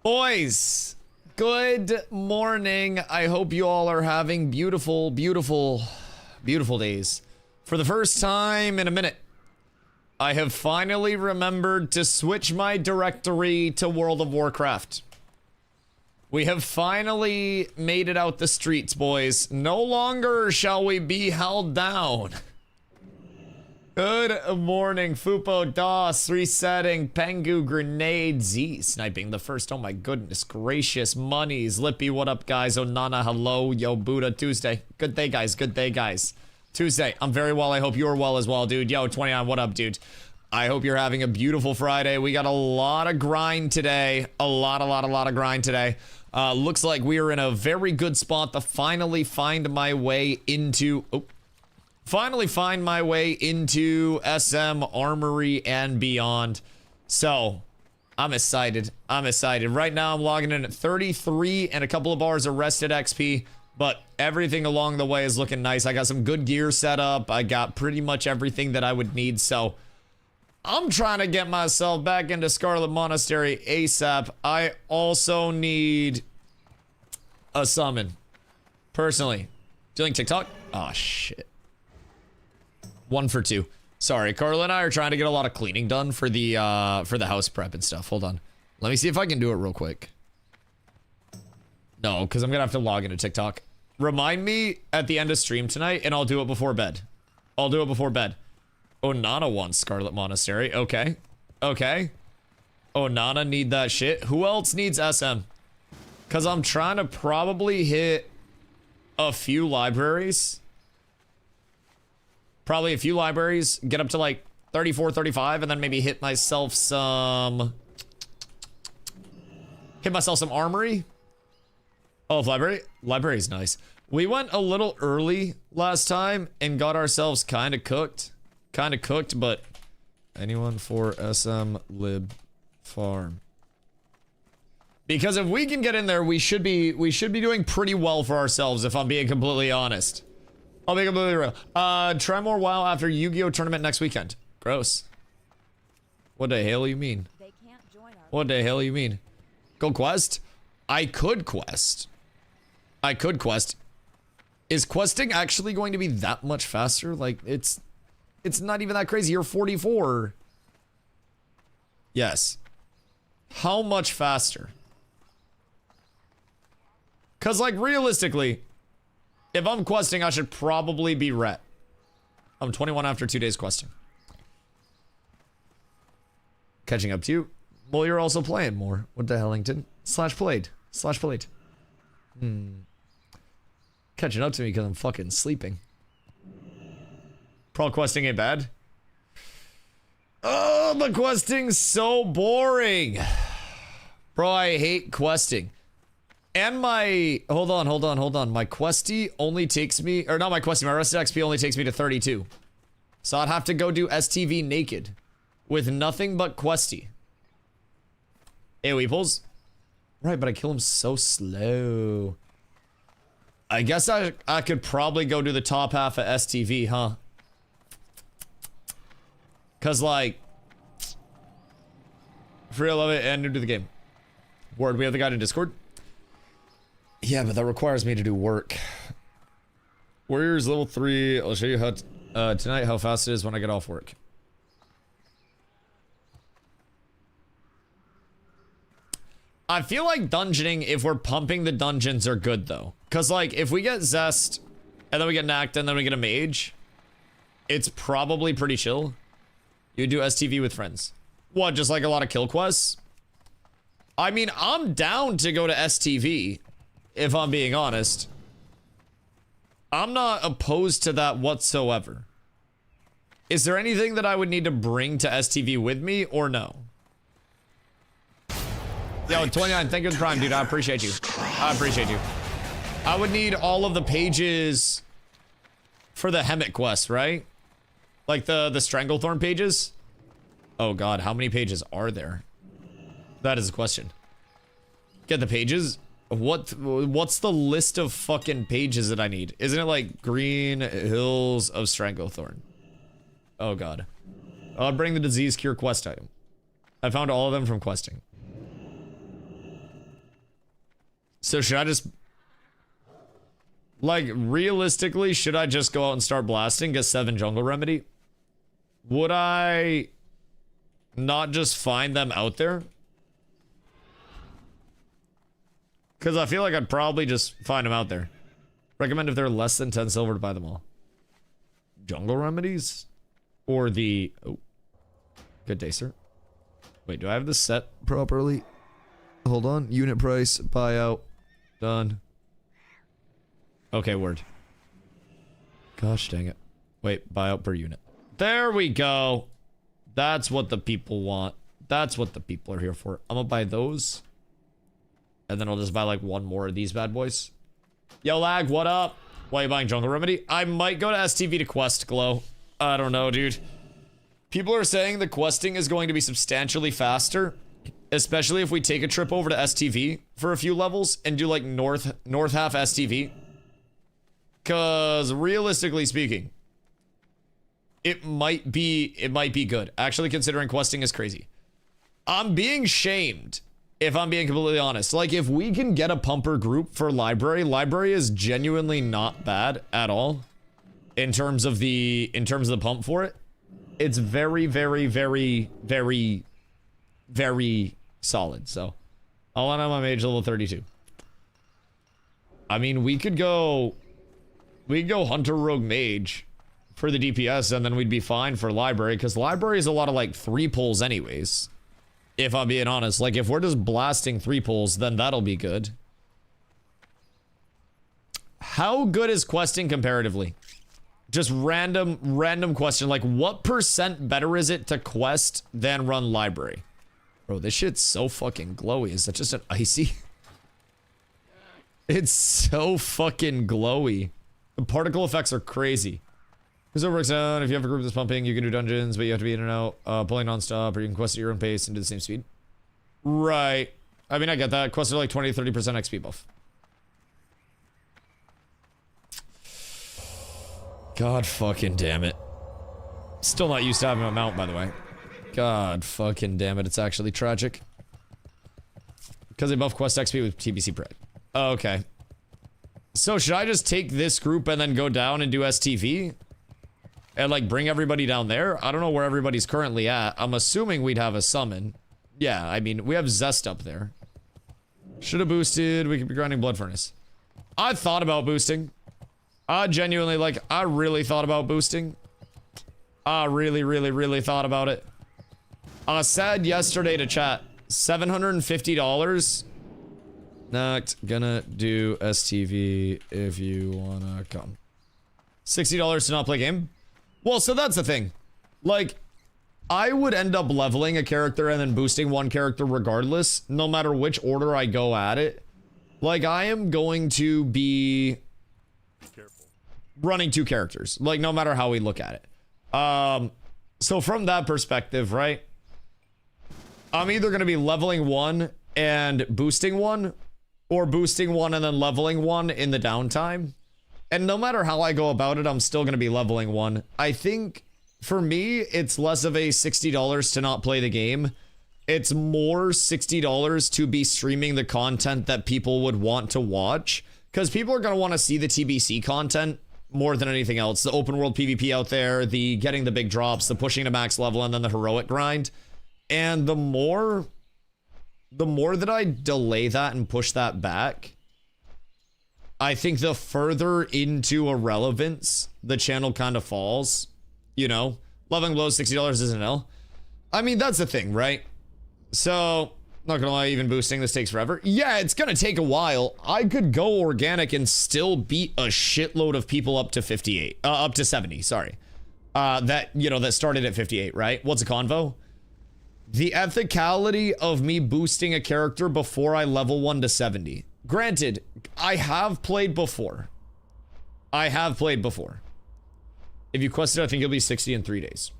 Boys, good morning. I hope you all are having beautiful, beautiful, beautiful days. For the first time in a minute, I have finally remembered to switch my directory to World of Warcraft. We have finally made it out the streets, boys. No longer shall we be held down. Good morning, Fupo, DOS, resetting, Pengu, Grenade, Z, sniping the first, oh my goodness gracious, Monies, Lippy, what up guys, Onana, hello, Yo, Buddha, Tuesday, good day guys, Tuesday, I'm very well, I hope you're well as well, dude, Yo, 29, what up, dude, I hope you're having a beautiful Friday, we got a lot of grind today, a lot of grind today. Looks like we are in a very good spot to finally find my way into, SM Armory and beyond. So, I'm excited. Right now, I'm logging in at 33 and a couple of bars of rested XP, but everything along the way is looking nice. I got some good gear set up. I got pretty much everything that I would need, so I'm trying to get myself back into Scarlet Monastery ASAP. I also need a summon. Personally. Doing TikTok? Oh, shit. 1 for 2. Sorry, Carla and I are trying to get a lot of cleaning done for the house prep and stuff. Hold on. Let me see if I can do it real quick. No, because I'm gonna have to log into TikTok. Remind me at the end of stream tonight, and I'll do it before bed. Oh, Nana wants Scarlet Monastery. Okay. Oh, Nana need that shit. Who else needs SM? Because I'm trying to probably hit a few libraries. Probably a few libraries, get up to like 34, 35, and then maybe hit myself some armory. Oh, library's nice. We went a little early last time and got ourselves kind of cooked, but anyone for SM lib farm? Because if we can get in there, we should be doing pretty well for ourselves, if I'm being completely honest. I'll be completely real. Try more WoW after Yu-Gi-Oh tournament next weekend. Gross. What the hell you mean? They can't join our What the hell you mean? Go quest? I could quest. Is questing actually going to be that much faster? Like, it's not even that crazy. You're 44. Yes. How much faster? Because, like, realistically, if I'm questing, I should probably be ret. I'm 21 after 2 days questing. Catching up to you. Well, you're also playing more. What the Hellington? /played. Catching up to me because I'm fucking sleeping. Pro questing ain't bad. Oh, the questing's so boring. Bro, I hate questing. And my, hold on. My questy only takes me, or not my questy, my rested XP only takes me to 32. So I'd have to go do STV naked with nothing but questy. AoE pulls. Right, but I kill him so slow. I guess I could probably go do the top half of STV, huh? Cause like, free, I love it, and new to the game. Word, we have the guy in Discord. Yeah, but that requires me to do work. Warriors level 3. I'll show you how tonight how fast it is when I get off work. I feel like dungeoning, if we're pumping the dungeons, are good though. Cause like if we get Zest and then we get Nacked and then we get a Mage, it's probably pretty chill. You do STV with friends. What, just like a lot of kill quests? I mean, I'm down to go to STV. If I'm being honest, I'm not opposed to that whatsoever. Is there anything that I would need to bring to STV with me or no? Yo, 29, thank you for the prime, dude. I appreciate you. I would need all of the pages for the Hemet quest, right? Like the Stranglethorn pages? Oh god, how many pages are there? That is a question. Get the pages? What's the list of fucking pages that I need? Isn't it like Green Hills of Stranglethorn? Oh god. I'll bring the disease cure quest item. I found all of them from questing. So should I just... Like, realistically, should I just go out and start blasting, get 7 jungle remedy? Would I not just find them out there? Because I feel like I'd probably just find them out there. Recommend if they're less than 10 silver to buy them all. Jungle remedies? Or the... Oh. Good day, sir. Wait, do I have this set properly? Hold on. Unit price, buyout. Done. Okay, word. Gosh dang it. Wait, buyout per unit. There we go. That's what the people want. That's what the people are here for. I'm gonna buy those. And then I'll just buy like one more of these bad boys. Yo, lag, what up? Why are you buying jungle remedy? I might go to STV to quest glow. I don't know, dude. People are saying the questing is going to be substantially faster. Especially if we take a trip over to STV for a few levels and do like north half STV. Cause realistically speaking, it might be good. Actually, considering questing is crazy. I'm being shamed, if I'm being completely honest. Like, if we can get a pumper group for library is genuinely not bad at all. In terms of the pump for it. It's very, very, very, very, very solid. So, I'll end on my mage level 32. I mean, we could go Hunter Rogue Mage for the DPS, and then we'd be fine for library, because library is a lot of like 3 pulls anyways. If I'm being honest, like if we're just blasting 3 pulls, then that'll be good. How good is questing comparatively? Just random question, like what % better is it to quest than run library? Bro, this shit's so fucking glowy. Is that just an icy? It's so fucking glowy. The particle effects are crazy. Because it works out. If you have a group that's pumping, you can do dungeons, but you have to be in and out, pulling non-stop, or you can quest at your own pace and do the same speed. Right. I mean, I get that. Quests are like 20-30% XP buff. God fucking damn it. Still not used to having a mount, by the way. God fucking damn it. It's actually tragic. Because they buff quest XP with TBC Pride. Okay. So should I just take this group and then go down and do STV? And like bring everybody down there? I don't know where everybody's currently at. I'm assuming we'd have a summon. Yeah, I mean, we have Zest up there. Should have boosted. We could be grinding Blood Furnace. I thought about boosting. I genuinely, like, I really thought about boosting. I really thought about it. I said yesterday to chat, $750. Not gonna do STV if you wanna come. $60 to not play game? Well, so that's the thing. Like, I would end up leveling a character and then boosting one character regardless, no matter which order I go at it. Like, I am going to be running 2 characters, like no matter how we look at it. So from that perspective, right, I'm either going to be leveling 1 and boosting 1, or boosting 1 and then leveling 1 in the downtime. And no matter how I go about it, I'm still going to be leveling 1. I think for me, it's less of a $60 to not play the game. It's more $60 to be streaming the content that people would want to watch, because people are going to want to see the TBC content more than anything else. The open world PvP out there, the getting the big drops, the pushing to max level, and then the heroic grind. And the more that I delay that and push that back, I think the further into irrelevance the channel kind of falls. You know, leveling below $60 isn't L. I mean, that's the thing, right? So, not gonna lie, even boosting this takes forever. Yeah, it's gonna take a while. I could go organic and still beat a shitload of people up to 58, up to 70, sorry. That, you know, that started at 58, right? What's a convo? The ethicality of me boosting a character before I level 1 to 70. Granted, I have played before. If you quested, I think you'll be 60 in 3 days.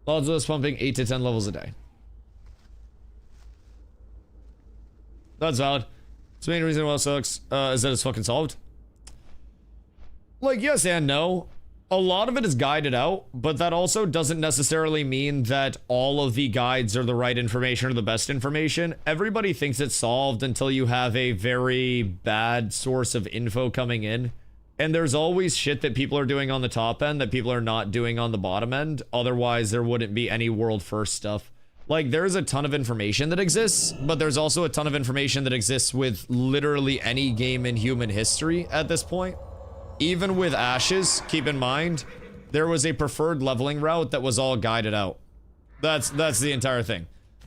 Odds of us pumping 8 to 10 levels a day. That's valid. It's the main reason why it sucks is that it's fucking solved. Like, yes and no. A lot of it is guided out, but that also doesn't necessarily mean that all of the guides are the right information or the best information. Everybody thinks it's solved until you have a very bad source of info coming in. And there's always shit that people are doing on the top end that people are not doing on the bottom end. Otherwise, there wouldn't be any world first stuff. Like, there's a ton of information that exists, but there's also a ton of information that exists with literally any game in human history at this point. Even with Ashes, keep in mind, there was a preferred leveling route that was all guided out. That's the entire thing.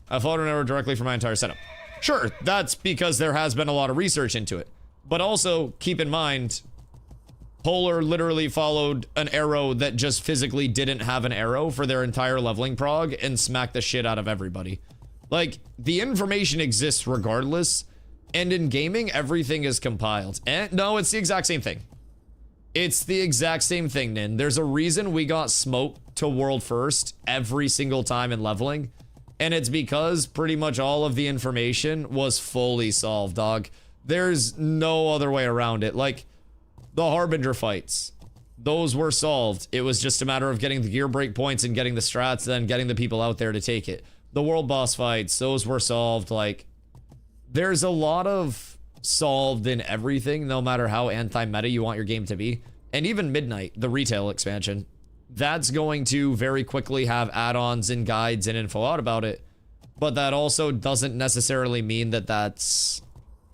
I followed an arrow directly from my entire setup. Sure, that's because there has been a lot of research into it. But also, keep in mind, Polar literally followed an arrow that just physically didn't have an arrow for their entire leveling prog and smacked the shit out of everybody. Like, the information exists regardless, and in gaming, everything is compiled. And no, it's the exact same thing. It's the exact same thing, Nin. There's a reason we got smoked to world first every single time in leveling, and it's because pretty much all of the information was fully solved, dog. There's no other way around it. Like, the Harbinger fights, those were solved. It was just a matter of getting the gear break points and getting the strats, then getting the people out there to take it. The world boss fights, those were solved. Like, there's a lot of solved in everything, no matter how anti-meta you want your game to be. And even Midnight, the retail expansion, that's going to very quickly have add-ons and guides and info out about it, but that also doesn't necessarily mean that that's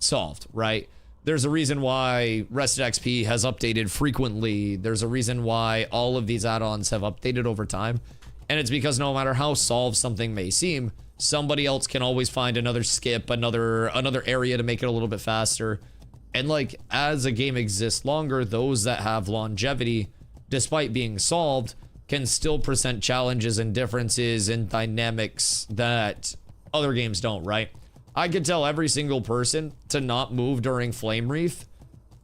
solved, right? There's a reason why Rested XP has updated frequently. There's a reason why all of these add-ons have updated over time, and it's because no matter how solved something may seem, somebody else can always find another skip, another area to make it a little bit faster. And like, as a game exists longer, those that have longevity, despite being solved, can still present challenges and differences and dynamics that other games don't, right? I could tell every single person to not move during Flame Wreath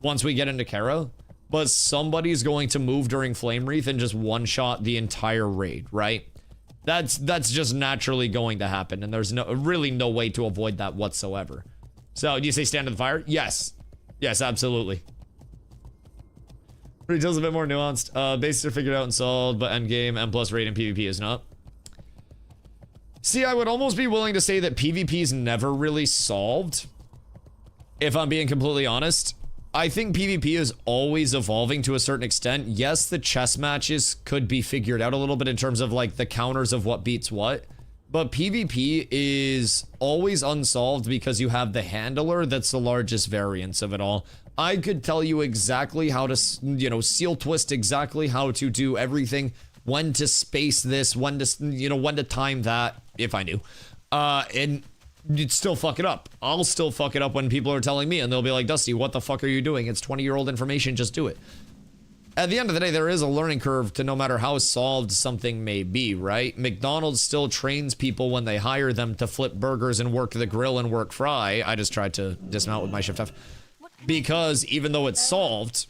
once we get into Kara, but somebody's going to move during Flame Wreath and just one-shot the entire raid, right? That's just naturally going to happen, and there's really no way to avoid that whatsoever. So, do you say stand to the fire? Yes. Yes, absolutely. Retail's a bit more nuanced. Basics are figured out and solved, but endgame, M+ raid, and PvP is not. See, I would almost be willing to say that PvP is never really solved, if I'm being completely honest. I think PvP is always evolving to a certain extent. Yes, the chess matches could be figured out a little bit in terms of like the counters of what beats what, but PvP is always unsolved because you have the handler that's the largest variance of it all. I could tell you exactly how to, you know, seal twist, exactly how to do everything, when to space this, when to, you know, when to time that, if I knew. And you'd still fuck it up. I'll still fuck it up when people are telling me, and they'll be like, Dusty, what the fuck are you doing? It's 20-year-old information, just do it. At the end of the day, there is a learning curve to no matter how solved something may be, right? McDonald's still trains people when they hire them to flip burgers and work the grill and work fry. I just tried to dismount with my Shift F. Because even though it's solved,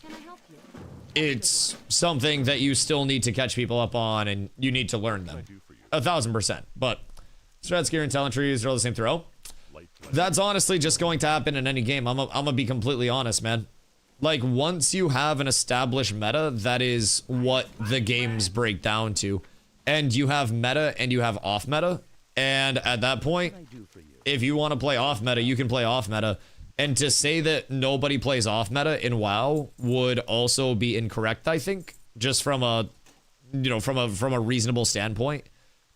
it's something that you still need to catch people up on, and you need to learn them. 1000%. But strats, gear, and talent trees are all the same throw. That's honestly just going to happen in any game. I'm gonna be completely honest, man. Like, once you have an established meta, that is what the games break down to. And you have meta and you have off meta. And at that point, if you want to play off meta, you can play off meta. And to say that nobody plays off meta in WoW would also be incorrect, I think. Just from a, you know, from a reasonable standpoint.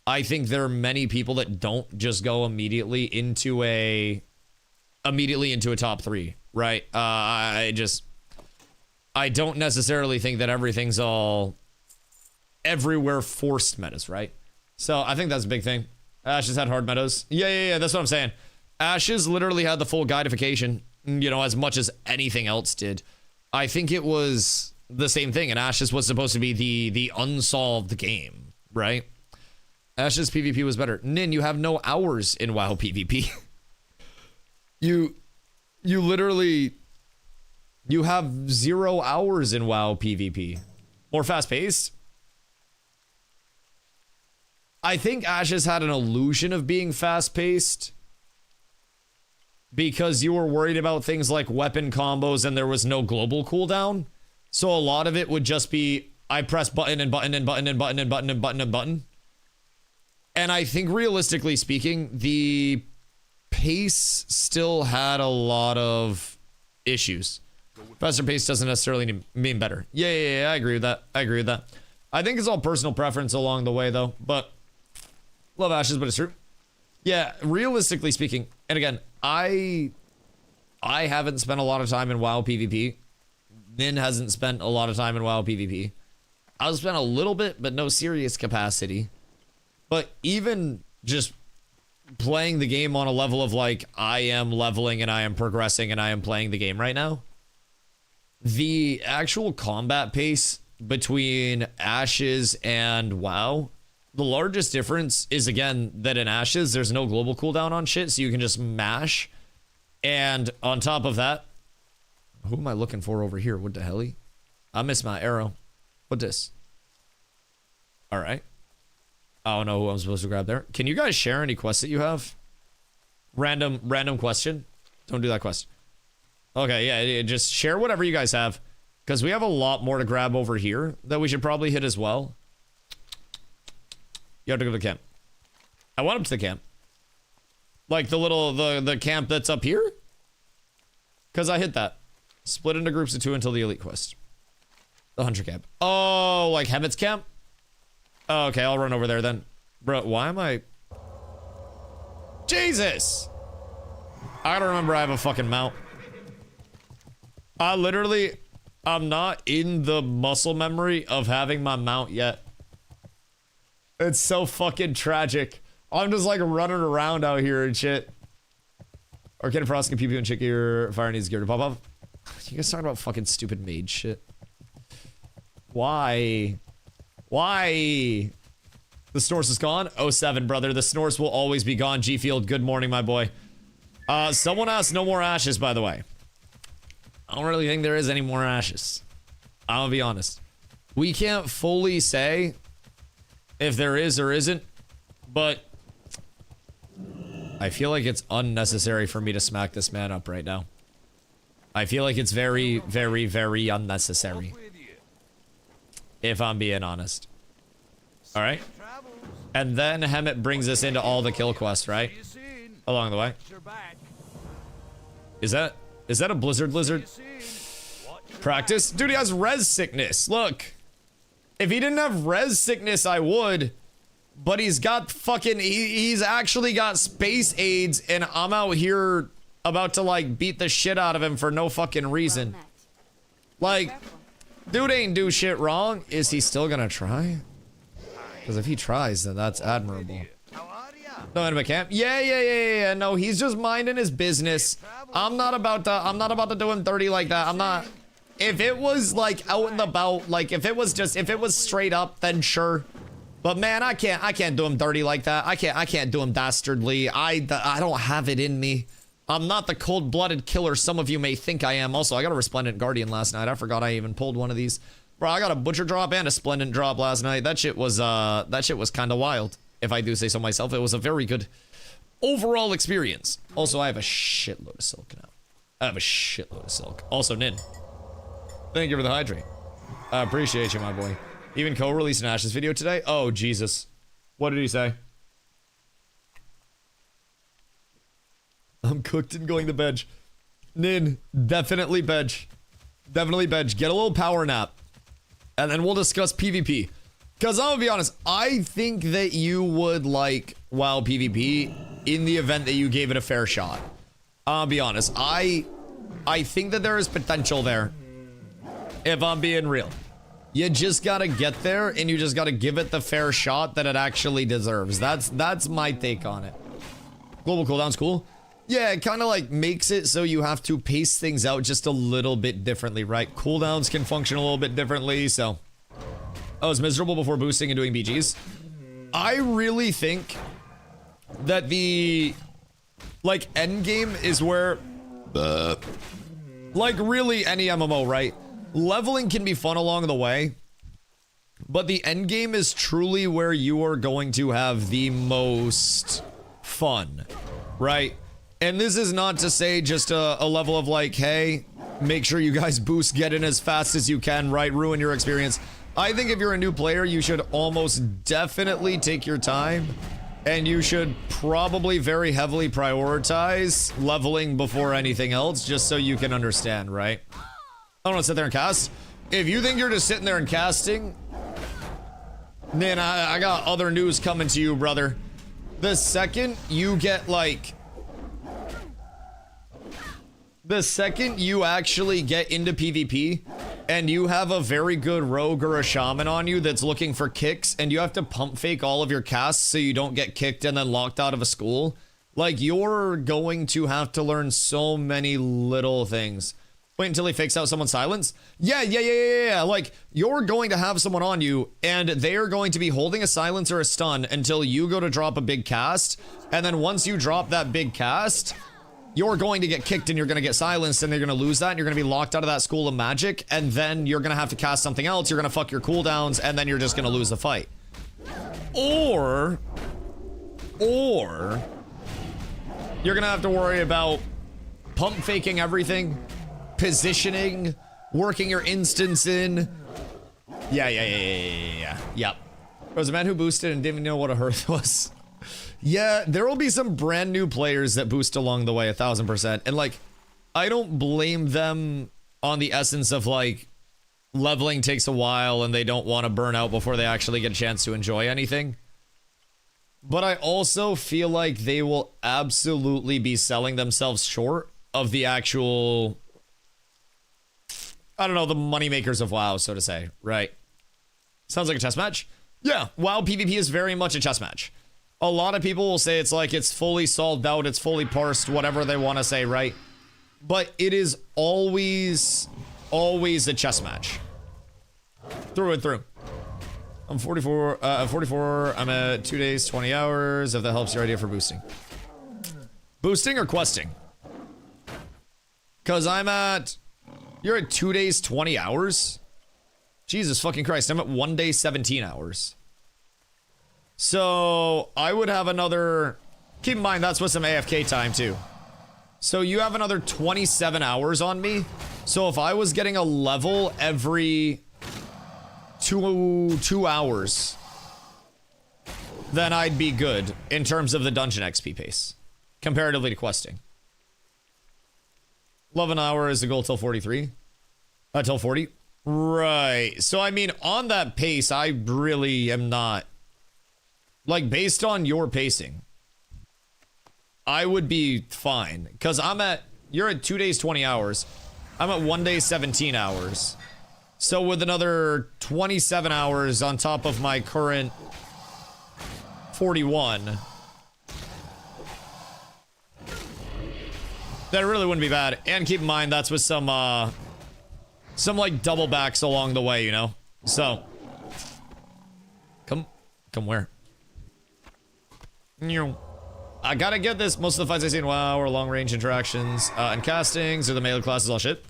I think there are many people that don't just go immediately into a top 3, right? I don't necessarily think that everything's all everywhere forced metas, right? So I think that's a big thing. Ashes had hard metas. Yeah, that's what I'm saying. Ashes literally had the full guidification, you know, as much as anything else did. I think it was the same thing, and Ashes was supposed to be the unsolved game, right? Ashes PvP was better. Nin, you have no hours in WoW PvP. You literally, you have 0 hours in WoW PvP. More fast-paced. I think Ashes had an illusion of being fast-paced because you were worried about things like weapon combos and there was no global cooldown. So a lot of it would just be I press button and button and button and button and button and button and button. And I think realistically speaking, the pace still had a lot of issues. Faster pace doesn't necessarily mean better. Yeah, I agree with that. I think it's all personal preference along the way though, but love Ashes, but it's true. Yeah, realistically speaking, and again, I haven't spent a lot of time in WoW PvP. Nin hasn't spent a lot of time in WoW PvP. I've spent a little bit, but no serious capacity. But even just playing the game on a level of like, I am leveling and I am progressing and I am playing the game right now. The actual combat pace between Ashes and WoW, the largest difference is, again, that in Ashes, there's no global cooldown on shit, so you can just mash. And on top of that, who am I looking for over here? What the hell? I missed my arrow. What this? All right. I don't know who I'm supposed to grab there. Can you guys share any quests that you have? Random question. Don't do that quest. Okay, yeah, just share whatever you guys have. Because we have a lot more to grab over here that we should probably hit as well. You have to go to the camp. I went up to the camp. Like the little, the camp that's up here? Because I hit that. Split into groups of 2 until the elite quest. The hunter camp. Oh, like Hemet's camp? Oh, okay, I'll run over there then. Bro, why am I... Jesus! I gotta remember I have a fucking mount. I'm not in the muscle memory of having my mount yet. It's so fucking tragic. I'm just like running around out here and shit. Arcane Frost can PP and chick gear. Fire needs gear to pop up. You guys talking about fucking stupid mage shit? Why? Why? The Snorse is gone? 07, brother. The Snorse will always be gone. G-Field, good morning, my boy. Someone asked no more ashes, by the way. I don't really think there is any more ashes. I'm gonna be honest. We can't fully say if there is or isn't, but I feel like it's unnecessary for me to smack this man up right now. I feel like it's very, very, very unnecessary. If I'm being honest. Alright? And then Hemet brings us into all the kill quests, right? Along the way. Is that a blizzard lizard? Practice? Dude, he has res sickness. Look. If he didn't have res sickness, I would. But he's got fucking... He's actually got space aids, and I'm out here about to, like, beat the shit out of him for no fucking reason. Like, dude ain't do shit wrong. Is he still gonna try? Because if he tries, then that's admirable. No enemy camp? Yeah. No, he's just minding his business. I'm not about to do him 30 like that. I'm not. If it was like out and about, like if it was straight up, then sure. But man, I can't do him dirty like that. I can't do him dastardly. I don't have it in me. I'm not the cold-blooded killer some of you may think I am. Also, I got a Resplendent Guardian last night. I forgot I even pulled one of these. Bro, I got a Butcher drop and a Splendent drop last night. That shit was kind of wild. If I do say so myself, it was a very good overall experience. Also, I have a shitload of silk now. I have a shitload of silk. Also, Nin, thank you for the hydrate. I appreciate you, my boy. Even Co released an Ashes video today. Oh, Jesus. What did he say? I'm cooked and going to bed. Nin, definitely bed. Definitely bed. Get a little power nap. And then we'll discuss PvP. Because I'm gonna be honest, I think that you would like WoW PvP in the event that you gave it a fair shot. I'll be honest. I think that there is potential there. If I'm being real. You just gotta get there and you just gotta give it the fair shot that it actually deserves. That's my take on it. Global cooldown's cool. Yeah, it kind of like makes it so you have to pace things out just a little bit differently, right? Cooldowns can function a little bit differently, so... I was miserable before boosting and doing BGs. I really think that the... like, endgame is where... like, really any MMO, right? Leveling can be fun along the way. But the endgame is truly where you are going to have the most fun, right? And this is not to say just a level of like, hey, make sure you guys boost, get in as fast as you can, right? Ruin your experience. I think if you're a new player, you should almost definitely take your time. And you should probably very heavily prioritize leveling before anything else, just so you can understand, right? I don't want to sit there and cast. If you think you're just sitting there and casting, then I got other news coming to you, brother. The second you get, like... The second you actually get into PvP, and you have a very good rogue or a shaman on you that's looking for kicks, and you have to pump fake all of your casts so you don't get kicked and then locked out of a school, like, you're going to have to learn so many little things. Wait until he fakes out someone's silence? Yeah. Like, you're going to have someone on you, and they are going to be holding a silence or a stun until you go to drop a big cast, and then once you drop that big cast... You're going to get kicked and you're going to get silenced and they're going to lose that and you're going to be locked out of that school of magic and then you're going to have to cast something else. You're going to fuck your cooldowns and then you're just going to lose the fight. Or you're going to have to worry about pump faking everything, positioning, working your instance in. Yeah. Yep. There was a man who boosted and didn't even know what a hearth was. Yeah, there will be some brand new players that boost along the way 1000%. And like, I don't blame them on the essence of like, leveling takes a while and they don't want to burn out before they actually get a chance to enjoy anything. But I also feel like they will absolutely be selling themselves short of the actual, I don't know, the moneymakers of WoW, so to say, right? Sounds like a chess match? Yeah, WoW PvP is very much a chess match. A lot of people will say it's like it's fully solved out, it's fully parsed, whatever they want to say, right? But it is always a chess match. Through and through. I'm 44, I'm at 2 days, 20 hours, if that helps your idea for boosting. Boosting or questing? Because you're at 2 days, 20 hours? Jesus fucking Christ, I'm at 1 day, 17 hours. So, I would have another... Keep in mind, that's with some AFK time, too. So, you have another 27 hours on me. So, if I was getting a level every two hours, then I'd be good in terms of the dungeon XP pace, comparatively to questing. 11 hours is the goal till 43. Till 40. Right. So, I mean, on that pace, I really am not... Like, based on your pacing, I would be fine. Because you're at 2 days, 20 hours. I'm at 1 day, 17 hours. So with another 27 hours on top of my current 41, that really wouldn't be bad. And keep in mind, that's with some like double backs along the way, you know? So, come where? I gotta get this. Most of the fights I see in WoW are long range interactions and castings, or the melee classes all shit.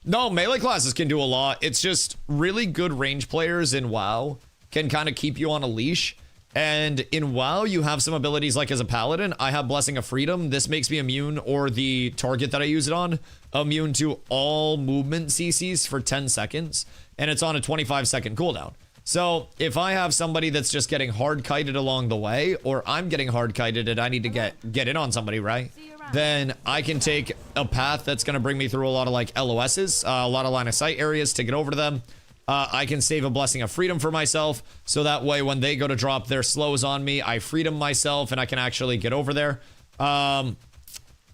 No, melee classes can do a lot. It's just really good range players in WoW can kind of keep you on a leash. And in WoW, you have some abilities like as a paladin. I have Blessing of Freedom. This makes me immune, or the target that I use it on, immune to all movement CCs for 10 seconds. And it's on a 25-second cooldown. So, if I have somebody that's just getting hard-kited along the way, or I'm getting hard-kited and I need to get in on somebody, right? Then I can take a path that's going to bring me through a lot of, like, LOSs, a lot of line-of-sight areas to get over to them. I can save a Blessing of Freedom for myself, so that way when they go to drop their slows on me, I freedom myself and I can actually get over there.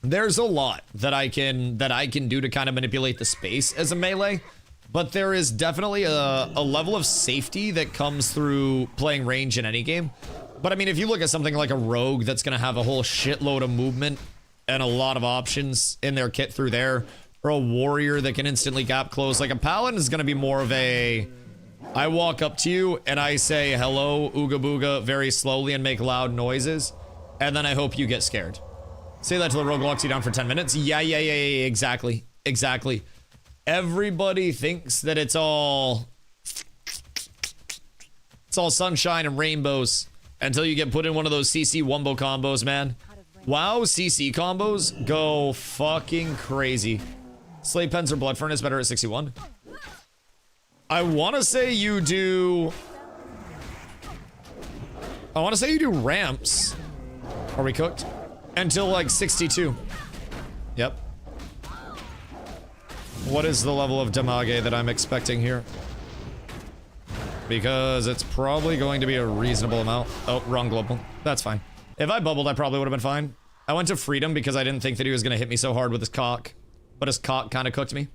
There's a lot that I can do to kind of manipulate the space as a melee. But there is definitely a level of safety that comes through playing range in any game. But I mean, if you look at something like a rogue that's going to have a whole shitload of movement and a lot of options in their kit through there, or a warrior that can instantly gap close, like a paladin is going to be more of a... I walk up to you and I say, hello, ooga booga, very slowly and make loud noises. And then I hope you get scared. Say that till the rogue locks you down for 10 minutes. Yeah, exactly. Everybody thinks that it's all sunshine and rainbows until you get put in one of those CC wumbo combos, man. WoW CC combos go fucking crazy. Slave Pens or Blood Furnace better at 61? I want to say you do... I want to say you do ramps. Are we cooked? Until like 62. Yep. What is the level of damage that I'm expecting here? Because it's probably going to be a reasonable amount. Oh, wrong global. That's fine. If I bubbled, I probably would have been fine. I went to freedom because I didn't think that he was going to hit me so hard with his cock. But his cock kind of cooked me.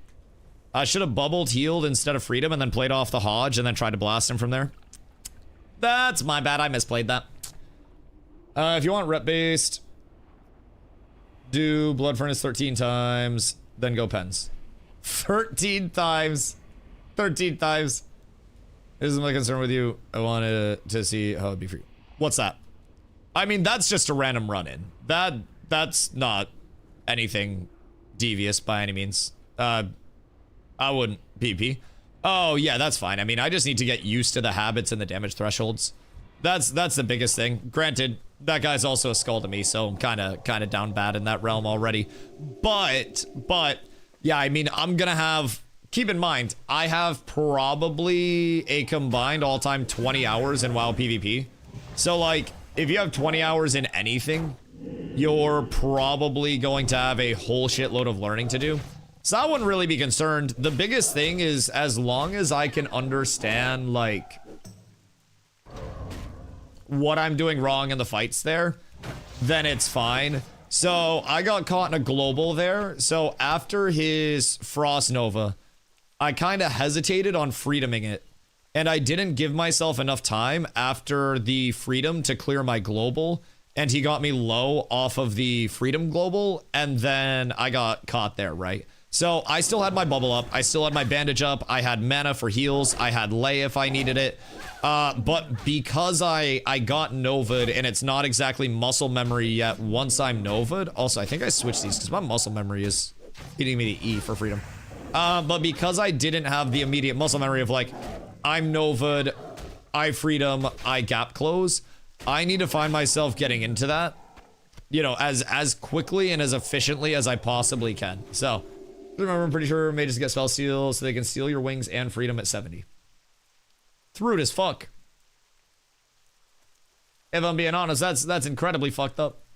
I should have bubbled, healed instead of freedom, and then played off the Hodge and then tried to blast him from there. That's my bad. I misplayed that. If you want rep-based, do Blood Furnace 13 times, then go Pens. 13 times. 13 times. This is my concern with you. I wanted to see how it'd be for you. What's that? I mean, that's just a random run-in. That's not anything devious by any means. I wouldn't PP. Oh, yeah, that's fine. I mean, I just need to get used to the habits and the damage thresholds. That's the biggest thing. Granted, that guy's also a skull to me, so I'm kind of down bad in that realm already. But, yeah, I mean, I'm gonna have... Keep in mind, I have probably a combined all-time 20 hours in WoW PvP. So, like, if you have 20 hours in anything, you're probably going to have a whole shitload of learning to do. So I wouldn't really be concerned. The biggest thing is, as long as I can understand, like, what I'm doing wrong in the fights there, then it's fine. So I got caught in a global there. So after his Frost Nova, I kind of hesitated on freedoming it. And I didn't give myself enough time after the freedom to clear my global. And he got me low off of the freedom global. And then I got caught there, right? So I still had my bubble up. I still had my bandage up. I had mana for heals. I had lay if I needed it. But because I got Novad and it's not exactly muscle memory yet once I'm Novad. Also, I think I switched these because my muscle memory is hitting me to E for freedom. But because I didn't have the immediate muscle memory of like, I'm Novad, I freedom, I gap close, I need to find myself getting into that, you know, as quickly and as efficiently as I possibly can. So... Remember, I'm pretty sure mages get spell steal so they can steal your wings and freedom at 70. It's rude as fuck. If I'm being honest, that's incredibly fucked up.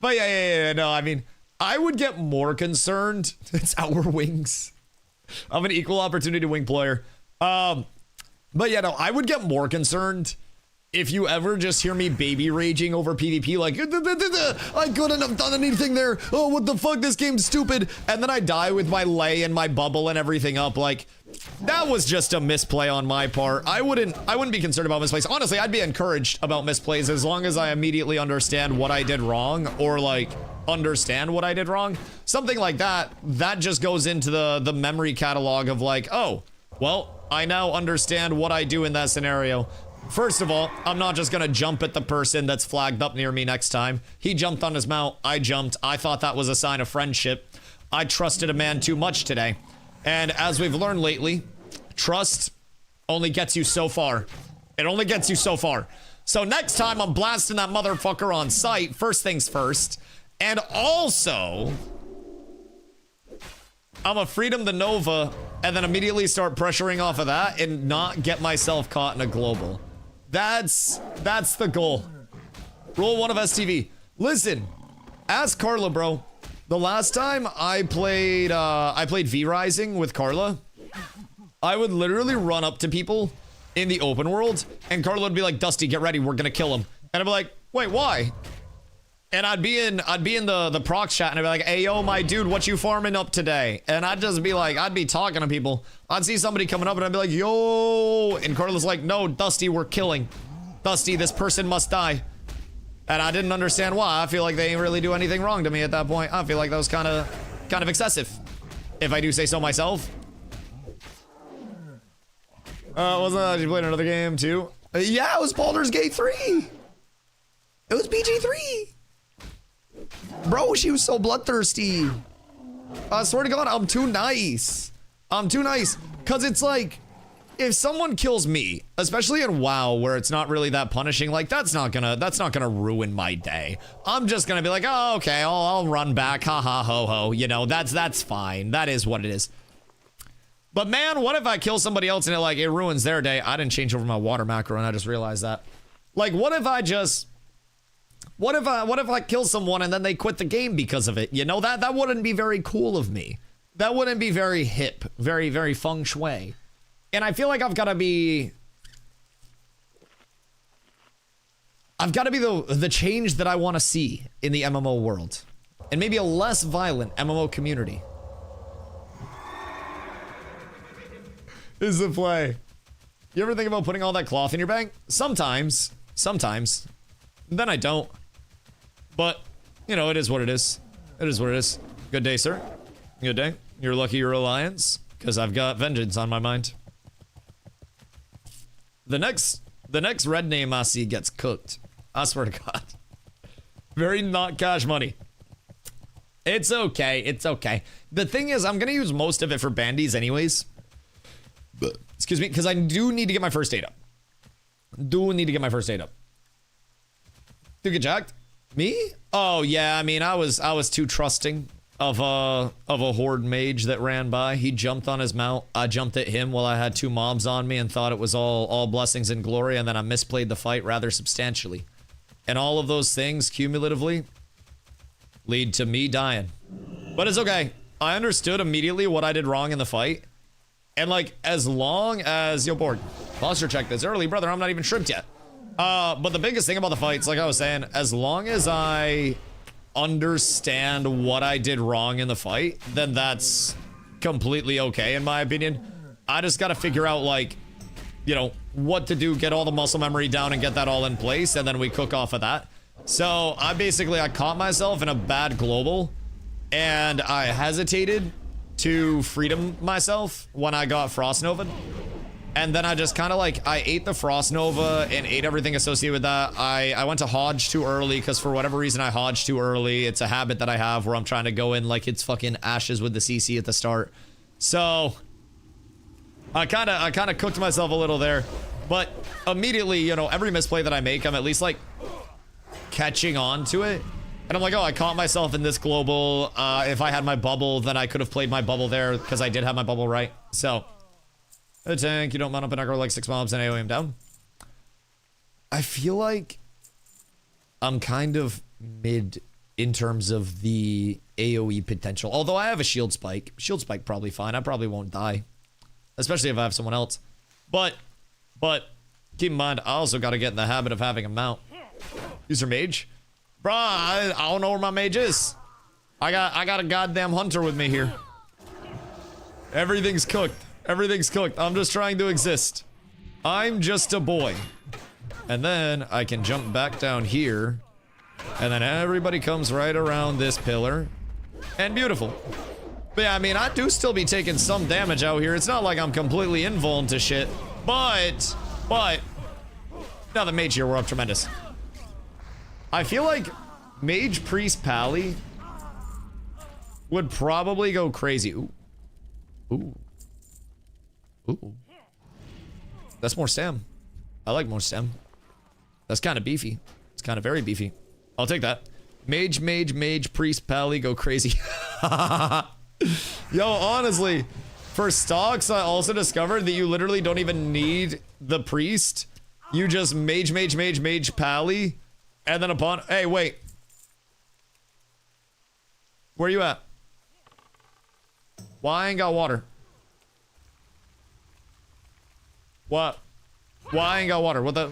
But yeah, no, I mean, I would get more concerned. It's our wings. I'm an equal opportunity wing player. But yeah, no, I would get more concerned if you ever just hear me baby raging over PvP, like, I couldn't have done anything there. Oh, what the fuck? This game's stupid. And then I die with my lay and my bubble and everything up. Like, that was just a misplay on my part. I wouldn't be concerned about misplays. Honestly, I'd be encouraged about misplays as long as I immediately understand what I did wrong or like understand what I did wrong. Something like that, that just goes into the memory catalog of like, oh, well, I now understand what I do in that scenario. First of all, I'm not just gonna jump at the person that's flagged up near me next time. He jumped on his mount, I jumped. I thought that was a sign of friendship. I trusted a man too much today. And as we've learned lately, trust only gets you so far. It only gets you so far. So next time I'm blasting that motherfucker on sight, first things first. And also, I'm a freedom the Nova and then immediately start pressuring off of that and not get myself caught in a global. That's the goal. Rule 1 of STV. Listen, ask Carla, bro. The last time I played V Rising with Carla, I would literally run up to people in the open world, and Carla would be like, Dusty, get ready, we're gonna kill him. And I'd be like, wait, why? And I'd be in the prox chat and I'd be like, hey, yo, my dude, what you farming up today? And I'd just be like, I'd be talking to people. I'd see somebody coming up and I'd be like, yo. And Carla's like, no, Dusty, we're killing. Dusty, this person must die. And I didn't understand why. I feel like they didn't really do anything wrong to me at that point. I feel like that was kind of excessive, if I do say so myself. Wasn't that you played another game too? Yeah, it was Baldur's Gate 3. It was BG3. Bro, she was so bloodthirsty. I swear to God, I'm too nice. I'm too nice. Cause it's like, if someone kills me, especially in WoW where it's not really that punishing, like that's not gonna ruin my day. I'm just gonna be like, oh, okay, I'll run back, ha ha ho ho. You know, that's fine. That is what it is. But man, what if I kill somebody else and it ruins their day? I didn't change over my water macro and I just realized that. Like, what if I kill someone and then they quit the game because of it? You know, that wouldn't be very cool of me. That wouldn't be very hip, very, very feng shui. And I feel like I've got to be the change that I want to see in the MMO world. And maybe a less violent MMO community. This is the play. You ever think about putting all that cloth in your bank? Sometimes. Sometimes. Then I don't. But, you know, it is what it is. It is what it is. Good day, sir. Good day. You're lucky you're Alliance, because I've got vengeance on my mind. The next red name I see gets cooked. I swear to God. Very not cash money. It's okay. It's okay. The thing is, I'm going to use most of it for bandies anyways. Excuse me, because I do need to get my first aid up. Do need to get my first aid up. Do get jacked? Me? Oh yeah, I mean I was too trusting of a horde mage that ran by. He jumped on his mount. I jumped at him while I had 2 mobs on me and thought it was all blessings and glory, and then I misplayed the fight rather substantially. And all of those things cumulatively lead to me dying. But it's okay. I understood immediately what I did wrong in the fight. And like, as long as, yo, Borg, posture check this early, brother, I'm not even shrimped yet. But the biggest thing about the fights, like I was saying, as long as I understand what I did wrong in the fight, then that's completely okay, in my opinion. I just gotta figure out, like, you know, what to do, get all the muscle memory down and get that all in place, and then we cook off of that. So, I caught myself in a bad global, and I hesitated to freedom myself when I got Frost Nova. And then I just kind of like, I ate the Frost Nova and ate everything associated with that. I went to Hodge too early because for whatever reason I Hodged too early. It's a habit that I have where I'm trying to go in like it's fucking Ashes with the CC at the start. So I kind of cooked myself a little there. But immediately, you know, every misplay that I make, I'm at least like catching on to it. And I'm like, oh, I caught myself in this global. If I had my bubble, then I could have played my bubble there because I did have my bubble right. So, a tank, you don't mount up an aggro like 6 mobs and AoE him down. I feel like I'm kind of mid in terms of the AoE potential. Although I have a shield spike. Shield spike probably fine. I probably won't die. Especially if I have someone else. But, keep in mind, I also got to get in the habit of having a mount. User mage. Bruh, I don't know where my mage is. I got a goddamn hunter with me here. Everything's cooked. Everything's cooked. I'm just trying to exist. I'm just a boy. And then I can jump back down here. And then everybody comes right around this pillar. And beautiful. But yeah, I mean, I do still be taking some damage out here. It's not like I'm completely invuln to shit. But, now the mage here, we're up tremendous. I feel like Mage Priest Pally would probably go crazy. Ooh. Ooh. Ooh. That's more stam. I like more stam. That's kind of beefy. It's kind of very beefy. I'll take that. Mage Priest Pally go crazy. Yo, honestly, for stocks, I also discovered that you literally don't even need the priest. You just mage Pally. And then upon, hey, wait. Where you at? Why I ain't got water? What? Why I ain't got water? What the?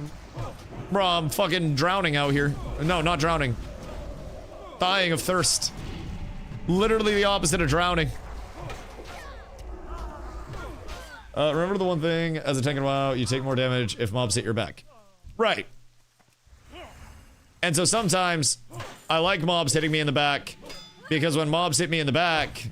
Bro, I'm fucking drowning out here. No, not drowning. Dying of thirst. Literally the opposite of drowning. Remember the one thing, as a tank in WoW, you take more damage if mobs hit your back. Right. And so sometimes, I like mobs hitting me in the back, because when mobs hit me in the back,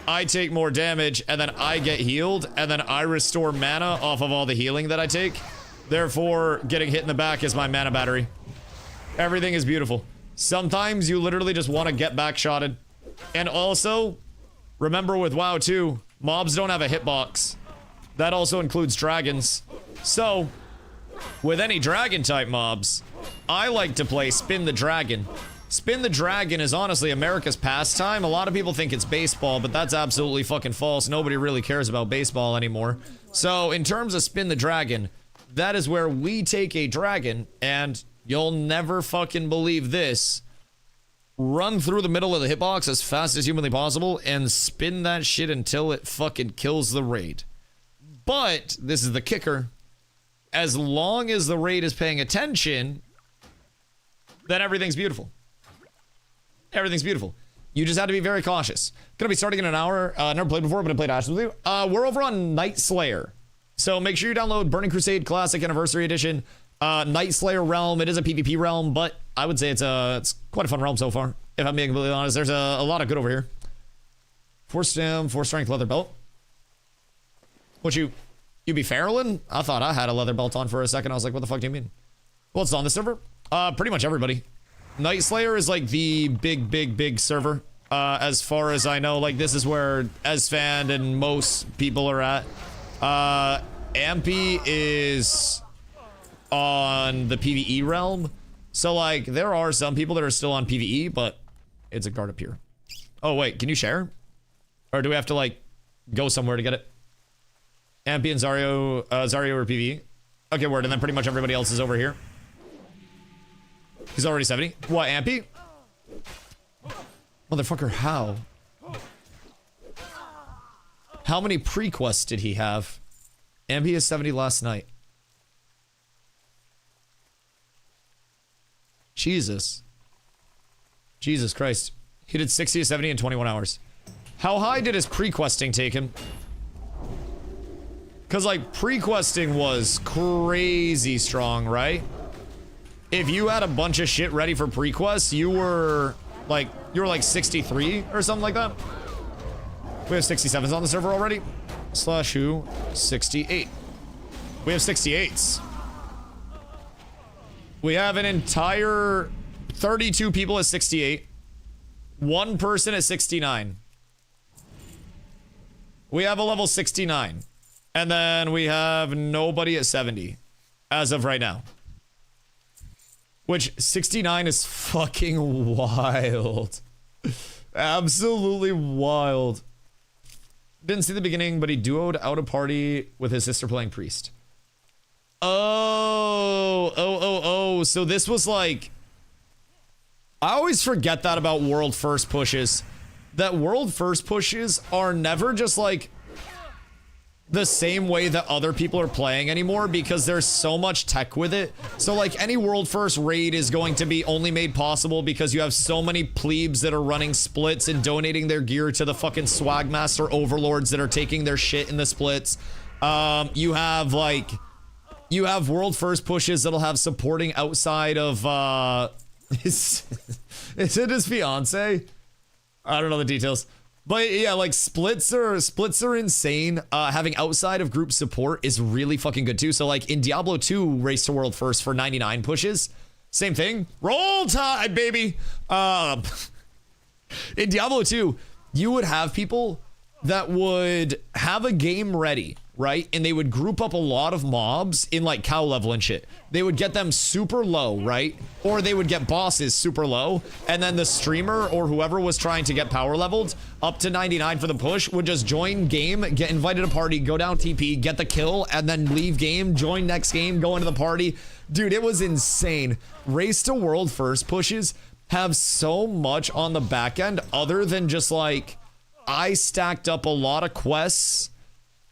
I take more damage, and then I get healed, and then I restore mana off of all the healing that I take. Therefore, getting hit in the back is my mana battery. Everything is beautiful. Sometimes you literally just want to get back shotted. And also, remember with WoW too, mobs don't have a hitbox. That also includes dragons. So, with any dragon type mobs, I like to play Spin the Dragon. Spin the Dragon is honestly America's pastime. A lot of people think it's baseball, but that's absolutely fucking false. Nobody really cares about baseball anymore. So in terms of Spin the Dragon, that is where we take a dragon and you'll never fucking believe this. Run through the middle of the hitbox as fast as humanly possible and spin that shit until it fucking kills the raid. But this is the kicker. As long as the raid is paying attention, then everything's beautiful. Everything's beautiful. You just have to be very cautious. Gonna be starting in an hour. Never played before, but I played Ashes with you. We're over on Night Slayer. So make sure you download Burning Crusade Classic Anniversary Edition. Night Slayer realm. It is a PvP realm, but I would say it's quite a fun realm so far. If I'm being completely honest, there's a lot of good over here. 4 stem, 4 strength leather belt. What you be Farrellin? I thought I had a leather belt on for a second. I was like, what the fuck do you mean? Well, it's on the server. Pretty much everybody. Night Slayer is like the big server. As far as I know, like this is where Esfand and most people are at. Ampy is on the PvE realm. So like there are some people that are still on PvE, but it's a guard up here. Oh wait, can you share? Or do we have to like go somewhere to get it? Ampy and Zario are PvE. Okay, word, and then pretty much everybody else is over here. He's already 70. What, Ampy? Motherfucker, how? How many pre-quests did he have? Ampy is 70 last night. Jesus. Jesus Christ. He did 60 to 70 in 21 hours. How high did his pre-questing take him? Because, like, pre-questing was crazy strong, right? If you had a bunch of shit ready for pre-quests, you were like 63 or something like that. We have 67s on the server already. Slash who? 68. We have 68s. We have an entire 32 people at 68. One person at 69. We have a level 69. And then we have nobody at 70 as of right now. Which 69 is fucking wild. Absolutely wild. Didn't see the beginning, but he duoed out a party with his sister playing Priest. Oh. So this was like... I always forget that about world first pushes. That world first pushes are never just like... the same way that other people are playing anymore because there's so much tech with it. So like any world first raid is going to be only made possible because you have so many plebes that are running splits and donating their gear to the fucking swagmaster overlords that are taking their shit in the splits. You have world first pushes that'll have supporting outside of is it his fiance? I don't know the details. But yeah, like splits are insane. Having outside of group support is really fucking good too. So like in Diablo 2 Race to World First for 99 pushes, same thing. Roll Tide, baby. In Diablo 2, you would have people that would have a game ready, right? And they would group up a lot of mobs in like cow level and shit. They would get them super low, right? Or they would get bosses super low. And then the streamer or whoever was trying to get power leveled up to 99 for the push would just join game, get invited to party, go down TP, get the kill, and then leave game, join next game, go into the party. Dude, it was insane. Race to World First pushes have so much on the back end other than just like, I stacked up a lot of quests.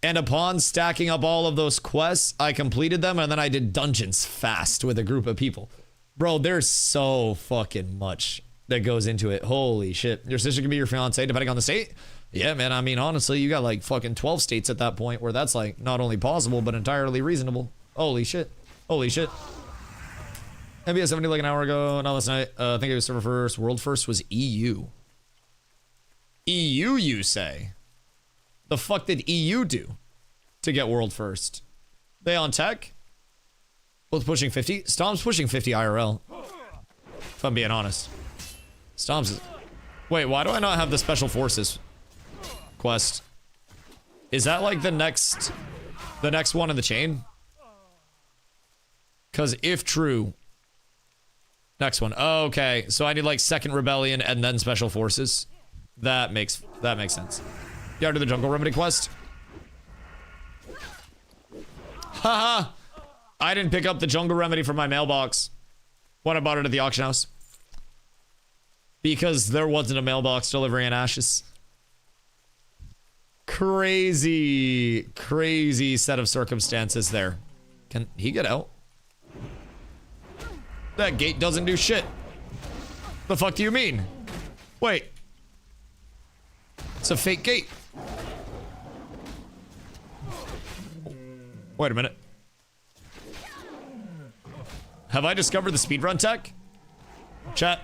And upon stacking up all of those quests, I completed them, and then I did dungeons fast with a group of people. Bro, there's so fucking much that goes into it. Holy shit. Your sister can be your fiance, depending on the state? Yeah, man, I mean, honestly, you got like fucking 12 states at that point where that's like not only possible, but entirely reasonable. Holy shit. Holy shit. NBA 70 like an hour ago. No, last night. I think it was server first. World first was EU. EU, you say? The fuck did EU do to get world first? They on tech? Both pushing 50? Stomp's pushing 50 IRL. If I'm being honest. Stomp's is... Wait, why do I not have the Special Forces quest? Is that like the next one in the chain? Because if true, Next one. Okay, so I need like second rebellion and then special forces. That makes sense. Yeah, to the jungle remedy quest. Haha! I didn't pick up the jungle remedy from my mailbox when I bought it at the auction house. Because there wasn't a mailbox delivery in Ashes. Crazy, crazy set of circumstances there. Can he get out? That gate doesn't do shit. The fuck do you mean? Wait. It's a fake gate. Wait a minute. Have I discovered the speedrun tech? Chat.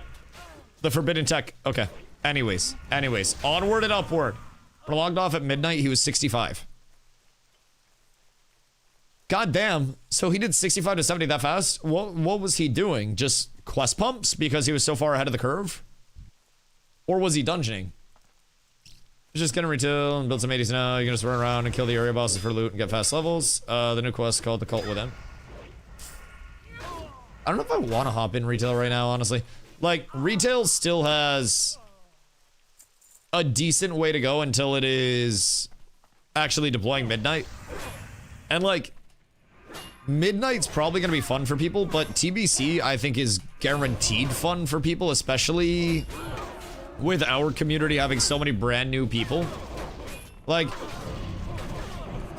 The forbidden tech. Okay. Anyways. Onward and upward. When I logged off at midnight, he was 65. God damn. So he did 65 to 70 that fast? What was he doing? Just quest pumps because he was so far ahead of the curve? Or was he dungeoning? Just gonna retail and build some 80s now. You can just run around and kill the area bosses for loot and get fast levels. The new quest called The Cult Within. I don't know if I want to hop in retail right now, honestly. Like, retail still has a decent way to go until it is actually deploying midnight. And like, midnight's probably gonna be fun for people, but TBC I think is guaranteed fun for people, especially with our community having so many brand new people. Like,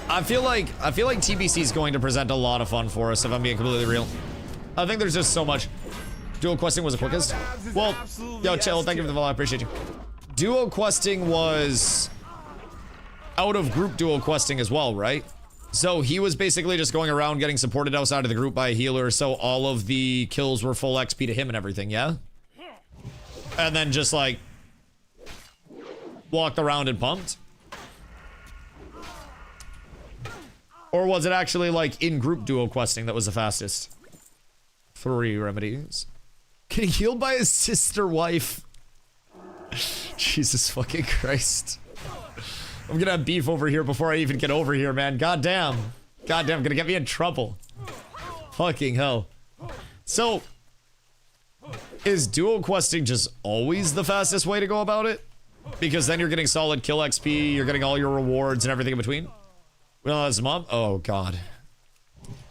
I feel like TBC is going to present a lot of fun for us, if I'm being completely real. I think there's just so much. Dual questing was the quickest. Well, yo, chill, thank you for the follow, I appreciate you. Duo questing was out of group duo questing as well, right? So he was basically just going around getting supported outside of the group by a healer, so all of the kills were full XP to him and everything, yeah? And then just like walked around and pumped? Or was it actually like in group duo questing that was the fastest? 3 remedies. Getting healed by his sister wife. Jesus fucking Christ. I'm gonna have beef over here before I even get over here, man. Goddamn. Goddamn, gonna get me in trouble. Fucking hell. So, is duo questing just always the fastest way to go about it? Because then you're getting solid kill XP, you're getting all your rewards and everything in between? Well, that's mom. Oh, God.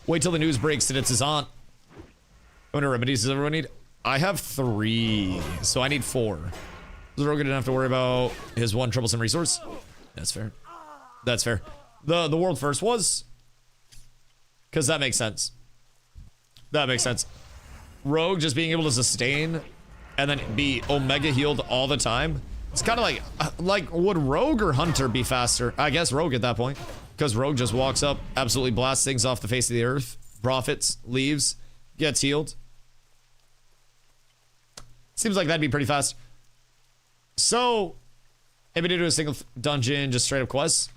Wait till the news breaks that it's his aunt. How many remedies does everyone need? I have 3, so I need 4. So Rogue didn't have to worry about his one troublesome resource. That's fair. That's fair. The world first was, because that makes sense. That makes sense. Rogue just being able to sustain and then be Omega healed all the time. It's kind of like would Rogue or Hunter be faster? I guess Rogue at that point, because Rogue just walks up, absolutely blasts things off the face of the earth, profits, leaves, gets healed. Seems like that'd be pretty fast. So, maybe to do a single dungeon, just straight up quests.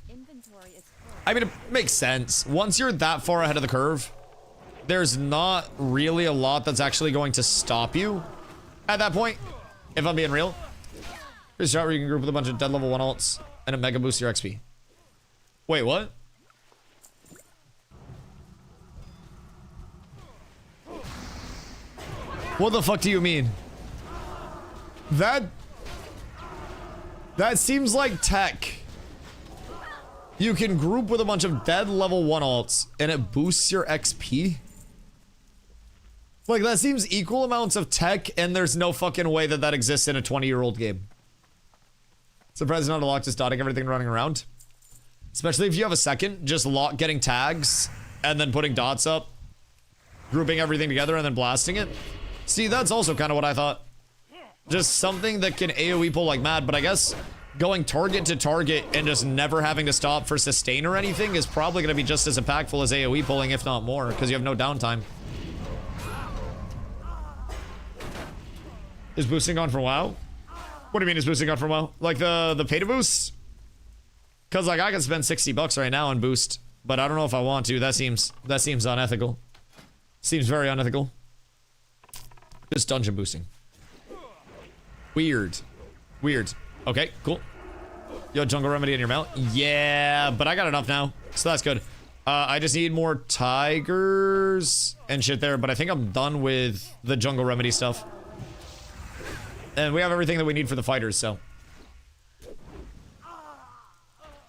I mean, it makes sense. Once you're that far ahead of the curve, there's not really a lot that's actually going to stop you at that point, if I'm being real. There's a shot where you can group with a bunch of dead level 1 alts and a mega boost your XP. Wait, what? What the fuck do you mean? That seems like tech. You can group with a bunch of dead level 1 alts and it boosts your XP? Like, that seems equal amounts of tech, and there's no fucking way that that exists in a 20-year-old game. Surprised not a lock, just dotting everything running around. Especially if you have a second, just lock getting tags and then putting dots up, grouping everything together and then blasting it. See, that's also kind of what I thought. Just something that can AoE pull like mad, but I guess going target to target and just never having to stop for sustain or anything is probably going to be just as impactful as AoE pulling, if not more, because you have no downtime. Is boosting on for WoW? What do you mean is boosting on for WoW? Like the pay to boost? Because like I can spend 60 bucks right now on boost, but I don't know if I want to. That seems unethical. Seems very unethical. Just dungeon boosting. Weird. Weird. Okay, cool. Yo, jungle remedy in your mount? Yeah, but I got enough now, so that's good. I just need more tigers and shit there, but I think I'm done with the jungle remedy stuff. And we have everything that we need for the fighters, so.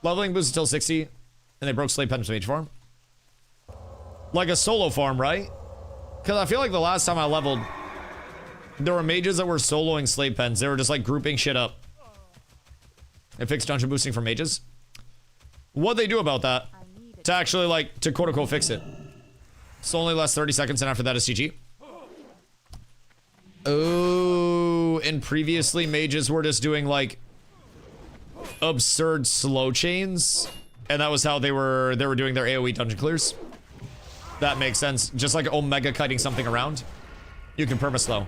Leveling boost until 60, and they broke Slave Pen's mage farm. Like a solo farm, right? Because I feel like the last time I leveled, there were mages that were soloing Slave Pens. They were just like grouping shit up. They fixed dungeon boosting for mages. What'd they do about that? To actually, like, to quote-unquote fix it. So only lasts 30 seconds, and after that is CG. Oh, and previously mages were just doing, like, absurd slow chains. And that was how they were doing their AoE dungeon clears. That makes sense. Just like Omega kiting something around. You can perma-slow.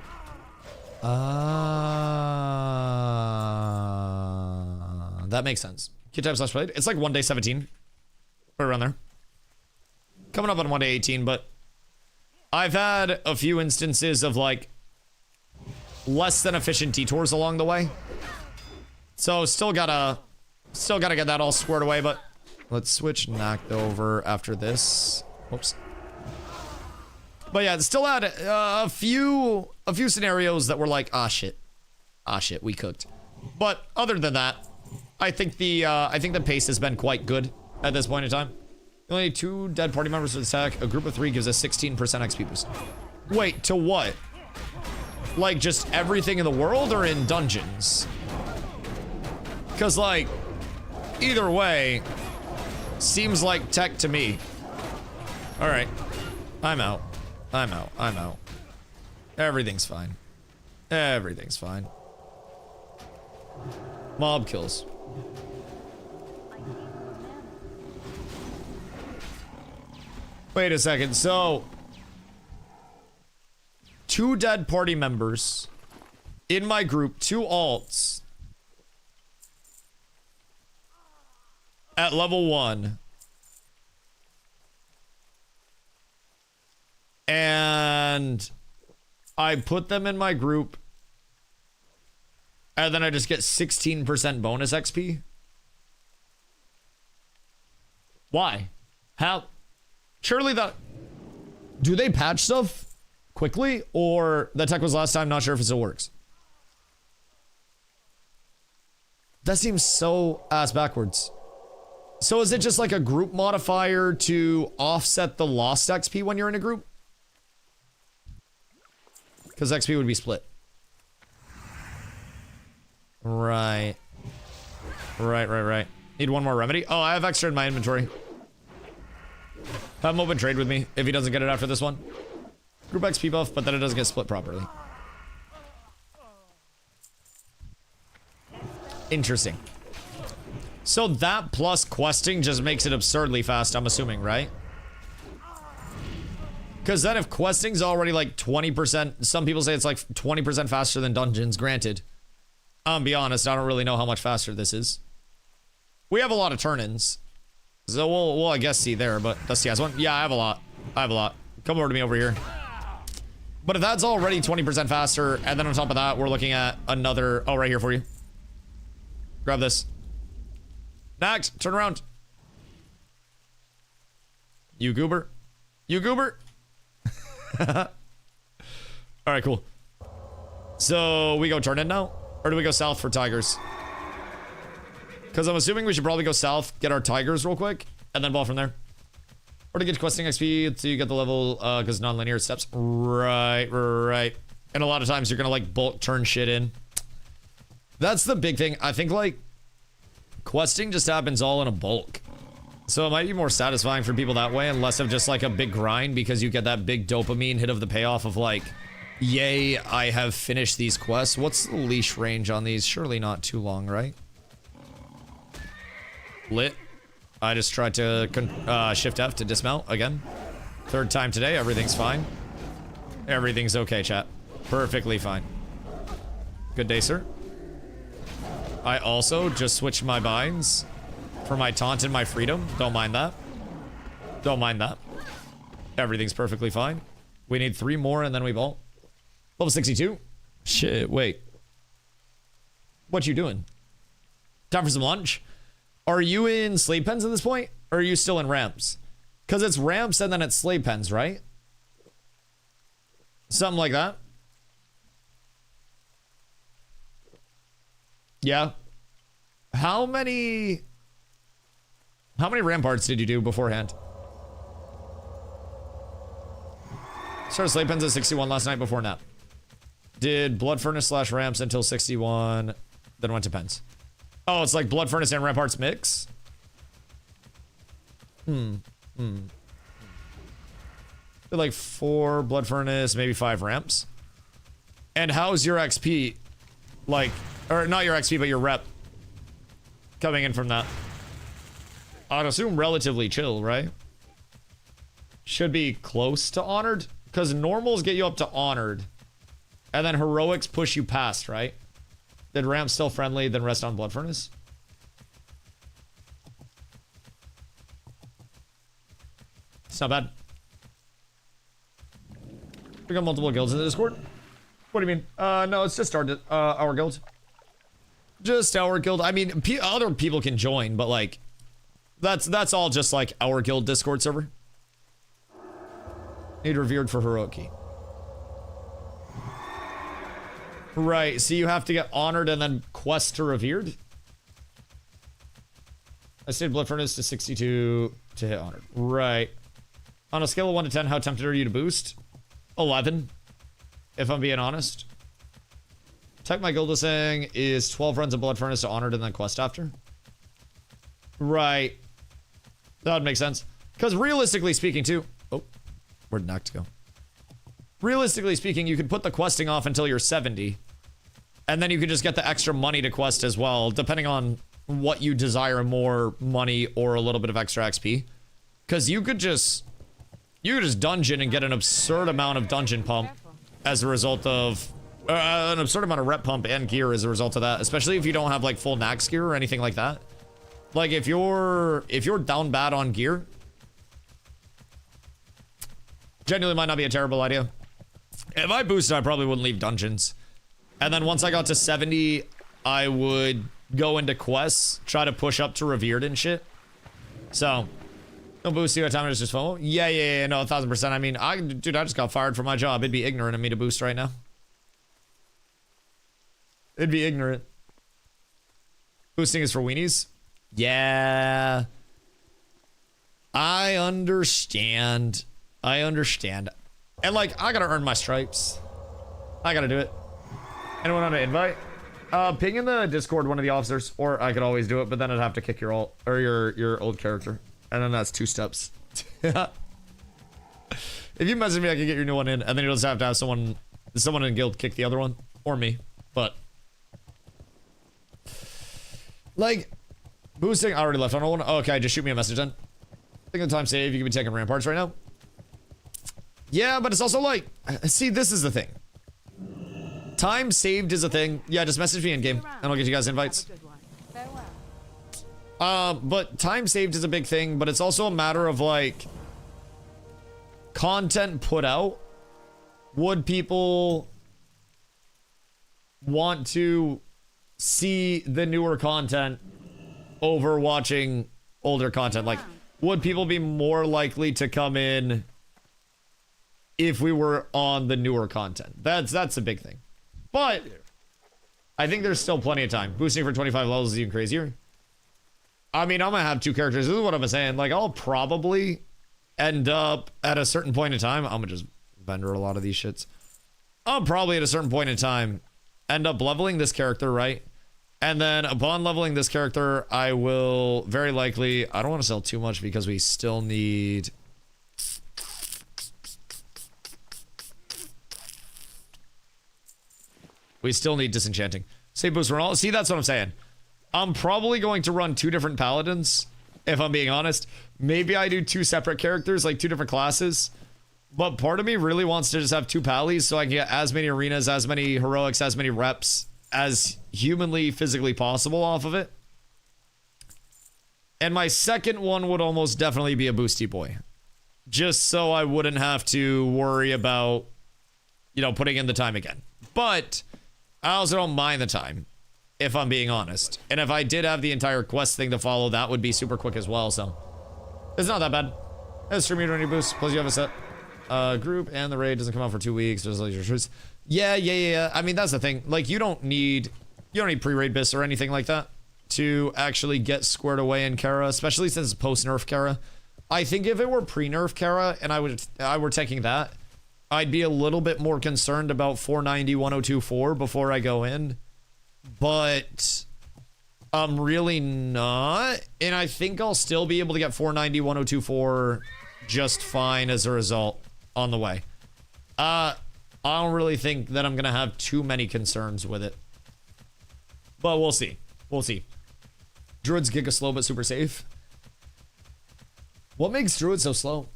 That makes sense. Q time slash played. It's like 1 day 17. Right around there. Coming up on 1 day 18, but I've had a few instances of like less than efficient detours along the way. So still gotta get that all squared away, but let's switch knocked over after this. Whoops. But yeah, still had a few scenarios that were like, ah shit, we cooked. But other than that, I think the pace has been quite good at this point in time. Only 2 dead party members with attack. A group of 3 gives a 16% XP boost. Wait, to what? Like just everything in the world or in dungeons? Because like, either way, seems like tech to me. All right, I'm out. Everything's fine. Everything's fine. Mob kills. Wait a second, so 2 dead party members in my group, 2 alts at level 1. And I put them in my group and then I just get 16% bonus XP. Why? How? Surely that... Do they patch stuff quickly? Or the tech was last time, not sure if it still works. That seems so ass backwards. So is it just like a group modifier to offset the lost XP when you're in a group? Because XP would be split. Right. Right. Need 1 more remedy. Oh, I have extra in my inventory. Have him open trade with me if he doesn't get it after this one. Group XP buff, but then it doesn't get split properly. Interesting. So that plus questing just makes it absurdly fast, I'm assuming, right? Because then if questing's already like 20%, some people say it's like 20% faster than dungeons, granted. I'll be honest, I don't really know how much faster this is. We have a lot of turn-ins. So we'll I guess see there, but Dusty has one. Yeah, I have a lot. Come over to me over here. But if that's already 20% faster, and then on top of that, we're looking at another... Oh, right here for you. Grab this. Next, turn around. You goober. All right, cool. So we go turn in now, or do we go south for tigers? Because I'm assuming we should probably go south, get our tigers real quick, and then ball from there. Or to get questing XP until you get the level, because non-linear steps. Right. And a lot of times you're gonna like bulk turn shit in. That's the big thing. I think like questing just happens all in a bulk. So it might be more satisfying for people that way and less of just like a big grind because you get that big dopamine hit of the payoff of like, yay, I have finished these quests. What's the leash range on these? Surely not too long, right? Lit. I just tried to shift F to dismount again. 3rd time today. Everything's fine. Everything's okay, chat. Perfectly fine. Good day, sir. I also just switched my binds for my taunt and my freedom. Don't mind that. Everything's perfectly fine. We need 3 more and then we vault. Level 62. Shit, wait. What you doing? Time for some lunch? Are you in slave pens at this point? Or are you still in ramps? Because it's ramps and then it's slave pens, right? Something like that. Yeah. How many ramparts did you do beforehand? Started slave pens at 61 last night before nap. Did blood furnace slash ramps until 61, then went to pens. Oh, it's like blood furnace and ramparts mix? Did like 4 blood furnace, maybe 5 ramps. And how's your XP? Like, or not your XP, but your rep coming in from that? I'd assume relatively chill, right? Should be close to honored, because normals get you up to honored, and then heroics push you past, right? Did ramp still friendly, then rest on blood furnace? It's not bad. We got multiple guilds in the Discord. What do you mean? No, it's just our guild. Just our guild. I mean, other people can join, but like, that's all just like our guild Discord server. Need revered for heroic key. Right, so you have to get honored and then quest to revered. I stayed blood furnace to 62 to hit honored. Right. On a scale of 1 to 10, how tempted are you to boost? 11, if I'm being honest. Tech my guild is saying is 12 runs of blood furnace to honored and then quest after. Right. That would make sense. Because realistically speaking too... Oh, where'd Noct go? Realistically speaking, you could put the questing off until you're 70. And then you could just get the extra money to quest as well, depending on what you desire, more money or a little bit of extra XP. Because you could just dungeon and get an absurd amount of dungeon pump as a result of... an absurd amount of rep pump and gear as a result of that. Especially if you don't have like full Nax gear or anything like that. Like if you're down bad on gear, genuinely might not be a terrible idea. If I boosted, I probably wouldn't leave dungeons. And then once I got to 70, I would go into quests, try to push up to revered and shit. So, no boosting at time, it's just FOMO. Yeah, no, 1000%. I mean, dude, I just got fired from my job. It'd be ignorant of me to boost right now. It'd be ignorant. Boosting is for weenies? Yeah. I understand. And like, I gotta earn my stripes. I gotta do it. Anyone on an invite? Ping in the Discord one of the officers, or I could always do it, but then I'd have to kick your alt or your old character, and then that's 2 steps. If you message me, I can get your new one in, and then you'll just have to have someone in guild kick the other one, or me. But like boosting, I already left on one. Oh, okay, just shoot me a message then. Think of the time save. You could be taking ramparts right now. Yeah, but it's also like, see, this is the thing. Time saved is a thing. Yeah, just message me in game, and I'll get you guys invites. But time saved is a big thing, but it's also a matter of like content put out. Would people want to see the newer content over watching older content? Like, would people be more likely to come in if we were on the newer content? That's a big thing. But I think there's still plenty of time. Boosting for 25 levels is even crazier. I mean, I'm gonna have 2 characters. This is what I'm saying. Like, I'll probably end up at a certain point in time. I'm gonna just vendor a lot of these shits. I'll probably at a certain point in time end up leveling this character, right? And then upon leveling this character, I will very likely... I don't want to sell too much because we still need... We still need disenchanting. Save boost run all. See, that's what I'm saying. I'm probably going to run 2 different paladins, if I'm being honest. Maybe I do 2 separate characters, like 2 different classes. But part of me really wants to just have 2 pallies so I can get as many arenas, as many heroics, as many reps as humanly, physically possible off of it. And my second one would almost definitely be a boosty boy. Just so I wouldn't have to worry about, you know, putting in the time again. But I also don't mind the time, if I'm being honest. And if I did have the entire quest thing to follow, that would be super quick as well, so it's not that bad. As stream meter any boost, plus you have a set group and the raid doesn't come out for 2 weeks. There's like your truths. Yeah. I mean, that's the thing. Like, you don't need pre-raid bis or anything like that to actually get squared away in Kara, especially since it's post-nerf Kara. I think if it were pre-nerf Kara and I were taking that, I'd be a little bit more concerned about 490 1024 before I go in. But I'm really not. And I think I'll still be able to get 490 1024 just fine as a result on the way. I don't really think that I'm going to have too many concerns with it. But we'll see. We'll see. Druid's giga slow but super safe. What makes Druid so slow?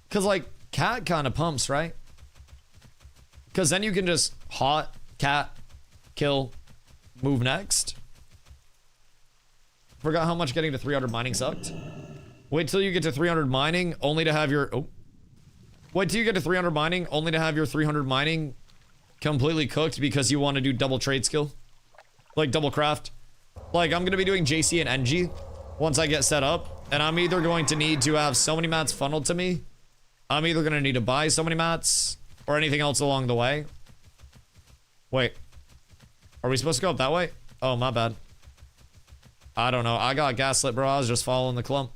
Because, like, Cat kind of pumps, right? Because then you can just hot, cat, kill, move next. Forgot how much getting to 300 mining sucked. Wait till you get to 300 mining, only to have your... Oh. Wait till you get to 300 mining, only to have your 300 mining completely cooked because you want to do double trade skill. Like, double craft. Like, I'm going to be doing JC and NG once I get set up. And I'm either going to need to have so many mats funneled to me. I'm either going to need to buy so many mats or anything else along the way. Wait. Are we supposed to go up that way? Oh, my bad. I don't know. I got gaslit, bro. I was just following the clump.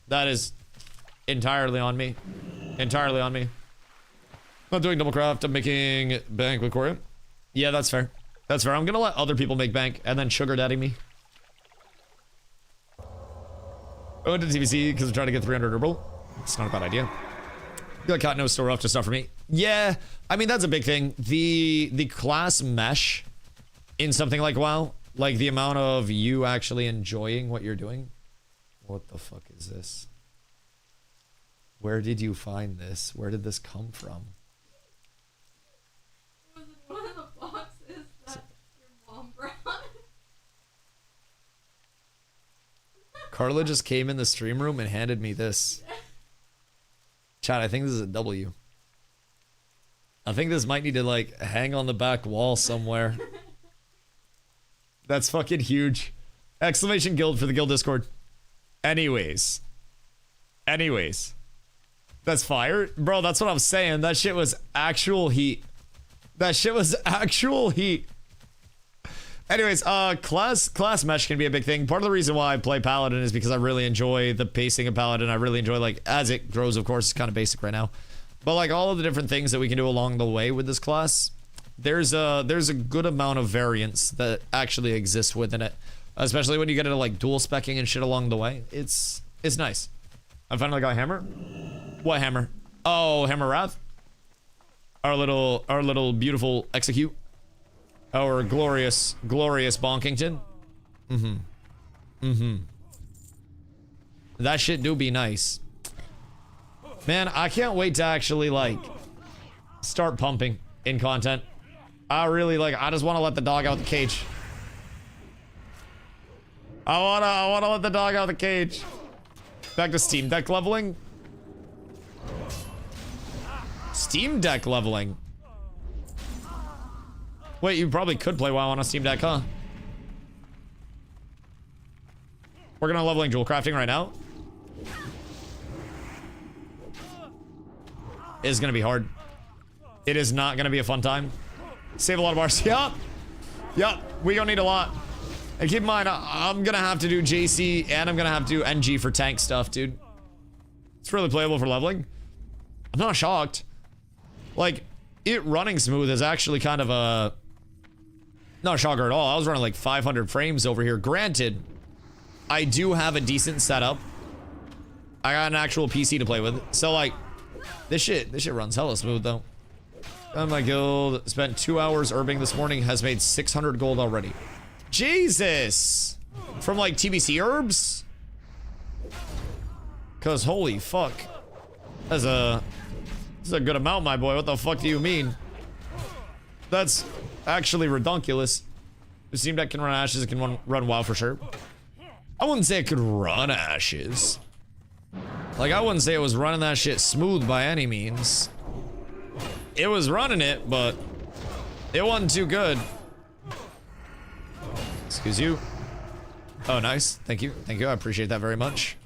That is entirely on me. Entirely on me. Not doing double craft. I'm making bank with Corium. Yeah, that's fair. That's fair. I'm going to let other people make bank and then sugar daddy me. I went to TBC because I'm trying to get 300 herbal. It's not a bad idea. I feel like Cat knows so rough to stuff for me. Yeah, I mean, that's a big thing. The class mesh in something like WoW, like the amount of you actually enjoying what you're doing. What the fuck is this? Where did you find this? Where did this come from? It was in one of the boxes that your mom brought. Carla just came in the stream room and handed me this. Chat, I think this is a W. I think this might need to, like, hang on the back wall somewhere. That's fucking huge. Exclamation guild for the guild Discord. Anyways. That's fire. Bro, that's what I'm saying. That shit was actual heat. Anyways, class mesh can be a big thing. Part of the reason why I play Paladin is because I really enjoy the pacing of Paladin. I really enjoy, like, as it grows, of course, it's kind of basic right now. But, like, all of the different things that we can do along the way with this class, there's a good amount of variance that actually exists within it. Especially when you get into, like, dual specking and shit along the way. It's nice. I finally got hammer. What hammer? Oh, Hammer Wrath. Our little beautiful execute. Our glorious Bonkington. That shit do be nice. Man, I can't wait to actually, like, start pumping in content. I just want to let the dog out the cage. I wanna let the dog out the cage. Back to Steam Deck leveling. Steam Deck leveling. Wait, you probably could play WoW on a Steam Deck, huh? Working on leveling jewel crafting right now. It's gonna be hard. It is not gonna be a fun time. Save a lot of bars. Yup, we gonna need a lot. And keep in mind, I'm gonna have to do JC and I'm gonna have to do NG for tank stuff, dude. It's really playable for leveling. I'm not shocked. Like, it running smooth is actually kind of a... not a shocker at all. I was running like 500 frames over here. Granted, I do have a decent setup. I got an actual PC to play with. So, like, this shit runs hella smooth, though. Oh, my guild spent 2 hours herbing this morning, has made 600 gold already. Jesus! From, like, TBC herbs? Cause holy fuck. That's a good amount, my boy. What the fuck do you mean? That's actually redonkulous. It seemed that can run ashes, it can run WoW for sure. I wouldn't say it could run ashes. Like, I wouldn't say it was running that shit smooth by any means. It was running it, but it wasn't too good. Excuse you. Oh, nice. Thank you. Thank you. I appreciate that very much.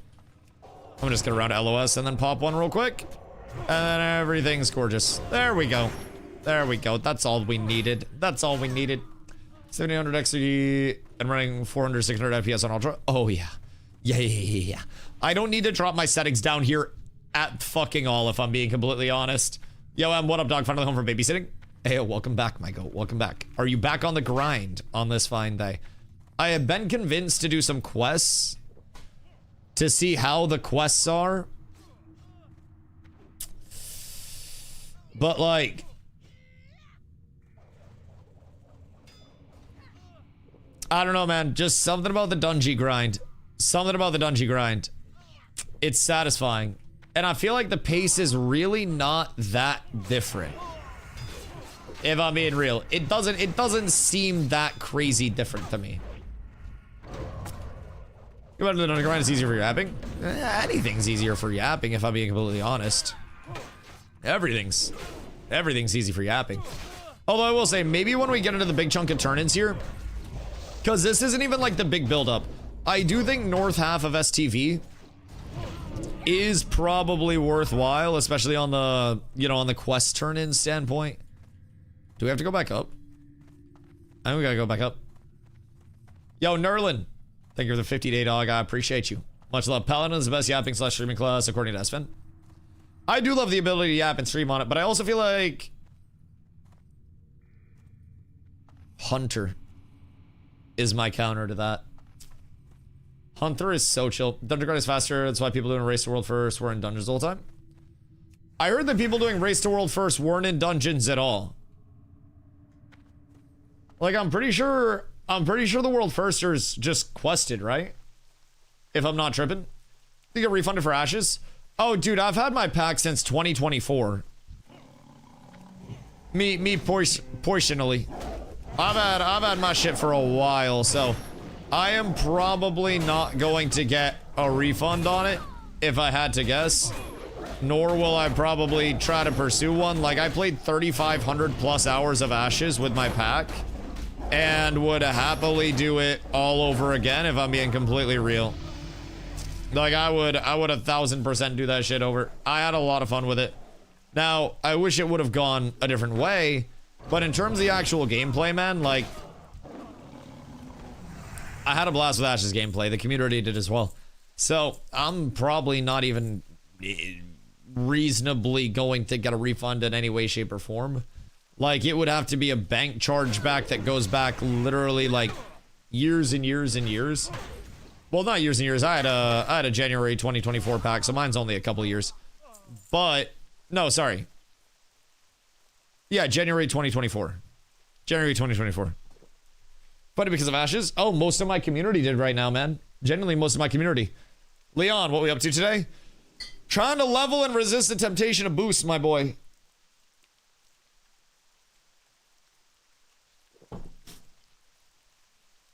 I'm just gonna run LOS and then pop one real quick. And then everything's gorgeous. There we go. There we go. That's all we needed. That's all we needed. 700 XD and running 400, 600 FPS on Ultra. Oh, yeah. Yeah. I don't need to drop my settings down here at fucking all, if I'm being completely honest. Yo, what up, dog? Finally home from babysitting. Hey, welcome back, my goat. Welcome back. Are you back on the grind on this fine day? I have been convinced to do some quests to see how the quests are. But, like... I don't know, man. Just something about the dungeon grind. Something about the dungeon grind. It's satisfying. And I feel like the pace is really not that different. If I'm being real. It doesn't seem that crazy different to me. You want to do the dungeon grind? It's easier for yapping? Anything's easier for yapping, if I'm being completely honest. Everything's easy for yapping. Although I will say, maybe when we get into the big chunk of turn-ins here, because this isn't even like the big build-up. I do think north half of STV is probably worthwhile, especially on the, you know, on the quest turn-in standpoint. Do we have to go back up? I think we gotta go back up. Yo, Nerlin. Thank you for the 50-day dog. I appreciate you. Much love. Paladin is the best yapping / streaming class, according to Espen. I do love the ability to yap and stream on it, but I also feel like Hunter is my counter to that. Hunter is so chill. Dungeon grind is faster. That's why people doing race to world first were in dungeons all the time. I heard that people doing race to world first weren't in dungeons at all. Like, I'm pretty sure the world firsters just quested, right? If I'm not tripping. You get refunded for ashes? Oh, dude, I've had my pack since 2024. Me personally. I've had my shit for a while, so I am probably not going to get a refund on it if I had to guess. Nor will I probably try to pursue one. Like, I played 3,500 plus hours of Ashes with my pack and would happily do it all over again if I'm being completely real. Like, I would 1000% do that shit over. I had a lot of fun with it. Now, I wish it would have gone a different way, but in terms of the actual gameplay, man, like, I had a blast with Ash's gameplay. The community did as well. So, I'm probably not even reasonably going to get a refund in any way, shape, or form. Like, it would have to be a bank chargeback that goes back literally, like, years and years and years. Well, not years and years. I had a January 2024 pack, so mine's only a couple years. But, no, sorry. Yeah, January 2024. January 2024. Funny because of Ashes? Oh, most of my community did right now, man. Genuinely, most of my community. Leon, what we up to today? Trying to level and resist the temptation to boost, my boy.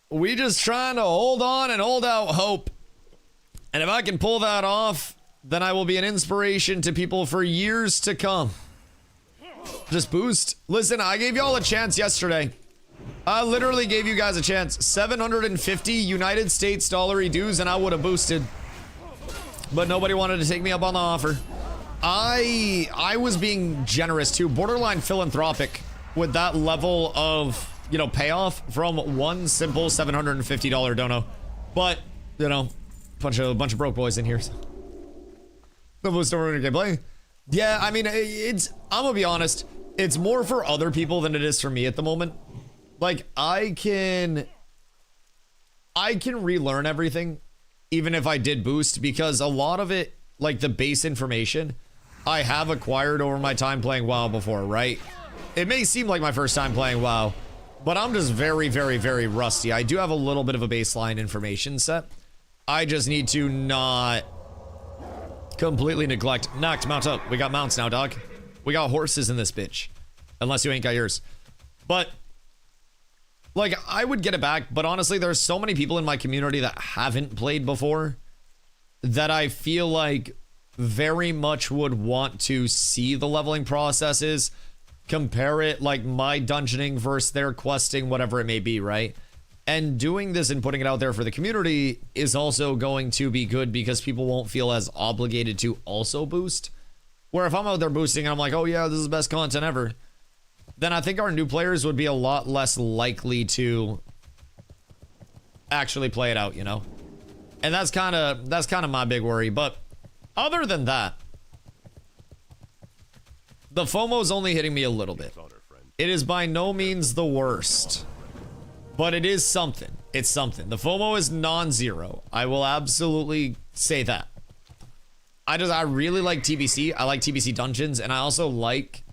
We just trying to hold on and hold out hope. And if I can pull that off, then I will be an inspiration to people for years to come. Just boost. Listen, I gave y'all a chance yesterday. I literally gave you guys a chance. 750 United States dollar dues and I would have boosted. But nobody wanted to take me up on the offer. I was being generous too, borderline philanthropic with that level of, you know, payoff from one simple $750 dono. But, you know, bunch of broke boys in here. So. The boost over gameplay. Yeah, I mean, I'm gonna be honest, it's more for other people than it is for me at the moment. Like, I can relearn everything, even if I did boost, because a lot of it, like the base information, I have acquired over my time playing WoW before, right? It may seem like my first time playing WoW, but I'm just very, very, very rusty. I do have a little bit of a baseline information set. I just need to not completely neglect. Knocked, mount up. We got mounts now, dog. We got horses in this bitch. Unless you ain't got yours. But, like, I would get it back, but honestly, there's so many people in my community that haven't played before that I feel like very much would want to see the leveling processes, compare it, like, my dungeoning versus their questing, whatever it may be, right? And doing this and putting it out there for the community is also going to be good because people won't feel as obligated to also boost. Where if I'm out there boosting and I'm like, oh yeah, this is the best content ever, then I think our new players would be a lot less likely to actually play it out, you know? And that's kind of my big worry. But other than that, the FOMO's only hitting me a little bit. It is by no means the worst, but it is something. It's something. The FOMO is non-zero. I will absolutely say that. I really like TBC. I like TBC dungeons, and I also like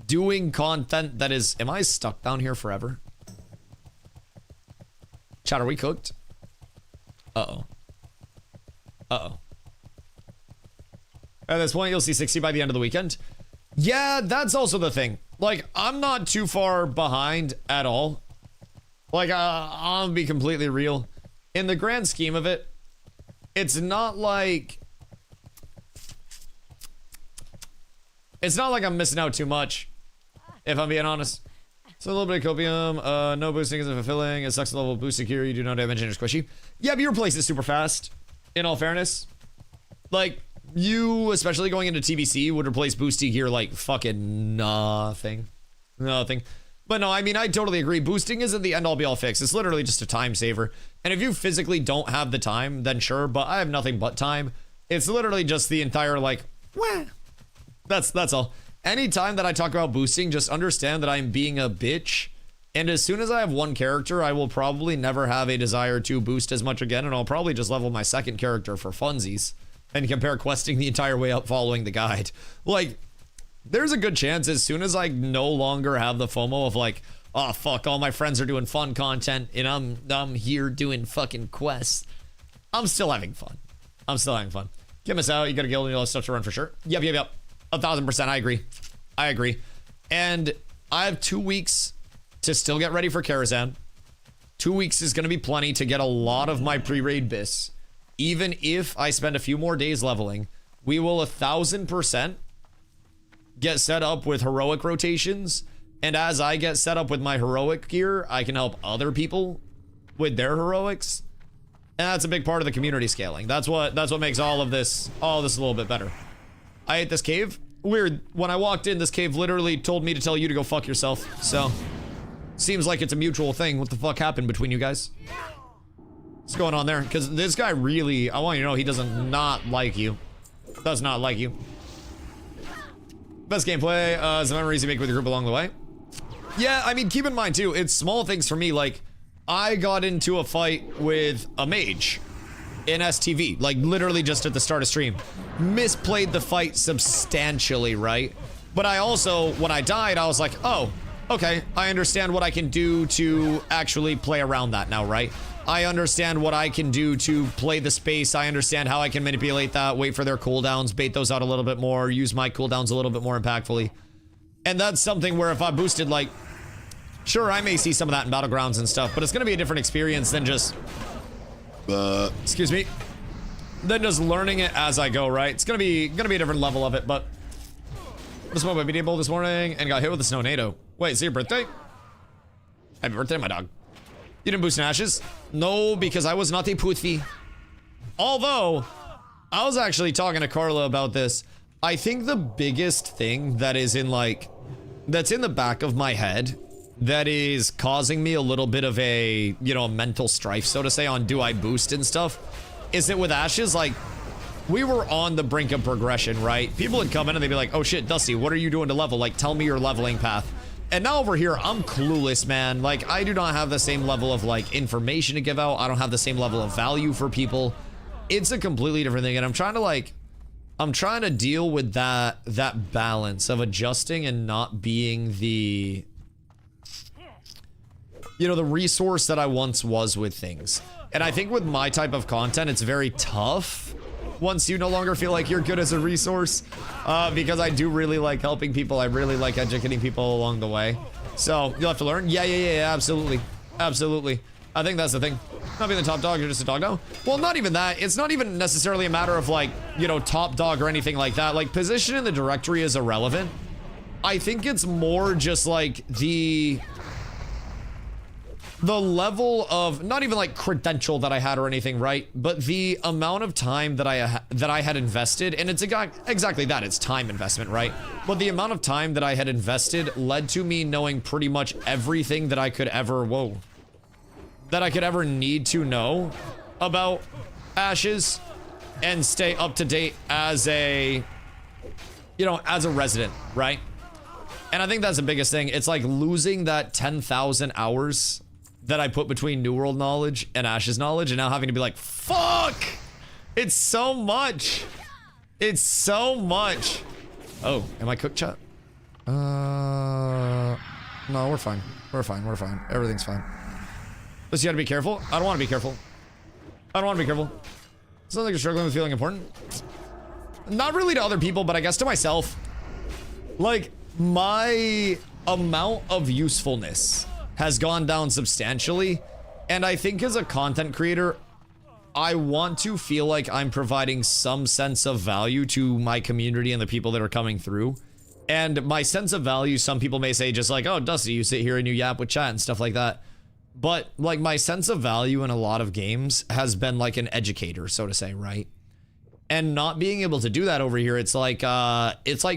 doing content that is... Am I stuck down here forever? Chat, are we cooked? Uh-oh. Uh-oh. At this point, you'll see 60 by the end of the weekend. Yeah, that's also the thing. Like, I'm not too far behind at all. Like, I'll be completely real. In the grand scheme of it, it's not like... It's not like I'm missing out too much, if I'm being honest. So a little bit of copium, no boosting isn't fulfilling. It sucks the level of boosting here. You do no damage and you're squishy. Yeah, but your place is super fast, in all fairness. Like, you, especially going into TBC, would replace boosting here like fucking nothing. Nothing. But no, I mean, I totally agree. Boosting isn't the end-all be-all fix. It's literally just a time saver. And if you physically don't have the time, then sure, but I have nothing but time. It's literally just the entire, like, wah. That's all. Anytime that I talk about boosting, just understand that I'm being a bitch. And as soon as I have one character, I will probably never have a desire to boost as much again, and I'll probably just level my second character for funsies and compare questing the entire way up following the guide. Like, there's a good chance as soon as I no longer have the FOMO of like, oh fuck, all my friends are doing fun content and I'm here doing fucking quests, I'm still having fun. I'm still having fun. Get us out, you got a guild and all that stuff to run for sure. Yep. 1000%, I agree. And I have 2 weeks to still get ready for Karazhan. 2 weeks is going to be plenty to get a lot of my pre-raid bis. Even if I spend a few more days leveling, we will 1000% get set up with heroic rotations. And as I get set up with my heroic gear, I can help other people with their heroics. And that's a big part of the community scaling. That's what makes all of this a little bit better. I hate this cave. Weird. When I walked in, this cave literally told me to tell you to go fuck yourself. So, seems like it's a mutual thing. What the fuck happened between you guys? What's going on there? Because this guy really, I want you to know, he does not like you. Does not like you. Best gameplay, some memories you make with your group along the way. Yeah, I mean, keep in mind too, it's small things for me. Like, I got into a fight with a mage in STV, like literally just at the start of stream. Misplayed the fight substantially, right? But I also, when I died, I was like, oh, okay, I understand what I can do to actually play around that now, right? I understand what I can do to play the space. I understand how I can manipulate that, wait for their cooldowns, bait those out a little bit more, use my cooldowns a little bit more impactfully. And that's something where if I boosted, like, sure, I may see some of that in Battlegrounds and stuff, but it's gonna be a different experience than just, excuse me, than just learning it as I go, right? It's gonna be a different level of it, but I smoked my BD bowl this morning and got hit with a snownado. Wait, is it your birthday? Happy birthday, my dog. You didn't boost in ashes? No, because I was not a pussy. Although, I was actually talking to Carla about this. I think the biggest thing that is in like, that's in the back of my head that is causing me a little bit of a, you know, mental strife, so to say, on do I boost and stuff, is that with ashes, like, we were on the brink of progression, right? People would come in and they'd be like, oh shit, Dusty, what are you doing to level? Like, tell me your leveling path. And now over here, I'm clueless, man. Like, I do not have the same level of, like, information to give out. I don't have the same level of value for people. It's a completely different thing. And I'm trying to, like, I'm trying to deal with that balance of adjusting and not being the, you know, the resource that I once was with things. And I think with my type of content, it's very tough once you no longer feel like you're good as a resource, because I do really like helping people. I really like educating people along the way. So you'll have to learn. Yeah, absolutely. Absolutely. I think that's the thing. Not being the top dog, you're just a dog now. Well, not even that. It's not even necessarily a matter of like, you know, top dog or anything like that. Like, position in the directory is irrelevant. I think it's more just like the the level of not even like credential that I had or anything, right? But the amount of time that I had invested, and it's exactly that, it's time investment, right? But the amount of time that I had invested led to me knowing pretty much everything that I could ever, that I could ever need to know about Ashes and stay up to date as a, you know, as a resident, right? And I think that's the biggest thing. It's like losing that 10,000 hours that I put between New World knowledge and Ashes knowledge, and now having to be like, fuck! It's so much! It's so much! Oh, am I cooked, chat? No, we're fine. We're fine, we're fine. Everything's fine. Just you gotta be careful. I don't want to be careful. I don't want to be careful. Sounds like you're struggling with feeling important. Not really to other people, but I guess to myself. Like, my amount of usefulness has gone down substantially, and I think as a content creator, I want to feel like I'm providing some sense of value to my community and the people that are coming through. And my sense of value, some people may say just like, oh, Dusty, you sit here and you yap with chat and stuff like that. But like my sense of value in a lot of games has been like an educator, so to say, right? And not being able to do that over here, it's like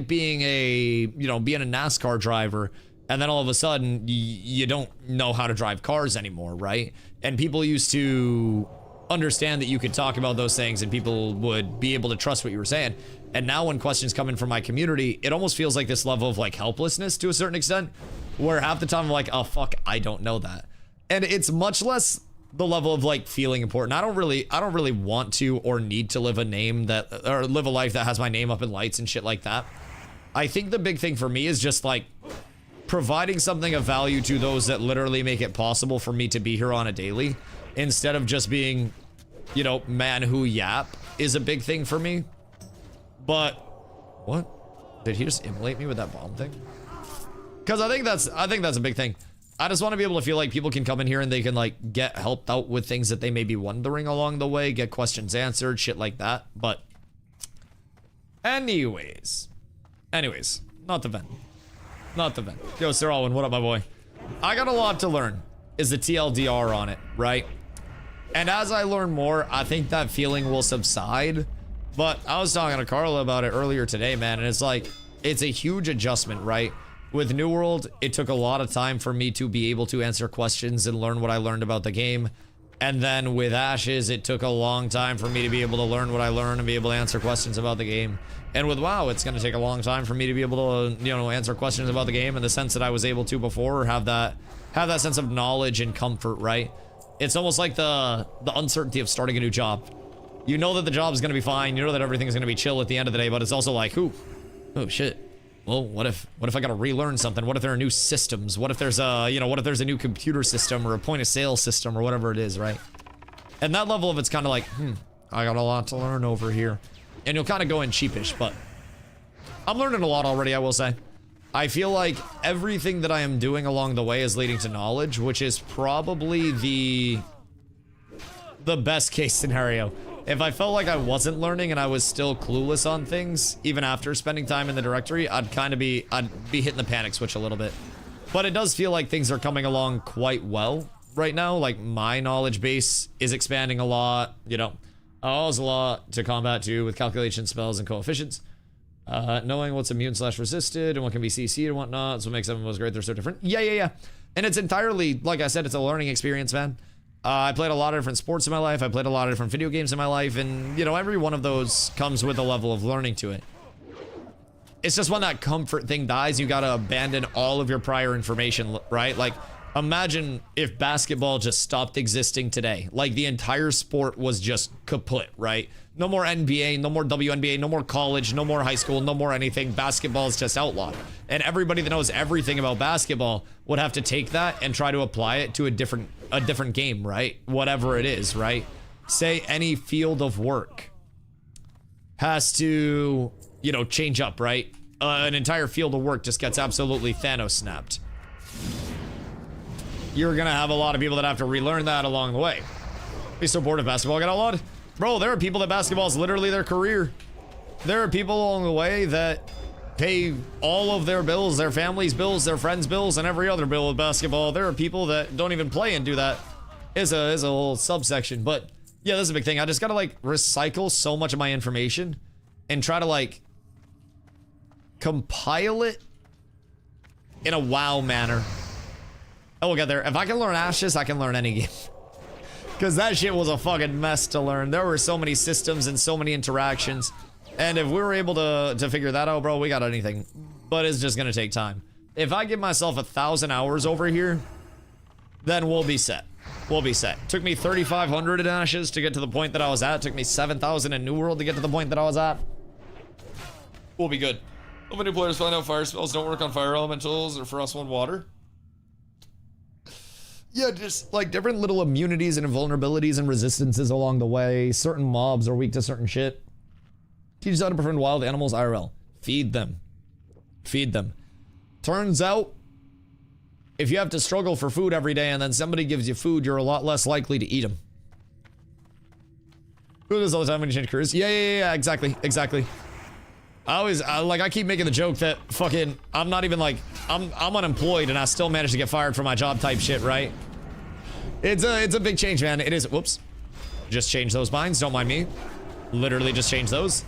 being a, you know, being a NASCAR driver, and then all of a sudden you don't know how to drive cars anymore, right? And people used to understand that you could talk about those things and people would be able to trust what you were saying. And now when questions come in from my community, it almost feels like this level of like helplessness to a certain extent, where half the time I'm like, oh fuck, I don't know that. And it's much less the level of like feeling important. I don't really want to or need to live a name that, or live a life that has my name up in lights and shit like that. I think the big thing for me is just like providing something of value to those that literally make it possible for me to be here on a daily, instead of just being, you know, man who yap is a big thing for me. But what? Did he just immolate me with that bomb thing? Because I think that's a big thing. I just want to be able to feel like people can come in here and they can like get helped out with things that they may be wondering along the way, get questions answered, shit like that. But anyways, not the vent. Not the vent. Yo, Sir Alwyn, what up, my boy? I got a lot to learn, is the TLDR on it, right? And as I learn more, I think that feeling will subside. But I was talking to Carla about it earlier today, man, and it's like, it's a huge adjustment, right? With New World, it took a lot of time for me to be able to answer questions and learn what I learned about the game. And then with Ashes, it took a long time for me to be able to learn what I learned and be able to answer questions about the game. And with WoW, it's going to take a long time for me to be able to, you know, answer questions about the game in the sense that I was able to before, or have that sense of knowledge and comfort, right? It's almost like the uncertainty of starting a new job. You know that the job is going to be fine. You know that everything's going to be chill at the end of the day, but it's also like, ooh, oh shit. Well, what if I got to relearn something? What if there are new systems? What if there's a, you know, what if there's a new computer system or a point of sale system or whatever it is, right? And that level of it's kind of like, I got a lot to learn over here. And you'll kind of go in cheapish, but I'm learning a lot already, I will say. I feel like everything that I am doing along the way is leading to knowledge, which is probably the best case scenario. If I felt like I wasn't learning and I was still clueless on things, even after spending time in the directory, I'd be hitting the panic switch a little bit. But it does feel like things are coming along quite well right now. Like, my knowledge base is expanding a lot, you know. There's a lot to combat too with calculation spells and coefficients. Knowing what's immune/resisted and what can be CC'd and whatnot, so what makes MMOs great, they're so different. Yeah. And it's entirely, like I said, it's a learning experience, man. I played a lot of different sports in my life. I played a lot of different video games in my life. And, you know, every one of those comes with a level of learning to it. It's just when that comfort thing dies, you gotta abandon all of your prior information, right? Like, imagine if basketball just stopped existing today. Like, the entire sport was just kaput, right? No more NBA, no more WNBA, no more college, no more high school, no more anything. Basketball is just outlawed. And everybody that knows everything about basketball would have to take that and try to apply it to a different game, right? Whatever it is, right? Say any field of work has to, you know, change up, right? An entire field of work just gets absolutely Thanos snapped. You're gonna have a lot of people that have to relearn that along the way. Be so bored of basketball got outlawed? Bro, there are people that basketball is literally their career. There are people along the way that pay all of their bills, their family's bills, their friends' bills, and every other bill with basketball. There are people that don't even play and do that. Is a whole subsection. But yeah, that's a big thing. I just gotta like recycle so much of my information and try to like compile it in a WoW manner. Oh, we'll get there. If I can learn Ashes, I can learn any game. Because that shit was a fucking mess to learn. There were so many systems and so many interactions. And if we were able to figure that out, bro, we got anything. But it's just gonna take time. If I give myself 1,000 hours over here, then we'll be set. We'll be set. Took me 3,500 in Ashes to get to the point that I was at. Took me 7,000 in New World to get to the point that I was at. We'll be good. How many players find out fire spells don't work on fire elementals or Frost 1 water? Yeah, just like different little immunities and invulnerabilities and resistances along the way. Certain mobs are weak to certain shit. Teach us how to befriend wild animals IRL. Feed them. Feed them. Turns out, if you have to struggle for food every day and then somebody gives you food, you're a lot less likely to eat them. Who does all the time when you change careers? Yeah, exactly. I keep making the joke that fucking, I'm not even like, I'm unemployed and I still managed to get fired from my job type shit, right? It's a big change, man. It is. Whoops. Just change those binds. Don't mind me. Literally just change those.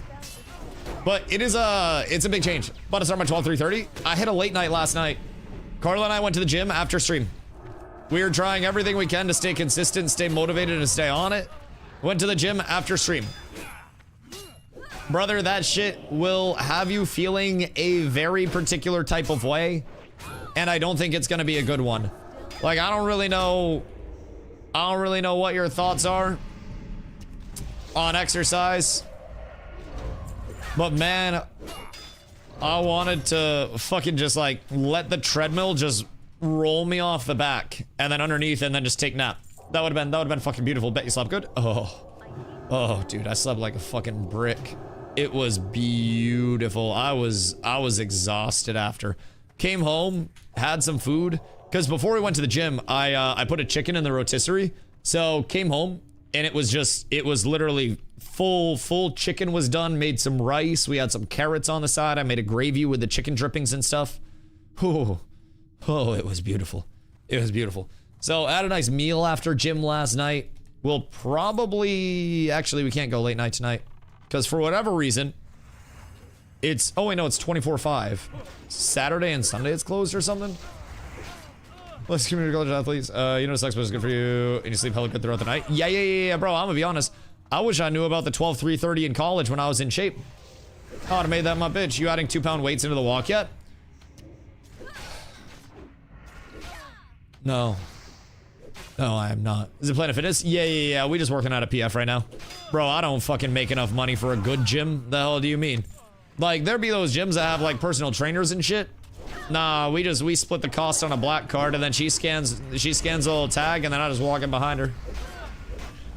But it's a big change. About to start my 12/3/30. I hit a late night last night. Carla and I went to the gym after stream. We were trying everything we can to stay consistent, stay motivated, and stay on it. Went to the gym after stream. Brother, that shit will have you feeling a very particular type of way. And I don't think it's gonna be a good one. Like, I don't really know what your thoughts are on exercise. But man, I wanted to fucking just like let the treadmill just roll me off the back and then underneath and then just take nap. That would have been fucking beautiful. Bet you slept good? Oh, dude, I slept like a fucking brick. It was beautiful. I was exhausted after. Came home, had some food. Because before we went to the gym, I put a chicken in the rotisserie. So came home and it was literally full chicken was done. Made some rice. We had some carrots on the side. I made a gravy with the chicken drippings and stuff. Oh, it was beautiful. It was beautiful. So I had a nice meal after gym last night. We'll probably, actually we can't go late night tonight. Because for whatever reason, it's, oh wait, no, it's 24/5. Saturday and Sunday it's closed or something? Let's community college athletes. You know sex is good for you and you sleep hella good throughout the night? Yeah, bro, I'm gonna be honest. I wish I knew about the 12/3/30 in college when I was in shape. I would've made that my bitch. You adding 2-pound weights into the walk yet? No, I am not. Is it Planet Fitness? Yeah. We just working out at PF right now. Bro, I don't fucking make enough money for a good gym. The hell do you mean? Like, there be those gyms that have, like, personal trainers and shit. Nah, we split the cost on a black card, and then she scans a little tag, and then I just walk in behind her.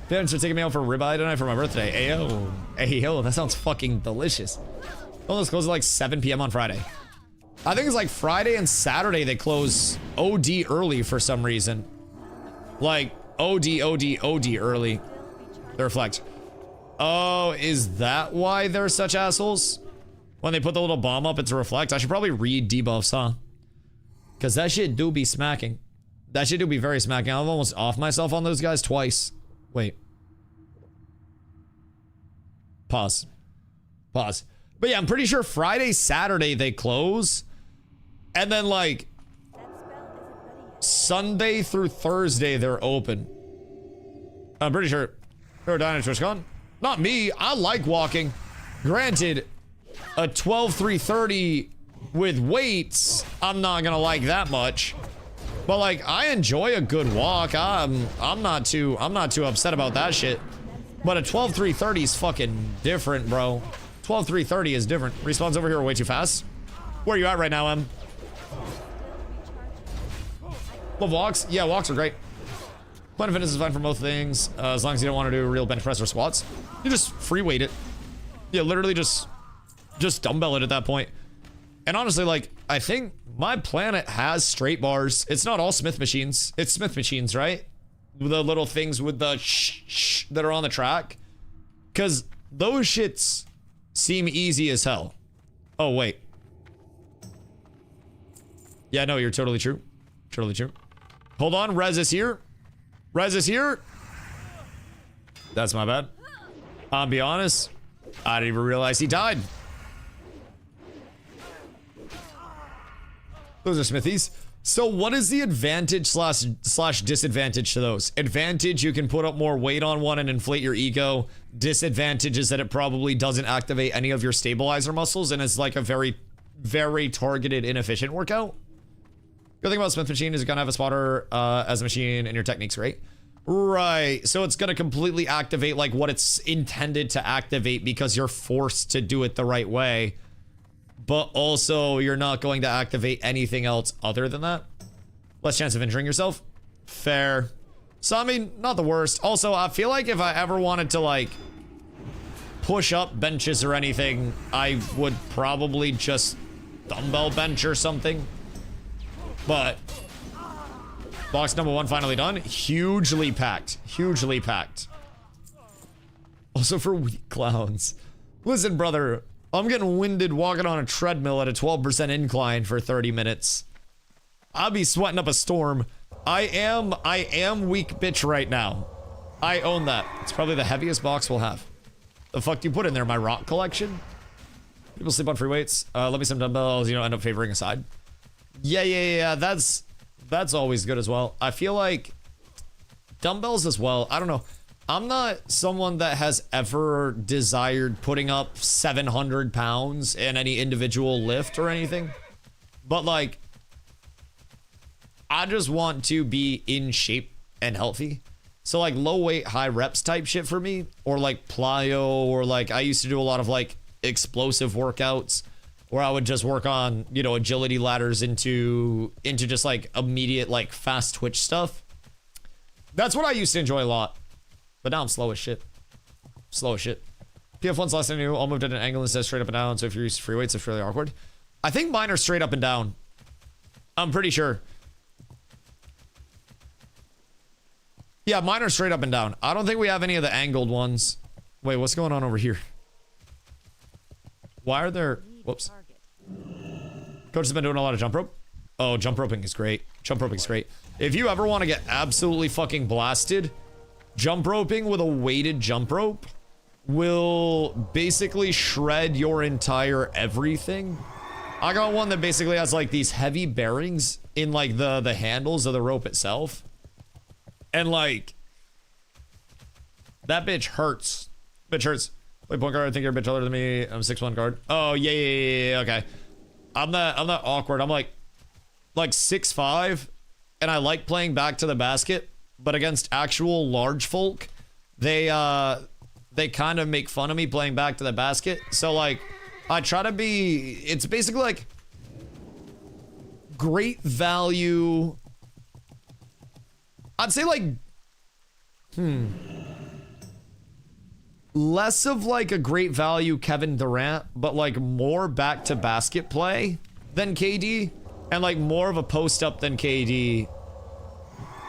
Parents are taking me out for ribeye tonight for my birthday. Ayo, that sounds fucking delicious. Oh, let's close at, like, 7 p.m. on Friday. I think it's, like, Friday and Saturday they close OD early for some reason. Like, OD early. The reflect. Oh, is that why they're such assholes? When they put the little bomb up, it's a reflect. I should probably read debuffs, huh? Because that shit do be smacking. That shit do be very smacking. I've almost off myself on those guys twice. Wait. Pause. But yeah, I'm pretty sure Friday, Saturday they close. And then like Sunday through Thursday they're open. I'm pretty sure. TwitchCon? Not me. I like walking. Granted, a 12/3/30 with weights, I'm not gonna like that much. But like, I enjoy a good walk. I'm not too upset about that shit. But a 12/3/30 is fucking different, bro. 12/3/30 is different. Respawns over here are way too fast. Where are you at right now, Em? Love walks? Yeah, walks are great. Planet Fitness is fine for most things, as long as you don't want to do real bench press or squats. You just free weight it. Yeah, literally just dumbbell it at that point. And honestly, like, I think my planet has straight bars. It's not all Smith machines. It's Smith machines, right? The little things with the shh that are on the track. Because those shits seem easy as hell. Oh, wait. Yeah, no, you're totally true. Totally true. Hold on, Rez is here. Rez is here. That's my bad. I'll be honest, I didn't even realize he died. Those are smithies. So what is the advantage slash disadvantage to those? Advantage, you can put up more weight on one and inflate your ego. Disadvantage is that it probably doesn't activate any of your stabilizer muscles and it's like a very, very targeted, inefficient workout. Good thing about Smith Machine is you're gonna have a spotter as a machine and your technique's great. Right, so it's gonna completely activate like what it's intended to activate because you're forced to do it the right way. But also, you're not going to activate anything else other than that. Less chance of injuring yourself. Fair. So, I mean, not the worst. Also, I feel like if I ever wanted to, like, push up benches or anything, I would probably just dumbbell bench or something. But, box number 1 finally done. Hugely packed. Hugely packed. Also for weak clowns. Listen, brother. I'm getting winded walking on a treadmill at a 12% incline for 30 minutes. I'll be sweating up a storm. I am weak bitch right now. I own that. It's probably the heaviest box we'll have. The fuck do you put in there? My rock collection? People sleep on free weights. Let me some dumbbells, you know, end up favoring a side. Yeah. That's always good as well. I feel like dumbbells as well. I don't know. I'm not someone that has ever desired putting up 700 pounds in any individual lift or anything. But like, I just want to be in shape and healthy. So like low weight, high reps type shit for me, or like plyo, or like I used to do a lot of like explosive workouts where I would just work on, you know, agility ladders into just like immediate like fast twitch stuff. That's what I used to enjoy a lot. But now I'm slow as shit. Slow as shit. PF1's less than new. All moved at an angle instead of straight up and down. So if you're used to free weights, it's really awkward. I think mine are straight up and down. I'm pretty sure. Yeah, mine are straight up and down. I don't think we have any of the angled ones. Wait, what's going on over here? Why are there... Whoops. Coach has been doing a lot of jump rope. Oh, jump roping is great. Jump roping is great. If you ever want to get absolutely fucking blasted... Jump roping with a weighted jump rope will basically shred your entire everything. I got one that basically has like these heavy bearings in like the handles of the rope itself. And like, that bitch hurts. Bitch hurts. Play point guard, I think you're a bitch older than me. I'm 6'1" guard. Oh, yeah, okay. I'm not awkward. I'm like 6'5", and I like playing back to the basket. But against actual large folk, they kind of make fun of me playing back to the basket. So like, I try to be, it's basically like great value. I'd say like, less of like a great value Kevin Durant, but like more back to basket play than KD, and like more of a post up than KD.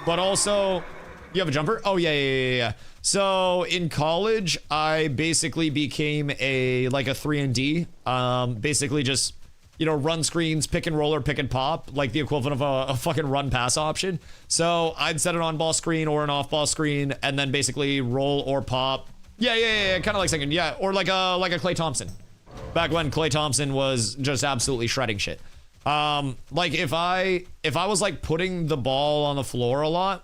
But also, you have a jumper? Oh, yeah. So in college, I basically became a 3-and-D. Basically just, you know, run screens, pick and roll or pick and pop, like the equivalent of a fucking run pass option. So I'd set an on ball screen or an off ball screen and then basically roll or pop. Yeah. Kind of like second. Yeah. Or like a Klay Thompson. Back when Klay Thompson was just absolutely shredding shit. Like if I was like putting the ball on the floor a lot,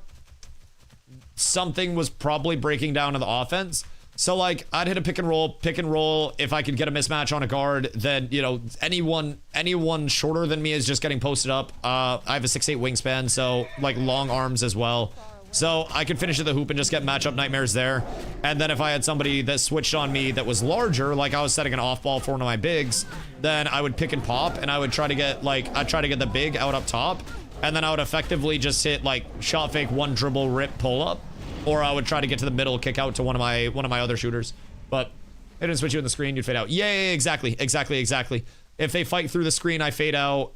something was probably breaking down in the offense. So like I'd hit a pick and roll. If I could get a mismatch on a guard, then, you know, anyone shorter than me is just getting posted up. I have a 6'8" wingspan, so like long arms as well. So I could finish at the hoop and just get matchup nightmares there. And then if I had somebody that switched on me that was larger, like I was setting an off ball for one of my bigs, then I would pick and pop and I would try to get the big out up top. And then I would effectively just hit like shot fake, one dribble, rip, pull up. Or I would try to get to the middle, kick out to one of my other shooters. But it didn't switch you in the screen, you'd fade out. Yeah, exactly. If they fight through the screen, I fade out.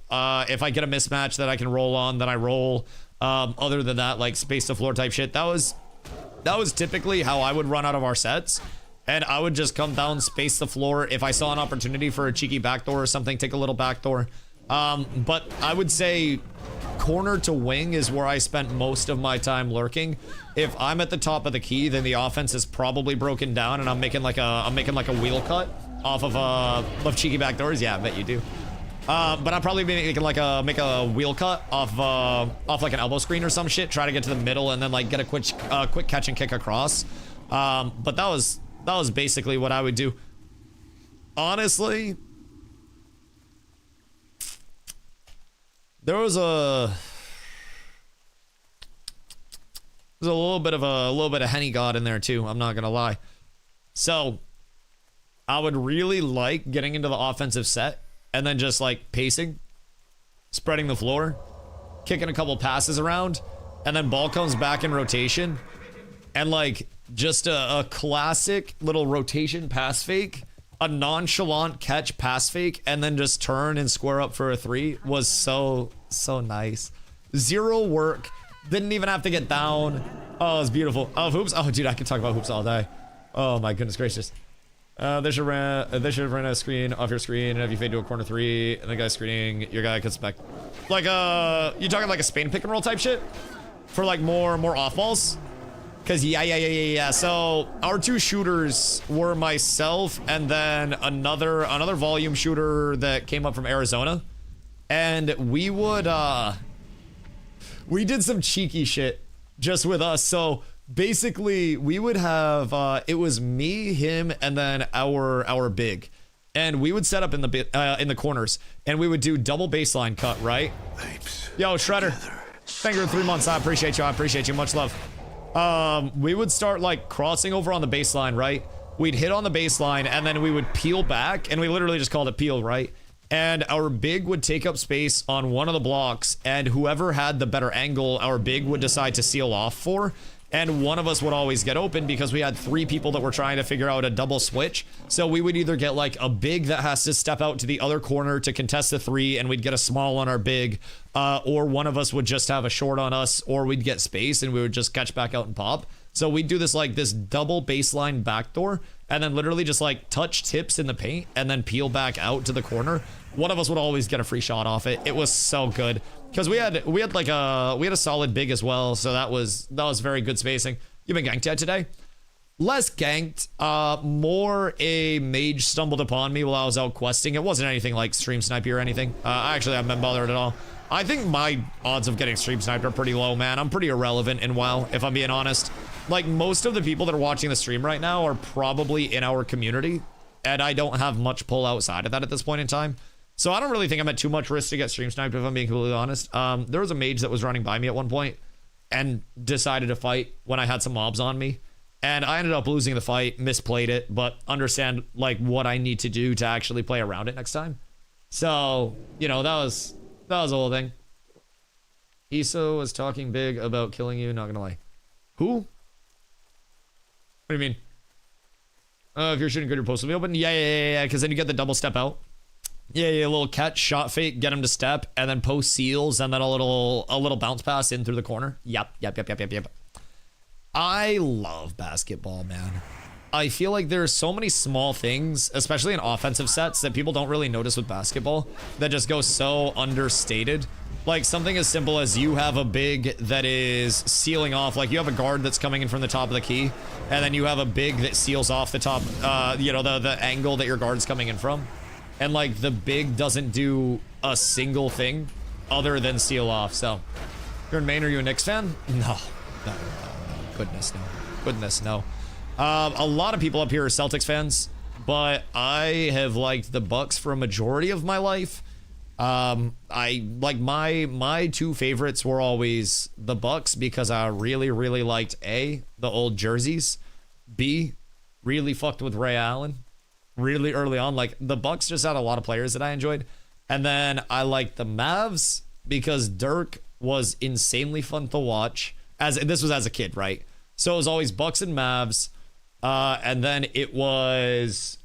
If I get a mismatch that I can roll on, then I roll. Other than that, like space to floor type shit, that was typically how I would run out of our sets. And I would just come down, space the floor. If I saw an opportunity for a cheeky backdoor or something, take a little backdoor. But I would say corner to wing is where I spent most of my time lurking. If I'm at the top of the key, then the offense is probably broken down, and I'm making like a wheel cut off of cheeky back doors. Yeah, I bet you do. But I'll probably be making like make a wheel cut off like an elbow screen or some shit. Try to get to the middle and then like get a quick catch and kick across. But that was basically what I would do. Honestly, there was a little bit of Henny God in there too. I'm not gonna lie. So I would really like getting into the offensive set and then just like pacing, spreading the floor, kicking a couple passes around, and then ball comes back in rotation, and like just a classic little rotation pass fake, a nonchalant catch pass fake, and then just turn and square up for a 3 was so nice. Zero work, didn't even have to get down. Oh, it was beautiful. Oh, hoops. Oh, dude, I can talk about hoops all day. Oh my goodness gracious. They should run a screen off your screen, and if you fade to a corner 3, and the guy screening, your guy could spec. Like, you talking like a Spain pick and roll type shit? For like more off balls? Cause yeah. So our 2 shooters were myself and then another volume shooter that came up from Arizona. And we did some cheeky shit just with us. So basically we would have it was me, him, and then our big, and we would set up in the corners, and we would do double baseline cut, right? Yo, Shredder, thank you for 3 months. I appreciate you, much love. We would start like crossing over on the baseline, right? We'd hit on the baseline, and then we would peel back, and we literally just called it peel, right? And our big would take up space on one of the blocks, and whoever had the better angle, our big would decide to seal off for. And one of us would always get open because we had 3 people that were trying to figure out a double switch. So we would either get like a big that has to step out to the other corner to contest the 3, and we'd get a small on our big, or one of us would just have a short on us, or we'd get space and we would just catch back out and pop. So we'd do this like this double baseline backdoor, and then literally just like touch tips in the paint and then peel back out to the corner. One of us would always get a free shot off it. It was so good. Because we had a solid big as well, so that was very good spacing. You been ganked yet today? Less ganked, more a mage stumbled upon me while I was out questing. It wasn't anything like stream snipey or anything. I actually haven't been bothered at all. I think my odds of getting stream sniped are pretty low, man. I'm pretty irrelevant in WoW, if I'm being honest. Like, most of the people that are watching the stream right now are probably in our community, and I don't have much pull outside of that at this point in time. So I don't really think I'm at too much risk to get stream sniped, if I'm being completely honest. There was a mage that was running by me at one point and decided to fight when I had some mobs on me. And I ended up losing the fight, misplayed it, but understand like what I need to do to actually play around it next time. So, you know, that was the whole thing. Iso was talking big about killing you, not gonna lie. Who? What do you mean? If you're shooting good, your post will be open? Yeah, because then you get the double step out. Yeah, a little catch, shot fake, get him to step, and then post seals, and then a little bounce pass in through the corner. Yep. I love basketball, man. I feel like there's so many small things, especially in offensive sets, that people don't really notice with basketball that just go so understated. Like something as simple as you have a big that is sealing off, like you have a guard that's coming in from the top of the key, and then you have a big that seals off the top, you know, the angle that your guard's coming in from. And like the big doesn't do a single thing other than seal off. So you're in Maine, are you a Knicks fan? No. Goodness, no. A lot of people up here are Celtics fans, but I have liked the Bucks for a majority of my life. I like my 2 favorites were always the Bucks because I really liked A, the old jerseys, B, really fucked with Ray Allen really early on. Like the Bucks just had a lot of players that I enjoyed, and then I liked the Mavs because Dirk was insanely fun to watch. This was as a kid, right? So it was always Bucks and Mavs, and then it was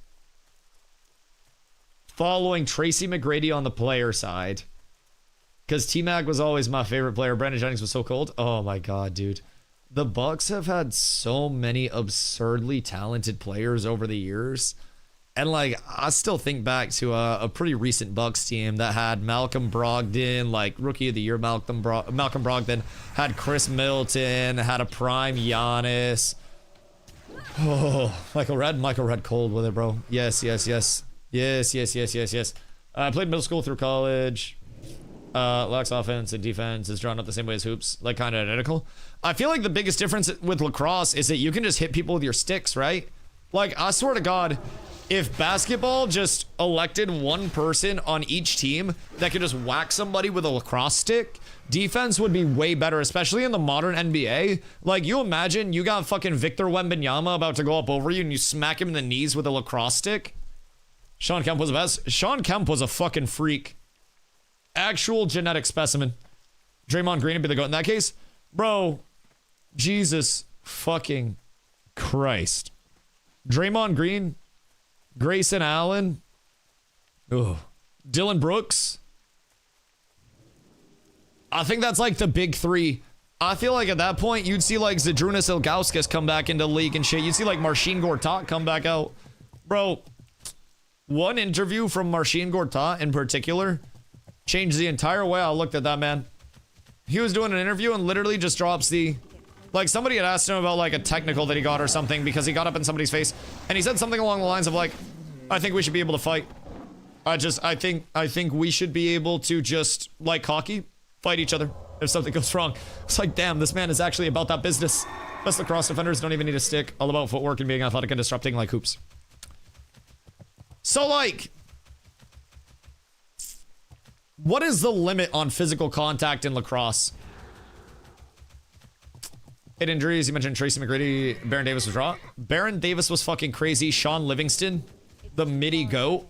following Tracy McGrady on the player side because T-Mac was always my favorite player. Brandon Jennings was so cold. Oh my god, dude. The Bucks have had so many absurdly talented players over the years. And like, I still think back to a pretty recent Bucks team that had Malcolm Brogdon, like rookie of the year Malcolm Brogdon, had Chris Middleton, had a prime Giannis. Oh, Michael Red cold with it, bro. Yes. I played middle school through college. Lacks offense and defense is drawn up the same way as hoops, like kind of identical. I feel like the biggest difference with lacrosse is that you can just hit people with your sticks, right? Like, I swear to God, if basketball just elected one person on each team that could just whack somebody with a lacrosse stick, defense would be way better, especially in the modern NBA. Like, you imagine you got fucking Victor Wembanyama about to go up over you and you smack him in the knees with a lacrosse stick. Sean Kemp was the best. Sean Kemp was a fucking freak. Actual genetic specimen. Draymond Green would be the GOAT in that case. Bro, Jesus fucking Christ. Draymond Green, Grayson Allen, Dylan Brooks. I think that's like the big three. I feel like at that point, you'd see like Zydrunas Ilgauskas come back into the league and shit. You'd see like Marcin Gortat come back out. Bro, one interview from Marcin Gortat in particular changed the entire way I looked at that man. He was doing an interview and literally just drops the... Like, somebody had asked him about, like, a technical that he got or something because he got up in somebody's face. And he said something along the lines of, like, I think we should be able to fight. I think we should be able to just, like hockey, fight each other if something goes wrong. It's like, damn, this man is actually about that business. Best lacrosse defenders don't even need a stick. All about footwork and being athletic and disrupting like hoops. So, like... What is the limit on physical contact in lacrosse? 8 injuries. You mentioned Tracy McGrady. Baron Davis was raw. Baron Davis was fucking crazy. Sean Livingston, the midi GOAT.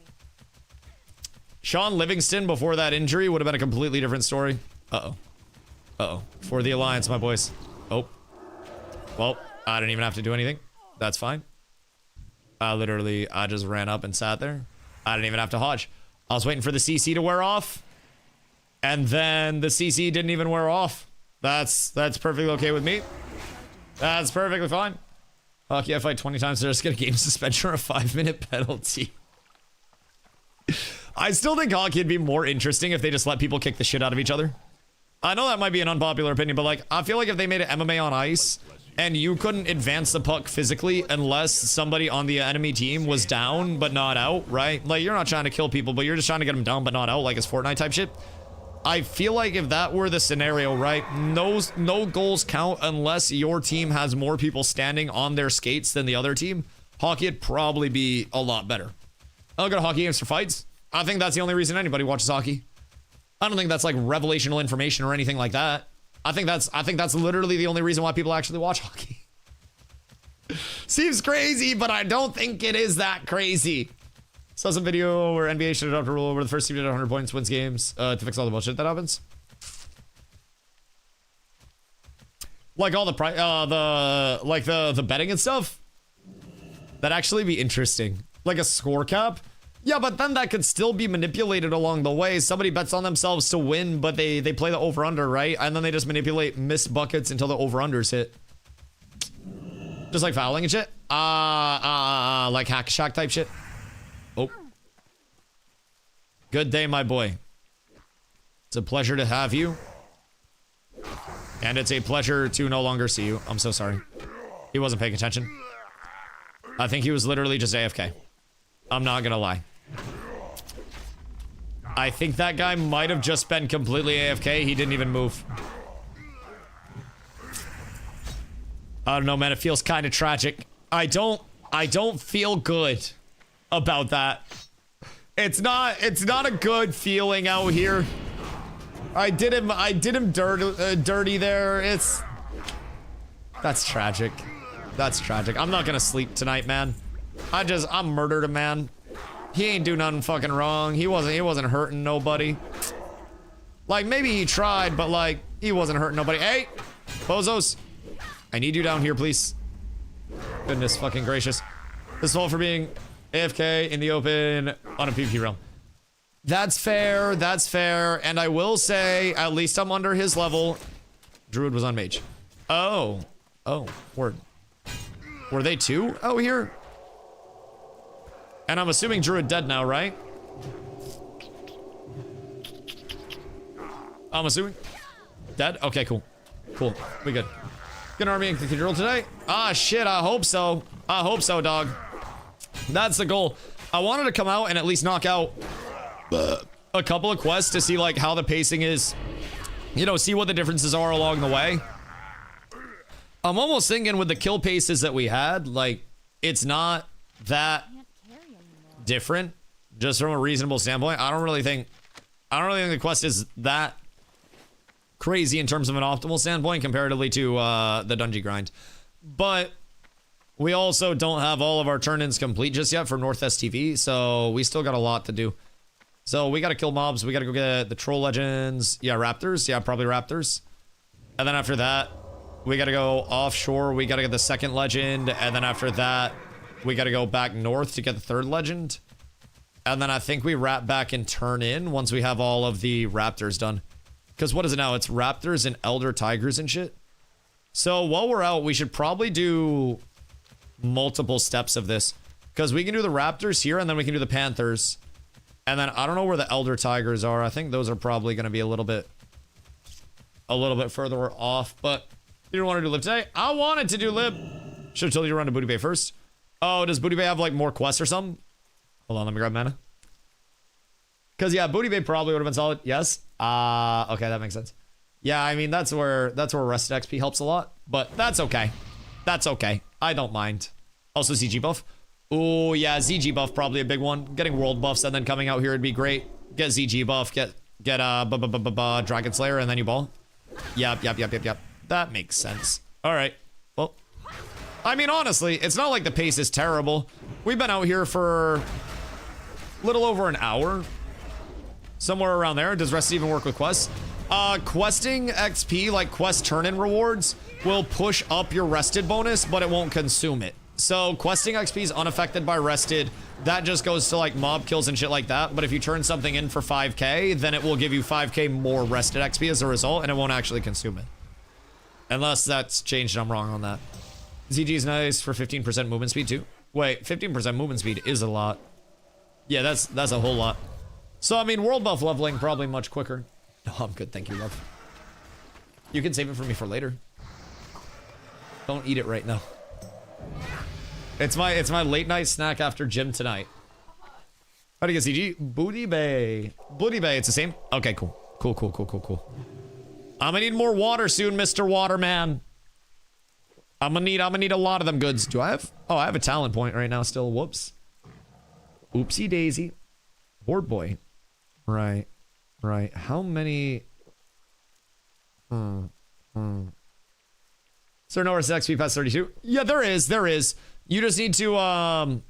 Sean Livingston before that injury would have been a completely different story. Uh-oh. For the Alliance, my boys. Oh. Well, I didn't even have to do anything. That's fine. I just ran up and sat there. I didn't even have to hodge. I was waiting for the CC to wear off. And then the CC didn't even wear off. That's perfectly okay with me. That's perfectly fine. Hockey, I fight 20 times to just get a game suspension or a 5-minute penalty. I still think hockey would be more interesting if they just let people kick the shit out of each other. I know that might be an unpopular opinion, but like, I feel like if they made it MMA on ice and you couldn't advance the puck physically unless somebody on the enemy team was down but not out, right? Like, you're not trying to kill people, but you're just trying to get them down but not out, like it's Fortnite type shit. I feel like if that were the scenario, right, no goals count unless your team has more people standing on their skates than the other team. Hockey would probably be a lot better. I don't go to hockey games for fights. I think that's the only reason anybody watches hockey. I don't think that's like revelational information or anything like that. I think that's literally the only reason why people actually watch hockey. Seems crazy, but I don't think it is that crazy. Saw some video where NBA should adopt a rule where the first team to get 100 points wins games to fix all the bullshit that happens. Like all the betting and stuff. That'd actually be interesting. Like a score cap. Yeah, but then that could still be manipulated along the way. Somebody bets on themselves to win, but they play the over-under, right? And then they just manipulate missed buckets until the over-unders hit. Just like fouling and shit. Like hack shack type shit. Oh. Good day, my boy. It's a pleasure to have you. And it's a pleasure to no longer see you. I'm so sorry. He wasn't paying attention. I think he was literally just AFK. I'm not gonna lie. I think that guy might have just been completely AFK. He didn't even move. I don't know, man. It feels kind of tragic. I don't feel good about that. It's not a good feeling out here. I did him dirty there. That's tragic. That's tragic. I'm not gonna sleep tonight, man. I murdered a man. He ain't do nothing fucking wrong. He wasn't hurting nobody. Like, maybe he tried, but like, he wasn't hurting nobody. Hey, bozos. I need you down here, please. Goodness fucking gracious. This is all for being AFK in the open on a PvP realm. That's fair, and I will say, at least I'm under his level. Druid was on mage. Oh, word. Were they two out here? And I'm assuming Druid dead now, right? I'm assuming. Dead? Okay, cool. Cool. We good. Good army in Cathedral today? Ah, shit, I hope so. I hope so, dog. That's the goal. I wanted to come out and at least knock out a couple of quests to see, like, how the pacing is. You know, see what the differences are along the way. I'm almost thinking with the kill paces that we had, like, it's not that different, just from a reasonable standpoint. I don't really think the quest is that crazy in terms of an optimal standpoint comparatively to the dungeon grind. But we also don't have all of our turn-ins complete just yet for North STV, so we still got a lot to do. So we got to kill mobs. We got to go get the troll legends. Yeah, raptors. Yeah, probably raptors. And then after that, we got to go offshore. We got to get the second legend. And then after that, we got to go back north to get the third legend. And then I think we wrap back and turn in once we have all of the raptors done. Because what is it now? It's raptors and elder tigers and shit. So while we're out, we should probably do multiple steps of this. Because we can do the raptors here and then we can do the panthers. And then I don't know where the elder tigers are. I think those are probably going to be a little bit further off. But you don't want to do live today? I wanted to do live. Should have told you to run to Booty Bay first. Oh, does Booty Bay have like more quests or something? Hold on, let me grab mana. Because yeah, Booty Bay probably would have been solid. Yes. Okay, that makes sense. Yeah, I mean that's where rested XP helps a lot. But that's okay. That's okay. I don't mind. Also CG buff. Oh yeah, ZG buff probably a big one. Getting world buffs and then coming out here would be great. Get ZG buff, get Dragon Slayer, and then you ball. Yep. That makes sense. All right. Well, I mean honestly, it's not like the pace is terrible. We've been out here for a little over an hour. Somewhere around there. Does rest even work with quests? Questing XP, like quest turn-in rewards, will push up your rested bonus, but it won't consume it. So questing XP is unaffected by rested. That just goes to like mob kills and shit like that. But if you turn something in for 5k, then it will give you 5k more rested XP as a result, and it won't actually consume it. Unless that's changed and I'm wrong on that. ZG is nice for 15% movement speed too. Wait, 15% movement speed is a lot. Yeah, that's a whole lot. So I mean, world buff leveling probably much quicker. No, I'm good, thank you, love. You can save it for me for later. Don't eat it right now. It's my late night snack after gym tonight. How do you get CG? Booty Bay. Booty Bay, it's the same? Okay, cool. Cool. I'm gonna need more water soon, Mr. Waterman. I'm gonna need a lot of them goods. Do I have? Oh, I have a talent point right now still. Whoops. Oopsie daisy. Horde boy. Right. How many? Is there no XP past 32? Yeah, there is. You just need to,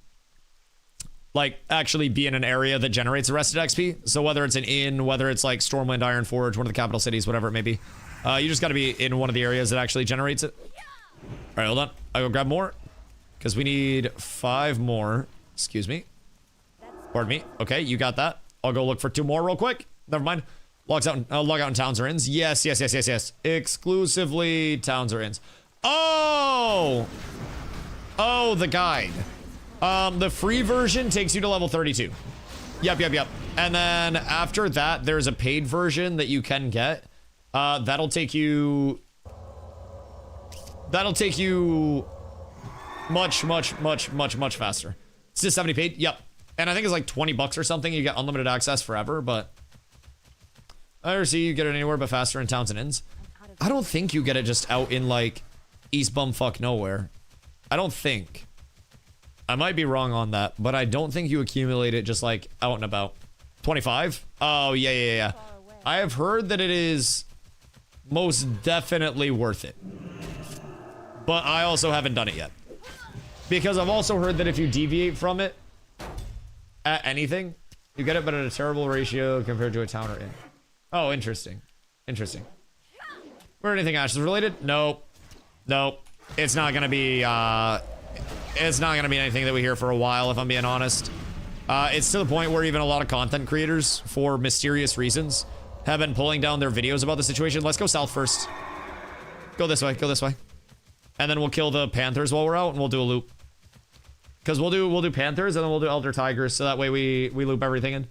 like, actually be in an area that generates arrested XP. So whether it's an inn, whether it's like Stormwind, Ironforge, one of the capital cities, whatever it may be. You just got to be in one of the areas that actually generates it. All right, hold on. I'll go grab more. Because we need 5 more. Excuse me. Pardon me. Okay, you got that. I'll go look for 2 more real quick. Never mind. Log out in towns or inns. Yes. Exclusively towns or inns. Oh, the guide. The free version takes you to level 32. Yep. And then after that, there's a paid version that you can get. That'll take you much faster. It's just 70 paid. Yep. And I think it's like 20 bucks or something. You get unlimited access forever, but I never see you get it anywhere but faster in towns and inns. I don't think you get it just out in like East Bumfuck nowhere. I don't think. I might be wrong on that, but I don't think you accumulate it just like out and about. 25? Oh, yeah. I have heard that it is most definitely worth it. But I also haven't done it yet. Because I've also heard that if you deviate from it at anything, you get it, but at a terrible ratio compared to a town or inn. Oh, interesting. Were anything Ashes related? Nope. It's not gonna be anything that we hear for a while, if I'm being honest. It's to the point where even a lot of content creators, for mysterious reasons, have been pulling down their videos about the situation. Let's go south first. Go this way. And then we'll kill the panthers while we're out, and we'll do a loop. Because we'll do Panthers and then we'll do Elder Tigers, so that way we loop everything in.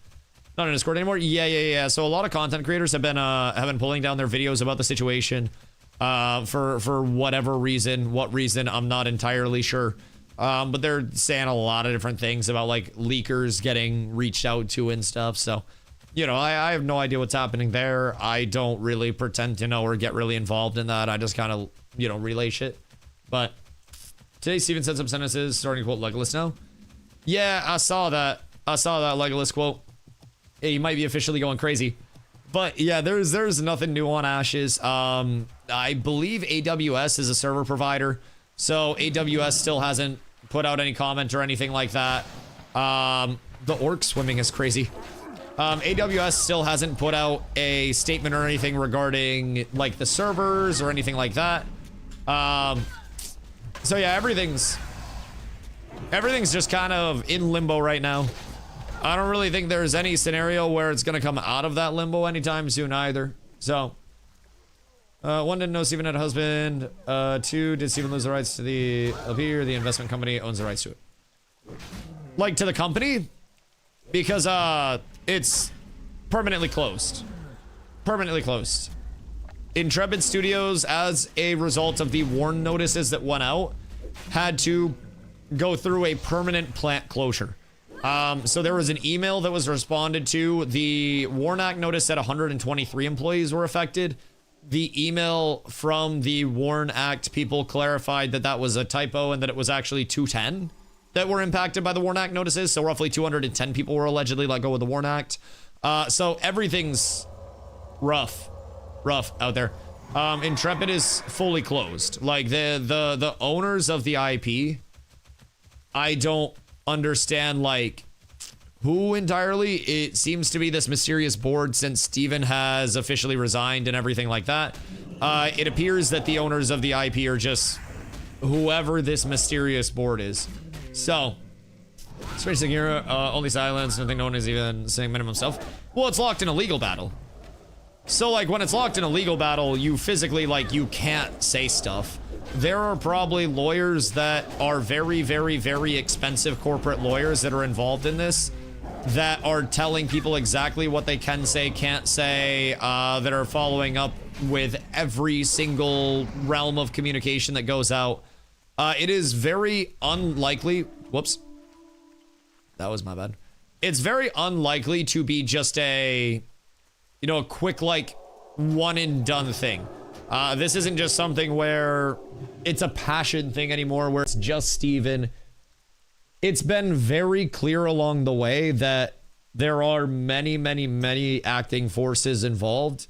Not in Discord anymore. Yeah. So a lot of content creators have been pulling down their videos about the situation, for whatever reason. What reason, I'm not entirely sure. But they're saying a lot of different things about like leakers getting reached out to and stuff. So, you know, I have no idea what's happening there. I don't really pretend to know or get really involved in that. I just kind of, you know, relay shit. But today, Steven said some sentences starting to quote Legolas now. Yeah, I saw that Legolas quote. Yeah, he might be officially going crazy. But yeah, there's nothing new on Ashes. I believe AWS is a server provider. So AWS still hasn't put out any comment or anything like that. The orc swimming is crazy. AWS still hasn't put out a statement or anything regarding like the servers or anything like that. So yeah, everything's just kind of in limbo right now. I don't really think there's any scenario where it's gonna come out of that limbo anytime soon either. So, one, didn't know Steven had a husband. Two, did Steven lose the rights to the LP or the investment company owns the rights to it? Like to the company? Because it's permanently closed. Permanently closed. Intrepid Studios, as a result of the warn notices that went out, had to go through a permanent plant closure. So there was an email that was responded to. The Warn Act notice said 123 employees were affected. The email from the Warn Act people clarified that that was a typo and that it was actually 210 that were impacted by the Warn Act notices. So roughly 210 people were allegedly let go of the Warn Act. So everything's rough out there. Intrepid is fully closed. Like the owners of the IP, I don't understand like who entirely. It seems to be this mysterious board since Steven has officially resigned and everything like that. It appears that the owners of the IP are just whoever this mysterious board is. So Space Segura, only silence, nothing, no one is even saying minimum stuff. Well, it's locked in a legal battle. So like when it's locked in a legal battle, you physically like you can't say stuff. There are probably lawyers that are very, very, very expensive corporate lawyers that are involved in this that are telling people exactly what they can say, can't say, that are following up with every single realm of communication that goes out. It is very unlikely. Whoops. That was my bad. It's very unlikely to be just a, you know, a quick, like, one and done thing. This isn't just something where it's a passion thing anymore, where it's just Steven. It's been very clear along the way that there are many, many, many acting forces involved.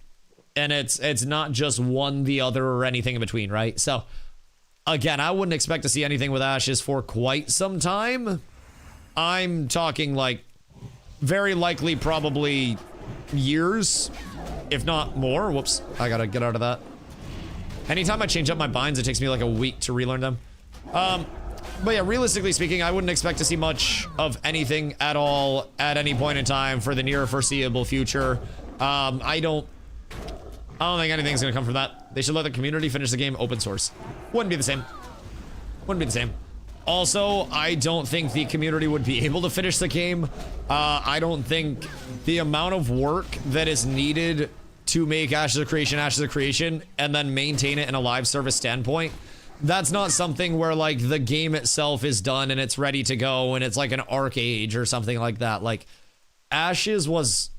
And it's not just one, the other, or anything in between, right? So, again, I wouldn't expect to see anything with Ashes for quite some time. I'm talking, like, very likely probably years, if not more. Whoops, I gotta get out of that. Anytime I change up my binds, it takes me like a week to relearn them. But yeah, realistically speaking, I wouldn't expect to see much of anything at all at any point in time for the near foreseeable future. I don't think anything's gonna come from that. They should let the community finish the game open source. Wouldn't be the same. Wouldn't be the same. Also, I don't think the community would be able to finish the game. I don't think the amount of work that is needed to make Ashes of Creation, and then maintain it in a live service standpoint, that's not something where, like, the game itself is done and it's ready to go and it's like an Arcade or something like that. Like, Ashes was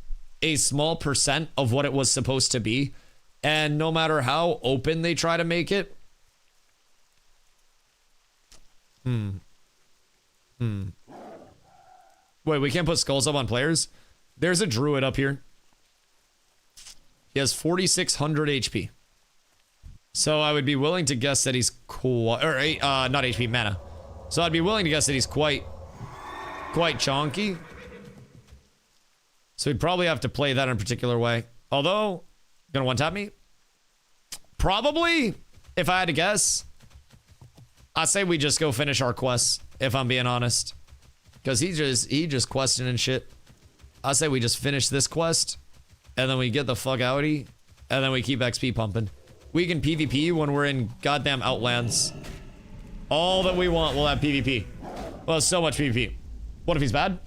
a small percent of what it was supposed to be, and no matter how open they try to make it, Wait, we can't put skulls up on players? There's a druid up here. He has 4,600 HP. So I would be willing to guess that he's not HP, mana. So I'd be willing to guess that he's quite chonky. So he'd probably have to play that in a particular way. Although, gonna one-tap me? Probably, if I had to guess. I'd say we just go finish our quests, if I'm being honest. Because he just questing and shit. I say we just finish this quest, and then we get the fuck outie, and then we keep XP pumping. We can PvP when we're in goddamn Outlands. All that we want, we'll have PvP. Well, so much PvP. What if he's bad?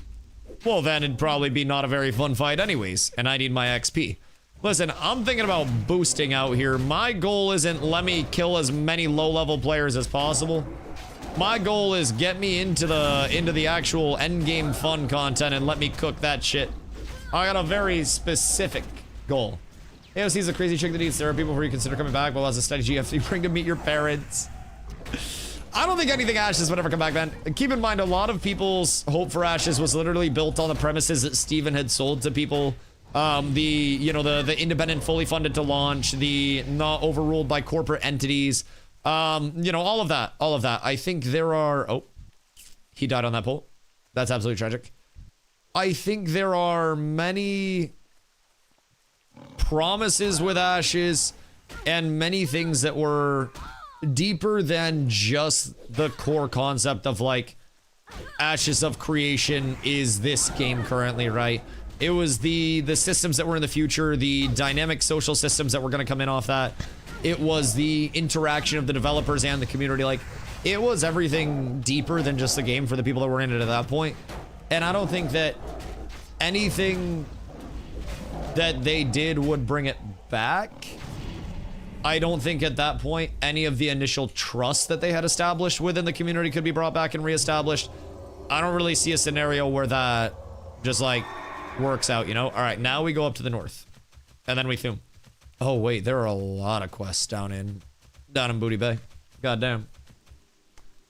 Well, then it'd probably be not a very fun fight anyways, and I need my XP. Listen, I'm thinking about boosting out here. My goal isn't let me kill as many low-level players as possible. My goal is get me into the actual endgame fun content and let me cook that shit. I got a very specific goal. AOC's a crazy chick that eats therapy before you consider coming back. Well, as a study GF, you bring to meet your parents. I don't think anything Ashes would ever come back, man. Keep in mind, a lot of people's hope for Ashes was literally built on the premises that Steven had sold to people. The independent, fully funded to launch, the not overruled by corporate entities. All of that. I think there are... Oh, he died on that pole. That's absolutely tragic. I think there are many promises with Ashes and many things that were deeper than just the core concept of like Ashes of Creation is this game currently, right? It was the systems that were in the future, the dynamic social systems that were going to come in off that. It was the interaction of the developers and the community. Like, it was everything deeper than just the game for the people that were in it at that point. And I don't think that anything that they did would bring it back. I don't think at that point any of the initial trust that they had established within the community could be brought back and reestablished. I don't really see a scenario where that just like works out, you know? All right, now we go up to the north and then we zoom. Oh wait, there are a lot of quests down in Booty Bay. Goddamn.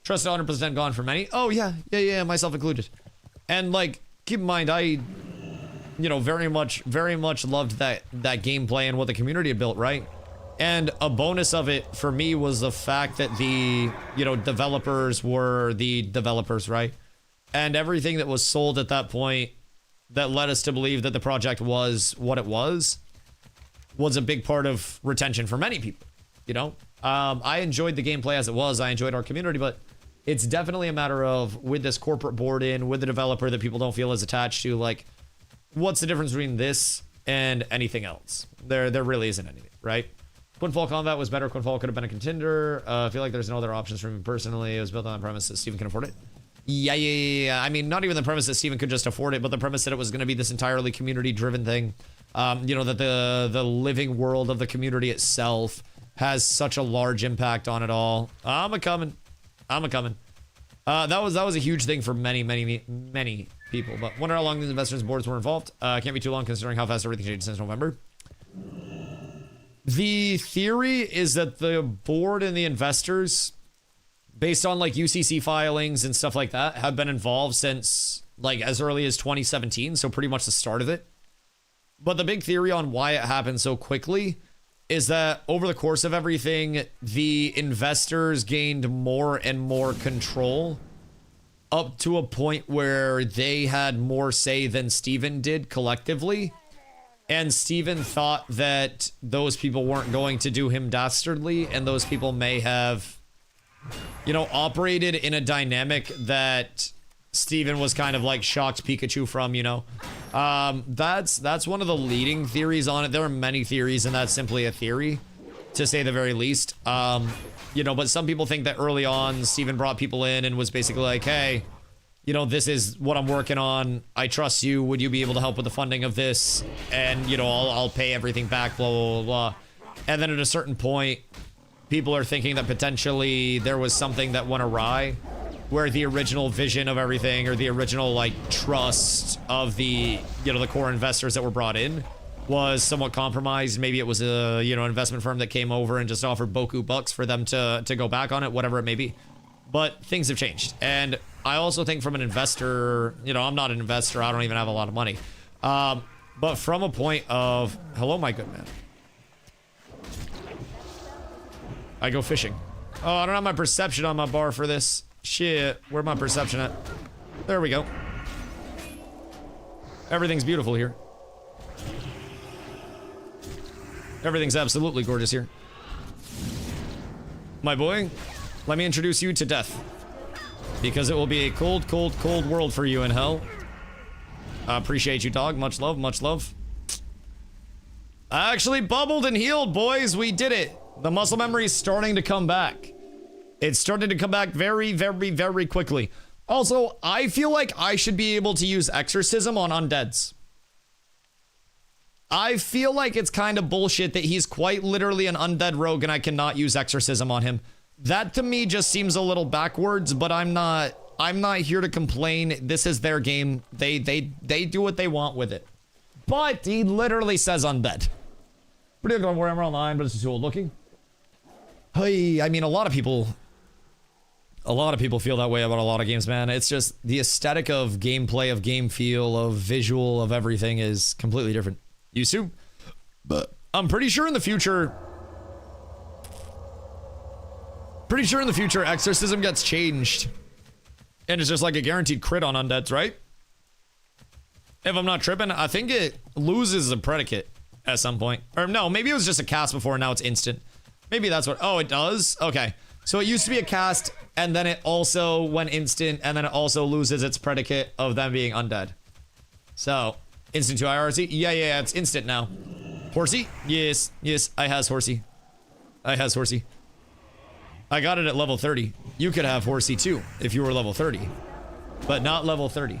Trust 100% gone for many. Oh yeah, myself included. And like, keep in mind, I, very much loved that gameplay and what the community had built, right? And a bonus of it for me was the fact that the, developers were the developers, right? And everything that was sold at that point that led us to believe that the project was what it was a big part of retention for many people, I enjoyed the gameplay as it was. I enjoyed our community, but it's definitely a matter of, with this corporate board in, with the developer that people don't feel as attached to, like, what's the difference between this and anything else? There really isn't anything, right? Quinfall combat was better. Quinfall could have been a contender. I feel like there's no other options for me personally. It was built on the premise that Steven can afford it. Yeah. I mean, not even the premise that Steven could just afford it, but the premise that it was going to be this entirely community-driven thing. That the living world of the community itself has such a large impact on it all. I'm a coming. That was a huge thing for many people. But wonder how long the investors boards were involved. Can't be too long considering how fast everything changed since November. The theory is that the board and the investors, based on like UCC filings and stuff like that, have been involved since like as early as 2017. So pretty much the start of it. But the big theory on why it happened so quickly is that over the course of everything, the investors gained more and more control up to a point where they had more say than Steven did collectively. And Steven thought that those people weren't going to do him dastardly, and those people may have, operated in a dynamic that Steven was kind of like shocked Pikachu from, That's one of the leading theories on it. There are many theories, and that's simply a theory, to say the very least. But some people think that early on, Steven brought people in and was basically like, hey, this is what I'm working on. I trust you. Would you be able to help with the funding of this? And, I'll pay everything back, blah, blah, blah, blah. And then at a certain point, people are thinking that potentially there was something that went awry, where the original vision of everything, or the original like trust of the the core investors that were brought in, was somewhat compromised. Maybe it was a investment firm that came over and just offered boku bucks for them to go back on it, whatever it may be. But things have changed, and I also think from an investor, I'm not an investor. I don't even have a lot of money, but from a point of hello, my good man. I go fishing. Oh, I don't have my perception on my bar for this. Shit, where's my perception at? There we go. Everything's beautiful here. Everything's absolutely gorgeous here. My boy, let me introduce you to death. Because it will be a cold, cold, cold world for you in hell. I appreciate you, dog. Much love, much love. I actually bubbled and healed, boys. We did it. The muscle memory is starting to come back. It's starting to come back very, very, very quickly. Also, I feel like I should be able to use exorcism on undeads. I feel like it's kind of bullshit that he's quite literally an undead rogue and I cannot use exorcism on him. That to me just seems a little backwards, but I'm not here to complain. This is their game. They do what they want with it. But he literally says undead. Pretty good on Warhammer Online, but it's just too old looking. Hey, I mean, a lot of people feel that way about a lot of games, man. It's just the aesthetic of gameplay, of game feel, of visual, of everything is completely different. Used to, but I'm pretty sure in the future, exorcism gets changed. And it's just like a guaranteed crit on undeads, right? If I'm not tripping, I think it loses a predicate at some point. Or no, maybe it was just a cast before and now it's instant. Maybe that's what, oh, it does? Okay. So it used to be a cast and then it also went instant and then it also loses its predicate of them being undead. So, instant to IRC? Yeah, it's instant now. Horsey? Yes, I has Horsey. I got it at level 30. You could have Horsey too, if you were level 30. But not level 30.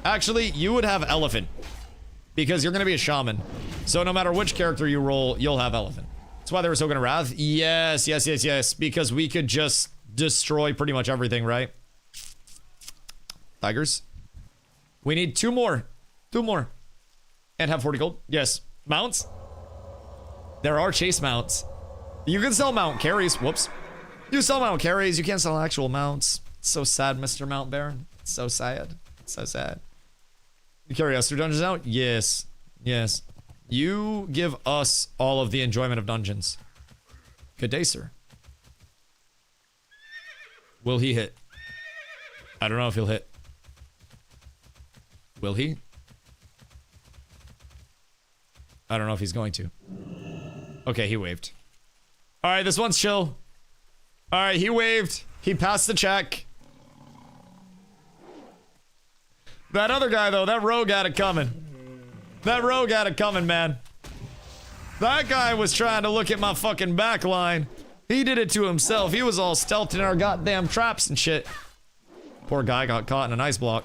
Actually, you would have Elephant. Because you're gonna be a shaman. So no matter which character you roll, you'll have Elephant. That's why they were so good at Wrath? Yes. Because we could just destroy pretty much everything, right? Tigers? We need 2 more. 2 more. And have 40 gold? Yes. Mounts? There are chase mounts. You can sell mount carries. Whoops. You sell mount carries. You can't sell actual mounts. It's so sad, Mr. Mount Baron. It's so sad. It's so sad. You carry us through dungeons now? Yes. You give us all of the enjoyment of dungeons. Good day, sir. Will he hit? I don't know if he'll hit. Will he? I don't know if he's going to. Okay, he waved. Alright, this one's chill. Alright, he waved. He passed the check. That other guy, though, that rogue had it coming. Man. That guy was trying to look at my fucking back line. He did it to himself. He was all stealthed in our goddamn traps and shit. Poor guy got caught in an ice block.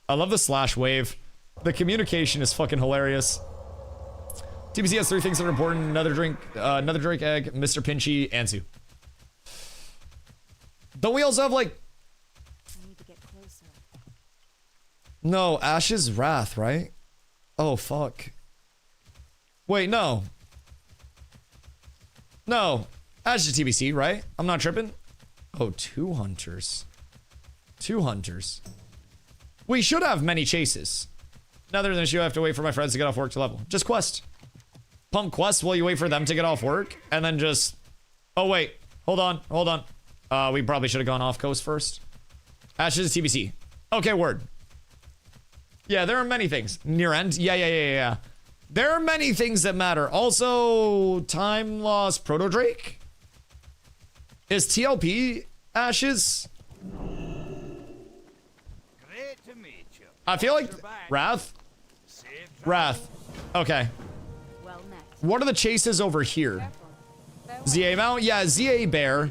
I love the slash wave. The communication is fucking hilarious. TBC has 3 things that are important. Another drink egg, Mr. Pinchy, Ansu. Don't we also have, like... I need to get closer. No, Ash's Wrath, right? Oh, fuck. Wait, no. No. Ash's TBC, right? I'm not tripping. Oh, 2 hunters. 2 hunters. We should have many chases. Another than you have to wait for my friends to get off work to level. Just quest. Pump quest while you wait for them to get off work. And then just... Oh, wait. Hold on. We probably should have gone off coast first. Ash's TBC. Okay, word. Yeah, there are many things. Near end? Yeah. There are many things that matter. Also, time loss Proto Drake? Is TLP Ashes? Great to meet you. I feel like Wrath? Wrath. Okay. Well met. What are the chases over here? ZA mount? Yeah, ZA bear.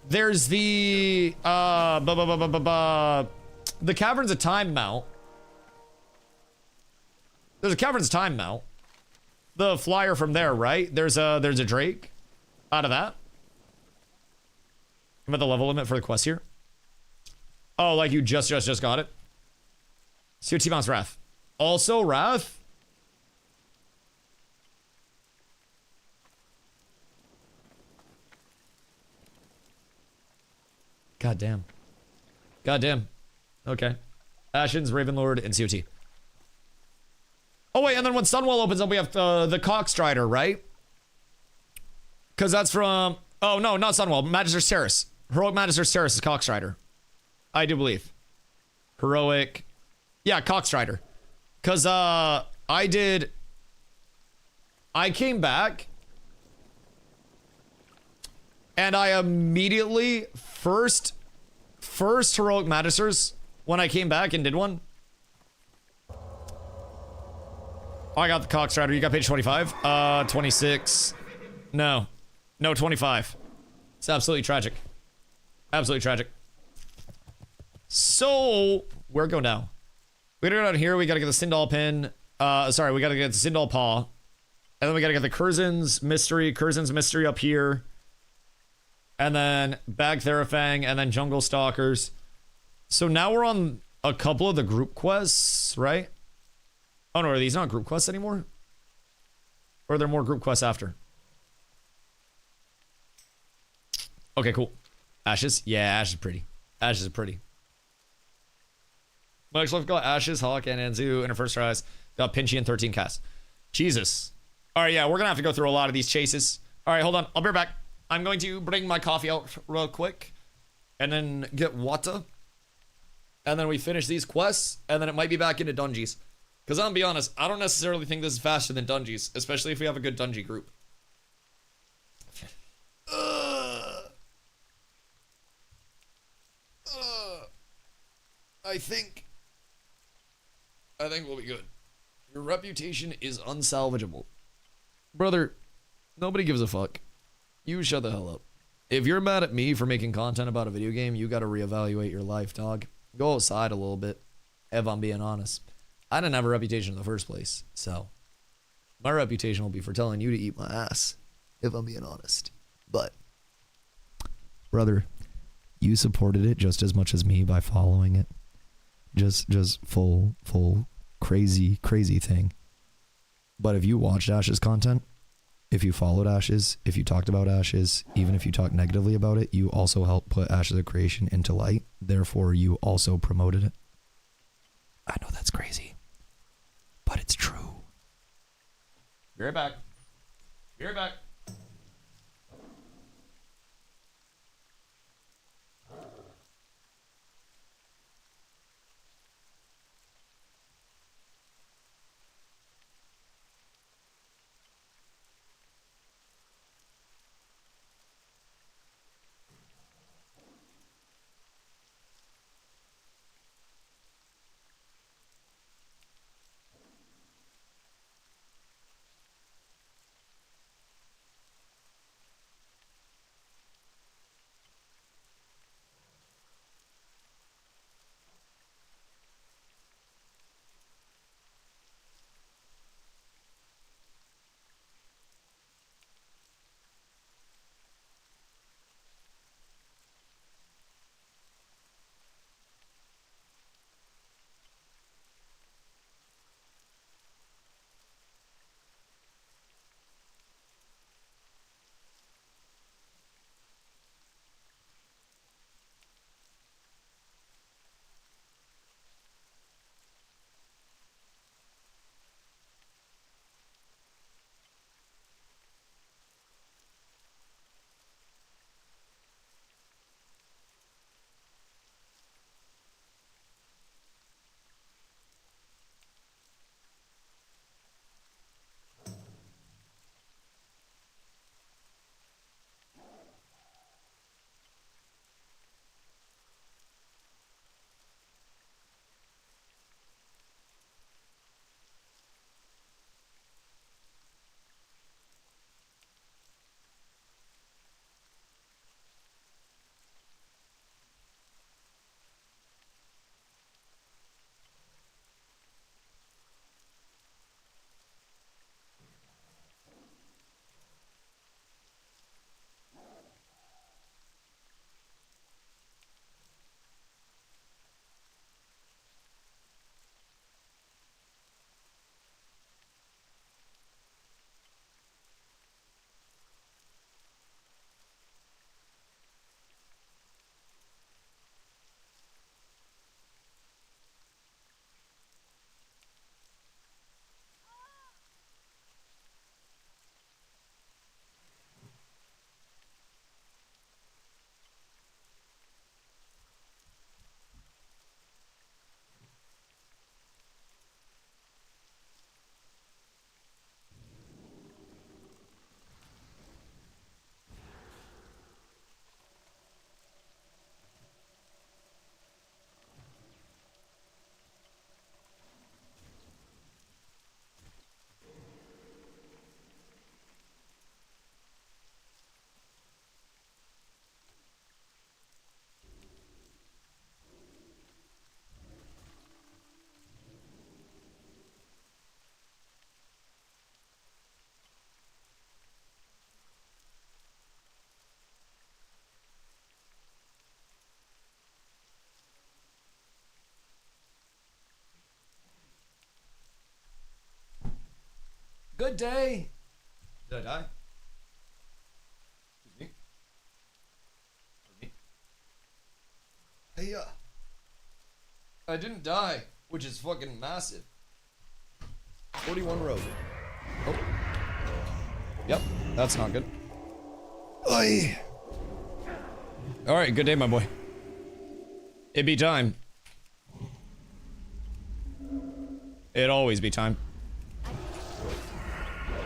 There's the the Caverns of Time mount. There's a Caverns of Time mount. The flyer from there, right? There's a Drake out of that. I'm at the level limit for the quest here. Oh, like you just got it. COT mounts Wrath. Also Wrath. God damn. Okay. Ashen's, Ravenlord, and COT. Oh wait, and then when Sunwell opens up, we have the Cockstrider, right? Because that's from... Oh no, not Sunwell. Magister's Terrace. Heroic Magister's Terrace is Cockstrider. I do believe. Heroic... Yeah, Cockstrider. Because, I came back... And I immediately... First Heroic Magisters... When I came back and did one... Oh, I got the Cockstrider. You got page 25? 26. No, 25. It's absolutely tragic. So, where go now? We gotta go down here. We gotta get the Sindal pin. Sorry, we gotta get the Sindal paw. And then we gotta get the Curzon's mystery up here. And then Bag Therafang, and then Jungle Stalkers. So now we're on a couple of the group quests, right? Oh no, are these not group quests anymore? Or are there more group quests after? Okay, cool. Ashes? Yeah, Ashes is pretty. Ashes is pretty. Mike's life got Ashes, Hawk, and Anzu in her first tries. Got Pinchy and 13 casts. Jesus. Alright, yeah, we're gonna have to go through a lot of these chases. Alright, hold on. I'll be right back. I'm going to bring my coffee out real quick. And then get water. And then we finish these quests. And then it might be back into Dungeons. Because I'll be honest, I don't necessarily think this is faster than Dungeons. Especially if we have a good Dungeon group. I think we'll be good. Your reputation is unsalvageable. Brother, nobody gives a fuck. You shut the hell up. If you're mad at me for making content about a video game, you gotta reevaluate your life, dog. Go outside a little bit, if I'm being honest. I didn't have a reputation in the first place, so my reputation will be for telling you to eat my ass, if I'm being honest. But, brother, you supported it just as much as me by following it. Just full crazy thing. But if you watched Ash's content, if you followed Ashes, if you talked about Ashes, even if you talked negatively about it, you also helped put Ashes of Creation into light. Therefore, you also promoted it. I know that's crazy, but it's true. Be right back. Be right back. Good day. Did I die? Excuse me. Hey, I didn't die, which is fucking massive. 41 rogue. Oh. Yep, that's not good. Oy. All right, good day, my boy. It be time. It always be time.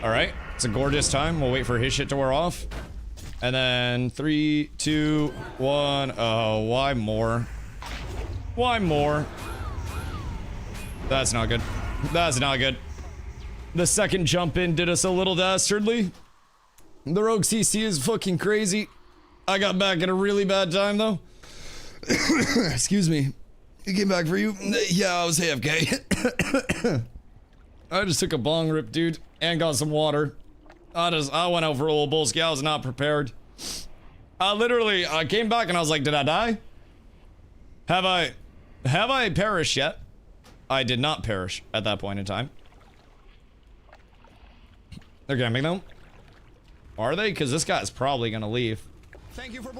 All right, it's a gorgeous time. We'll wait for his shit to wear off. And then 3, 2, 1. Oh, why more? Why more? That's not good. That's not good. The second jump in did us a little dastardly. The rogue CC is fucking crazy. I got back at a really bad time though. Excuse me. He came back for you? Yeah, I was AFK. I just took a bong rip, dude, and got some water. I went out for a little bullski. I was not prepared. I came back and I was like, did I die? Have I perished yet? I did not perish at that point in time. They're camping though. Are they? Because this guy's probably gonna leave.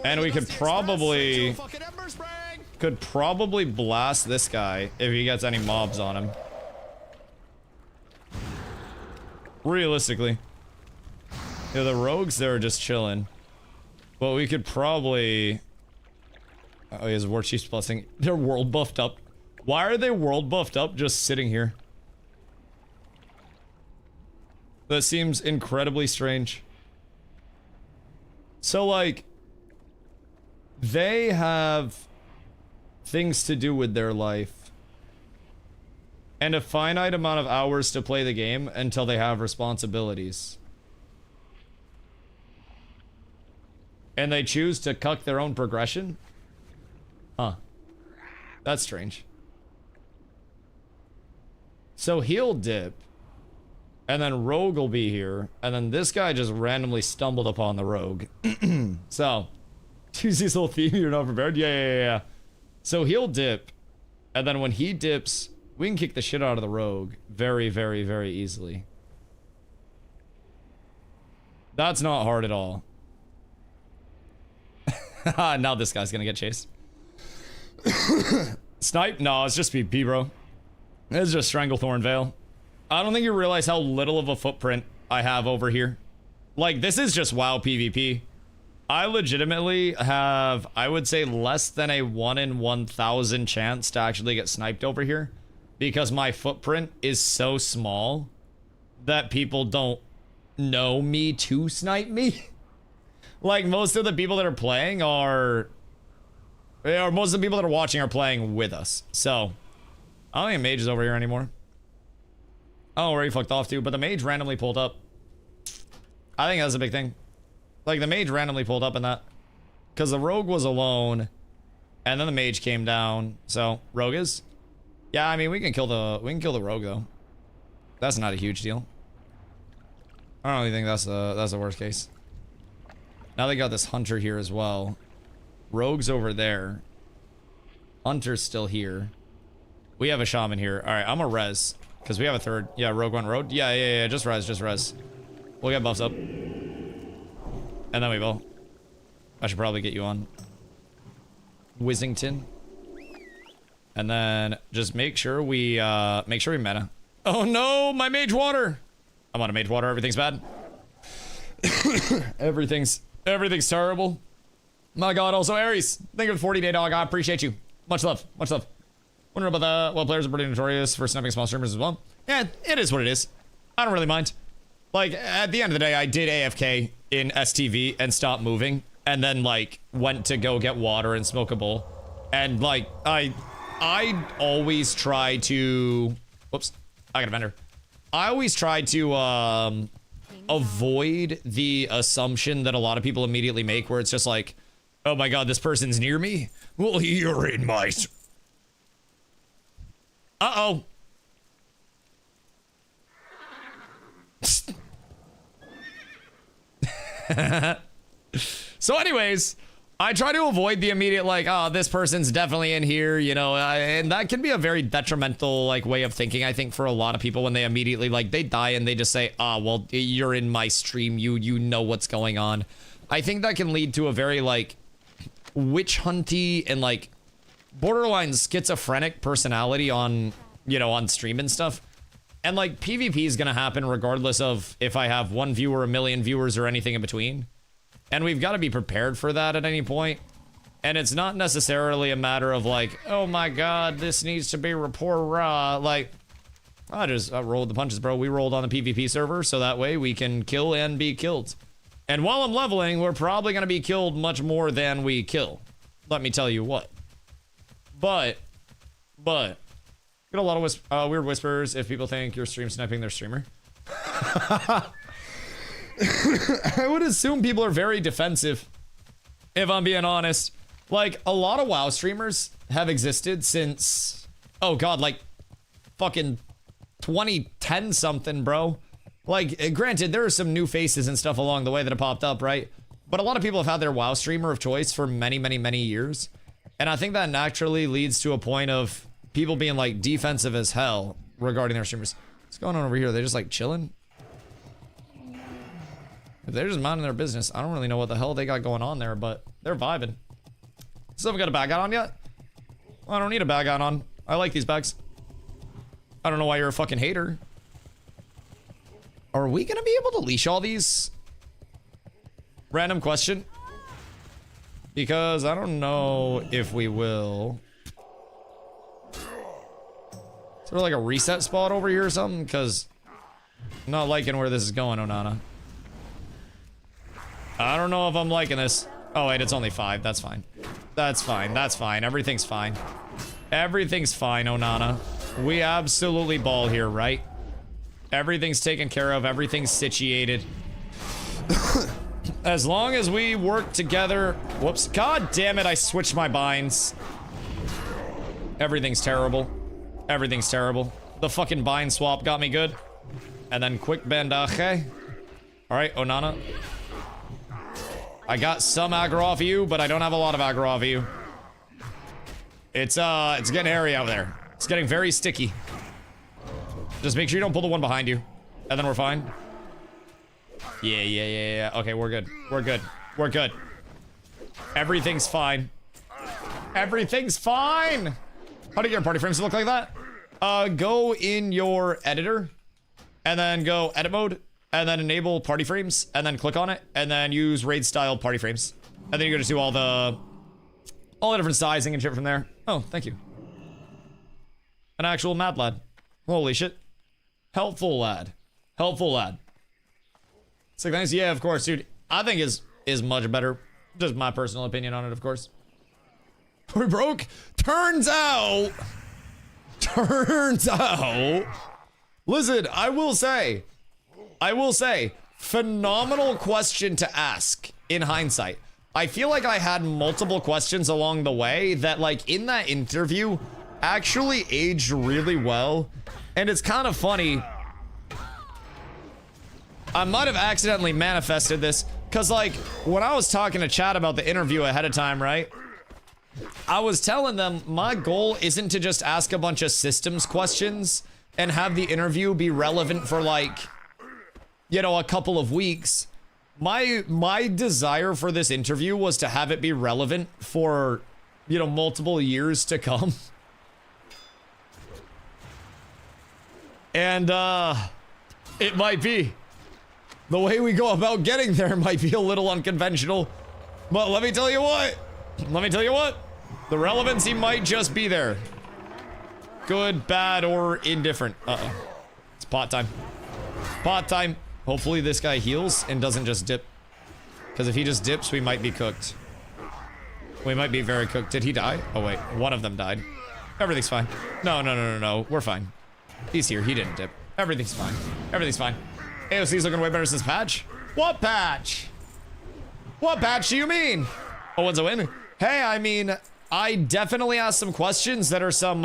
And we could probably blast this guy if he gets any mobs on him. Realistically. Yeah, the rogues, they're just chilling. But we could probably... Oh, he has War Chief's blessing. They're world buffed up. Why are they world buffed up just sitting here? That seems incredibly strange. So, like... They have things to do with their life. And a finite amount of hours to play the game until they have responsibilities. And they choose to cuck their own progression? Huh. That's strange. So he'll dip. And then Rogue will be here. And then this guy just randomly stumbled upon the Rogue. So... Tuesday's little theme, you're not prepared? Yeah. So he'll dip, and then when he dips, we can kick the shit out of the rogue very, very, very easily. That's not hard at all. Now this guy's gonna get chased. Snipe? No, it's just BP, bro. It's just Stranglethorn Vale. I don't think you realize how little of a footprint I have over here. Like, this is just WoW PvP. I legitimately have, I would say, less than a 1 in 1,000 chance to actually get sniped over here. Because my footprint is so small that people don't know me to snipe me. Like, most of the people that are playing are... Or most of the people that are watching are playing with us. So, I don't think Mage is over here anymore. I don't know where he fucked off to, but the Mage randomly pulled up. I think that's a big thing. Like, the Mage randomly pulled up in that. Because the Rogue was alone. And then the Mage came down. So, Rogue is? Yeah, I mean, we can kill the Rogue, though. That's not a huge deal. I don't really think that's the worst case. Now they got this Hunter here as well. Rogue's over there. Hunter's still here. We have a Shaman here. Alright, I'm a res. Because we have a third. Yeah, Rogue went road. Yeah. Just res. We'll get buffs up. And then we will. I should probably get you on Whizzington. And then just make sure we meta. Oh no, my mage water! I'm on a mage water, everything's bad. Everything's terrible. My god, also Aries. Thank you for the 40-day dog. I appreciate you. Much love. Wondering about that. Well, players are pretty notorious for sniping small streamers as well. Yeah, it is what it is. I don't really mind. Like, at the end of the day, I did AFK in STV and stopped moving. And then, like, went to go get water and smoke a bowl. And, like, I always try to... Whoops. I got a vendor. I always try to, avoid the assumption that a lot of people immediately make where it's just like, oh my god, this person's near me? Well, you're in my... Uh-oh. So anyways, I try to avoid the immediate, like, oh, this person's definitely in here, you know, and that can be a very detrimental, like, way of thinking, I think, for a lot of people when they immediately, like, they die and they just say, oh, well, you're in my stream, you know what's going on. I think that can lead to a very, like, witch hunty and, like, borderline schizophrenic personality on, you know, on stream and stuff. And, like, PvP is gonna happen regardless of if I have 1 viewer, 1,000,000 viewers, or anything in between. And we've got to be prepared for that at any point. And it's not necessarily a matter of like, oh my god, this needs to be rapport raw. Like, I just rolled the punches, bro. We rolled on the PvP server, so that way we can kill and be killed. And while I'm leveling, we're probably going to be killed much more than we kill. Let me tell you what. But, get a lot of weird whispers if people think you're stream sniping their streamer. I would assume people are very defensive, if I'm being honest. Like, a lot of WoW streamers have existed since, oh god, like, fucking 2010 something, bro. Like, granted, there are some new faces and stuff along the way that have popped up, right? But a lot of people have had their WoW streamer of choice for many, many, many years. And I think that naturally leads to a point of people being, like, defensive as hell regarding their streamers. What's going on over here? Are they just, like, chilling? If they're just minding their business, I don't really know what the hell they got going on there, but they're vibing. Someone got a bag on yet? Well, I don't need a bag on. I like these bags. I don't know why you're a fucking hater. Are we gonna be able to leash all these? Random question. Because I don't know if we will. Is there like a reset spot over here or something? Because I'm not liking where this is going, Onana. I don't know if I'm liking this. Oh, wait, it's only 5. That's fine. That's fine. That's fine. Everything's fine. Everything's fine, Onana. We absolutely ball here, right? Everything's taken care of. Everything's situated. As long as we work together. Whoops. God damn it, I switched my binds. Everything's terrible. Everything's terrible. The fucking bind swap got me good. And then quick bandaje. Alright, Onana. I got some aggro off of you, but I don't have a lot of aggro off of you. It's getting hairy out there. It's getting very sticky. Just make sure you don't pull the one behind you. And then we're fine. Yeah. Okay, we're good. We're good. We're good. Everything's fine. Everything's fine! How do your party frames look like that? Go in your editor. And then go edit mode. And then enable party frames, and then click on it, and then use raid style party frames. And then you're gonna do all the different sizing and shit from there. Oh, thank you. An actual mad lad. Holy shit. Helpful lad. Helpful lad. It's like, thanks. Yeah, of course, dude. I think is much better. Just my personal opinion on it, of course. We're broke. Turns out. Listen, I will say, phenomenal question to ask in hindsight. I feel like I had multiple questions along the way that, like, in that interview actually aged really well. And it's kind of funny. I might have accidentally manifested this because, like, when I was talking to chat about the interview ahead of time, right? I was telling them my goal isn't to just ask a bunch of systems questions and have the interview be relevant for, like, you know, a couple of weeks. My desire for this interview was to have it be relevant for, you know, multiple years to come. And, it might be. The way we go about getting there might be a little unconventional. But let me tell you what. The relevancy might just be there. Good, bad, or indifferent. Uh-oh. It's pot time. Pot time. Hopefully this guy heals and doesn't just dip. Because if he just dips, we might be cooked. We might be very cooked. Did he die? Oh, wait. One of them died. Everything's fine. No. We're fine. He's here. He didn't dip. Everything's fine. Everything's fine. AOC's looking way better since patch. What patch? What patch do you mean? Oh, what's a win? Hey, I mean, I definitely asked some questions that are some,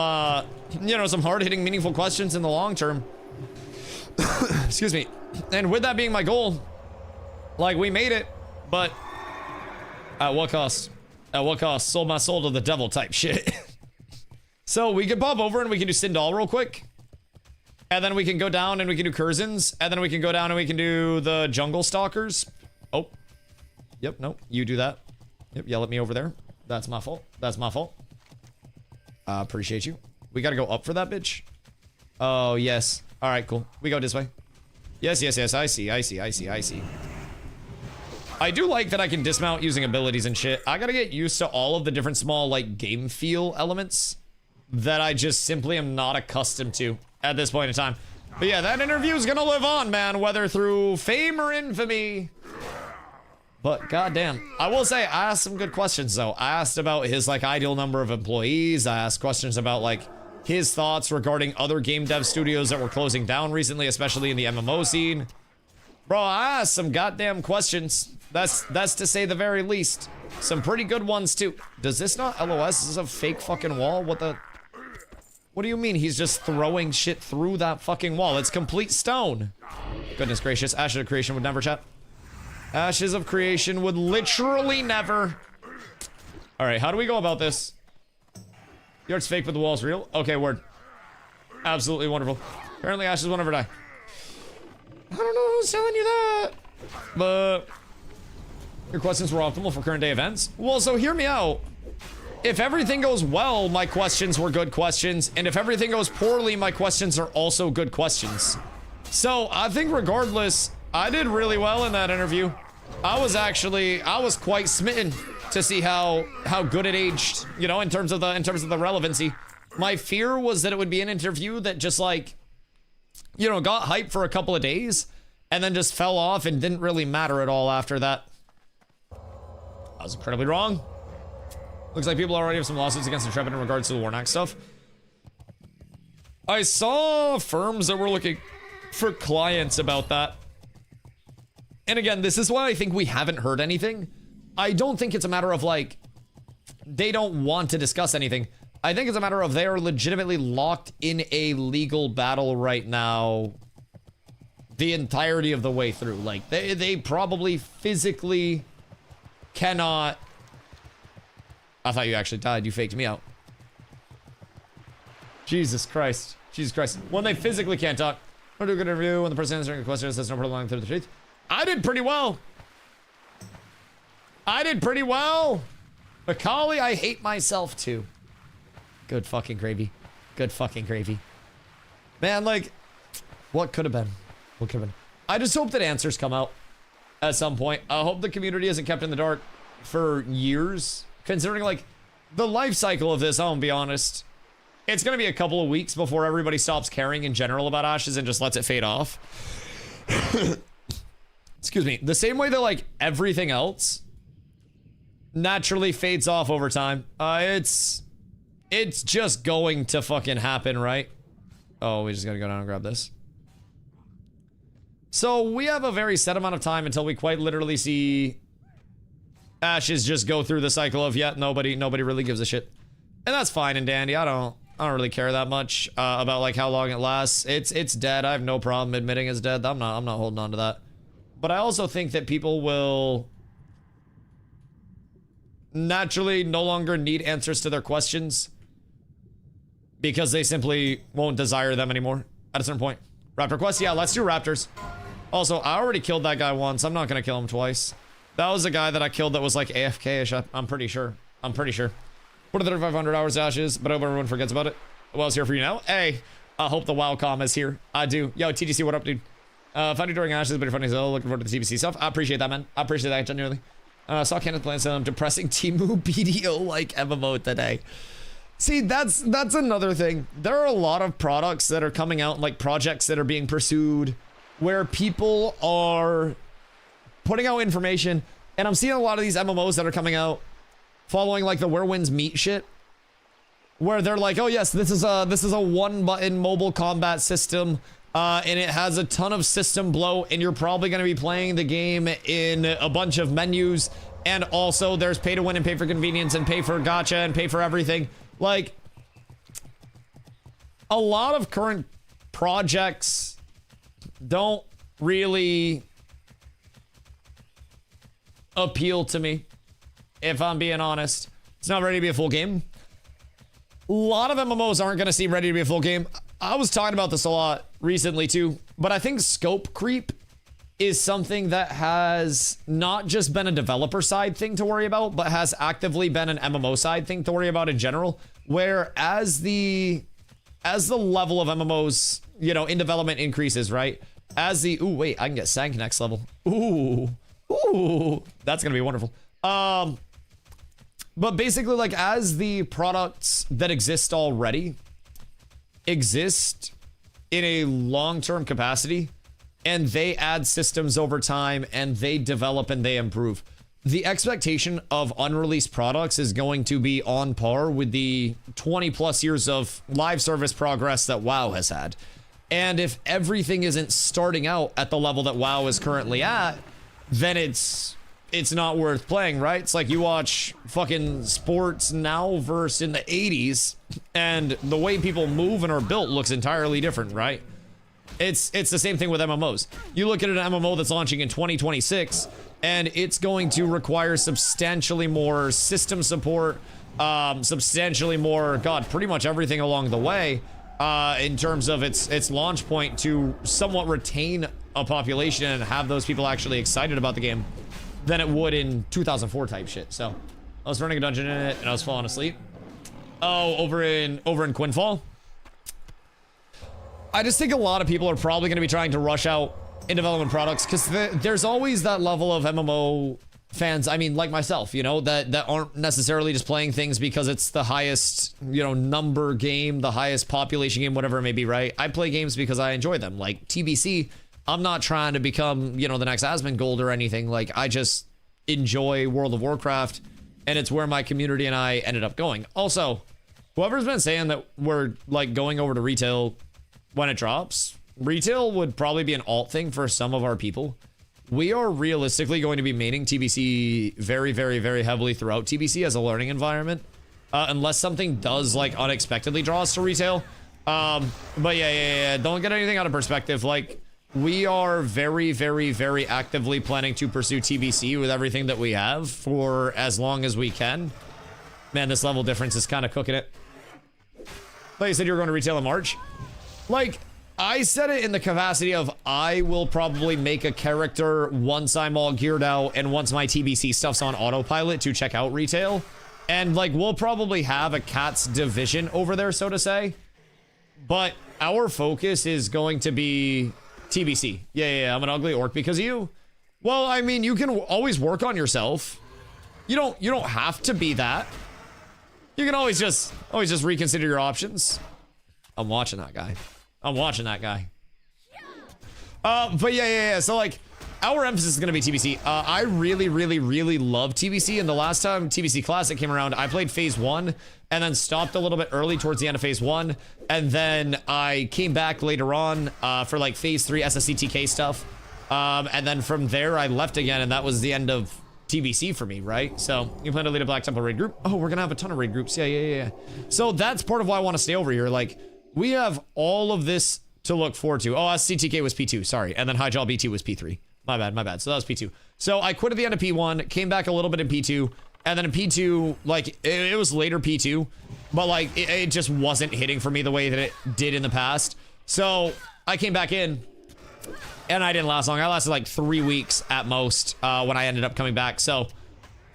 you know, some hard-hitting, meaningful questions in the long term. Excuse me. And with that being my goal, like, we made it, but at what cost? At what cost? Sold my soul to the devil type shit. So we can pop over and we can do Sindal real quick. And then we can go down and we can do Curzons. And then we can go down and we can do the Jungle Stalkers. Oh. Yep, no. You do that. Yep, yell at me over there. That's my fault. That's my fault. Appreciate you. We gotta go up for that bitch. Oh, yes. Alright, cool. We go this way. Yes, yes, yes. I see, I see, I see, I see. I do like that I can dismount using abilities and shit. I gotta get used to all of the different small, like, game feel elements that I just simply am not accustomed to at this point in time. But yeah, that interview is gonna live on, man, whether through fame or infamy. But goddamn, I will say I asked some good questions though. I asked about his like ideal number of employees. I asked questions about like his thoughts regarding other game dev studios that were closing down recently, especially in the MMO scene. Bro, I asked some goddamn questions. That's to say the very least. Some pretty good ones too. Does this not LOS? This is a fake fucking wall? What the? What do you mean he's just throwing shit through that fucking wall? It's complete stone. Goodness gracious, Ashes of Creation would never, chat. Ashes of Creation would literally never. Alright, how do we go about this? The art's fake, but the wall's real? Okay, word. Absolutely wonderful. Apparently Ashes will never die. I don't know who's telling you that. But your questions were optimal for current day events? Well, so hear me out. If everything goes well, my questions were good questions. And if everything goes poorly, my questions are also good questions. So I think regardless, I did really well in that interview. I was quite smitten to see how good it aged, you know, in terms of the relevancy. My fear was that it would be an interview that just like, you know, got hyped for a couple of days and then just fell off and didn't really matter at all after that. I was incredibly wrong. Looks like people already have some lawsuits against Intrepid in regards to the Warnock stuff. I saw firms that were looking for clients about that. And again, this is why I think we haven't heard anything. I don't think it's a matter of like, they don't want to discuss anything. I think it's a matter of they are legitimately locked in a legal battle right now the entirety of the way through. Like, they probably physically cannot... I thought you actually died. You faked me out. Jesus Christ. Jesus Christ. When they physically can't talk. I'll do a good interview when the person answering a question says no prolonging through the truth. I did pretty well. I did pretty well. Macaulay, I hate myself too. Good fucking gravy. Good fucking gravy. Man, like, what could have been? What could have been? I just hope that answers come out at some point. I hope the community isn't kept in the dark for years. Considering, like, the life cycle of this, I'll be honest. It's gonna be a couple of weeks before everybody stops caring in general about Ashes and just lets it fade off. Excuse me. The same way that, like, everything else naturally fades off over time. It's just going to fucking happen, right? Oh, we just gotta go down and grab this. So we have a very set amount of time until we quite literally see Ashes just go through the cycle of nobody really gives a shit. And that's fine and dandy. I don't really care that much about like how long it lasts. It's dead. I have no problem admitting it's dead. I'm not holding on to that. But I also think that people will naturally no longer need answers to their questions because they simply won't desire them anymore at a certain point. Raptor quest? Yeah, let's do raptors. Also, I already killed that guy once. I'm not gonna kill him twice. That was a guy that I killed that was like AFK-ish. I'm pretty sure. I'm pretty sure. What are the 3,500 hours Ashes? But I hope everyone forgets about it. Well's here for you now. Hey, I hope the WoW comm is here. I do. Yo, TTC, what up, dude? Funny during Ashes, but you're funny as hell. Looking forward to the TBC stuff. I appreciate that, man. I appreciate that, genuinely. Saw Kenneth playing some depressing Temu BDO-like MMO today. See, that's another thing. There are a lot of products that are coming out, like projects that are being pursued, where people are putting out information, and I'm seeing a lot of these MMOs that are coming out following like the Where Winds Meet shit, where they're like, oh yes, this is a one-button mobile combat system, and it has a ton of system bloat, and you're probably going to be playing the game in a bunch of menus, and also there's pay to win and pay for convenience and pay for gacha and pay for everything. Like, a lot of current projects don't really appeal to me. if I'm being honest. It's not ready to be a full game. A lot of MMOs aren't going to seem ready to be a full game. I was talking about this a lot recently too, but I think scope creep is something that has not just been a developer side thing to worry about, but has actively been an MMO side thing to worry about in general, where as the level of MMOs, you know, in development increases, right? As the, ooh, wait, I can get Sank next level. Ooh, that's going to be wonderful. But basically, like, as the products that exist already exist in a long-term capacity, and they add systems over time, and they develop and they improve, the expectation of unreleased products is going to be on par with the 20 plus years of live service progress that WoW has had. And if everything isn't starting out at the level that WoW is currently at, then it's not worth playing, right? It's like you watch fucking sports now versus in the 80s, and the way people move and are built looks entirely different, right? It's the same thing with MMOs. You look at an MMO that's launching in 2026, and it's going to require substantially more system support, substantially more, God, pretty much everything along the way, in terms of its launch point to somewhat retain a population and have those people actually excited about the game than it would in 2004 type shit. So I was running a dungeon in it and I was falling asleep. Oh, over in Quinfall. I just think a lot of people are probably going to be trying to rush out in development products because there's always that level of MMO fans, I mean, like myself, you know, that aren't necessarily just playing things because it's the highest, you know, number game, the highest population game, whatever it may be, right? I play games because I enjoy them. Like TBC, I'm not trying to become, you know, the next Asmongold or anything. Like, I just enjoy World of Warcraft, and it's where my community and I ended up going. Also, whoever's been saying that we're, like, going over to retail when it drops, retail would probably be an alt thing for some of our people. We are realistically going to be maining TBC very, very, very heavily throughout TBC as a learning environment, unless something does, like, unexpectedly draw us to retail. But yeah, don't get anything out of perspective. Like, we are very, very, very actively planning to pursue TBC with everything that we have for as long as we can. Man, this level difference is kind of cooking it. But you said you were going to retail in March. Like, I said it in the capacity of I will probably make a character once I'm all geared out and once my TBC stuff's on autopilot to check out retail. And, like, we'll probably have a cat's division over there, so to say. But our focus is going to be TBC. Yeah, I'm an ugly orc because of you. Well, I mean, you can always work on yourself. You don't have to be that. You can always just reconsider your options. I'm watching that guy. But yeah. So, like, our emphasis is going to be TBC. I really, really, really love TBC. And the last time TBC Classic came around, I played Phase 1 and then stopped a little bit early towards the end of Phase 1. And then I came back later on for, like, Phase 3 SSCTK stuff. And then from there, I left again, and that was the end of TBC for me, right? So, you plan to lead a Black Temple raid group? Oh, we're going to have a ton of raid groups. Yeah. So, that's part of why I want to stay over here. Like, we have all of this to look forward to. Oh, SCTK was P2, sorry. And then Highjaw B2 was P3. My bad. So that was P2. So I quit at the end of P1, came back a little bit in P2, and then in P2, like, it was later P2, but, like, it just wasn't hitting for me the way that it did in the past. So I came back in, and I didn't last long. I lasted, like, 3 weeks at most when I ended up coming back. So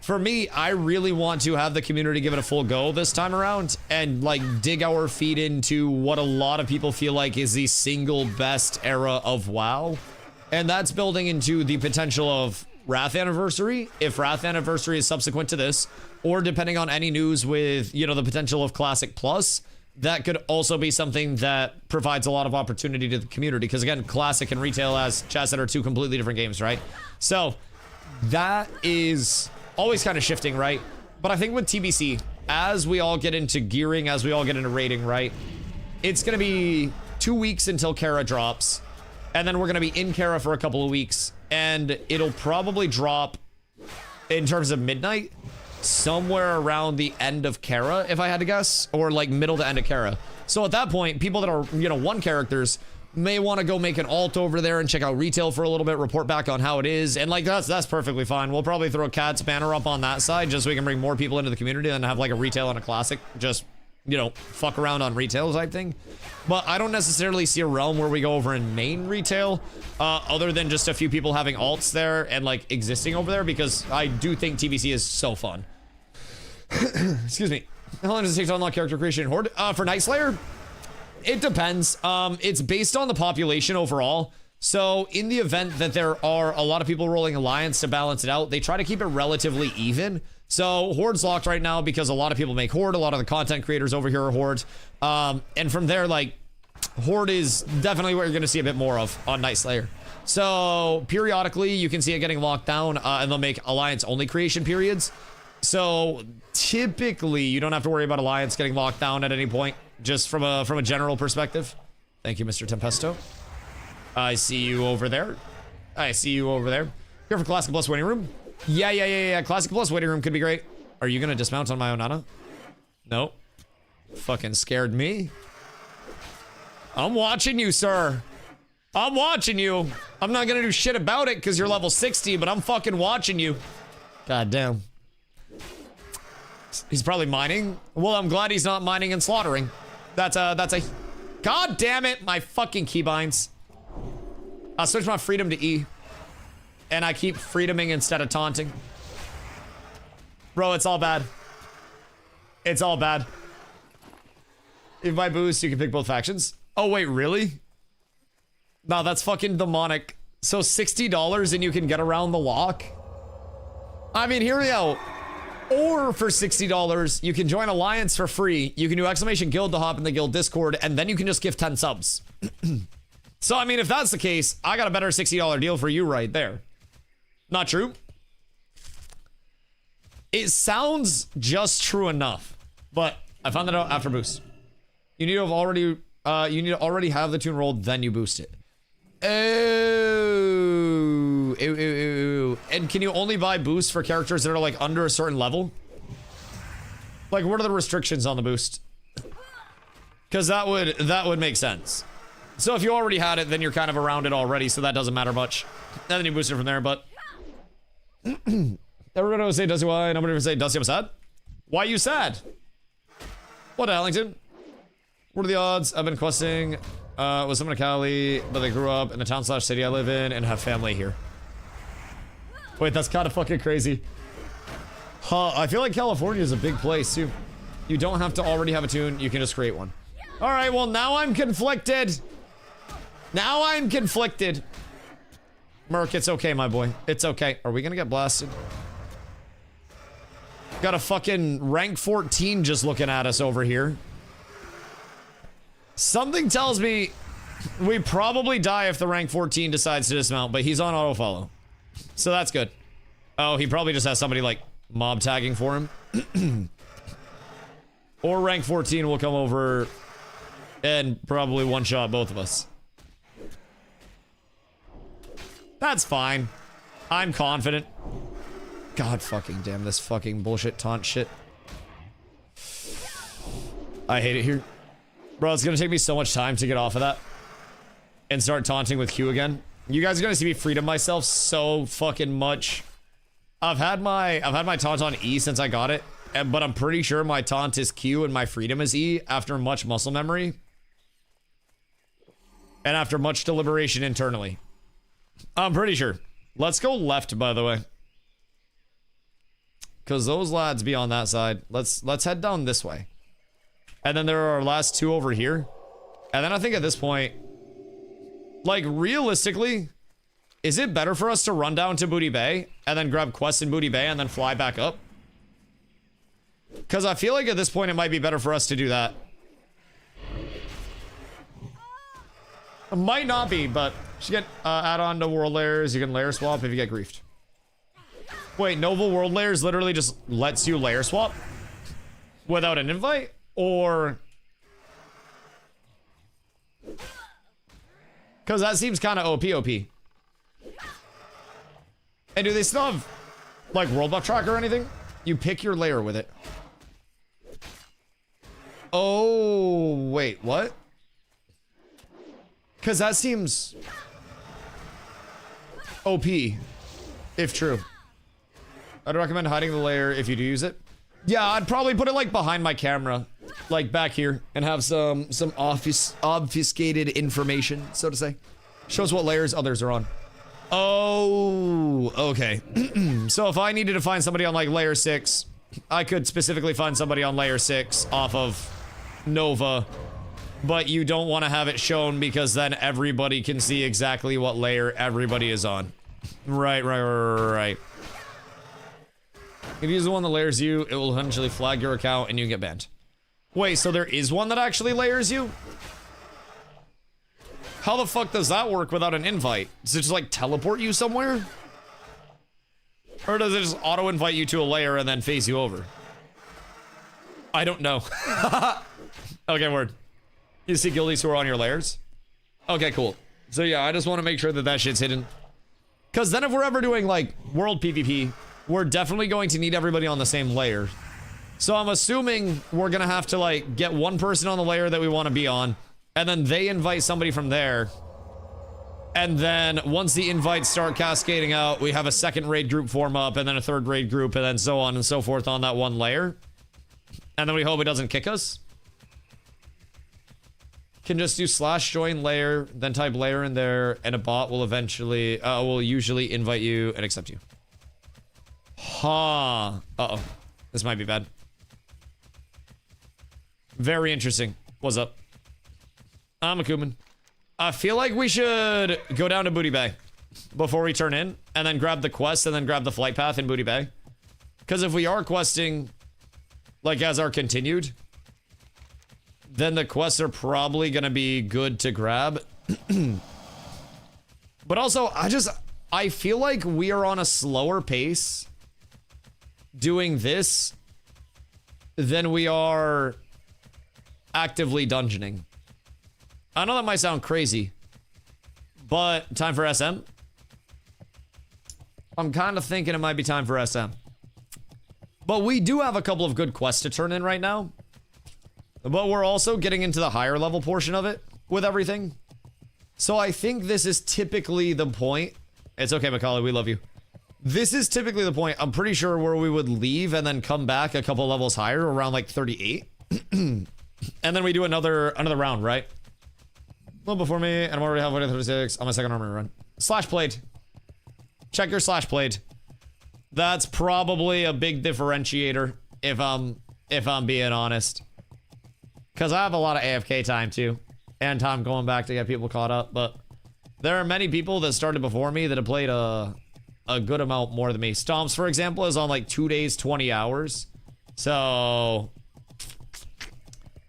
for me, I really want to have the community give it a full go this time around and, like, dig our feet into what a lot of people feel like is the single best era of WoW. And that's building into the potential of Wrath Anniversary, if Wrath Anniversary is subsequent to this, or depending on any news with, you know, the potential of Classic Plus, that could also be something that provides a lot of opportunity to the community. Because, again, Classic and Retail, as Chad said, are two completely different games, right? So that is always kind of shifting, right? But I think with TBC, as we all get into gearing, as we all get into raiding, right, it's going to be 2 weeks until Kara drops. And then we're going to be in Kara for a couple of weeks. And it'll probably drop, in terms of midnight, somewhere around the end of Kara, if I had to guess. Or, like, middle to end of Kara. So at that point, people that are, you know, 1 characters may want to go make an alt over there and check out retail for a little bit, report back on how it is, and like that's perfectly fine. We'll probably throw Cat's banner up on that side just so we can bring more people into the community and have like a retail and a classic, just, you know, fuck around on retail type thing. But I don't necessarily see a realm where we go over in main retail, other than just a few people having alts there and like existing over there, because I do think TBC is so fun. Excuse me. How long does it take to unlock character creation in Horde? For Night Slayer, it depends. It's based on the population overall. So in the event that there are a lot of people rolling Alliance to balance it out, they try to keep it relatively even. So Horde's locked right now because a lot of people make Horde. A lot of the content creators over here are Horde. And from there, like, Horde is definitely what you're going to see a bit more of on Night Slayer. So periodically, you can see it getting locked down, and they'll make Alliance only creation periods. So typically, you don't have to worry about Alliance getting locked down at any point, just from a general perspective. Thank you, Mr. Tempesto. I see you over there. I see you over there. Here for Classic Plus waiting room. Yeah. Classic Plus waiting room could be great. Are you gonna dismount on my Onana? Nope. Fucking scared me. I'm watching you, sir. I'm watching you. I'm not gonna do shit about it because you're level 60, but I'm fucking watching you. God damn. He's probably mining. Well, I'm glad he's not mining and slaughtering. That's a... God damn it, my fucking keybinds. I'll switch my freedom to E. And I keep freedoming instead of taunting. Bro, it's all bad. It's all bad. If I boost, you can pick both factions. Oh, wait, really? No, that's fucking demonic. So $60 and you can get around the lock? I mean, here we go. Or for $60, you can join Alliance for free. You can do exclamation guild to hop in the guild Discord, and then you can just give 10 subs. So, I mean, if that's the case, I got a better $60 deal for you right there. Not true? It sounds just true enough, but I found that out after boost. You need to already have the tune rolled, then you boost it. Oh, and can you only buy boosts for characters that are like under a certain level? Like, what are the restrictions on the boost? Because that would make sense. So if you already had it, then you're kind of around it already, so that doesn't matter much. And then you boost it from there, but everybody will say DustyWhy, nobody will say Dusty, I'm sad. Why you sad? What, Ellington? What are the odds? I've been questing with someone in Cali, but they grew up in the town / city I live in and have family here. Wait, that's kind of fucking crazy. Huh, I feel like California is a big place too. You don't have to already have a tune, you can just create one. All right, well, now I'm conflicted. Now I'm conflicted. Merc, it's okay, my boy. It's okay. Are we gonna get blasted? Got a fucking rank 14 just looking at us over here. Something tells me we probably die if the rank 14 decides to dismount, but he's on auto follow. So that's good. Oh, he probably just has somebody like mob tagging for him. Or rank 14 will come over and probably one-shot both of us. That's fine. I'm confident. God fucking damn this fucking bullshit taunt shit. I hate it here. Bro, it's gonna take me so much time to get off of that and start taunting with Q again. You guys are gonna see me freedom myself so fucking much. I've had my taunt on E since I got it, but I'm pretty sure my taunt is Q and my freedom is E after much muscle memory. And after much deliberation internally. I'm pretty sure. Let's go left, by the way. Because those lads be on that side. Let's head down this way. And then there are our last two over here. And then I think at this point, like, realistically, is it better for us to run down to Booty Bay and then grab quests in Booty Bay and then fly back up? Because I feel like at this point it might be better for us to do that. It might not be, but you should get add-on to world layers. You can layer swap if you get griefed. Wait, Noble World Layers literally just lets you layer swap without an invite? Or... Because that seems kind of OP. And do they still have, like, world buff track or anything? You pick your layer with it. Oh, wait, what? Because that seems OP, if true. I'd recommend hiding the layer if you do use it. Yeah, I'd probably put it like behind my camera, like back here, and have some obfuscated information, so to say. Shows what layers others are on. Oh, okay. So if I needed to find somebody on like layer 6, I could specifically find somebody on layer 6 off of Nova, but you don't want to have it shown because then everybody can see exactly what layer everybody is on. Right. If you use the one that layers you, it will eventually flag your account and you get banned. Wait, so there is one that actually layers you? How the fuck does that work without an invite? Does it just like teleport you somewhere? Or does it just auto-invite you to a layer and then phase you over? I don't know. Okay, word. You see guildies who are on your layers? Okay, cool. So yeah, I just want to make sure that that shit's hidden. Because then if we're ever doing like world PvP, we're definitely going to need everybody on the same layer. So I'm assuming we're gonna have to like get one person on the layer that we want to be on, and then they invite somebody from there. And then once the invites start cascading out, we have a second raid group form up, and then a third raid group, and then so on and so forth on that one layer. And then we hope it doesn't kick us. Can just do /join layer, then type layer in there, and a bot will eventually, will usually invite you and accept you. Huh. Uh-oh. This might be bad. Very interesting. What's up? I'm a Kuman. I feel like we should go down to Booty Bay before we turn in, and then grab the quest, and then grab the flight path in Booty Bay. Because if we are questing, like, as our continued, then the quests are probably going to be good to grab. But also, I feel like we are on a slower pace doing this than we are actively dungeoning. I know that might sound crazy, but time for SM? I'm kind of thinking it might be time for SM. But we do have a couple of good quests to turn in right now. But we're also getting into the higher level portion of it with everything. So I think this is typically the point. It's okay, Macaulay, we love you. This is typically the point, I'm pretty sure, where we would leave and then come back a couple levels higher, around like 38. And then we do another round, right? A little before me, and I'm already halfway to 36 on my second armor run. /played. Check your /played. That's probably a big differentiator, if I'm being honest. Because I have a lot of AFK time too, and time going back to get people caught up, but there are many people that started before me that have played a good amount more than me. Stomps, for example, is on like 2 days, 20 hours. So,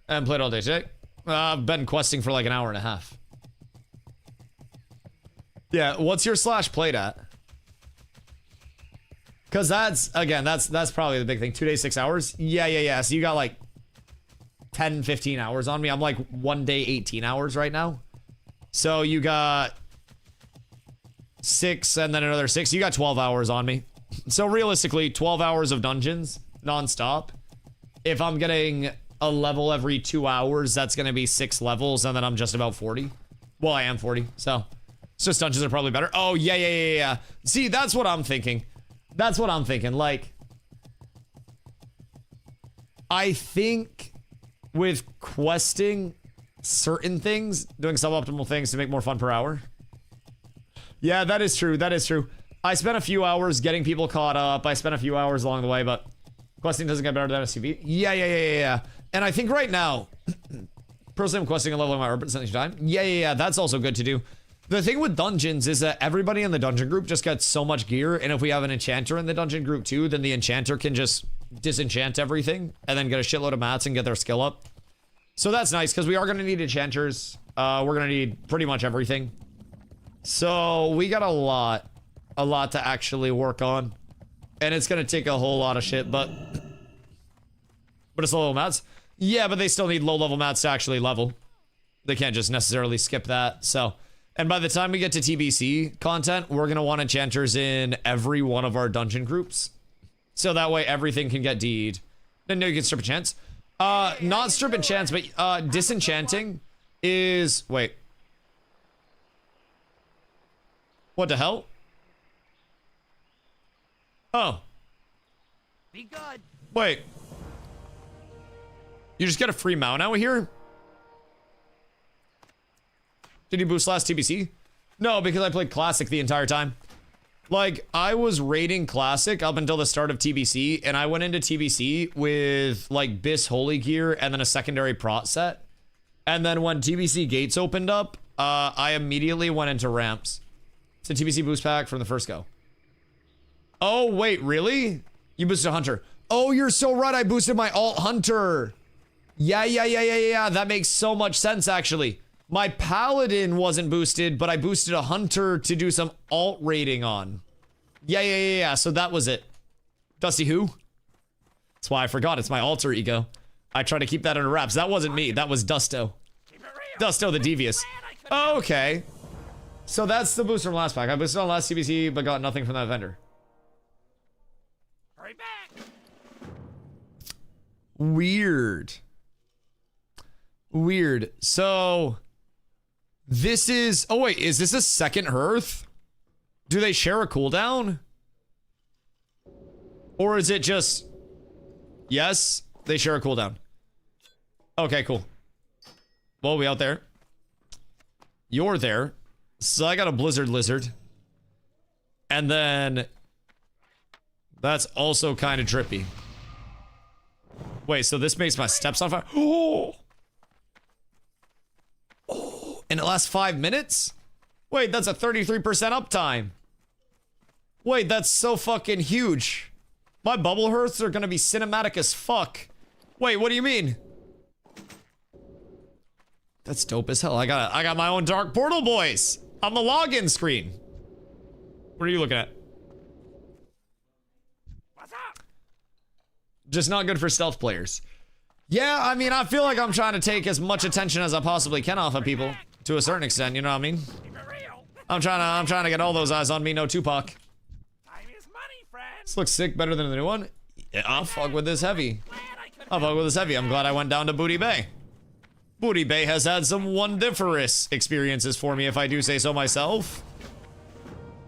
I haven't played all day today. I've been questing for like an hour and a half. Yeah, what's your /played at? Because that's probably the big thing. 2 days, 6 hours? Yeah. So you got like 10, 15 hours on me. I'm like 1 day, 18 hours right now. So you got 6 and then another 6. You got 12 hours on me. So realistically, 12 hours of dungeons non-stop. If I'm getting a level every 2 hours, that's going to be 6 levels, and then I'm just about 40. Well, I am 40, so it's just dungeons are probably better. Oh, yeah. See, that's what I'm thinking. Like, I think with questing certain things, doing suboptimal things to make more fun per hour. Yeah, that is true. I spent a few hours getting people caught up. I spent a few hours along the way, but questing doesn't get better than SCV. Yeah. And I think right now, personally, I'm questing a level in my art percentage time. Yeah, that's also good to do. The thing with dungeons is that everybody in the dungeon group just gets so much gear, and if we have an enchanter in the dungeon group too, then the enchanter can just disenchant everything and then get a shitload of mats and get their skill up. So that's nice, because we are going to need enchanters. We're going to need pretty much everything. So we got a lot to actually work on, and it's going to take a whole lot of shit, but it's low level mats. Yeah, but they still need low level mats to actually level. They can't just necessarily skip that. So, and by the time we get to TBC content, we're going to want enchanters in every one of our dungeon groups. So that way everything can get D'd. Then no, you can strip enchants. Not strip enchants, but disenchanting is, wait. What the hell? Oh. Be good. Wait. You just get a free mount out here? Did you boost last TBC? No, because I played Classic the entire time. Like, I was raiding Classic up until the start of TBC, and I went into TBC with, like, Bis Holy Gear and then a secondary prot set. And then when TBC gates opened up, I immediately went into ramps. It's a TBC boost pack from the first go. Oh, wait, really? You boosted a Hunter. Oh, you're so right. I boosted my alt Hunter. Yeah. That makes so much sense, actually. My Paladin wasn't boosted, but I boosted a Hunter to do some alt raiding on. Yeah. So that was it. Dusty who? That's why I forgot. It's my alter ego. I try to keep that under wraps. That wasn't me. That was Dusto. Dusto the Devious. Okay. So that's the boost from last pack. I boosted on last TBC, but got nothing from that vendor. Hurry back. Weird. So this is, oh wait, is this a second Hearth? Do they share a cooldown? Or is it just, yes, they share a cooldown. Okay, cool. Well, we out there. You're there. So I got a Blizzard Lizard. And then that's also kind of trippy. Wait, so this makes my steps on fire? Oh! And it lasts 5 minutes? Wait, that's a 33% uptime. Wait, that's so fucking huge. My bubble hearths are gonna be cinematic as fuck. Wait, what do you mean? That's dope as hell. I got my own Dark Portal, boys, on the login screen. What are you looking at? What's up? Just not good for stealth players. Yeah, I mean, I feel like I'm trying to take as much attention as I possibly can off of people. To a certain extent, you know what I mean? Keep it real. I'm trying to get all those eyes on me, no Tupac. Time is money, friend. This looks sick, better than the new one. Yeah, I'll fuck with this heavy. Glad I could I'll fuck with this heavy. I'm glad I went down to Booty Bay. Booty Bay has had some wondiferous experiences for me, if I do say so myself.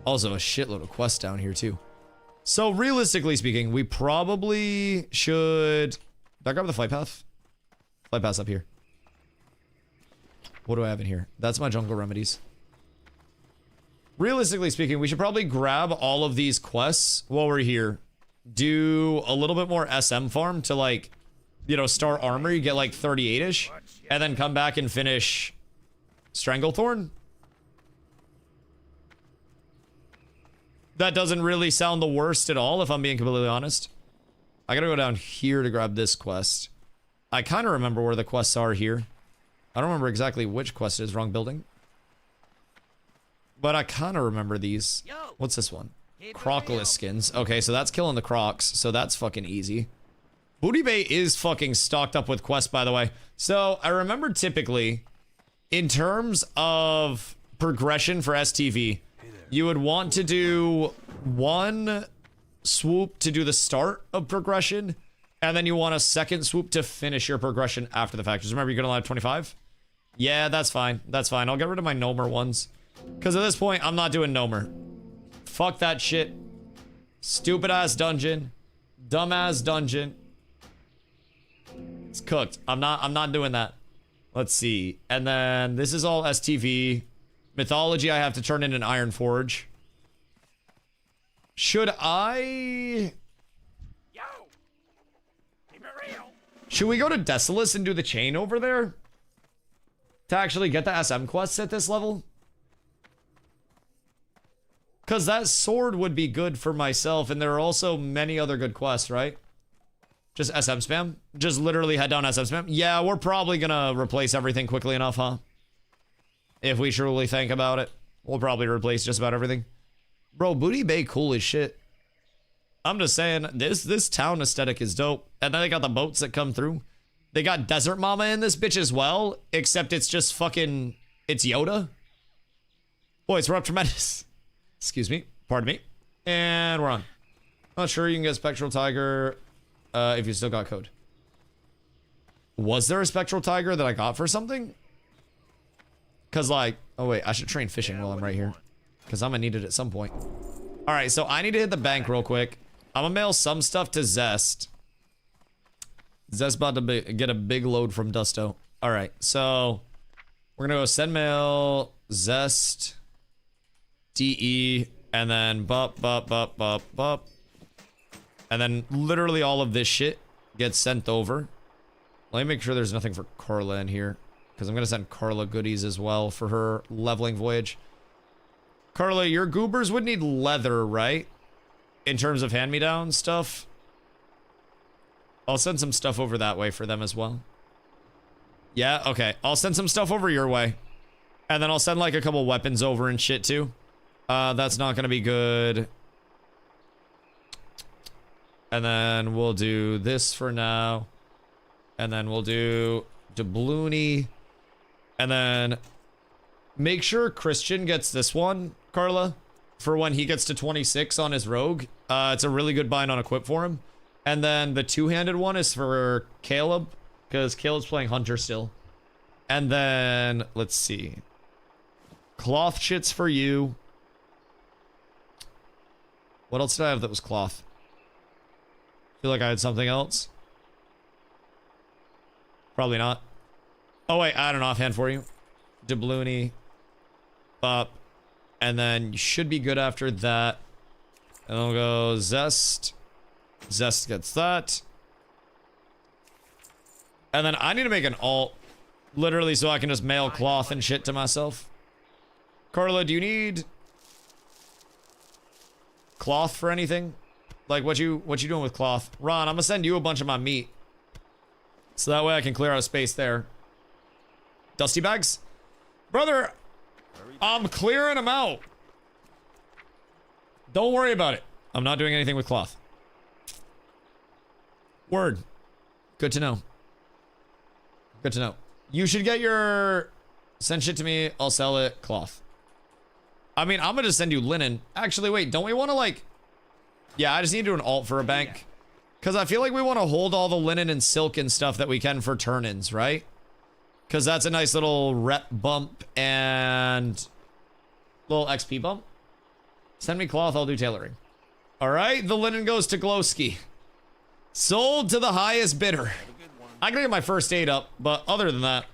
Also, a shitload of quests down here, too. So, realistically speaking, we probably should... Did I grab the flight path? Flight path's up here. What do I have in here? That's my jungle remedies. Realistically speaking, we should probably grab all of these quests while we're here. Do a little bit more SM farm to, like, you know, start armor. You get like 38-ish. And then come back and finish Stranglethorn. That doesn't really sound the worst at all, if I'm being completely honest. I gotta go down here to grab this quest. I kind of remember where the quests are here. I don't remember exactly which quest it is. Wrong building. But I kind of remember these. What's this one? Crocless skins. Okay, so that's killing the crocs. So that's fucking easy. Booty Bay is fucking stocked up with quests, by the way. So I remember typically, in terms of progression for STV, you would want to do one swoop to do the start of progression, and then you want a second swoop to finish your progression after the fact. Just remember, you're gonna allow 25? Yeah, that's fine. That's fine. I'll get rid of my Nomer ones. Because at this point, I'm not doing Nomer. Fuck that shit. Stupid ass dungeon. Dumb ass dungeon. It's cooked. I'm not doing that. Let's see. And then this is all STV. Mythology, I have to turn in an Iron Forge. Should I... Yo. Keep it real. Should we go to Desolus and do the chain over there? To actually get the SM quests at this level? Because that sword would be good for myself, and there are also many other good quests, right? Just SM spam? Just literally head down SM spam? Yeah, we're probably gonna replace everything quickly enough, huh? If we truly think about it. We'll probably replace just about everything. Bro, Booty Bay cool as shit. I'm just saying, this town aesthetic is dope. And then they got the boats that come through. They got Desert Mama in this bitch as well, except it's just fucking... It's Yoda. Boys, we're up tremendous. Excuse me. Pardon me. And we're on. Not sure you can get Spectral Tiger if you still got code. Was there a Spectral Tiger that I got for something? Because, like... Oh, wait. I should train fishing while I'm right here. Because I'm gonna need it at some point. All right, so I need to hit the bank real quick. I'm gonna mail some stuff to Zest. Zest about to get a big load from Dusto. All right, so we're gonna go send mail, Zest, DE, and then bup. And then literally all of this shit gets sent over. Let me make sure there's nothing for Carla in here. Because I'm going to send Carla goodies as well for her leveling voyage. Carla, your goobers would need leather, right? In terms of hand-me-down stuff. I'll send some stuff over that way for them as well. Yeah, okay. I'll send some stuff over your way. And then I'll send like a couple weapons over and shit too. That's not going to be good. And then we'll do this for now. And then we'll do doubloony. And then make sure Christian gets this one, Carla, for when he gets to 26 on his rogue. It's a really good bind on equip for him. And then the two-handed one is for Caleb, because Caleb's playing Hunter still. And then, let's see. Cloth shits for you. What else did I have that was cloth? Feel like I had something else. Probably not. Oh wait, I had an offhand for you. Doubloony. Up. And then you should be good after that. And then we'll go Zest. Zest gets that. And then I need to make an alt. Literally so I can just mail cloth and shit to myself. Carla, do you need cloth for anything? Like what you doing with cloth? Ron, I'm gonna send you a bunch of my meat. So that way I can clear out space there. Dusty bags? Brother, I'm clearing them out. Don't worry about it. I'm not doing anything with cloth. Word. Good to know. Good to know. You should get your... Send shit to me. I'll sell it. Cloth. I mean, I'm gonna send you linen. Actually, wait. Don't we want to like... Yeah, I just need to do an alt for a bank. Because I feel like we want to hold all the linen and silk and stuff that we can for turn-ins, right? Because that's a nice little rep bump and... little XP bump. Send me cloth. I'll do tailoring. All right. The linen goes to Glowski. Sold to the highest bidder. I can get my first aid up, but other than that...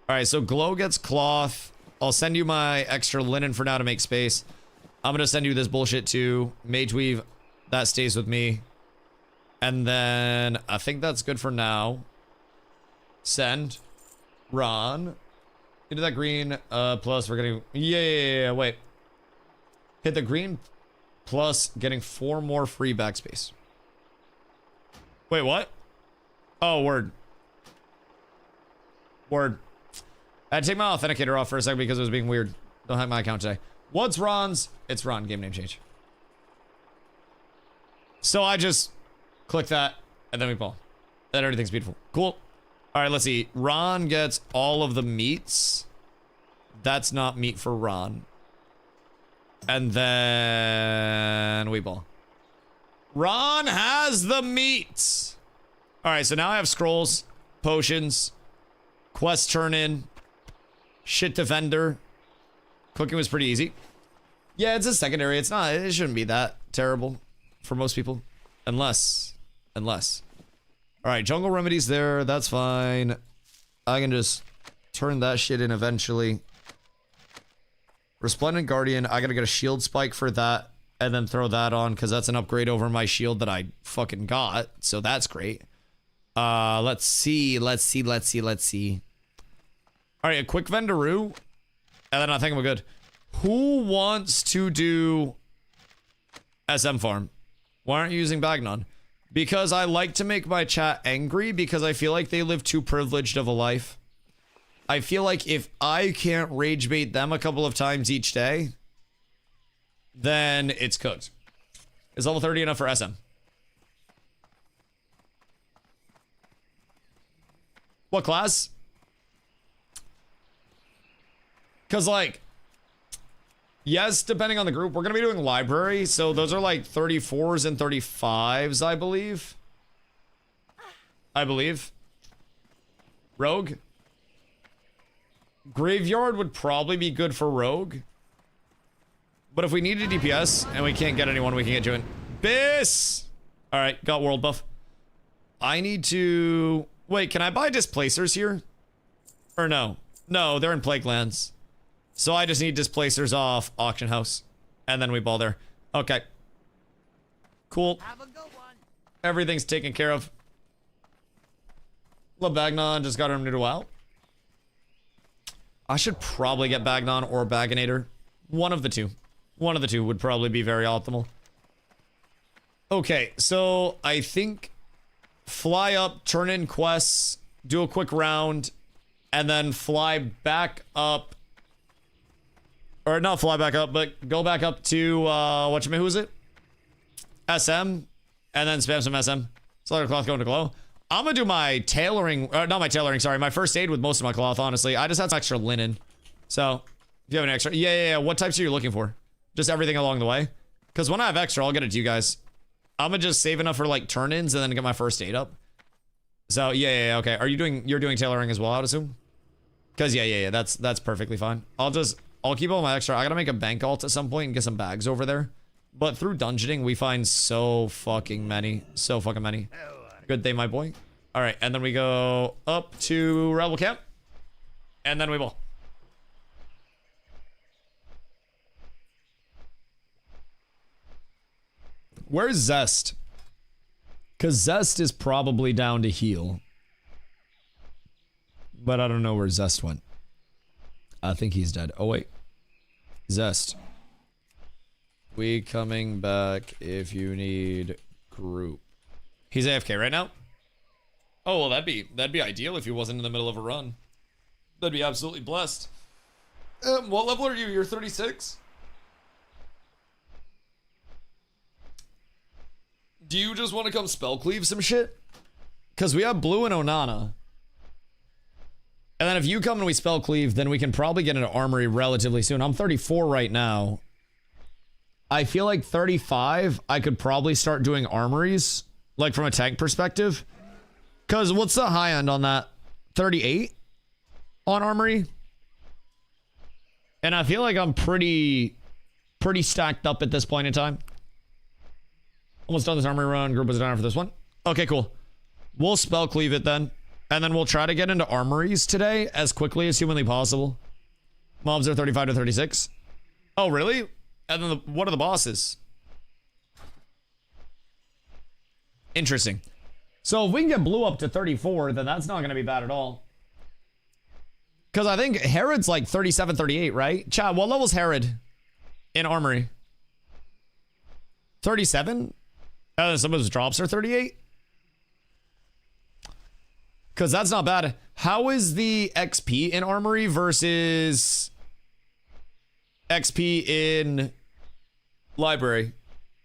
Alright, so Glow gets cloth. I'll send you my extra linen for now to make space. I'm gonna send you this bullshit too. Mage Weave, that stays with me. And then, I think that's good for now. Send. Ron. Into that green, plus we're getting... Yeah, wait. Hit the green, plus getting 4 more free backspace. Wait, what? Oh, word. Word. I had to take my authenticator off for a second because it was being weird. Don't have my account today. What's Ron's? It's Ron. Game name change. So I just click that, and then we pull. Then everything's beautiful. Cool. All right, let's see. Ron gets all of the meats. That's not meat for Ron. And then we ball. Ron has the meats. All right, so now I have scrolls, potions, quest turn in, shit defender. Cooking was pretty easy. Yeah, it's a secondary. It's not, it shouldn't be that terrible for most people. Unless. All right, jungle remedies there. That's fine. I can just turn that shit in eventually. Resplendent Guardian. I gotta get a shield spike for that and then throw that on because that's an upgrade over my shield that I fucking got. So that's great. Let's see. All right, a quick Vendaroo. And then I think we're good. Who wants to do SM farm? Why aren't you using Bagnon? Because I like to make my chat angry because I feel like they live too privileged of a life. I feel like if I can't rage bait them a couple of times each day, then it's cooked. Is level 30 enough for SM? What class? Because, like, yes, depending on the group, we're going to be doing library. So those are like 34s and 35s, I believe. Rogue. Graveyard would probably be good for Rogue. But if we need a DPS and we can't get anyone, we can get you in. Biss! Alright, got world buff. I need to... Wait, can I buy displacers here? Or no? No, they're in Plague Lands. So I just need displacers off Auction House. And then we ball there. Okay. Cool. Have a good one. Everything's taken care of. Bagnon just got him to WoW. I should probably get Bagnon or Baganator. One of the two. One of the two would probably be very optimal. Okay, so I think fly up, turn in quests, do a quick round, and then fly back up. Or not fly back up, but go back up to, who is it? SM, and then spam some SM. So let cloth go into glow. I'm gonna do my tailoring, not my tailoring, sorry, my first aid with most of my cloth, honestly. I just have some extra linen. So, if you have an extra, yeah, what types are you looking for? Just everything along the way? Because when I have extra, I'll get it to you guys. I'm gonna just save enough for like turn-ins and then get my first aid up. So, yeah, okay. You're doing tailoring as well, I'd assume? Because, yeah, that's perfectly fine. I'll keep all my extra. I gotta make a bank alt at some point and get some bags over there. But through dungeoning, we find so fucking many. So fucking many. Good day, my boy. Alright, and then we go up to Rebel Camp. And then we ball. Where's Zest? Because Zest is probably down to heal. But I don't know where Zest went. I think he's dead. Oh, wait. Zest. We coming back if you need group. He's AFK right now? Oh, well, that'd be ideal if he wasn't in the middle of a run. That'd be absolutely blessed. What level are you? You're 36? Do you just want to come spell cleave some shit? Because we have blue and Onana. And then if you come and we spell cleave, then we can probably get into armory relatively soon. I'm 34 right now. I feel like 35, I could probably start doing armories, like from a tank perspective. Because what's the high end on that? 38 on armory? And I feel like I'm pretty stacked up at this point in time. Almost done this armory run. Group was down for this one. Okay, cool. We'll spell cleave it then. And then we'll try to get into armories today as quickly as humanly possible. Mobs are 35 to 36. Oh, really? And then what are the bosses? Interesting. So if we can get blue up to 34, then that's not going to be bad at all. Because I think Herod's like 37, 38, right? Chad, what level's Herod in armory? 37? Some of his drops are 38? Because that's not bad. How is the XP in armory versus XP in library?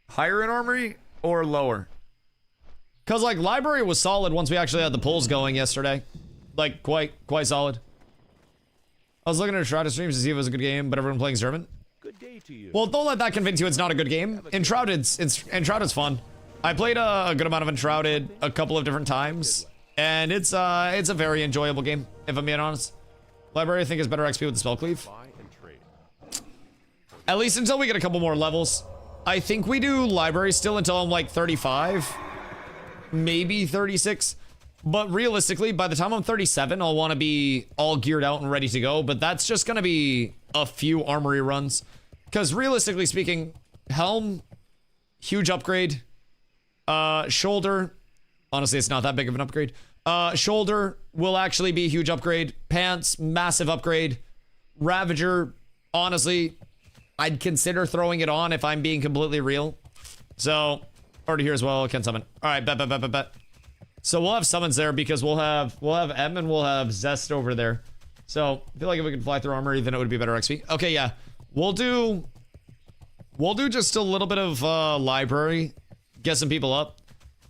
Higher in armory or lower? Because, like, library was solid once we actually had the polls going yesterday. Like, quite solid. I was looking at Shrouded streams to see if it was a good game, but everyone playing Zerman. Good day to you. Well, don't let that convince you it's not a good game. Enshrouded's fun. I played a good amount of Enshrouded a couple of different times. And it's a very enjoyable game, if I'm being honest. Library, I think, is better XP with the spell cleave. Buy and trade. At least until we get a couple more levels. I think we do library still until I'm like 35. Maybe 36. But realistically, by the time I'm 37, I'll want to be all geared out and ready to go. But that's just going to be a few armory runs. Because realistically speaking, helm, huge upgrade. Shoulder, honestly, it's not that big of an upgrade. Shoulder will actually be a huge upgrade. Pants, massive upgrade. Ravager, honestly, I'd consider throwing it on if I'm being completely real. So, already here as well, can summon. All right, bet. So we'll have summons there because we'll have M and we'll have Zest over there. So I feel like if we could fly through armory, then it would be better XP. Okay, yeah, we'll do just a little bit of library, get some people up,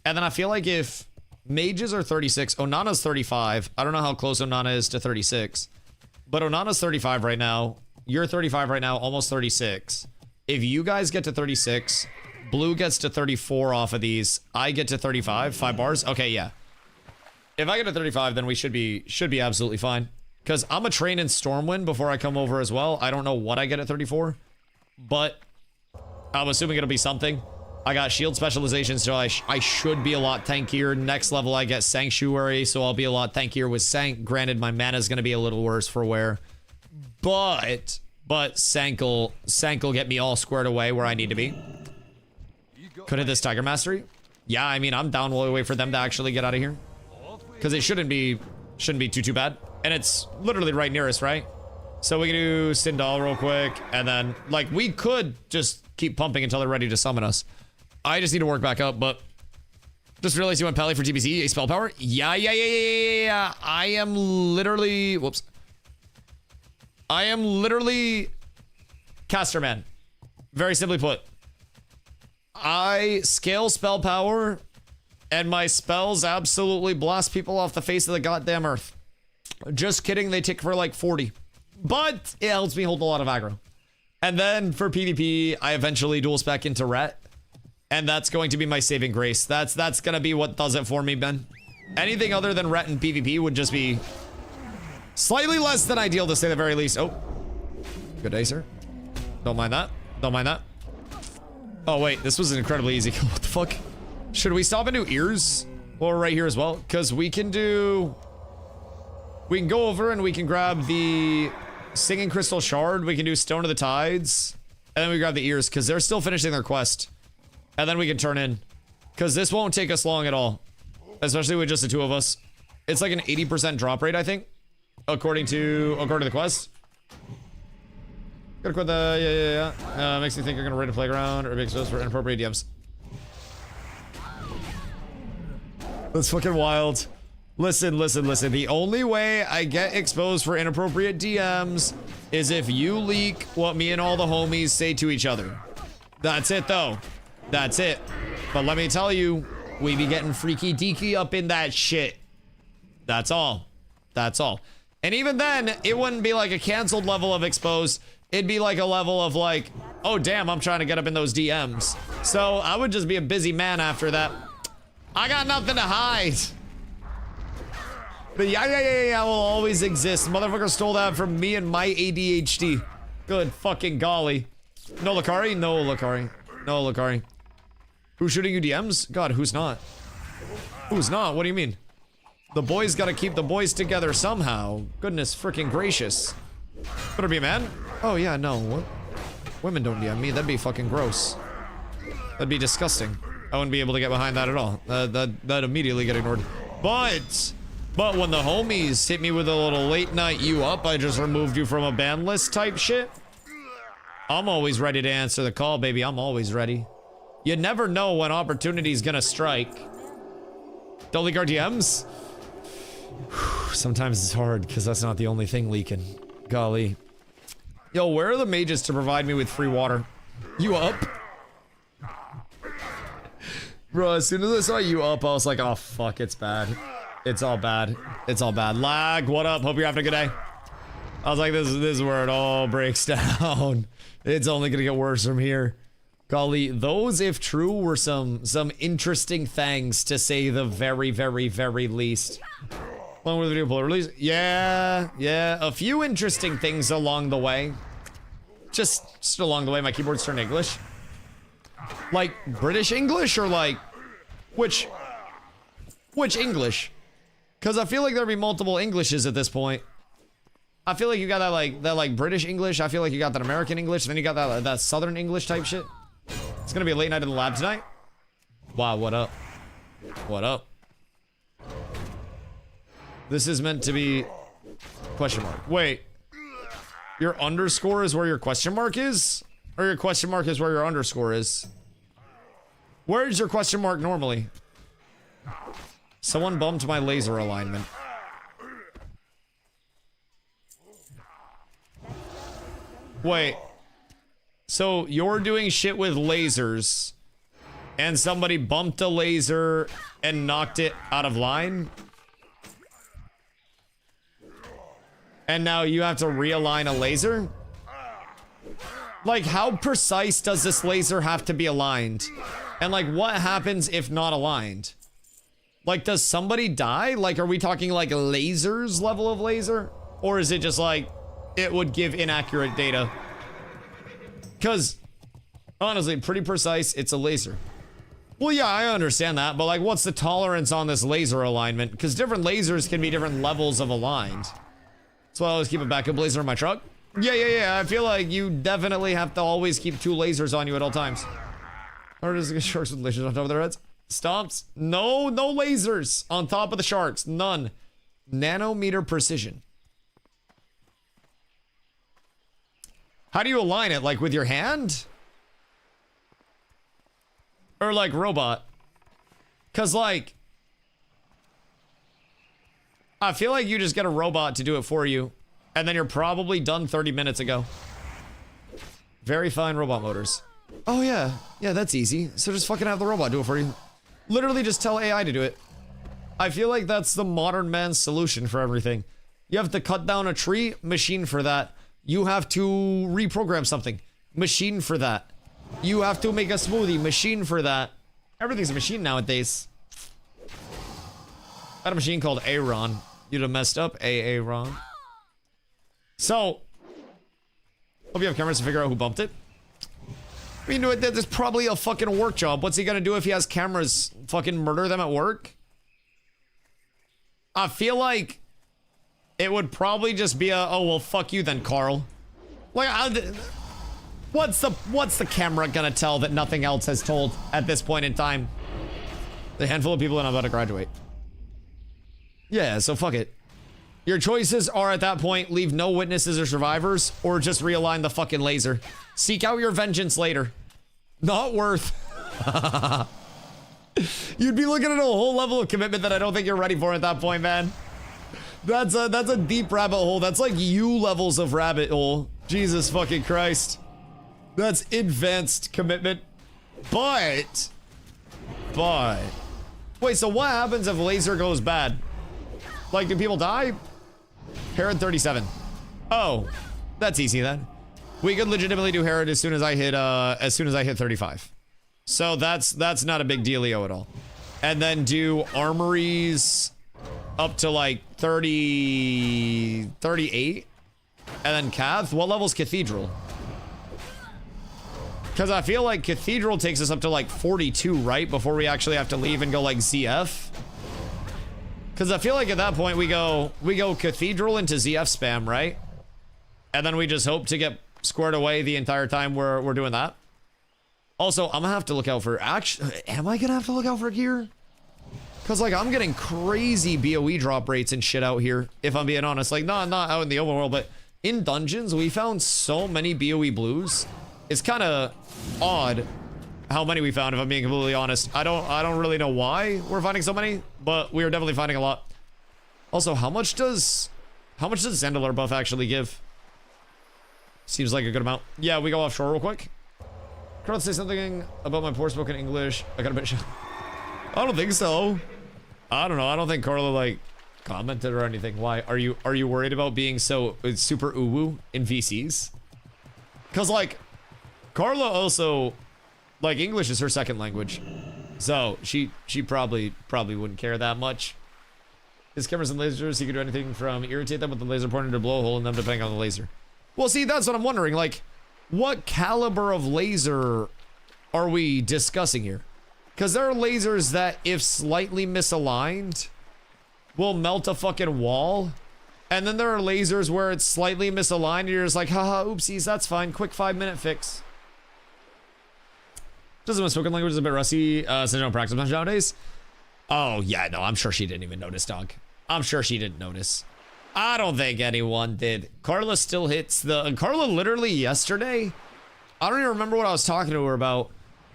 and then I feel like if mages are 36, Onana's 35. I don't know how close Onana is to 36, but Onana's 35 right now. You're 35 right now, almost 36. If you guys get to 36. Blue gets to 34 off of these. I get to 35, 5 bars. Okay, yeah. If I get to 35, then we should be absolutely fine. Because I'm a train in Stormwind before I come over as well. I don't know what I get at 34. But I'm assuming it'll be something. I got shield specialization, so I should be a lot tankier. Next level, I get sanctuary, so I'll be a lot tankier with sank. Granted, my mana is going to be a little worse for wear. But sank will get me all squared away where I need to be. Could hit this Tiger Mastery. Yeah, I mean, I'm down all the way for them to actually get out of here. Because it shouldn't be too bad. And it's literally right near us, right? So we can do Sindal real quick. And then, like, we could just keep pumping until they're ready to summon us. I just need to work back up, but just realized you went Pally for TBC, a spell power. Yeah. I am literally, whoops. I am literally Caster Man. Very simply put. I scale spell power, and my spells absolutely blast people off the face of the goddamn earth. Just kidding, they tick for like 40. But it helps me hold a lot of aggro. And then for PvP, I eventually dual spec into Ret. And that's going to be my saving grace. That's gonna be what does it for me, Ben. Anything other than Ret and PvP would just be slightly less than ideal, to say the very least. Oh, good day, sir. Don't mind that. Don't mind that. Oh wait, this was an incredibly easy kill. What the fuck? Should we stop and do ears? Or right here as well? Because we can go over and we can grab the Singing Crystal Shard. We can do Stone of the Tides. And then we grab the ears because they're still finishing their quest. And then we can turn in. Because this won't take us long at all. Especially with just the two of us. It's like an 80% drop rate, I think. According to the quest. Gotta quit the... Yeah. Makes me think you're gonna raid a playground or be exposed for inappropriate DMs. That's fucking wild. Listen. The only way I get exposed for inappropriate DMs is if you leak what me and all the homies say to each other. That's it, though. That's it. But let me tell you, we be getting freaky deaky up in that shit. That's all. That's all. And even then, it wouldn't be like a canceled level of exposed. It'd be like a level of like, oh damn, I'm trying to get up in those DMs. So I would just be a busy man after that. I got nothing to hide. But yeah will always exist. Motherfucker stole that from me and my ADHD. Good fucking golly. No Lakari? No Lakari. No Lakari. Who's shooting you DMs? God, who's not? Who's not? What do you mean? The boys gotta keep the boys together somehow. Goodness freaking gracious. Better be a man? Oh yeah, no. What? Women don't DM me. That'd be fucking gross. That'd be disgusting. I wouldn't be able to get behind that at all. That'd immediately get ignored. But when the homies hit me with a little late night you up, I just removed you from a ban list type shit. I'm always ready to answer the call, baby. I'm always ready. You never know when opportunity's gonna strike. Don't leak our DMs? Sometimes it's hard because that's not the only thing leaking. Golly. Yo, where are the mages to provide me with free water? You up? Bro, as soon as I saw you up, I was like, oh fuck, it's bad. It's all bad. It's all bad. Lag, what up? Hope you're having a good day. I was like, this is where it all breaks down. It's only gonna get worse from here. Golly, those, if true, were some interesting things, to say the very, very, very least. Long with the video pull release? Yeah, a few interesting things along the way. Just along the way, my keyboard's turned English. Like, British English, or like, which English? Because I feel like there'd be multiple Englishes at this point. I feel like you got that like British English. I feel like you got that American English. Then you got that Southern English type shit. It's gonna be a late night in the lab tonight. Wow, what up? What up? This is meant to be question mark. Wait. Your underscore is where your question mark is? Or your question mark is where your underscore is? Where is your question mark normally? Someone bumped my laser alignment. Wait. So you're doing shit with lasers, and somebody bumped a laser and knocked it out of line? And now you have to realign a laser? Like, how precise does this laser have to be aligned? And like, what happens if not aligned? Like, does somebody die? Like, are we talking like lasers level of laser? Or is it just like, it would give inaccurate data? Because Honestly, pretty precise. It's a laser. Well, yeah, I understand that, but like, what's the tolerance on this laser alignment? Because different lasers can be different levels of aligned. So I always keep a backup laser in my truck. Yeah. I feel like you definitely have to always keep 2 lasers on you at all times. Or does it get sharks with lasers on top of their heads? Stomps? No lasers on top of the sharks. None. Nanometer precision. How do you align it? Like with your hand? Or like robot? Cause like, I feel like you just get a robot to do it for you, and then you're probably done 30 minutes ago. Very fine robot motors. Oh yeah, that's easy. So just fucking have the robot do it for you. Literally just tell AI to do it. I feel like that's the modern man's solution for everything. You have to cut down a tree, machine for that. You have to reprogram something, machine for that. You have to make a smoothie, machine for that. Everything's a machine nowadays. I had a machine called Aaron. You'd have messed up, Aaron. So, hope you have cameras to figure out who bumped it. I mean, there's probably a fucking work job. What's he gonna do if he has cameras? Fucking murder them at work? I feel like it would probably just be a, oh, well, fuck you then, Carl. Like, what's the camera gonna tell that nothing else has told at this point in time? The handful of people and I'm about to graduate. Yeah, so fuck it. Your choices are at that point, leave no witnesses or survivors, or just realign the fucking laser. Seek out your vengeance later. Not worth. You'd be looking at a whole level of commitment that I don't think you're ready for at that point, man. That's a deep rabbit hole. That's like you levels of rabbit hole. Jesus fucking Christ. That's advanced commitment. But. Wait, so what happens if laser goes bad? Like, do people die? Herod 37. Oh, that's easy then. We could legitimately do Herod as soon as I hit 35. So that's not a big dealio at all. And then do armories up to like 30, 38. And then Cath. What level's Cathedral? Because I feel like Cathedral takes us up to like 42, right? Before we actually have to leave and go like ZF. Because I feel like at that point we go Cathedral into ZF spam, right? And then we just hope to get squared away the entire time we're doing that. Also, I'm gonna have to look out for am I gonna have to look out for gear? Because like I'm getting crazy BOE drop rates and shit out here, if I'm being honest. Like not out in the open world, but in dungeons we found so many BOE blues. It's kind of odd how many we found, if I'm being completely honest. I don't really know why we're finding so many, but we are definitely finding a lot. Also, how much does Zandalar buff actually give? Seems like a good amount. Yeah, we go offshore real quick. Carl, say something about my poor spoken English. I got a bit. I don't think so. I don't know. I don't think Carla like commented or anything. Why are you worried about being so super uwu in VCs? Cause like Carla also. Like, English is her second language. So, she probably wouldn't care that much. His cameras and lasers, he could do anything from irritate them with the laser pointer to blow a hole in them depending on the laser. Well, see, that's what I'm wondering. Like, what caliber of laser are we discussing here? Because there are lasers that, if slightly misaligned, will melt a fucking wall. And then there are lasers where it's slightly misaligned and you're just like, haha, oopsies, that's fine. Quick 5-minute fix. Doesn't my spoken language is a bit rusty since I don't practice much nowadays? Oh, yeah, no, I'm sure she didn't even notice, dog. I'm sure she didn't notice. I don't think anyone did. Carla still hits Carla literally yesterday, I don't even remember what I was talking to her about,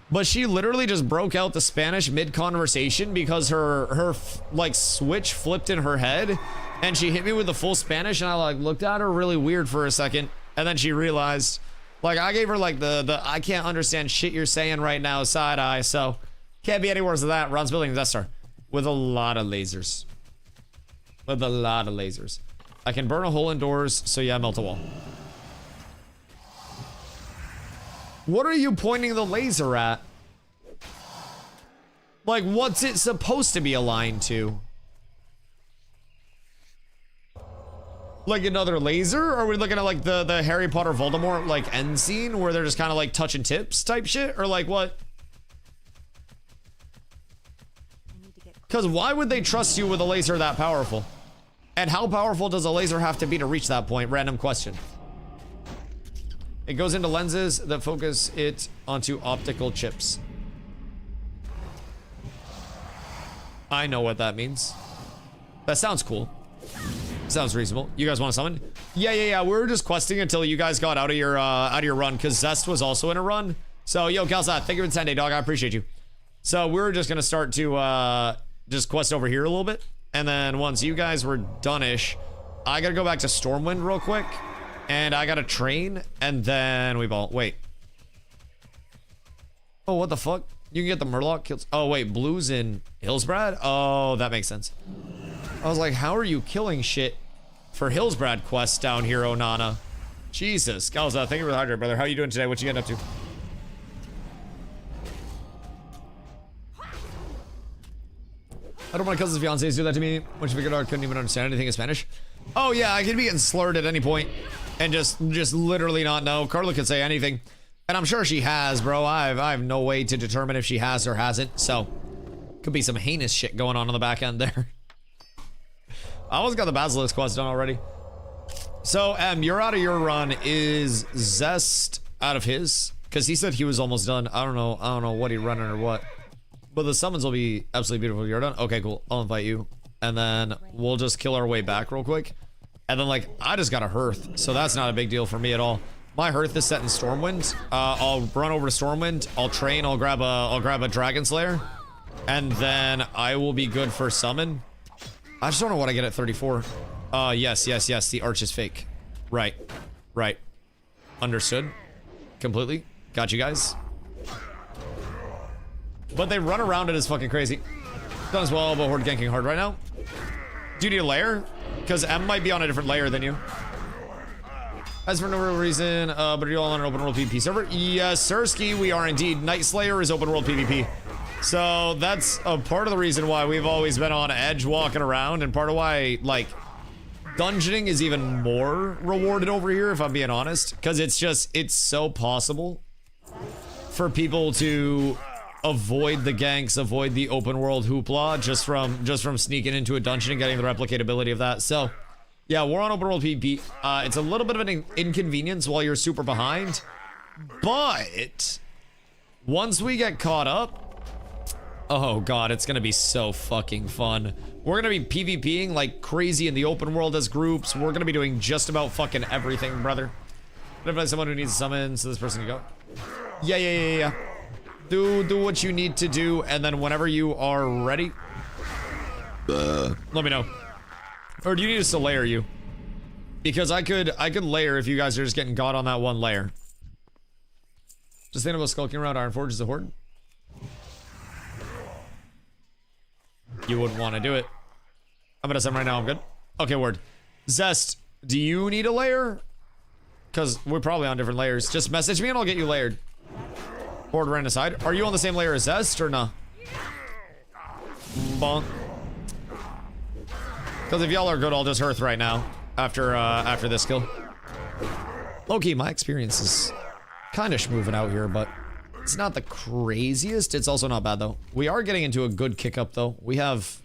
but she literally just broke out the Spanish mid-conversation because her like, switch flipped in her head, and she hit me with the full Spanish, and I, like, looked at her really weird for a second, and then she realized... Like, I gave her, like, the I can't understand shit you're saying right now side eye, so can't be any worse than that. Ron's building a Death Star with a lot of lasers. With a lot of lasers. I can burn a hole in doors, so yeah, melt a wall. What are you pointing the laser at? Like, what's it supposed to be aligned to? Like another laser? Or are we looking at like the Harry Potter Voldemort like end scene where they're just kind of like touching tips type shit? Or like what? Because why would they trust you with a laser that powerful? And how powerful does a laser have to be to reach that point? Random question. It goes into lenses that focus it onto optical chips. I know what that means. That sounds cool. Sounds reasonable. You guys want to summon? Yeah. We were just questing until you guys got out of your run, because Zest was also in a run. So, yo, Kalsat, thank you for the 10-day, dog. I appreciate you. So, we were just going to start to just quest over here a little bit. And then once you guys were done-ish, I got to go back to Stormwind real quick. And I got to train. And then we ball. Wait. Oh, what the fuck? You can get the Murloc kills. Oh, wait. Blue's in Hillsbrad? Oh, that makes sense. I was like, how are you killing shit for Hillsbrad quests down here, Onana? Jesus. Galza, thank you for the hydrate, brother. How you doing today? What you getting up to? I don't want my cousin's fiancés do that to me. When she figured out I couldn't even understand anything in Spanish. Oh, yeah, I could be getting slurred at any point and just literally not know. Carla could say anything. And I'm sure she has, bro. I have no way to determine if she has or hasn't. So, could be some heinous shit going on the back end there. I almost got the Basilisk quest done already. So, you're out of your run. Is Zest out of his? Because he said he was almost done. I don't know what he running or what. But the summons will be absolutely beautiful. You're done? Okay, cool. I'll invite you. And then we'll just kill our way back real quick. And then, like, I just got a Hearth. So that's not a big deal for me at all. My Hearth is set in Stormwind. I'll run over to Stormwind. I'll train. I'll grab a Dragon Slayer. And then I will be good for summon. I just don't know what I get at 34. Yes. The arch is fake. Right. Understood. Completely. Got you guys. But they run around it as fucking crazy. Done as well, but Horde ganking hard right now. Do you need a layer? Because M might be on a different layer than you. As for no real reason, but are you all on an open world PvP server? Yes, Sirski, we are indeed. Night Slayer is open world PvP. So that's a part of the reason why we've always been on edge walking around, and part of why, like, dungeoning is even more rewarded over here, if I'm being honest. Because it's so possible for people to avoid the ganks, avoid the open world hoopla just from sneaking into a dungeon and getting the replicatability of that. So, yeah, we're on open world PvP. It's a little bit of an inconvenience while you're super behind, but once we get caught up, oh god, it's gonna be so fucking fun. We're gonna be PvPing like crazy in the open world as groups. We're gonna be doing just about fucking everything, brother. What if someone who needs a summon so this person can go? Yeah. Do what you need to do, and then whenever you are ready, let me know. Or do you need us to layer you? Because I could layer if you guys are just getting got on that one layer. Just think about skulking around Ironforge as a horde. You wouldn't want to do it. I'm gonna send right now. I'm good. Okay, word. Zest, do you need a layer? Because we're probably on different layers. Just message me and I'll get you layered. Horde ran aside. Are you on the same layer as Zest or nah? Bonk. Because if y'all are good, I'll just Hearth right now after this kill. Low-key, my experience is kind of schmooving out here, but it's not the craziest. It's also not bad though. We are getting into a good kick up though. We have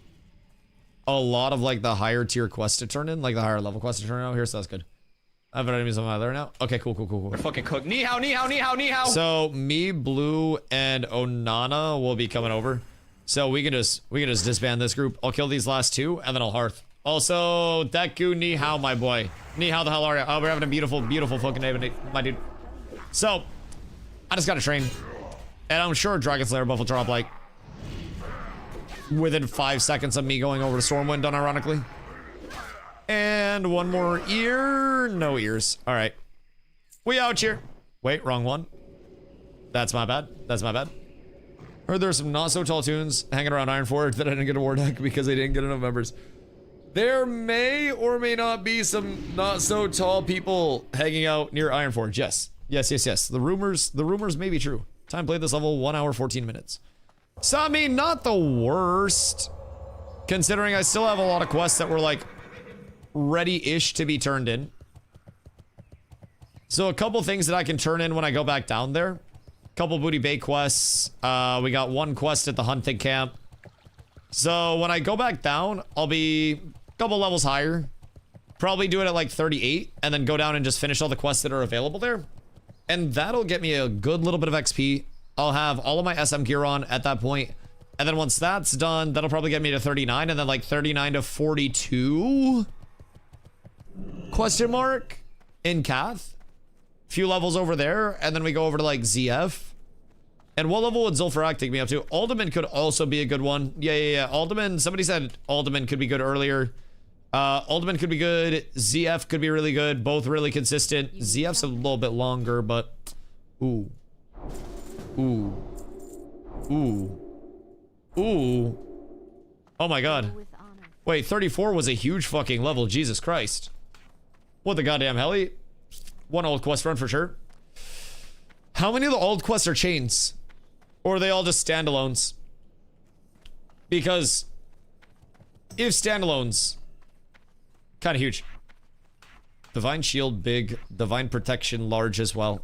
a lot of like the higher tier quests to turn in, like the higher level quests to turn in out here, so that's good. I have enemies on my there now. Okay, cool. We're fucking cooked. Ni hao. So me, Blue, and Onana will be coming over. So we can just disband this group. I'll kill these last two, and then I'll Hearth. Also, Deku, ni hao, my boy. Ni hao, the hell are you? Oh, we're having a beautiful fucking day, my dude. So, I just gotta train. And I'm sure Dragon Slayer buff will drop, like, within 5 seconds of me going over to Stormwind, unironically. And one more ear. No ears. All right. We out here. Wait, wrong one. That's my bad. Heard there's some not so tall tunes hanging around Ironforge that I didn't get a war deck because they didn't get enough members. There may or may not be some not so tall people hanging out near Ironforge. Yes. The rumors may be true. Time played this level 1 hour 14 minutes. So I mean, not the worst, considering I still have a lot of quests that were like ready-ish to be turned in. So a couple things that I can turn in when I go back down there. Couple booty bay quests. We got one quest at the hunting camp. So when I go back down, I'll be a couple levels higher. Probably do it at like 38 and then go down and just finish all the quests that are available there. And that'll get me a good little bit of XP. I'll have all of my SM gear on at that point. And then once that's done, that'll probably get me to 39 and then like 39 to 42? Question mark? In Cath? Few levels over there, and then we go over to like ZF. And what level would Zul'Farrak take me up to? Alderman could also be a good one. Yeah. Alderman, somebody said Alderman could be good earlier. Alderman could be good. ZF could be really good. Both really consistent. ZF's a little bit longer, but... Ooh. Oh my god. Wait, 34 was a huge fucking level. Jesus Christ. What the goddamn heli? One old quest run for sure. How many of the old quests are chains? Or are they all just standalones? Because if standalones, kind of huge. Divine shield big, divine protection large as well.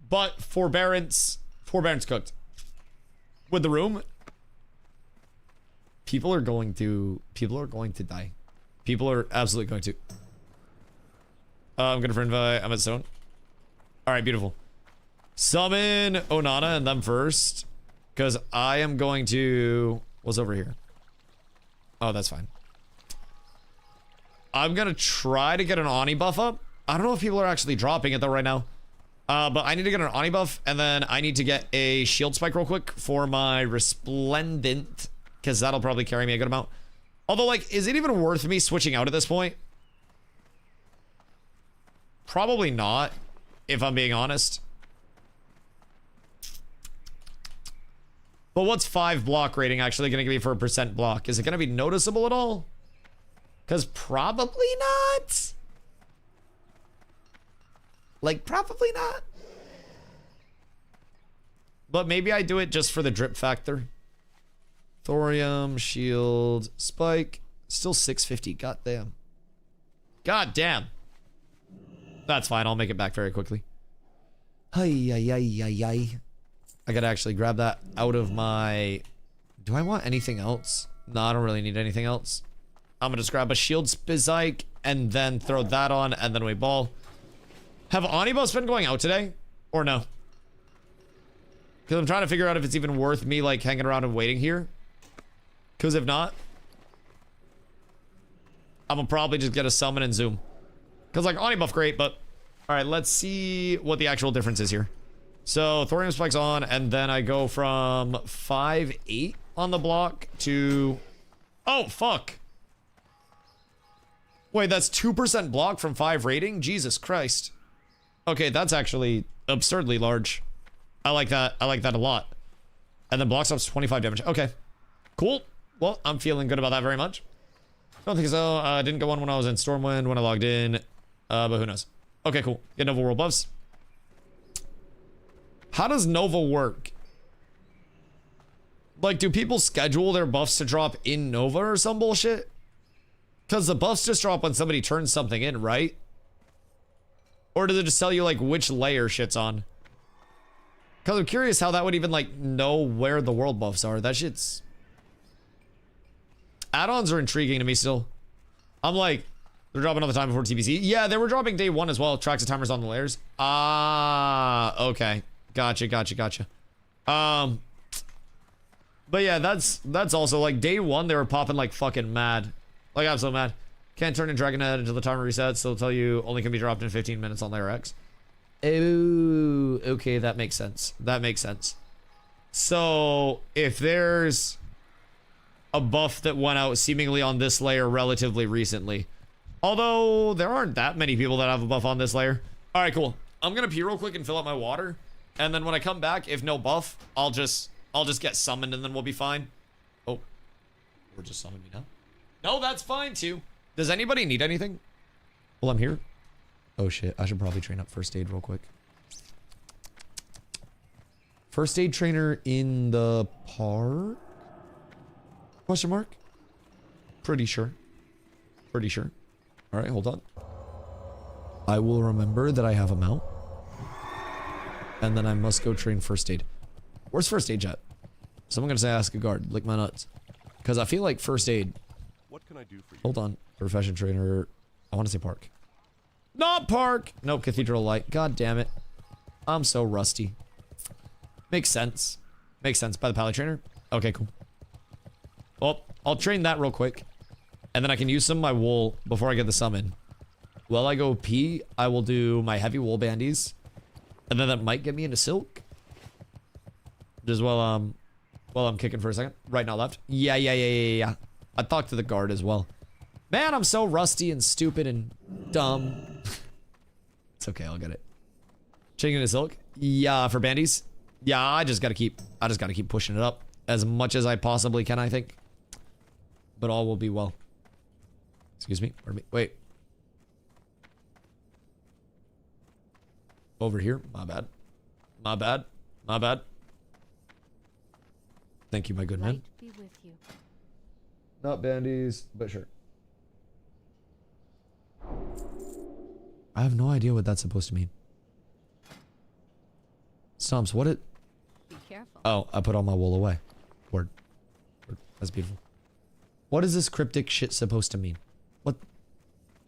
But forbearance cooked. With the room, people are going to die. People are absolutely going to. I'm gonna friend invite. I'm at zone. All right, beautiful. Summon Onana and them first, because I am going to. What's over here? Oh, that's fine. I'm gonna try to get an Ani buff up. I don't know if people are actually dropping it though right now. But I need to get an Ani buff, and then I need to get a shield spike real quick for my Resplendent, because that'll probably carry me a good amount. Although, like, is it even worth me switching out at this point? Probably not, if I'm being honest. But what's 5 block rating actually going to give me for a percent block? Is it going to be noticeable at all? Because probably not. Like, probably not. But maybe I do it just for the drip factor. Thorium, shield, spike. Still 650. God damn. God damn. That's fine. I'll make it back very quickly. I gotta actually grab that out of my... Do I want anything else? No, I don't really need anything else. I'm gonna just grab a shield spizike and then throw that on and then we ball. Have Ani buffs been going out today? Or no? Because I'm trying to figure out if it's even worth me like hanging around and waiting here. Because if not, I'm gonna probably just get a summon and zoom. Because like Ani buff great, but all right, let's see what the actual difference is here. So thorium spikes on, and then I go from 5-8 on the block to... Oh, fuck. Wait, that's 2% block from 5 rating? Jesus Christ. Okay, that's actually absurdly large. I like that. I like that a lot. And then block stops 25 damage. Okay. Cool. Well, I'm feeling good about that very much. Don't think so. Didn't go on when I was in Stormwind when I logged in. But who knows? Okay, cool. Get Nova World buffs. How does Nova work? Like, do people schedule their buffs to drop in Nova or some bullshit? Because the buffs just drop when somebody turns something in, right? Or does it just tell you, like, which layer shit's on? Because I'm curious how that would even, like, know where the world buffs are. That shit's... Add-ons are intriguing to me still. I'm like, they're dropping all the time before TBC. Yeah, they were dropping day 1 as well. Tracks of timers on the layers. Ah, okay. Gotcha. But yeah, that's also like day 1 they were popping like fucking mad. Like I'm so mad. Can't turn in Dragon Head until the timer resets, so it'll tell you only can be dropped in 15 minutes on layer X. Oh, okay, that makes sense. That makes sense. So if there's a buff that went out seemingly on this layer relatively recently, although there aren't that many people that have a buff on this layer. All right, cool. I'm gonna pee real quick and fill up my water. And then when I come back, if no buff, I'll just get summoned and then we'll be fine. Oh, we're just summoning me now. No, that's fine too. Does anybody need anything? Well, I'm here. Oh shit, I should probably train up first aid real quick. First aid trainer in the park? Question mark? Pretty sure. Pretty sure. All right, hold on. I will remember that I have a mount. And then I must go train first aid. Where's first aid at? Someone gonna say ask a guard. Lick my nuts. Because I feel like first aid. What can I do for you? Hold on. Profession trainer. I want to say park. Not park! Nope, cathedral light. God damn it. I'm so rusty. Makes sense. Makes sense. By the pally trainer? Okay, cool. Well, I'll train that real quick. And then I can use some of my wool before I get the summon. While I go pee, I will do my heavy wool bandies. And then that might get me into silk. Just while I'm kicking for a second. Right, not left. Yeah. I talked to the guard as well. Man, I'm so rusty and stupid and dumb. It's okay, I'll get it. Changing into silk? Yeah, for bandies? Yeah, I just gotta keep pushing it up as much as I possibly can, I think. But all will be well. Excuse me, pardon me. Wait. Over here, my bad. My bad. My bad. Thank you, my good man. Light be with you. Not bandies, but sure. I have no idea what that's supposed to mean. Stomps, what it... Be careful. Oh, I put all my wool away. Word. That's beautiful. What is this cryptic shit supposed to mean?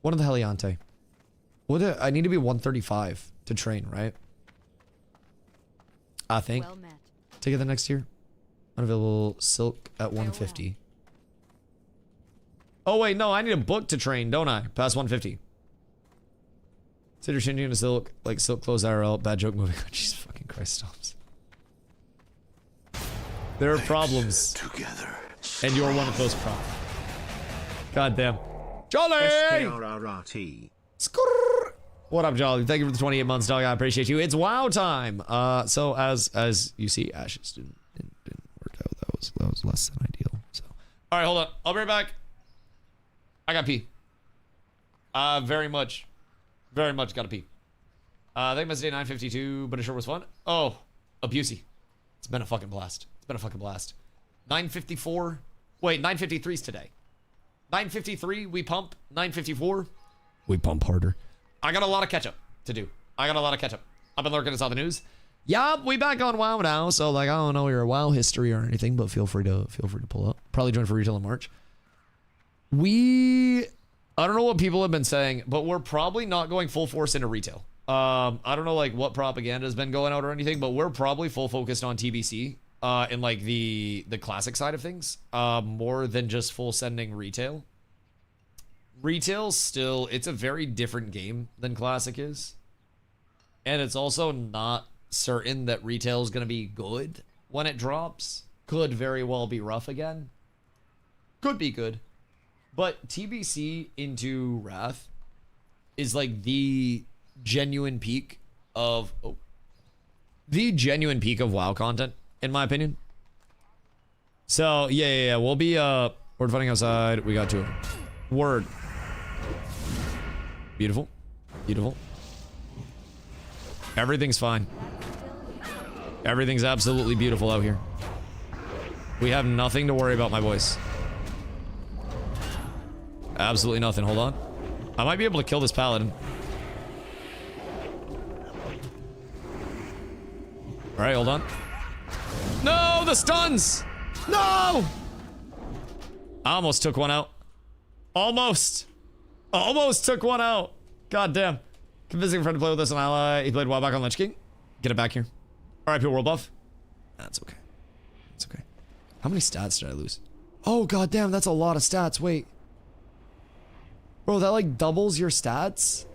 What in the Heliante? I need to be 135 to train, right? I think. Well met. Take it the next year. Unavailable silk at 150. Oh wait, no, I need a book to train, don't I? Past 150. Consider changing into silk, like silk clothes IRL. Bad joke moving. Jesus fucking Christ, stops. There are problems. Together. And you're one of those problems. God damn. Jolly! SKRRT. Skrrr. What up, Jolly? Thank you for the 28 months, dog. I appreciate you. It's WoW time. So as you see, Ashes didn't work out. That was less than ideal. So, all right, hold on. I'll be right back. I got pee. Very much gotta pee. I think it's day 9:52, but it sure was fun. Oh, abusey. It's been a fucking blast. 9:54. Wait, 9:53's today. 9:53, we pump. 9:54, we pump harder. I got a lot of catch up to do. I've been lurking at all the news. Yup, we back on WoW now. So like, I don't know your WoW history or anything, but feel free to pull up. Probably join for retail in March. I don't know what people have been saying, but we're probably not going full force into retail. I don't know like what propaganda has been going out or anything, but we're probably full focused on TBC in like the classic side of things, more than just full sending retail. Retail still, it's a very different game than classic is. And it's also not certain that retail is going to be good when it drops. Could very well be rough again. Could be good. But TBC into Wrath is like the genuine peak of WoW content, in my opinion. So yeah. We'll be word fighting outside. We got to word. Beautiful. Everything's fine. Everything's absolutely beautiful out here. We have nothing to worry about, my boys. Absolutely nothing. Hold on. I might be able to kill this paladin. Alright, hold on. No, the stuns! No! I almost took one out. Almost took one out. God damn. Convincing a friend to play with us on ally. He played a while back on Lich King. Get it back here. Alright, people, world buff. That's okay. It's okay. How many stats did I lose? Oh, god damn, that's a lot of stats. Wait. Bro, that like doubles your stats?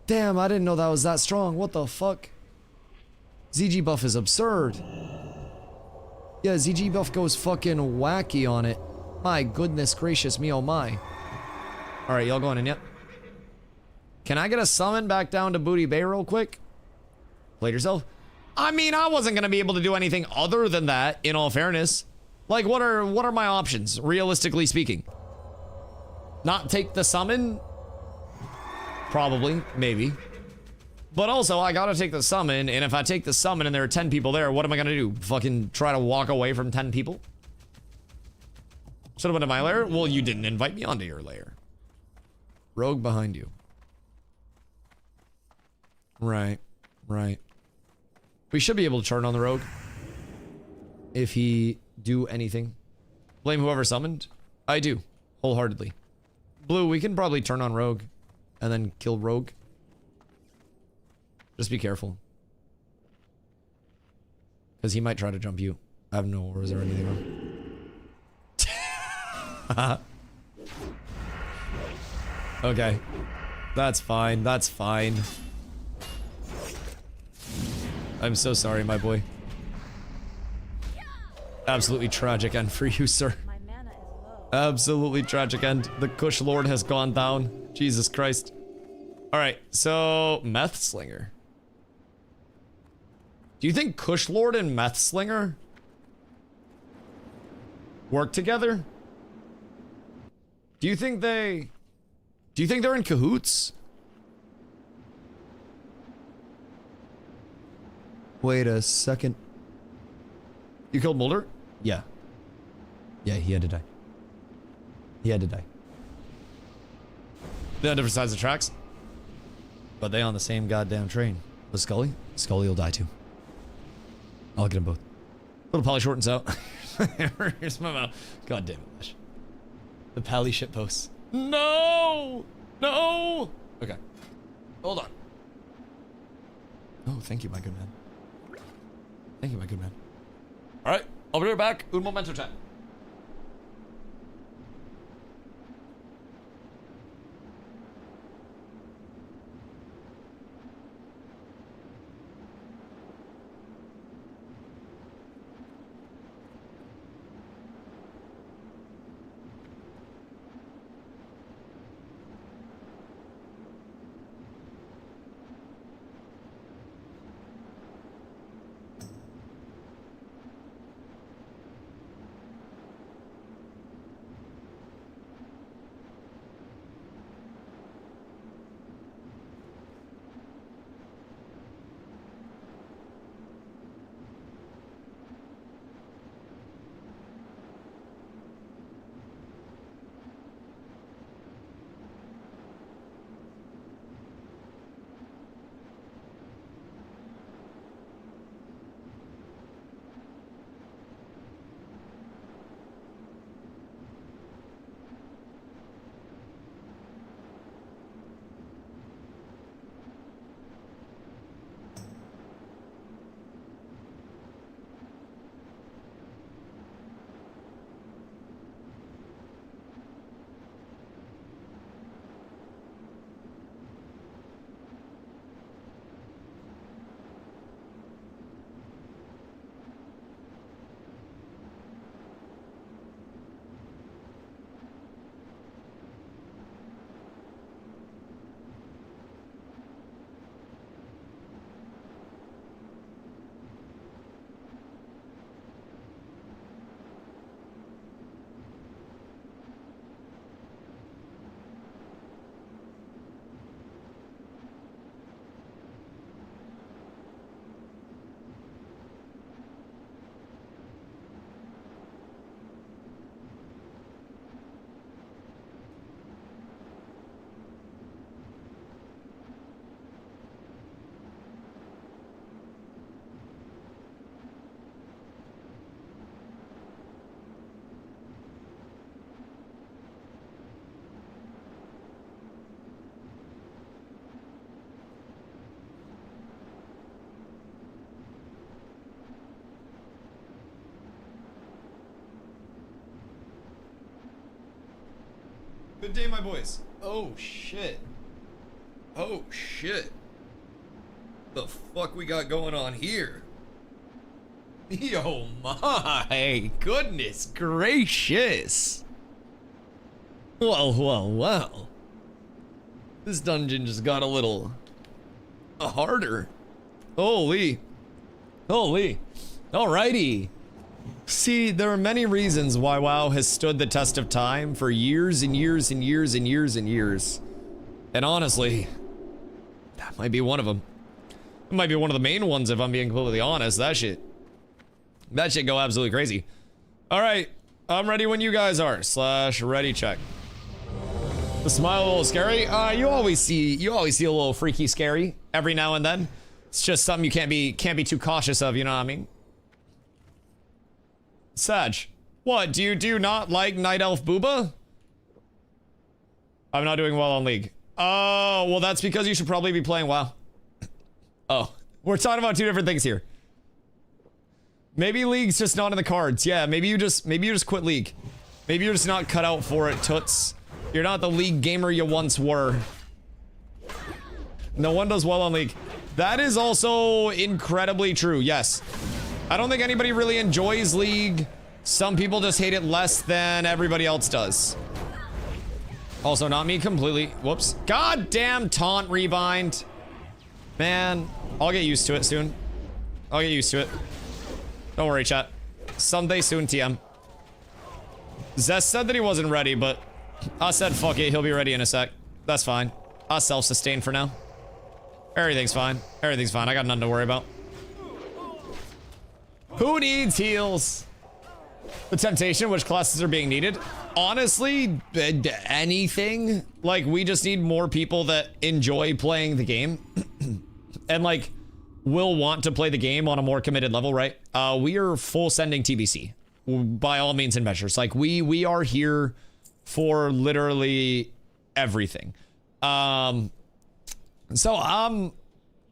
Damn, I didn't know that was that strong. What the fuck? ZG buff is absurd. Yeah, ZG buff goes fucking wacky on it. My goodness gracious me, oh my. Alright, y'all going in yet? Can I get a summon back down to Booty Bay real quick? Played yourself? I mean, I wasn't gonna be able to do anything other than that, in all fairness. Like, what are my options, realistically speaking? Not take the summon? Probably, maybe. But also, I gotta take the summon, and if I take the summon and there are 10 people there, what am I gonna do? Fucking try to walk away from 10 people? Should have went to my lair? Well, you didn't invite me onto your lair. Rogue behind you. Right. Right. We should be able to turn on the rogue. If he do anything. Blame whoever summoned? I do. Wholeheartedly. Blue, we can probably turn on rogue. And then kill rogue. Just be careful. Because he might try to jump you. I have no auras or anything wrong. Okay. That's fine. That's fine. I'm so sorry, my boy. Absolutely tragic end for you, sir. My mana is low. Absolutely tragic end. The Kush Lord has gone down. Jesus Christ. Alright, so... Meth Slinger. Do you think Kush Lord and Meth Slinger work together? Do you think they're in cahoots? Wait a second. You killed Mulder? Yeah. Yeah, he had to die. He had to die. They're on different sides of the tracks. But they on the same goddamn train. With Scully? Scully will die too. I'll get them both. Little Polly shortens out. Here's my mouth. God damn it, Lash. The Pally shit posts. No! No! Okay. Hold on. Oh, thank you, my good man. Thank you, my good man. Alright, I'll be right back. Un momento chat. Good day, my boys. Oh, shit. Oh, shit. The fuck we got going on here? Yo, my goodness gracious. Well. This dungeon just got a little harder. Holy. Alrighty. See, there are many reasons why WoW has stood the test of time for years and years and years and years and years. And honestly, that might be one of them. It might be one of the main ones if I'm being completely honest. That shit go absolutely crazy. All right, I'm ready when you guys are. / ready check. The smile a little scary. You always see a little freaky scary every now and then. It's just something you can't be too cautious of, you know what I mean? Sag, what? Do you not like Night Elf Booba? I'm not doing well on League. Oh, well that's because you should probably be playing WoW. Oh, we're talking about two different things here. Maybe League's just not in the cards. Yeah, maybe you just quit League. Maybe you're just not cut out for it, toots. You're not the League gamer you once were. No one does well on League. That is also incredibly true, yes. I don't think anybody really enjoys League. Some people just hate it less than everybody else does. Also, not me completely. Whoops. Goddamn taunt rebind. Man, I'll get used to it soon. I'll get used to it. Don't worry, chat. Someday soon, TM. Zest said that he wasn't ready, but I said fuck it, he'll be ready in a sec. That's fine. I'll self-sustain for now. Everything's fine. Everything's fine. I got nothing to worry about. Who needs heals? The temptation, which classes are being needed? Honestly, anything. Like, we just need more people that enjoy playing the game. And, like, will want to play the game on a more committed level, right? We are full sending TBC. By all means and measures. Like, we are here for literally everything. So I'm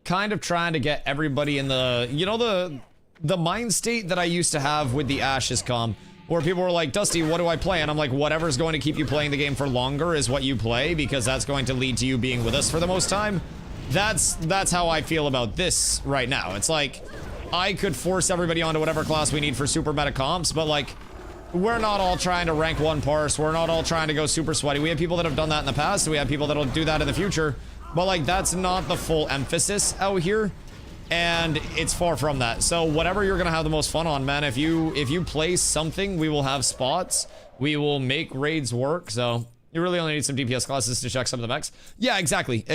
kind of trying to get everybody in the, you know, the mind state that I used to have with the Ashes comm, where people were like, Dusty, what do I play? And I'm like, whatever's going to keep you playing the game for longer is what you play, because that's going to lead to you being with us for the most time. That's how I feel about this right now. It's like, I could force everybody onto whatever class we need for super meta comps, but like, we're not all trying to rank one parse. We're not all trying to go super sweaty. We have people that have done that in the past. We have people that'll do that in the future. But like, that's not the full emphasis out here. And it's far from that. So whatever you're gonna have the most fun on, man. If you play something, we will have spots. We will make raids work. So you really only need some DPS classes to check some of the mechs. Yeah, exactly.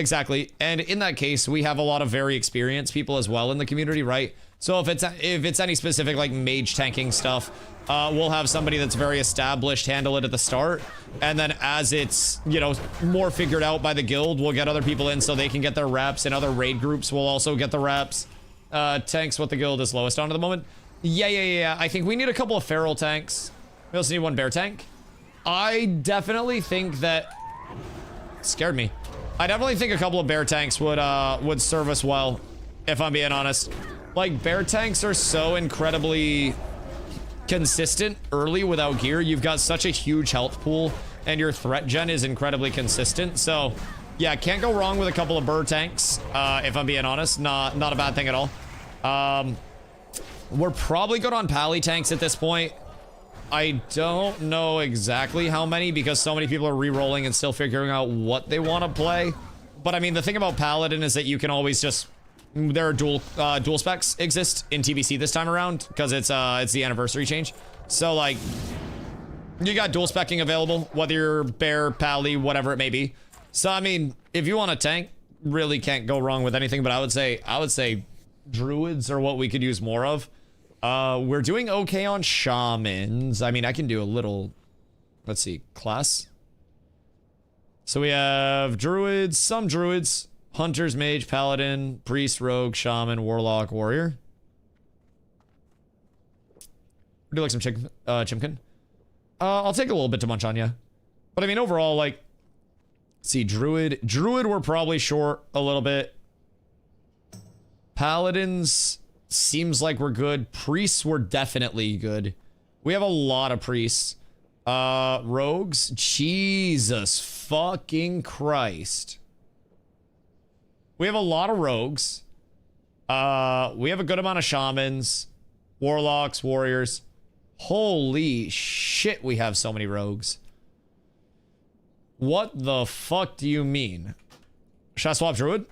And in that case, we have a lot of very experienced people as well in the community, right? So if it's any specific like mage tanking stuff, we'll have somebody that's very established handle it at the start, and then as it's, you know, more figured out by the guild, we'll get other people in so they can get their reps, and other raid groups will also get the reps. Tanks, what the guild is lowest on at the moment. Yeah. I think we need a couple of feral tanks. We also need one bear tank. I definitely think that scared me. I definitely think a couple of bear tanks would serve us well, if I'm being honest. Like, bear tanks are so incredibly consistent early without gear. You've got such a huge health pool, and your threat gen is incredibly consistent. So, yeah, can't go wrong with a couple of bear tanks, if I'm being honest. Not a bad thing at all. We're probably good on pally tanks at this point. I don't know exactly how many, because so many people are re-rolling and still figuring out what they want to play. But I mean, the thing about paladin is that you can always just... There are dual specs exist in TBC this time around, because it's the anniversary change. So like, you got dual specking available, whether you're bear, pally, whatever it may be. So I mean, if you want a tank, really can't go wrong with anything. But I would say druids are what we could use more of. We're doing okay on shamans. I mean, I can do a little. Let's see, class. So we have druids, some druids. Hunters, mage, paladin, priest, rogue, shaman, warlock, warrior. Do like some chimkin. I'll take a little bit to munch on ya. But I mean, overall, like, see, druid we're probably short a little bit. Paladins seems like we're good. Priests we're definitely good. We have a lot of priests. Rogues, Jesus fucking Christ. We have a lot of rogues. We have a good amount of shamans, warlocks, warriors. Holy shit, we have so many rogues. What the fuck do you mean? Should I swap druid?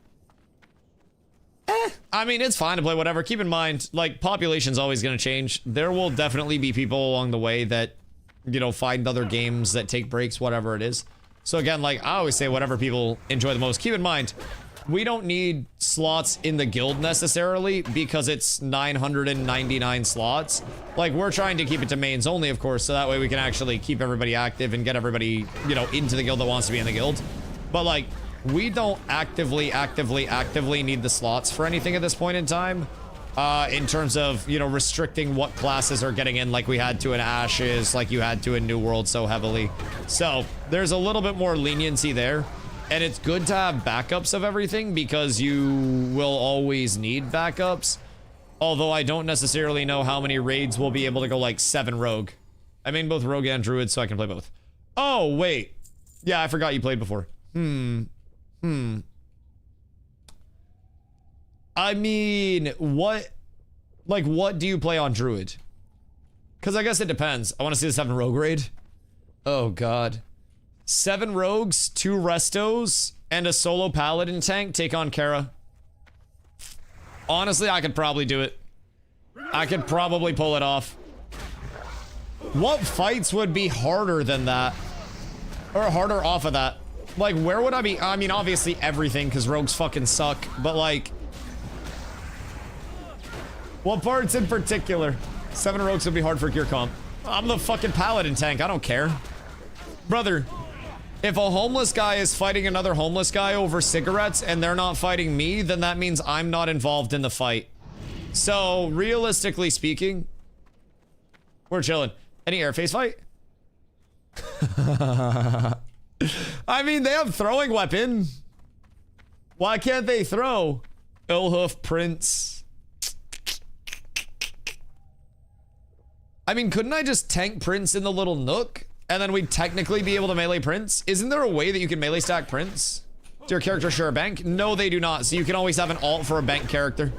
I mean, it's fine to play whatever. Keep in mind, like, population's always going to change. There will definitely be people along the way that, you know, find other games that take breaks, whatever it is. So again, like, I always say whatever people enjoy the most. Keep in mind, we don't need slots in the guild necessarily because it's 999 slots. Like, we're trying to keep it to mains only, of course, so that way we can actually keep everybody active and get everybody, you know, into the guild that wants to be in the guild. But, like, we don't actively need the slots for anything at this point in time. In terms of, you know, restricting what classes are getting in, like we had to in Ashes, like you had to in New World so heavily. So, there's a little bit more leniency there. And it's good to have backups of everything because you will always need backups. Although I don't necessarily know how many raids will be able to go like 7 rogue. I mean both rogue and druid, so I can play both. Oh, wait. Yeah, I forgot you played before. I mean, what do you play on druid? Because I guess it depends. I want to see the 7 rogue raid. Oh, God. 7 rogues, 2 restos, and a solo paladin tank take on Kara. Honestly, I could probably do it. I could probably pull it off. What fights would be harder than that? Or harder off of that? Like, where would I be? I mean, obviously everything, because rogues fucking suck. But, like... what parts in particular? 7 rogues would be hard for gear comp. I'm the fucking paladin tank. I don't care. Brother... if a homeless guy is fighting another homeless guy over cigarettes and they're not fighting me, then that means I'm not involved in the fight. So, realistically speaking, we're chilling. Any airface fight? I mean, they have throwing weapon. Why can't they throw? Ilhoof Prince. I mean, couldn't I just tank Prince in the little nook? And then we'd technically be able to melee Prince? Isn't there a way that you can melee stack Prince? Does your character share a bank? No, they do not. So you can always have an alt for a bank character.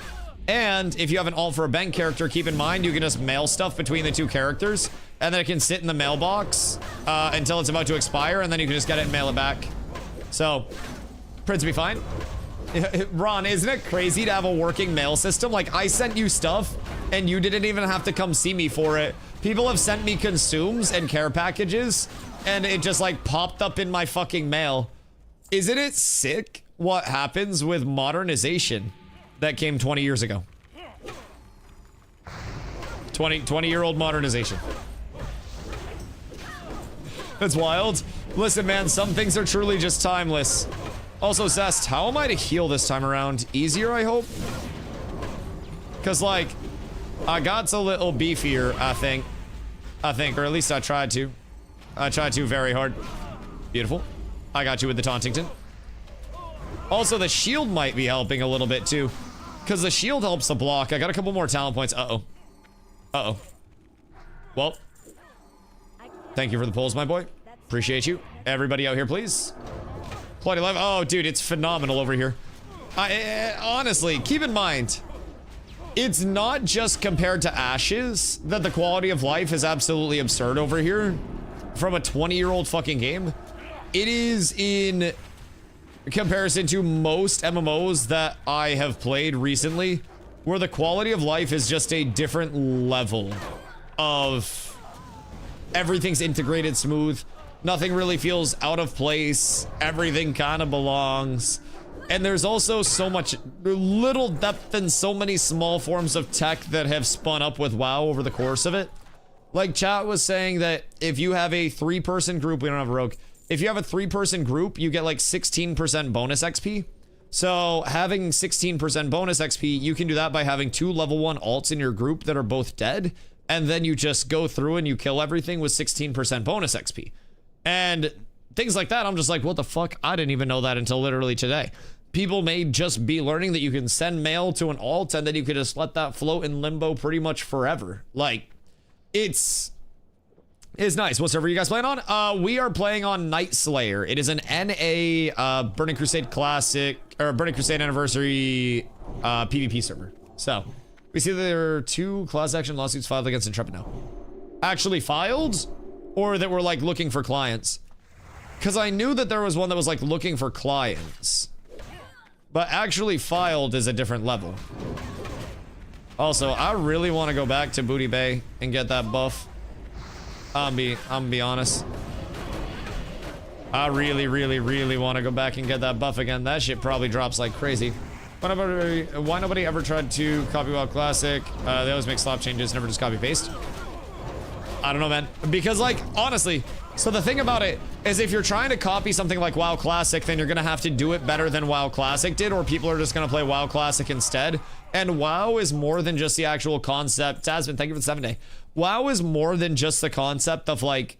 And if you have an alt for a bank character, keep in mind you can just mail stuff between the 2 characters. And then it can sit in the mailbox until it's about to expire. And then you can just get it and mail it back. So, Prince will be fine. Ron, isn't it crazy to have a working mail system? Like, I sent you stuff and you didn't even have to come see me for it. People have sent me consumes and care packages, and it just, like, popped up in my fucking mail. Isn't it sick what happens with modernization that came 20 years ago? 20-year-old modernization. That's wild. Listen, man, some things are truly just timeless. Also, Zest, how am I to heal this time around? Easier, I hope? Because, like... I got a little beefier, I think, or at least I tried to. I tried to very hard. Beautiful. I got you with the Tauntington. Also, the shield might be helping a little bit, too. Because the shield helps the block. I got a couple more talent points. Uh-oh. Uh-oh. Well. Thank you for the pulls, my boy. Appreciate you. Everybody out here, please. Quality life. Oh, dude, it's phenomenal over here. Honestly, keep in mind... it's not just compared to Ashes that the quality of life is absolutely absurd over here from a 20-year-old fucking game. It is in comparison to most MMOs that I have played recently, where the quality of life is just a different level of everything's integrated smooth. Nothing really feels out of place. Everything kind of belongs. And there's also so much little depth and so many small forms of tech that have spun up with WoW over the course of it. Like chat was saying that if you have a 3-person group, we don't have a rogue. If you have a 3-person group, you get like 16% bonus XP. So having 16% bonus XP, you can do that by having 2 level 1 alts in your group that are both dead. And then you just go through and you kill everything with 16% bonus XP. And things like that, I'm just like, what the fuck? I didn't even know that until literally today. People may just be learning that you can send mail to an alt and then you can just let that float in limbo pretty much forever. Like, it's nice. What server are you guys playing on? We are playing on Night Slayer. It is an NA Burning Crusade Classic, or Burning Crusade Anniversary PvP server. So, we see that there are 2 class action lawsuits filed against Intrepid now. Actually filed? Or that were like looking for clients? Because I knew that there was one that was like looking for clients. But actually filed is a different level. Also, I really want to go back to Booty Bay and get that buff. I'm be honest. I really, really, really want to go back and get that buff again. That shit probably drops like crazy. Why nobody ever tried to copy WoW Classic? They always make slop changes, never just copy paste. I don't know, man. Because, like, honestly, so the thing about it is if you're trying to copy something like WoW Classic, then you're going to have to do it better than WoW Classic did, or people are just going to play WoW Classic instead. And WoW is more than just the actual concept. Tasman, thank you for the 7-day. WoW is more than just the concept of, like,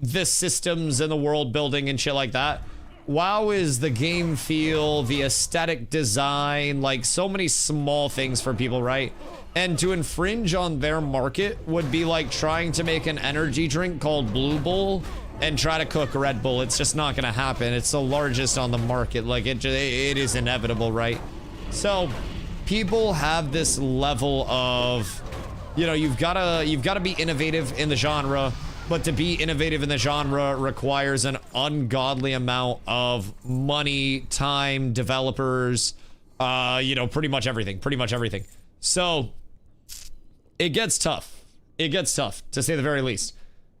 the systems and the world building and shit like that. WoW is the game feel, the aesthetic design, like so many small things for people, right? And to infringe on their market would be like trying to make an energy drink called Blue Bull and try to cook Red Bull. It's just not gonna happen. It's the largest on the market. Like it is inevitable, right? So people have this level of, you know, you've gotta be innovative in the genre. But to be innovative in the genre requires an ungodly amount of money, time, developers, you know, pretty much everything. So it gets tough. It gets tough, to say the very least.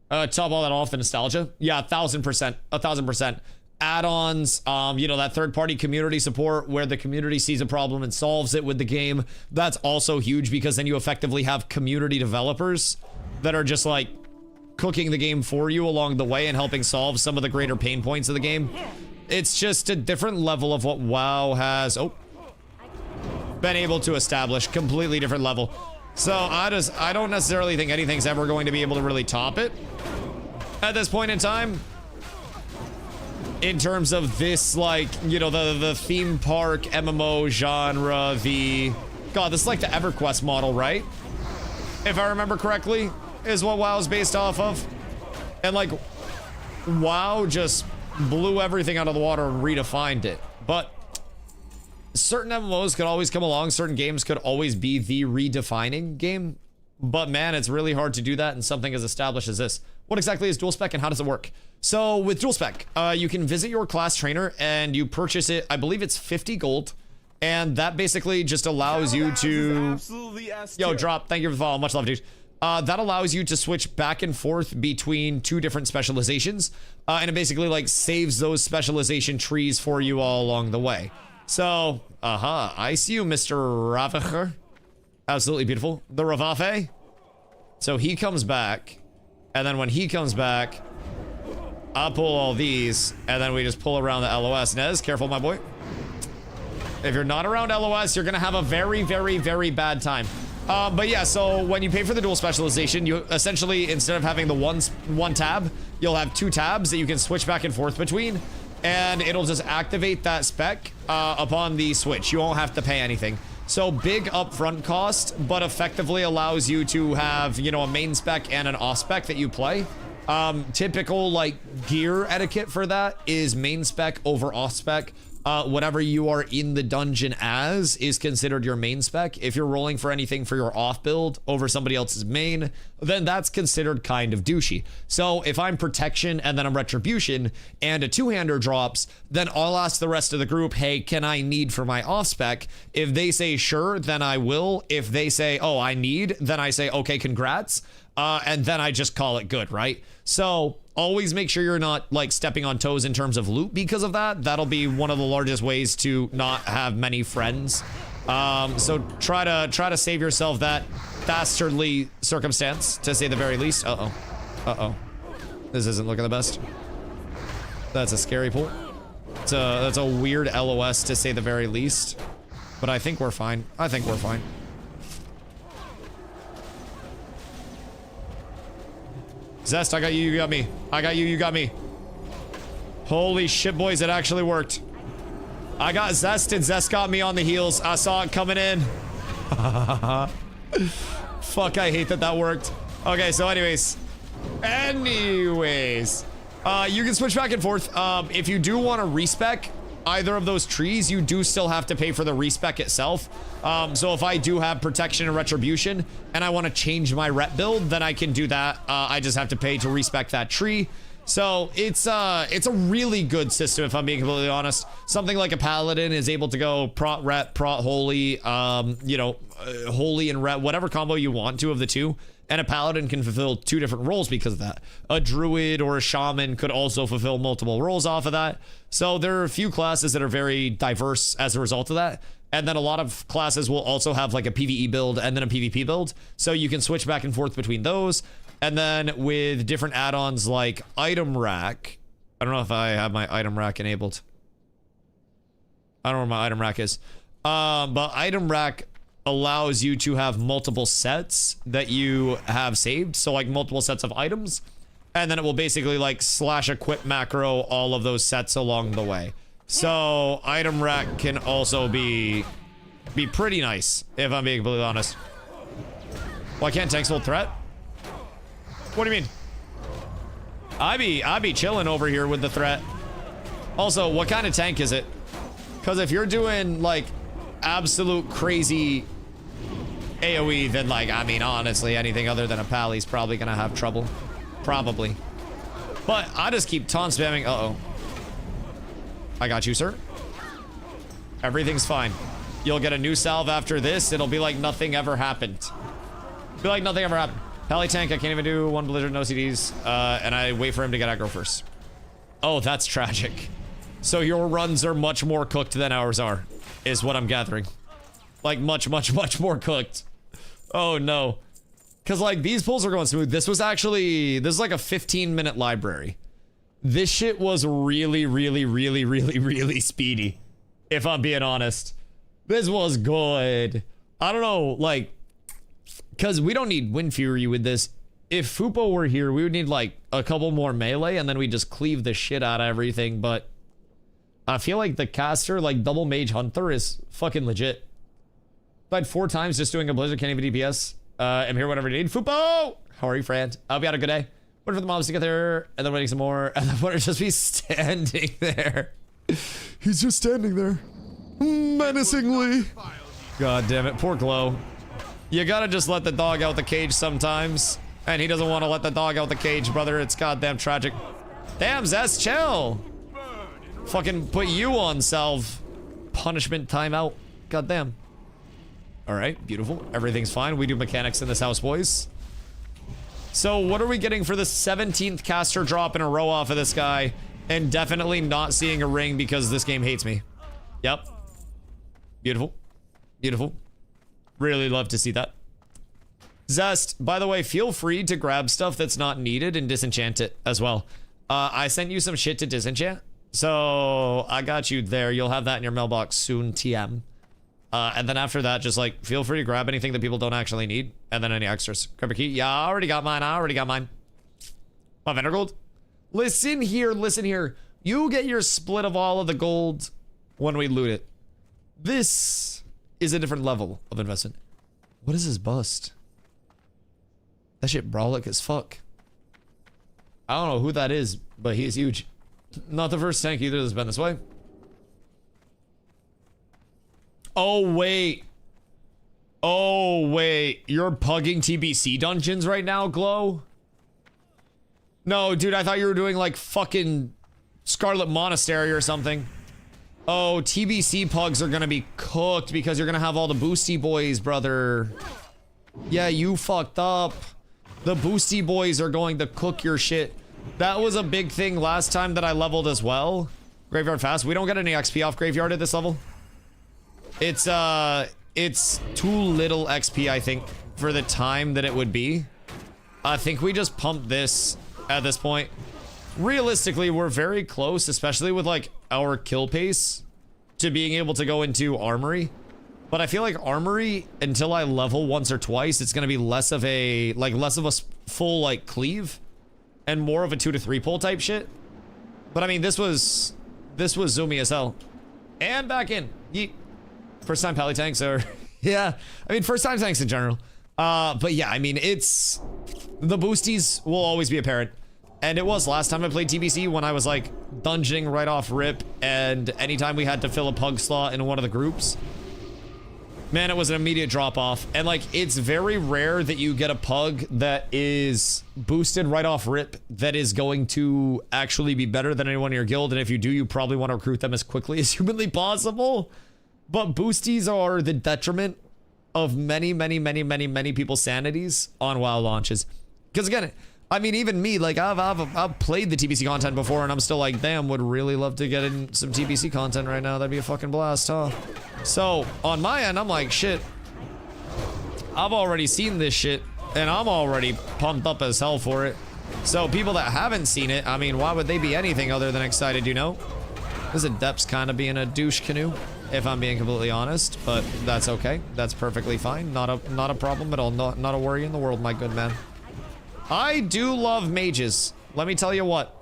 Top all that off the nostalgia. Yeah, 1,000%. Add-ons, you know, that third-party community support where the community sees a problem and solves it with the game. That's also huge because then you effectively have community developers that are just like cooking the game for you along the way and helping solve some of the greater pain points of the game. It's just a different level of what WoW has been able to establish. Completely different level. So I don't necessarily think anything's ever going to be able to really top it at this point in time. In terms of this, like, you know, the theme park MMO genre, this is like the EverQuest model, right? If I remember correctly, is what WoW is based off of. And like, WoW just blew everything out of the water and redefined it. But certain MMOs could always come along, certain games could always be the redefining game. But man, it's really hard to do that in something as established as this. What exactly is dual spec and how does it work? So with dual spec, you can visit your class trainer and you purchase it. I believe it's 50 gold. And that basically just allows you to... Yo, drop. Thank you for the follow. Much love, dude. That allows you to switch back and forth between two different specializations. And it basically like saves those specialization trees for you all along the way. So, I see you, Mr. Ravacher. Absolutely beautiful. The Ravafe. So he comes back. And then when he comes back, I pull all these. And then we just pull around the LOS. Nez, careful, my boy. If you're not around LOS, you're going to have a very, very, very bad time. But yeah, so when you pay for the dual specialization, you essentially, instead of having the one tab, you'll have two tabs that you can switch back and forth between. And it'll just activate that spec upon the switch. You won't have to pay anything. So big upfront cost, but effectively allows you to have, you know, a main spec and an off spec that you play. Typical like gear etiquette for that is main spec over off spec. Whatever you are in the dungeon as is considered your main spec. If you're rolling for anything for your off build over somebody else's main, then that's considered kind of douchey. So if I'm protection and then I'm retribution and a two-hander drops, then I'll ask the rest of the group, hey, can I need for my off spec? If they say sure, then I will. If they say, oh, I need, then I say, okay, congrats. And then I just call it good, right? So always make sure you're not like stepping on toes in terms of loot because of that. That'll be one of the largest ways to not have many friends. So try to save yourself that dastardly circumstance, to say the very least. Uh-oh. This isn't looking the best. That's a scary pull. That's a weird LOS, to say the very least. But I think we're fine. Zest, I got you, you got me. I got you, you got me. Holy shit, boys, it actually worked. I got Zest and Zest got me on the heels. I saw it coming in. Fuck, I hate that worked. Okay, so anyways. You can switch back and forth. If you do want to respec either of those trees, you do still have to pay for the respec itself. So if I do have protection and retribution and I want to change my rep build, then I can do that. I just have to pay to respec that tree. So it's a really good system, if I'm being completely honest. Something like a paladin is able to go prot rep, prot holy, you know, holy and rep, whatever combo you want to of the two, And a paladin can fulfill 2 different roles because of that. A druid or a shaman could also fulfill multiple roles off of that. So there are a few classes that are very diverse as a result of that. And then a lot of classes will also have like a PvE build and then a PvP build. So you can switch back and forth between those. And then with different add-ons like item rack. I don't know if I have my item rack enabled. I don't know where my item rack is. But item rack allows you to have multiple sets that you have saved. So like multiple sets of items. And then it will basically like slash equip macro all of those sets along the way. So item rack can also be pretty nice, if I'm being completely honest. Why can't tanks hold threat? What do you mean? I be chilling over here with the threat. Also, what kind of tank is it? Because if you're doing like absolute crazy AoE, then like, I mean, honestly, anything other than a pally's probably gonna have trouble. Probably. But I just keep taunt spamming. Uh-oh. I got you, sir. Everything's fine. You'll get a new salve after this. It'll be like nothing ever happened. Be like nothing ever happened. Pally tank, I can't even do 1 blizzard, no CDs. And I wait for him to get aggro first. Oh, that's tragic. So your runs are much more cooked than ours are, is what I'm gathering. Like much, much, much more cooked. Oh no. Cause like these pulls are going smooth. This is like a 15-minute library. This shit was really, really, really, really, really speedy. If I'm being honest. This was good. I don't know, like, cause we don't need Wind Fury with this. If Fupo were here, we would need like a couple more melee and then we just cleave the shit out of everything, but I feel like the caster, like double mage hunter, is fucking legit. Died 4 times just doing a blizzard, can't even DPS. I'm here whenever you need. Fupo! How are you, friend? I hope you had a good day. Waiting for the mobs to get there, and then waiting some more, and then want to just be standing there. He's just standing there. Menacingly. God damn it, poor Glow. You gotta just let the dog out the cage sometimes. And he doesn't want to let the dog out the cage, brother. It's goddamn tragic. Damn, Zest, chill. Fucking put you on salve. Punishment timeout. Goddamn. Alright, beautiful. Everything's fine. We do mechanics in this house, boys. So, what are we getting for the 17th caster drop in a row off of this guy? And definitely not seeing a ring because this game hates me. Yep. Beautiful. Beautiful. Really love to see that. Zest, by the way, feel free to grab stuff that's not needed and disenchant it as well. I sent you some shit to disenchant. So, I got you there. You'll have that in your mailbox soon, TM. And then after that, just like, feel free to grab anything that people don't actually need. And then any extras. Grab a key. Yeah, I already got mine. My vendor gold. Listen here, listen here. You get your split of all of the gold when we loot it. This is a different level of investment. What is this bust? That shit brolic as fuck. I don't know who that is, but he is huge. Not the first tank either that's been this way. Oh, wait. Oh, wait. You're pugging TBC dungeons right now, Glow? No, dude, I thought you were doing like fucking Scarlet Monastery or something. Oh, TBC pugs are gonna be cooked because you're gonna have all the boosty boys, brother. Yeah, you fucked up. The boosty boys are going to cook your shit. That was a big thing last time that I leveled as well. Graveyard fast. We don't get any XP off Graveyard at this level. It's too little XP, I think, for the time that it would be. I think we just pump this at this point. Realistically, we're very close, especially with like our kill pace, to being able to go into Armory. But I feel like Armory, until I level once or twice, it's gonna be less of a full like cleave and more of a 2 to 3 pull type shit. But I mean, this was zoomy as hell. And back in. Yeet. First time pally tanks are yeah. I mean, first time tanks in general. But yeah, I mean, it's the boosties will always be apparent. And it was last time I played TBC when I was like dungeoning right off rip, and anytime we had to fill a pug slot in one of the groups, man, it was an immediate drop off. And like, it's very rare that you get a pug that is boosted right off rip that is going to actually be better than anyone in your guild. And if you do, you probably want to recruit them as quickly as humanly possible. But boosties are the detriment of many, many, many, many, many people's sanities on WoW launches. Because again, I mean, even me, like I've played the TBC content before, and I'm still like, damn, would really love to get in some TBC content right now. That'd be a fucking blast, huh? So on my end, I'm like, shit. I've already seen this shit, and I'm already pumped up as hell for it. So people that haven't seen it, I mean, why would they be anything other than excited, you know? This Adept's kind of being a douche canoe, if I'm being completely honest, but that's okay. That's perfectly fine. Not a problem at all. Not a worry in the world, my good man. I do love mages. Let me tell you what.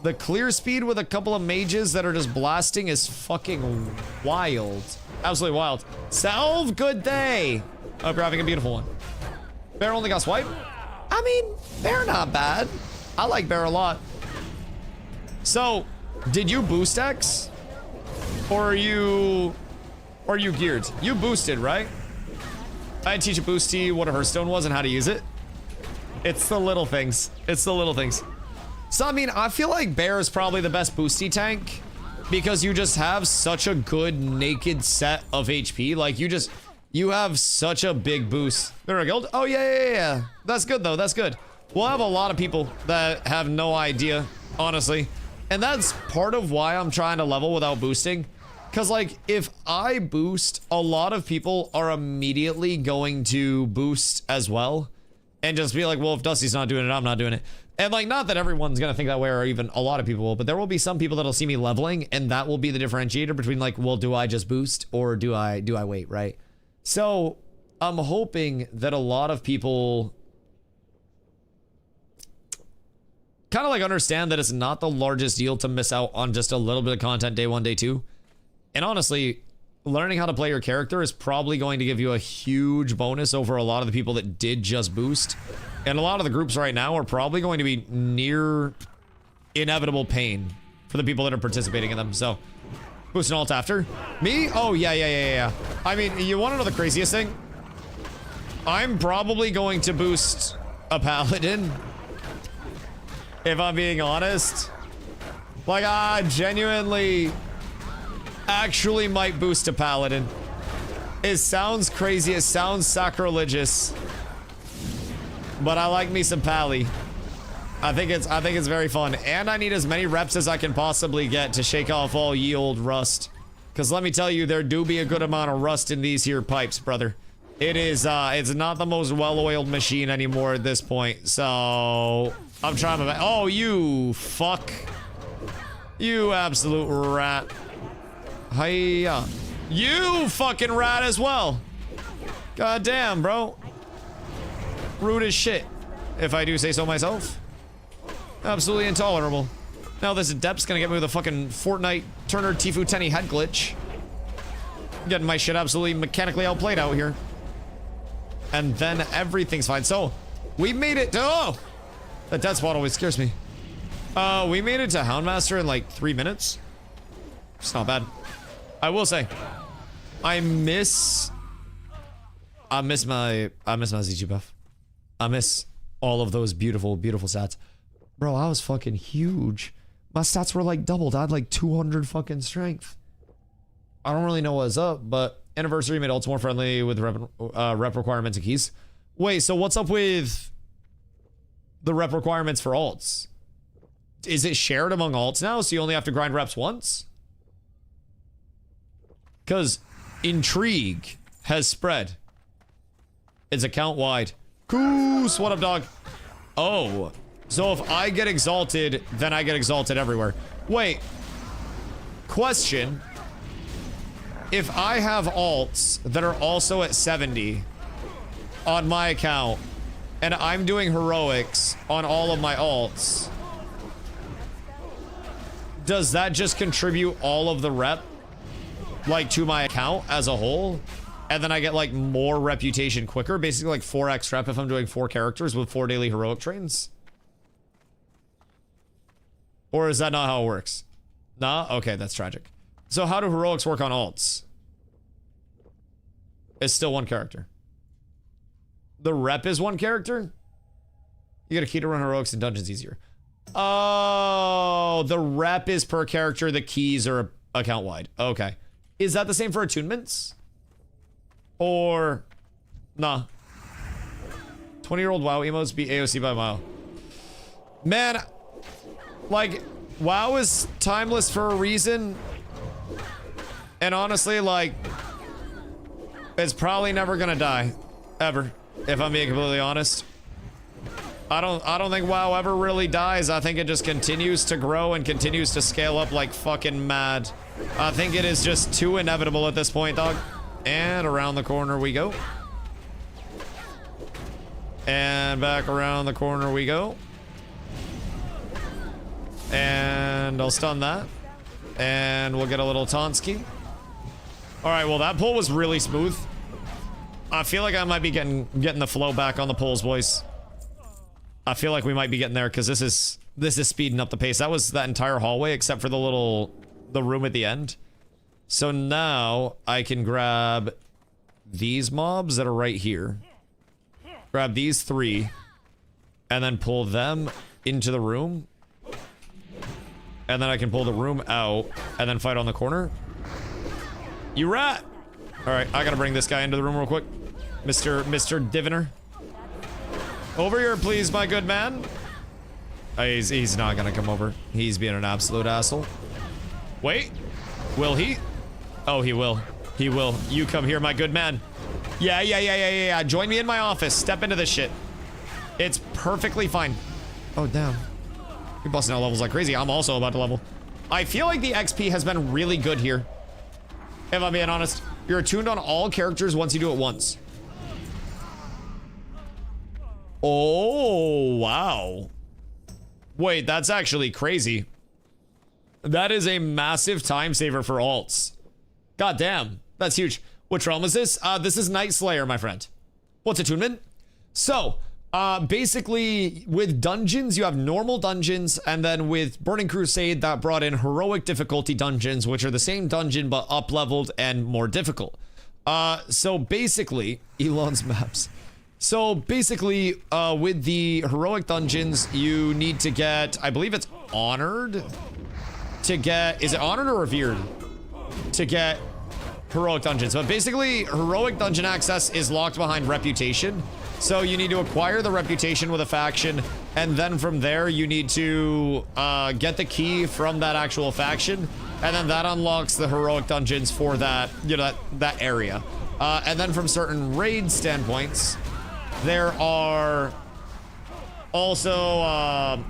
The clear speed with a couple of mages that are just blasting is fucking wild. Absolutely wild. Salve, good day. Hope you're having a beautiful one. Bear only got swipe. I mean, Bear not bad. I like Bear a lot. So, did you boost X? Or are you geared? You boosted, right? I teach a boosty what a Hearthstone was and how to use it. It's the little things. It's the little things. So, I mean, I feel like Bear is probably the best boosty tank because you just have such a good naked set of HP. Like, you have such a big boost. There we go. Oh, yeah. That's good, though. That's good. We'll have a lot of people that have no idea, honestly. And that's part of why I'm trying to level without boosting. Because, like, if I boost, a lot of people are immediately going to boost as well. And just be like, well, if Dusty's not doing it, I'm not doing it. And, like, not that everyone's going to think that way, or even a lot of people will, but there will be some people that'll see me leveling, and that will be the differentiator between, like, well, do I just boost, or do I wait, right? So, I'm hoping that a lot of people kind of, like, understand that it's not the largest deal to miss out on just a little bit of content day 1, day 2. And honestly, learning how to play your character is probably going to give you a huge bonus over a lot of the people that did just boost. And a lot of the groups right now are probably going to be near inevitable pain for the people that are participating in them. So, boost an alt after. Me? Oh, yeah. I mean, you want to know the craziest thing? I'm probably going to boost a paladin. If I'm being honest. Like, I genuinely actually might boost a paladin. It sounds crazy, it sounds sacrilegious, but I like me some pally. I think it's very fun, and I need as many reps as I can possibly get to shake off all ye old rust. Because let me tell you, there do be a good amount of rust in these here pipes, brother. It is it's not the most well-oiled machine anymore at this point. So I'm trying my best. Oh, you fuck. You absolute rat. Hiya. You fucking rat as well. God damn, bro. Rude as shit, if I do say so myself. Absolutely intolerable. Now this Adept's gonna get me with a fucking Fortnite Turner Tifu Tenny head glitch. Getting my shit absolutely mechanically outplayed out here. And then everything's fine. So, we made it to... Oh! That dead spot always scares me. We made it to Houndmaster in like 3 minutes. It's not bad. I will say, I miss my Z2 buff. I miss all of those beautiful, beautiful stats. Bro, I was fucking huge. My stats were like doubled. I had like 200 fucking strength. I don't really know what's up, but Anniversary made ults more friendly with rep requirements and keys. Wait, so what's up with the rep requirements for alts? Is it shared among alts now, so you only have to grind reps once? Because intrigue has spread. It's account-wide. Coos, what up, dog? Oh, so if I get exalted, then I get exalted everywhere. Wait. Question. If I have alts that are also at 70 on my account, and I'm doing heroics on all of my alts, does that just contribute all of the rep, like, to my account as a whole? And then I get, like, more reputation quicker? Basically, like, 4x rep if I'm doing 4 characters with 4 daily heroic trains? Or is that not how it works? Nah? Okay, that's tragic. So how do heroics work on alts? It's still 1 character. The rep is 1 character? You get a key to run heroics in dungeons easier. Oh, the rep is per character. The keys are account-wide. Okay. Is that the same for attunements? Or... Nah. 20-year-old WoW emotes beat AOC by a mile. Man, like, WoW is timeless for a reason. And honestly, like, it's probably never gonna die. Ever. If I'm being completely honest. I don't think WoW ever really dies. I think it just continues to grow and continues to scale up like fucking mad. I think it is just too inevitable at this point, dog. And around the corner we go. And back around the corner we go. And I'll stun that. And we'll get a little Tonski. Alright, well that pull was really smooth. I feel like I might be getting the flow back on the pulls, boys. I feel like we might be getting there because this is speeding up the pace. That was that entire hallway except for the room at the end. So now I can grab these mobs that are right here. Grab these 3 and then pull them into the room. And then I can pull the room out and then fight on the corner. You rat! Alright, I gotta bring this guy into the room real quick. Mr. Diviner. Over here, please, my good man. He's not gonna come over. He's being an absolute asshole. Wait. Will he? Oh, he will. He will. You come here, my good man. Yeah. Join me in my office. Step into this shit. It's perfectly fine. Oh, damn. You're busting out levels like crazy. I'm also about to level. I feel like the XP has been really good here. If I'm being honest. You're attuned on all characters once you do it once. Oh, wow. Wait, that's actually crazy. That is a massive time saver for alts. God damn. That's huge. Which realm is this? This is Night Slayer, my friend. What's attunement? So, basically, with dungeons, you have normal dungeons, and then with Burning Crusade, that brought in heroic difficulty dungeons, which are the same dungeon, but up-leveled and more difficult. So basically, Elon's maps. So basically, with the heroic dungeons, you need to get, I believe it's honored to get, is it honored or revered to get heroic dungeons? But basically, heroic dungeon access is locked behind reputation. So you need to acquire the reputation with a faction, and then from there you need to get the key from that actual faction, and then that unlocks the heroic dungeons for that, you know, that area. And then from certain raid standpoints, there are also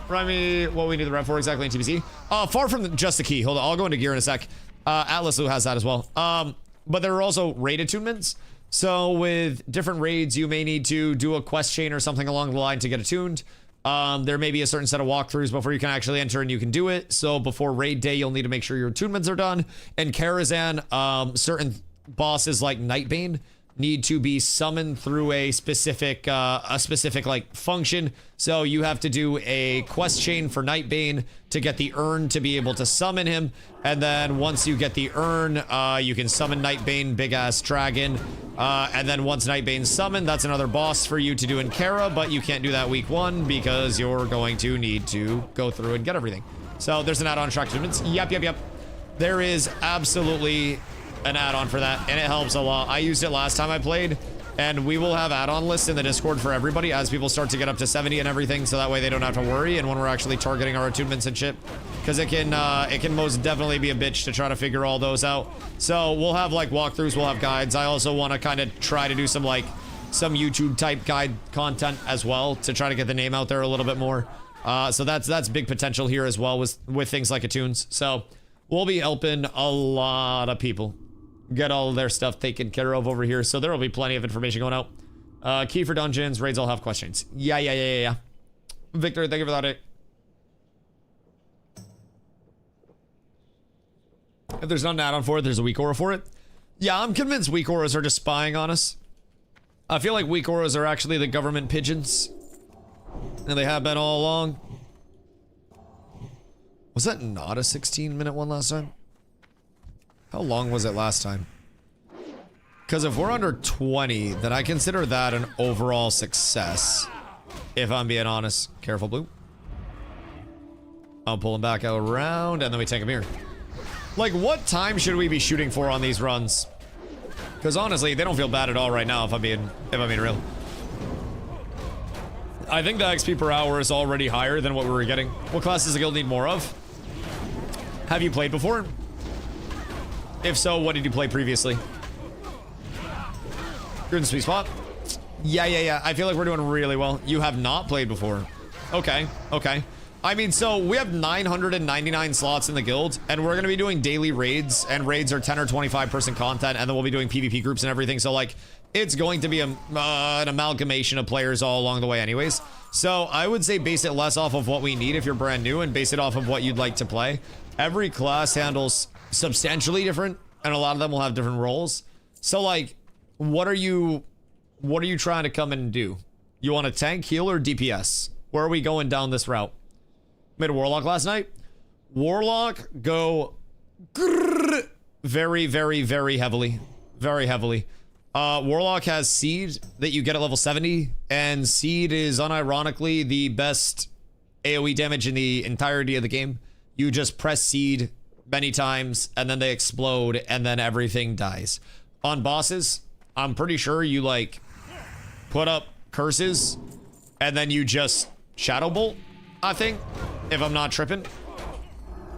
remind me what we need the rep for exactly in TBC. Far from just the key. Hold on, I'll go into gear in a sec. Atlas Lou has that as well. But there are also raid attunements. So with different raids, you may need to do a quest chain or something along the line to get attuned. There may be a certain set of walkthroughs before you can actually enter and you can do it. So before raid day, you'll need to make sure your attunements are done. In Karazhan, certain bosses like Nightbane need to be summoned through a specific like function. So you have to do a quest chain for Nightbane to get the urn to be able to summon him. And then once you get the urn, you can summon Nightbane, big ass dragon. And then once Nightbane's summoned, that's another boss for you to do in Kara, but you can't do that week 1 because you're going to need to go through and get everything. So there's an add-on track attunements. Yep. There is absolutely an add-on for that, and it helps a lot. I used it last time I played, and we will have add-on lists in the Discord for everybody as people start to get up to 70 and everything, so that way they don't have to worry, and when we're actually targeting our attunements and shit, because it can most definitely be a bitch to try to figure all those out. So we'll have like walkthroughs, we'll have guides. I also want to kind of try to do some YouTube type guide content as well to try to get the name out there a little bit more. So that's big potential here as well with things like attunes. So we'll be helping a lot of people get all of their stuff taken care of over here. So there will be plenty of information going out. Key for dungeons, raids all have questions. Yeah. Victor, thank you for that. If there's not an add-on for it, there's a weak aura for it. Yeah, I'm convinced weak auras are just spying on us. I feel like weak auras are actually the government pigeons. And they have been all along. Was that not a 16-minute one last time? How long was it last time? Because if we're under 20, then I consider that an overall success. If I'm being honest. Careful, Blue. I'll pull him back around, and then we take him here. Like, what time should we be shooting for on these runs? Because honestly, they don't feel bad at all right now, if I'm being real. I think the XP per hour is already higher than what we were getting. What class does the guild need more of? Have you played before? If so, what did you play previously? You're in the sweet spot? Yeah. I feel like we're doing really well. You have not played before. Okay. I mean, so we have 999 slots in the guild, and we're going to be doing daily raids, and raids are 10 or 25 person content, and then we'll be doing PvP groups and everything. So, like, it's going to be an amalgamation of players all along the way anyways. So I would say base it less off of what we need if you're brand new, and base it off of what you'd like to play. Every class handles substantially different, and a lot of them will have different roles. So, like, what are you trying to come in and do? You want a tank, heal, or DPS? Where are we going down this route? Made a Warlock last night. Warlock go very, very, very heavily. Very heavily. Warlock has Seed that you get at level 70, and Seed is unironically the best AoE damage in the entirety of the game. You just press Seed many times, and then they explode, and then everything dies. On bosses, I'm pretty sure you, like, put up curses, and then you just Shadow Bolt, I think, if I'm not tripping.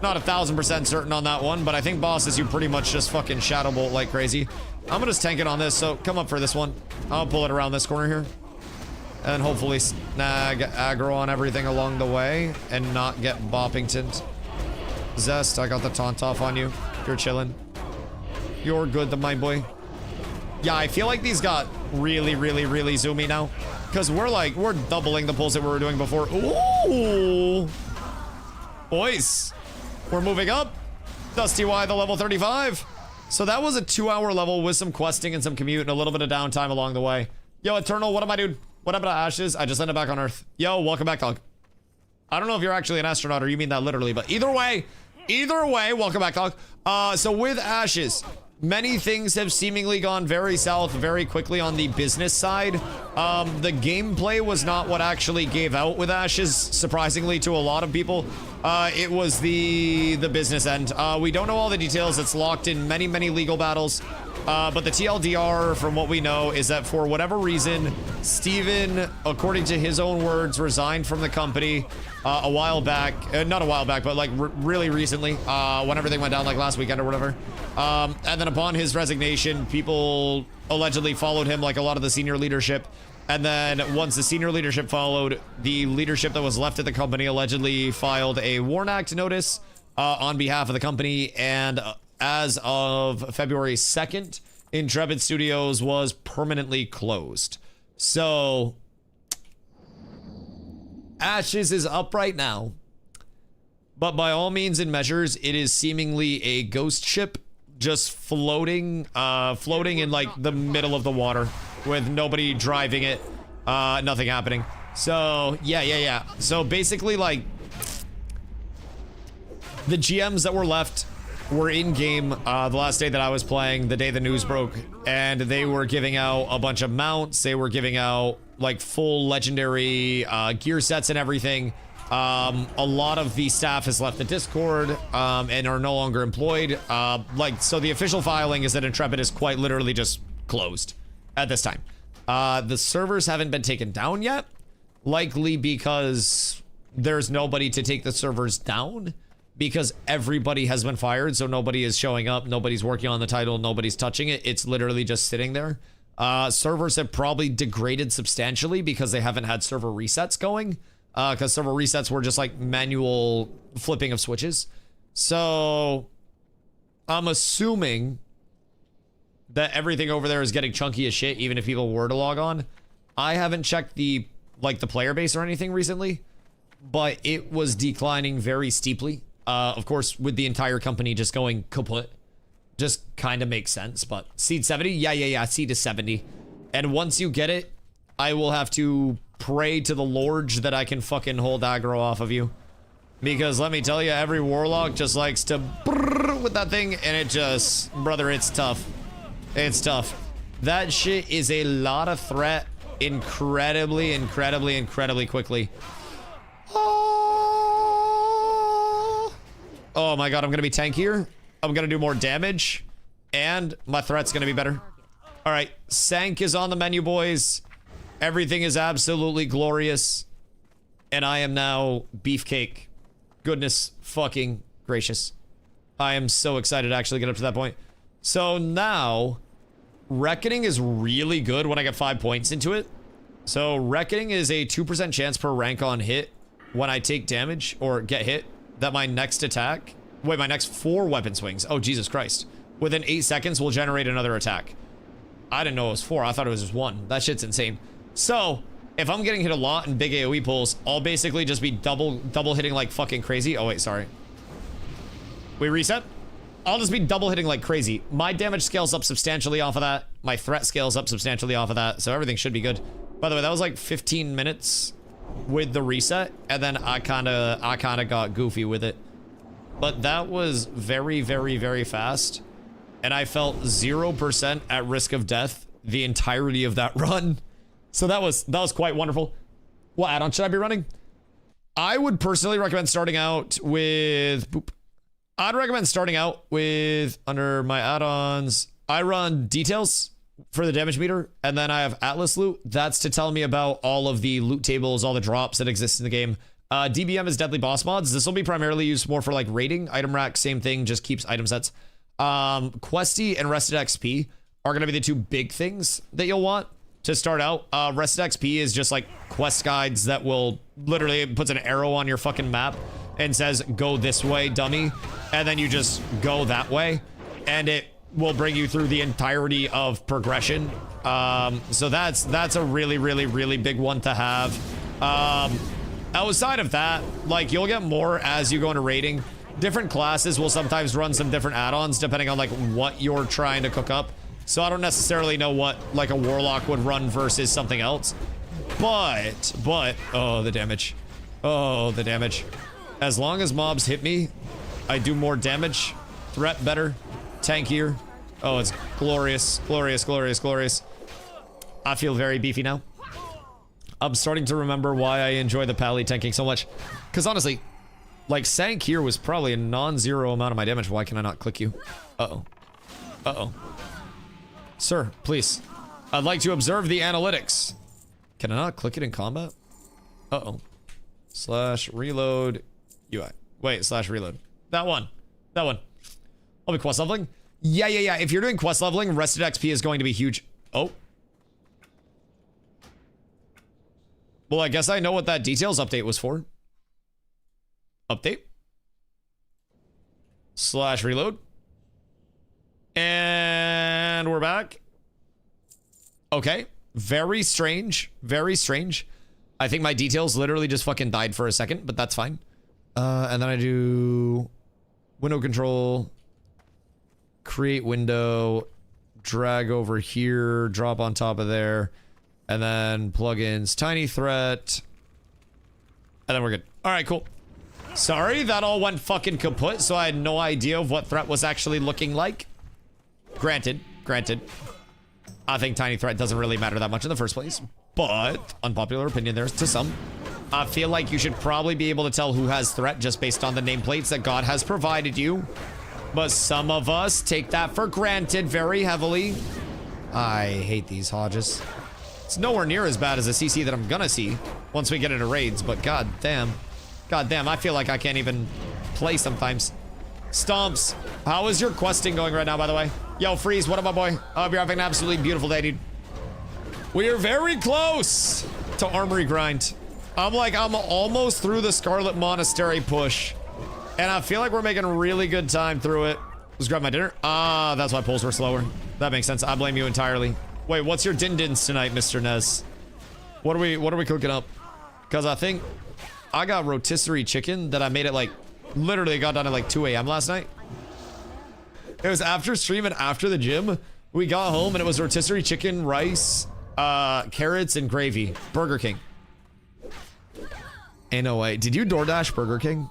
Not 1000% certain on that one, but I think bosses you pretty much just fucking Shadow Bolt like crazy. I'm gonna just tank it on this, so come up for this one. I'll pull it around this corner here. And hopefully snag aggro on everything along the way and not get boppingtoned. Zest, I got the taunt off on you. You're chilling. You're good, my boy. Yeah, I feel like these got really, really, really zoomy now. Because we're doubling the pulls that we were doing before. Ooh! Boys, we're moving up. DustyWhy, the level 35. So that was a 2-hour level with some questing and some commute and a little bit of downtime along the way. Yo, Eternal, what am I doing? What happened to Ashes? I just landed back on Earth. Yo, welcome back, dog. I don't know if you're actually an astronaut or you mean that literally, but either way, welcome back, dog. So with Ashes, many things have seemingly gone very south very quickly on the business side. The gameplay was not what actually gave out with Ashes, surprisingly to a lot of people. It was the business end. We don't know all the details. It's locked in many, many legal battles. But the TLDR, from what we know, is that for whatever reason, Steven, according to his own words, resigned from the company a while back. Not a while back, but like really recently, when everything went down, like last weekend or whatever. And then upon his resignation, people allegedly followed him, like a lot of the senior leadership. And then once the senior leadership followed, the leadership that was left at the company allegedly filed a Warn Act notice on behalf of the company. And as of February 2nd, Intrepid Studios was permanently closed. So Ashes is up right now, but by all means and measures, it is seemingly a ghost ship just floating in like the middle of the water with nobody driving it, nothing happening. So yeah. So basically, like, the GMs that were left were in game the last day that I was playing, the day the news broke, and they were giving out a bunch of mounts. They were giving out like full legendary gear sets and everything. A lot of the staff has left the Discord and are no longer employed. So the official filing is that Intrepid is quite literally just closed at this time. The servers haven't been taken down yet, likely because there's nobody to take the servers down, because everybody has been fired, so nobody is showing up, nobody's working on the title, nobody's touching it. It's literally just sitting there. Servers have probably degraded substantially because they haven't had server resets going, because server resets were just like manual flipping of switches. So I'm assuming that everything over there is getting chunky as shit, even if people were to log on. I haven't checked the player base or anything recently, but it was declining very steeply. Of course, with the entire company just going kaput, just kind of makes sense. But seed 70, yeah, seed is 70, and once you get it, I will have to pray to the Lord that I can fucking hold aggro off of you, because let me tell you, every warlock just likes to brrr with that thing, and it just, brother, it's tough. It's tough. That shit is a lot of threat incredibly quickly. Oh my god, I'm gonna be tankier. I'm gonna do more damage, and my threat's gonna be better. All right, Sank is on the menu, boys. Everything is absolutely glorious. And I am now beefcake. Goodness fucking gracious. I am so excited to actually get up to that point. So now, Reckoning is really good when I get 5 points into it. So Reckoning is a 2% chance per rank on hit when I take damage or get hit that my next attack, wait, my next 4 weapon swings, oh Jesus Christ, within 8 seconds will generate another attack. I didn't know it was 4, I thought it was just 1. That shit's insane. So, if I'm getting hit a lot in big AoE pulls, I'll basically just be double hitting like fucking crazy. Oh wait, sorry. We reset? I'll just be double hitting like crazy. My damage scales up substantially off of that. My threat scales up substantially off of that. So everything should be good. By the way, that was like 15 minutes with the reset. And then I kind of got goofy with it. But that was very, very, very fast. And I felt 0% at risk of death the entirety of that run. So that was quite wonderful. What add-on should I be running? I would personally recommend starting out with... Boop. I'd recommend starting out with, under my add-ons, I run details for the damage meter, and then I have Atlas loot. That's to tell me about all of the loot tables, all the drops that exist in the game. DBM is deadly boss mods. This will be primarily used more for like raiding. Item rack, same thing, just keeps item sets. Questy and Rested XP are going to be the 2 big things that you'll want to start out. Rested XP is just like quest guides that will literally puts an arrow on your fucking map and says, go this way, dummy. And then you just go that way. And it will bring you through the entirety of progression. So that's a really, really, really big one to have. Outside of that, like, you'll get more as you go into raiding. Different classes will sometimes run some different add-ons depending on, like, what you're trying to cook up. So I don't necessarily know what, like, a Warlock would run versus something else. But, oh, the damage. Oh, the damage. As long as mobs hit me, I do more damage. Threat better. Tankier. Oh, it's glorious. Glorious, glorious, glorious. I feel very beefy now. I'm starting to remember why I enjoy the pally tanking so much. Because honestly, like, Sank here was probably a non-zero amount of my damage. Why can I not click you? Uh-oh. Uh-oh. Sir, please. I'd like to observe the analytics. Can I not click it in combat? Uh-oh. / reload UI. Wait, / reload. That one. That one. I'll be quest leveling. Yeah. If you're doing quest leveling, Rested XP is going to be huge. Oh. Well, I guess I know what that details update was for. Update. / reload. And we're back. Okay. Very strange. Very strange. I think my details literally just fucking died for a second, but that's fine. And then I do window control, create window, drag over here, drop on top of there, and then plugins, tiny threat, and then we're good. All right, cool. Sorry, that all went fucking kaput, so I had no idea of what threat was actually looking like. Granted. I think tiny threat doesn't really matter that much in the first place, but unpopular opinion there to some. I feel like you should probably be able to tell who has threat just based on the nameplates that God has provided you. But some of us take that for granted very heavily. I hate these Hodges. It's nowhere near as bad as a CC that I'm gonna see once we get into raids, but god damn, I feel like I can't even play sometimes. Stomps, how is your questing going right now, by the way? Yo, Freeze, what up, my boy? I hope you're having an absolutely beautiful day, dude. We are very close to Armory Grind. I'm almost through the Scarlet Monastery push. And I feel like we're making really good time through it. Let's grab my dinner. Ah, that's why pulls were slower. That makes sense. I blame you entirely. Wait, what's your din-dins tonight, Mr. Nez? What are we cooking up? Because I think I got rotisserie chicken that I made it like, literally got done at like 2 a.m. last night. It was after stream and after the gym. We got home and it was rotisserie chicken, rice, carrots, and gravy. Burger King. Ain't no way. Did you DoorDash Burger King?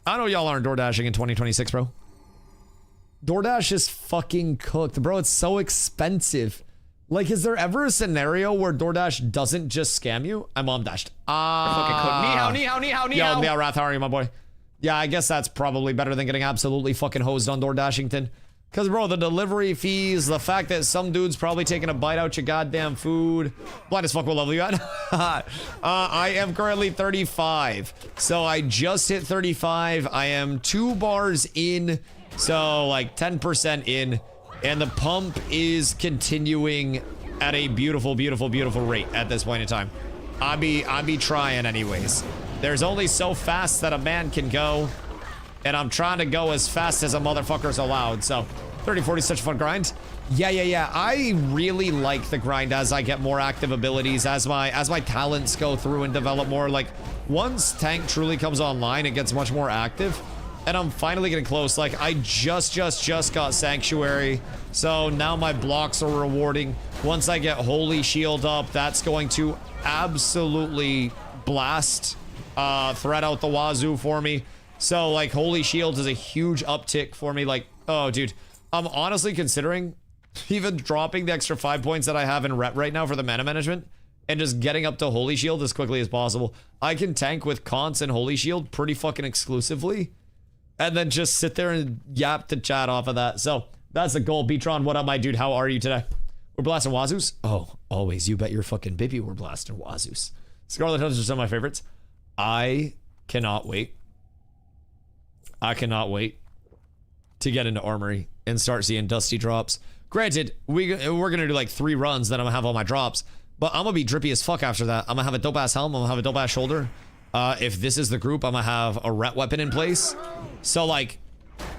I know y'all aren't DoorDashing in 2026, bro. DoorDash is fucking cooked, bro. It's so expensive. Like, is there ever a scenario where DoorDash doesn't just scam you? I mom dashed. Fucking cook. Ni hao. Yo, Wrath, how are you, my boy? Yeah, I guess that's probably better than getting absolutely fucking hosed on DoorDashington. Because, bro, the delivery fees, the fact that some dude's probably taking a bite out your goddamn food. Blind as fuck, what level you at? I am currently 35. So I just hit 35. I am 2 bars in. So, like, 10% in. And the pump is continuing at a beautiful, beautiful, beautiful rate at this point in time. I be trying anyways. There's only so fast that a man can go. And I'm trying to go as fast as a motherfucker's allowed. So 30-40 is such a fun grind. Yeah. I really like the grind as I get more active abilities, as my talents go through and develop more. Like, once tank truly comes online, it gets much more active. And I'm finally getting close. Like, I just got Sanctuary. So now my blocks are rewarding. Once I get Holy Shield up, that's going to absolutely blast threat out the wazoo for me. So, like, Holy Shield is a huge uptick for me. Like, oh, dude, I'm honestly considering even dropping the extra 5 points that I have in rep right now for the mana management and just getting up to Holy Shield as quickly as possible. I can tank with Cons and Holy Shield pretty fucking exclusively and then just sit there and yap to chat off of that. So, that's the goal. Beatron, what up, my dude? How are you today? We're blasting wazoos? Oh, always. You bet your fucking bippy we're blasting wazoos. Scarlet Hunters are some of my favorites. I cannot wait. I cannot wait to get into Armory and start seeing Dusty drops. Granted, we're gonna do like 3 runs, then I'm gonna have all my drops. But I'm gonna be drippy as fuck after that. I'm gonna have a dope ass helm. I'm gonna have a dope ass shoulder. If this is the group, I'm gonna have a ret weapon in place. So like,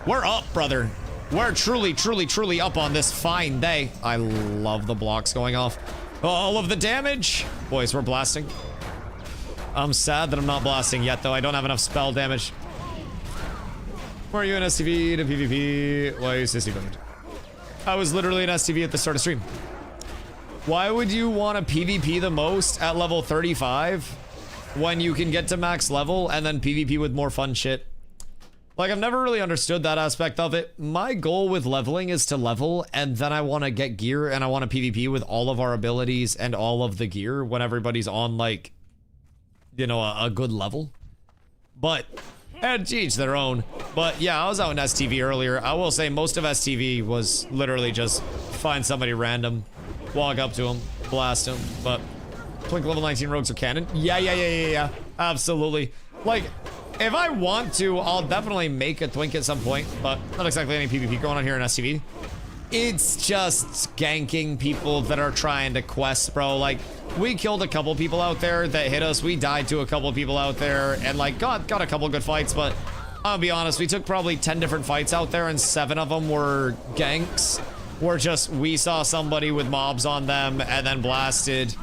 we're up, brother. We're truly up on this fine day. I love the blocks going off. All of the damage. Boys, we're blasting. I'm sad that I'm not blasting yet, though. I don't have enough spell damage. Why are you in STV to PvP? Why are you sissy bummed? I was literally in STV at the start of stream. Why would you want to PvP the most at level 35 when you can get to max level and then PvP with more fun shit? Like, I've never really understood that aspect of it. My goal with leveling is to level, and then I want to get gear, and I want to PvP with all of our abilities and all of the gear when everybody's on, like, you know, a good level. But, and to each their own. But yeah, I was out in STV earlier. I will say most of STV was literally just find somebody random, walk up to them, blast them. But Twink level 19 rogues are canon. Yeah. Absolutely. Like, if I want to, I'll definitely make a Twink at some point, but not exactly any PvP going on here in STV. It's just ganking people that are trying to quest, bro. Like, we killed a couple people out there that hit us. We died to a couple people out there and, like, got a couple good fights, but I'll be honest, we took probably 10 different fights out there and 7 of them were ganks. Where just, we saw somebody with mobs on them and then blasted.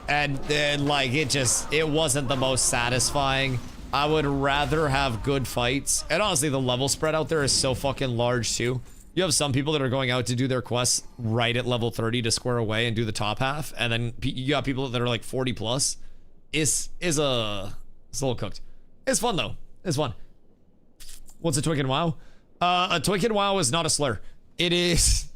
And like, it wasn't the most satisfying. I would rather have good fights. And honestly, the level spread out there is so fucking large too. You have some people that are going out to do their quests right at level 30 to square away and do the top half. And then you got people that are like 40 plus. It's a little cooked. It's fun though. It's fun. What's a Twink in WoW? A Twink in WoW is not a slur. It is.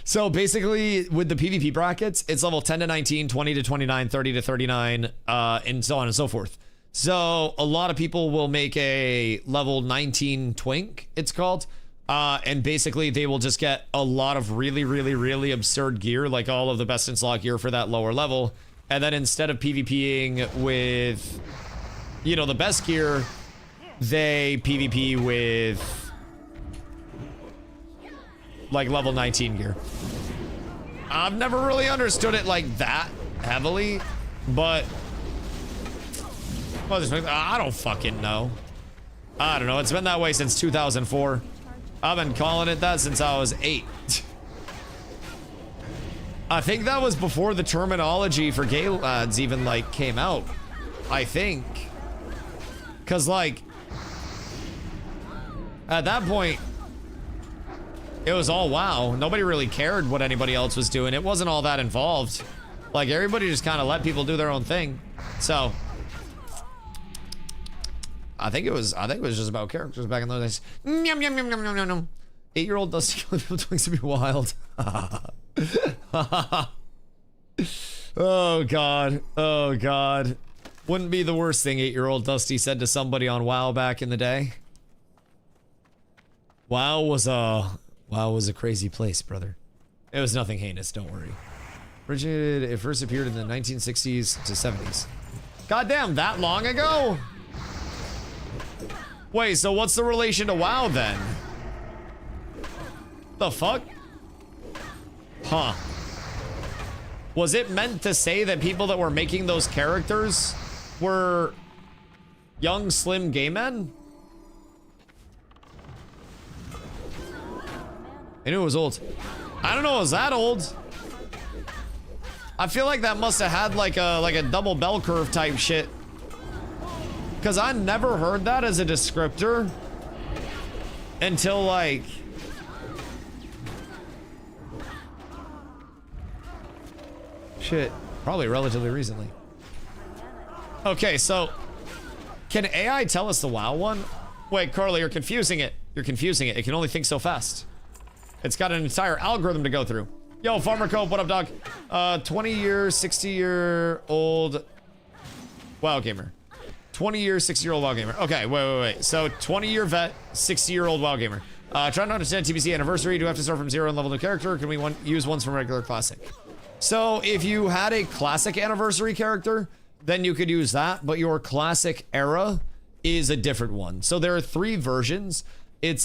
So basically with the PvP brackets, it's level 10 to 19, 20 to 29, 30 to 39, and so on and so forth. So a lot of people will make a level 19 Twink, it's called. And basically they will just get a lot of really absurd gear, like all of the best in slot gear for that lower level. And then instead of PvPing with, you know, the best gear, they PvP with like level 19 gear. I've never really understood it like that heavily, but I don't fucking know. I don't know. It's been that way since 2004. I've been calling it that since I was 8. I think that was before the terminology for gay lads even like came out. I think. Cause like at that point it was all WoW. Nobody really cared what anybody else was doing. It wasn't all that involved. Like everybody just kind of let people do their own thing. So I think it was just about characters back in those days. 8-year-old Dusty killing people Twinks to be wild. Oh god. Wouldn't be the worst thing 8-year-old Dusty said to somebody on WoW back in the day. WoW was a WoW was a crazy place, brother. It was nothing heinous, don't worry. Originated, it first appeared in the 1960s to 70s. Goddamn, that long ago? Wait, so what's the relation to WoW then? The fuck? Huh. Was it meant to say that people that were making those characters were young, slim gay men? I knew it was old. I don't know it was that old. I feel like that must have had like a double bell curve type shit. Cause I never heard that as a descriptor until like shit, probably relatively recently. Okay, so can AI tell us the WoW one? Wait, Carly, you're confusing it. You're confusing it. It can only think so fast. It's got an entire algorithm to go through. Yo, Farmer Cope, what up, dog? 20-year, 60-year-old WoW gamer. 20-year, 60-year-old WoW gamer. Okay, wait. So 20-year vet, 60-year-old WoW gamer. Trying to understand TBC anniversary. Do we have to start from zero and level new character? Or can we use ones from regular classic? So if you had a classic anniversary character, then you could use that, but your classic era is a different one. So there are 3 versions. It's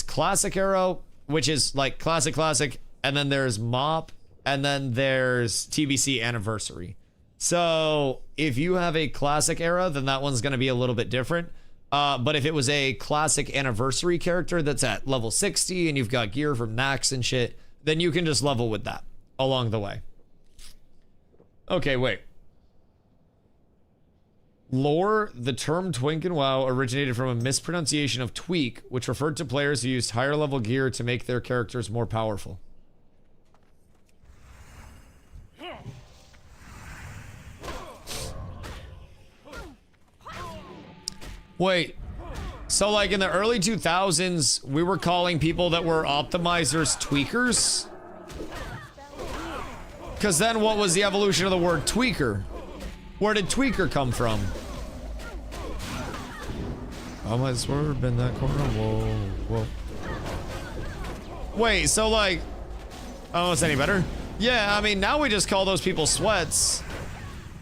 classic era, which is like classic, and then there's MOP, and then there's TBC anniversary. So if you have a classic era, then that one's going to be a little bit different. But if it was a classic anniversary character that's at level 60 and you've got gear from Nax and shit, then you can just level with that along the way. Okay, wait. Lore, the term twink in WoW originated from a mispronunciation of tweak, which referred to players who used higher level gear to make their characters more powerful. Wait, so like in the early 2000s, we were calling people that were optimizers tweakers? Because then what was the evolution of the word tweaker? Where did tweaker come from? I might swerve in that corner. Whoa. Wait, so like, oh, it's any better? Yeah, I mean, now we just call those people sweats.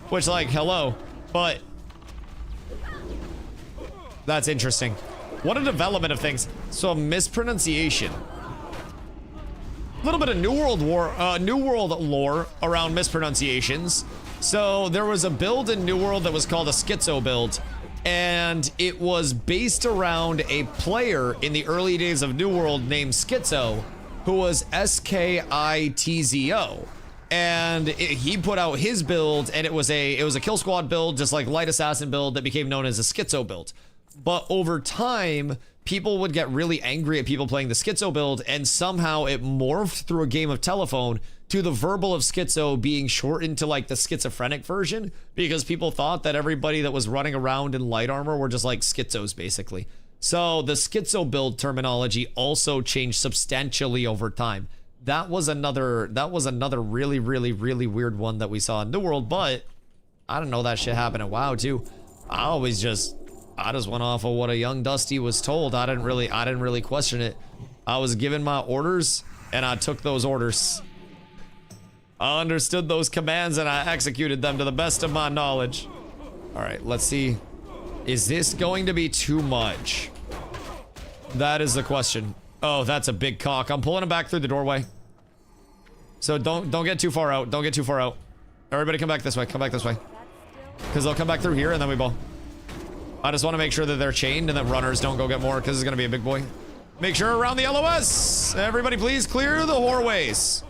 Which, like, hello. But that's interesting. What a development of things. So mispronunciation. A little bit of New World lore around mispronunciations. So there was a build in New World that was called a schizo build, and it was based around a player in the early days of New World named Schizo, who was Skitzo, and he put out his build, and it was a kill squad build, just like light assassin build, that became known as a Schizo build. But over time, people would get really angry at people playing the Schizo build, and somehow it morphed through a game of telephone to the verbal of schizo being shortened to like the schizophrenic version, because people thought that everybody that was running around in light armor were just like schizos, basically. So the schizo build terminology also changed substantially over time. That was another really weird one that we saw in New World, but I didn't know that shit happened at WoW too. I just went off of what a young Dusty was told. I didn't really question it. I was given my orders and I took those orders. I understood those commands and I executed them to the best of my knowledge. All right, let's see. Is this going to be too much? That is the question. Oh, that's a big cock. I'm pulling him back through the doorway. So don't get too far out. Don't get too far out. Everybody come back this way. Come back this way. Because they'll come back through here and then we ball. I just want to make sure that they're chained and that runners don't go get more, because it's going to be a big boy. Make sure around the LOS. Everybody please clear the whoreways.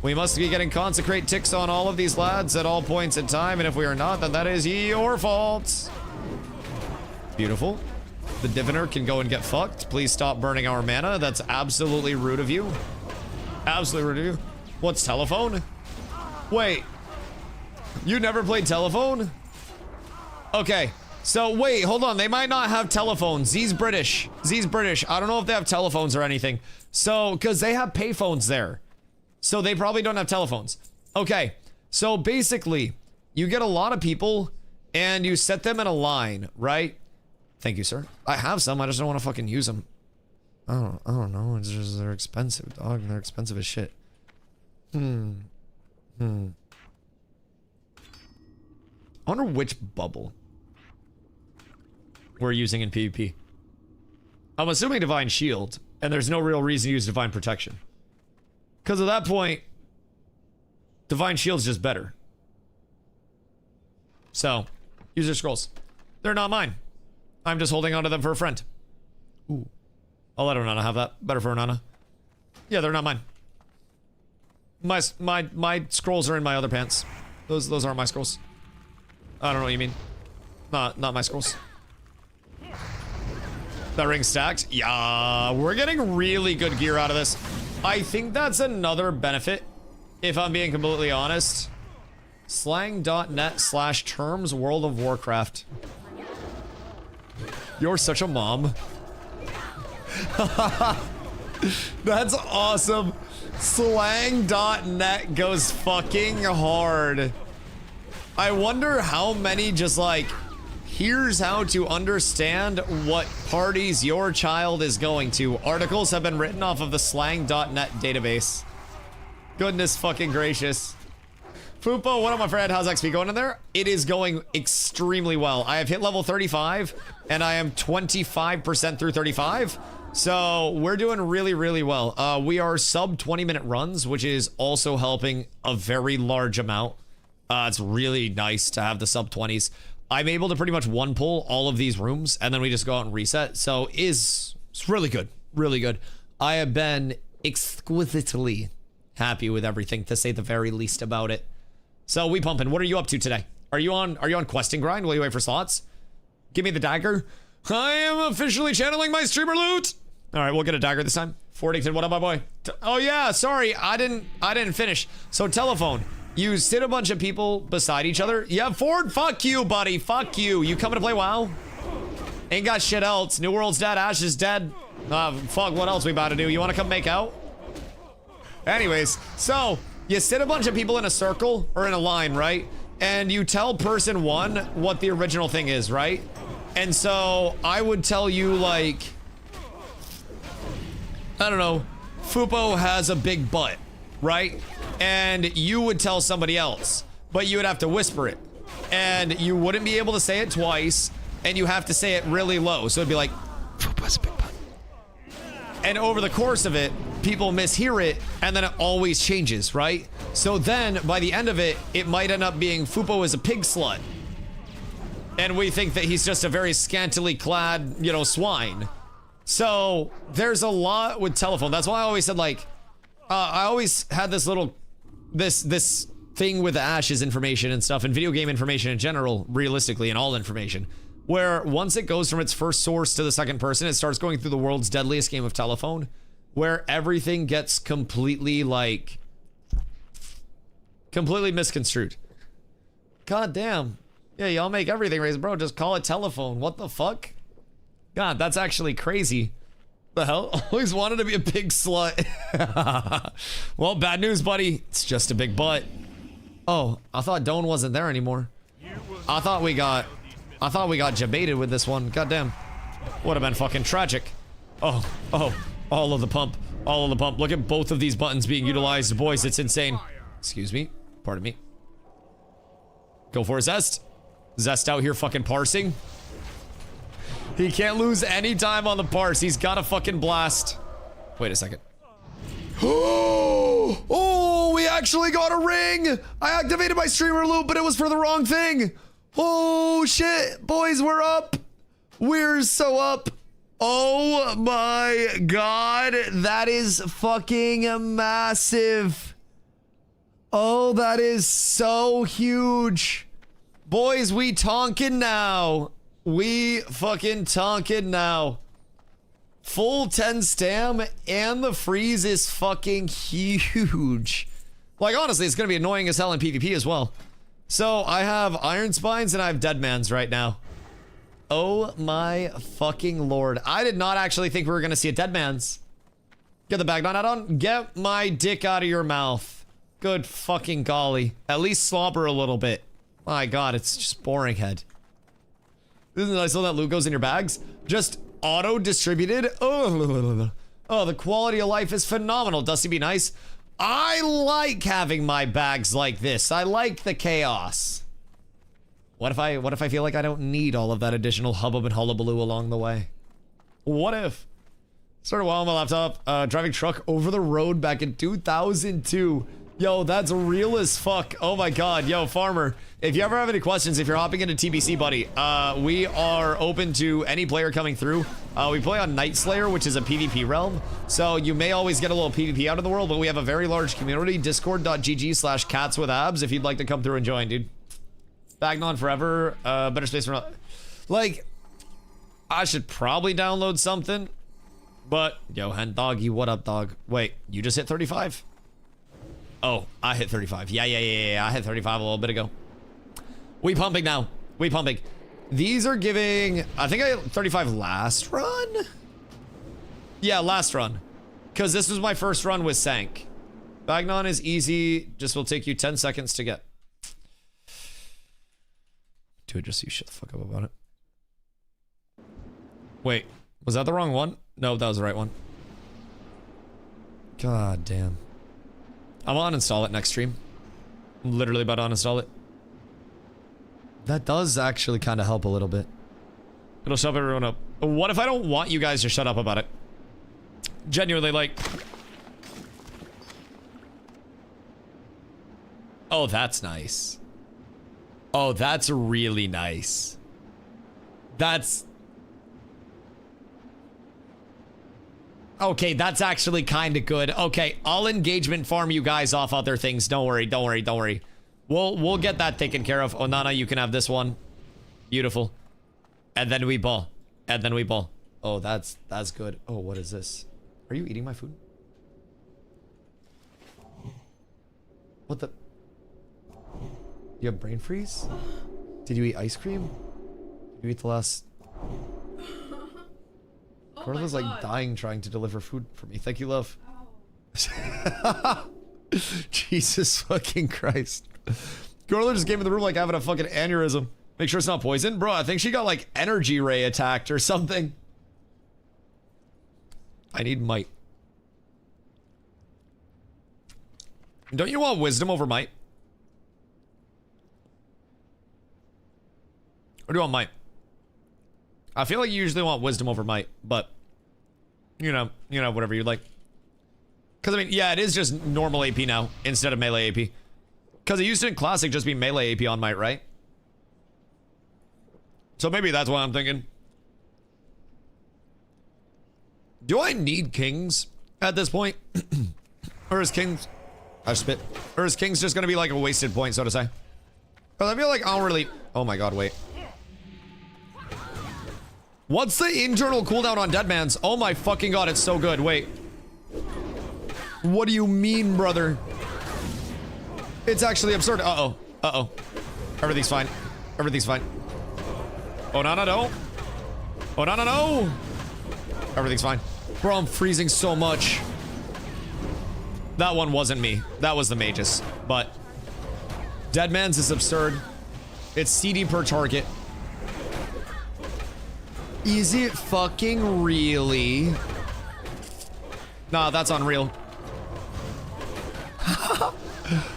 We must be getting consecrate ticks on all of these lads at all points in time, and if we are not, then that is your fault. Beautiful. The diviner can go and get fucked. Please stop burning our mana. That's absolutely rude of you. Absolutely rude of you. What's telephone? Wait. You never played telephone? Okay. So wait, hold on. They might not have telephones. Z's British. Z's British. I don't know if they have telephones or anything. So, because they have payphones there. So they probably don't have telephones. Okay. So basically, you get a lot of people and you set them in a line, right? Thank you, sir. I have some. I just don't want to fucking use them. I don't know. It's just they're expensive, dog. They're expensive as shit. I wonder which bubble we're using in PvP. I'm assuming Divine Shield, and there's no real reason to use Divine Protection. Because at that point, Divine Shield's just better. So, use your scrolls. They're not mine. I'm just holding onto them for a friend. Ooh. I'll let Onana have that. Better for Onana. Yeah, they're not mine. My scrolls are in my other pants. Those aren't my scrolls. I don't know what you mean. Not my scrolls. That ring stacked? Yeah, we're getting really good gear out of this. I think that's another benefit, if I'm being completely honest. Slang.net/terms World of Warcraft. You're such a mom. That's awesome. Slang.net goes fucking hard. I wonder how many just like, here's how to understand what parties your child is going to. Articles have been written off of the slang.net database. Goodness fucking gracious. Fupo, what up my friend? How's XP going in there? It is going extremely well. I have hit level 35 and I am 25% through 35. So we're doing really, really well. We are sub 20-minute runs, which is also helping a very large amount. It's really nice to have the sub 20s. I'm able to pretty much one pull all of these rooms and then we just go out and reset. So it's really good. Really good. I have been exquisitely happy with everything, to say the very least about it. So we pumping. What are you up to today? Are you on questing grind? Will you wait for slots? Give me the dagger. I am officially channeling my streamer loot. All right, we'll get a dagger this time. Fordington, what up, my boy? Oh yeah, sorry, I didn't finish. So telephone. You sit a bunch of people beside each other. Yeah, Ford, fuck you, buddy. Fuck you. You coming to play WoW? Ain't got shit else. New World's dead. Ash is dead. Fuck, what else we about to do? You want to come make out? Anyways, so you sit a bunch of people in a circle or in a line, right? And you tell person one what the original thing is, right? And so I would tell you, like, I don't know, Fupo has a big butt, right? And you would tell somebody else, but you would have to whisper it. And you wouldn't be able to say it twice, and you have to say it really low. So it'd be like, Fupo's a big butt. And over the course of it, people mishear it, and then it always changes, right? So then, by the end of it, it might end up being Fupo is a pig slut. And we think that he's just a very scantily clad, you know, swine. So, there's a lot with telephone. That's why I always said, like, I always had this little, this thing with the Ashes information and stuff, and video game information in general, realistically, and all information, where once it goes from its first source to the second person, it starts going through the world's deadliest game of telephone, where everything gets completely, like, completely misconstrued. God damn. Yeah, y'all make everything raise, bro. Just call it telephone. What the fuck? God, that's actually crazy. The hell? Always wanted to be a big slut. Well, bad news, buddy. It's just a big butt. Oh, I thought Doan wasn't there anymore. I thought we got jebaited with this one. God damn. Would have been fucking tragic. Oh, all of the pump. All of the pump. Look at both of these buttons being utilized. Boys, it's insane. Excuse me. Pardon me. Go for a Zest. Zest out here fucking parsing. He can't lose any time on the parse. He's got a fucking blast. Wait a second. Oh, we actually got a ring. I activated my streamer loop, but it was for the wrong thing. Oh, shit. Boys, we're up. We're so up. Oh, my God. That is fucking massive. Oh, that is so huge. Boys, we tonkin' now. We fucking tonkin' now. Full 10 stam and the freeze is fucking huge. Like, honestly, it's gonna be annoying as hell in PvP as well. So, I have Iron Spines and I have Deadmans right now. Oh my fucking lord. I did not actually think we were gonna see a Deadmans. Get the bag on. Get my dick out of your mouth. Good fucking golly. At least slobber a little bit. My god, it's just boring head. Isn't it nice how that loot goes in your bags? Just auto distributed. Oh, the quality of life is phenomenal. Dusty, be nice. I like having my bags like this. I like the chaos. What if I feel like I don't need all of that additional hubbub and hullabaloo along the way? What if? Started while on my laptop, driving truck over the road back in 2002. Yo, that's real as fuck. Oh my god. Yo, farmer, if you ever have any questions, if you're hopping into TBC, buddy, we are open to any player coming through. We play on Night Slayer, which is a PvP realm, so you may always get a little PvP out of the world, but we have a very large community. Discord.gg/catswithabs if you'd like to come through and join, dude. Bagnon forever. Better space for... Like, I should probably download something, but... Yo, hen doggy, what up, dog? Wait, you just hit 35? Oh, I hit 35. Yeah. I hit 35 a little bit ago. We pumping now. We pumping. These are giving... I think I hit 35 last run? Yeah, last run. Because this was my first run with Sank. Bagnon is easy. Just will take you 10 seconds to get. Do it just so you shut the fuck up about it. Wait, was that the wrong one? No, that was the right one. God damn. I'm gonna uninstall it next stream. I'm literally about to uninstall it. That does actually kind of help a little bit. It'll shut everyone up. What if I don't want you guys to shut up about it? Genuinely, like... Oh, that's nice. Oh, that's really nice. That's... Okay, that's actually kind of good. Okay, I'll engagement farm you guys off other things. Don't worry, don't worry, don't worry. We'll get that taken care of. Onana, you can have this one. Beautiful. And then we ball. And then we ball. Oh, that's good. Oh, what is this? Are you eating my food? What the... You have brain freeze? Did you eat ice cream? Did you eat the last... Oh Carla's my like God. dying trying to deliver food for me. Thank you, love. Ow. Jesus fucking Christ. Carla just came in the room like having a fucking aneurysm. Make sure it's not poison. Bro, I think she got like energy ray attacked or something. I need might. Don't you want wisdom over might? Or do you want might? I feel like you usually want wisdom over might, but you know, whatever you like. Cause I mean, yeah, it is just normal AP now instead of melee AP. Cause it used to in classic just be melee AP on might, right? So maybe that's what I'm thinking. Do I need kings at this point? Or is kings... I spit. Or is kings just gonna be like a wasted point, so to say? Cause I feel like I don't really... Oh my god, wait. What's the internal cooldown on Deadman's? Oh my fucking god, it's so good. Wait. What do you mean, brother? It's actually absurd. Uh-oh. Uh-oh. Everything's fine. Everything's fine. Oh, no, no, no. Oh, no, no, no. Everything's fine. Bro, I'm freezing so much. That one wasn't me. That was the mages. But Deadman's is absurd. It's CD per target. Is it fucking really? Nah, that's unreal.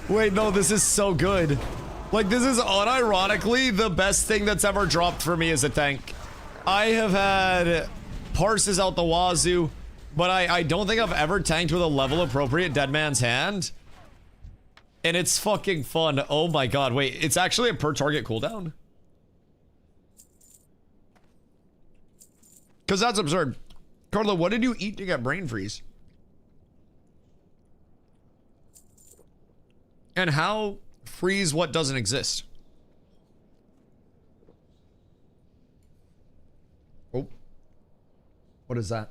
Wait, no, this is so good. Like, this is unironically the best thing that's ever dropped for me as a tank. I have had parses out the wazoo, but I don't think I've ever tanked with a level appropriate Deadman's Hand. And it's fucking fun. Oh my god, wait, it's actually a per target cooldown? Because that's absurd. Carla, what did you eat to get brain freeze? And how freeze what doesn't exist? Oh. What is that?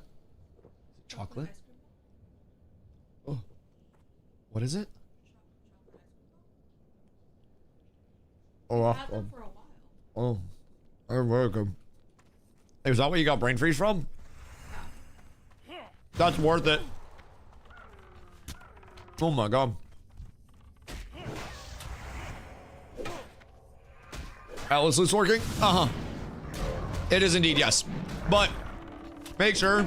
Chocolate? Oh. What is it? Oh, I've had them for a while. oh. They're very good. Is that what you got brain freeze from? That's worth it. Oh my god. Atlas is working? Uh-huh. It is indeed, yes. But Make sure.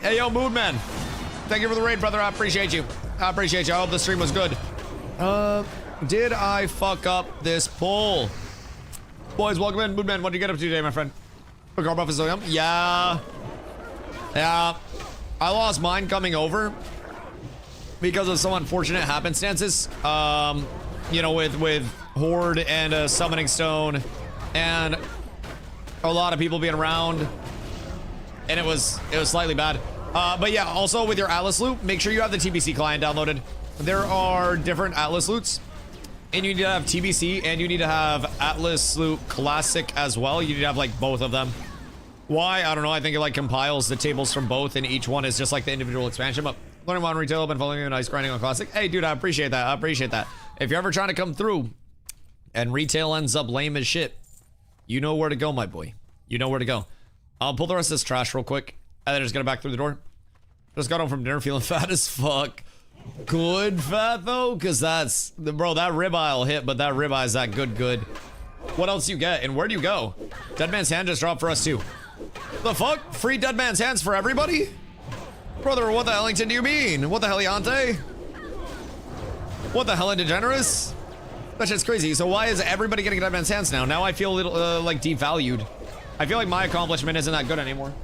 Hey, yo, Moodman. Thank you for the raid, brother. I appreciate you. I appreciate you. I hope the stream was good. Did I fuck up this poll? Boys, welcome in. Moodman, what did you get up to today, my friend? Garbuff is yeah. Yeah. I lost mine coming over because of some unfortunate happenstances. You know, with Horde and a Summoning Stone and a lot of people being around. And it was slightly bad. But yeah, also with your Atlas loot, make sure you have the TBC client downloaded. There are different Atlas loots. And you need to have TBC and you need to have Atlas loot Classic as well. You need to have like both of them. Why? I don't know. I think it like compiles the tables from both and each one is just like the individual expansion. But learning on retail, I've been following you, nice grinding on Classic. Hey dude, I appreciate that. I appreciate that. If you're ever trying to come through and retail ends up lame as shit, you know where to go, my boy. You know where to go. I'll pull the rest of this trash real quick and then just get it back through the door. Just got home from dinner feeling fat as fuck. Good fat though, because that's, bro, that ribeye will hit, but that ribeye is that good. What else you get and where do you go? Dead Man's Hand just dropped for us too. The fuck? Free Dead Man's Hands for everybody? Brother, what the hellington do you mean? What the helliante? What the hell DeGeneres? That shit's crazy. So why is everybody getting Dead Man's Hands now? Now I feel a little like devalued. I feel like my accomplishment isn't that good anymore.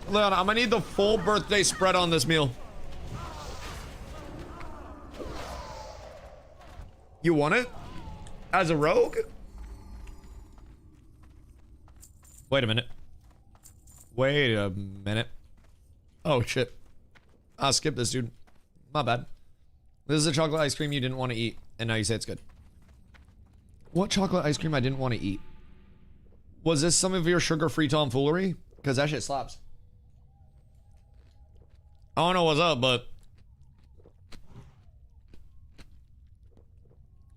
Leon, I'm gonna need the full birthday spread on this meal. You want it? As a rogue? Wait a minute. Wait a minute. Oh shit. I'll skip this, dude. My bad. This is a chocolate ice cream you didn't want to eat, and now you say it's good. What chocolate ice cream I didn't want to eat? Was this some of your sugar-free tomfoolery? Because that shit slaps. I don't know what's up, but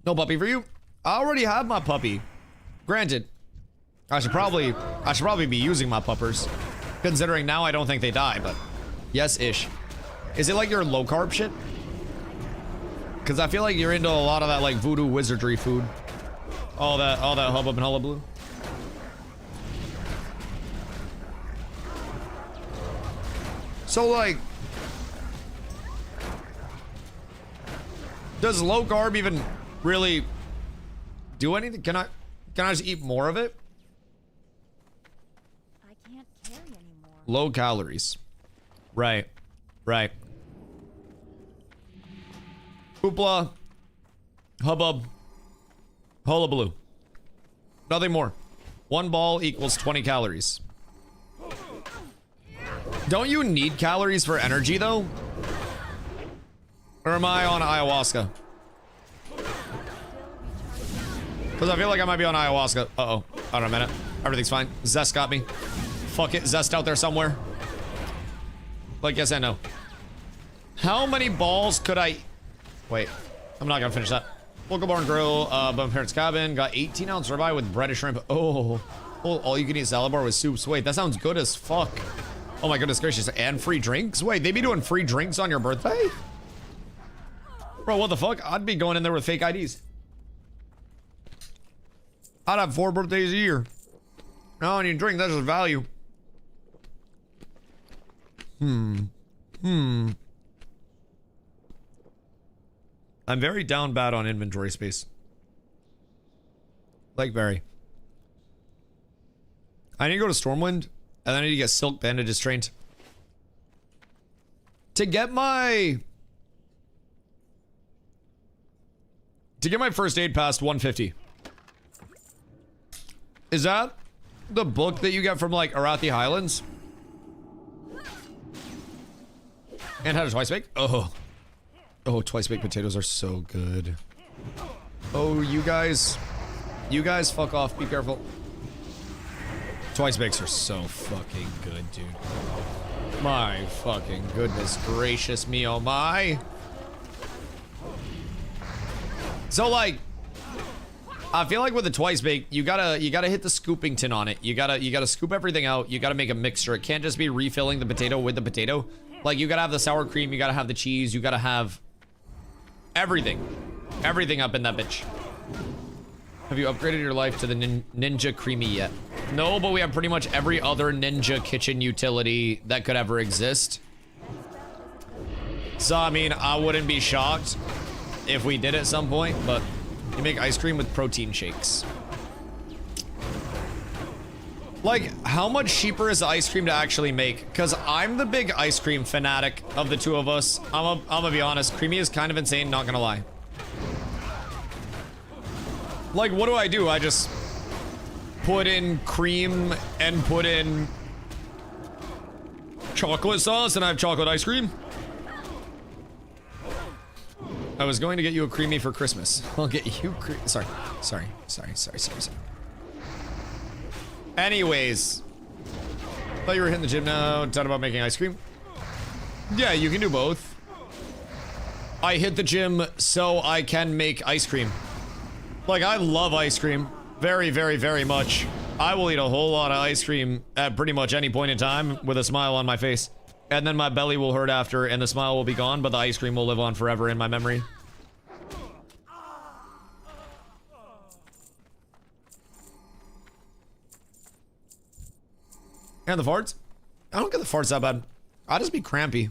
no puppy for you. I already have my puppy. Granted, I should probably be using my puppers, considering now I don't think they die, but yes-ish. Is it like your low carb shit? Because I feel like you're into a lot of that like voodoo wizardry food. All that hubbub and hullabaloo. So like, does low carb even really do anything? Can I just eat more of it? I can't carry anymore. Low calories. Right. Right. Hoopla. Hubbub. Hullabaloo. Nothing more. One ball equals 20 calories. Don't you need calories for energy though? Or am I on ayahuasca? Because I feel like I might be on ayahuasca. Uh-oh. Hold on a minute. Everything's fine. Zest got me. Fuck it. Zest out there somewhere. Like, yes and no. How many balls could I... Wait. I'm not gonna finish that. Local Barn Grill, above parents' cabin. Got 18-ounce ribeye with bread and shrimp. Oh, all you can eat salad bar with soups. Wait, that sounds good as fuck. Oh my goodness gracious. And free drinks? Wait, they be doing free drinks on your birthday? Bro, what the fuck? I'd be going in there with fake IDs. I'd have 4 birthdays a year. No, and you drink, that's just value. I'm very down bad on inventory space. Like very. I need to go to Stormwind, and then I need to get Silk Bandages trained. To get my first aid past 150. Is that the book that you get from like Arathi Highlands? And how to twice bake? Oh, twice baked potatoes are so good. Oh, you guys fuck off. Be careful. Twice bakes are so fucking good, dude. My fucking goodness gracious me, oh my. So like, I feel like with the twice bake, you gotta hit the scooping tin on it. You gotta scoop everything out. You gotta make a mixture. It can't just be refilling the potato with the potato. Like, you gotta have the sour cream, you gotta have the cheese, you gotta have everything. Everything up in that bitch. Have you upgraded your life to the Ninja Creamy yet? No, but we have pretty much every other Ninja kitchen utility that could ever exist. So, I mean, I wouldn't be shocked if we did at some point, but you make ice cream with protein shakes. Like, how much cheaper is the ice cream to actually make? Because I'm the big ice cream fanatic of the two of us. I'm gonna be honest, Creamy is kind of insane, not gonna lie. Like, what do? I just put in cream and put in chocolate sauce and I have chocolate ice cream? I was going to get you a Creamy for Christmas. I'll get you sorry. Anyways. Thought you were hitting the gym now. Done about making ice cream? Yeah, you can do both. I hit the gym so I can make ice cream. Like, I love ice cream. Very, very, very much. I will eat a whole lot of ice cream at pretty much any point in time with a smile on my face. And then my belly will hurt after and the smile will be gone, but the ice cream will live on forever in my memory. And the farts? I don't get the farts that bad. I just be crampy.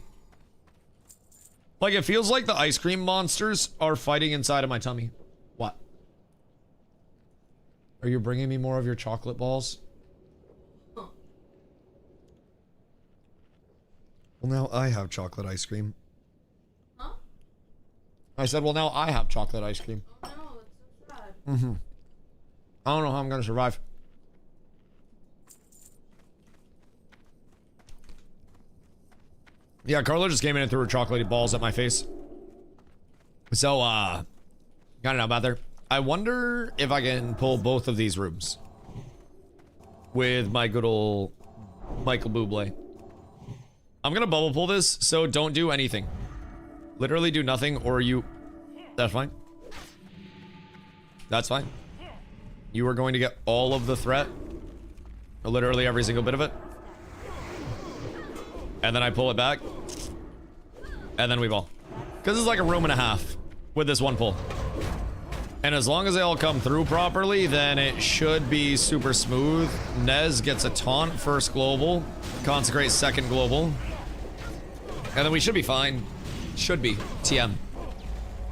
Like, it feels like the ice cream monsters are fighting inside of my tummy. What? Are you bringing me more of your chocolate balls? Well, now I have chocolate ice cream. Huh? I said, well, now I have chocolate ice cream. Oh no, that's so sad. Mm-hmm. I don't know how I'm gonna survive. Yeah, Carla just came in and threw her chocolatey balls at my face. So, I don't know about there. I wonder if I can pull both of these rooms with my good old Michael Bublé. I'm gonna bubble pull this, so don't do anything. Literally do nothing, or you... That's fine. That's fine. You are going to get all of the threat. Literally every single bit of it. And then I pull it back. And then we ball. Because it's like a room and a half with this one pull. And as long as they all come through properly, then it should be super smooth. Nez gets a taunt first global. Consecrate second global. And then we should be fine. Should be. TM.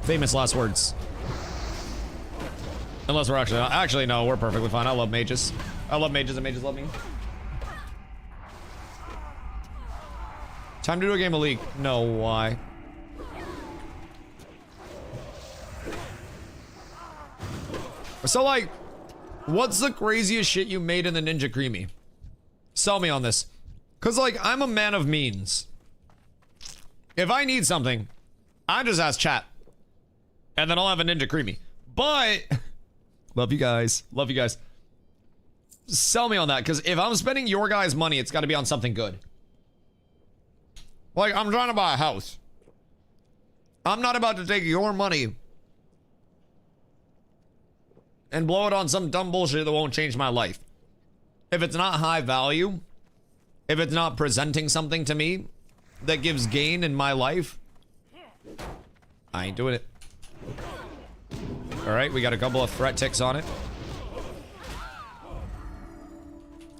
Famous last words. Unless we're actually not. Actually, no, we're perfectly fine. I love mages. I love mages and mages love me. Time to do a game of League. No, why? So, like, what's the craziest shit you made in the Ninja Creamy? Sell me on this. Because, like, I'm a man of means. If I need something, I just ask chat. And then I'll have a Ninja Creamy. But, love you guys. Love you guys. Sell me on that, because if I'm spending your guys' money, it's got to be on something good. Like, I'm trying to buy a house. I'm not about to take your money and blow it on some dumb bullshit that won't change my life. If it's not high value, if it's not presenting something to me that gives gain in my life, I ain't doing it. All right, we got a couple of threat ticks on it.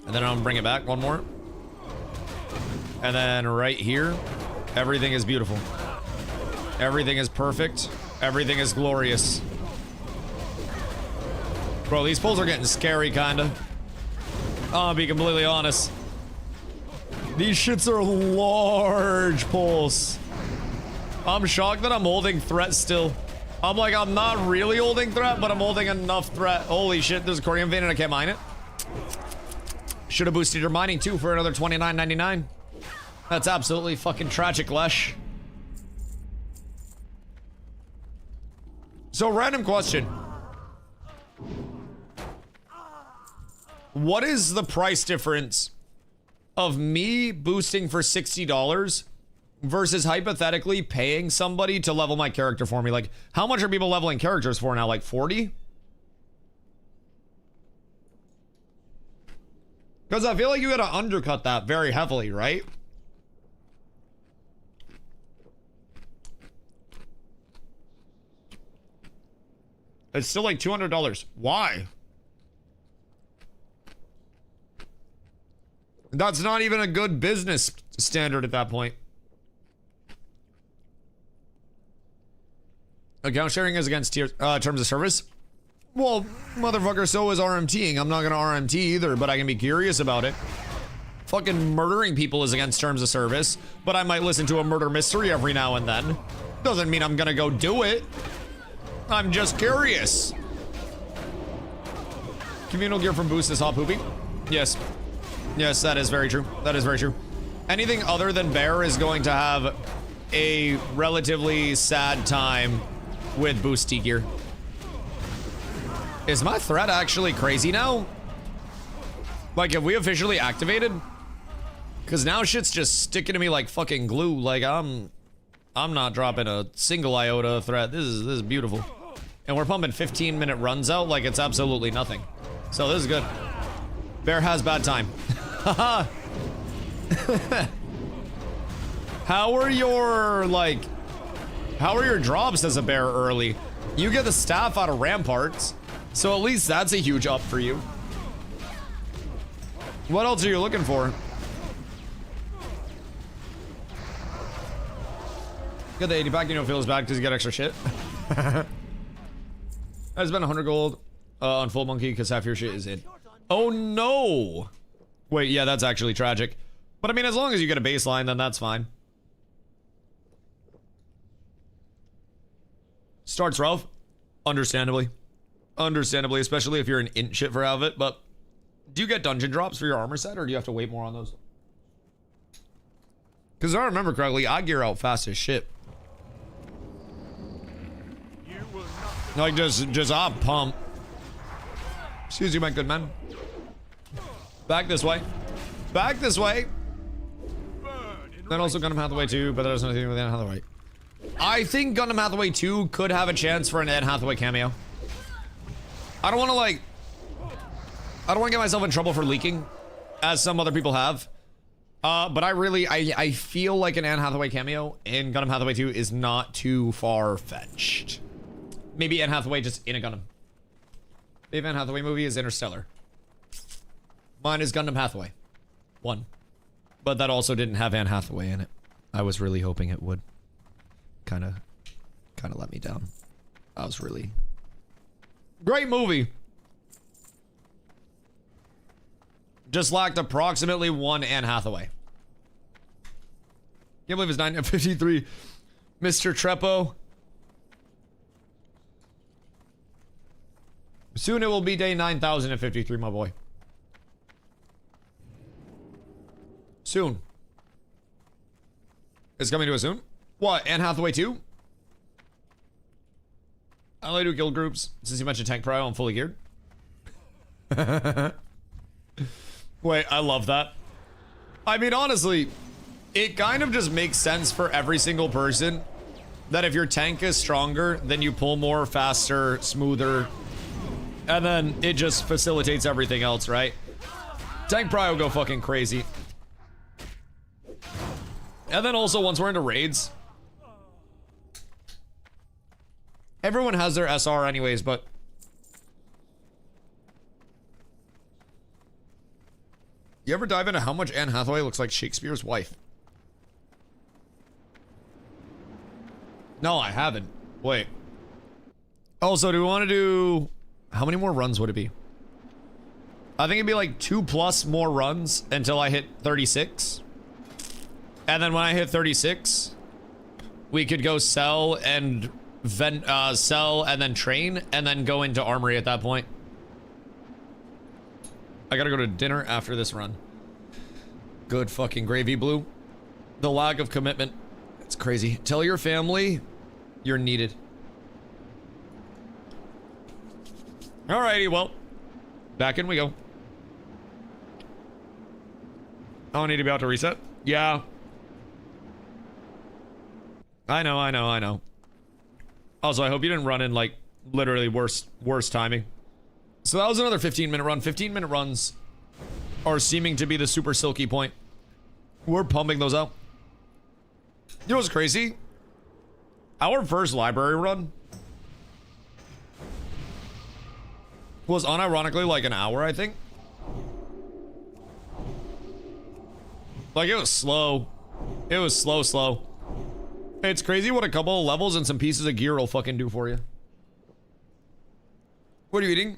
And then I'm gonna bring it back one more. And then right here, everything is beautiful. Everything is perfect. Everything is glorious. Bro, these pulls are getting scary, kinda. I'll be completely honest. These shits are large pulls. I'm shocked that I'm holding threat still. I'm like, I'm not really holding threat, but I'm holding enough threat. Holy shit, there's a Corium vein and I can't mine it. Should have boosted your mining too for another $29.99. That's absolutely fucking tragic, Lesh. So, random question. What is the price difference of me boosting for $60 versus hypothetically paying somebody to level my character for me? Like, how much are people leveling characters for now? Like 40? Because I feel like you gotta undercut that very heavily, right? It's still like $200. Why? That's not even a good business standard at that point. Account sharing is against terms of service. Well, motherfucker, so is RMTing. I'm not gonna RMT either, but I can be curious about it. Fucking murdering people is against terms of service, but I might listen to a murder mystery every now and then. Doesn't mean I'm gonna go do it. I'm just curious. Communal gear from Boost is hot poopy. Yes. Yes, that is very true. That is very true. Anything other than Bear is going to have a relatively sad time with boosty gear. Is my threat actually crazy now? Like, have we officially activated? Because now shit's just sticking to me like fucking glue. Like, I'm not dropping a single iota of threat. This is beautiful. And we're pumping 15-minute runs out like it's absolutely nothing. So this is good. Bear has bad time. Haha. How are your drops as a bear early? You get the staff out of ramparts, so at least that's a huge up for you. What else are you looking for? Get the 80 back, you don't feel as bad because you get extra shit. I spent 100 gold on full monkey because half your shit is in. Oh no! Wait, yeah, that's actually tragic. But I mean, as long as you get a baseline, then that's fine. Starts rough, understandably. Understandably, especially if you're an int shit for outfit, but do you get dungeon drops for your armor set, or do you have to wait more on those? Because if I remember correctly, I gear out fast as shit. Like, just I'll pump. Excuse you, my good man. Back this way. Back this way. Then also Gundam Hathaway 2, but there's nothing with Anne Hathaway. I think Gundam Hathaway 2 could have a chance for an Anne Hathaway cameo. I don't want to get myself in trouble for leaking, as some other people have. But I feel like an Anne Hathaway cameo in Gundam Hathaway 2 is not too far-fetched. Maybe Anne Hathaway just in a Gundam. The Anne Hathaway movie is Interstellar. Mine is Gundam Hathaway 1. But that also didn't have Anne Hathaway in it. I was really hoping it would. Kind of let me down. I was really... Great movie. Just lacked approximately one Anne Hathaway. Can't believe it's 9:53. Mr. Treppo. Soon it will be day 9053, my boy. Soon. It's coming to us soon? What, Anne Hathaway 2? I only do guild groups since you mentioned tank prio. I'm fully geared. Wait, I love that. I mean, honestly, it kind of just makes sense for every single person that if your tank is stronger, then you pull more, faster, smoother, and then it just facilitates everything else, right? Tank prio go fucking crazy. And then also, once we're into raids, everyone has their SR anyways, but you ever dive into how much Anne Hathaway looks like Shakespeare's wife? No, I haven't. Wait. Also, do we want to do... How many more runs would it be? I think it'd be like 2+ more runs until I hit 36. And then when I hit 36, we could go sell and sell and then train and then go into armory at that point. I gotta go to dinner after this run. Good fucking gravy, Blue. The lack of commitment. It's crazy. Tell your family you're needed. Alrighty, well. Back in we go. Oh, I need to be able to reset? Yeah. I know. Also, I hope you didn't run in, like, literally worst timing. So that was another 15-minute run. 15-minute runs are seeming to be the super silky point. We're pumping those out. You know what's crazy? Our first library run Was unironically like an hour, I think. Like, it was slow. It was slow. It's crazy what a couple of levels and some pieces of gear will fucking do for you. What are you eating?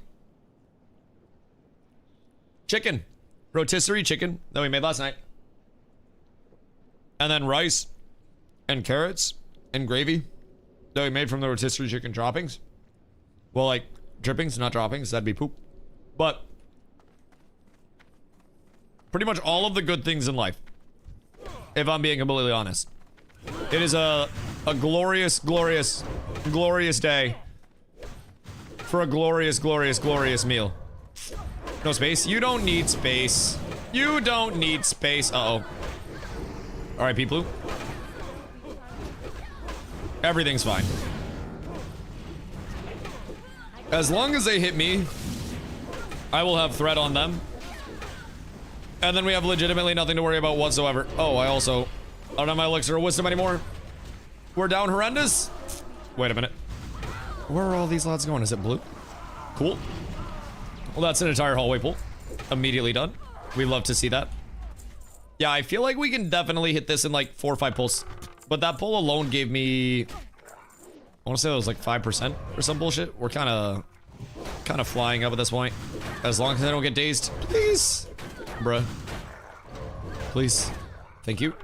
Chicken. Rotisserie chicken that we made last night. And then rice and carrots and gravy that we made from the rotisserie chicken droppings. Well, like, drippings, not droppings. That'd be poop. But pretty much all of the good things in life, if I'm being completely honest. It is a glorious, glorious, glorious day for a glorious, glorious, glorious meal. No space? You don't need space. You don't need space. Uh-oh. Alright, Blue. Everything's fine. As long as they hit me, I will have threat on them. And then we have legitimately nothing to worry about whatsoever. Oh, I don't have my elixir of wisdom anymore. We're down horrendous. Wait a minute. Where are all these lads going? Is it blue? Cool. Well, that's an entire hallway pull. Immediately done. We love to see that. Yeah, I feel like we can definitely hit this in like 4 or 5 pulls. But that pull alone gave me... I want to say that was like 5% or some bullshit. We're kind of flying up at this point. As long as I don't get dazed. Please. Bruh. Please. Thank you.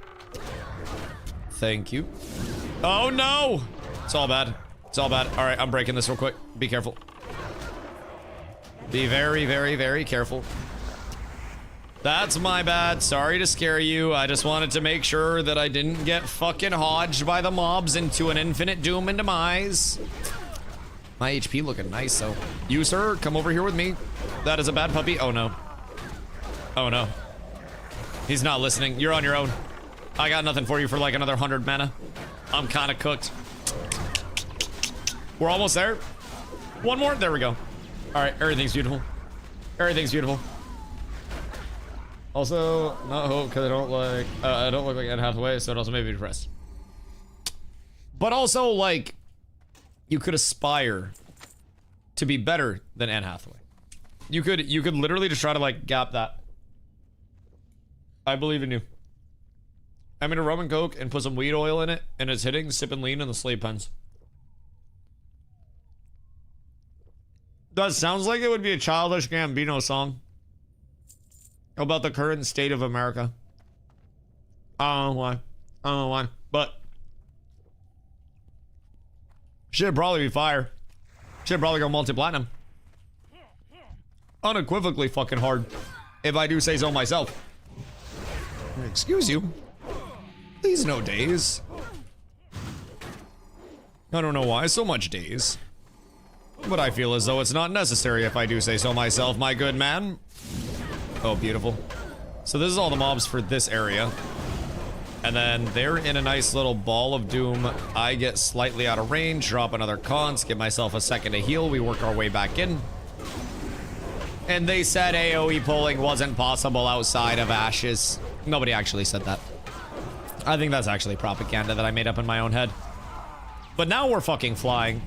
Thank you. Oh no! It's all bad. It's all bad. Alright, I'm breaking this real quick. Be careful. Be very, very, very careful. That's my bad. Sorry to scare you. I just wanted to make sure that I didn't get fucking hodged by the mobs into an infinite doom and demise. My HP looking nice, so. You, sir, come over here with me. That is a bad puppy. Oh, no. Oh, no. He's not listening. You're on your own. I got nothing for you for like another 100 mana. I'm kind of cooked. We're almost there. One more. There we go. All right. Everything's beautiful. Everything's beautiful. Also, not hope because I don't look like Anne Hathaway, so it also made me depressed. But also, like, you could aspire to be better than Anne Hathaway. You could literally just try to like gap that. I believe in you. I'm gonna rum and coke and put some weed oil in it, and it's hitting, sipping lean in the slave pens. That sounds like it would be a Childish Gambino song about the current state of America. I don't know why. I don't know why, but should probably be fire. Should probably go multi-platinum. Unequivocally fucking hard, if I do say so myself. Excuse you. Please no days. I don't know why so much days, but I feel as though it's not necessary if I do say so myself, my good man. Oh, beautiful. So this is all the mobs for this area. And then they're in a nice little ball of doom. I get slightly out of range, drop another const, give myself a second to heal. We work our way back in. And they said AoE pulling wasn't possible outside of ashes. Nobody actually said that. I think that's actually propaganda that I made up in my own head. But now we're fucking flying.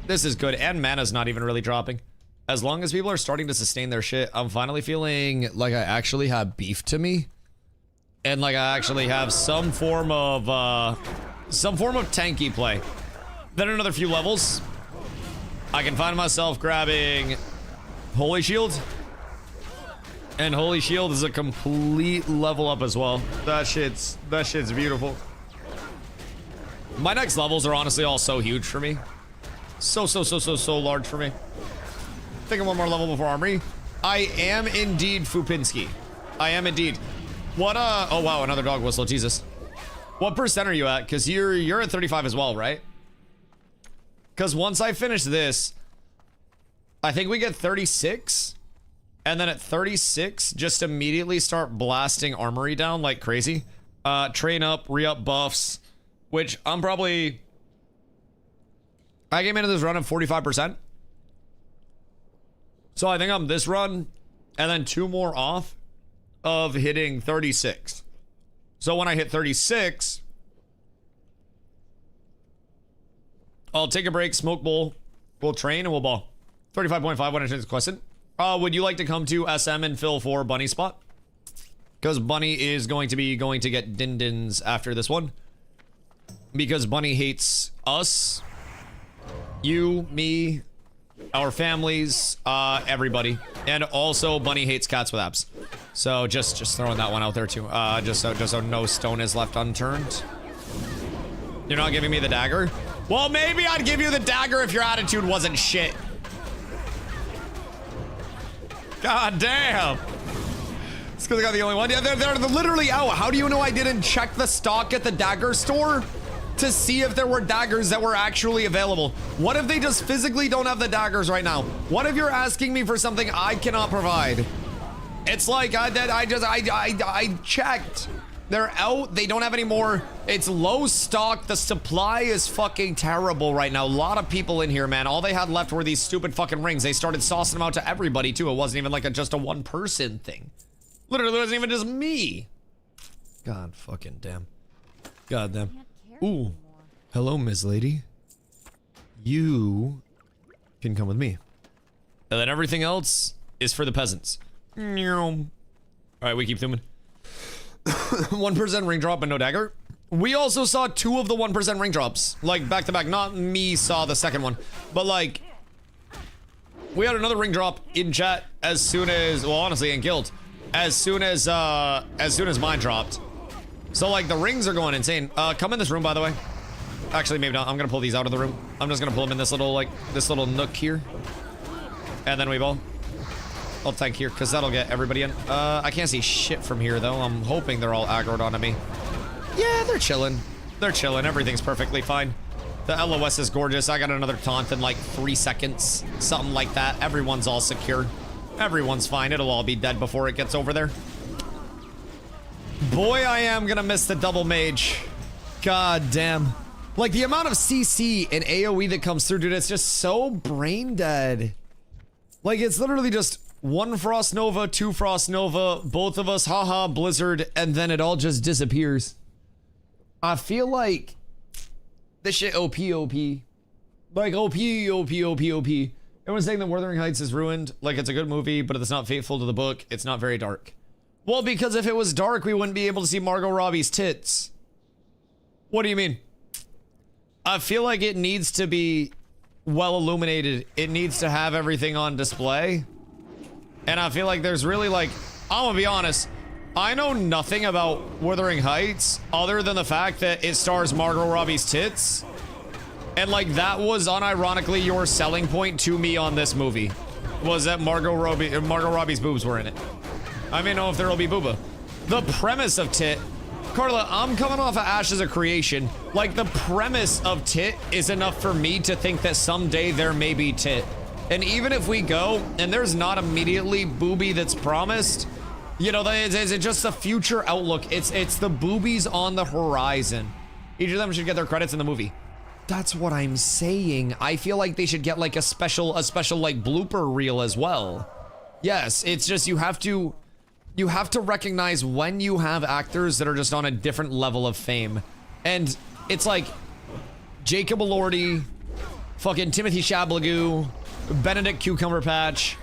This is good, and mana's not even really dropping. As long as people are starting to sustain their shit, I'm finally feeling like I actually have beef to me. And like I actually have some form of tanky play. Then another few levels, I can find myself grabbing Holy Shield. And Holy Shield is a complete level up as well. That shit's beautiful. My next levels are honestly all so huge for me. So large for me. Taking one more level before Armory. I am indeed Fupinski. I am indeed. What oh wow, another dog whistle, Jesus. What percent are you at? Cause you're at 35 as well, right? Cause once I finish this, I think we get 36. And then at 36, just immediately start blasting Armory down like crazy. Train up, re-up buffs, which I'm probably... I came into this run at 45%. So I think I'm this run, and then 2 more off of hitting 36. So when I hit 36, I'll take a break, smoke bowl, we'll train, and we'll ball. 35.5 when I change the question. Would you like to come to SM and fill for Bunny spot? Because Bunny is going to get din-dins after this one. Because Bunny hates us, you, me, our families, everybody. And also Bunny hates cats with abs. So just throwing that one out there too. Just so no stone is left unturned. You're not giving me the dagger? Well, maybe I'd give you the dagger if your attitude wasn't shit. God damn. It's because I got the only one. Yeah, they're literally out. How do you know I didn't check the stock at the dagger store to see if there were daggers that were actually available? What if they just physically don't have the daggers right now? What if you're asking me for something I cannot provide? It's like I checked. They're out. They don't have any more. It's low stock. The supply is fucking terrible right now. A lot of people in here, man. All they had left were these stupid fucking rings. They started saucing them out to everybody too. It wasn't even like just a one person thing. Literally, it wasn't even just me. God fucking damn. God damn. Ooh. Hello, Ms. Lady. You can come with me. And then everything else is for the peasants. All right, we keep zooming. 1% ring drop and no dagger. We also saw 2 of the 1% ring drops, like back to back. Not me saw the second one, but like we had another ring drop in chat as soon as, well, honestly, in guild, as soon as mine dropped. So like the rings are going insane. Come in this room, by the way. Actually, maybe not. I'm gonna pull these out of the room. I'm just gonna pull them in this little nook here, and then we ball. I'll tank here, because that'll get everybody in. I can't see shit from here, though. I'm hoping they're all aggroed onto me. Yeah, they're chilling. They're chilling. Everything's perfectly fine. The LOS is gorgeous. I got another taunt in like 3 seconds. Something like that. Everyone's all secure. Everyone's fine. It'll all be dead before it gets over there. Boy, I am gonna miss the double mage. God damn. Like, the amount of CC and AoE that comes through, dude, it's just so brain dead. Like, it's literally just 1 Frost Nova, 2 Frost Nova, both of us, haha, Blizzard, and then it all just disappears. I feel like this shit OP. Like, OP. Everyone's saying that Wuthering Heights is ruined. Like, it's a good movie, but it's not faithful to the book. It's not very dark. Well, because if it was dark, we wouldn't be able to see Margot Robbie's tits. What do you mean? I feel like it needs to be well illuminated. It needs to have everything on display. And I feel like there's really, like, I'm gonna be honest, I know nothing about Wuthering Heights other than the fact that it stars Margot Robbie's tits. And like, that was unironically your selling point to me on this movie, was that Margot Robbie's boobs were in it. I may know if there'll be booba. The premise of tit, Carla, I'm coming off of Ashes of Creation. Like, the premise of tit is enough for me to think that someday there may be tit. And even if we go, and there's not immediately booby that's promised, you know, it's just the future outlook. It's the boobies on the horizon. Each of them should get their credits in the movie. That's what I'm saying. I feel like they should get like a special like blooper reel as well. Yes, it's just you have to recognize when you have actors that are just on a different level of fame. And it's like Jacob Elordi, fucking Timothy Chalamet, Benedict Cucumberpatch,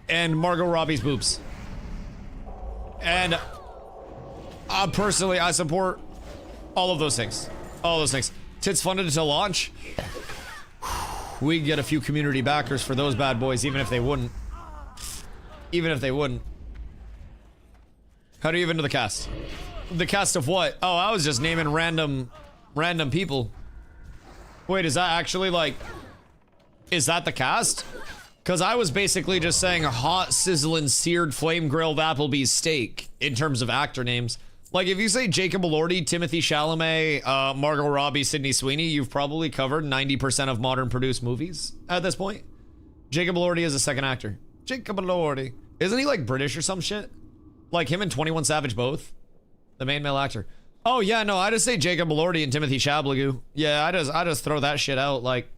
and Margot Robbie's boobs. And personally, I support all of those things. All those things. Tits funded to launch. We get a few community backers for those bad boys, even if they wouldn't. Even if they wouldn't. How do you even know the cast? The cast of what? Oh, I was just naming random people. Wait, is that actually like... Is that the cast? Because I was basically just saying hot, sizzling, seared, flame-grilled Applebee's steak in terms of actor names. Like, if you say Jacob Elordi, Timothy Chalamet, Margot Robbie, Sydney Sweeney, you've probably covered 90% of modern produced movies at this point. Jacob Elordi is a second actor. Jacob Elordi. Isn't he like British or some shit? Like him and 21 Savage both? The main male actor. Oh yeah, no, I just say Jacob Elordi and Timothy Chalamet. Yeah, I just throw that shit out. Like,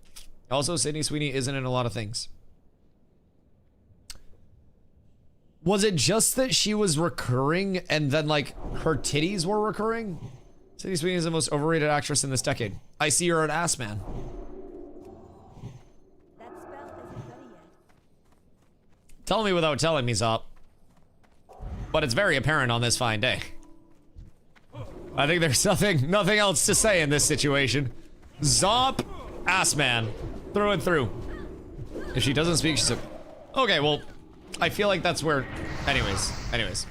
also Sydney Sweeney isn't in a lot of things. Was it just that she was recurring and then like her titties were recurring? Sydney Sweeney is the most overrated actress in this decade. I see her an ass man. That spell isn't ready yet. Tell me without telling me, Zop. But it's very apparent on this fine day. I think there's nothing else to say in this situation. Zop, ass man, through and through. If she doesn't speak, she's a... Okay, well, I feel like that's where... Anyways.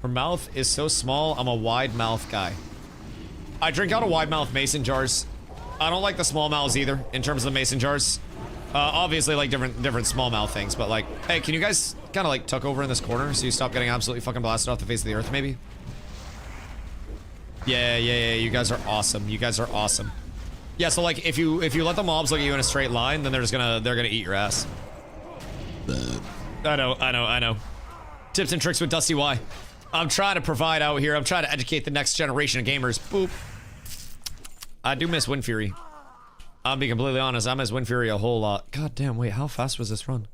Her mouth is so small, I'm a wide mouth guy. I drink out of wide mouth mason jars. I don't like the small mouths either, in terms of the mason jars. Obviously, like different small mouth things, but like, hey, can you guys kind of like tuck over in this corner so you stop getting absolutely fucking blasted off the face of the earth, maybe? Yeah, you guys are awesome. You guys are awesome. Yeah, so like, if you let the mobs look at you in a straight line, then they're gonna eat your ass. I know. Tips and tricks with DustyWhy. I'm trying to provide out here. I'm trying to educate the next generation of gamers. Boop. I do miss Wind Fury. I'll be completely honest, I miss Wind Fury a whole lot. God damn, wait, how fast was this run?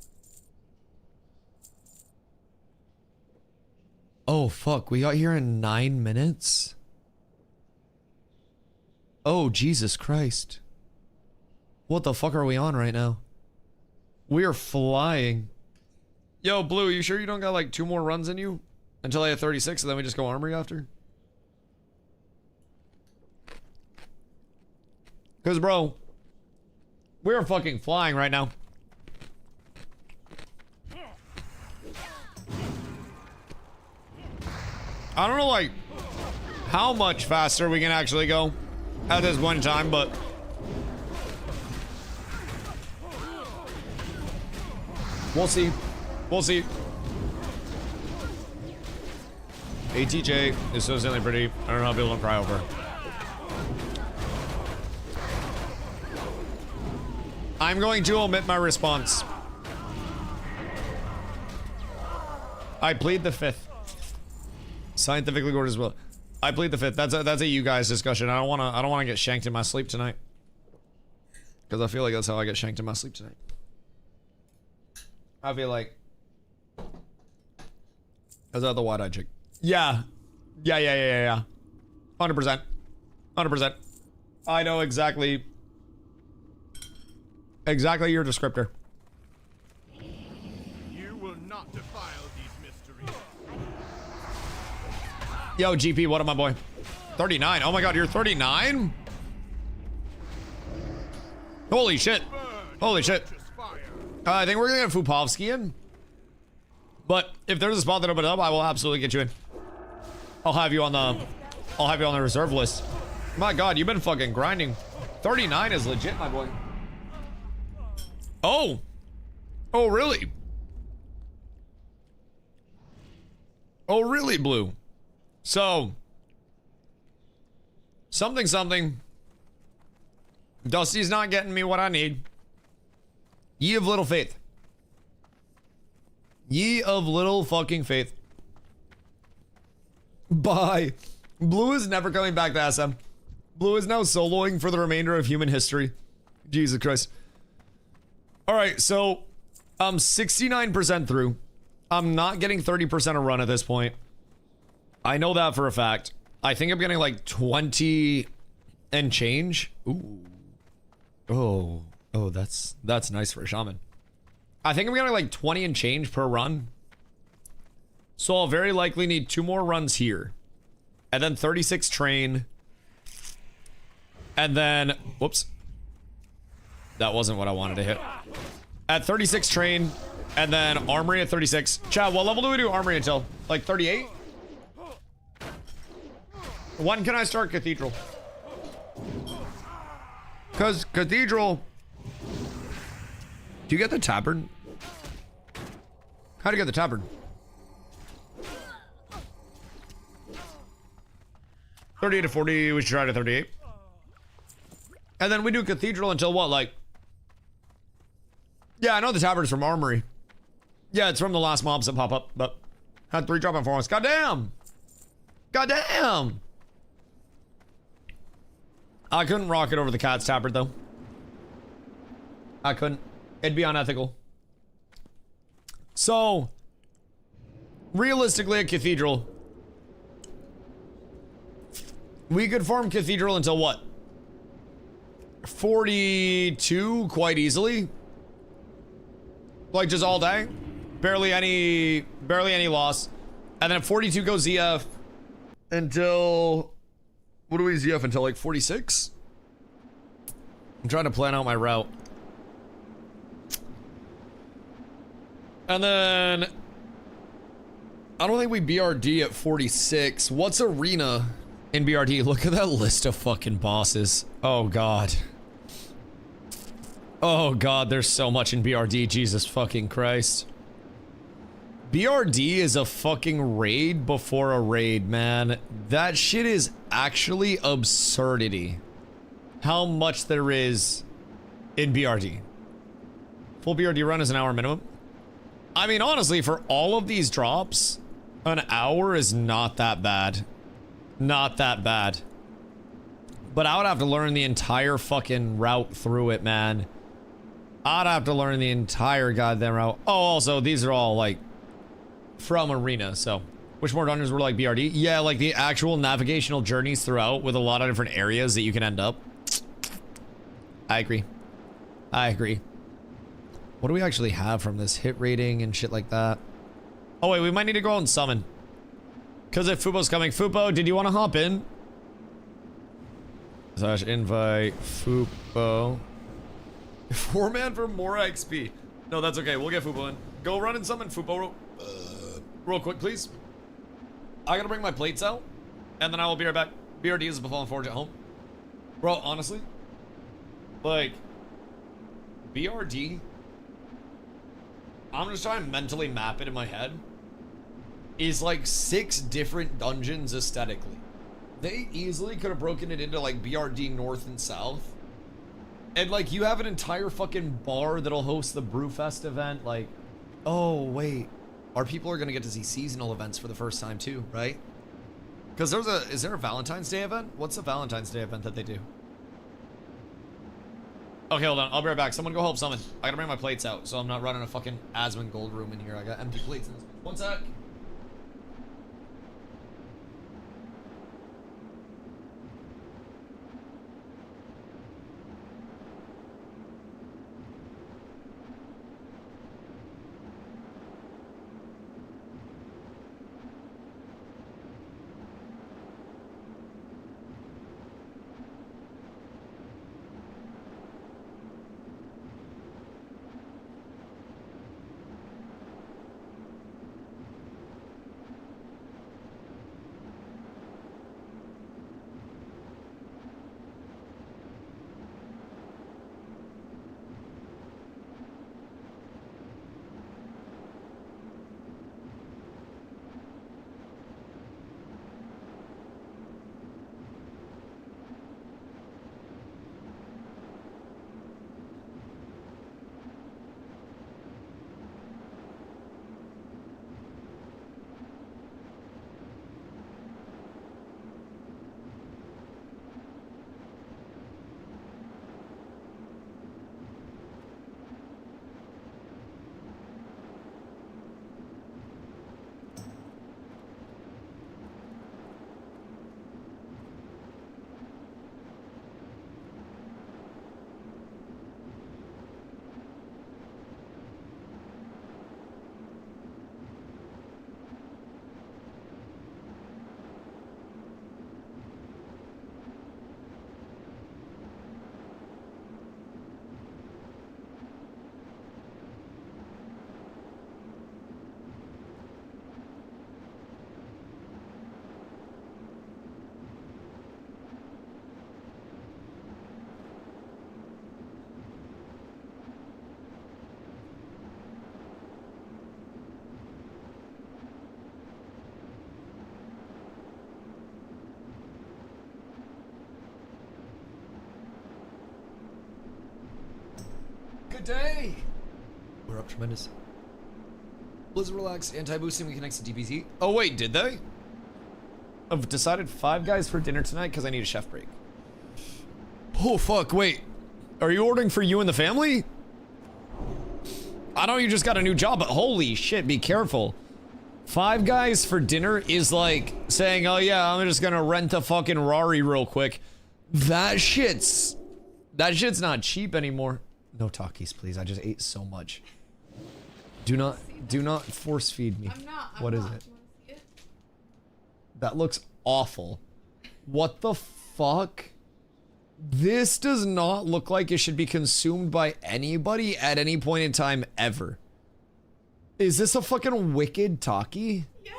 Oh, fuck, we got here in 9 minutes? Oh, Jesus Christ. What the fuck are we on right now? We are flying. Yo, Blue, you sure you don't got like 2 more runs in you? Until I hit 36 and then we just go armory after? Cause bro, we're fucking flying right now. I don't know like how much faster we can actually go at this one time, but we'll see. We'll see. ATJ is so silly pretty. I don't know how people don't cry over her. I'm going to omit my response. I plead the 5th. Scientifically good as well. I plead the 5th. That's a you guys discussion. I don't wanna get shanked in my sleep tonight. Because I feel like that's how I get shanked in my sleep tonight. I feel like. Is that the wide-eyed chick? Yeah. 100%. 100%. I know exactly your descriptor. You will not defile these mysteries. Yo, GP, what up, my boy? 39. Oh my god, you're 39? Holy shit. Holy shit. I think we're gonna get Fupovsky in. But if there's a spot that opens up, I will absolutely get you in. I'll have you on the reserve list. My god, you've been fucking grinding. 39 is legit, my boy. Oh. Oh, really? Oh, really, Blue? So, something. Dusty's not getting me what I need. Ye of little faith. Ye of little fucking faith. Bye. Blue is never coming back to SM. Blue is now soloing for the remainder of human history. Jesus Christ. Alright, so I'm 69% through. I'm not getting 30% a run at this point. I know that for a fact. I think I'm getting like 20 and change. Ooh. Oh, that's nice for a shaman. I think I'm getting like 20 and change per run. So I'll very likely need 2 more runs here. And then 36 train. And then, whoops. That wasn't what I wanted to hit. At 36 train, and then armory at 36. Chad, what level do we do armory until? Like 38? When can I start cathedral? Because cathedral... Do you get the tabard? How do you get the tabard? 38 to 40, we should try to 38. And then we do cathedral until what, like... Yeah, I know the tabard's from armory. Yeah, it's from the last mobs that pop up, but... Had 3 drop in 4 months. Goddamn! Goddamn! I couldn't rock it over the cat's tabard, though. I couldn't. It'd be unethical. So, realistically, a cathedral. We could farm cathedral until what? 42 quite easily? Like just all day? Barely any loss. And then at 42 goes ZF until, what do we ZF until, like 46? I'm trying to plan out my route. And then I don't think we BRD at 46. What's arena in BRD? Look at that list of fucking bosses. Oh god. Oh god, there's so much in BRD. Jesus fucking Christ. BRD is a fucking raid before a raid, man. That shit is actually absurdity. How much there is in BRD. Full BRD run is an hour minimum. I mean, honestly, for all of these drops, an hour is not that bad. Not that bad. But I would have to learn the entire fucking route through it, man. I'd have to learn the entire goddamn route. Oh, also, these are all, like, from arena, so. Which more dungeons were like BRD? Yeah, like the actual navigational journeys throughout with a lot of different areas that you can end up. I agree. I agree. What do we actually have from this? Hit rating and shit like that. Oh wait, we might need to go out and summon. Because if Fubo's coming. Fubo, did you want to hop in? / invite Fubo. 4-man for more XP. No, that's okay. We'll get Fubo in. Go run and summon Fubo real quick, please. I gotta bring my plates out. And then I will be right back. BRD is a Befallen Forge at home. Bro, honestly. Like, BRD, I'm just trying to mentally map it in my head, is like 6 different dungeons aesthetically. They easily could have broken it into like BRD North and South. And like, you have an entire fucking bar that'll host the Brewfest event. Like, oh wait, our people are gonna get to see seasonal events for the first time too, right? Because is there a Valentine's Day event? What's the Valentine's Day event that they do? Okay, hold on. I'll be right back. Someone go help summon. I gotta bring my plates out, so I'm not running a fucking Asmon gold room in here. I got empty plates in this. One sec. Good day! We're up tremendous. Blizzard relax, anti-boosting, we connect to TBC. Oh wait, did they? I've decided 5 guys for dinner tonight because I need a chef break. Oh fuck, wait. Are you ordering for you and the family? I know you just got a new job, but holy shit, be careful. 5 guys for dinner is like saying, oh yeah, I'm just gonna rent a fucking Rari real quick. That shit's not cheap anymore. No talkies, please. I just ate so much. Do not force feed me. I'm not. What is not. it? You wanna see it? That looks awful. What the fuck? This does not look like it should be consumed by anybody at any point in time ever. Is this a fucking wicked talkie? Yeah.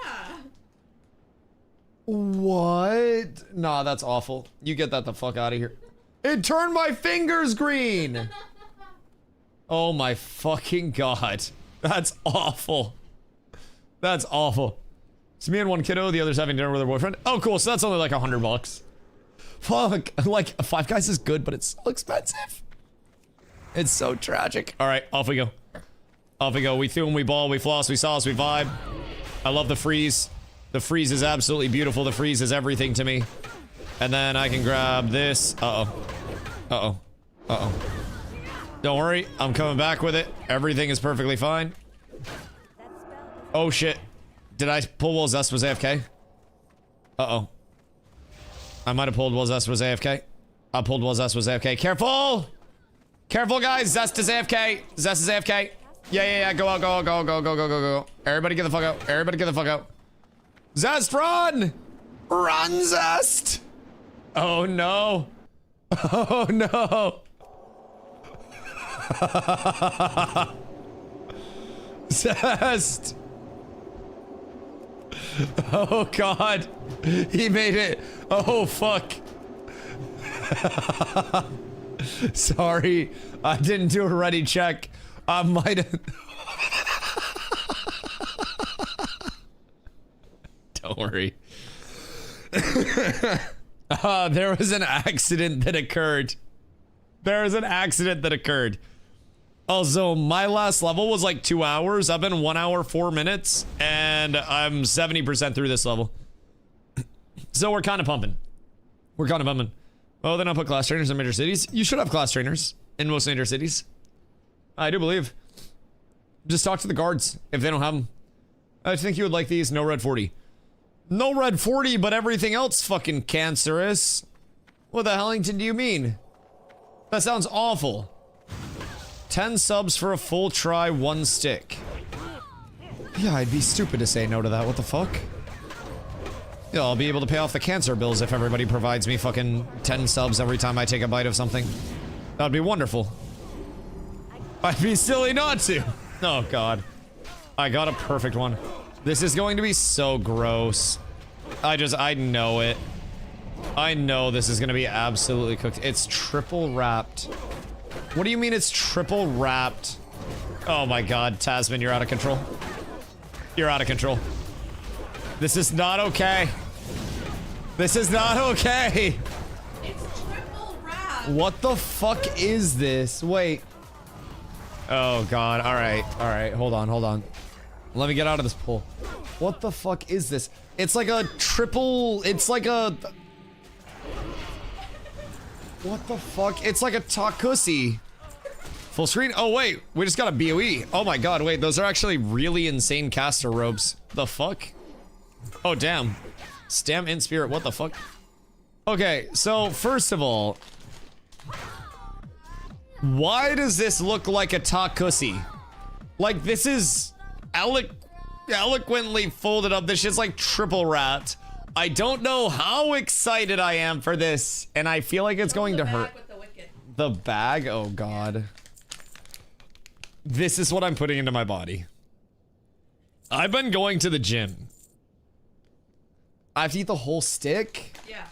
What? Nah, that's awful. You get that the fuck out of here. It turned my fingers green! Oh my fucking god. That's awful. That's awful. It's me and one kiddo, the other's having dinner with her boyfriend. Oh cool, so that's only like $100. Fuck, like, Five Guys is good, but it's so expensive. It's so tragic. Alright, off we go. Off we go. We threw and we ball, we floss, we sauce, we vibe. I love the freeze. The freeze is absolutely beautiful. The freeze is everything to me. And then I can grab this. Uh-oh. Uh-oh. Uh-oh. Don't worry, I'm coming back with it. Everything is perfectly fine. Oh shit. Did I pull while Zest was AFK? Uh-oh. I might have pulled while Zest was AFK. I pulled while Zest was AFK. Careful! Careful, guys! Zest is AFK! Zest is AFK! Yeah. Go out, go. Everybody get the fuck out. Everybody get the fuck out. Zest, run! Run, Zest! Oh, no. Oh, no. Zest! Oh, God. He made it. Oh, fuck. Sorry. I didn't do a ready check. I might have... Don't worry. There was an accident that occurred. There was an accident that occurred. Also, my last level was like 2 hours. I've been 1 hour, 4 minutes, and I'm 70% through this level. So we're kind of pumping. We're kind of pumping. Oh, they don't put class trainers in major cities. You should have class trainers in most major cities. I do believe. Just talk to the guards if they don't have them. I think you would like these. No red 40. No red 40, but everything else fucking cancerous. What the hellington do you mean? That sounds awful. 10 subs for a full try, 1 stick. Yeah, I'd be stupid to say no to that. What the fuck? Yeah, I'll be able to pay off the cancer bills if everybody provides me fucking 10 subs every time I take a bite of something. That'd be wonderful. I'd be silly not to. Oh, God. I got a perfect one. This is going to be so gross. I know it. I know this is going to be absolutely cooked. It's triple wrapped. What do you mean it's triple wrapped? Oh my god, Tasman, you're out of control. You're out of control. This is not okay. This is not okay. It's triple wrapped. What the fuck is this? Wait. Oh god, alright, hold on. Let me get out of this pool. What the fuck is this? It's like a triple, it's like a... What the fuck? It's like a takusi. Full screen? Oh wait, we just got a BOE. Oh my god, wait, those are actually really insane caster robes. The fuck? Oh damn. Stam in spirit, what the fuck? Okay, so first of all, why does this look like a takusi? Like this is eloquently folded up. This shit's like triple wrapped. I don't know how excited I am for this, and I feel like it's going to hurt. With the wicked. The bag? Oh god. This is what I'm putting into my body. I've been going to the gym. I have to eat the whole stick? Yeah.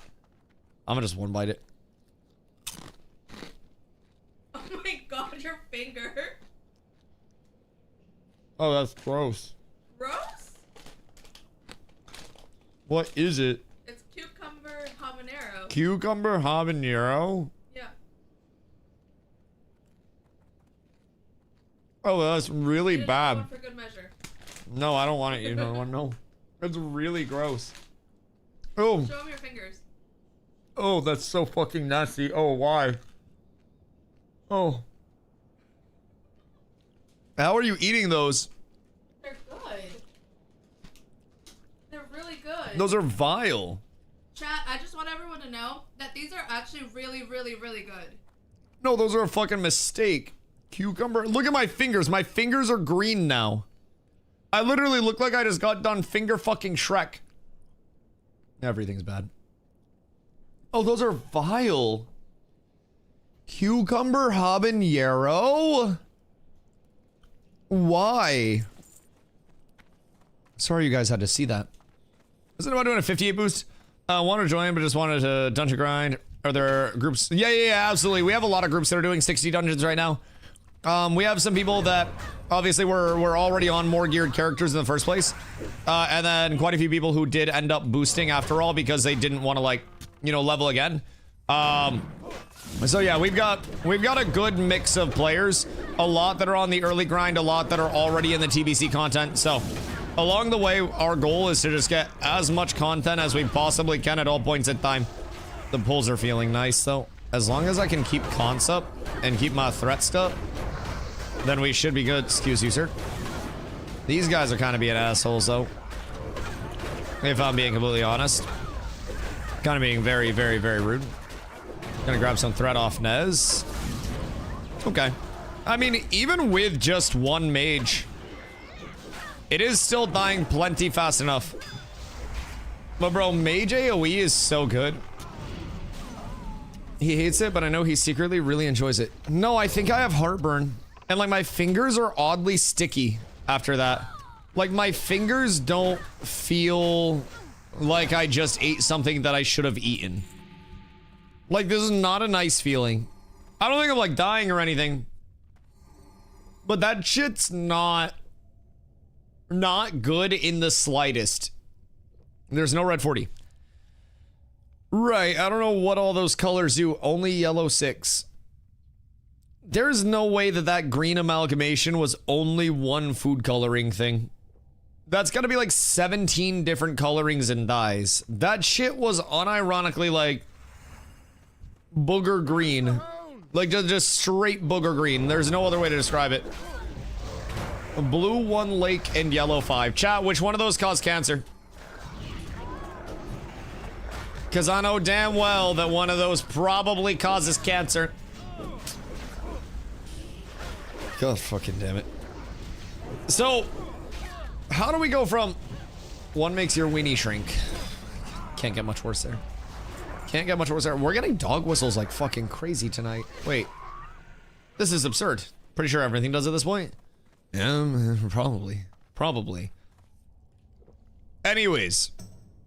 I'm gonna just one bite it. Oh my god, your finger. Oh, that's gross. Gross? What is it? It's cucumber habanero. Cucumber habanero? Yeah. Oh, that's really Eat another bad. one for good measure. No, I don't want to eat another one. No. It's really gross. Oh. Show them your fingers. Oh, that's so fucking nasty. Oh, why? Oh. How are you eating those? They're good. They're really good. Those are vile. Chat, I just want everyone to know that these are actually really, really, really good. No, those are a fucking mistake. Cucumber. Look at my fingers. My fingers are green now. I literally look like I just got done finger fucking Shrek. Everything's bad. Oh, those are vile. Cucumber habanero? Why? Sorry you guys had to see that. Isn't anyone doing a 58 boost? Want to join, but just wanted to dungeon grind. Are there groups? Yeah, absolutely. We have a lot of groups that are doing 60 dungeons right now. We have some people that obviously were already on more geared characters in the first place. And then quite a few people who did end up boosting after all because they didn't want to, like, you know, level again. So yeah, we've got a good mix of players. A lot that are on the early grind, a lot that are already in the TBC content. So along the way, our goal is to just get as much content as we possibly can at all points in time. The pulls are feeling nice though. As long as I can keep cons up and keep my threats up, then we should be good. Excuse you, sir. These guys are kind of being assholes though. If I'm being completely honest. Kind of being very, very, very rude. Gonna grab some threat off Nez. Okay. I mean, even with just one mage, it is still dying plenty fast enough. But bro, mage AoE is so good. He hates it, but I know he secretly really enjoys it. No, I think I have heartburn. And like my fingers are oddly sticky after that. Like my fingers don't feel like I just ate something that I should have eaten. Like this is not a nice feeling. I don't think I'm like dying or anything. But that shit's not good in the slightest. There's no red 40. Right, I don't know what all those colors do. Only yellow 6. There's no way that that green amalgamation was only one food coloring thing. That's gotta be like 17 different colorings and dyes. That shit was unironically like booger green. Like just straight booger green. There's no other way to describe it. Blue 1 lake and yellow 5. Chat, which one of those caused cancer? Because I know damn well that one of those probably causes cancer. God fucking damn it. So, how do we go from one makes your weenie shrink? Can't get much worse there. Can't get much worse there. We're getting dog whistles like fucking crazy tonight. Wait. This is absurd. Pretty sure everything does at this point. Yeah, probably. Probably. Anyways.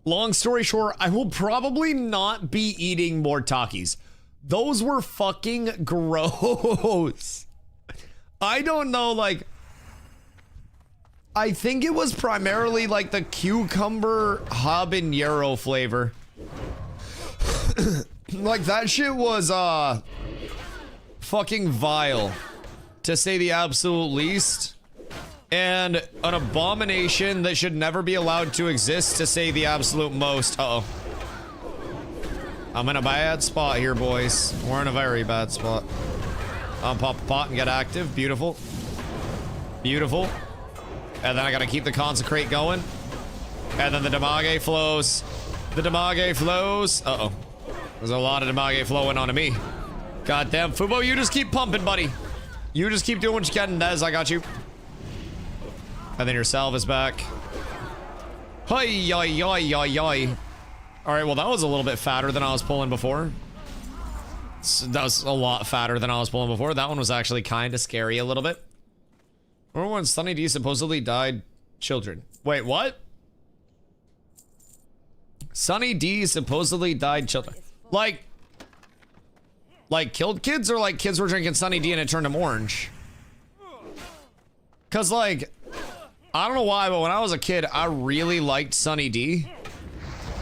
Long story short, I will probably not be eating more Takis. Those were fucking gross. I don't know, like... I think it was primarily like the cucumber habanero flavor. Like that shit was, fucking vile, to say the absolute least. And an abomination that should never be allowed to exist, to say the absolute most. Uh-oh. I'm in a bad spot here, boys. We're in a very bad spot. I'll pop a pot and get active. Beautiful. Beautiful. And then I gotta keep the consecrate going. And then the damage flows. The damage flows. Uh-oh. There's a lot of damage flowing onto me. Goddamn, Fubo, you just keep pumping, buddy. You just keep doing what you can, Nez. I got you. And then your salve is back. Hi, yi, yi, yi, yi. Alright, well, that was a little bit fatter than I was pulling before. That was a lot fatter than I was pulling before. That one was actually kind of scary a little bit. Remember when Sunny D supposedly died children? Wait, what? Sunny D supposedly died children. Like killed kids, or like kids were drinking Sunny D and it turned them orange? Cause like, I don't know why, but when I was a kid, I really liked Sunny D.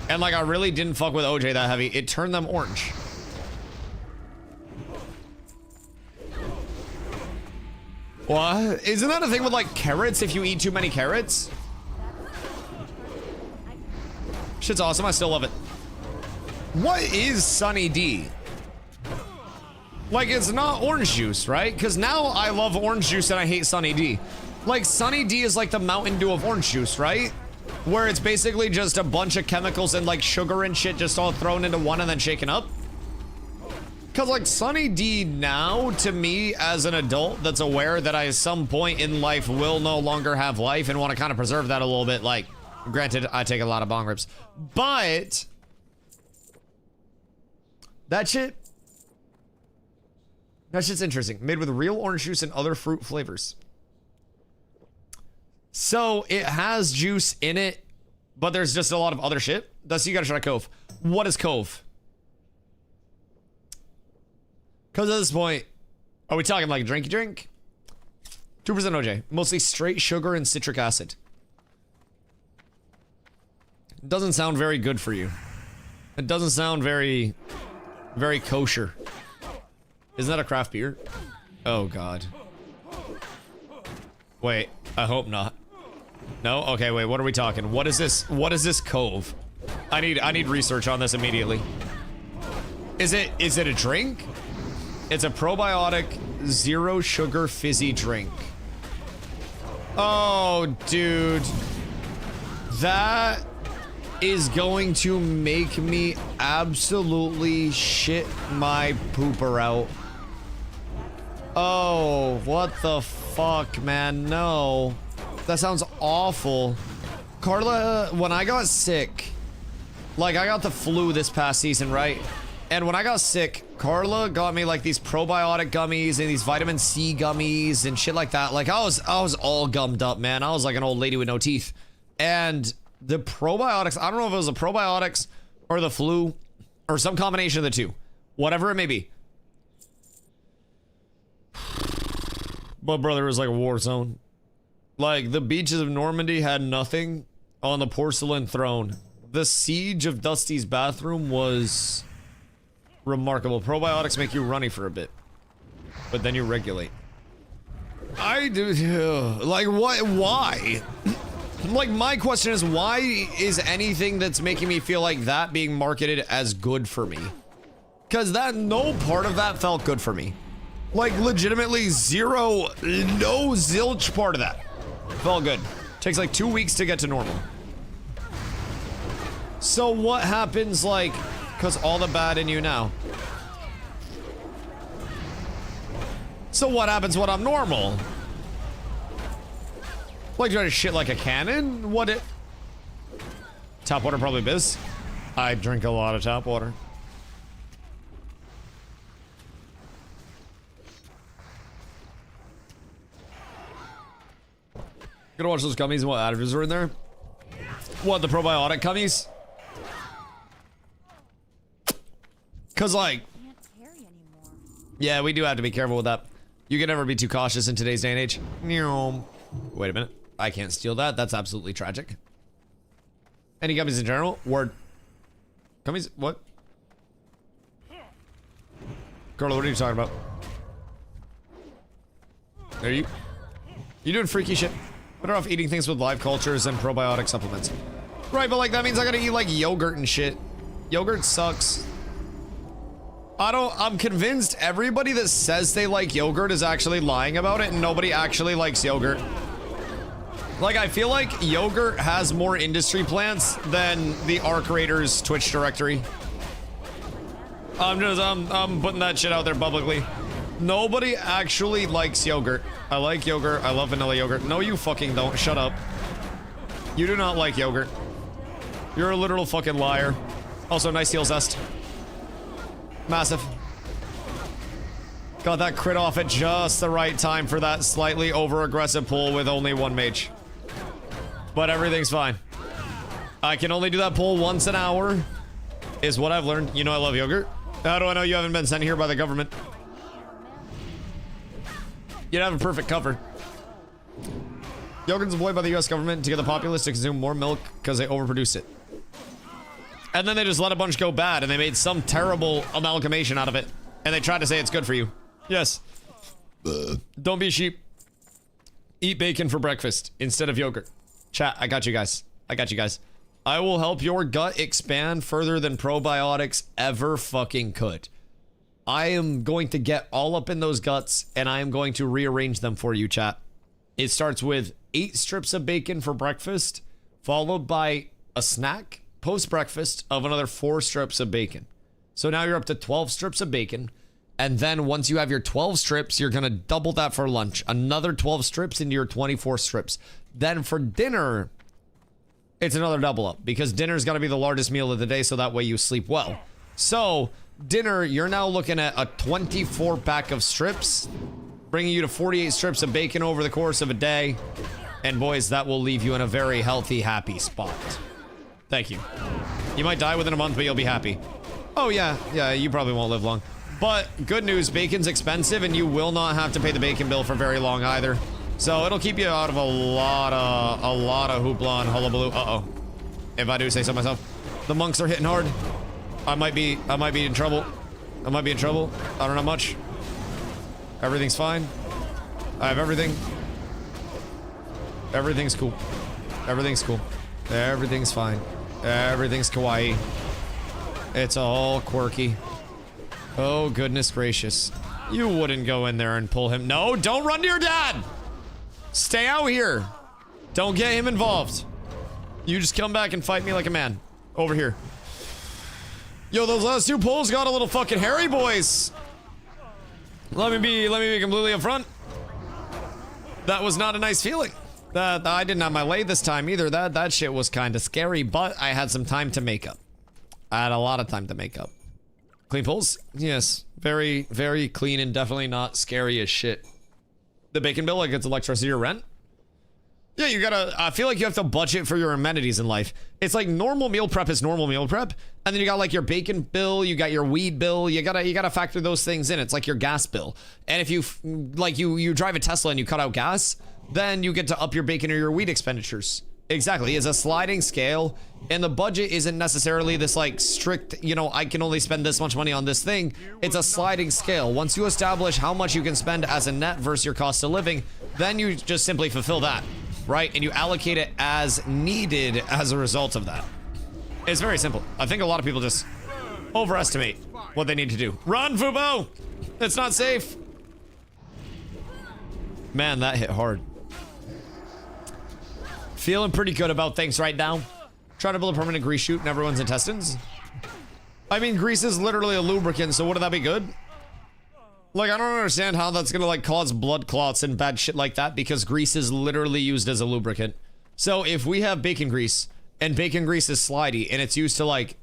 And like, I really didn't fuck with OJ that heavy. It turned them orange. What? Isn't that a thing with like carrots if you eat too many carrots? Shit's awesome, I still love it. What is Sunny D? Like, it's not orange juice, right? Because now I love orange juice and I hate Sunny D. Like, Sunny D is like the Mountain Dew of orange juice, right? Where it's basically just a bunch of chemicals and like sugar and shit just all thrown into one and then shaken up. Cause like Sunny D now, to me as an adult that's aware that I at some point in life will no longer have life and want to kind of preserve that a little bit, like, granted, I take a lot of bong rips, but that shit's interesting. Made with real orange juice and other fruit flavors. So it has juice in it, but there's just a lot of other shit. Dusty, you gotta try Cove. What is Cove? Because at this point, are we talking like a drinky drink? 2% OJ. Mostly straight sugar and citric acid. Doesn't sound very good for you. It doesn't sound very kosher. Isn't that a craft beer? Oh god. Wait, I hope not. No? Okay, wait, what are we talking? What is this? What is this Cove? I need research on this immediately. Is it a drink? It's a probiotic, zero sugar fizzy drink. Oh, dude. That is going to make me absolutely shit my pooper out. Oh, what the fuck, man? No. That sounds awful. Carla, when I got sick, like I got the flu this past season, right? And when I got sick, Carla got me like these probiotic gummies and these vitamin C gummies and shit like that. Like I was all gummed up, man. I was like an old lady with no teeth. And the probiotics, I don't know if it was the probiotics or the flu or some combination of the two. Whatever it may be. But brother, it was like a war zone. Like the beaches of Normandy had nothing on the porcelain throne. The siege of Dusty's bathroom was remarkable. Probiotics make you runny for a bit, but then you regulate. I do, like, what? Why? Like, my question is, why is anything that's making me feel like that being marketed as good for me? Because that, no part of that felt good for me. Like, legitimately zero, no zilch part of that felt good. Takes like 2 weeks to get to normal. So what happens, like, because all the bad in you now? So what happens when I'm normal? Like, do I shit like a cannon? What it? Tap water probably biz. I drink a lot of tap water. Gonna watch those gummies and what additives are in there. What, the probiotic gummies? Cause like, Can't carry anymore. yeah, we do have to be careful with that. You can never be too cautious in today's day and age. Wait a minute. I can't steal that. That's absolutely tragic. Any gummies in general? Word. Gummies? What? Carla, what are you talking about? Are you doing freaky shit? Better off eating things with live cultures and probiotic supplements. Right, but like that means I gotta eat like yogurt and shit. Yogurt sucks. I'm convinced everybody that says they like yogurt is actually lying about it and nobody actually likes yogurt. Like, I feel like yogurt has more industry plants than the Arc Raiders Twitch directory. I'm putting that shit out there publicly. Nobody actually likes yogurt. I like yogurt. I love vanilla yogurt. No, you fucking don't. Shut up. You do not like yogurt. You're a literal fucking liar. Also, nice heal zest. Massive. Got that crit off at just the right time for that slightly over-aggressive pull with only one mage. But everything's fine. I can only do that pull once an hour, is what I've learned. You know I love yogurt. How do I know you haven't been sent here by the government? You'd have a perfect cover. Yogurt's employed by the US government to get the populace to consume more milk because they overproduce it. And then they just let a bunch go bad and they made some terrible amalgamation out of it. And they tried to say it's good for you. Yes. Don't be a sheep. Eat bacon for breakfast instead of yogurt. Chat, I got you guys. I got you guys. I will help your gut expand further than probiotics ever fucking could. I am going to get all up in those guts and I am going to rearrange them for you, chat. It starts with 8 strips of bacon for breakfast, followed by a snack post-breakfast of another 4 strips of bacon. So now you're up to 12 strips of bacon. And then once you have your 12 strips, you're going to double that for lunch. Another 12 strips into your 24 strips. Then for dinner, it's another double up because dinner's got to be the largest meal of the day so that way you sleep well. So dinner, you're now looking at a 24 pack of strips, bringing you to 48 strips of bacon over the course of a day. And boys, that will leave you in a very healthy, happy spot. Thank you. You might die within a month, but you'll be happy. Oh yeah, you probably won't live long. But good news, bacon's expensive and you will not have to pay the bacon bill for very long either. So it'll keep you out of a lot of hoopla and hullabaloo. Uh-oh. If I do say so myself. The monks are hitting hard. I might be in trouble. I might be in trouble. I don't know much. Everything's fine. I have everything. Everything's cool. Everything's cool. Everything's fine. Everything's kawaii. It's all quirky. Oh, goodness gracious. You wouldn't go in there and pull him. No, don't run to your dad! Stay out here. Don't get him involved. You just come back and fight me like a man. Over here. Yo, those last two pulls got a little fucking hairy, boys. Let me be completely upfront. That was not a nice feeling. I didn't have my lay this time either. That shit was kind of scary, but I had some time to make up. I had a lot of time to make up. Clean pulls? Yes. Very, very clean and definitely not scary as shit. The bacon bill, like it's electricity or rent? Yeah, you gotta, I feel like you have to budget for your amenities in life. It's like normal meal prep is normal meal prep. And then you got like your bacon bill, you got your weed bill, you gotta factor those things in. It's like your gas bill. And if you, like you drive a Tesla and you cut out gas, then you get to up your bacon or your weed expenditures. Exactly, it's a sliding scale, and the budget isn't necessarily this like strict, you know, I can only spend this much money on this thing. It's a sliding scale. Once you establish how much you can spend as a net versus your cost of living, then you just simply fulfill that, right? And you allocate it as needed as a result of that. It's very simple. I think a lot of people just overestimate what they need to do. Run, Fubo! It's not safe. Man, that hit hard. Feeling pretty good about things right now. Trying to build a permanent grease chute in everyone's intestines. I mean, grease is literally a lubricant, so wouldn't that be good? Like, I don't understand how that's gonna, like, cause blood clots and bad shit like that, because grease is literally used as a lubricant. So, if we have bacon grease, and bacon grease is slidey, and it's used to, like,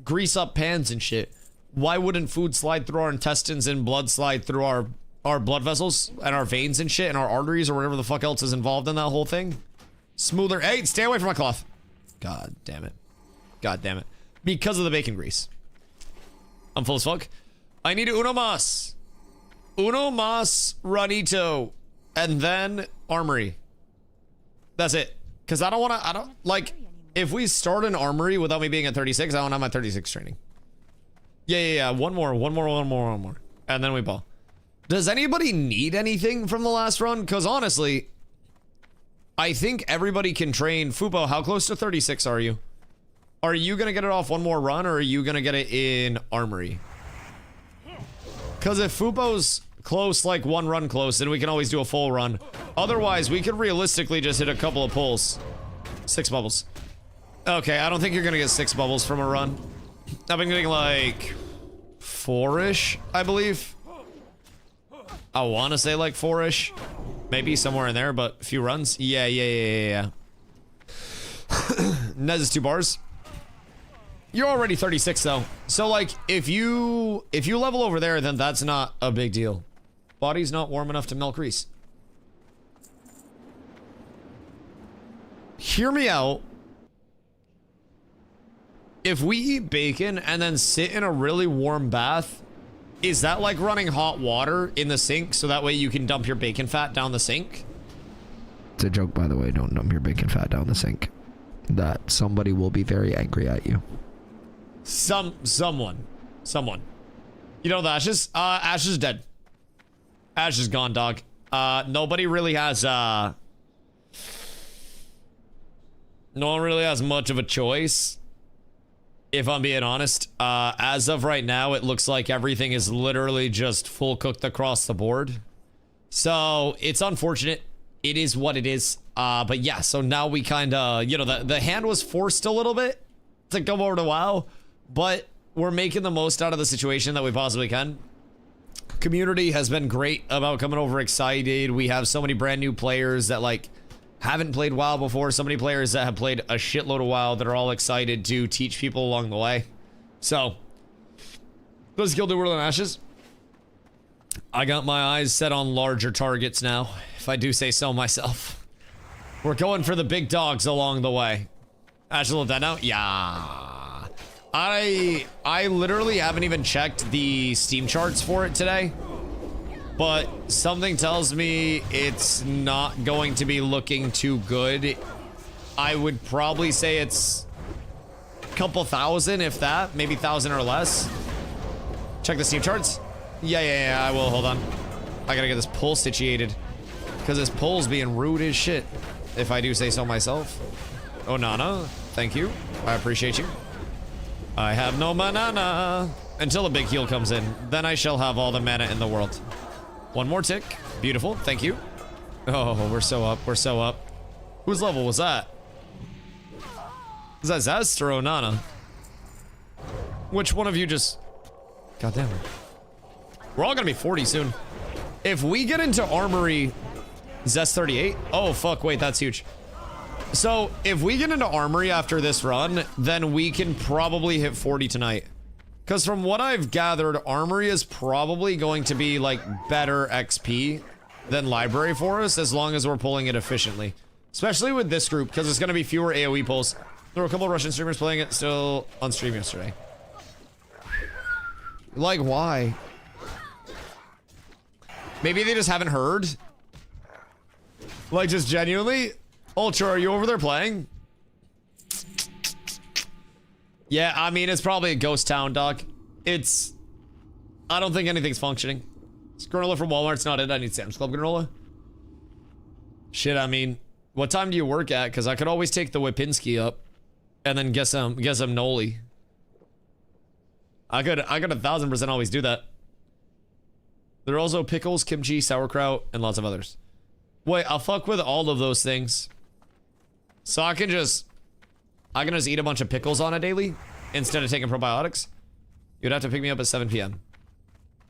grease up pans and shit, why wouldn't food slide through our intestines and blood slide through our blood vessels, and our veins and shit, and our arteries, or whatever the fuck else is involved in that whole thing? Smoother. Hey, stay away from my cloth. God damn it. God damn it. Because of the bacon grease. I'm full as fuck. I need uno mas. Uno mas ranito. And then armory. That's it. Because I don't, like, if we start an armory without me being at 36, I don't have my 36 training. Yeah. One more. And then we ball. Does anybody need anything from the last run? Because honestly, I think everybody can train. Fubo, how close to 36 are you? Are you gonna get it off one more run, or are you gonna get it in armory? Because if Fubo's close, like one run close, then we can always do a full run. Otherwise, we could realistically just hit a couple of pulls. 6 bubbles. Okay, I don't think you're gonna get 6 bubbles from a run. I've been getting like 4-ish, I believe. I want to say like 4-ish. Maybe somewhere in there, but a few runs. Yeah. Nez is 2 bars. You're already 36 though. So like, if you level over there, then that's not a big deal. Body's not warm enough to milk grease. Hear me out. If we eat bacon and then sit in a really warm bath, is that like running hot water in the sink so that way you can dump your bacon fat down the sink? It's a joke, by the way. Don't dump your bacon fat down the sink. That somebody will be very angry at you. Someone. You know the Ashes? Ash is dead. Ash is gone, dog. Nobody really has, no one really has much of a choice. If I'm being honest, as of right now, it looks like everything is literally just full cooked across the board. So it's unfortunate. It is what it is. But yeah, so now we kind of, you know, the hand was forced a little bit to come over to WoW, but we're making the most out of the situation that we possibly can. Community has been great about coming over excited. We have so many brand new players that like haven't played WoW before. So many players that have played a shitload of WoW that are all excited to teach people along the way. So, let's kill the World in Ashes. I got my eyes set on larger targets now, if I do say so myself. We're going for the big dogs along the way. Ash a little dead now? Yeah. I literally haven't even checked the Steam charts for it today. But something tells me it's not going to be looking too good. I would probably say it's a couple thousand, if that. Maybe 1,000 or less. Check the Steam charts. Yeah, I will. Hold on. I gotta get this pull situated. Because this pull's being rude as shit. If I do say so myself. Oh, Nana. Thank you. I appreciate you. I have no mana. Until a big heal comes in. Then I shall have all the mana in the world. One more tick. Beautiful. Thank you. Oh, we're so up. We're so up. Whose level was that? Is that Zest or Onana? Which one of you just... God damn it. We're all gonna be 40 soon. If we get into Armory... Zest 38? Oh, fuck. Wait, that's huge. So, if we get into Armory after this run, then we can probably hit 40 tonight. Because from what I've gathered, Armory is probably going to be, like, better XP than Library for us, as long as we're pulling it efficiently. Especially with this group, because it's going to be fewer AoE pulls. There were a couple of Russian streamers playing it still on stream yesterday. Like, why? Maybe they just haven't heard. Like, just genuinely? Ultra, are you over there playing? Yeah, I mean, it's probably a ghost town, Doc. It's... I don't think anything's functioning. This granola from Walmart's not it. I need Sam's Club granola. Shit, I mean, what time do you work at? Because I could always take the Wipinski up and then get some Noli. I could 1000% always do that. There are also pickles, kimchi, sauerkraut, and lots of others. Wait, I'll fuck with all of those things. So I can just eat a bunch of pickles on a daily instead of taking probiotics. You'd have to pick me up at 7 p.m.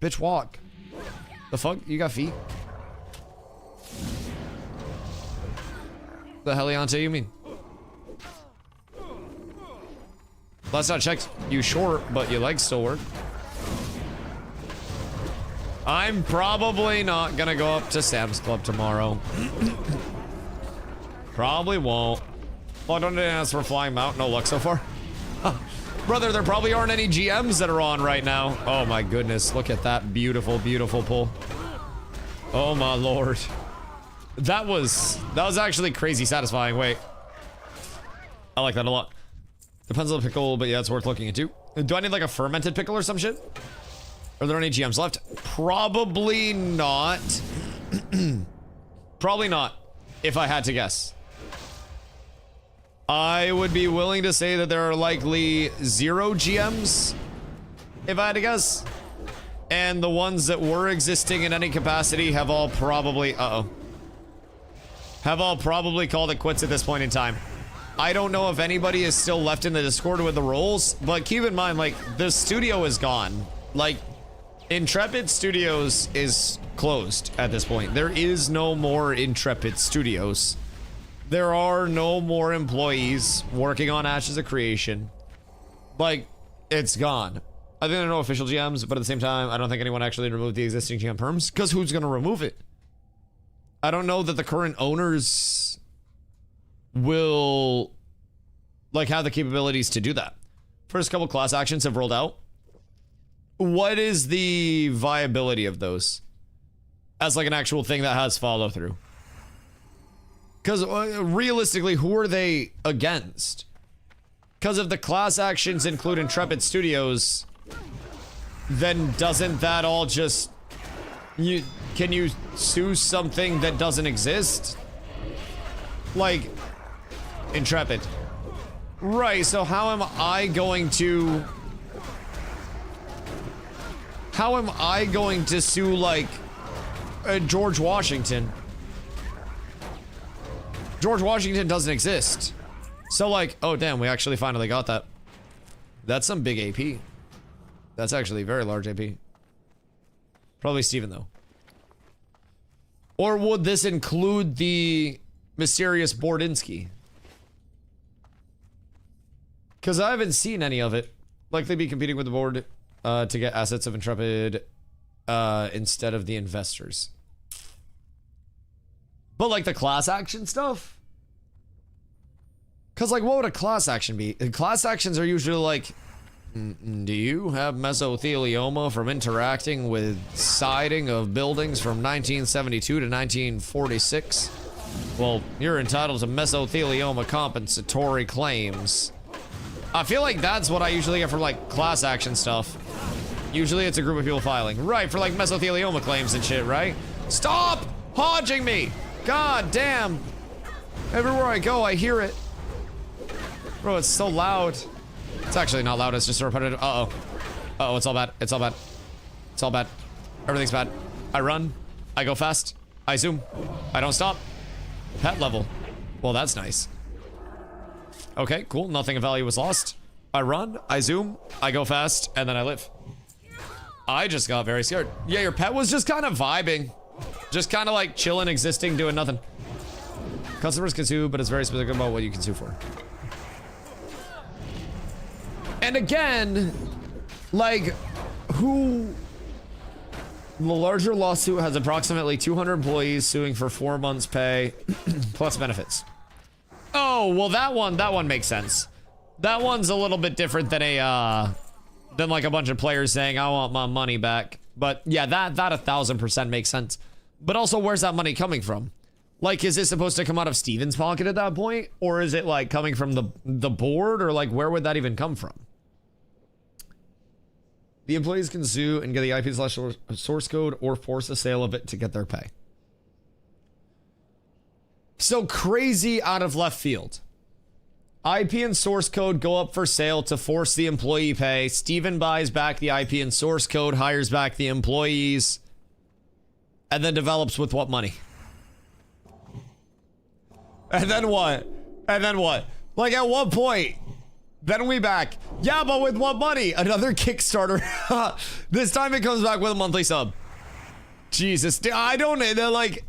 Bitch, walk. The fuck? You got feet? The Heliante you mean? Last I checked, you short, but your legs still work. I'm probably not gonna go up to Sam's Club tomorrow. Probably won't. Well, I don't ask for Flying Mount. No luck so far. Brother, there probably aren't any GMs that are on right now. Oh my goodness. Look at that beautiful, beautiful pull. Oh my lord. That was actually crazy satisfying. Wait. I like that a lot. Depends on the pickle, but yeah, it's worth looking into. Do I need like a fermented pickle or some shit? Are there any GMs left? Probably not. Probably not, if I had to guess. I would be willing to say that there are likely 0 GMs, if I had to guess. And the ones that were existing in any capacity have all probably... have all probably called it quits at this point in time. I don't know if anybody is still left in the Discord with the roles, but keep in mind, like, the studio is gone. Like, Intrepid Studios is closed at this point. There is no more Intrepid Studios. There are no more employees working on Ashes of Creation. Like, it's gone. I think there are no official GMs, but at the same time, I don't think anyone actually removed the existing GM perms, because who's going to remove it? I don't know that the current owners will, like, have the capabilities to do that. First couple class actions have rolled out. What is the viability of those as like an actual thing that has follow through? Because realistically, who are they against? Because if the class actions include Intrepid Studios, then doesn't that all just... Can you sue something that doesn't exist? Like, Intrepid. Right, so how am I going to... How am I going to sue, like, George Washington? George Washington doesn't exist. So, like, oh, damn, we actually finally got that. That's some big AP. That's actually very large AP. Probably Steven, though. Or would this include the mysterious Bordinsky? Because I haven't seen any of it. Likely be competing with the board to get assets of Intrepid instead of the investors. But like the class action stuff? Because like what would a class action be? Class actions are usually like, do you have mesothelioma from interacting with siding of buildings from 1972 to 1946? Well, you're entitled to mesothelioma compensatory claims. I feel like that's what I usually get for like class action stuff. Usually it's a group of people filing. Right, for like mesothelioma claims and shit, right? Stop hodging me! God damn. Everywhere I go, I hear it. Bro, it's so loud. It's actually not loud, it's just a repetitive. Uh-oh. Uh-oh, it's all bad. It's all bad. It's all bad. Everything's bad. I run. I go fast. I zoom. I don't stop. Pet level. Well, that's nice. Okay, cool. Nothing of value was lost. I run. I zoom. I go fast. And then I live. I just got very scared. Yeah, your pet was just kind of vibing. Just kind of like chilling, existing, doing nothing. Customers can sue, but it's very specific about what you can sue for. And again, like, who... The larger lawsuit has approximately 200 employees suing for 4 months' pay, plus benefits. Oh, well, that one makes sense. That one's a little bit different than than like a bunch of players saying, I want my money back. But yeah, that 1000% makes sense. But also, where's that money coming from? Like, is it supposed to come out of Steven's pocket at that point? Or is it like coming from the board? Or like, where would that even come from? The employees can sue and get the IP/source code or force a sale of it to get their pay. So crazy out of left field. IP and source code go up for sale to force the employee pay. Steven buys back the IP and source code, hires back the employees, and then develops with what money? And then what? And then what? Like at what point? Then we back. Yeah, but with what money? Another Kickstarter. This time it comes back with a monthly sub. Jesus, I don't know, like...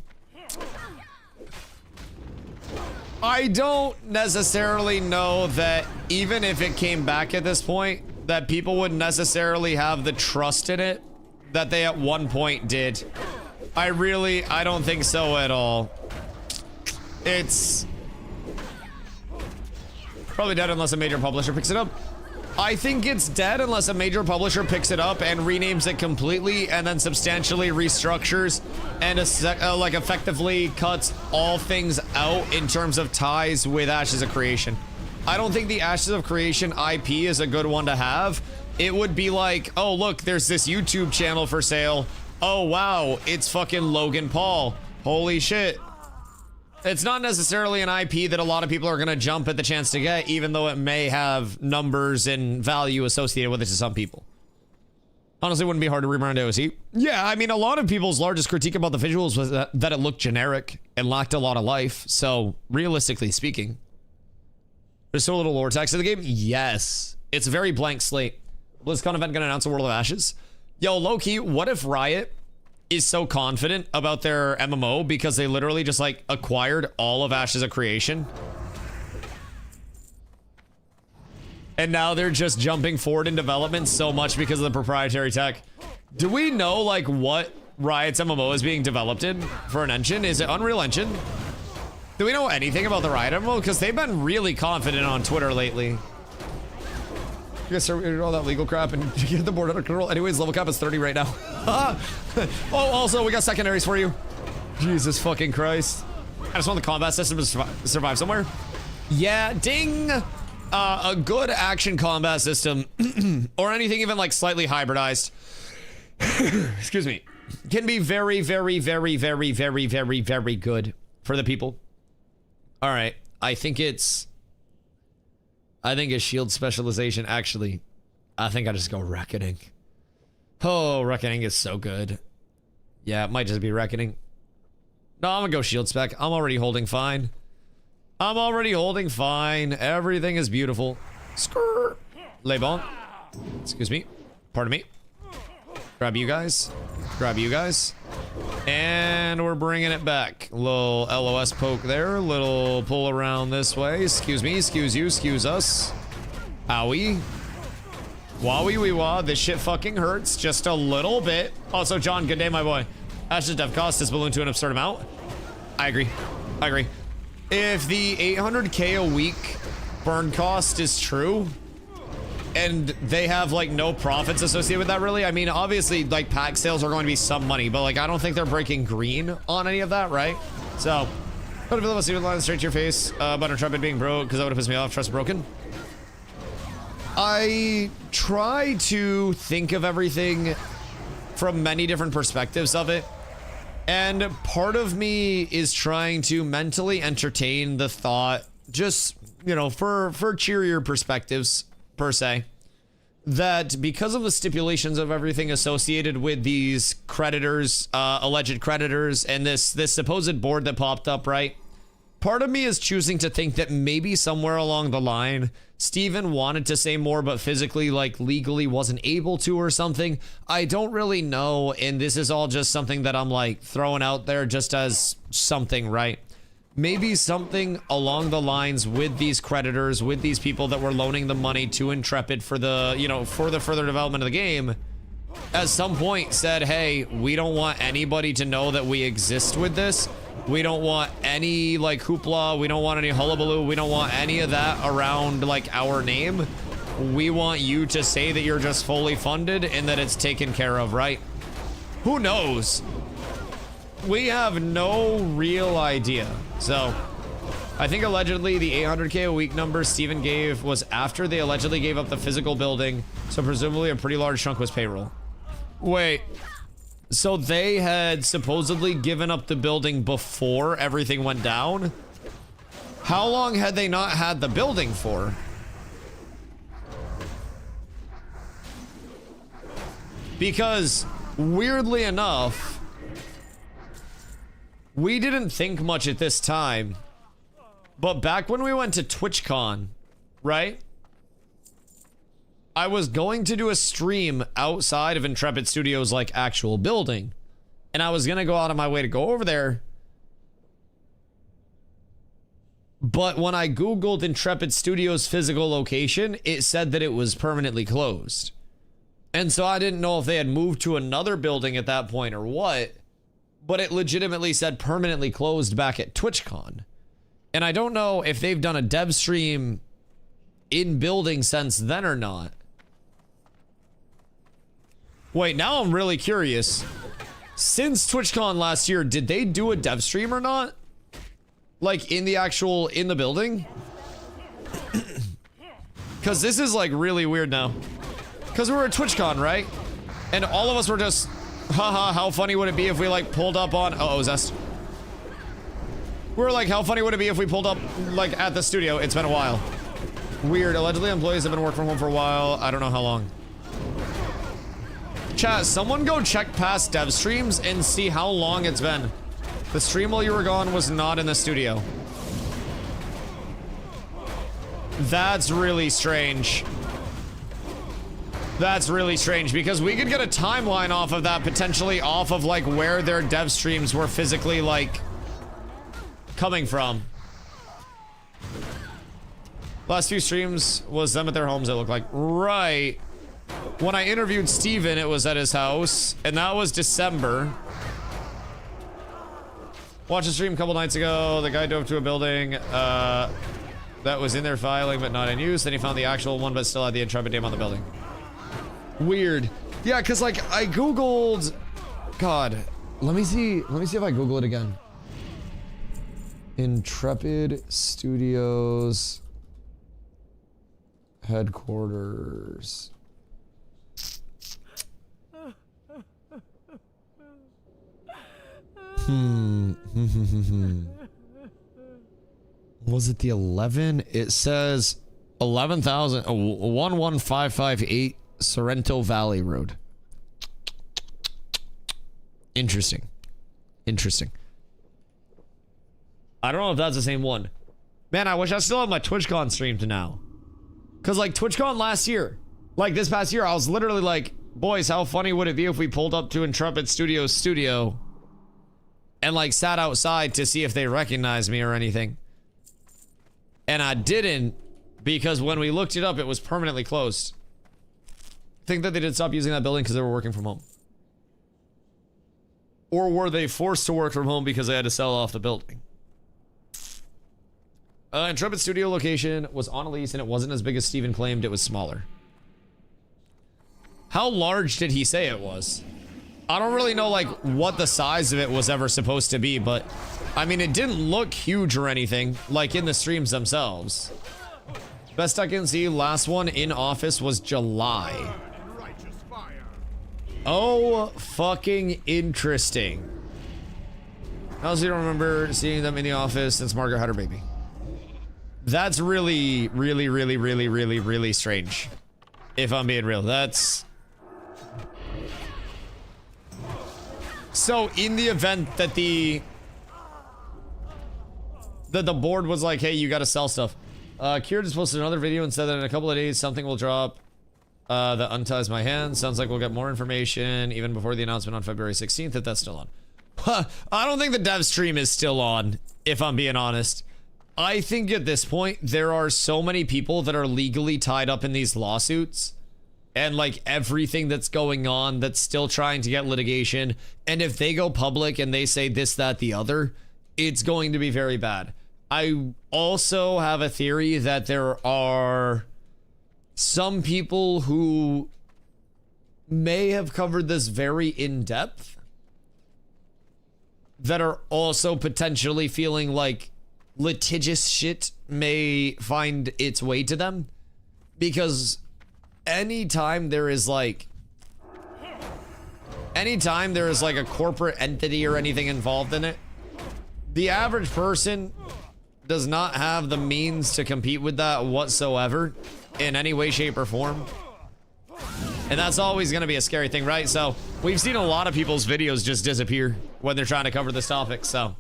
I don't necessarily know that even if it came back at this point, that people would necessarily have the trust in it that they at one point did. I don't think so at all. It's probably dead unless a major publisher picks it up. I think it's dead unless a major publisher picks it up and renames it completely and then substantially restructures and like effectively cuts all things out in terms of ties with Ashes of Creation. I don't think the Ashes of Creation IP is a good one to have. It would be like, oh look, there's this YouTube channel for sale. Oh wow, it's fucking Logan Paul. Holy shit. It's not necessarily an IP that a lot of people are going to jump at the chance to get, even though it may have numbers and value associated with it to some people. Honestly, it wouldn't be hard to rebrand OC. Yeah, I mean, a lot of people's largest critique about the visuals was that it looked generic and lacked a lot of life. So, realistically speaking, there's so little lore text in the game. Yes, it's a very blank slate. BlizzCon event gonna announce a World of Ashes. Yo, low-key, what if Riot is so confident about their MMO because they literally just like acquired all of Ashes of Creation and now they're just jumping forward in development so much because of the proprietary tech? Do we know like what Riot's MMO is being developed in for an engine? Is it Unreal Engine? Do we know anything about the Riot MMO? Because they've been really confident on Twitter lately. You guys start all that legal crap and get the board under control. Anyways, level cap is 30 right now. Oh, also, we got secondaries for you. Jesus fucking Christ. I just want the combat system to survive somewhere. Yeah, ding. A good action combat system, or anything even like slightly hybridized, excuse me, can be very, very, very, very, very, very, very good for the people. All right, I think it's shield specialization. Actually, I think I just go Reckoning. Oh, Reckoning is so good. Yeah, it might just be Reckoning. No, I'm gonna go shield spec. I'm already holding fine. I'm already holding fine. Everything is beautiful. Skrrr. Le bon. Excuse me. Pardon me. Grab you guys. Grab you guys. And we're bringing it back. Little LOS poke there. Little pull around this way. Excuse me. Excuse you. Excuse us. Owie. Wowie wee wah. This shit fucking hurts just a little bit. Also, John, good day, my boy. Ash's dev cost this balloon to an absurd amount. I agree. I agree. If the 800k a week burn cost is true, and they have like no profits associated with that, really, I mean, obviously like pack sales are going to be some money, but like I don't think they're breaking green on any of that, right? So but if you see line straight to your face about Intrepid being broke, because that would have pissed me off. Trust broken. I try to think of everything from many different perspectives of it, and part of me is trying to mentally entertain the thought, just, you know, for cheerier perspectives per se, that because of the stipulations of everything associated with these creditors, alleged creditors, and this supposed board that popped up, right? Part of me is choosing to think that maybe somewhere along the line, Steven wanted to say more, but physically, like, legally wasn't able to or something. I don't really know, and this is all just something that I'm, like, throwing out there just as something, right? Maybe something along the lines with these creditors, with these people that were loaning the money to Intrepid for the, you know, for the further development of the game, at some point said, hey, we don't want anybody to know that we exist with this. We don't want any, like, hoopla. We don't want any hullabaloo. We don't want any of that around, like, our name. We want you to say that you're just fully funded and that it's taken care of, right? Who knows? We have no real idea. So, I think allegedly the 800k a week number Steven gave was after they allegedly gave up the physical building. So, presumably a pretty large chunk was payroll. Wait. So they had supposedly given up the building before everything went down? How long had they not had the building for? Because, weirdly enough, we didn't think much at this time, but back when we went to TwitchCon, right? I was going to do a stream outside of Intrepid Studios' like actual building, and I was gonna go out of my way to go over there. But when I Googled Intrepid Studios' physical location, it said that it was permanently closed. And so I didn't know if they had moved to another building at that point or what, but it legitimately said permanently closed back at TwitchCon. And I don't know if they've done a dev stream in building since then or not. Wait, now I'm really curious. Since TwitchCon last year, did they do a dev stream or not? Like in the building? Because this is like really weird now. Because we were at TwitchCon, right? And all of us were just, haha, how funny would it be if we like pulled up on, Zest. We were like, how funny would it be if we pulled up like at the studio? It's been a while. Weird, allegedly employees have been working from home for a while. I don't know how long. Chat, someone go check past dev streams and see how long it's been. The stream while you were gone was not in the studio. That's really strange. That's really strange because we could get a timeline off of that, potentially off of like where their dev streams were physically like coming from. Last few streams was them at their homes, it looked like. Right. When I interviewed Steven, it was at his house, and that was December. Watched a stream a couple nights ago. The guy dove to a building that was in their filing but not in use. Then he found the actual one but still had the Intrepid name on the building. Weird. Yeah, because like I googled, God, let me see if I Google it again. Intrepid Studios headquarters. Was it the 11? It says 11,000, 11558 Sorrento Valley Road. Interesting. Interesting. I don't know if that's the same one. Man, I wish I still had my TwitchCon stream to now. Because, like, TwitchCon last year, like, this past year, I was literally like, boys, how funny would it be if we pulled up to Intrepid Studios studio and like sat outside to see if they recognized me or anything? And I didn't, because when we looked it up, it was permanently closed. I think that they did stop using that building because they were working from home. Or were they forced to work from home because they had to sell off the building? Intrepid Studio location was on a lease and it wasn't as big as Steven claimed. It was smaller. How large did he say it was? I don't really know like what the size of it was ever supposed to be, but I mean, it didn't look huge or anything like in the streams themselves. Best I can see, last one in office was July. Oh, fucking interesting. I also don't remember seeing them in the office since Margaret had her baby. That's really, really, really, really, really, really strange. If I'm being real, that's... So, in the event that the board was like, hey, you gotta sell stuff. Kira just posted another video and said that in a couple of days, something will drop that unties my hands. Sounds like we'll get more information even before the announcement on February 16th, if that's still on. I don't think the dev stream is still on, if I'm being honest. I think at this point, there are so many people that are legally tied up in these lawsuits and like everything that's going on that's still trying to get litigation. And if they go public and they say this, that, the other, it's going to be very bad. I also have a theory that there are some people who may have covered this very in depth that are also potentially feeling like litigious shit may find its way to them, because anytime there is like a corporate entity or anything involved in it, the average person does not have the means to compete with that whatsoever in any way, shape, or form. And that's always going to be a scary thing, right? So we've seen a lot of people's videos just disappear when they're trying to cover this topic. So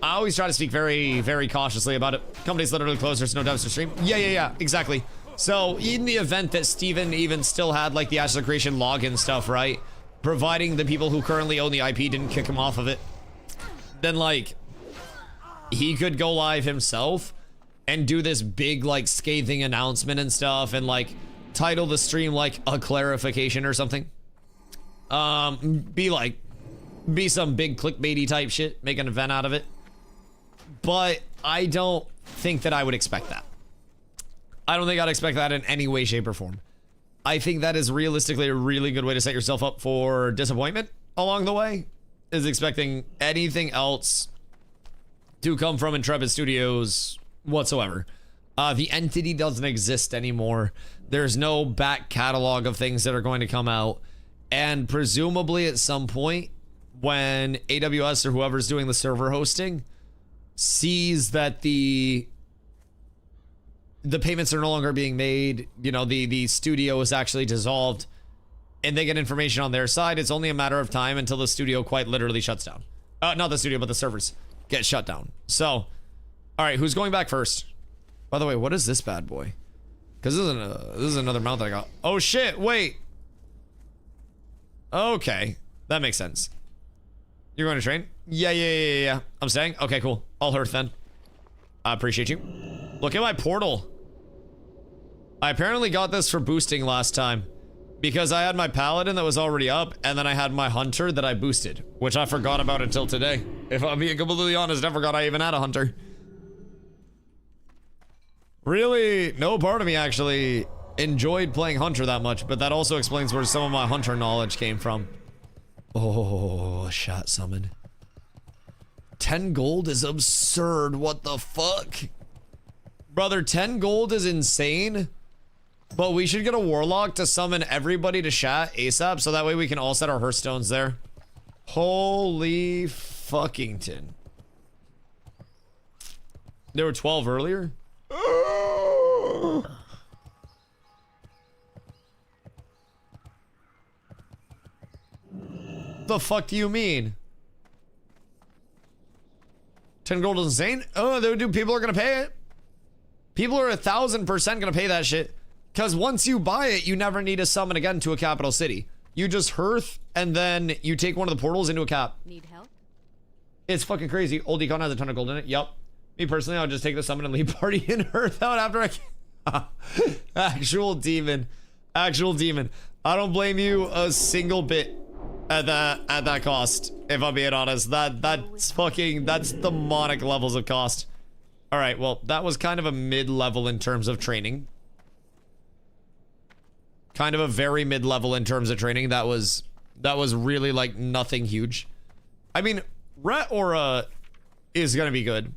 I always try to speak very, very cautiously about it. Company's literally closed. There's no devs to stream. Yeah, exactly. So in the event that Steven even still had like the Ashes of Creation login stuff, right? Providing the people who currently own the IP didn't kick him off of it, then like he could go live himself and do this big like scathing announcement and stuff and like title the stream like a clarification or something. Be some big clickbaity type shit, make an event out of it. But I don't think that I would expect that. I don't think I'd expect that in any way, shape, or form. I think that is realistically a really good way to set yourself up for disappointment along the way, is expecting anything else to come from Intrepid Studios whatsoever. The entity doesn't exist anymore. There's no back catalog of things that are going to come out. And presumably at some point when AWS or whoever's doing the server hosting sees that the payments are no longer being made, you know, the studio is actually dissolved, and they get information on their side, it's only a matter of time until the studio quite literally shuts down. Not the studio, but the servers get shut down. So, all right, who's going back first? By the way, what is this bad boy? Because this is another mount that I got. Oh shit, wait. Okay, that makes sense. You're going to train? Yeah. I'm staying? Okay, cool. I'll hearth then. I appreciate you. Look at my portal. I apparently got this for boosting last time because I had my paladin that was already up, and then I had my hunter that I boosted, which I forgot about until today. If I'm being completely honest, I forgot I even had a hunter. Really, no part of me actually enjoyed playing hunter that much, but that also explains where some of my hunter knowledge came from. Oh, shot summon. 10 gold is absurd. What the fuck? Brother, 10 gold is insane. But we should get a warlock to summon everybody to chat ASAP so that way we can all set our hearthstones there. Holy fuckington. There were 12 earlier? The fuck do you mean? 10 gold is insane? Oh, dude, people are gonna pay it. People are 1,000% gonna pay that shit. Because once you buy it, you never need to summon again to a capital city. You just hearth, and then you take one of the portals into a cap. Need help? It's fucking crazy. Old Econ has a ton of gold in it. Yup. Me personally, I would just take the summon and leave party and hearth out after I Actual demon. Actual demon. I don't blame you a single bit at that cost, if I'm being honest. That's demonic levels of cost. Alright, well, that was kind of a mid-level in terms of training. Kind of a very mid-level in terms of training. That was really like nothing huge. I mean, Ret Aura is gonna be good.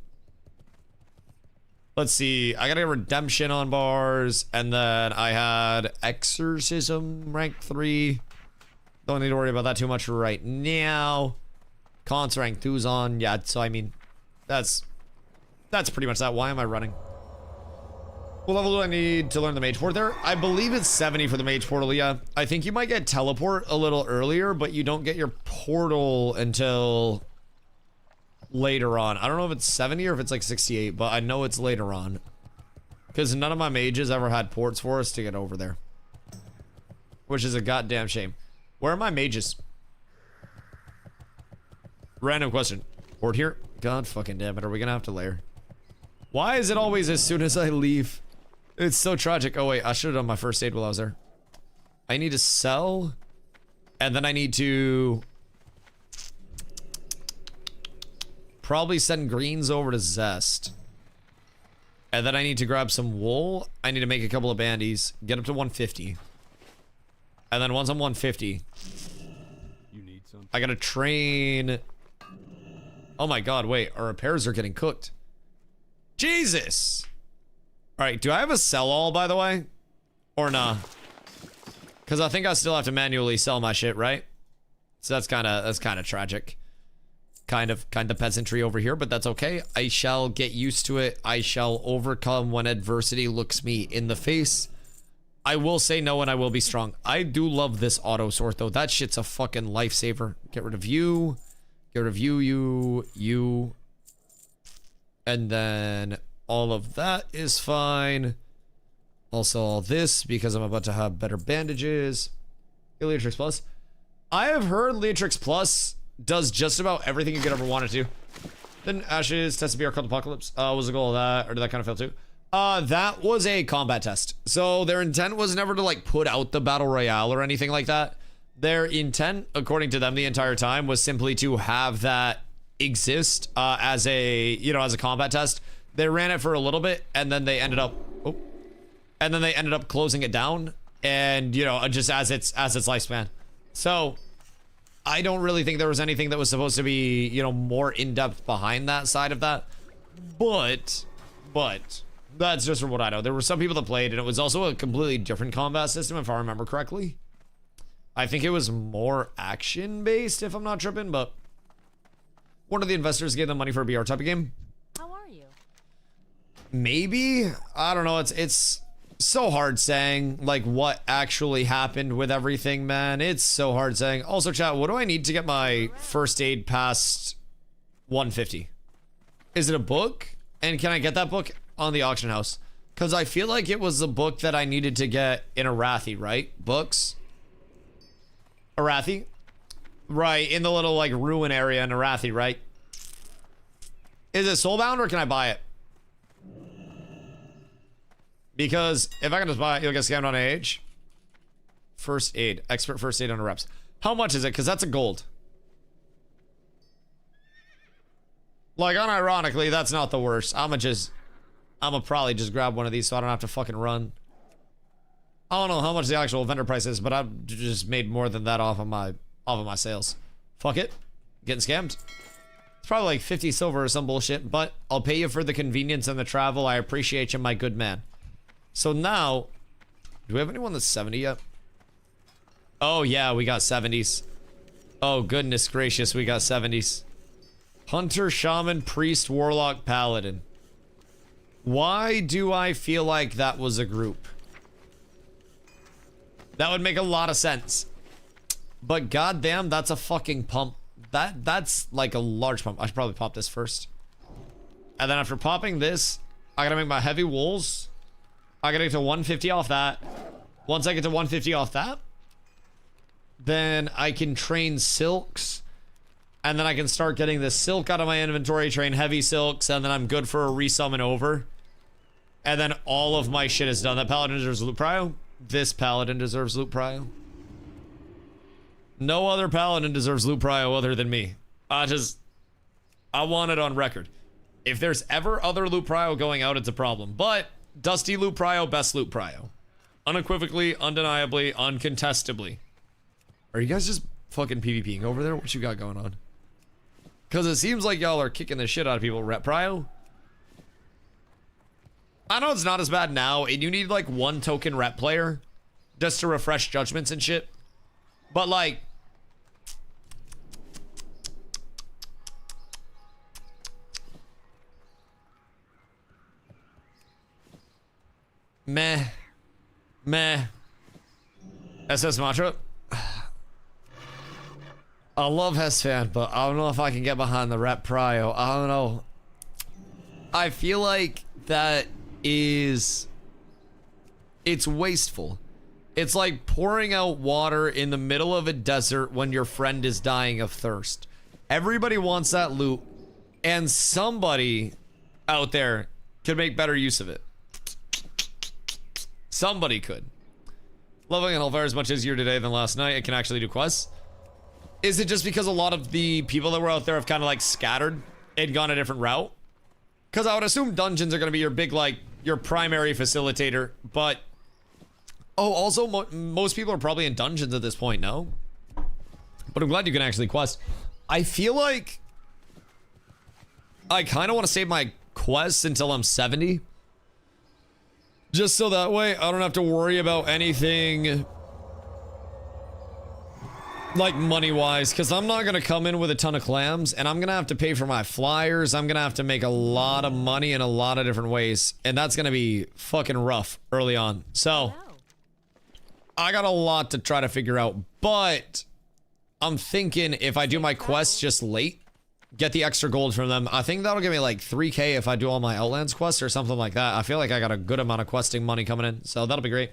Let's see, I got a redemption on bars, and then I had exorcism rank 3. Don't need to worry about that too much right now. Cons rank 2's on, yeah, so I mean, that's pretty much that. Why am I running? What level do I need to learn the mage port there? I believe it's 70 for the mage portal, yeah. I think you might get teleport a little earlier, but you don't get your portal until later on. I don't know if it's 70 or if it's like 68, but I know it's later on. Because none of my mages ever had ports for us to get over there. Which is a goddamn shame. Where are my mages? Random question. Port here? God fucking damn it. Are we gonna have to layer? Why is it always as soon as I leave? It's so tragic. Oh wait, I should have done my first aid while I was there. I need to sell. And then I need to probably send greens over to Zest. And then I need to grab some wool. I need to make a couple of bandies. Get up to 150. And then once I'm 150, You need something. I gotta train. Oh my god, wait. Our repairs are getting cooked. Jesus! Alright, do I have a sell all, by the way? Or nah? Because I think I still have to manually sell my shit, right? So that's kind of tragic. Kind of peasantry over here, but that's okay. I shall get used to it. I shall overcome when adversity looks me in the face. I will say no and I will be strong. I do love this auto sort though. That shit's a fucking lifesaver. Get rid of you. Get rid of you. And then all of that is fine. Also all this because I'm about to have better bandages. Leatrix Plus. I have heard Leatrix Plus does just about everything you could ever want it to. Then Ashes, test to be our cult apocalypse. Was the goal of that, or did that kind of fail too? That was a combat test. So their intent was never to like put out the battle royale or anything like that. Their intent, according to them the entire time, was simply to have that exist as a, as a combat test. They ran it for a little bit and then they ended up closing it down and, just as its lifespan. So I don't really think there was anything that was supposed to be, more in-depth behind that side of that. But that's just from what I know. There were some people that played, and it was also a completely different combat system, if I remember correctly. I think it was more action-based, if I'm not tripping, but one of the investors gave them money for a BR type of game. How are you? Maybe? I don't know. It's so hard saying, like, what actually happened with everything, man. It's so hard saying. Also, chat, what do I need to get my first aid past 150? Is it a book? And can I get that book on the auction house? Because I feel like it was the book that I needed to get in Arathi, right? Books? Arathi? Right, in the little, like, ruin area in Arathi, right? Is it soulbound or can I buy it? Because if I can just buy it, you'll get scammed on age. First aid. Expert first aid on reps. How much is it? Because that's a gold. Like, unironically, that's not the worst. I'm gonna probably just grab one of these so I don't have to fucking run. I don't know how much the actual vendor price is, but I've just made more than that off of my sales. Fuck it. Getting scammed. It's probably like 50 silver or some bullshit, but I'll pay you for the convenience and the travel. I appreciate you, my good man. So now, do we have anyone that's 70 yet? Oh yeah, we got 70s. Oh goodness gracious, we got 70s. Hunter, Shaman, Priest, Warlock, Paladin. Why do I feel like that was a group? That would make a lot of sense. But goddamn, that's a fucking pump. That's like a large pump. I should probably pop this first. And then after popping this, I gotta make my heavy wools. I gotta get to 150 off that. Once I get to 150 off that, then I can train silks. And then I can start getting the silk out of my inventory, train heavy silks, and then I'm good for a resummon over. And then all of my shit is done. That paladin deserves loot prio. This paladin deserves loot prio. No other paladin deserves loot prio other than me. I want it on record. If there's ever other loot prio going out, it's a problem. But Dusty loot prio, best loot prio. Unequivocally, undeniably, uncontestably. Are you guys just fucking PvPing over there? What you got going on? Because it seems like y'all are kicking the shit out of people. Rep prio? I know it's not as bad now, and you need like one token rep player just to refresh judgments and shit. But like, meh. SS Mantra. I love Hess fan, but I don't know if I can get behind the rep prio. I don't know. I feel like that is, it's wasteful. It's like pouring out water in the middle of a desert when your friend is dying of thirst. Everybody wants that loot, and somebody out there could make better use of it. Somebody could. Loving Hellfire is much easier today than last night. It can actually do quests. Is it just because a lot of the people that were out there have kind of like scattered and gone a different route? Because I would assume dungeons are going to be your big, like, your primary facilitator. But, oh, also, most people are probably in dungeons at this point, no? But I'm glad you can actually quest. I feel like I kind of want to save my quests until I'm 70. Just so that way I don't have to worry about anything like money-wise, because I'm not going to come in with a ton of clams, and I'm going to have to pay for my flyers. I'm going to have to make a lot of money in a lot of different ways, and that's going to be fucking rough early on. So, I got a lot to try to figure out, but I'm thinking if I do my quests just late, get the extra gold from them, I think that'll give me like 3k if I do all my Outlands quests or something like that. I feel like I got a good amount of questing money coming in, so that'll be great.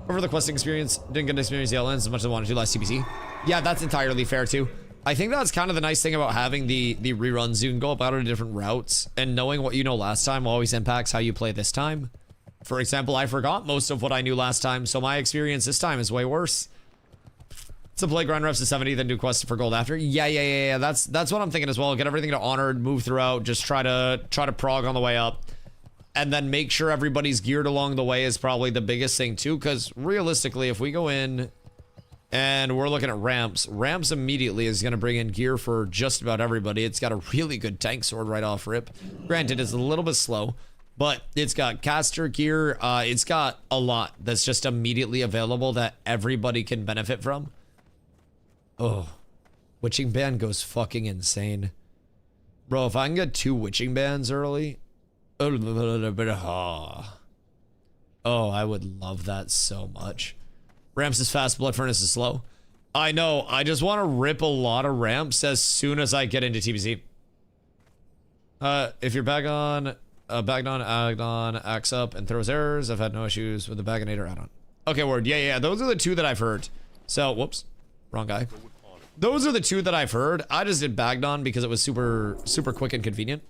Over the questing experience, didn't get to experience the Outlands as much as I wanted to last TBC. Yeah, that's entirely fair too. I think that's kind of the nice thing about having the reruns. You can go about it in different routes, and knowing what you know last time always impacts how you play this time. For example, I forgot most of what I knew last time, so my experience this time is way worse. So play grind reps to 70, then do quests for gold after. Yeah. That's what I'm thinking as well. Get everything to honored, move throughout, just try to prog on the way up. And then make sure everybody's geared along the way is probably the biggest thing too, because realistically, if we go in and we're looking at ramps immediately is going to bring in gear for just about everybody. It's got a really good tank sword right off rip. Granted, it's a little bit slow, but it's got caster gear. It's got a lot that's just immediately available that everybody can benefit from. Oh, Witching Band goes fucking insane. Bro, if I can get 2 Witching Bands early... Oh, I would love that so much. Ramps is fast, Blood Furnace is slow. I know, I just want to rip a lot of ramps as soon as I get into TBC. If you're bagged on, Agdon, acts up, and throws errors, I've had no issues with the Baganator add-on. Okay, word. Yeah, those are the 2 that I've heard. So, whoops. Wrong guy. Those are the 2 that I've heard. I just did Bagdon because it was super quick and convenient.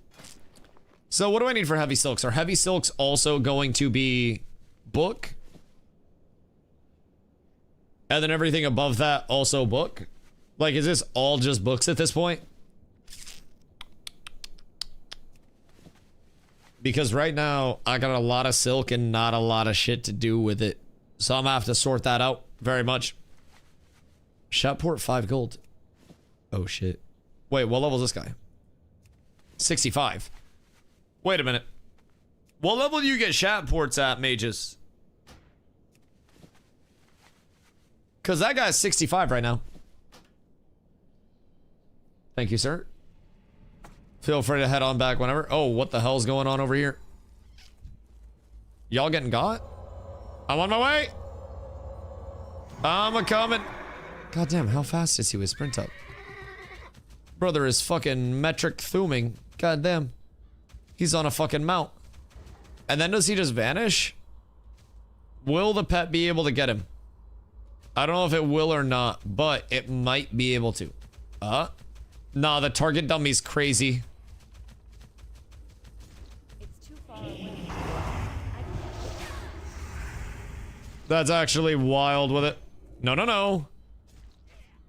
So what do I need for heavy silks? Are heavy silks also going to be book? And then everything above that also book? Like, is this all just books at this point? Because right now, I got a lot of silk and not a lot of shit to do with it. So I'm gonna have to sort that out very much. Shoutport 5 gold. Oh shit. Wait, what level is this guy? 65. Wait a minute. What level do you get shat ports at, mages? Because that guy's 65 right now. Thank you, sir. Feel free to head on back whenever. Oh, what the hell's going on over here? Y'all getting got? I'm on my way. I'm a-coming. Goddamn, how fast is he with sprint up? Brother is fucking metric thuming. Goddamn. He's on a fucking mount. And then does he just vanish? Will the pet be able to get him? I don't know if it will or not, but it might be able to. Nah, the target dummy's crazy. It's too far away. That's actually wild with it. No, no, no.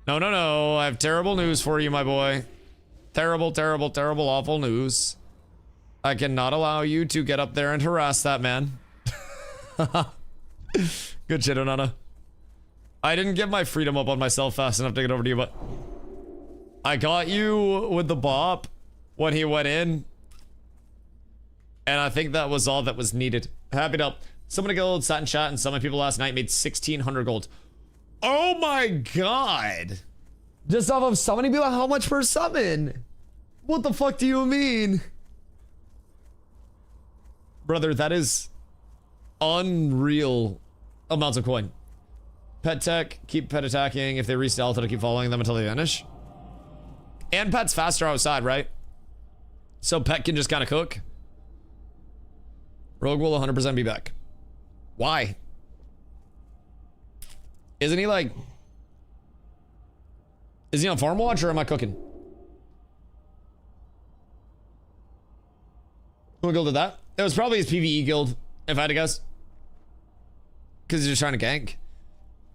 No, no, no. I have terrible news for you, my boy. Terrible, terrible, terrible, awful news. I cannot allow you to get up there and harass that man. Good shit, Onana. I didn't get my freedom up on myself fast enough to get over to you, but I got you with the bop when he went in. And I think that was all that was needed. Happy to help. Somebody gold sat in chat and some of my people last night made 1,600 gold. Oh my god. Just off of summoning people, how much per summon? What the fuck do you mean? Brother, that is unreal amounts of coin. Pet tech, keep pet attacking. If they re-stealth, it'll keep following them until they vanish. And pet's faster outside, right? So pet can just kind of cook. Rogue will 100% be back. Why? Isn't he like... Is he on farm watch or am I cooking? Who guild did that? It was probably his PvE guild, if I had to guess. Because he's just trying to gank.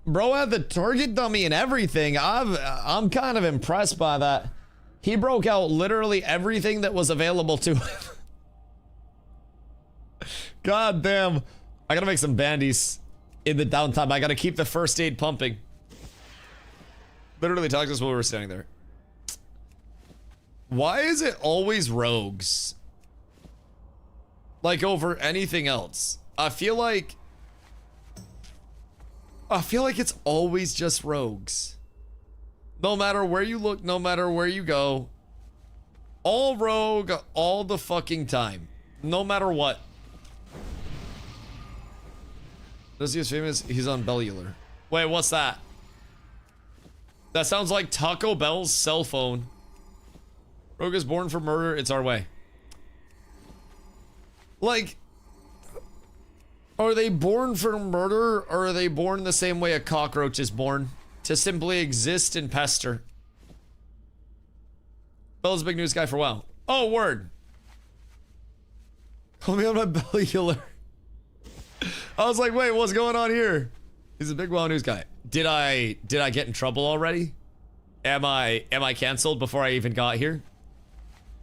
Bro had the target dummy and everything. I'm kind of impressed by that. He broke out literally everything that was available to him. God damn. I gotta make some bandies in the downtime. I gotta keep the first aid pumping. Literally talked to us while we were standing there. Why is it always rogues? Like over anything else? I feel like it's always just rogues. No matter where you look, no matter where you go. All rogue, all the fucking time. No matter what. Dusty is famous, he's on Bellular. Wait, what's that? That sounds like Taco Bell's cell phone. Rogue is born for murder, it's our way. Like, are they born for murder, or are they born the same way a cockroach is born? To simply exist and pester. Bella's a big news guy for WoW. Oh, word. Call me on my Bellular. I was like, wait, what's going on here? He's a big WoW news guy. Did I get in trouble already? Am I canceled before I even got here?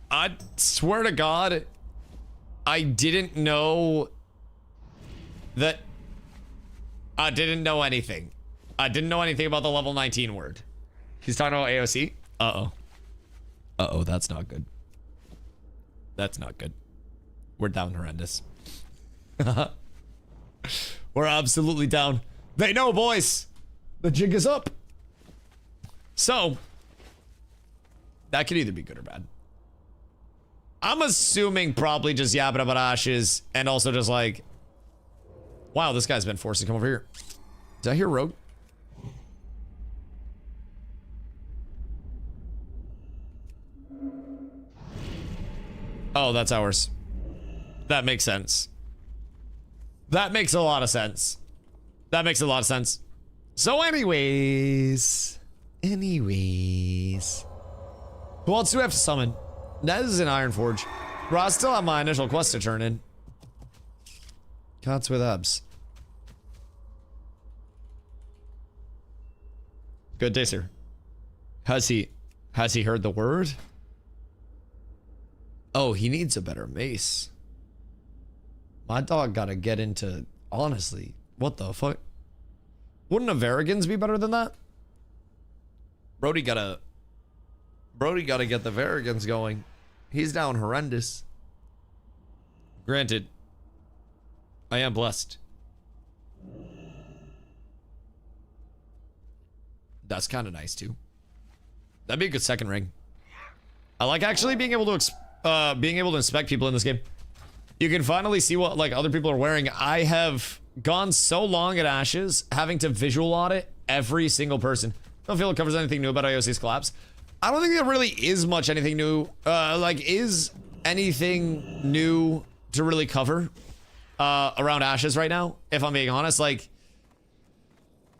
I swear to God, I didn't know that. I didn't know anything. I didn't know anything about the level 19 word. He's talking about AOC? Uh-oh. Uh-oh, that's not good. That's not good. We're down horrendous. We're absolutely down. They know, boys. The jig is up. So, that could either be good or bad. I'm assuming probably just yapping about ashes and also just like, wow, this guy's been forced to come over here. Did I hear Rogue? Oh, that's ours. That makes sense. That makes a lot of sense. That makes a lot of sense. So anyways. Who else do we have to summon? That is an Ironforge. Bro, I still have my initial quest to turn in. Cats with abs. Good day, sir. Has he heard the word? Oh, he needs a better mace. My dog gotta get into, honestly, what the fuck? Wouldn't a Varigans be better than that? Brody gotta get the Varigans going. He's down horrendous. Granted, I am blessed. That's kind of nice too. That'd be a good second ring. I like actually being able to inspect people in this game. You can finally see what like other people are wearing. I have gone so long at Ashes having to visual audit every single person. Don't feel it covers anything new about IOC's collapse. I don't think there really is much anything new. Is anything new to really cover around Ashes right now? If I'm being honest, like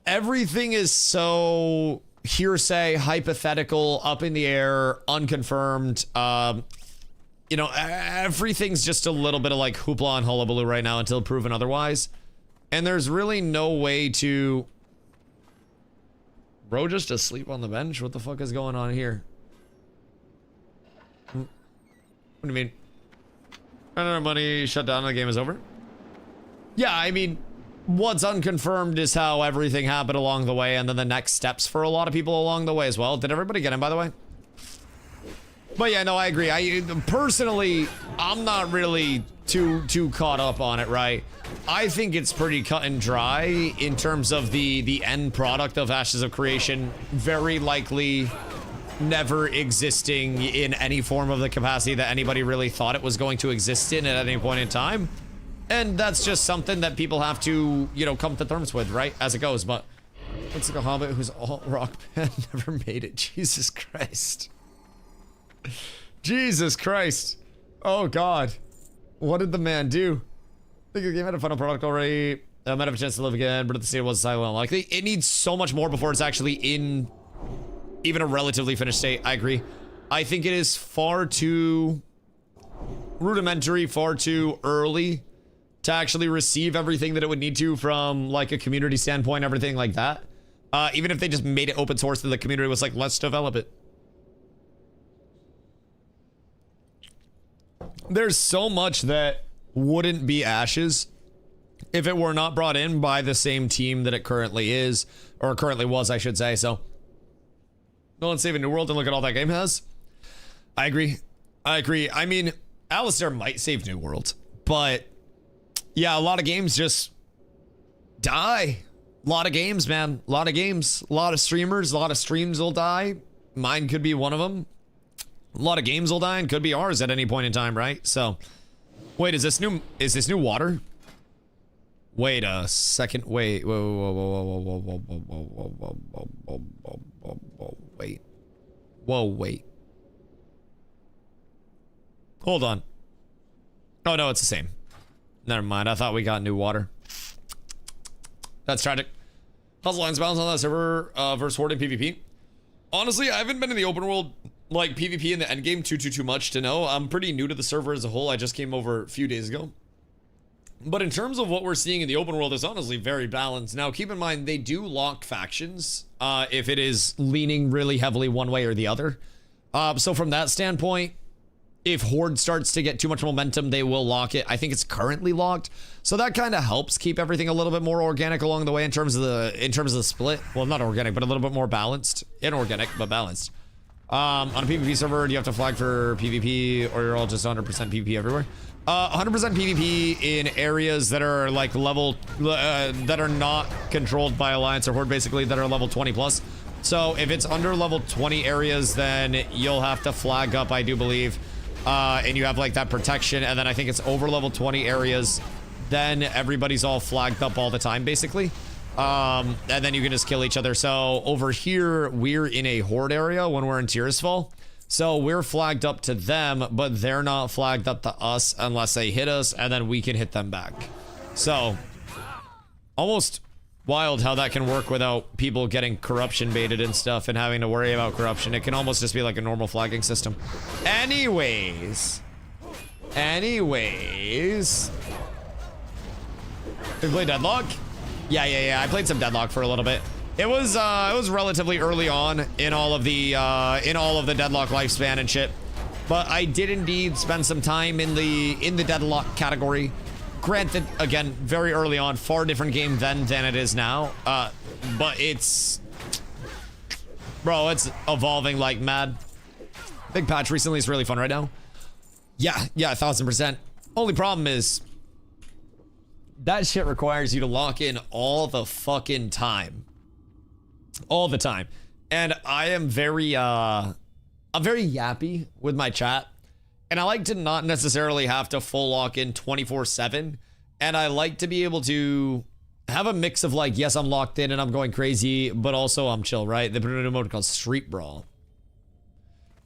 everything is so hearsay, hypothetical, up in the air, unconfirmed. You know, everything's just a little bit of like hoopla and hullabaloo right now until proven otherwise. And there's really no way to... Bro just asleep on the bench? What the fuck is going on here? What do you mean? Our money shut down and the game is over? Yeah, I mean, what's unconfirmed is how everything happened along the way and then the next steps for a lot of people along the way as well. Did everybody get him, by the way? But yeah, no, I agree. Personally, I'm not really too caught up on it, right? I think it's pretty cut and dry in terms of the end product of Ashes of Creation. Very likely never existing in any form of the capacity that anybody really thought it was going to exist in at any point in time. And that's just something that people have to, you know, come to terms with, right? As it goes. But looks like a hobbit who's all rock band never made it. Jesus Christ. Jesus Christ. Oh God. What did the man do? I think the game had a final product already. I might have a chance to live again, but at the state it was silent unlikely. It needs so much more before it's actually in even a relatively finished state. I agree. I think it is far too rudimentary, far too early to actually receive everything that it would need to from like a community standpoint, everything like that. Even if they just made it open source and the community was like, let's develop it. There's so much that wouldn't be Ashes if it were not brought in by the same team that it currently is, or currently was, I should say. So, no one's saving New World and look at all that game has. I agree. I agree. I mean, Alistair might save New World, but yeah, a lot of games just die. A lot of games, man. A lot of games. A lot of streamers. A lot of streams will die. Mine could be one of them. A lot of games will die and could be ours at any point in time, right? So, wait, is this new water? Wait a second. Wait. Whoa, wait. Whoa, wait. Hold on. Oh, no, it's the same. Never mind. I thought we got new water. That's tragic. How's Lions balance on that server versus Horde in PvP? Honestly, I haven't been in the open world like PvP in the endgame too much to know. I'm pretty new to the server as a whole. I just came over a few days ago. But in terms of what we're seeing in the open world, it's honestly very balanced. Now, keep in mind, they do lock factions if it is leaning really heavily one way or the other. So from that standpoint, if Horde starts to get too much momentum, they will lock it. I think it's currently locked. So that kind of helps keep everything a little bit more organic along the way in terms of the split. Well, not organic, but a little bit more balanced. Inorganic, but balanced. On a PvP server, do you have to flag for PvP or you're all just 100% PvP everywhere? 100% PvP in areas that are like level, that are not controlled by Alliance or Horde, basically, that are level 20 plus. So if it's under level 20 areas, then you'll have to flag up, I do believe. And you have like that protection, and then I think it's over level 20 areas, then everybody's all flagged up all the time, basically. And then you can just kill each other. So over here, we're in a Horde area when we're in Tirisfal. So we're flagged up to them, but they're not flagged up to us unless they hit us, and then we can hit them back. So, almost wild how that can work without people getting corruption baited and stuff and having to worry about corruption. It can almost just be like a normal flagging system. Anyways. We played Deadlock? Yeah. I played some Deadlock for a little bit. It was relatively early on in all of the Deadlock lifespan and shit. But I did indeed spend some time in the Deadlock category. Granted, again, very early on, far different game then than it is now. But it's evolving like mad. Big patch recently is really fun right now. Yeah, 1000%. Only problem is that shit requires you to lock in all the fucking time. All the time. And I am I'm very yappy with my chat. And I like to not necessarily have to full lock in 24/7. And I like to be able to have a mix of like, yes, I'm locked in and I'm going crazy, but also I'm chill, right? They put in a mode called Street Brawl.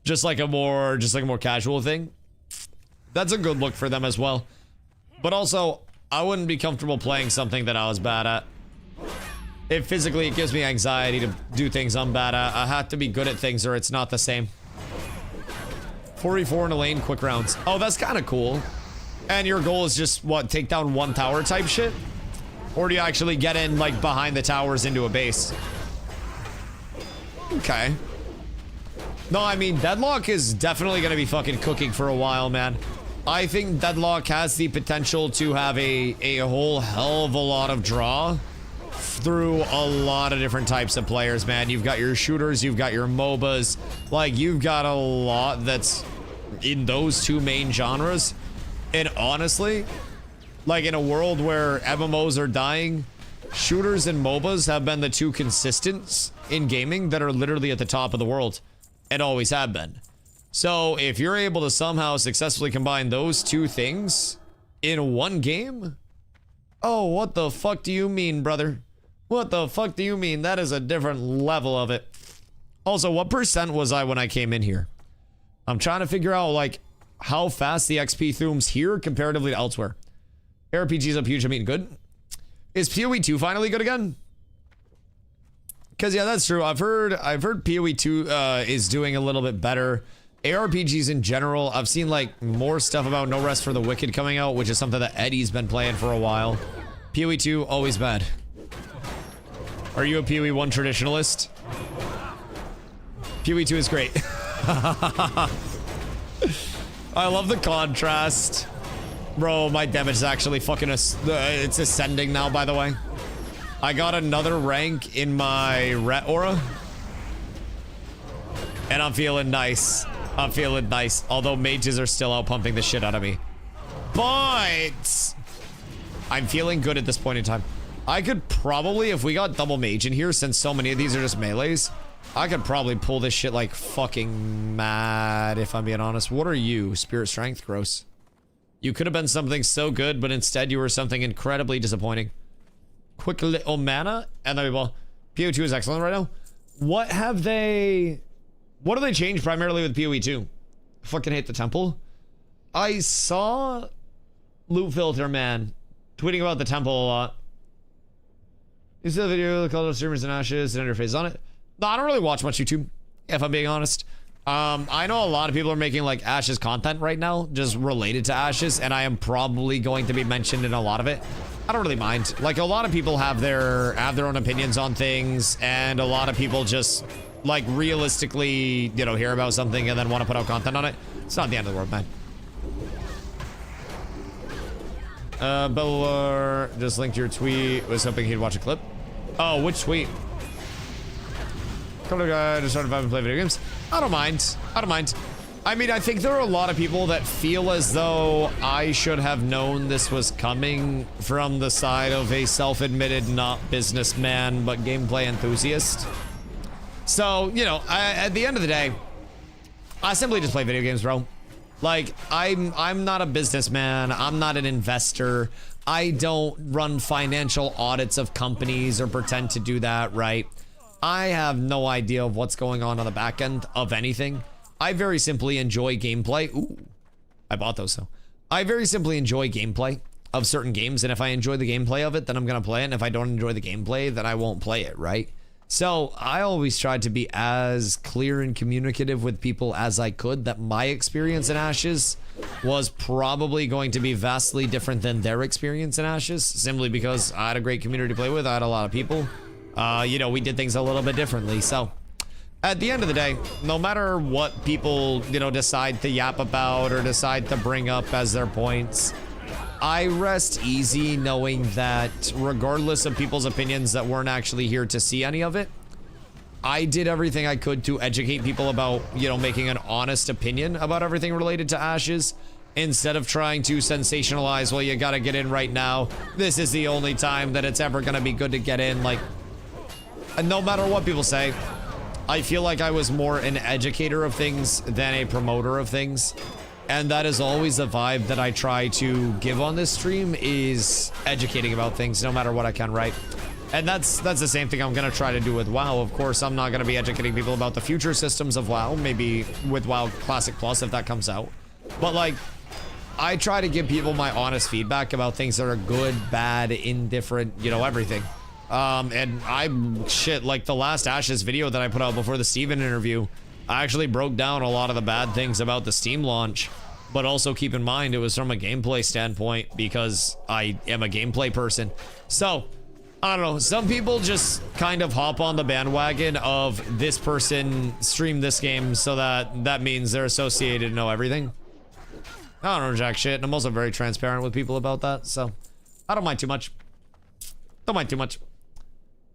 Just like a more casual thing. That's a good look for them as well. But also, I wouldn't be comfortable playing something that I was bad at. It gives me anxiety to do things I'm bad at. I have to be good at things or it's not the same. 44 in a lane, quick rounds. Oh, that's kind of cool. And your goal is just, what, take down one tower type shit? Or do you actually get in, like, behind the towers into a base? Okay. No, I mean, Deadlock is definitely going to be fucking cooking for a while, man. I think Deadlock has the potential to have a whole hell of a lot of draw through a lot of different types of players, man. You've got your shooters, you've got your MOBAs. Like, you've got a lot that's in those two main genres. And honestly, like in a world where MMOs are dying, shooters and MOBAs have been the two consistents in gaming that are literally at the top of the world and always have been. So if you're able to somehow successfully combine those two things in one game, oh, what the fuck do you mean, brother? What the fuck do you mean? That is a different level of it. Also, what percent was I when I came in here? I'm trying to figure out, like, how fast the XP thooms here comparatively to elsewhere. ARPG's up huge. I'm eating good. Is PoE 2 finally good again? Because, yeah, that's true. I've heard PoE 2 is doing a little bit better. ARPGs in general, I've seen, like, more stuff about No Rest for the Wicked coming out, which is something that Eddie's been playing for a while. PoE 2, always bad. Are you a PoE 1 traditionalist? PoE 2 is great. I love the contrast. Bro, my damage is actually fucking... it's ascending now, by the way. I got another rank in my Ret Aura. And I'm feeling nice. I'm feeling nice. Although mages are still out pumping the shit out of me. But... I'm feeling good at this point in time. I could probably, if we got double mage in here, since so many of these are just melees, I could probably pull this shit like fucking mad, if I'm being honest. What are you? Spirit strength? Gross. You could have been something so good, but instead you were something incredibly disappointing. Quick little mana, and then we will. PoE2 is excellent right now. What do they change primarily with PoE2? I fucking hate the temple. I saw Loot Filter Man tweeting about the temple a lot. You see the video, the color streamers and ashes and interface on it? No, I don't really watch much YouTube, if I'm being honest. I know a lot of people are making like Ashes content right now, just related to Ashes, and I am probably going to be mentioned in a lot of it. I don't really mind. Like, a lot of people have their own opinions on things, and a lot of people just like realistically, you know, hear about something and then want to put out content on it. It's not the end of the world, man. Bellor just linked your tweet. Was hoping he'd watch a clip. Oh, which tweet? Color guy just started vibing and play video games. I don't mind. I don't mind. I mean, I think there are a lot of people that feel as though I should have known this was coming from the side of a self-admitted not businessman, but gameplay enthusiast. So, you know, at the end of the day, I simply just play video games, bro. Like, I'm not a businessman. I'm not an investor. I don't run financial audits of companies or pretend to do that, right? I have no idea of what's going on the back end of anything. I very simply enjoy gameplay. Ooh, I bought those, though. I very simply enjoy gameplay of certain games, and if I enjoy the gameplay of it, then I'm gonna play it, and if I don't enjoy the gameplay, then I won't play it, right? So I always tried to be as clear and communicative with people as I could that my experience in Ashes was probably going to be vastly different than their experience in Ashes, simply because I had a great community to play with. I had a lot of people. You know, we did things a little bit differently. So at the end of the day, no matter what people, you know, decide to yap about or decide to bring up as their points, I rest easy knowing that regardless of people's opinions that weren't actually here to see any of it, I did everything I could to educate people about, you know, making an honest opinion about everything related to Ashes instead of trying to sensationalize, well, you gotta get in right now. This is the only time that it's ever gonna be good to get in. Like, and no matter what people say, I feel like I was more an educator of things than a promoter of things. And that is always the vibe that I try to give on this stream, is educating about things no matter what I can, right? And that's the same thing I'm gonna try to do with WoW. Of course, I'm not gonna be educating people about the future systems of WoW, maybe with WoW Classic Plus if that comes out. But like, I try to give people my honest feedback about things that are good, bad, indifferent, you know, everything. And shit, like the last Ashes video that I put out before the Steven interview, I actually broke down a lot of the bad things about the Steam launch, but also keep in mind it was from a gameplay standpoint because I am a gameplay person. So, I don't know, some people just kind of hop on the bandwagon of this person streamed this game, so that means they're associated and know everything. I don't know jack shit, and I'm also very transparent with people about that, so I don't mind too much. Don't mind too much.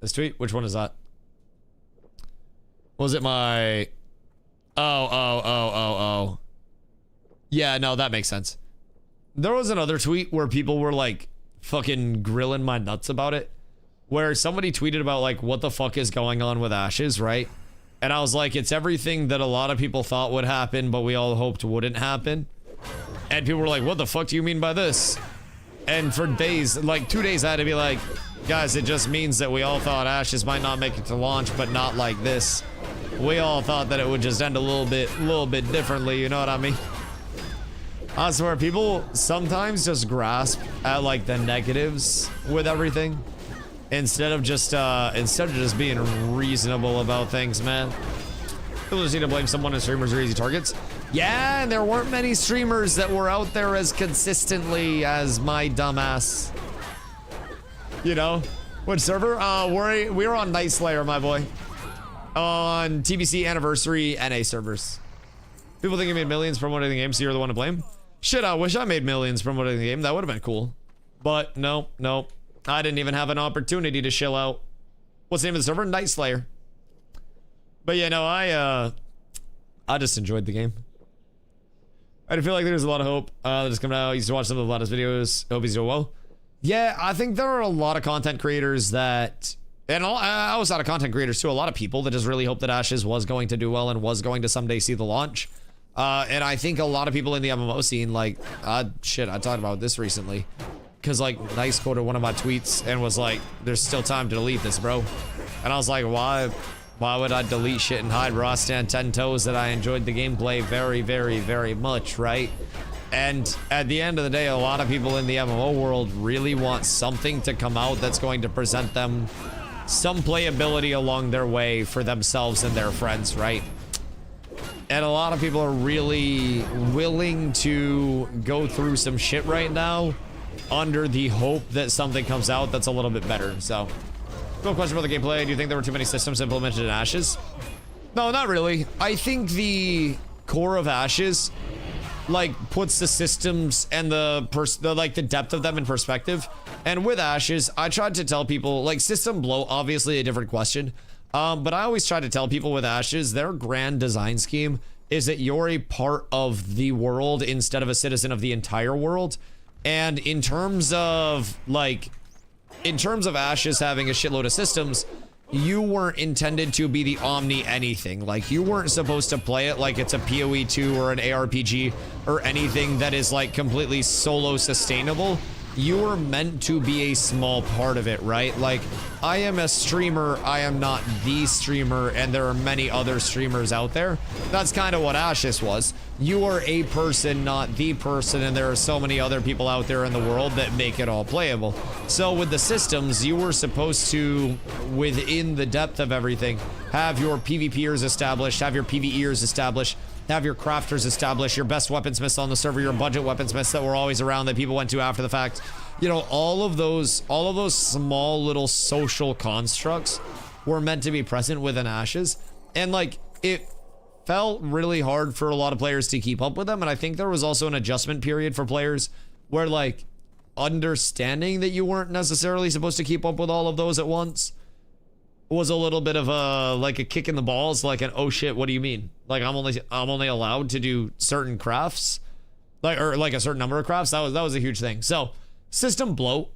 This tweet, which one is that? Was it my... Oh. Yeah, no, that makes sense. There was another tweet where people were like fucking grilling my nuts about it, where somebody tweeted about like what the fuck is going on with Ashes, right? And I was like, it's everything that a lot of people thought would happen, but we all hoped wouldn't happen. And people were like, what the fuck do you mean by this? And for days, like 2 days, I had to be like, guys, it just means that we all thought Ashes might not make it to launch, but not like this. We all thought that it would just end a little bit differently, you know what I mean? I swear, people sometimes just grasp at like the negatives with everything instead of just being reasonable about things, man. People just need to blame someone, and streamers are easy targets. Yeah, and there weren't many streamers that were out there as consistently as my dumbass. You know? What server? We were on Night Slayer, my boy. On TBC Anniversary NA servers. People think you made millions promoting the game, so you're the one to blame? Shit, I wish I made millions promoting the game. That would have been cool. But no. I didn't even have an opportunity to chill out. What's the name of the server? Night Slayer. But yeah, no, I just enjoyed the game. I feel like there's a lot of hope that's coming out. I used to watch some of the latest videos. Hope he's doing well. Yeah, I think there are a lot of content creators that, and outside of content creators too, a lot of people that just really hope that Ashes was going to do well and was going to someday see the launch. And I think a lot of people in the MMO scene, like, shit, I talked about this recently. Because, like, Nice quoted one of my tweets and was like, there's still time to delete this, bro. And I was like, why would I delete shit and hide, bro? I stand 10 toes that I enjoyed the gameplay very, very, very much, right? And at the end of the day, a lot of people in the MMO world really want something to come out that's going to present them some playability along their way for themselves and their friends, right? And a lot of people are really willing to go through some shit right now under the hope that something comes out that's a little bit better. So, no question about the gameplay. Do you think there were too many systems implemented in Ashes? No, not really. I think the core of Ashes, like, puts the systems and the depth of them in perspective. And with Ashes, I tried to tell people, like, system bloat, obviously a different question. But I always try to tell people with Ashes, their grand design scheme is that you're a part of the world instead of a citizen of the entire world. And in terms of Ashes having a shitload of systems, you weren't intended to be the omni anything. Like, you weren't supposed to play it like it's a PoE 2 or an ARPG or anything that is like completely solo sustainable. You were meant to be a small part of it, right? Like, I am a streamer, I am not the streamer, and there are many other streamers out there. That's kind of what Ashes was. You are a person, not the person, and there are so many other people out there in the world that make it all playable. So with the systems, you were supposed to, within the depth of everything, have your PvPers established, have your PvEers established, have your crafters established, your best weaponsmiths on the server, your budget weaponsmiths that were always around that people went to after the fact. You know, all of those small little social constructs were meant to be present within Ashes. And like, it felt really hard for a lot of players to keep up with them. And I think there was also an adjustment period for players where, like, understanding that you weren't necessarily supposed to keep up with all of those at once was a little bit of a kick in the balls, like an, oh shit, what do you mean? Like, I'm only allowed to do certain crafts, or like a certain number of crafts. That was a huge thing. So system bloat,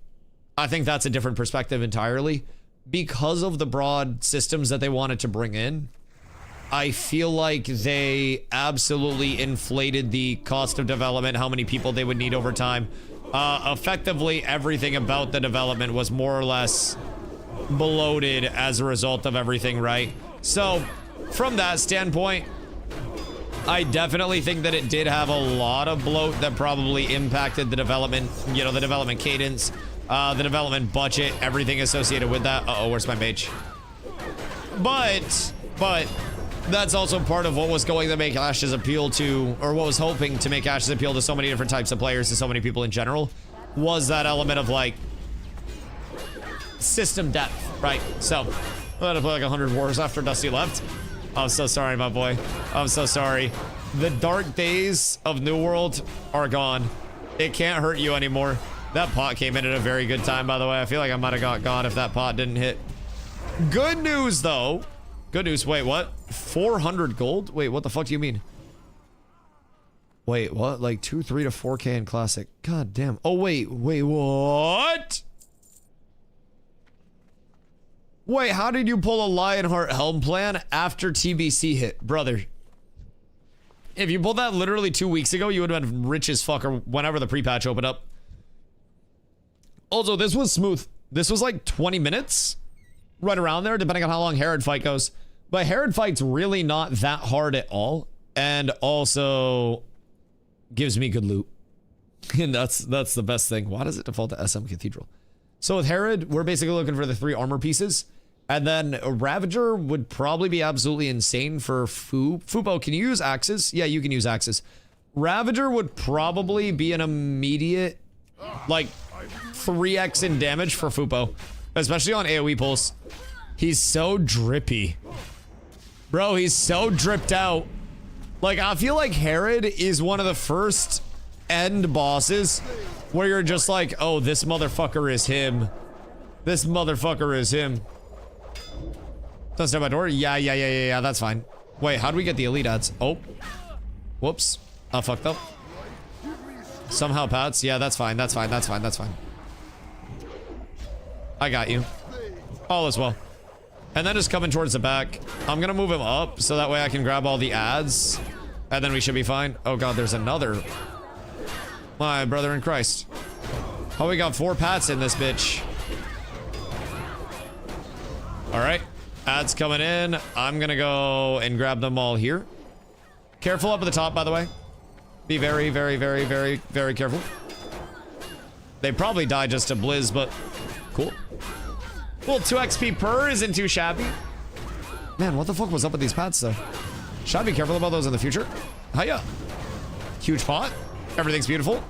I think that's a different perspective entirely. Because of the broad systems that they wanted to bring in, I feel like they absolutely inflated the cost of development, how many people they would need over time. Effectively, everything about the development was more or less bloated as a result of everything, right? So from that standpoint, I definitely think that it did have a lot of bloat that probably impacted the development, you know, the development cadence, the development budget, everything associated with that. Uh-oh, where's my mage? But that's also part of what was going to make Ashes appeal to, or what was hoping to make Ashes appeal to so many different types of players, to so many people in general, was that element of like system depth, right? So I had to play like 100 wars after Dusty left. I'm so sorry, my boy. I'm so sorry. The dark days of New World are gone. It can't hurt you anymore. That pot came in at a very good time, by the way. I feel like I might have got gone if that pot didn't hit. Good news, though. Good news. Wait, what? 400 gold? Wait, what the fuck do you mean? Wait, what? Like 2, 3 to 4K in Classic. God damn. Oh, wait, what? Wait, how did you pull a Lionheart Helm plan after TBC hit? Brother. If you pulled that literally 2 weeks ago, you would have been rich as fuck, or whenever the pre-patch opened up. Also, this was smooth. This was like 20 minutes. Right around there, depending on how long Herod fight goes. But Herod fight's really not that hard at all. And also gives me good loot. And that's the best thing. Why does it default to SM Cathedral? So with Herod, we're basically looking for the 3 armor pieces. And then a Ravager would probably be absolutely insane for Fupo, can you use axes? Yeah, you can use axes. Ravager would probably be an immediate, like, 3x in damage for Fupo. Especially on AoE pulls. He's so drippy. Bro, he's so dripped out. Like, I feel like Herod is one of the first end bosses where you're just like, oh, this motherfucker is him. This motherfucker is him. Don't step my door? Yeah, that's fine. Wait, how do we get the elite ads? Oh. Whoops. I fucked up. Somehow Pats. Yeah, that's fine. That's fine. I got you. All is well. And then just coming towards the back. I'm gonna move him up so that way I can grab all the ads. And then we should be fine. Oh god, there's another. My brother in Christ. Oh, we got 4 Pats in this bitch. Alright. Ads coming in. I'm gonna go and grab them all here. Careful up at the top, by the way. Be very, very, very, very, very careful. They probably died just to Blizz, but cool. Well, 2 XP per isn't too shabby. Man, what the fuck was up with these Pats, though? Should I be careful about those in the future? Hiya. Huge pot. Everything's beautiful.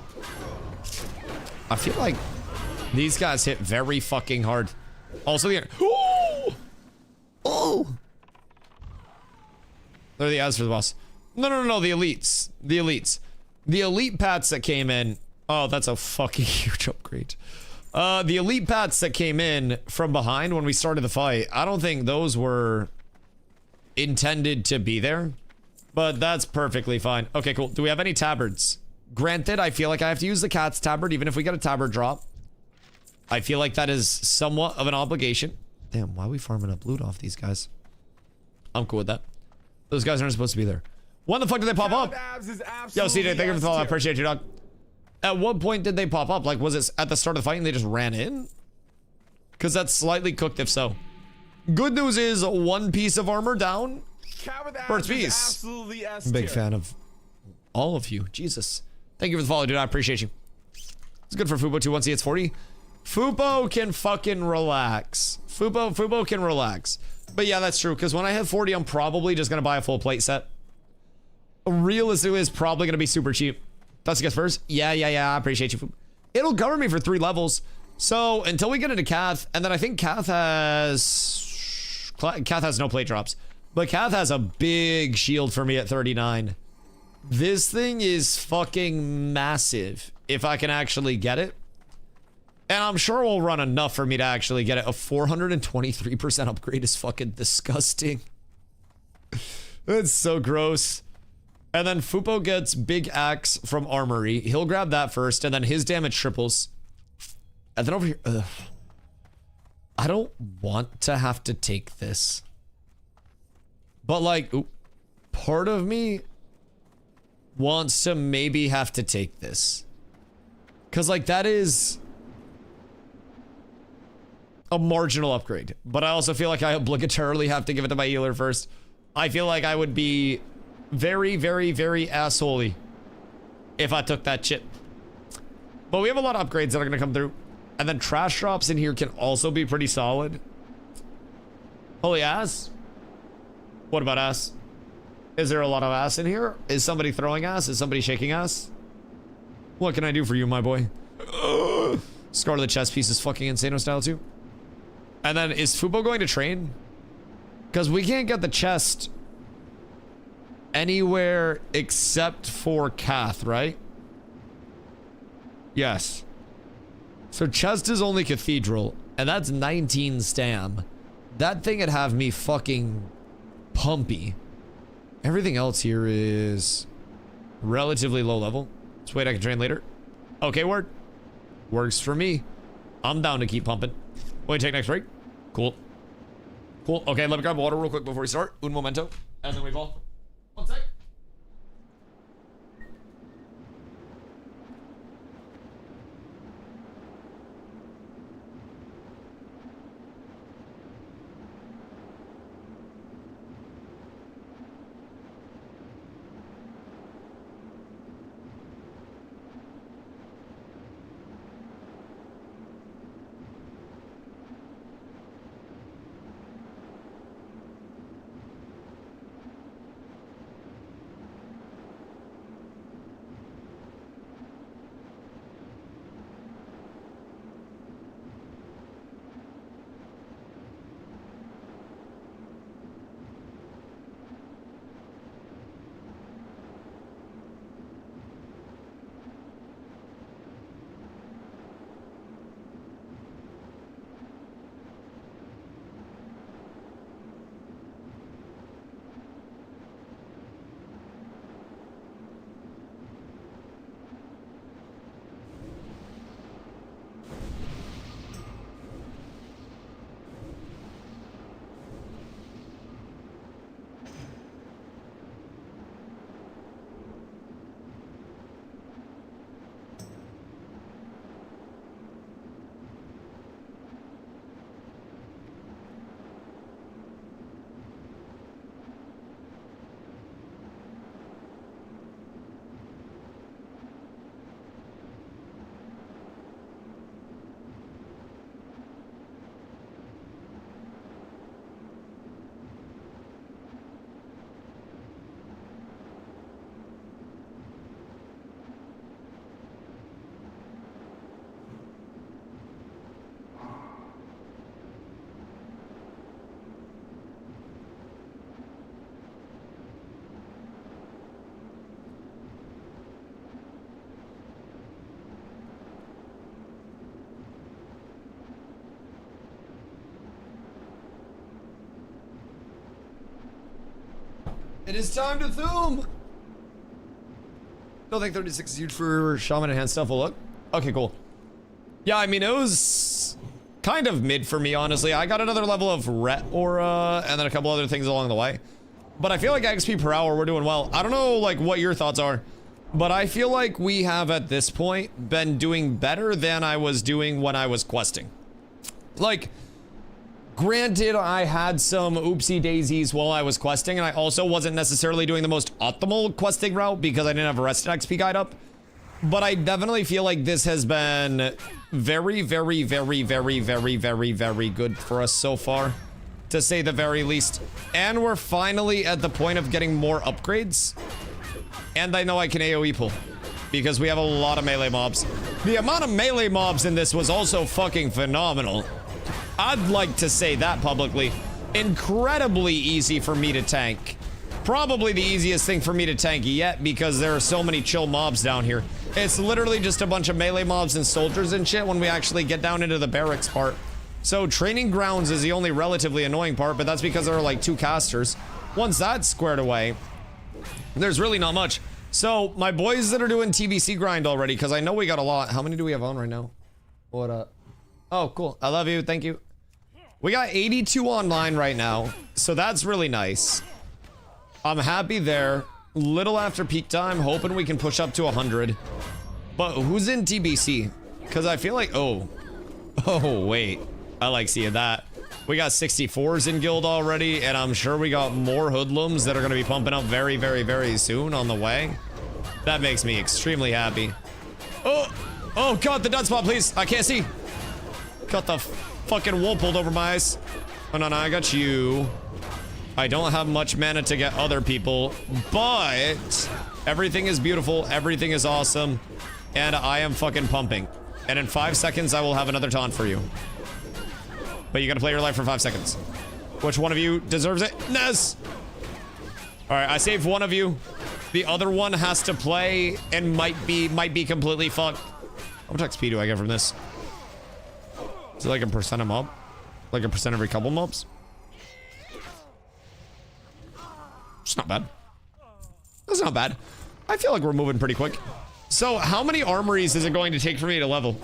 I feel like these guys hit very fucking hard. Also, the... Oh! They're the ads for the boss. No, the elites. The elites. The elite Pats that came in... Oh, that's a fucking huge upgrade. The elite Pats that came in from behind when we started the fight, I don't think those were intended to be there. But that's perfectly fine. Okay, cool. Do we have any tabards? Granted, I feel like I have to use the cat's tabard even if we get a tabard drop. I feel like that is somewhat of an obligation. Damn, why are we farming up loot off these guys? I'm cool with that. Those guys aren't supposed to be there. When the fuck did they pop up? Yo, CJ, thank you for the follow. I appreciate you, dog. At what point did they pop up? Like, was it at the start of the fight and they just ran in? Because that's slightly cooked if so. Good news is 1 piece of armor down. First piece. Big fan of all of you. Jesus. Thank you for the follow, dude. I appreciate you. It's good for Fubo too once he hits 40. Fubo can fucking relax. Fubo can relax. But yeah, that's true. Because when I hit 40, I'm probably just going to buy a full plate set. Realistically, it's probably going to be super cheap. That's guess first. Yeah. I appreciate you. It'll cover me for 3 levels. So until we get into Cath, and then I think Cath has no plate drops, but Cath has a big shield for me at 39. This thing is fucking massive if I can actually get it. And I'm sure we'll run enough for me to actually get it. A 423% upgrade is fucking disgusting. That's so gross. And then Fupo gets big axe from armory. He'll grab that first, and then his damage triples. And then over here, I don't want to have to take this. But like, part of me wants to maybe have to take this. Cause like that is a marginal upgrade. But I also feel like I obligatorily have to give it to my healer first. I feel like I would be very, very, very assholey if I took that chip. But we have a lot of upgrades that are gonna come through. And then trash drops in here can also be pretty solid. Holy ass. What about ass? Is there a lot of ass in here? Is somebody throwing ass? Is somebody shaking ass? What can I do for you, my boy? Scar to the chest piece is fucking Insano style too. And then is Fubo going to train? Because we can't get the chest anywhere except for Kath, right? Yes. So chest is only cathedral, and that's 19 stam. That thing would have me fucking pumpy. Everything else here is relatively low level. Let's wait, I can train later. Okay, word. Works for me. I'm down to keep pumping. Wait, take next break. Cool. Cool. Okay, let me grab water real quick before we start. Un momento. And then we ball. 1 sec. It is time to zoom. Don't think 36 is huge for shaman and hand stuff. Will look. Okay, cool. Yeah, I mean, it was kind of mid for me, honestly. I got another level of ret aura and then a couple other things along the way. But I feel like XP per hour, we're doing well. I don't know, like, what your thoughts are, but I feel like we have, at this point, been doing better than I was doing when I was questing. Like, granted, I had some oopsie daisies while I was questing, and I also wasn't necessarily doing the most optimal questing route because I didn't have a rested XP guide up. But I definitely feel like this has been very, very, very, very, very, very, very good for us so far, to say the very least. And we're finally at the point of getting more upgrades. And I know I can AoE pull because we have a lot of melee mobs. The amount of melee mobs in this was also fucking phenomenal. I'd like to say that publicly. Incredibly easy for me to tank. Probably the easiest thing for me to tank yet because there are so many chill mobs down here. It's literally just a bunch of melee mobs and soldiers and shit when we actually get down into the barracks part. So training grounds is the only relatively annoying part, but that's because there are like 2 casters. Once that's squared away, there's really not much. So my boys that are doing TBC grind already, because I know we got a lot. How many do we have on right now? What up? Oh, cool. I love you. Thank you. We got 82 online right now, so that's really nice. I'm happy there. Little after peak time, hoping we can push up to 100. But who's in TBC? Because I feel like, oh, wait. I like seeing that. We got 64s in guild already, and I'm sure we got more hoodlums that are going to be pumping up very, very, very soon on the way. That makes me extremely happy. Oh, God, the dud spot, please. I can't see. Got the fucking wool pulled over my eyes. Oh, no, I got you. I don't have much mana to get other people, but everything is beautiful. Everything is awesome. And I am fucking pumping. And in 5 seconds, I will have another taunt for you. But you gotta play your life for 5 seconds. Which one of you deserves it? Nez! Alright, I saved one of you. The other one has to play and might be completely fucked. How much XP do I get from this? Is it like a percent a mob? Like a percent every couple mobs? It's not bad. That's not bad. I feel like we're moving pretty quick. So how many armories is it going to take for me to level?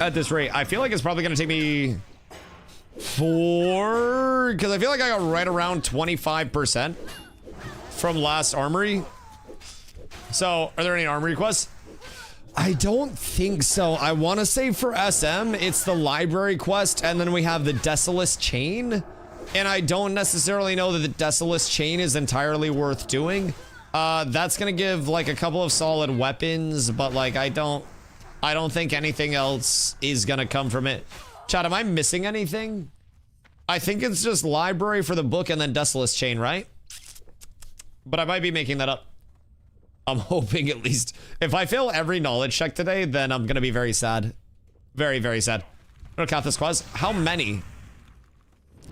At this rate, I feel like it's probably going to take me 4, because I feel like I got right around 25% from last armory. So are there any armory quests? I don't think so. I want to say for SM, it's the library quest, and then we have the Desolate Chain. And I don't necessarily know that the Desolate Chain is entirely worth doing. That's gonna give like a couple of solid weapons, but like I don't think anything else is gonna come from it. Chat, am I missing anything? I think it's just library for the book and then Desolate Chain, right? But I might be making that up. I'm hoping at least. If I fail every knowledge check today, then I'm gonna be very sad. Very, very sad. I'm gonna count this quest. How many?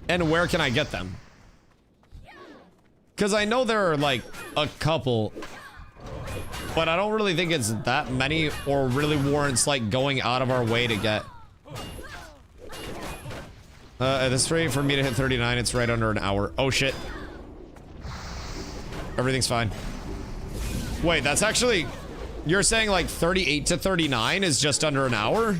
And where can I get them? Because I know there are like a couple, but I don't really think it's that many or really warrants like going out of our way to get. At this rate, for me to hit 39, it's right under an hour. Oh shit. Everything's fine. Wait, that's actually, you're saying like 38 to 39 is just under an hour?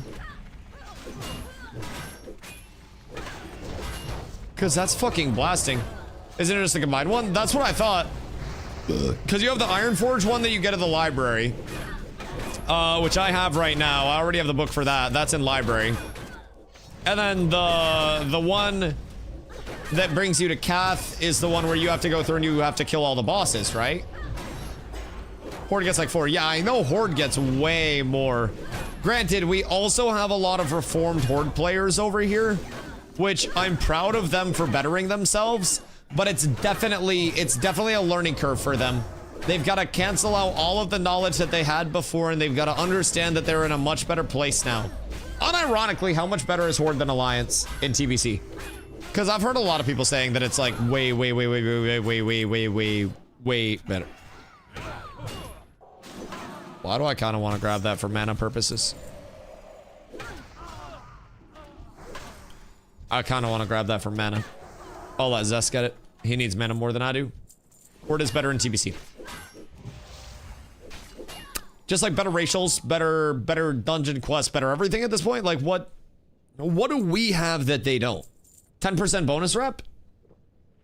Because that's fucking blasting. Isn't it just a combined one? That's what I thought. Because you have the Ironforge one that you get at the library. Which I have right now. I already have the book for that. That's in library. And then the one that brings you to Kath is the one where you have to go through and you have to kill all the bosses, right? Horde gets like 4. Yeah, I know Horde gets way more. Granted, we also have a lot of reformed Horde players over here, which I'm proud of them for bettering themselves, but it's definitely a learning curve for them. They've got to cancel out all of the knowledge that they had before, and they've got to understand that they're in a much better place now. Unironically, how much better is Horde than Alliance in TBC? Because I've heard a lot of people saying that it's like way better. Why do I kind of want to grab that for mana purposes? I kind of want to grab that for mana. I'll let Zest get it. He needs mana more than I do. Horde is better in TBC. Just like better racials, better dungeon quests, better everything at this point. Like what do we have that they don't? 10% bonus rep?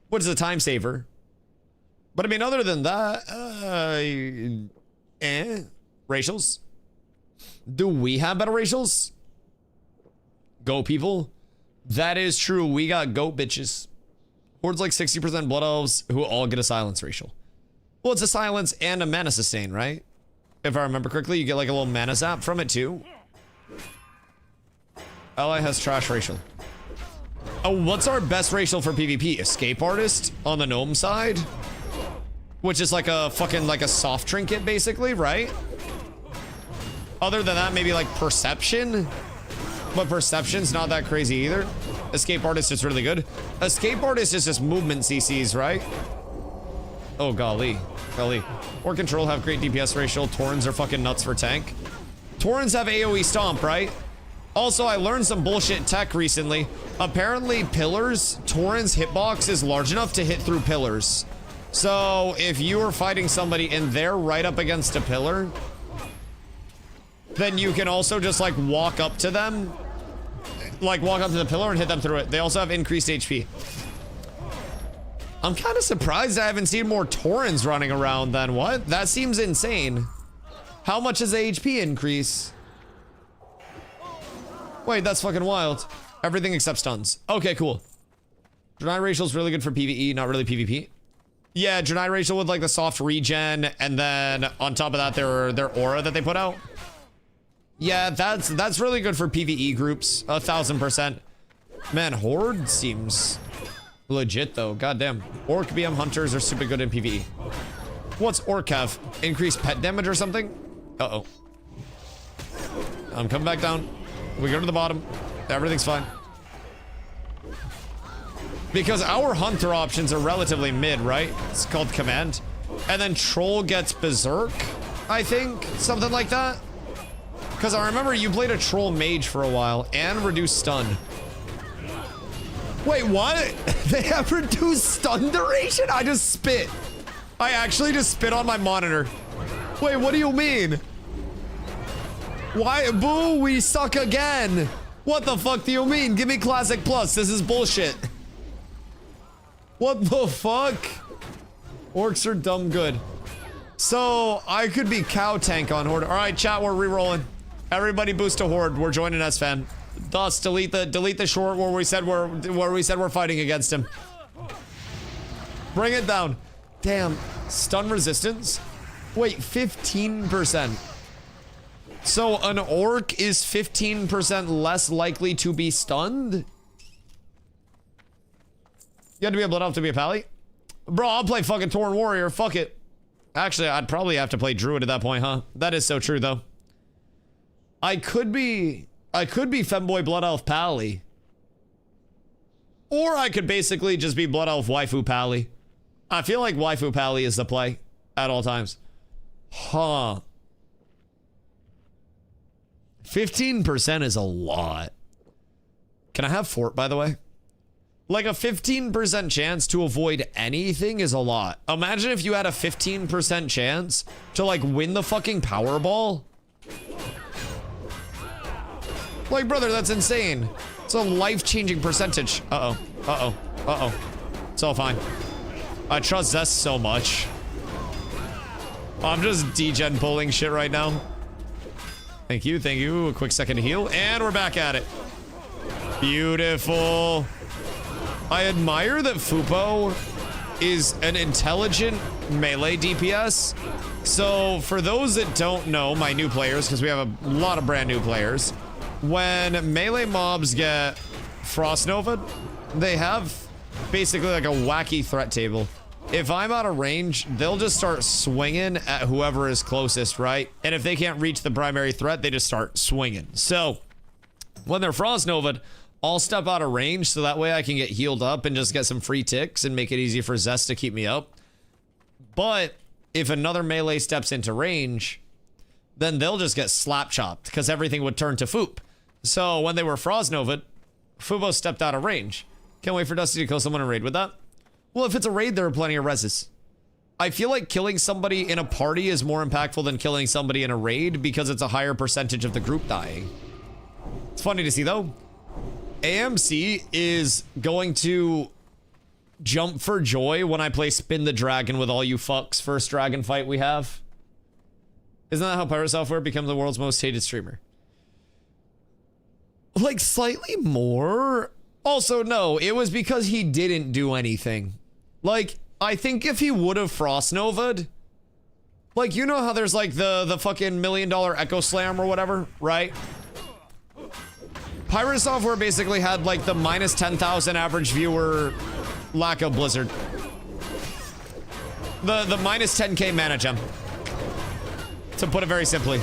What is a time saver? But I mean, other than that, racials. Do we have better racials? Go people. That is true. We got goat bitches. Horde's like 60% blood elves who all get a silence racial. Well, it's a silence and a mana sustain, right? If I remember correctly, you get like a little mana zap from it too. Ally has trash racial. Oh, what's our best racial for PvP? Escape artist on the gnome side? Which is like a fucking like a soft trinket basically, right? Other than that, maybe like perception. But perception's not that crazy either. Escape artist is really good. Escape artist is just movement CCs, right? Oh, golly. Golly. Or control have great DPS ratio. Taurens are fucking nuts for tank. Taurens have AoE stomp, right? Also, I learned some bullshit tech recently. Apparently, pillars, Taurens hitbox is large enough to hit through pillars. So, if you are fighting somebody and they're right up against a pillar, then you can also just like walk up to them, like walk up to the pillar and hit them through it. They also have increased HP. I'm kind of surprised I haven't seen more Taurens running around then. What? That seems insane. How much is the HP increase? Wait, that's fucking wild. Everything except stuns. Okay, cool. Deny racial is really good for PvE, not really PvP. Yeah, Deny racial with like the soft regen, and then on top of that, their aura that they put out. Yeah, that's really good for PvE groups. 1000%. Man, Horde seems legit though. Goddamn. Orc BM hunters are super good in PvE. What's Orc have? Increased pet damage or something? Uh-oh. I'm coming back down. We go to the bottom. Everything's fine. Because our hunter options are relatively mid, right? It's called command. And then troll gets berserk, I think. Something like that. Because I remember you played a troll mage for a while and reduced stun. Wait, what? They have reduced stun duration? I just spit. I actually just spit on my monitor. Wait, what do you mean? Why? Boo, we suck again. What the fuck do you mean? Give me Classic Plus. This is bullshit. What the fuck? Orcs are dumb good. So, I could be cow tank on Horde. Alright, chat, we're re-rolling. Everybody boost to Horde. We're joining SFan. Thus, delete the short where we said we're fighting against him. Bring it down. Damn. Stun resistance? Wait, 15%. So an orc is 15% less likely to be stunned? You had to be a blood elf to be a pally? Bro, I'll play fucking Torn Warrior. Fuck it. Actually, I'd probably have to play Druid at that point, huh? That is so true, though. I could be Femboy Blood Elf Pally. Or I could basically just be Blood Elf Waifu Pally. I feel like Waifu Pally is the play at all times. Huh. 15% is a lot. Can I have Fort, by the way? Like a 15% chance to avoid anything is a lot. Imagine if you had a 15% chance to like win the fucking Powerball. Like, brother, that's insane. It's a life-changing percentage. Uh-oh. Uh-oh. Uh-oh. It's all fine. I trust Zest so much. I'm just degen pulling shit right now. Thank you, thank you. A quick second to heal, and we're back at it. Beautiful. I admire that Fupo is an intelligent melee DPS. So, for those that don't know, my new players, because we have a lot of brand new players, when melee mobs get Frost Nova, they have basically like a wacky threat table. If I'm out of range, they'll just start swinging at whoever is closest, right? And if they can't reach the primary threat, they just start swinging. So, when they're Frost Nova'd, I'll step out of range so that way I can get healed up and just get some free ticks and make it easy for Zest to keep me up. But if another melee steps into range, then they'll just get slap chopped because everything would turn to Foop. So when they were Frost Nova'd, Fubo stepped out of range. Can't wait for Dusty to kill someone in raid with that. Well, if it's a raid, there are plenty of reses. I feel like killing somebody in a party is more impactful than killing somebody in a raid because it's a higher percentage of the group dying. It's funny to see though. AMC is going to jump for joy when I play Spin the Dragon with all you fucks first dragon fight we have. Isn't that how Pirate Software becomes the world's most hated streamer? Like slightly more. Also, no, it was because he didn't do anything. Like, I think if he would have Frost Nova'd, like, you know how there's like the fucking $1 million Echo Slam or whatever, right? Pirate Software basically had like the minus 10,000 average viewer lack of Blizzard. The minus 10k mana gem. To put it very simply.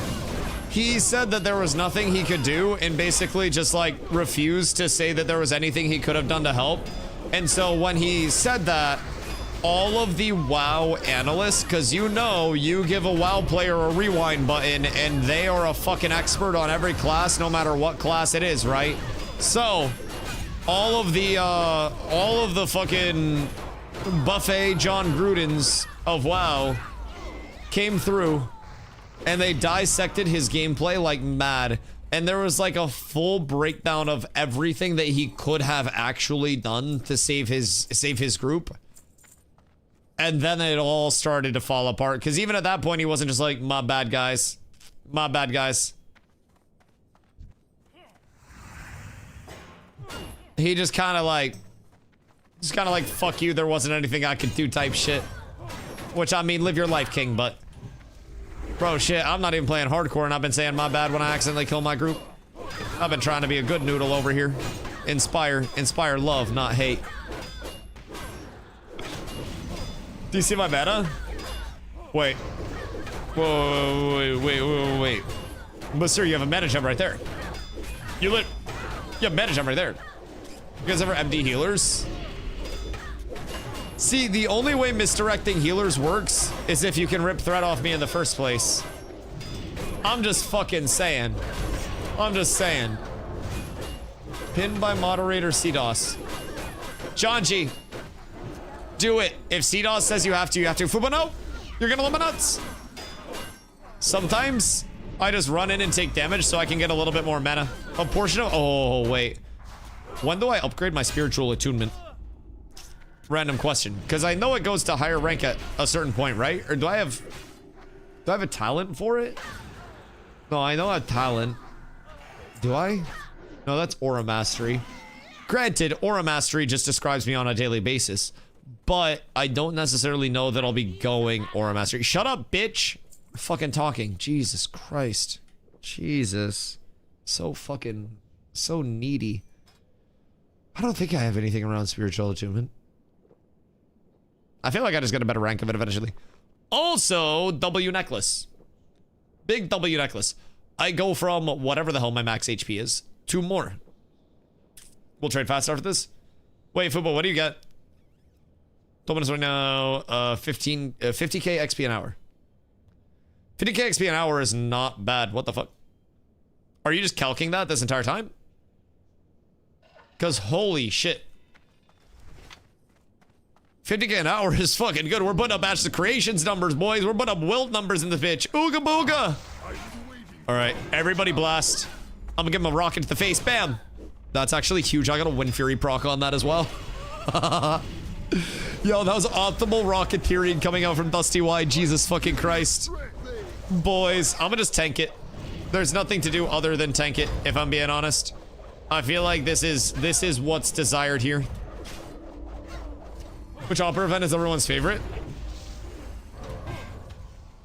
He said that there was nothing he could do and basically just like refused to say that there was anything he could have done to help. And so when he said that, all of the WoW analysts, because you know, you give a WoW player a rewind button and they are a fucking expert on every class, no matter what class it is, right? So, all of the fucking buffet John Grudens of WoW came through and they dissected his gameplay like mad. And there was like a full breakdown of everything that he could have actually done to save his group. And then it all started to fall apart. Because even at that point, he wasn't just like, my bad, guys. My bad, guys. He just kind of like, fuck you, there wasn't anything I could do type shit. Which, I mean, live your life, king, but... Bro, shit, I'm not even playing hardcore and I've been saying my bad when I accidentally kill my group. I've been trying to be a good noodle over here. Inspire love, not hate. Do you see my meta? Wait. Whoa, wait. But sir, you have a meta gem right there. You have meta gem right there. You guys ever MD healers? See, the only way misdirecting healers works is if you can rip threat off me in the first place. I'm just fucking saying. I'm just saying. Pinned by moderator CDOS. John G. Do it. If CDOS says you have to, you have to. Fuba, no. You're gonna let my nuts. Sometimes I just run in and take damage so I can get a little bit more mana. A portion of... Oh, wait. When do I upgrade my spiritual attunement? Random question. Because I know it goes to higher rank at a certain point, right? Or do I have a talent for it? No, I know I have talent. Do I? No, that's Aura Mastery. Granted, Aura Mastery just describes me on a daily basis. But I don't necessarily know that I'll be going Aura Mastery. Shut up, bitch! Fucking talking. Jesus Christ. Jesus. So needy. I don't think I have anything around spiritual attunement. I feel like I just got a better rank of it eventually. Also, W necklace. Big W necklace. I go from whatever the hell my max HP is to more. We'll trade fast after this. Wait, Fubo, what do you get? Dominus right now, 50k XP an hour. 50k XP an hour is not bad. What the fuck? Are you just calcing that this entire time? Because holy shit. 50k an hour is fucking good. We're putting up Match the Creations numbers, boys. We're putting up Wilt numbers in the bitch. Ooga booga. All right, everybody blast. I'm gonna give him a rocket to the face. Bam. That's actually huge. I got a Wind Fury proc on that as well. Yo, that was optimal Rocketeering coming out from DustyWhy. Jesus fucking Christ. Boys, I'm gonna just tank it. There's nothing to do other than tank it, if I'm being honest. I feel like this is what's desired here. Which opera event is everyone's favorite?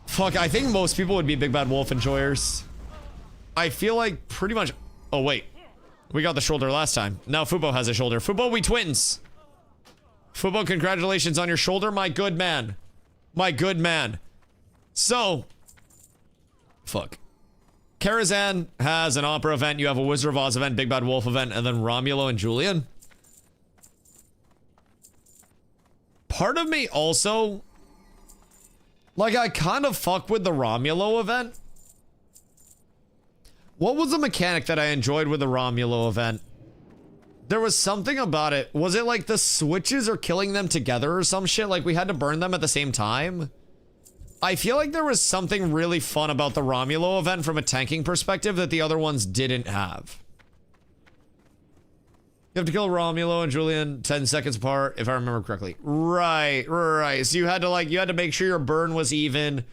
Fuck, I think most people would be Big Bad Wolf enjoyers. I feel like pretty much... Oh, wait. We got the shoulder last time. Now Fubo has a shoulder. Fubo, we twins. Fubo, congratulations on your shoulder, my good man. My good man. So... Fuck. Karazhan has an opera event. You have a Wizard of Oz event, Big Bad Wolf event, and then Romulo and Julian. Part of me also, like, I kind of fuck with the Romulo event. What was the mechanic that I enjoyed with the Romulo event? There was something about it. Was it like the switches are killing them together or some shit? Like we had to burn them at the same time? I feel like there was something really fun about the Romulo event from a tanking perspective that the other ones didn't have. You have to kill Romulo and Julian 10 seconds apart, if I remember correctly. Right. So you had to make sure your burn was even.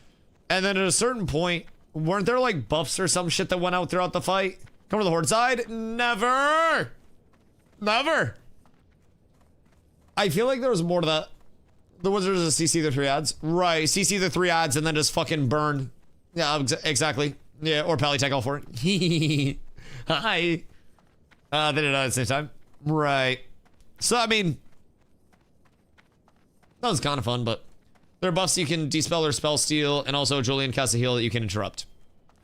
And then at a certain point, weren't there like buffs or some shit that went out throughout the fight? Come to the Horde side? Never! Never! I feel like there was more to that. The Wizards of CC the 3 ads. Right, CC the 3 ads and then just fucking burn. Yeah, exactly. Yeah, or Pally take all for it. Hi. They did it at the same time. Right. So, I mean, that was kind of fun, but there are buffs you can dispel or spell steal, and also Julian casts a heal that you can interrupt.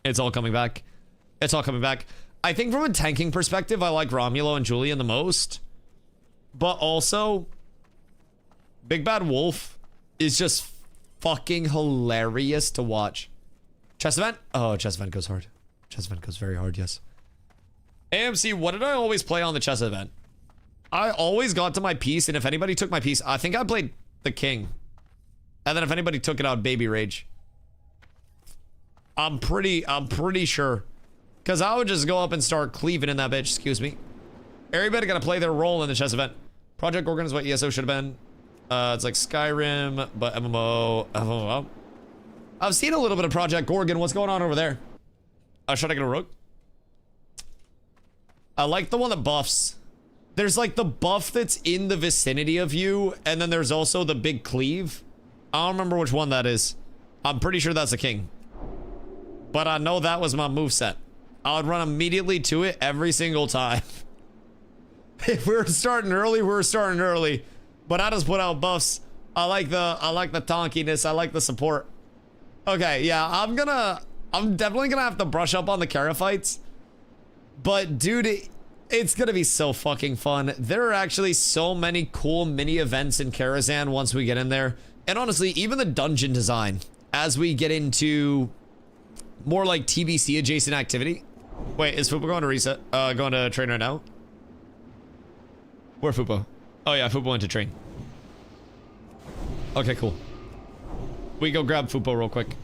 It's all coming back. It's all coming back. I think from a tanking perspective, I like Romulo and Julian the most. But also, Big Bad Wolf is just fucking hilarious to watch. Chess event? Oh, chess event goes hard. Chess event goes very hard, yes. AMC, what did I always play on the chess event? I always got to my piece, and if anybody took my piece, I think I played the king. And then if anybody took it out, Baby Rage. I'm pretty sure. Because I would just go up and start cleaving in that bitch, excuse me. Everybody gotta play their role in the chess event. Project Gorgon is what ESO should have been. It's like Skyrim, but MMO. I've seen a little bit of Project Gorgon. What's going on over there? Should I get a rogue? I like the one that buffs. There's like the buff that's in the vicinity of you, and then there's also the big cleave. I don't remember which one that is. I'm pretty sure that's a king. but I know that was my moveset. I would run immediately to it every single time. If we were starting early, we were starting early. But I just put out buffs. I like the tonkiness. I like the support. Okay, yeah, I'm definitely gonna have to brush up on the Kara fights. But dude, it's gonna be so fucking fun. There are actually so many cool mini events in Karazhan once we get in there. And honestly, even the dungeon design, as we get into more like TBC adjacent activity. Wait, is Fupo going to reset? Going to train right now? Where Fupo? Oh yeah, Fupo went to train. Okay, cool. We go grab Fupo real quick.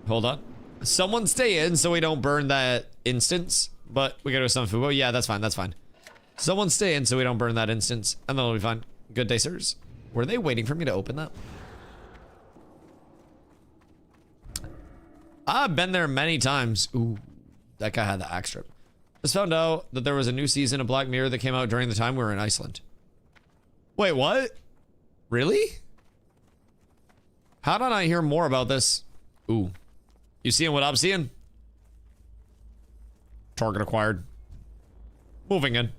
Hold on. Someone stay in so we don't burn that instance. But we gotta go summon Fupo. Yeah, that's fine, that's fine. Someone stay in so we don't burn that instance. And then it'll be fine. Good day, sirs. Were they waiting for me to open that? I've been there many times. Ooh, that guy had the axe strip. Just found out that there was a new season of Black Mirror that came out during the time we were in Iceland. Wait, what? Really? How did I hear more about this? Ooh. You seeing what I'm seeing? Target acquired. Moving in.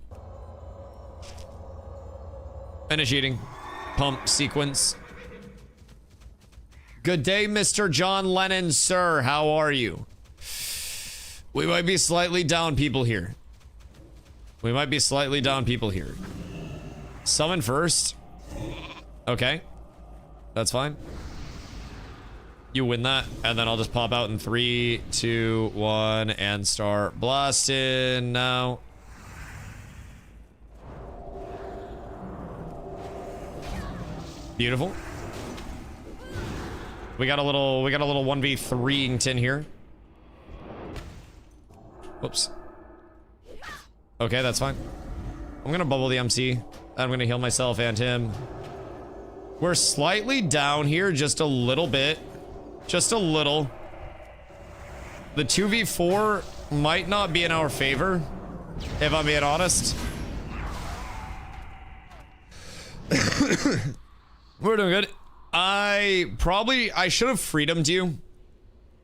Initiating. Pump sequence. Good day, Mr. John Lennon, sir. How are you? We might be slightly down people here. We might be slightly down people here. Summon first. Okay. That's fine. You win that, and then I'll just pop out in 3, 2, 1, and start blasting now. Beautiful. We got a little 1v3ington here. Whoops. Okay, that's fine. I'm gonna bubble the MC. I'm gonna heal myself and him. We're slightly down here, just a little bit. Just a little. The 2v4 might not be in our favor, if I'm being honest. We're doing good. I should have freedomed you,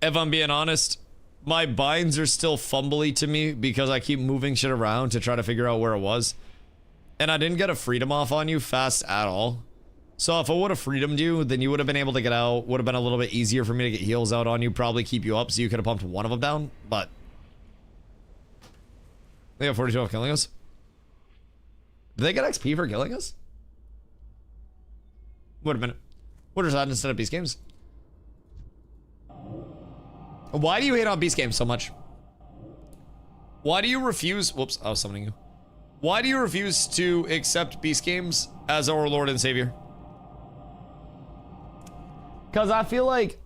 if I'm being honest. My binds are still fumbly to me because I keep moving shit around to try to figure out where it was. And I didn't get a freedom off on you fast at all. So if I would have freedomed you, then you would have been able to get out. Would have been a little bit easier for me to get heals out on you. Probably keep you up so you could have pumped one of them down. But they got 42 off killing us. Did they get XP for killing us? Wait a minute. What is that instead of Beast Games? Why do you hate on Beast Games so much? Why do you refuse? Whoops, I was summoning you. Why do you refuse to accept Beast Games as our Lord and Savior? Because I feel like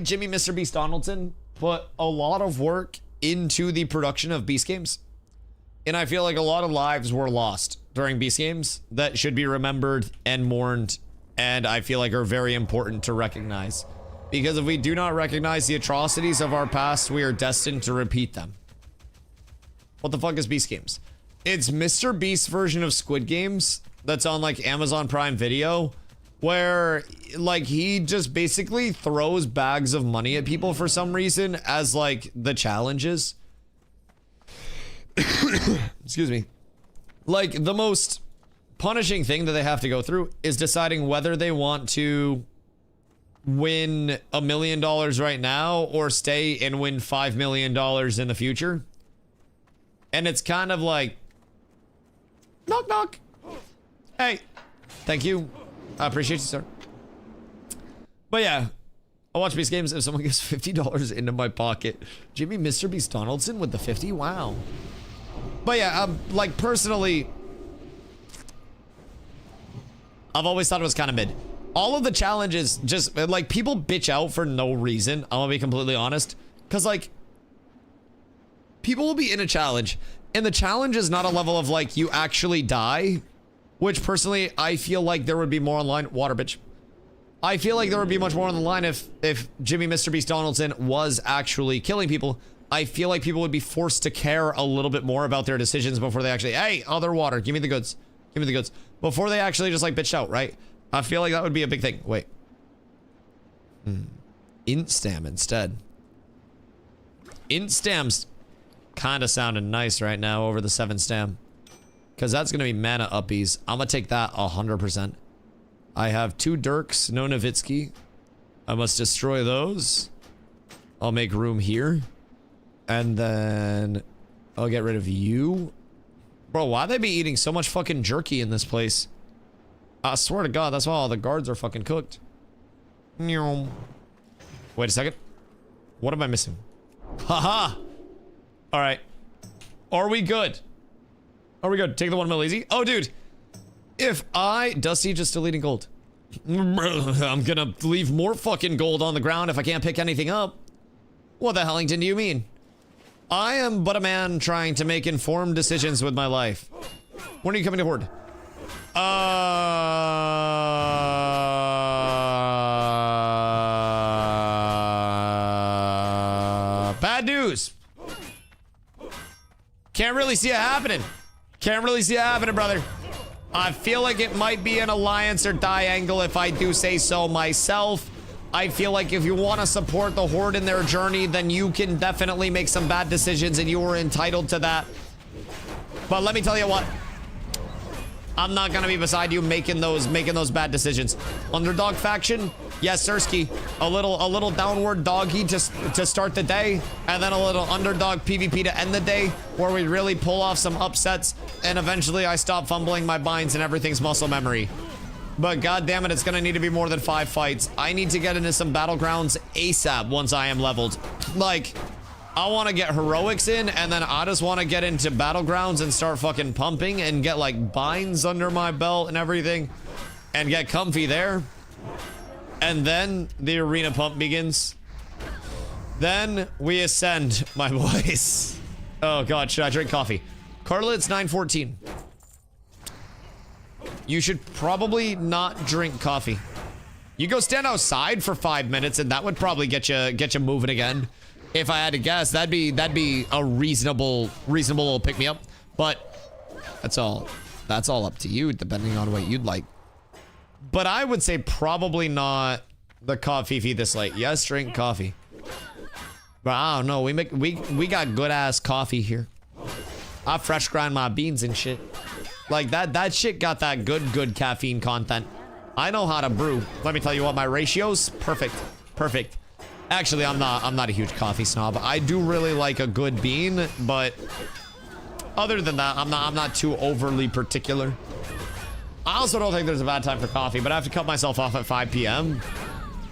Jimmy Mr. Beast Donaldson put a lot of work into the production of Beast Games. And I feel like a lot of lives were lost during Beast Games that should be remembered and mourned, and I feel like are very important to recognize. Because if we do not recognize the atrocities of our past, we are destined to repeat them. What the fuck is Beast Games? It's Mr. Beast's version of Squid Games that's on like Amazon Prime Video, where like he just basically throws bags of money at people for some reason as like the challenges. Excuse me. Like the most punishing thing that they have to go through is deciding whether they want to win $1 million right now or stay and win $5 million in the future. And it's kind of like, knock knock. Hey, thank you. I appreciate you, sir. But yeah, I watch Beast Games. If someone gives $50 into my pocket, Jimmy Mr. Beast Donaldson with the 50. Wow. But yeah, like personally, I've always thought it was kind of mid. All of the challenges just like people bitch out for no reason. I'm gonna be completely honest, because like people will be in a challenge and the challenge is not a level of like you actually die, which personally I feel like there would be more online. Water bitch. I feel like there would be much more on the line if Jimmy Mr. Beast Donaldson was actually killing people. I feel like people would be forced to care a little bit more about their decisions before they actually, hey, other water, give me the goods, give me the goods, before they actually just like bitch out, right? I feel like that would be a big thing. Wait. Instam instead. int stam's kind of sounding nice right now over the 7 stam. Because that's going to be mana uppies. I'm going to take that 100%. I have 2 Dirks, no Nowitzki. I must destroy those. I'll make room here. And then I'll get rid of you. Bro, why they be eating so much fucking jerky in this place? I swear to God, that's why all the guards are fucking cooked. Wait a second. What am I missing? Haha! Alright. Are we good? Are we good? Take the 1 mil easy. Oh, dude. If I... Dusty just deleting gold. I'm gonna leave more fucking gold on the ground if I can't pick anything up. What the hellington do you mean? I am but a man trying to make informed decisions with my life. When are you coming to Horde? Bad news. Can't really see it happening. Can't really see it happening, brother. I feel like it might be an alliance or die angle if I do say so myself. I feel like if you want to support the Horde in their journey, then you can definitely make some bad decisions and you are entitled to that. But let me tell you what. I'm not gonna be beside you making those bad decisions. Underdog faction, yes, Sirski. A little downward doggy to start the day, and then a little underdog PvP to end the day, where we really pull off some upsets, and eventually I stop fumbling my binds and everything's muscle memory. But god damn it, it's gonna need to be more than 5 fights. I need to get into some battlegrounds ASAP once I am leveled. Like, I want to get heroics in, and then I just want to get into battlegrounds and start fucking pumping and get like binds under my belt and everything and get comfy there. And then the arena pump begins. Then we ascend, my boys. Oh god, should I drink coffee? Carla, it's 9:14. You should probably not drink coffee. You go stand outside for 5 minutes and that would probably get you moving again. If I had to guess, that'd be a reasonable little pick me up. But that's all up to you, depending on what you'd like. But I would say probably not the coffee fee this late. Yes, drink coffee. But I don't know. We got good ass coffee here. I fresh grind my beans and shit. Like that shit got that good caffeine content. I know how to brew. Let me tell you what, my ratios perfect. Actually, I'm not a huge coffee snob. I do really like a good bean, but other than that, I'm not too overly particular. I also don't think there's a bad time for coffee, but I have to cut myself off at 5 p.m.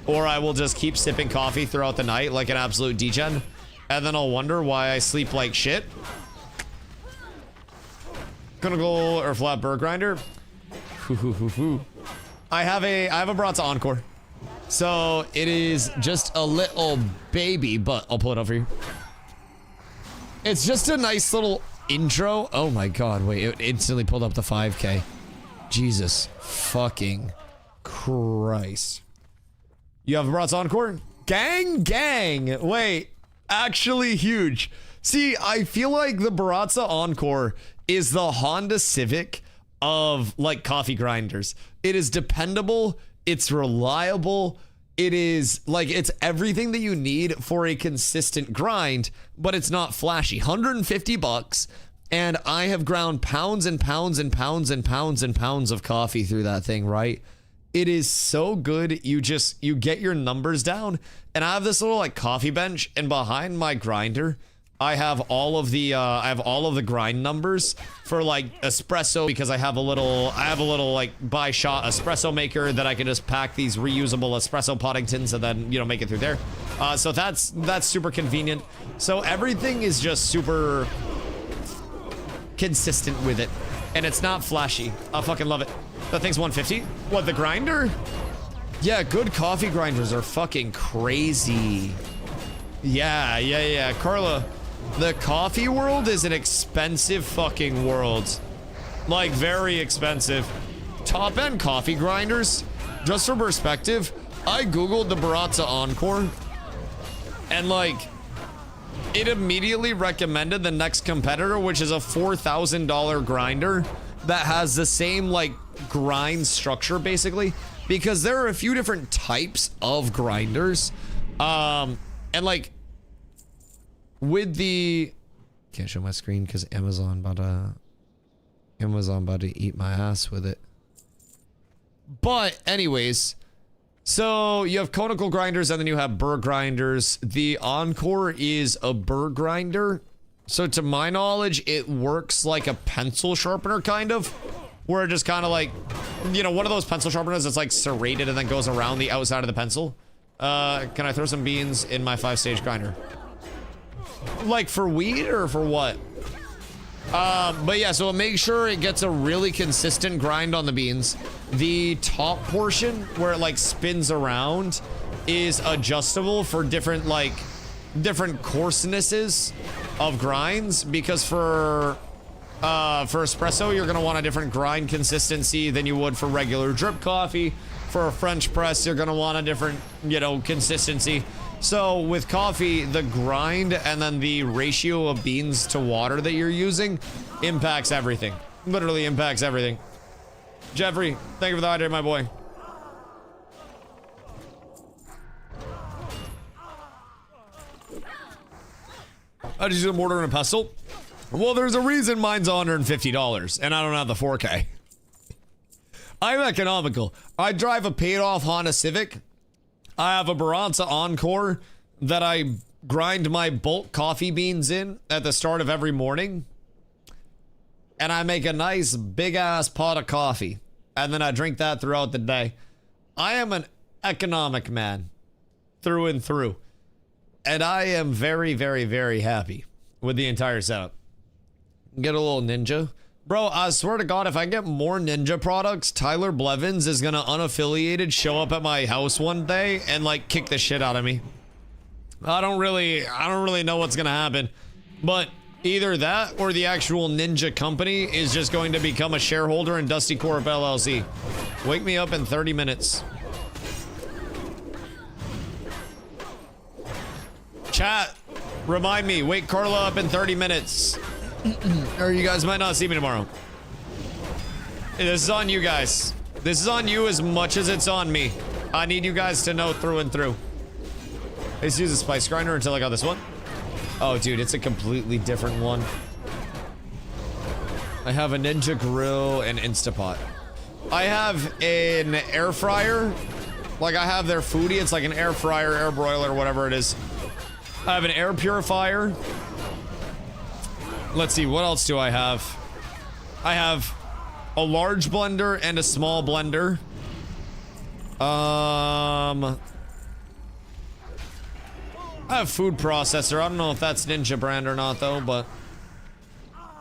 or I will just keep sipping coffee throughout the night like an absolute degen, and then I'll wonder why I sleep like shit. Gonna go or flat burr grinder. I have a Bratza Encore. So it is just a little baby, but I'll pull it up for you. It's just a nice little intro. Oh my god, wait, it instantly pulled up the 5K. Jesus fucking Christ. You have a Bratza Encore? Gang! Wait, actually huge. See, I feel like the Bratza Encore is the Honda Civic of like coffee grinders. It is dependable. It's reliable. It is like, it's everything that you need for a consistent grind, but it's not flashy. 150 bucks. And I have ground pounds and pounds and pounds and pounds and pounds of coffee through that thing, right? It is so good. You get your numbers down. And I have this little like coffee bench, and behind my grinder, I have all of the grind numbers for like espresso, because I have a little like by shot espresso maker that I can just pack these reusable espresso Poddingtons and then, you know, make it through there. So that's super convenient. So everything is just super consistent with it, and it's not flashy. I fucking love it. That thing's 150. What, the grinder? Yeah, good coffee grinders are fucking crazy. Yeah, Carla. The coffee world is an expensive fucking world. Like, very expensive. Top-end coffee grinders, just for perspective, I googled the Bratza Encore, and like, it immediately recommended the next competitor, which is a $4,000 grinder that has the same like grind structure basically, because there are a few different types of grinders, and like, with the can't show my screen because Amazon about to eat my ass with it. But anyways, so you have conical grinders and then you have burr grinders. The Encore is a burr grinder. So to my knowledge, it works like a pencil sharpener kind of, where it just kind of like, you know, one of those pencil sharpeners that's like serrated and then goes around the outside of the pencil. Can I throw some beans in my 5-stage grinder? Like for weed or for what? But yeah, so make sure it gets a really consistent grind on the beans. The top portion where it like spins around is adjustable for different coarsenesses of grinds, because for espresso you're gonna want a different grind consistency than you would for regular drip coffee. For a French press you're gonna want a different, you know, consistency. So with coffee, the grind and then the ratio of beans to water that you're using impacts everything. Literally impacts everything. Jeffrey, thank you for the hydrate, my boy. I just use a mortar and a pestle. Well, there's a reason mine's $150 and I don't have the 4K. I'm economical. I drive a paid-off Honda Civic. I have a Baranza Encore that I grind my bulk coffee beans in at the start of every morning. And I make a nice big-ass pot of coffee. And then I drink that throughout the day. I am an economic man. Through and through. And I am very, very, very happy with the entire setup. Get a little Ninja. Bro, I swear to God, if I get more Ninja products, Tyler Blevins is gonna unaffiliated show up at my house one day and like kick the shit out of me. I don't really know what's gonna happen, but either that or the actual Ninja company is just going to become a shareholder in Dusty Corp LLC. Wake me up in 30 minutes. Chat, remind me, wake Carla up in 30 minutes. Or you guys might not see me tomorrow. This is on you guys. This is on you as much as it's on me. I need you guys to know through and through. I used to use a spice grinder until I got this one. Oh, dude, it's a completely different one. I have a Ninja Grill and Instapot. I have an air fryer. Like, I have their foodie. It's like an air fryer, air broiler, whatever it is. I have an air purifier. Let's see, what else do I have? I have a large blender and a small blender. I have food processor. I don't know if that's Ninja brand or not though, but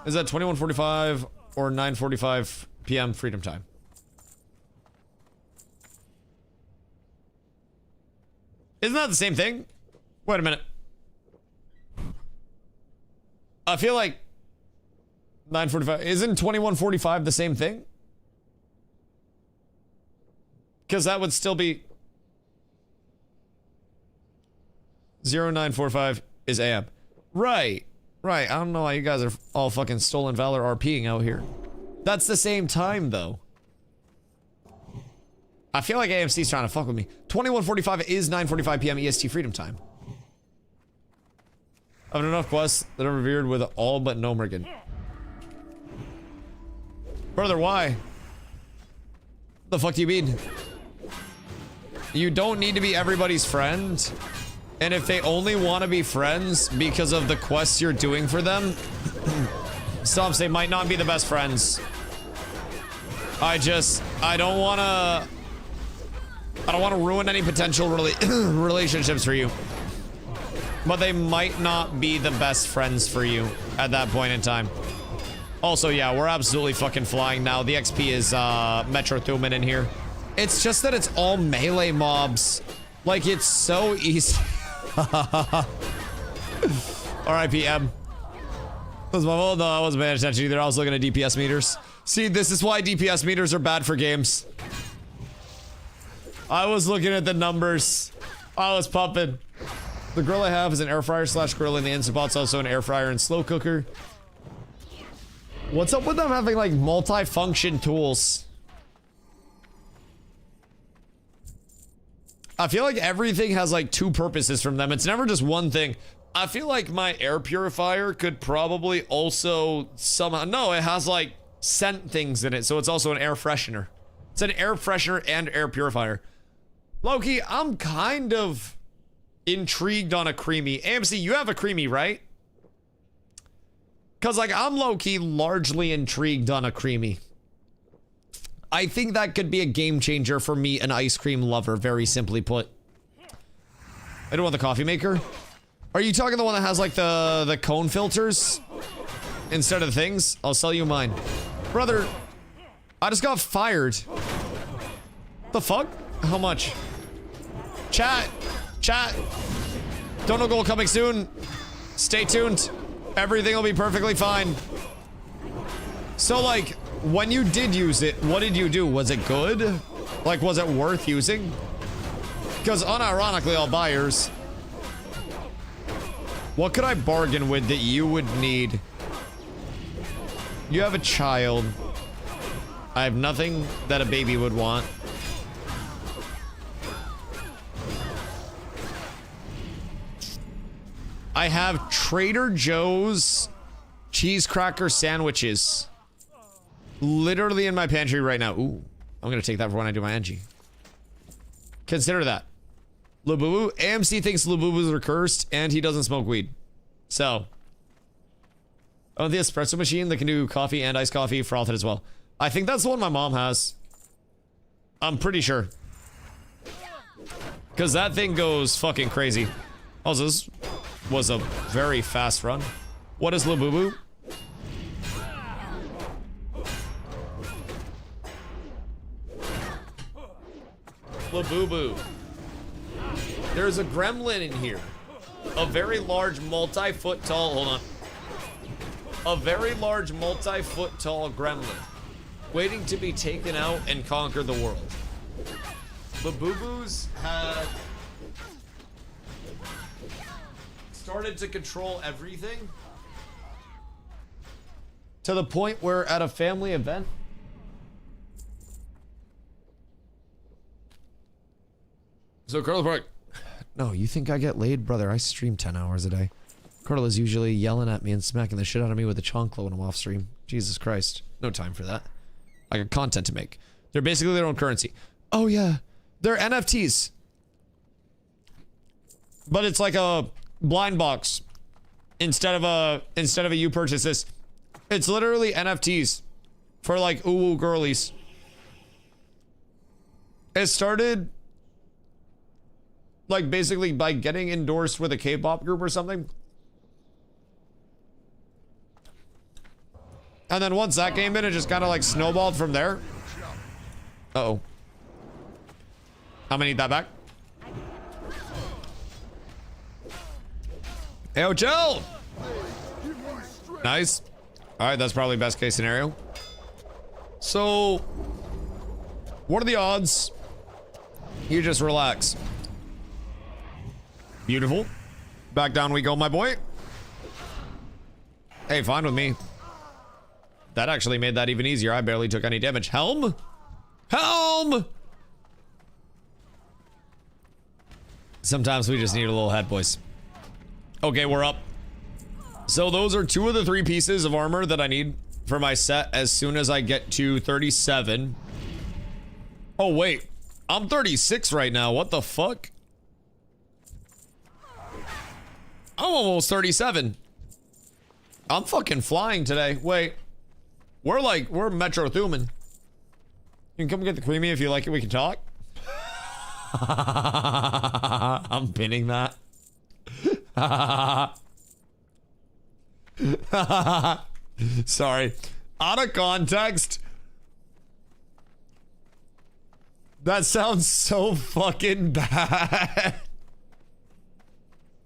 is that 21:45 or 9:45 p.m. freedom time? Isn't that the same thing? Wait a minute. I feel like 9:45 isn't 21:45 the same thing? Because that would still be 0945 is AM. Right. Right. I don't know why you guys are all fucking stolen valor RPing out here. That's the same time though. I feel like AMC's trying to fuck with me. 21:45 is 9:45 p.m. EST freedom time. I have enough quests that are revered with all but no Merkin. Brother, why? The fuck do you mean? You don't need to be everybody's friend. And if they only want to be friends because of the quests you're doing for them, Stomps, they might not be the best friends. I don't want to ruin any potential relationships for you. But they might not be the best friends for you at that point in time. Also, yeah, we're absolutely fucking flying now. The XP is Metro Thuman in here. It's just that it's all melee mobs. Like, it's so easy. R.I.P. M. That was my fault. No, I wasn't paying attention either. I was looking at DPS meters. See, this is why DPS meters are bad for games. I was looking at the numbers. I was pumping. The grill I have is an air fryer / grill, and the Instapot's also an air fryer and slow cooker. What's up with them having like multi-function tools? I feel like everything has like two purposes from them. It's never just one thing. I feel like my air purifier could probably also somehow... No, it has like scent things in it, so it's also an air freshener. It's an air freshener and air purifier. Loki, I'm kind of intrigued on a creamy. AMC, you have a creamy, right? Because like I'm low-key largely intrigued on a creamy. I think that could be a game changer for me, an ice cream lover, very simply put. I don't want the coffee maker. Are you talking the one that has like the cone filters instead of the things? I'll sell you mine. Brother, I just got fired. The fuck? How much? Chat. Don't know goal coming soon. Stay tuned. Everything will be perfectly fine. So like, when you did use it, what did you do? Was it good? Like, was it worth using? Because unironically, all buyers. What could I bargain with that you would need? You have a child. I have nothing that a baby would want. I have Trader Joe's cheese cracker sandwiches. Literally in my pantry right now. Ooh, I'm gonna take that for when I do my Angie. Consider that. Labubu. AMC thinks Labubus are cursed and he doesn't smoke weed. So. Oh, the espresso machine that can do coffee and iced coffee, froth it as well. I think that's the one my mom has. I'm pretty sure. Because that thing goes fucking crazy. Also, this was a very fast run. What is Labubu? Labubu. There's a gremlin in here. A very large multi-foot tall, hold on. A very large multi-foot tall gremlin. Waiting to be taken out and conquer the world. Labubus have started to control everything. To the point where at a family event, so Carla's like, no, you think I get laid? Brother, I stream 10 hours a day. Carla's usually yelling at me and smacking the shit out of me with a chancla when I'm off stream. Jesus Christ. No time for that. I got content to make. They're basically their own currency. Oh yeah. They're NFTs. But it's like a blind box. Instead of a you purchase this. It's literally NFTs. For like ooh girlies. It started like basically by getting endorsed with a K-pop group or something. And then once that came in, it just kind of like snowballed from there. Uh-oh. I'm gonna need that back. Hey, chill! Nice. Alright, that's probably best case scenario. So, what are the odds? You just relax. Beautiful. Back down we go, my boy. Hey, fine with me. That actually made that even easier. I barely took any damage. Helm? Helm! Sometimes we just need a little head, boys. Okay, we're up. So those are 2 of the 3 pieces of armor that I need for my set as soon as I get to 37. Oh, wait. I'm 36 right now. What the fuck? I'm almost 37. I'm fucking flying today. Wait. We're Metro Thuman. You can come get the creamy if you like it. We can talk. I'm pinning that. Sorry. Out of context. That sounds so fucking bad.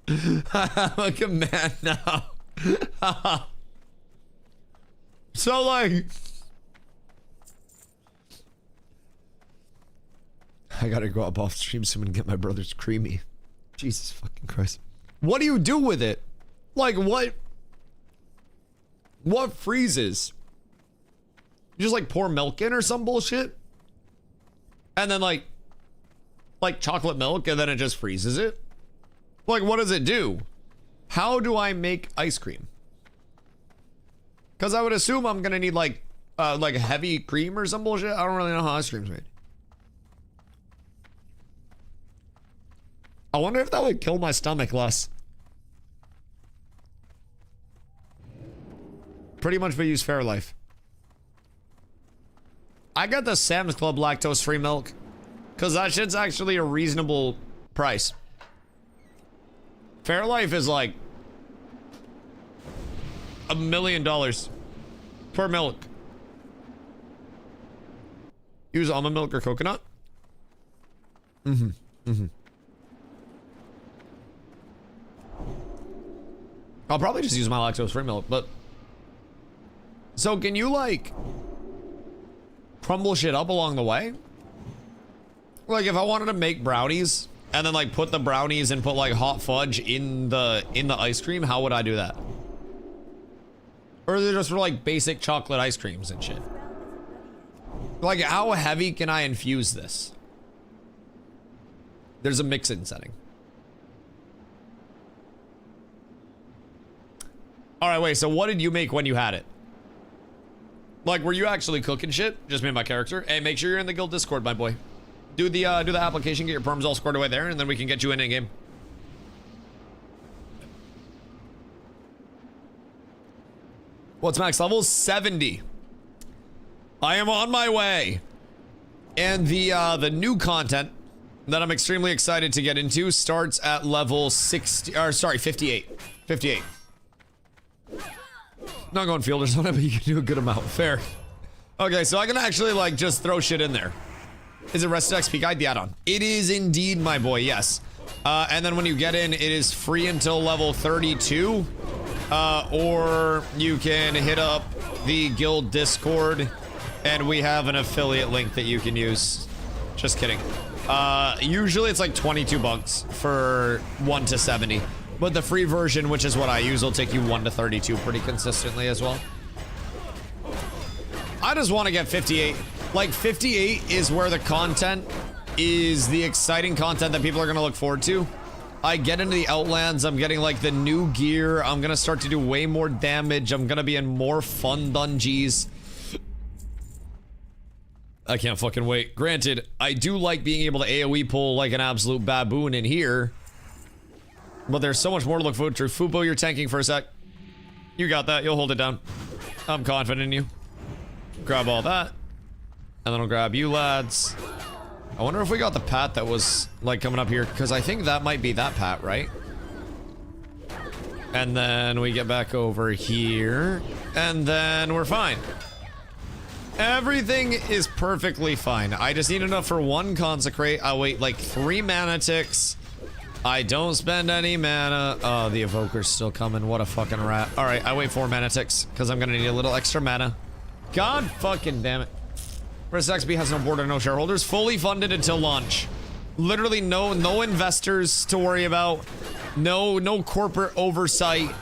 I'm like a man now. So like, I gotta go up off stream soon and get my brother's creamy. Jesus fucking Christ. What do you do with it? Like what freezes? You just like pour milk in or some bullshit? And then like chocolate milk and then it just freezes it? Like what does it do? How do I make ice cream? Because I would assume I'm gonna need like heavy cream or some bullshit. I don't really know how ice cream's made. I wonder if that would kill my stomach less. Pretty much we use Fairlife. I got the Sam's Club lactose-free milk because that shit's actually a reasonable price. Fairlife is like $1 million per milk. Use almond milk or coconut? I'll probably just use my lactose-free milk, but... So can you, like, crumble shit up along the way? Like, if I wanted to make brownies, and then, like, put the brownies and put, like, hot fudge in the ice cream, how would I do that? Or is it just for, like, basic chocolate ice creams and shit? Like, how heavy can I infuse this? There's a mix-in setting. Alright, wait, so what did you make when you had it? Like, were you actually cooking shit? Just me and my character? Hey, make sure you're in the guild Discord, my boy. Do the application, get your perms all squared away there, and then we can get you in game. What's max level? 70. I am on my way. And the new content that I'm extremely excited to get into starts at level 60, or sorry, 58. 58. Not going fielders on it, but you can do a good amount. Fair. Okay, so I can actually, like, just throw shit in there. Is it Rested XP Guide? The add-on. It is indeed, my boy, yes. And then when you get in, it is free until level 32. Or you can hit up the guild Discord, and we have an affiliate link that you can use. Just kidding. Usually it's like 22 bucks for 1 to 70. But the free version, which is what I use, will take you 1 to 32 pretty consistently as well. I just want to get 58. Like, 58 is where the content is the exciting content that people are going to look forward to. I get into the Outlands, I'm getting, like, the new gear. I'm going to start to do way more damage. I'm going to be in more fun dungeons. I can't fucking wait. Granted, I do like being able to AoE pull like an absolute baboon in here. But there's so much more to look forward to. Fubo, you're tanking for a sec. You got that. You'll hold it down. I'm confident in you. Grab all that. And then I'll grab you lads. I wonder if we got the pat that was, like, coming up here. Because I think that might be that pat, right? And then we get back over here. And then we're fine. Everything is perfectly fine. I just need enough for 1 consecrate. I'll wait, like, 3 mana ticks. I don't spend any mana. Oh, the evoker's still coming. What a fucking rat. All right, I wait 4 mana ticks because I'm gonna need a little extra mana. God fucking damn it. Risk XP has no board or no shareholders. Fully funded until launch. Literally no investors to worry about. No corporate oversight.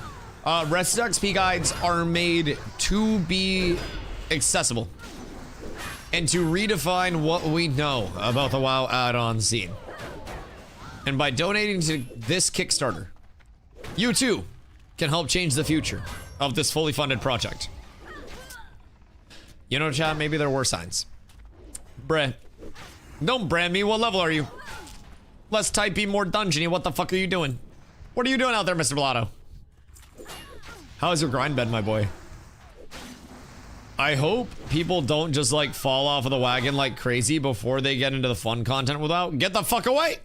Rest XP guides are made to be accessible and to redefine what we know about the WoW add-on scene. And by donating to this Kickstarter, you too can help change the future of this fully funded project. You know, chat, maybe there were signs. Bruh. Don't brand me. What level are you? Less typey, more dungeony. What the fuck are you doing? What are you doing out there, Mr. Blotto? How is your grind been, my boy? I hope people don't just, like, fall off of the wagon like crazy before they get into the fun content without. Get the fuck away!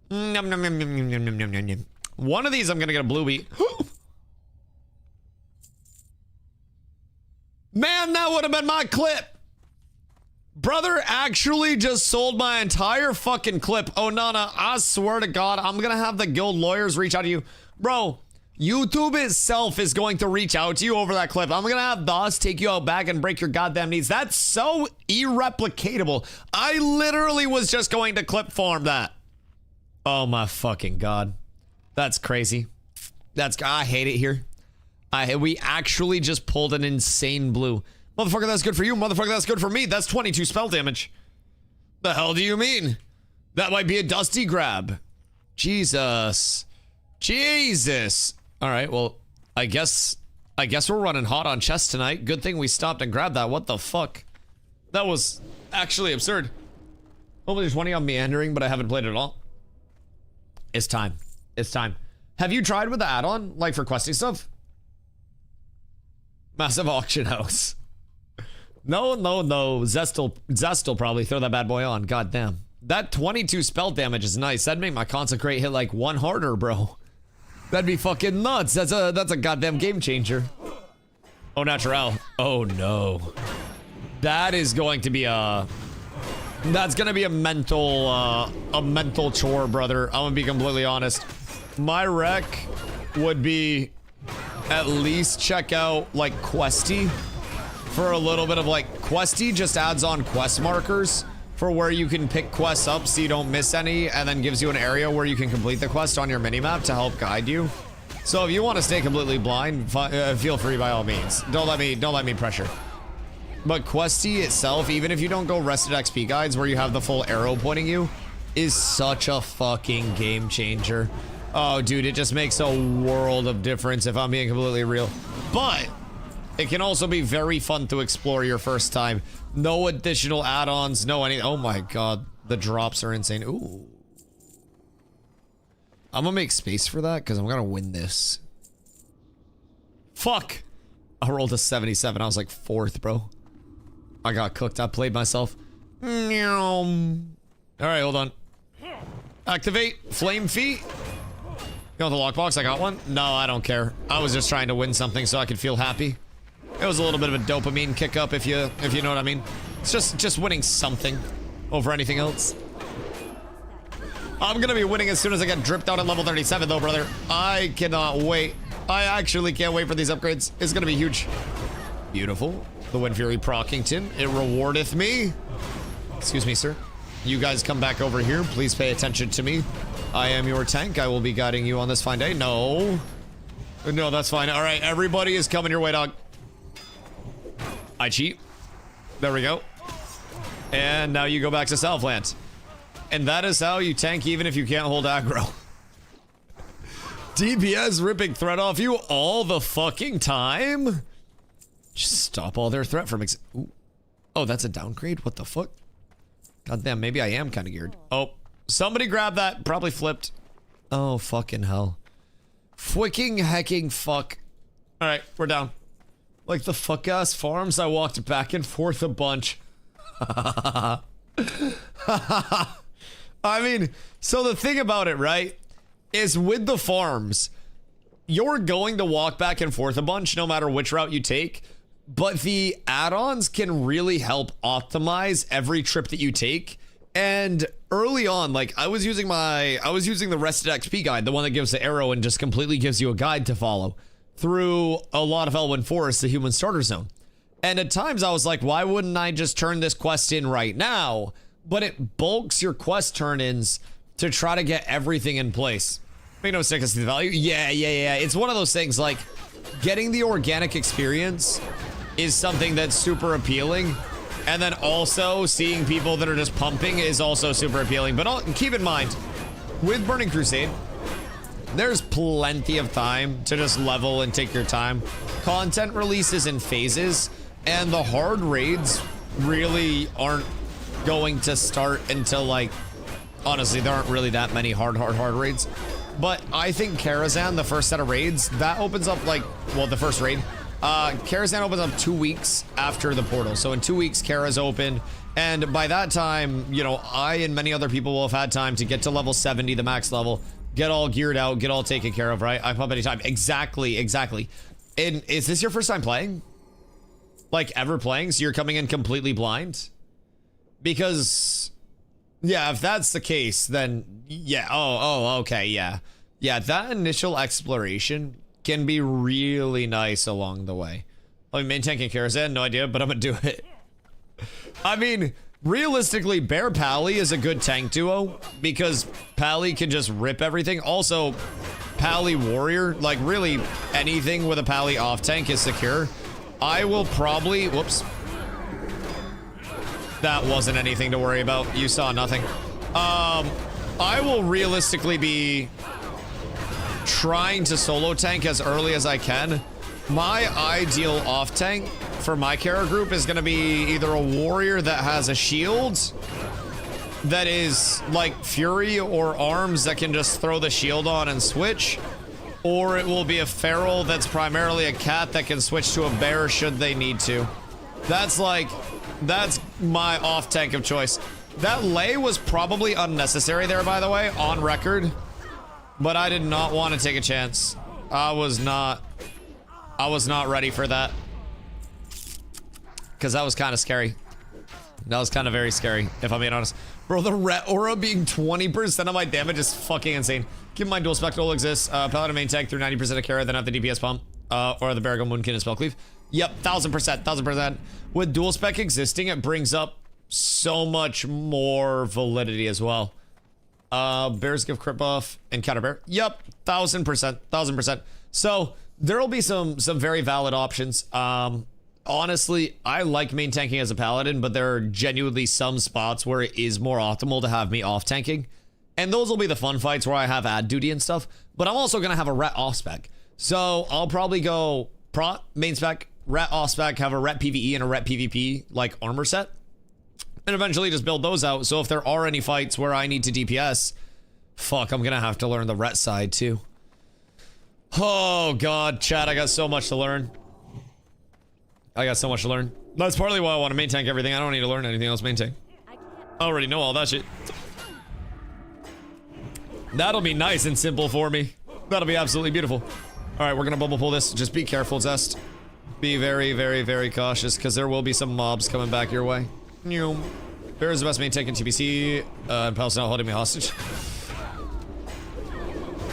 Nom, nom, nom, nom, nom, nom, nom, nom, nom. One of these I'm gonna get a blue beat. Man, that would have been my clip. Brother actually just sold my entire fucking clip. Oh, Nana, I swear to God, I'm gonna have the guild lawyers reach out to you. Bro, YouTube itself is going to reach out to you over that clip. I'm gonna have DOS take you out back and break your goddamn knees. That's so irreplicatable. I literally was just going to clip farm that. Oh my fucking God. That's crazy. I hate it here. We actually just pulled an insane blue. Motherfucker, that's good for you. Motherfucker, that's good for me. That's 22 spell damage. The hell do you mean? That might be a Dusty grab. Jesus. Jesus. All right, well, I guess we're running hot on chest tonight. Good thing we stopped and grabbed that. What the fuck? That was actually absurd. Hopefully there's 20 on meandering, but I haven't played it at all. It's time. It's time. Have you tried with the add-on, like for questing stuff? Massive auction house. No. Zest'll probably throw that bad boy on. God damn. That 22 spell damage is nice. That'd make my consecrate hit like 1 harder, bro. That'd be fucking nuts. That's a goddamn game changer. Oh, natural. Oh no. That is going to be a... That's gonna be a mental chore, brother. I'm gonna be completely honest. My rec would be at least check out like Questy for a little bit of like Questy just adds on quest markers for where you can pick quests up so you don't miss any, and then gives you an area where you can complete the quest on your minimap to help guide you. So if you want to stay completely blind, feel free by all means. Don't let me pressure. But Questy itself, even if you don't go rested XP guides where you have the full arrow pointing you, is such a fucking game changer. Oh, dude, it just makes a world of difference if I'm being completely real. But it can also be very fun to explore your first time. No additional add-ons, no any. Oh my god, the drops are insane. Ooh. I'm gonna make space for that because I'm gonna win this. Fuck. I rolled a 77. I was like 4th, bro. I got cooked. I played myself. All right, hold on. Activate flame feet. You want the lockbox? I got one. No, I don't care. I was just trying to win something so I could feel happy. It was a little bit of a dopamine kick up, if you know what I mean. It's just winning something over anything else. I'm gonna be winning as soon as I get dripped out at level 37, though, brother. I cannot wait. I actually can't wait for these upgrades. It's gonna be huge. Beautiful. The Wind Fury Prockington. It rewardeth me. Excuse me, sir. You guys come back over here. Please pay attention to me. I am your tank. I will be guiding you on this fine day. No. No, that's fine. All right, everybody is coming your way, dog. I cheat. There we go. And now you go back to Southland. And that is how you tank even if you can't hold aggro. DPS ripping threat off you all the fucking time? Just stop all their threat from Ooh. Oh, that's a downgrade? What the fuck? Goddamn, maybe I am kind of geared. Oh, somebody grab that. Probably flipped. Oh, fucking hell. Fwicking hecking fuck. Alright, we're down. Like the fuck-ass farms, I walked back and forth a bunch. I mean, so the thing about it, right, is with the farms, you're going to walk back and forth a bunch no matter which route you take, but the add-ons can really help optimize every trip that you take. And early on, like I was using the rested XP guide, the one that gives the arrow and just completely gives you a guide to follow through a lot of Elwyn Forest, the human starter zone. And at times I was like, why wouldn't I just turn this quest in right now? But it bulks your quest turn-ins to try to get everything in place. Make no mistake, I see the value. Yeah. It's one of those things, like, getting the organic experience is something that's super appealing. And then also seeing people that are just pumping is also super appealing. But keep in mind, with Burning Crusade, there's plenty of time to just level and take your time. Content releases in phases, and the hard raids really aren't going to start until, like, honestly, there aren't really that many hard raids. But I think Karazhan, the first set of raids, that opens up, like, well, the first raid, Karazhan opens up 2 weeks after the portal. So in 2 weeks, Kara's open. And by that time, you know, I and many other people will have had time to get to level 70, the max level, get all geared out, get all taken care of, right? I pump anytime. Exactly. And is this your first time playing? Like, ever playing? So you're coming in completely blind? Because, yeah, if that's the case, then, yeah. Oh, okay, yeah. Yeah, that initial exploration can be really nice along the way. I mean, main tanking Karazhan, no idea, but I'm gonna do it. I mean, realistically, Bear Pally is a good tank duo because Pally can just rip everything. Also, Pally Warrior, like really anything with a Pally off tank is secure. I will probably, whoops. That wasn't anything to worry about. You saw nothing. I will realistically be trying to solo tank as early as I can. My ideal off tank for my character group is going to be either a warrior that has a shield that is like Fury or arms that can just throw the shield on and switch, or it will be a feral that's primarily a cat that can switch to a bear should they need to. That's my off tank of choice. That lay was probably unnecessary there, by the way, on record, but I did not want to take a chance. I was not ready for that, because that was kind of scary. That was kind of very scary, if I'm being honest. Bro, the ret aura being 20% of my damage is fucking insane. Keep in mind, dual spec will exist. Paladin main tank through 90% of Kara, then have the DPS pump, or the Baragon Moonkin and spell cleave. Yep, 1000%. With dual spec existing, it brings up so much more validity as well. Bears give crit buff and counter bear. Yep, 1000%. So there will be some very valid options. Honestly, I like main tanking as a paladin, but there are genuinely some spots where it is more optimal to have me off tanking. And those will be the fun fights where I have ad duty and stuff. But I'm also going to have a ret off spec. So I'll probably go prot, main spec, ret off spec, have a ret PvE and a ret PvP like armor set. And eventually just build those out. So if there are any fights where I need to DPS, fuck, I'm going to have to learn the ret side too. Oh god, chat, I got so much to learn. That's partly why I want to main tank everything. I don't need to learn anything else main tank. I already know all that shit. That'll be nice and simple for me. That'll be absolutely beautiful. All right, we're gonna bubble pull this. Just be careful, Zest. Be very, very, very cautious, because there will be some mobs coming back your way. Bear is the best main tank in TBC, and Pal's not holding me hostage.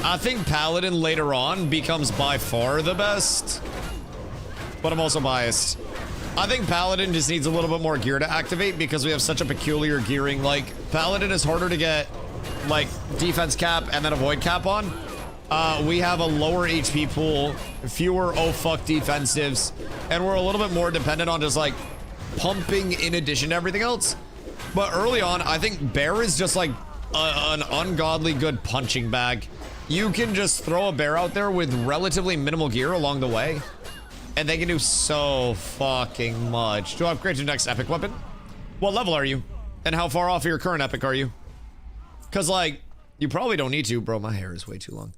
I think Paladin later on becomes by far the best, but I'm also biased. I think Paladin just needs a little bit more gear to activate because we have such a peculiar gearing. Like, Paladin is harder to get, like, defense cap and then avoid cap on. We have a lower HP pool, fewer oh fuck defensives, and we're a little bit more dependent on just, like, pumping in addition to everything else. But early on, I think Bear is just, like, an ungodly good punching bag. You can just throw a bear out there with relatively minimal gear along the way, and they can do so fucking much. To upgrade to next epic weapon? What level are you? And how far off your current epic are you? Because, like, you probably don't need to. Bro, my hair is way too long.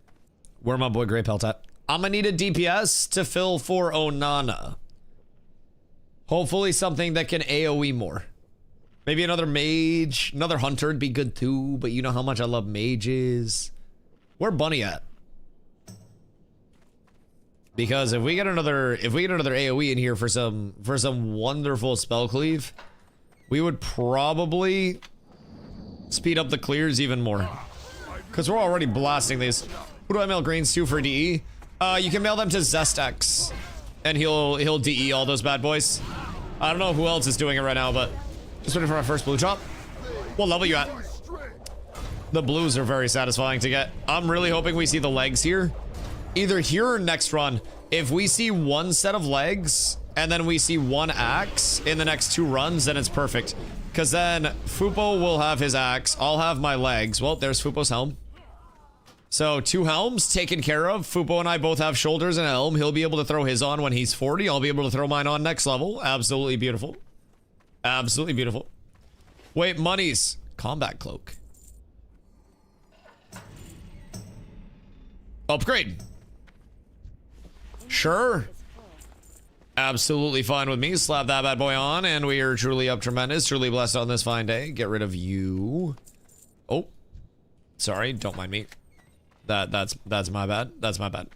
Where my boy Grey Pelt at? I'm gonna need a DPS to fill for Onana. Hopefully something that can AoE more. Maybe another mage, another hunter would be good too, but you know how much I love mages. Where Bunny at? Because if we get another AoE in here for some wonderful spell cleave, we would probably speed up the clears even more. Because we're already blasting these. Who do I mail greens to for DE? You can mail them to Zestex, and he'll DE all those bad boys. I don't know who else is doing it right now, but just waiting for my first blue drop. What level you at? The blues are very satisfying to get. I'm really hoping we see the legs here. Either here or next run. If we see one set of legs, and then we see one axe in the next 2 runs, then it's perfect. Because then Fupo will have his axe, I'll have my legs. Well, there's Fupo's helm. So 2 helms taken care of. Fupo and I both have shoulders and a helm. He'll be able to throw his on when he's 40. I'll be able to throw mine on next level. Absolutely beautiful. Absolutely beautiful. Wait, monies. Combat cloak. Upgrade. Sure. Absolutely fine with me. Slap that bad boy on, and we are truly up tremendous. Truly blessed on this fine day. Get rid of you. Oh. Sorry, don't mind me. That's my bad. That's my bad.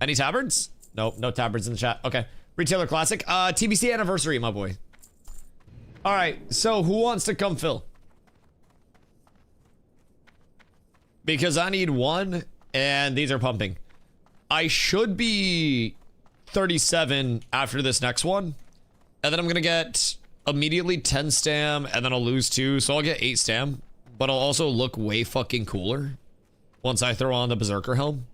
Any tabards? Nope, no tabards in the chat. Okay. Retailer Classic. TBC anniversary, my boy. Alright, so who wants to come fill? Because I need 1, and these are pumping. I should be 37 after this next one, and then I'm gonna get immediately 10 stam, and then I'll lose 2, so I'll get 8 stam, but I'll also look way fucking cooler once I throw on the Berserker helm.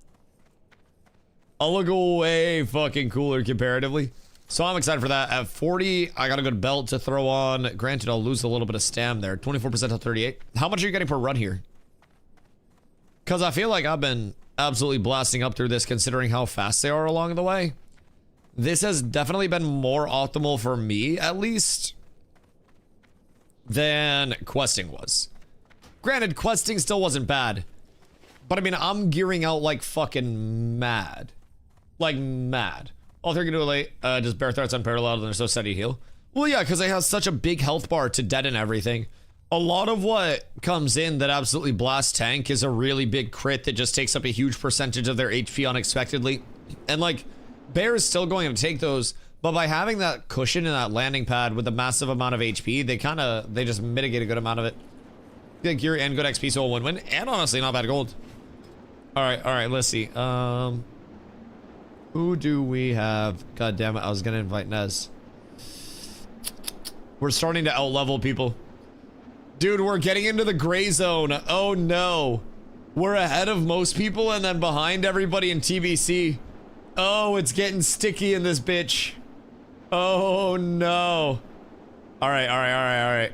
I'll look way fucking cooler comparatively. So I'm excited for that. At 40, I got a good belt to throw on. Granted, I'll lose a little bit of stam there. 24% to 38. How much are you getting per run here? Because I feel like I've been absolutely blasting up through this considering how fast they are along the way. This has definitely been more optimal for me, at least, than questing was. Granted, questing still wasn't bad. But I mean, I'm gearing out like fucking mad. Like mad. All they're gonna do late, just bear threats unparalleled and they're so steady heal. Well, yeah, because they have such a big health bar to deaden everything. A lot of what comes in that absolutely blasts tank is a really big crit that just takes up a huge percentage of their HP unexpectedly. And like, bear is still going to take those, but by having that cushion and that landing pad with a massive amount of HP, they just mitigate a good amount of it. Good gear and good XP, so a win-win, and honestly, not bad gold. Alright, let's see. Who do we have? God damn it, I was gonna invite Nez. We're starting to out-level people. Dude, we're getting into the gray zone. Oh no. We're ahead of most people and then behind everybody in TBC. Oh, it's getting sticky in this bitch. Oh no. Alright.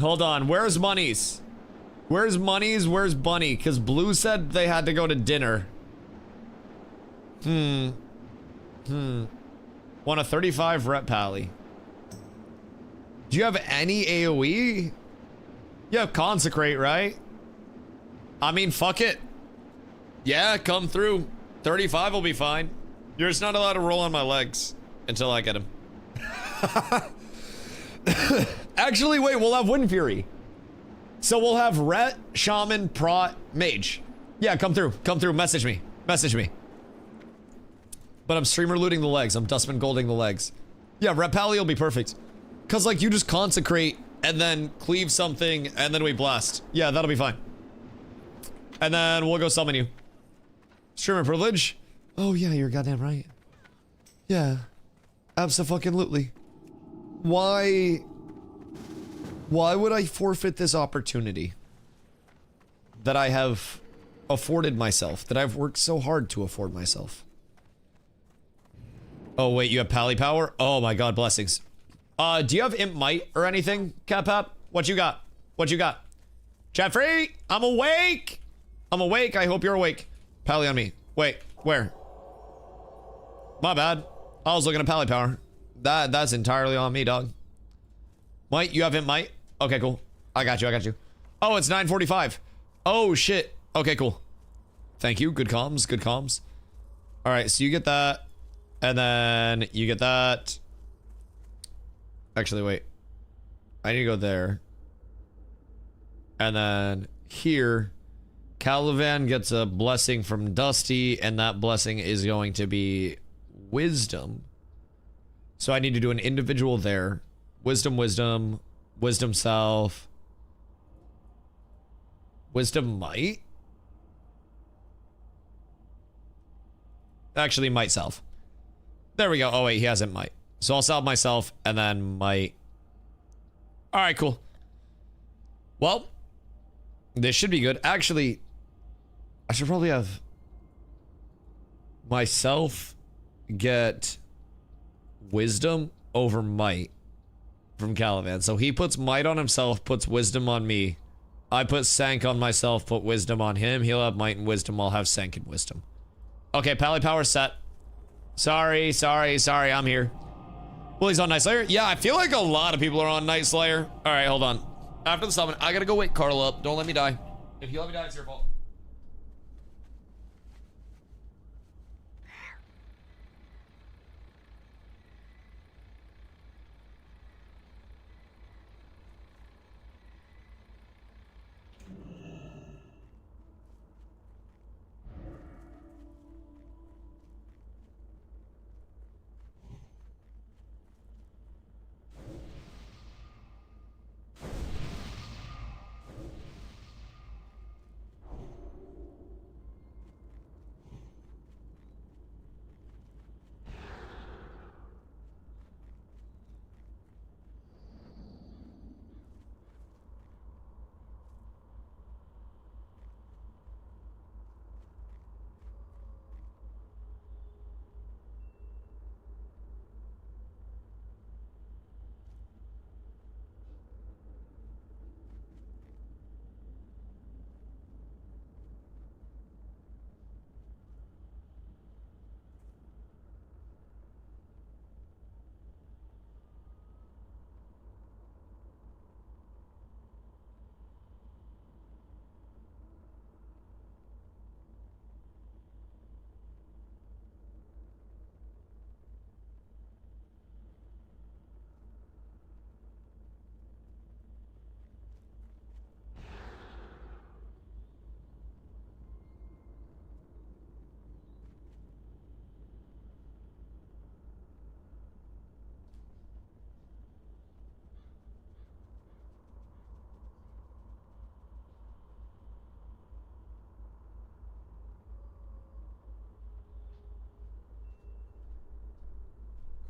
Hold on, where's Monies? Where's Monies? Where's Bunny? Because Blue said they had to go to dinner. Want a 35 rep pally. Do you have any AoE? You have Consecrate, right? I mean, fuck it. Yeah, come through. 35 will be fine. You're just not allowed to roll on my legs until I get him. Actually, wait, we'll have Wind Fury. So we'll have Ret, Shaman, Prot, Mage. Yeah, come through, message me. But I'm streamer looting the legs, I'm Dustman golding the legs. Yeah, Ret Pally will be perfect. Cause like you just consecrate and then cleave something and then we blast. Yeah, that'll be fine. And then we'll go summon you. Streamer privilege? Oh yeah, you're goddamn right. Yeah. Abso-fucking-lutely. Why would I forfeit this opportunity that I have afforded myself, that I've worked so hard to afford myself? Oh wait, you have pally power? Oh my god, blessings. Do you have imp might or anything, Cap? What you got? Jeffrey, I'm awake! I hope you're awake. Pally on me. Wait, where? My bad. I was looking at pally power. That's entirely on me, dog. Might, you have imp might? Okay, cool. I got you. Oh, it's 9:45. Oh, shit. Okay, cool. Thank you. Good comms. Alright, so you get that. And then you get that. Actually, wait. I need to go there. And then here, Calivan gets a blessing from Dusty, and that blessing is going to be wisdom. So I need to do an individual there. Wisdom self. Wisdom might? Actually, might self. There we go. Oh wait, he hasn't might. So I'll salve myself and then might. Alright, cool. Well, this should be good. Actually, I should probably have myself get wisdom over might from Calivan. So he puts might on himself, puts wisdom on me. I put sank on myself, put wisdom on him. He'll have might and wisdom. I'll have sank and wisdom. Okay, pally power set. Sorry, I'm here. Well, he's on Night Slayer? Yeah, I feel like a lot of people are on Night Slayer. Alright, hold on. After the summon, I gotta go wake Carl up. Don't let me die. If you let me die, it's your fault.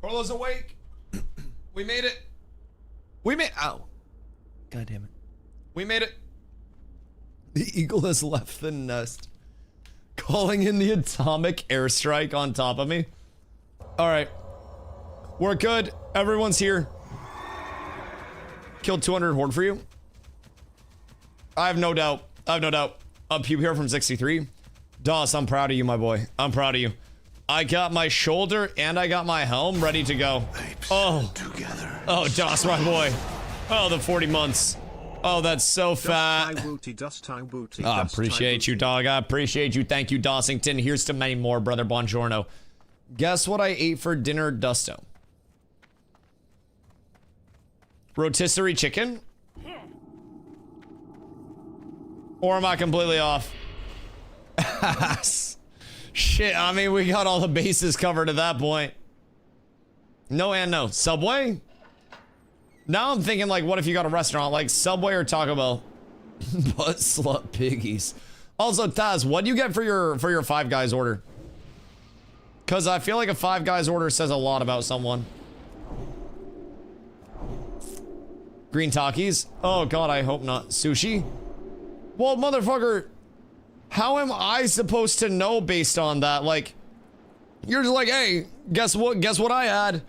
Orlo's awake. We made it. We made. Ow. God damn it. We made it. The eagle has left the nest. Calling in the atomic airstrike on top of me. All right. We're good. Everyone's here. Killed 200 horde for you. I have no doubt. I have no doubt. Pube here from 63. Doss, I'm proud of you, my boy. I'm proud of you. I got my shoulder and I got my helm ready to go. Oh. Together. Oh, Doss, my boy. Oh, the 40 months. Oh, that's so fat. I appreciate you, dog. I appreciate you. Thank you, Dossington. Here's to many more, brother. Buongiorno. Guess what I ate for dinner, Dusto? Rotisserie chicken? Or am I completely off? Shit, I mean, we got all the bases covered at that point. No and no. Subway? Now I'm thinking, like, what if you got a restaurant like Subway or Taco Bell? Butt slut piggies. Also, Taz, what do you get for your Five Guys order? Because I feel like a Five Guys order says a lot about someone. Green Takis? Oh, God, I hope not. Sushi? Well, motherfucker, how am I supposed to know based on that? Like, you're just like, hey, guess what? Guess what I had?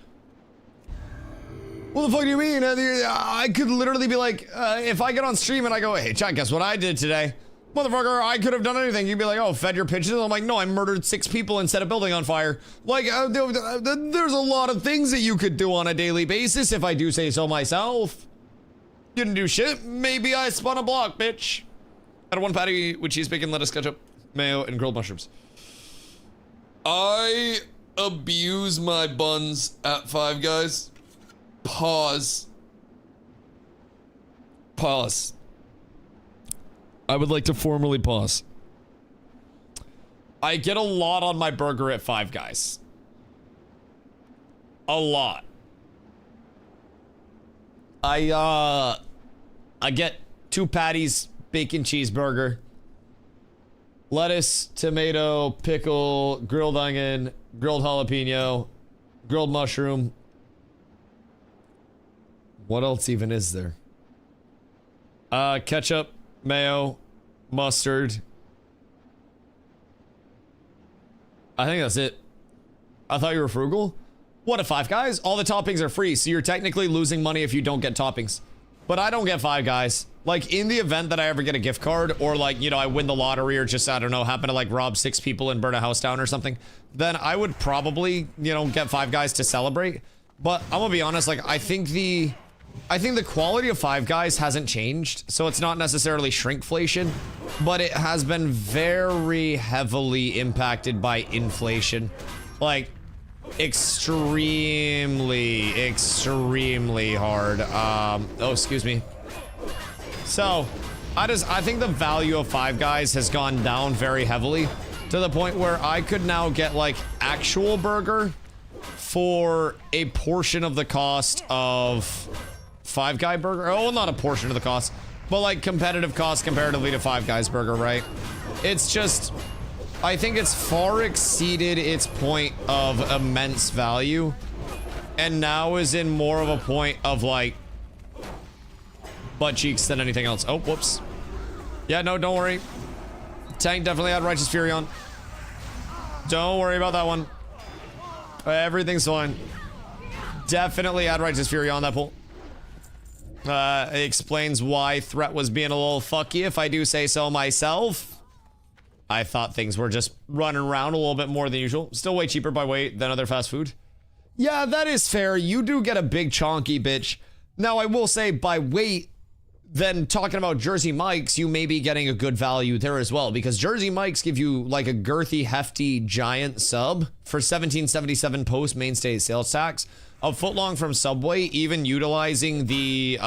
What the fuck do you mean? I could literally be like, if I get on stream and I go, hey, chat, guess what I did today? Motherfucker, I could have done anything. You'd be like, oh, fed your pigeons? I'm like, no, I murdered 6 people and set a building on fire. Like, there's a lot of things that you could do on a daily basis if I do say so myself. You didn't do shit. Maybe I spun a block, bitch. I had 1 patty with cheese, bacon, lettuce, ketchup, mayo, and grilled mushrooms. I abuse my buns at Five Guys. Pause. Pause. I would like to formally pause. I get a lot on my burger at Five Guys. A lot. I get 2 patties, bacon cheeseburger, lettuce, tomato, pickle, grilled onion, grilled jalapeno, grilled mushroom. What else even is there? Ketchup, mayo, mustard. I think that's it. I thought you were frugal. What, at Five Guys? All the toppings are free, so you're technically losing money if you don't get toppings. But I don't get Five Guys. Like, in the event that I ever get a gift card, or like, you know, I win the lottery, or just, I don't know, happen to like rob 6 people and burn a house down or something, then I would probably, you know, get Five Guys to celebrate. But I'm gonna be honest, like, I think the quality of Five Guys hasn't changed, so it's not necessarily shrinkflation, but it has been very heavily impacted by inflation. Like, extremely hard. Oh, excuse me. So, I think the value of Five Guys has gone down very heavily to the point where I could now get, like, actual burger for a portion of the cost of Five Guy burger. Oh, well, not a portion of the cost, but like competitive cost comparatively to Five Guys burger, right? It's just, I think it's far exceeded its point of immense value and now is in more of a point of like butt cheeks than anything else. Oh, whoops. Yeah, no, don't worry. Tank definitely had Righteous Fury on. Don't worry about that one. Everything's fine. Definitely had Righteous Fury on that pull. It explains why Threat was being a little fucky, if I do say so myself. I thought things were just running around a little bit more than usual. Still way cheaper by weight than other fast food. Yeah, that is fair. You do get a big chonky bitch. Now, I will say by weight, then talking about Jersey Mike's, you may be getting a good value there as well, because Jersey Mike's give you like a girthy, hefty, giant sub for $17.77 post mainstay sales tax. A footlong from Subway, even utilizing the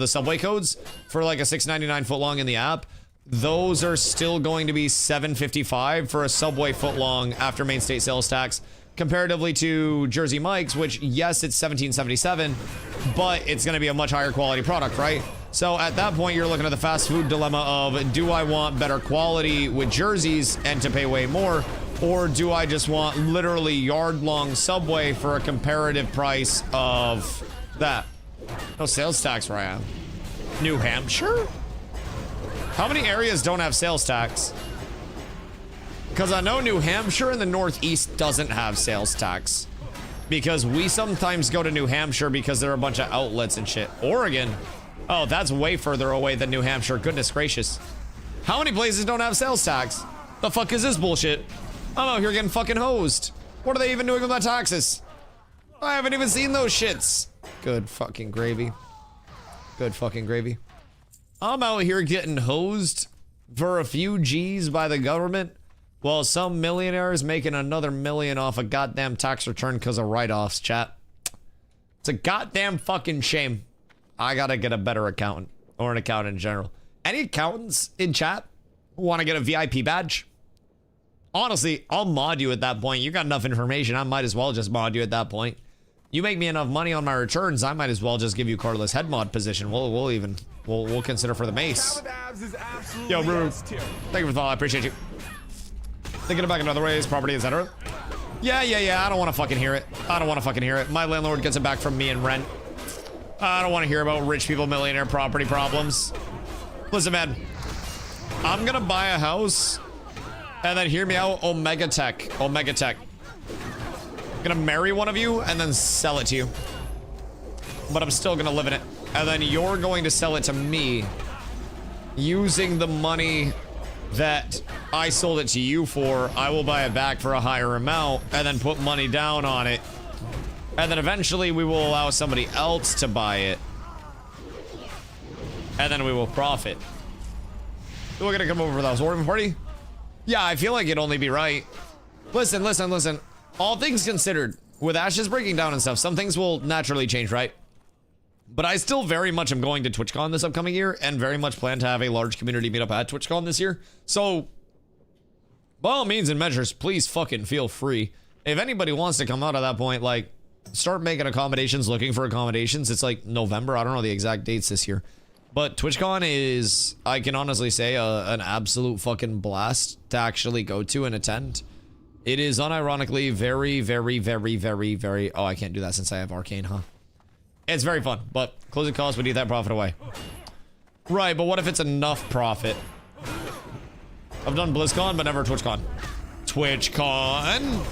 Subway codes for like a $6.99 footlong in the app, those are still going to be $7.55 for a Subway footlong after main state sales tax, comparatively to Jersey Mike's, which, yes, it's $17.77, but it's going to be a much higher quality product, right? So at that point, you're looking at the fast food dilemma of, do I want better quality with Jerseys and to pay way more, Or do I just want literally yard-long subway for a comparative price of that? No sales tax where I am. New Hampshire? How many areas don't have sales tax? Because I know New Hampshire in the Northeast doesn't have sales tax. Because we sometimes go to New Hampshire because there are a bunch of outlets and shit. Oregon? Oh, that's way further away than New Hampshire. Goodness gracious. How many places don't have sales tax? The fuck is this bullshit? I'm out here getting fucking hosed. What are they even doing with my taxes? I haven't even seen those shits. Good fucking gravy. Good fucking gravy. I'm out here getting hosed for a few G's by the government while some millionaire is making another million off a goddamn tax return because of write-offs, chat. It's a goddamn fucking shame. I gotta get a better accountant, or an accountant in general. Any accountants in chat who want to get a VIP badge? Honestly, I'll mod you at that point. You got enough information, I might as well just mod you at that point. You make me enough money on my returns, I might as well just give you Carla's head mod position. We'll consider for the mace. Yo, Ruru, thank you for the follow, I appreciate you. Thinking about another ways, property, etc. Yeah, I don't want to fucking hear it. I don't want to fucking hear it. My landlord gets it back from me in rent. I don't want to hear about rich people, millionaire property problems. Listen, man, I'm gonna buy a house and then hear me out, Omega Tech. I'm gonna marry one of you and then sell it to you. But I'm still gonna live in it. And then you're going to sell it to me using the money that I sold it to you for. I will buy it back for a higher amount and then put money down on it. And then eventually we will allow somebody else to buy it. And then we will profit. We're gonna come over for the housewarming party? Yeah, I feel like it'd only be right. Listen. All things considered, with Ashes breaking down and stuff, some things will naturally change, right? But I still very much am going to TwitchCon this upcoming year and very much plan to have a large community meetup at TwitchCon this year. So, by all means and measures, please fucking feel free. If anybody wants to come out at that point, like, start making accommodations, looking for accommodations. It's like November. I don't know the exact dates this year. But TwitchCon is, I can honestly say, an absolute fucking blast to actually go to and attend. It is unironically very... Oh, I can't do that since I have Arcane, huh? It's very fun, but closing costs would eat that profit away. Right, but what if it's enough profit? I've done BlizzCon, but never TwitchCon. TwitchCon?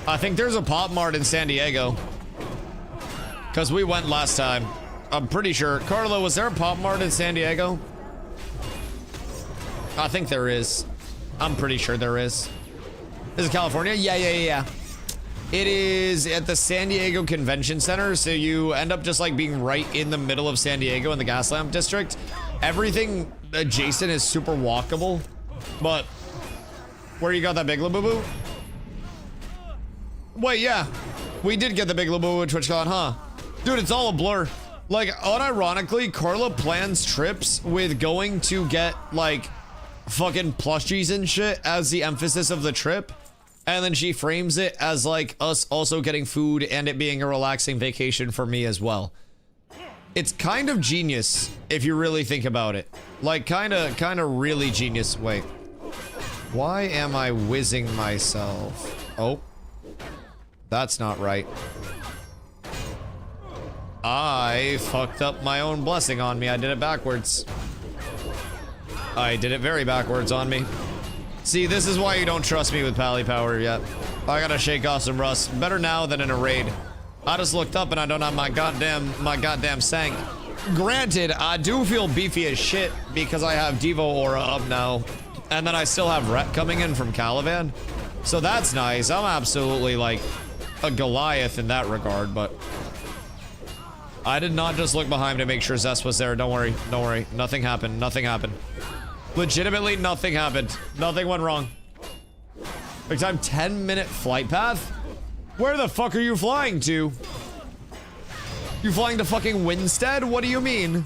I think there's a Pop Mart in San Diego. Because we went last time. I'm pretty sure. Carlo, was there a Pop Mart in San Diego? I think there is. I'm pretty sure there is. Is it California? Yeah. It is at the San Diego Convention Center, so you end up just like being right in the middle of San Diego in the Gaslamp District. Everything adjacent is super walkable, but where you got that Big Labubu? Wait, yeah, we did get the Big Labubu at TwitchCon, huh? Dude, it's all a blur. Like, unironically, Carla plans trips with going to get like fucking plushies and shit as the emphasis of the trip. And then she frames it as like us also getting food and it being a relaxing vacation for me as well. It's kind of genius if you really think about it. Like kind of really genius. Wait. Why am I whizzing myself? Oh. That's not right. I fucked up my own blessing on me. I did it backwards. I did it very backwards on me. See, this is why you don't trust me with Pally Power yet. I gotta shake off some rust. Better now than in a raid. I just looked up and I don't have my goddamn sank. Granted, I do feel beefy as shit because I have Devo Aura up now. And then I still have Rhett coming in from Caliban. So that's nice. I'm absolutely like a Goliath in that regard, but I did not just look behind to make sure Zest was there. Don't worry. Nothing happened. Legitimately, nothing happened. Nothing went wrong. Big time 10-minute flight path? Where the fuck are you flying to? You flying to fucking Winstead? What do you mean?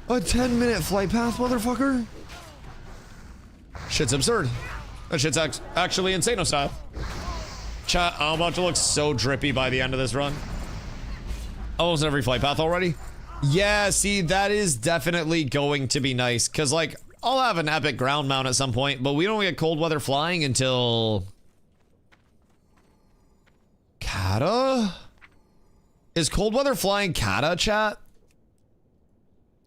A 10-minute flight path, motherfucker? Shit's absurd. That shit's actually insane style. Chat, I'm about to look so drippy by the end of this run. Almost every flight path already. Yeah, see, that is definitely going to be nice. Because, like, I'll have an epic ground mount at some point, but we don't get cold weather flying until Kata? Is cold weather flying Kata, chat?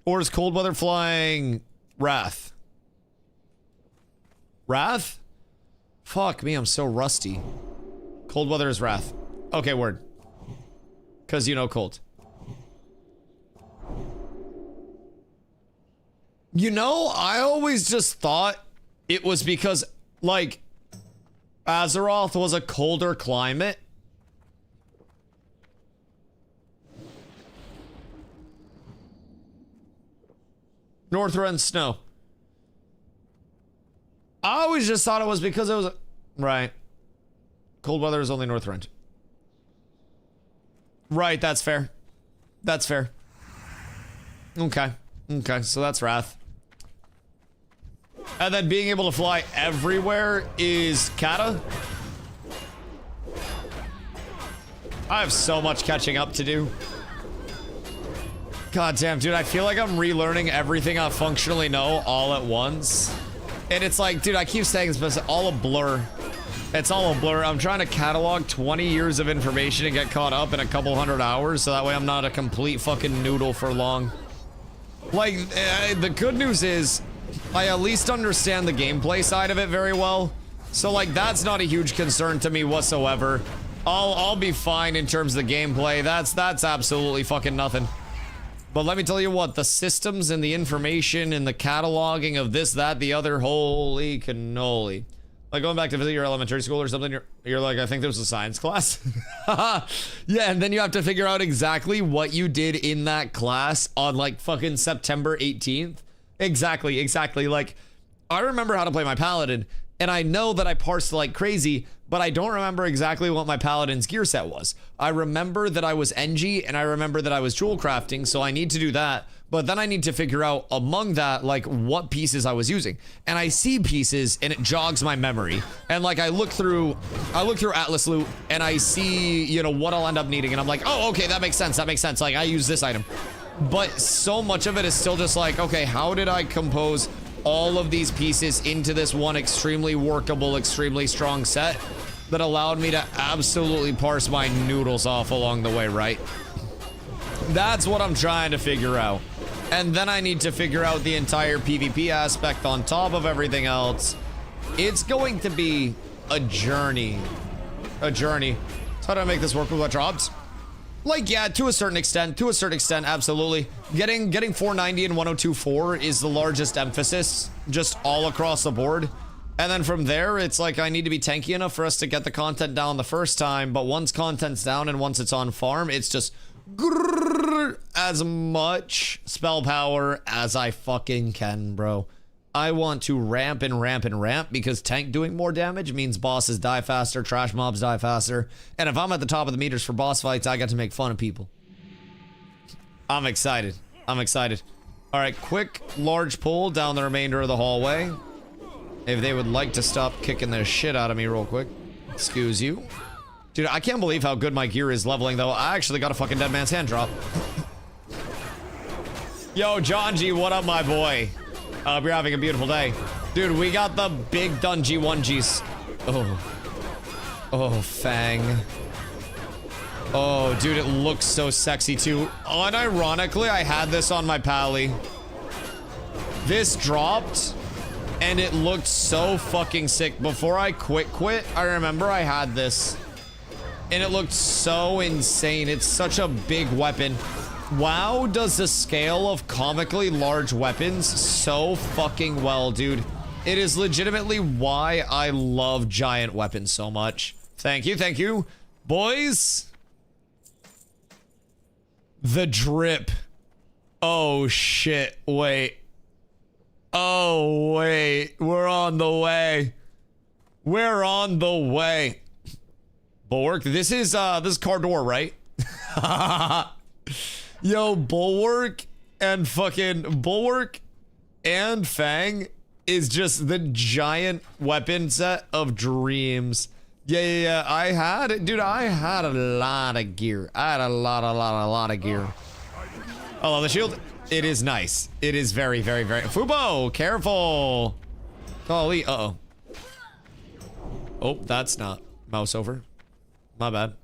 Or is cold weather flying Wrath? Wrath? Fuck me, I'm so rusty. Cold weather is Wrath. Okay, word. Cause you know cold. You know, I always just thought it was because, like, Azeroth was a colder climate. Northrend snow. I always just thought it was because it was... Right. Cold weather is only Northrend. Right, that's fair. That's fair. Okay. Okay, so that's Wrath. And then being able to fly everywhere is Kata. I have so much catching up to do. God damn, dude, I feel like I'm relearning everything I functionally know all at once. And it's like, dude, I keep saying this, but it's all a blur. It's all a blur. I'm trying to catalog 20 years of information and get caught up in a couple hundred hours, so that way I'm not a complete fucking noodle for long. Like, the good news is, I at least understand the gameplay side of it very well. So, like, that's not a huge concern to me whatsoever. I'll be fine in terms of the gameplay. That's absolutely fucking nothing. But let me tell you what, the systems and the information and the cataloging of this, that, the other, holy cannoli. Like going back to visit your elementary school or something, you're like, I think there was a science class. Yeah, and then you have to figure out exactly what you did in that class on like fucking September 18th. Exactly. Like, I remember how to play my paladin, and I know that I parsed like crazy, but I don't remember exactly what my paladin's gear set was. I remember that I was NG, and I remember that I was jewel crafting, so I need to do that. But then I need to figure out among that, like, what pieces I was using. And I see pieces, and it jogs my memory. And like, I look through Atlas loot, and I see, you know, what I'll end up needing, and I'm like, oh, okay, that makes sense. Like, I use this item. But so much of it is still just like, okay, how did I compose all of these pieces into this one extremely workable, extremely strong set that allowed me to absolutely parse my noodles off along the way, right? That's what I'm trying to figure out. And then I need to figure out the entire PvP aspect on top of everything else. It's going to be a journey. A journey. So how do I make this work with what drops? Like, yeah, to a certain extent, absolutely. Getting 490 and 102.4 is the largest emphasis, just all across the board. And then from there, it's like I need to be tanky enough for us to get the content down the first time, but once content's down and once it's on farm, it's just as much spell power as I fucking can, bro. I want to ramp and ramp and ramp because tank doing more damage means bosses die faster, trash mobs die faster. And if I'm at the top of the meters for boss fights, I get to make fun of people. I'm excited. All right, quick large pull down the remainder of the hallway. If they would like to stop kicking the shit out of me real quick. Excuse you. Dude, I can't believe how good my gear is leveling, though. I actually got a fucking dead man's hand drop. Yo, John G, what up, my boy? Hope you're having a beautiful day. Dude, we got the big Dungy onesies. Oh, Fang. Oh, dude, it looks so sexy, too. Unironically, I had this on my pally. This dropped, and it looked so fucking sick. Before I quit, I remember I had this. And it looked so insane. It's such a big weapon. WoW does the scale of comically large weapons so fucking well, dude. It is legitimately why I love giant weapons so much. Thank you. Boys. The drip. Oh, shit. Wait. Oh, wait. We're on the way. Bulwark, this is Cardor, right? Yo, Bulwark and Fang is just the giant weapon set of dreams. Yeah. I had a lot of gear. I had a lot of gear. I love the shield. It is nice. It is very, very, very. Fubo, careful. Golly, uh-oh. Oh, that's not mouse over. My bad.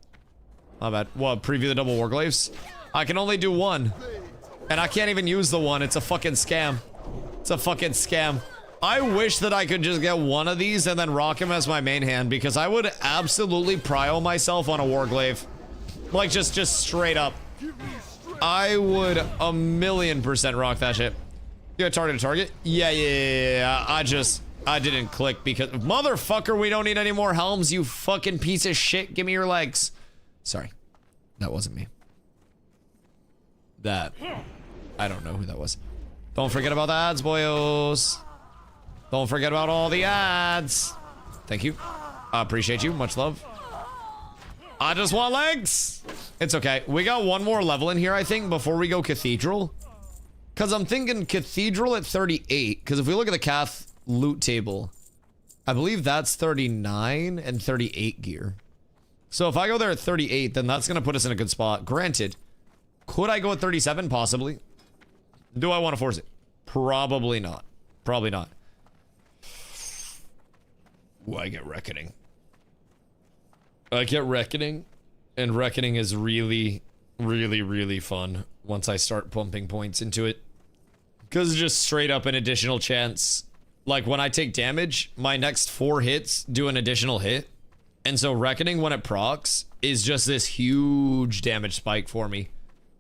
My bad. What, preview the double warglaves? I can only do one. And I can't even use the one. It's a fucking scam. It's a fucking scam. I wish that I could just get one of these and then rock him as my main hand, because I would absolutely prio myself on a warglaive. Like, just straight up. I would 1,000,000% rock that shit. You got target to target? Yeah. I didn't click because... Motherfucker, we don't need any more helms, you fucking piece of shit. Give me your legs. Sorry. That wasn't me. That... I don't know who that was. Don't forget about the ads, boyos. Don't forget about all the ads. Thank you. I appreciate you. Much love. I just want legs. It's okay. We got one more level in here, I think, before we go Cathedral. Because I'm thinking Cathedral at 38. Because if we look at the Cath loot table, I believe that's 39 and 38 gear. So if I go there at 38, then that's going to put us in a good spot. Granted, could I go at 37? Possibly. Do I want to force it? Probably not. Probably not. Ooh, I get Reckoning. I get Reckoning. And Reckoning is really, really, really fun once I start pumping points into it. Because it's just straight up an additional chance. Like, when I take damage, my next 4 hits do an additional hit. And so Reckoning, when it procs, is just this huge damage spike for me.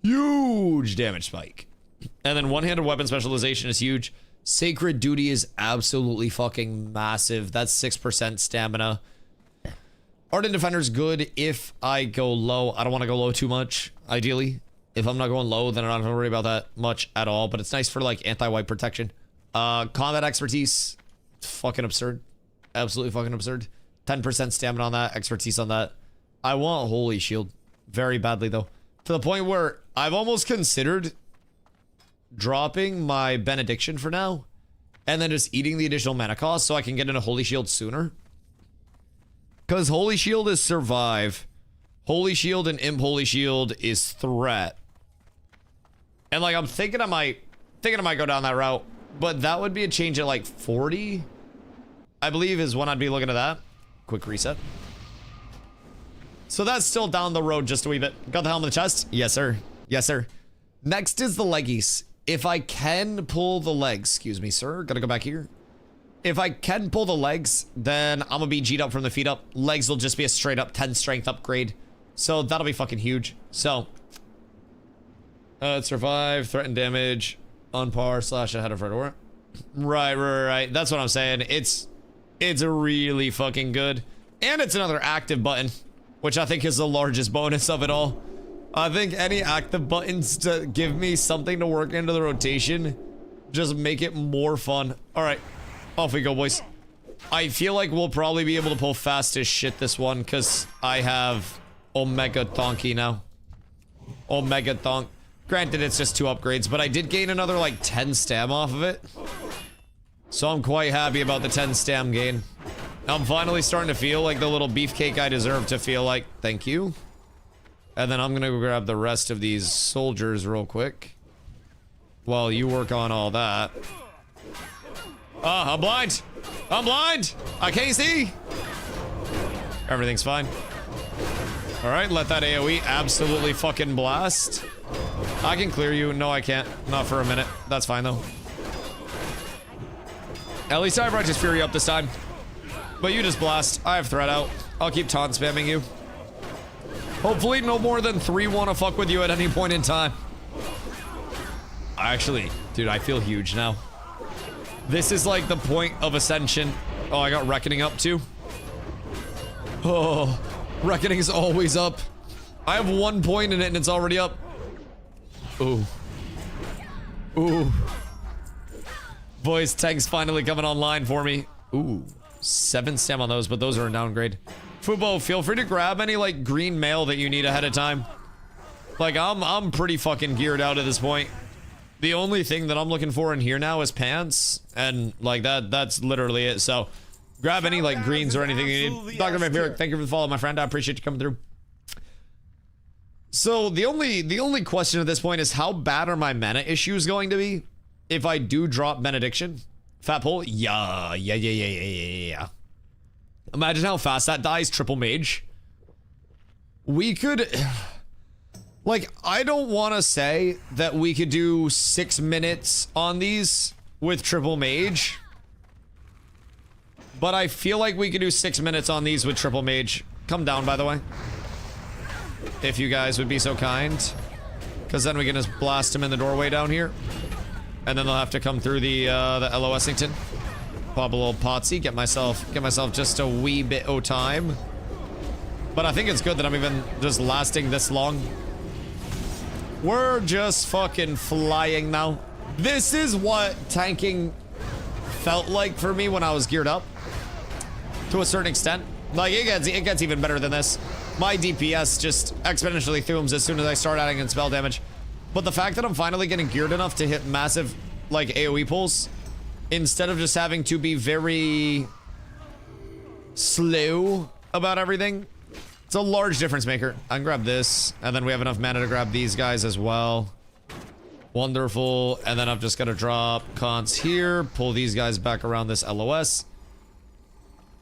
Huge damage spike. And then one-handed weapon specialization is huge. Sacred Duty is absolutely fucking massive. That's 6% stamina. Ardent Defender's good if I go low. I don't want to go low too much, ideally. If I'm not going low, then I don't have to worry about that much at all. But it's nice for, like, anti-wipe protection. Combat expertise. Fucking absurd. Absolutely fucking absurd. 10% stamina on that. Expertise on that. I want Holy Shield. Very badly, though. To the point where I've almost considered dropping my Benediction for now. And then just eating the additional mana cost so I can get into Holy Shield sooner. Because Holy Shield is survive. Holy Shield and Imp Holy Shield is threat. And like, I'm thinking I might go down that route. But that would be a change at like 40. I believe is when I'd be looking at that. Quick reset. So that's still down the road just a wee bit. Got the helm in the chest? Yes, sir. Yes, sir. Next is the leggies. If I can pull the legs, excuse me, sir. Gotta go back here. If I can pull the legs, then I'm gonna be G'd up from the feet up. Legs will just be a straight up 10 strength upgrade. So that'll be fucking huge. So, survive, threaten damage, on par / ahead of Fredora. Right. That's what I'm saying. It's really fucking good. And it's another active button, which I think is the largest bonus of it all. I think any active buttons to give me something to work into the rotation just make it more fun. All right, off we go, boys. I feel like we'll probably be able to pull fast as shit this one because I have Omega Donkey now. Omega Donk. Granted, it's just 2 upgrades, but I did gain another like 10 stam off of it. So I'm quite happy about the 10 stam gain. I'm finally starting to feel like the little beefcake I deserve to feel like. Thank you. And then I'm gonna go grab the rest of these soldiers real quick while you work on all that. I'm blind. I'm blind. I can't see. Everything's fine. All right, let that AoE absolutely fucking blast. I can clear you. No, I can't. Not for a minute. That's fine, though. At least I have Righteous Fury up this time. But you just blast. I have threat out. I'll keep taunt spamming you. Hopefully no more than 3 want to fuck with you at any point in time. Actually, dude, I feel huge now. This is like the point of ascension. Oh, I got Reckoning up too. Oh, Reckoning is always up. I have 1 point in it and it's already up. Ooh. Ooh. Boys, tank's finally coming online for me. Ooh. 7 stam on those, but those are a downgrade. Fubo, feel free to grab any like green mail that you need ahead of time. Like I'm pretty fucking geared out at this point. The only thing that I'm looking for in here now is pants, and like that's literally it. So grab any like greens or anything you need. Dr. Vampiric, thank you for the follow, my friend. I appreciate you coming through. So the only question at this point is how bad are my mana issues going to be if I do drop Benediction? Fat pull? Yeah. Imagine how fast that dies, triple mage. We could... Like, I don't want to say that we could do 6 minutes on these with triple mage. But I feel like we could do 6 minutes on these with triple mage. Come down, by the way. If you guys would be so kind. Because then we can just blast him in the doorway down here. And then they'll have to come through the LOSington. Pop a little potsy, get myself just a wee bit of time. But I think it's good that I'm even just lasting this long. We're just fucking flying now. This is what tanking felt like for me when I was geared up. To a certain extent. Like, it gets even better than this. My DPS just exponentially thooms as soon as I start adding in spell damage. But the fact that I'm finally getting geared enough to hit massive, like, AoE pulls, instead of just having to be very slow about everything, it's a large difference maker. I can grab this, and then we have enough mana to grab these guys as well. Wonderful. And then I've just got to drop cons here, pull these guys back around this LOS.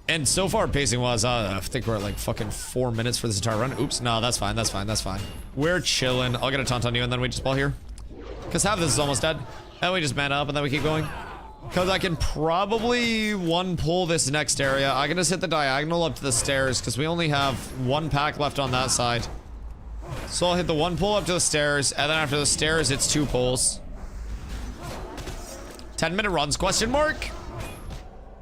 And so far, pacing-wise, I think we're at like fucking 4 minutes for this entire run. Oops, no, that's fine, that's fine, that's fine. We're chilling. I'll get a taunt on you, and then we just ball here. Because half of this is almost dead. And we just man up, and then we keep going. Because I can probably one-pull this next area. I can just hit the diagonal up to the stairs, because we only have 1 pack left on that side. So I'll hit the 1 pull up to the stairs, and then after the stairs, it's 2 pulls. 10-minute runs, question mark?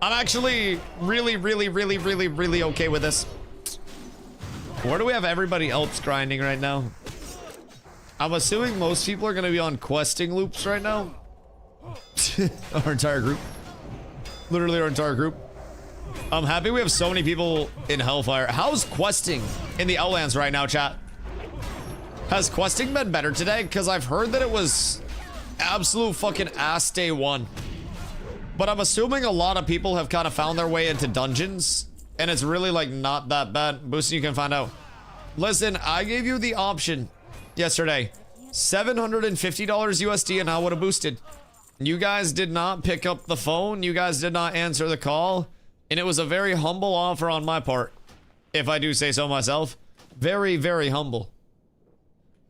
I'm actually really okay with this. Where do we have everybody else grinding right now? I'm assuming most people are going to be on questing loops right now. Our entire group. Literally our entire group. I'm happy we have so many people in Hellfire. How's questing in the Outlands right now, chat? Has questing been better today? Because I've heard that it was absolute fucking ass day 1. But I'm assuming a lot of people have kind of found their way into dungeons. And it's really, like, not that bad. Boosting, you can find out. Listen, I gave you the option yesterday. $750 USD and I would have boosted. You guys did not pick up the phone. You guys did not answer the call. And it was a very humble offer on my part. If I do say so myself. Very humble.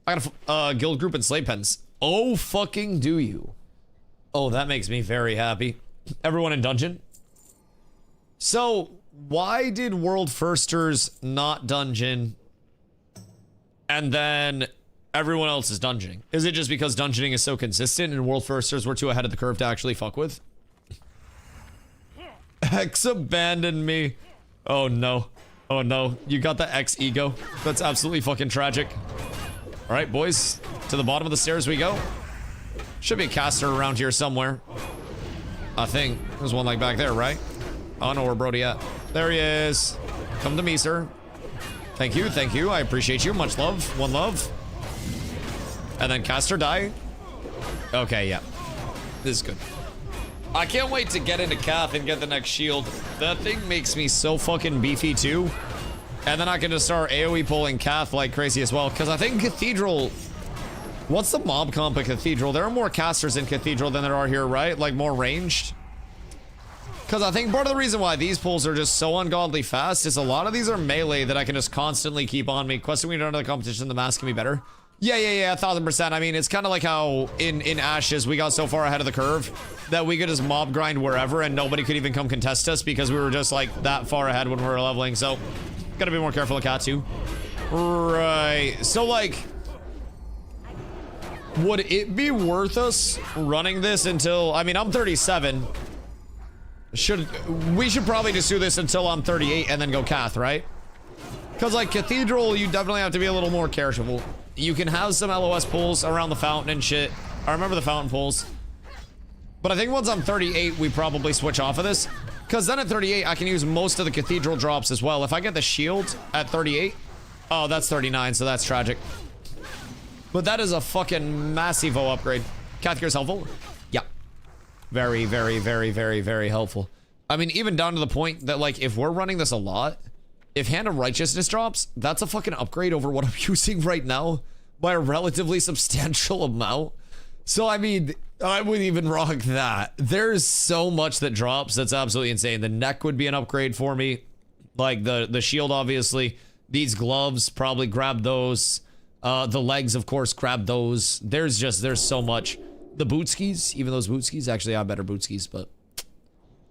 I got a guild group and slave pens. Oh, fucking do you. Oh, that makes me very happy. Everyone in dungeon. So, why did World Firsters not dungeon and then everyone else is dungeoning? Is it just because dungeoning is so consistent and World Firsters were too ahead of the curve to actually fuck with? X abandoned me. Oh no. Oh no. You got the X ego. That's absolutely fucking tragic. Alright, boys. To the bottom of the stairs we go. Should be a caster around here somewhere. I think. There's one like back there, right? Oh no, where Brody at? There he is. Come to me, sir. Thank you, thank you. I appreciate you. Much love. One love. And then caster die. Okay, yeah. This is good. I can't wait to get into Cath and get the next shield. That thing makes me so fucking beefy too. And then I can just start AoE pulling Cath like crazy as well. Because I think Cathedral... What's the mob comp at Cathedral? There are more casters in Cathedral than there are here, right? Like more ranged. Because I think part of the reason why these pulls are just so ungodly fast is a lot of these are melee that I can just constantly keep on me. Questing when you're under the competition, the mask can be better. Yeah, 1000%. I mean, it's kind of like how in Ashes, we got so far ahead of the curve that we could just mob grind wherever and nobody could even come contest us because we were just like that far ahead when we were leveling. So, gotta be more careful of Katsu. Right. So, like... Would it be worth us running this until... I mean, I'm 37. We should probably just do this until I'm 38 and then go Cath, right? Because, like, Cathedral, you definitely have to be a little more careful. You can have some LOS pulls around the fountain and shit. I remember the fountain pulls. But I think once I'm 38, we probably switch off of this. Because then at 38, I can use most of the Cathedral drops as well. If I get the shield at 38... Oh, that's 39, so that's tragic. But that is a fucking massive upgrade. Cath Gear's helpful? Yeah. Very helpful. I mean, even down to the point that, like, if we're running this a lot, if Hand of Righteousness drops, that's a fucking upgrade over what I'm using right now by a relatively substantial amount. So, I mean, I wouldn't even rock that. There's so much that drops that's absolutely insane. The neck would be an upgrade for me. Like, the shield, obviously. These gloves, probably grab those. The legs, of course, grab those. There's so much. The bootskis, even those bootskis, actually have better bootskis, but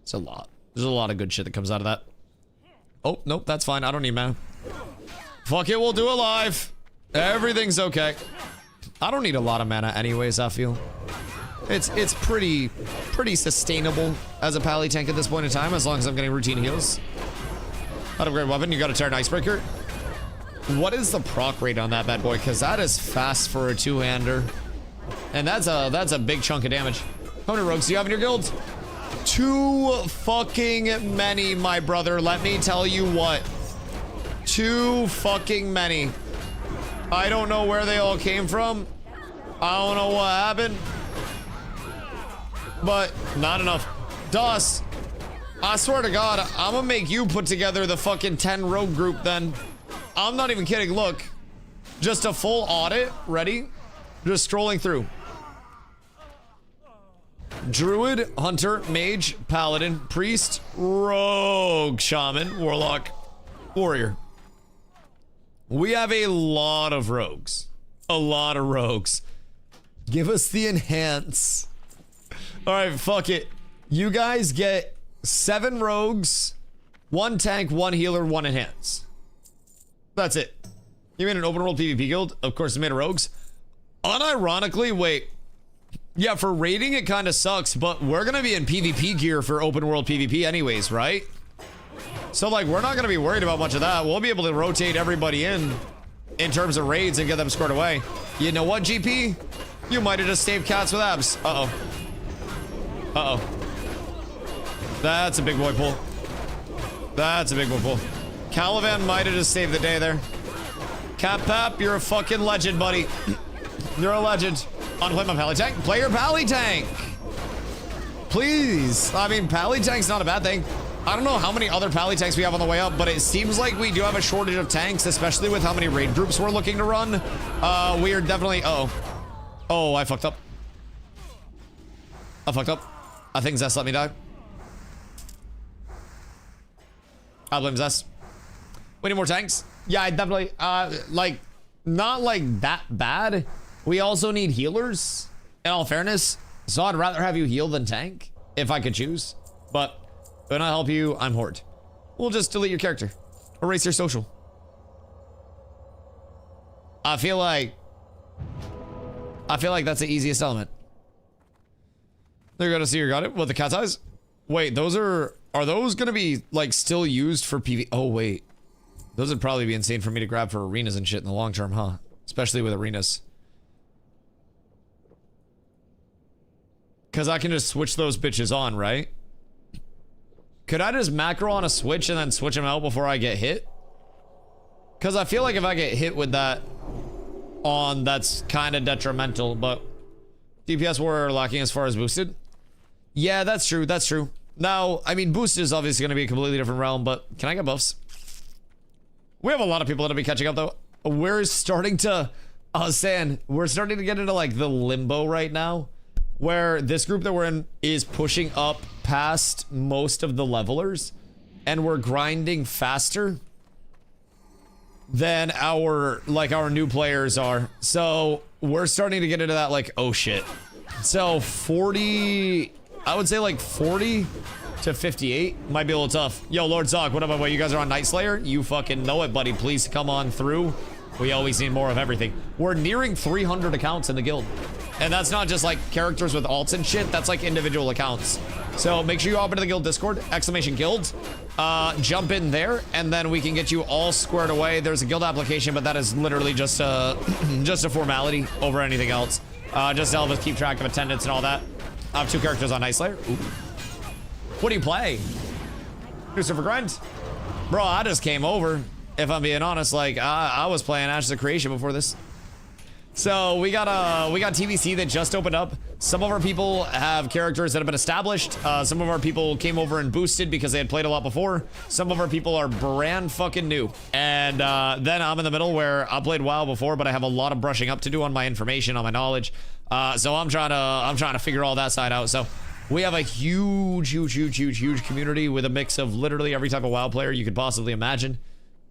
it's a lot. There's a lot of good shit that comes out of that. Oh, nope, that's fine. I don't need mana. Fuck it, we'll do it live. Everything's okay. I don't need a lot of mana anyways, I feel. It's pretty sustainable as a pally tank at this point in time, as long as I'm getting routine heals. Not a great weapon. You got a Terran Icebreaker. What is the proc rate on that bad boy? Because that is fast for a two-hander. And that's a big chunk of damage. How many rogues do you have in your guild? Too fucking many, my brother. Let me tell you what. Too fucking many. I don't know where they all came from. I don't know what happened. But not enough. Dust, I swear to God, I'm gonna make you put together the fucking 10 rogue group then. I'm not even kidding. Look. Just a full audit. Ready? Just strolling through. Druid, Hunter, Mage, Paladin, Priest, Rogue, Shaman, Warlock, Warrior. We have a lot of rogues. A lot of rogues. Give us the enhance. Alright, fuck it. You guys get 7 rogues, 1 tank, 1 healer, 1 enhance. That's it. You made an open world PvP guild? Of course, it's made of rogues. Unironically, wait. Yeah, for raiding, it kind of sucks, but we're gonna be in PvP gear for open world PvP anyways, right? So, like, we're not gonna be worried about much of that. We'll be able to rotate everybody in terms of raids and get them squared away. You know what, GP? You might have just saved cats with abs. Uh-oh. Uh-oh. That's a big boy pull. That's a big boy pull. Calivan might have just saved the day there. Cat Pap, you're a fucking legend, buddy. You're a legend. On play my Pally Tank. Play your Pally Tank. Please. I mean, Pally Tank's not a bad thing. I don't know how many other Pally Tanks we have on the way up, but it seems like we do have a shortage of tanks, especially with how many raid groups we're looking to run. We are definitely... Oh, I fucked up. I fucked up. I think Zest let me die. I blame Zest. We need more tanks. Yeah, I definitely... like, not like that bad. We also need healers, in all fairness. So I'd rather have you heal than tank, if I could choose. But when I help you, I'm Horde. We'll just delete your character. Erase your social. I feel like that's the easiest element. They're gonna see you got it. What, the cat's eyes? Wait, those are those gonna be like still used for PV? Oh wait. Those would probably be insane for me to grab for arenas and shit in the long term, huh? Especially with arenas. Because I can just switch those bitches on, right? Could I just macro on a switch and then switch them out before I get hit? Because I feel like if I get hit with that on, that's kind of detrimental, but DPS were lacking as far as boosted. Yeah, that's true, that's true. Now, I mean, boosted is obviously going to be a completely different realm, but can I get buffs? We have a lot of people that'll be catching up, though. We're starting to... I was saying, we're starting to get into, like, the limbo right now, where this group that we're in is pushing up past most of the levelers, and we're grinding faster than our new players are. So we're starting to get into that, like, oh shit. So 40, I would say like 40 to 58 might be a little tough. Yo, Lord Zog, what up, what, you guys are on Night Slayer? You fucking know it, buddy. Please come on through. We always need more of everything. We're nearing 300 accounts in the guild. And that's not just like characters with alts and shit, that's like individual accounts. So make sure you hop into the guild Discord, !guild, jump in there, and then we can get you all squared away. There's a guild application, but that is literally just a, just a formality over anything else. Just to help us keep track of attendance and all that. I have 2 characters on Night Slayer. Ooh. What do you play? Christopher Grind? Bro, I just came over, if I'm being honest. Like, I was playing Ashes of Creation before this. So we got TBC that just opened up. Some of our people have characters that have been established. Some of our people came over and boosted because they had played a lot before. Some of our people are brand fucking new. And then I'm in the middle where I played WoW before, but I have a lot of brushing up to do on my information, on my knowledge. So I'm trying to figure all that side out. So we have a huge community with a mix of literally every type of WoW player you could possibly imagine.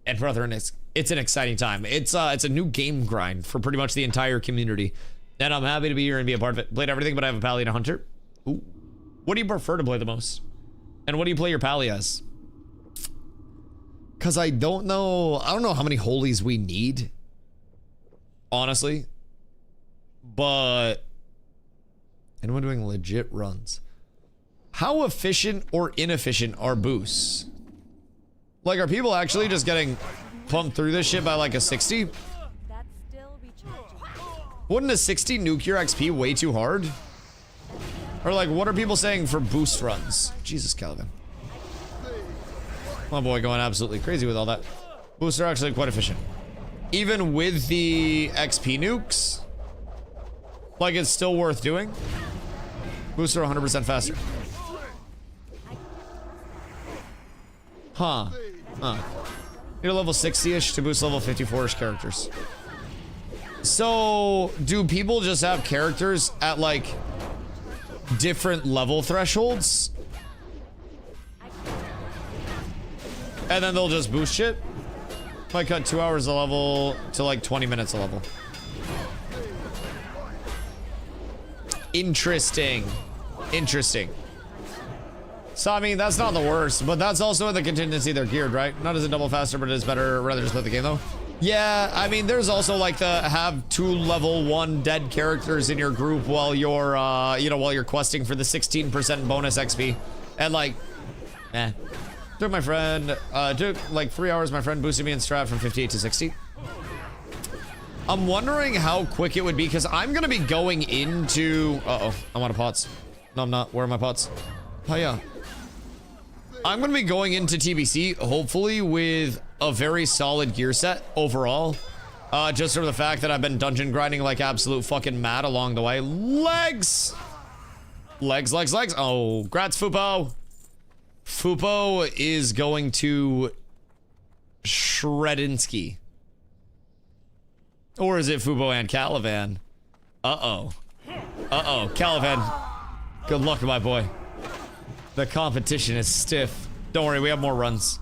And brother, it's an exciting time. It's a new game grind for pretty much the entire community. And I'm happy to be here and be a part of it. Played everything, but I have a Pally and a Hunter. Ooh. What do you prefer to play the most? And what do you play your Pally as? Because I don't know how many holies we need. Honestly. But anyone doing legit runs? How efficient or inefficient are boosts? Like, are people actually just getting pumped through this shit by like a 60? That's still recharging. Wouldn't a 60 nuke your XP way too hard? Or like, what are people saying for boost runs? Jesus, Calvin. My boy going absolutely crazy with all that. Boosts are actually quite efficient. Even with the XP nukes, like it's still worth doing. Boosts are 100% faster. Huh. Need a level 60-ish to boost level 54-ish characters. So, do people just have characters at like different level thresholds? And then they'll just boost shit? Might cut 2 hours a level to like 20 minutes a level. Interesting. So, I mean, that's not the worst, but that's also in the contingency they're geared, right? Not as a double faster, but it is better rather just play the game, though. Yeah, I mean, there's also like the have 2 level 1 dead characters in your group while you're, while you're questing for the 16% bonus XP. And like, took my friend, took like 3 hours, my friend boosted me in strat from 58 to 60. I'm wondering how quick it would be, because I'm going to be going into, I'm out of pots. No, I'm not. Where are my pots? Oh, yeah. I'm going to be going into TBC, hopefully, with a very solid gear set overall. Just for the fact that I've been dungeon grinding like absolute fucking mad along the way. Legs! Legs. Oh, grats, Fupo. Fupo is going to Shredinsky. Or is it Fupo and Calivan? Calivan. Good luck, my boy. The competition is stiff. Don't worry, we have more runs.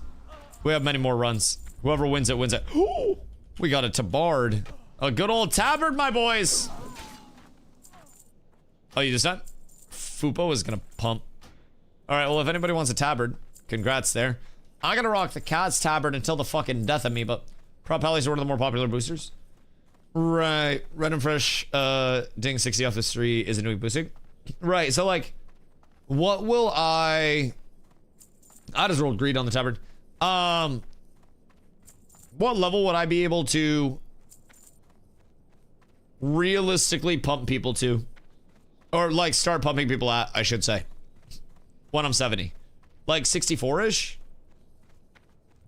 We have many more runs. Whoever wins it, wins it. Ooh, we got a tabard. A good old tabard, my boys. Oh, you just not? Fupo is gonna pump. Alright, well, if anybody wants a tabard, congrats there. I'm gonna rock the cat's tabard until the fucking death of me, but prop pallies are one of the more popular boosters. Right. Red and fresh, ding 60 off this 3 is a new boosting. Right, so like, what will I just rolled greed on the tabard. What level would I be able to realistically pump people to? Or like start pumping people at, I should say. When I'm 70. Like 64-ish?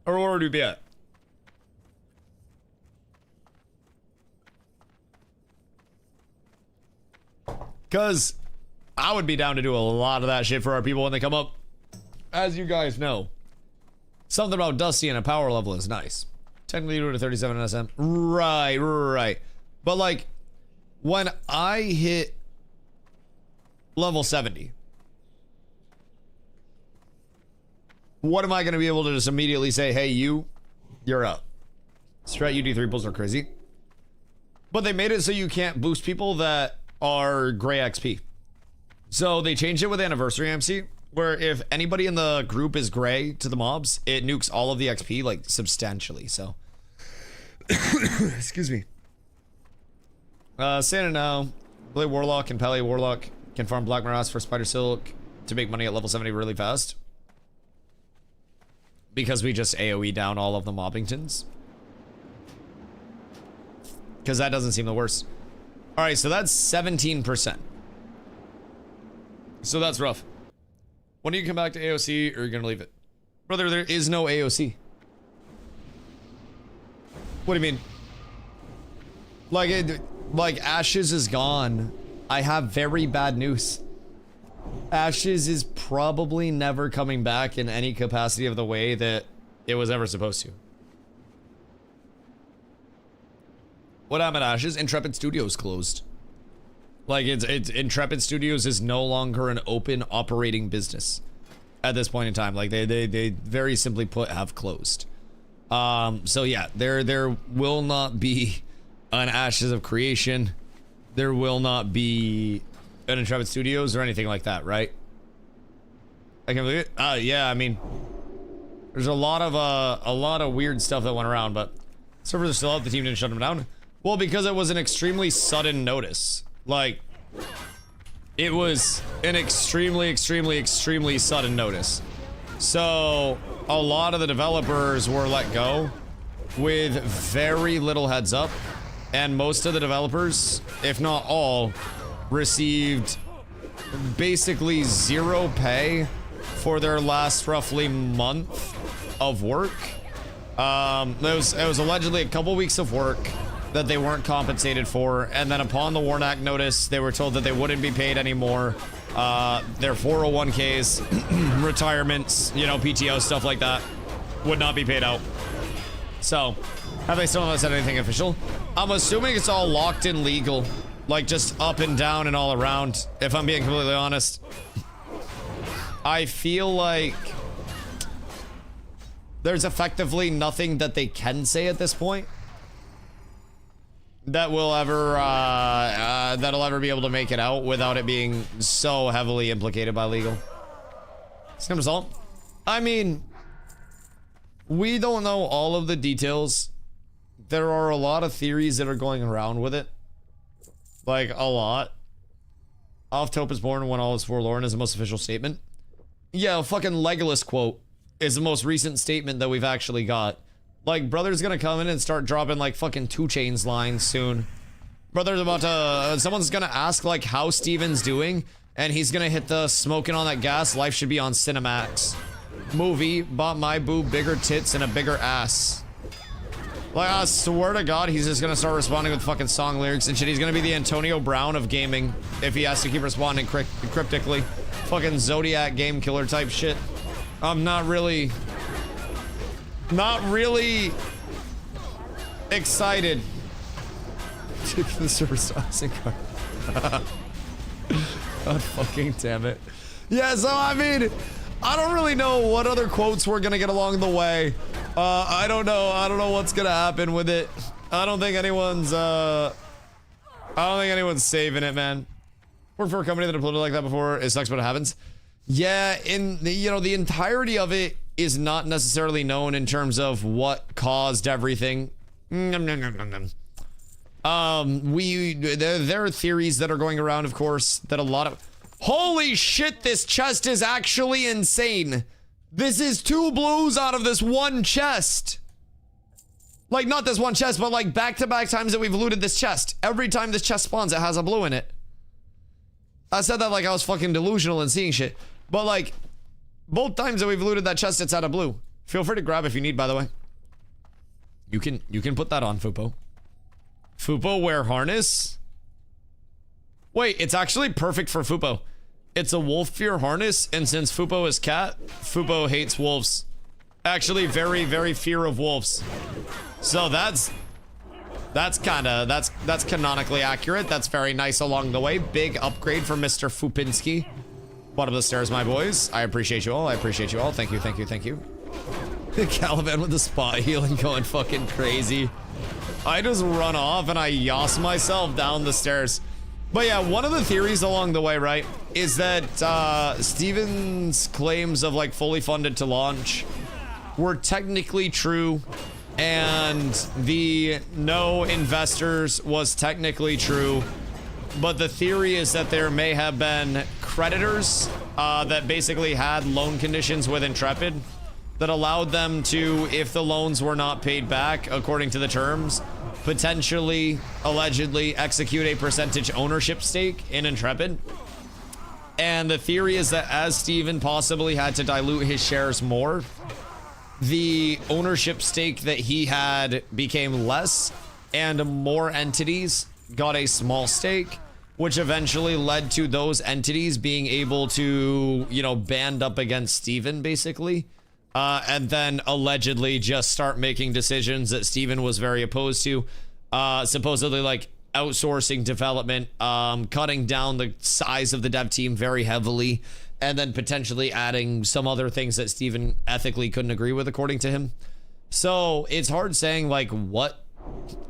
Or where would we be at? Because I would be down to do a lot of that shit for our people when they come up. As you guys know, something about Dusty and a power level is nice. Technically, do it to 37 SM. Right. But like, when I hit level 70, what am I going to be able to just immediately say, hey, you're up? Strat UD3 pulls are crazy. But they made it so you can't boost people that are gray XP. So they changed it with Anniversary MC, where if anybody in the group is gray to the mobs, it nukes all of the XP, like, substantially, so. Excuse me. Santa now. Play Warlock and Pally Warlock can farm Black Morass for Spider Silk to make money at level 70 really fast. Because we just AoE down all of the Mobbingtons. Because that doesn't seem the worst. Alright, so that's 17%. So that's rough. When do you come back to AOC, or are you gonna leave it? Brother, there is no AOC. What do you mean? Like, like Ashes is gone. I have very bad news. Ashes is probably never coming back in any capacity of the way that it was ever supposed to. What happened, Ashes? Intrepid Studios closed. Like, it's Intrepid Studios is no longer an open operating business at this point in time. Like, they very simply put have closed. So yeah, there will not be an Ashes of Creation. There will not be an Intrepid Studios or anything like that, right? I can believe it. Yeah, I mean, there's a lot of weird stuff that went around, but servers are still up. The team didn't shut them down. Well, because it was an extremely sudden notice. Like, it was an extremely sudden notice. So a lot of the developers were let go with very little heads up, and most of the developers, if not all, received basically zero pay for their last roughly month of work. It was allegedly a couple weeks of work that they weren't compensated for, and then upon the Warn Act notice, they were told that they wouldn't be paid anymore. Their 401ks, retirements, you know, PTO, stuff like that, would not be paid out. So, have they still not said anything official? I'm assuming it's all locked in legal, like just up and down and all around, if I'm being completely honest. I feel like there's effectively nothing that they can say at this point that will ever that'll ever be able to make it out without it being so heavily implicated by legal. Same result. I mean, we don't know all of the details. There are a lot of theories that are going around with it, like a lot. Off-Tope is born when all is forlorn is the most official statement. Yeah, a fucking Legolas quote is the most recent statement that we've actually got. Like, brother's gonna come in and start dropping like fucking 2 Chainz lines soon. Brother's about to, someone's gonna ask like how Steven's doing, and he's gonna hit the smoking on that gas, life should be on Cinemax. Movie, bought my boob bigger tits and a bigger ass. Like, I swear to God, he's just gonna start responding with fucking song lyrics and shit. He's gonna be the Antonio Brown of gaming if he has to keep responding cryptically. Fucking Zodiac game killer type shit. I'm not really excited. The server saucing card. God fucking damn it. Yeah, so I mean, I don't really know what other quotes we're gonna get along the way. I don't know what's gonna happen with it. I don't think anyone's saving it, man. Worked for a company that uploaded like that before. It sucks, but it happens. Yeah, in the, you know, the entirety of it is not necessarily known in terms of what caused everything. There are theories that are going around, of course, that a lot of... Holy shit, this chest is actually insane. This is 2 blues out of this one chest. Like, not this one chest, but like back-to-back times that we've looted this chest. Every time this chest spawns, it has a blue in it. I said that like I was fucking delusional and seeing shit. But like, both times that we've looted that chest, it's out of blue. Feel free to grab if you need, by the way. You can put that on, Fupo. Fupo wear harness? Wait, it's actually perfect for Fupo. It's a wolf fear harness, and since Fupo is cat, Fupo hates wolves. Actually, very fear of wolves. So that's canonically accurate. That's very nice along the way. Big upgrade for Mr. Fupinski. Bottom of the stairs, my boys. I appreciate you all. I appreciate you all. Thank you, thank you, thank you. Caliban with the spot healing going fucking crazy. I just run off and I yas myself down the stairs. But yeah, one of the theories along the way, right, is that Steven's claims of like fully funded to launch were technically true, and the no investors was technically true. But the theory is that there may have been creditors that basically had loan conditions with Intrepid that allowed them to, if the loans were not paid back according to the terms, potentially, allegedly, execute a percentage ownership stake in Intrepid. And the theory is that as Steven possibly had to dilute his shares more, the ownership stake that he had became less, and more entities got a small stake, which eventually led to those entities being able to, you know, band up against Steven, basically. And then allegedly just start making decisions that Steven was very opposed to. Supposedly, like, outsourcing development, cutting down the size of the dev team very heavily, and then potentially adding some other things that Steven ethically couldn't agree with, according to him. So it's hard saying, like, what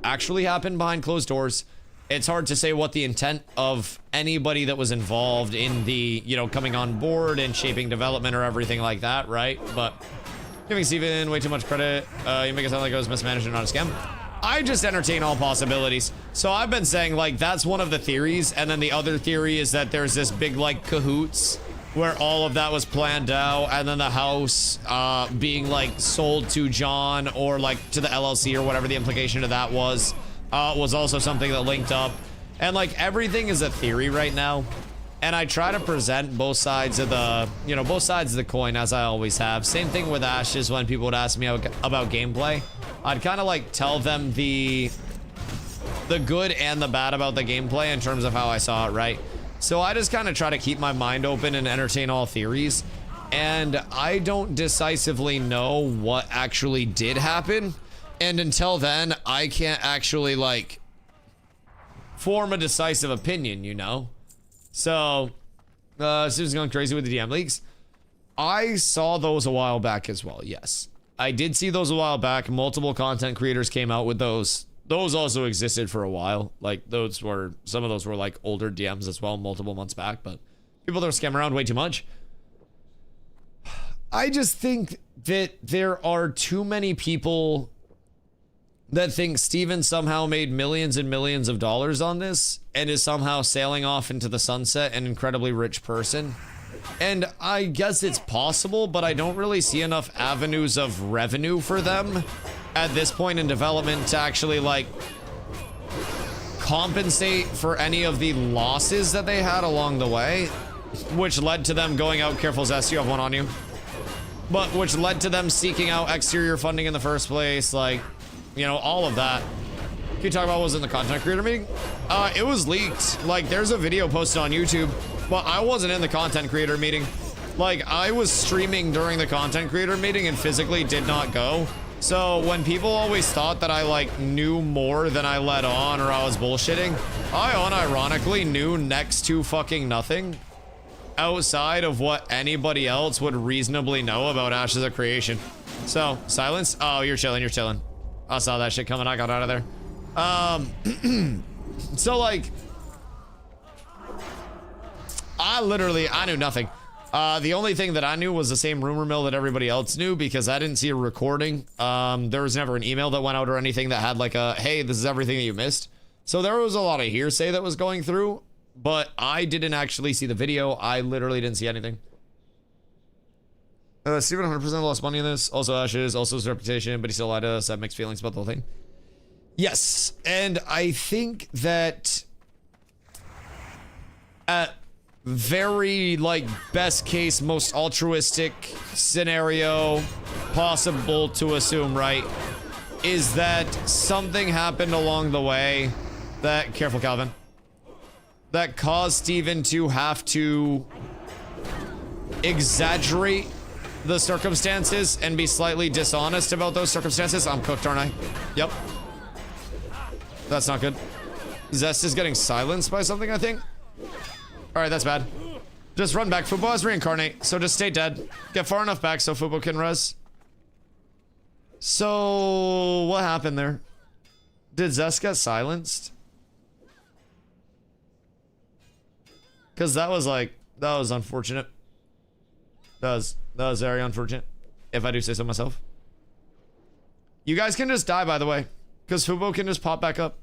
actually happened behind closed doors. It's hard to say what the intent of anybody that was involved in the, you know, coming on board and shaping development or everything like that, right? But giving Steven way too much credit, you make it sound like it was mismanaged and not a scam. I just entertain all possibilities. So I've been saying, like, that's one of the theories, and then the other theory is that there's this big, like, cahoots where all of that was planned out, and then the house being, like, sold to John or, like, to the LLC or whatever the implication of that was also something that linked up. And, like, everything is a theory right now, and I try to present both sides of the, you know, both sides of the coin, as I always have. Same thing with Ashes. When people would ask me about gameplay, I'd kind of, like, tell them the good and the bad about the gameplay in terms of how I saw it, right? So I just kind of try to keep my mind open and entertain all theories. And I don't decisively know what actually did happen. And until then, I can't actually, like, form a decisive opinion, you know? So, Susan's going crazy with the DM leaks. I saw those a while back as well, yes. I did see those a while back. Multiple content creators came out with those. Those also existed for a while. Like, those were, some of those were, like, older DMs as well, multiple months back, but people that were scamming around way too much. I just think that there are too many people that think Steven somehow made millions and millions of dollars on this and is somehow sailing off into the sunset, an incredibly rich person. And I guess it's possible, but I don't really see enough avenues of revenue for them at this point in development to actually, like, compensate for any of the losses that they had along the way, which led to them going out. Careful, Zest, you have one on you. But which led to them seeking out exterior funding in the first place, like, you know, all of that. Can you talk about what was in the content creator meeting? It was leaked. Like, there's a video posted on YouTube, but I wasn't in the content creator meeting. Like, I was streaming during the content creator meeting and physically did not go. So when people always thought that I, like, knew more than I let on or I was bullshitting, I unironically knew next to fucking nothing outside of what anybody else would reasonably know about Ashes of Creation. So, silence? Oh, you're chilling, you're chilling. I saw that shit coming, I got out of there. So, like, I knew nothing. The only thing that I knew was the same rumor mill that everybody else knew, because I didn't see a recording. There was never an email that went out or anything that had, like, a, hey, this is everything that you missed. So there was a lot of hearsay that was going through, but I didn't actually see the video. I literally didn't see anything. Steven 100% lost money in this. Also Ashes, also his reputation, but he still lied to us. That mixed feelings about the whole thing. Yes, and I think that at very, like, best case, most altruistic scenario possible to assume, right, is that something happened along the way that, careful Calvin, that caused Steven to have to exaggerate the circumstances and be slightly dishonest about those circumstances. I'm cooked, aren't I? Yep. That's not good. Zest is getting silenced by something, I think. All right, that's bad. Just run back. Fubo has reincarnate, so just stay dead. Get far enough back so Fubo can res. So, what happened there? Did Zest get silenced? Because that was, like, that was unfortunate. That was very unfortunate, if I do say so myself. You guys can just die, by the way, because Fubo can just pop back up.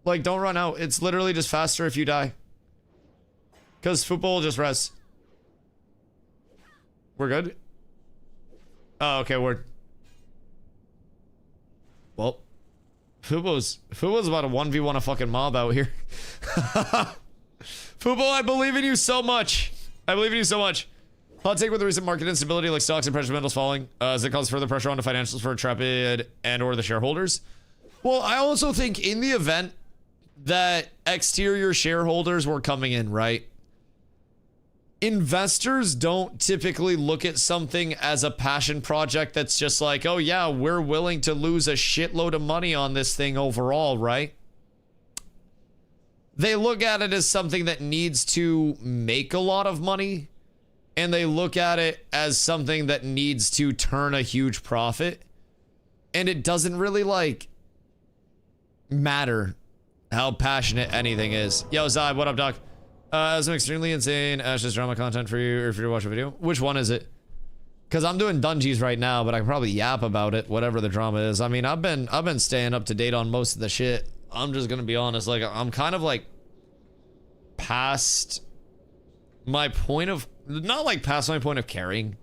Like, don't run out. It's literally just faster if you die. Because Fubo will just res. We're good? Oh, okay, word. Well, Fubo's about to 1v1 a fucking mob out here. Fubo, I believe in you so much. I believe in you so much. Hot take with the recent market instability, like stocks and precious metals falling, as it causes further pressure on the financials for Intrepid and or the shareholders. Well, I also think in the event that exterior shareholders were coming in, right? Investors don't typically look at something as a passion project that's just like, oh yeah, we're willing to lose a shitload of money on this thing overall, right? They look at it as something that needs to make a lot of money, and they look at it as something that needs to turn a huge profit. And it doesn't really, like, matter how passionate anything is. Yo, Zai, what up, Doc? Some extremely insane Ash's drama content for you, or if you're to watch a video. Which one is it? Because I'm doing Dungeons right now, but I can probably yap about it, whatever the drama is. I mean, I've been staying up to date on most of the shit. I'm just gonna be honest, like, I'm kind of like past my point of, not like past my point of caring,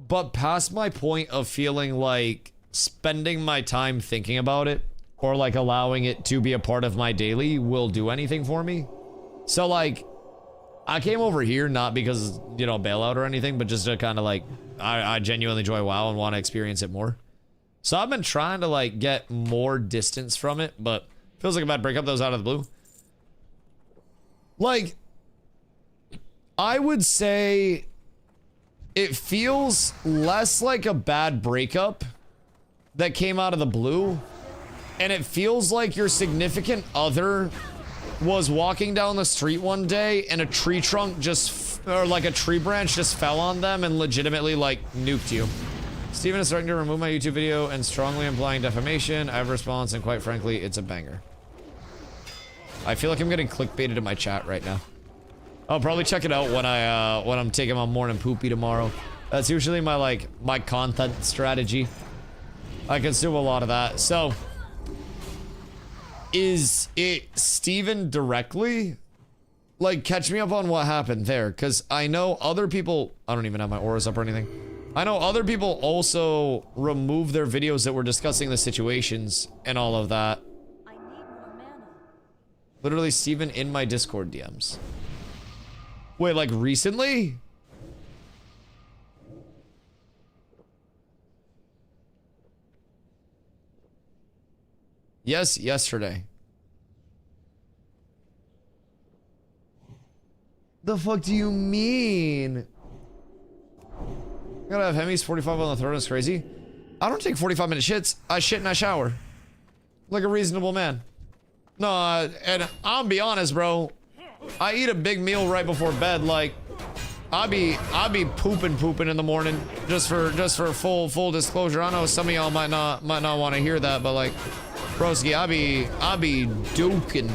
but past my point of feeling like spending my time thinking about it, or like allowing it to be a part of my daily will do anything for me. So like, I came over here not because, you know, bailout or anything, but just to kind of like, I genuinely enjoy WoW and want to experience it more. So I've been trying to like get more distance from it, but feels like a bad breakup that was out of the blue. Like, I would say it feels less like a bad breakup that came out of the blue, and it feels like your significant other was walking down the street one day and a tree trunk just, or like a tree branch just fell on them and legitimately like nuked you. Steven is starting to remove my YouTube video and strongly implying defamation. I have a response, and quite frankly, it's a banger. I feel like I'm getting clickbaited in my chat right now. I'll probably check it out when I'm taking my morning poopy tomorrow. That's usually my like my content strategy. I consume a lot of that. So, is it Steven directly? Like, catch me up on what happened there, because I know other people, I don't even have my auras up or anything. I know other people also remove their videos that were discussing the situations and all of that. I need more mana. Literally, Steven in my Discord DMs. Wait, like recently? Yes, yesterday. The fuck do you mean? Gotta have Hemis 45 on the throne is crazy. I don't take 45-minute shits. I shit and I shower. Like a reasonable man. No, and I'll be honest, bro. I eat a big meal right before bed. Like, I'll be pooping in the morning. Just for full disclosure. I know some of y'all might not want to hear that, but like, broski, I'll be duking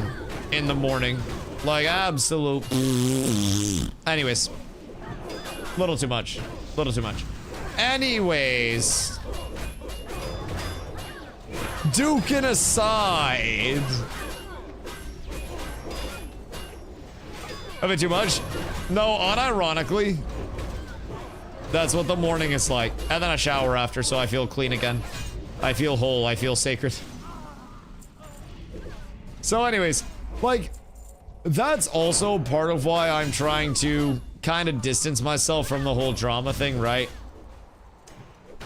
in the morning. Like, absolute. Anyways. Little too much. Little too much. Anyways. Duking aside. A bit too much? No, unironically. That's what the morning is like. And then I shower after, so I feel clean again. I feel whole. I feel sacred. So anyways, like, that's also part of why I'm trying to kind of distance myself from the whole drama thing, right?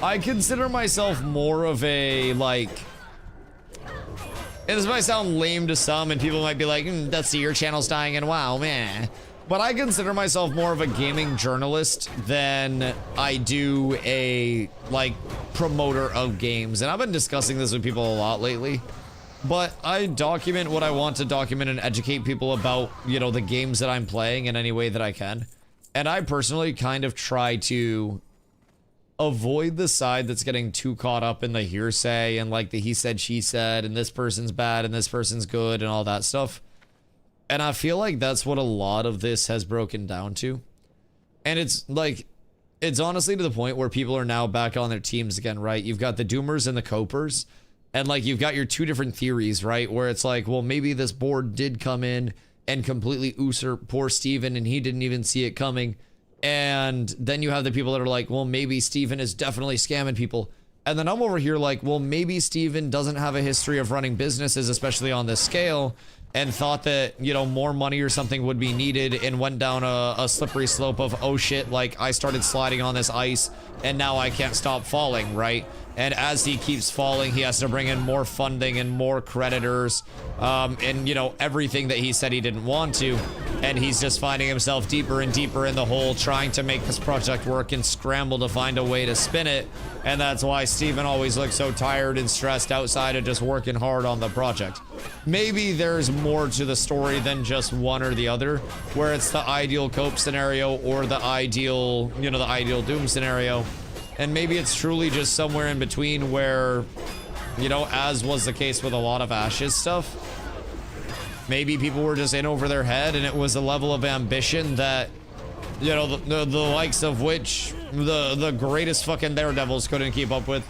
I consider myself more of a, like... And this might sound lame to some, and people might be like, Dusty, your channel's dying, and wow, man. But I consider myself more of a gaming journalist than I do a, like, promoter of games. And I've been discussing this with people a lot lately. But I document what I want to document and educate people about, you know, the games that I'm playing in any way that I can. And I personally kind of try to avoid the side that's getting too caught up in the hearsay and like the he said, she said, and this person's bad and this person's good and all that stuff. And I feel like that's what a lot of this has broken down to. And it's like, it's honestly to the point where people are now back on their teams again, right? You've got the doomers and the copers. And like, you've got your two different theories, right? Where it's like, well, maybe this board did come in and completely usurp poor Steven and he didn't even see it coming. And then you have the people that are like, well, maybe Steven is definitely scamming people. And then I'm over here like, well, maybe Steven doesn't have a history of running businesses, especially on this scale. and thought that, you know, more money or something would be needed and went down a slippery slope of, oh shit, like I started sliding on this ice and now I can't stop falling, right? And as he keeps falling, he has to bring in more funding and more creditors, and, you know, everything that he said he didn't want to. And he's just finding himself deeper and deeper in the hole, trying to make this project work and scramble to find a way to spin it. And that's why Steven always looks so tired and stressed outside of just working hard on the project. Maybe there's more to the story than just one or the other, where it's the ideal cope scenario or the ideal, you know, the ideal Doom scenario. And maybe it's truly just somewhere in between where, you know, as was the case with a lot of Ash's stuff, maybe people were just in over their head and it was a level of ambition that, you know, the likes of which the greatest fucking daredevils couldn't keep up with.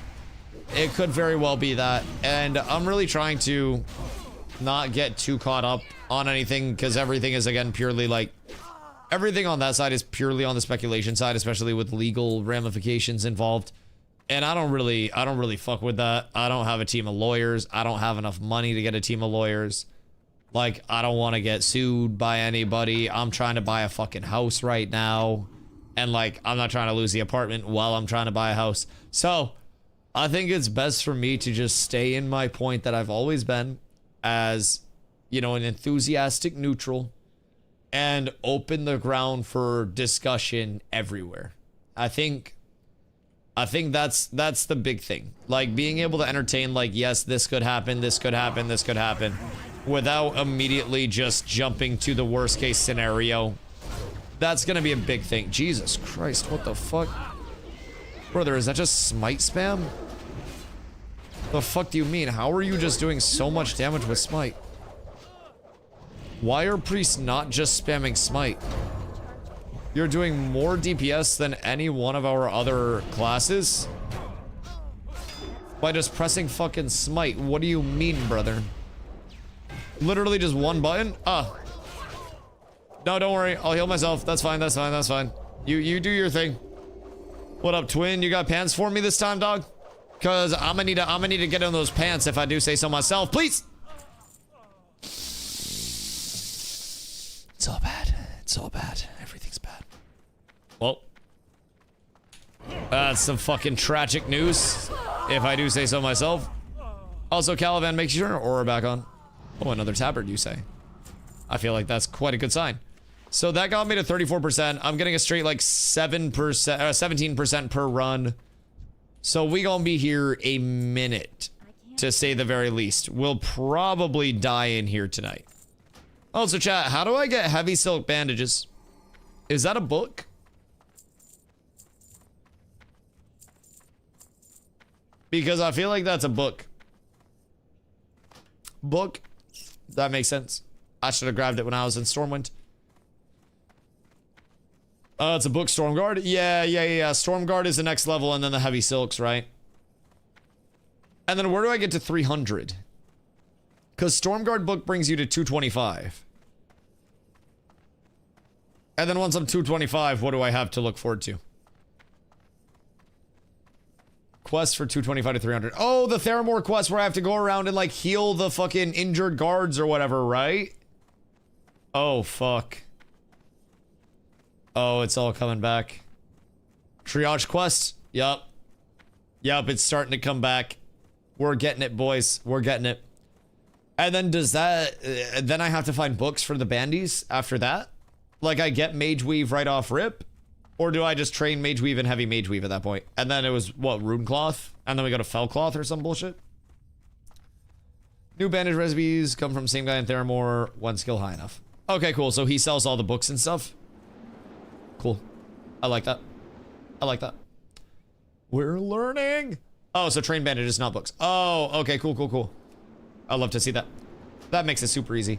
It could very well be that. And I'm really trying to not get too caught up on anything, because everything is, again, purely like, everything on that side is purely on the speculation side, especially with legal ramifications involved. And I don't really fuck with that. I don't have a team of lawyers. I don't have enough money to get a team of lawyers. Like, I don't want to get sued by anybody. I'm trying to buy a fucking house right now. And, like, I'm not trying to lose the apartment while I'm trying to buy a house. So, I think it's best for me to just stay in my point that I've always been as, you know, an enthusiastic neutral, and open the ground for discussion everywhere. I think that's the big thing. Like, being able to entertain, like, yes, this could happen, this could happen, this could happen, without immediately just jumping to the worst case scenario. That's gonna be a big thing. Jesus Christ, what the fuck? Brother, is that just smite spam? The fuck do you mean? How are you just doing so much damage with smite? Why are priests not just spamming smite? You're doing more DPS than any one of our other classes by just pressing fucking smite. What do you mean, brother? Literally just one button? Ah. No, don't worry. I'll heal myself. That's fine. That's fine. That's fine. You do your thing. What up, twin? You got pants for me this time, dog? Cause I'm gonna need to get in those pants if I do say so myself. Please. It's all bad. It's all bad. Everything's bad. Well, that's some fucking tragic news, if I do say so myself. Also, Caliban, make sure your aura back on. Oh, another tabard, you say? I feel like that's quite a good sign. So that got me to 34%. I'm getting a straight like 17% per run. So we gonna be here a minute, to say the very least. We'll probably die in here tonight. Also, chat, how do I get heavy silk bandages? Is that a book? Because I feel like that's a book. Book? That makes sense. I should have grabbed it when I was in Stormwind. It's a book, Stormguard. Yeah. Stormguard is the next level, and then the heavy silks, right? And then where do I get to 300? Because Stormguard book brings you to 225. And then once I'm 225, what do I have to look forward to? Quest for 225 to 300. Oh, the Theramore quest where I have to go around and, like, heal the fucking injured guards or whatever, right? Oh, fuck. Oh, it's all coming back. Triage quest. Yup. Yup, it's starting to come back. We're getting it, boys. We're getting it. And then does that... then I have to find books for the bandies after that? Like, I get Mage Weave right off rip? Or do I just train Mage Weave and Heavy Mage Weave at that point? And then it was, what, Rune Cloth? And then we go to Fell Cloth or some bullshit? New bandage recipes come from same guy in Theramore, one skill high enough. Okay, cool. So he sells all the books and stuff. Cool. I like that. I like that. We're learning. Oh, so train bandages, not books. Oh, okay, cool. I'd love to see that. That makes it super easy.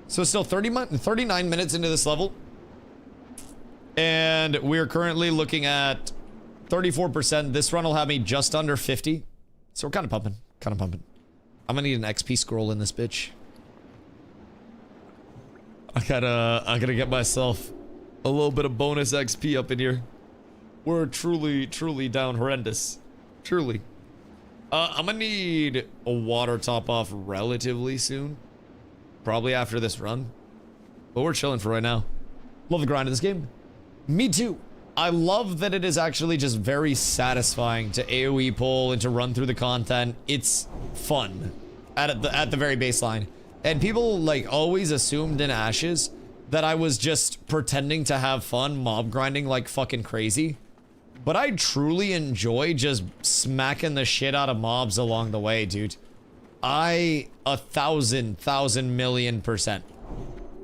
So still 39 minutes into this level. And we're currently looking at 34%. This run will have me just under 50. So we're kind of pumping. I'm gonna need an XP scroll in this bitch. I gotta get myself a little bit of bonus XP up in here. We're truly down horrendous. Truly. I'm gonna need a water top off relatively soon. probably after this run. But we're chilling for right now. Love the grind of this game. Me too. I love that it is actually just very satisfying to AoE pull and to run through the content. It's fun at the very baseline. And people like always assumed in Ashes that I was just pretending to have fun mob grinding like fucking crazy. But I truly enjoy just smacking the shit out of mobs along the way, dude. I 1,000,000,000,000%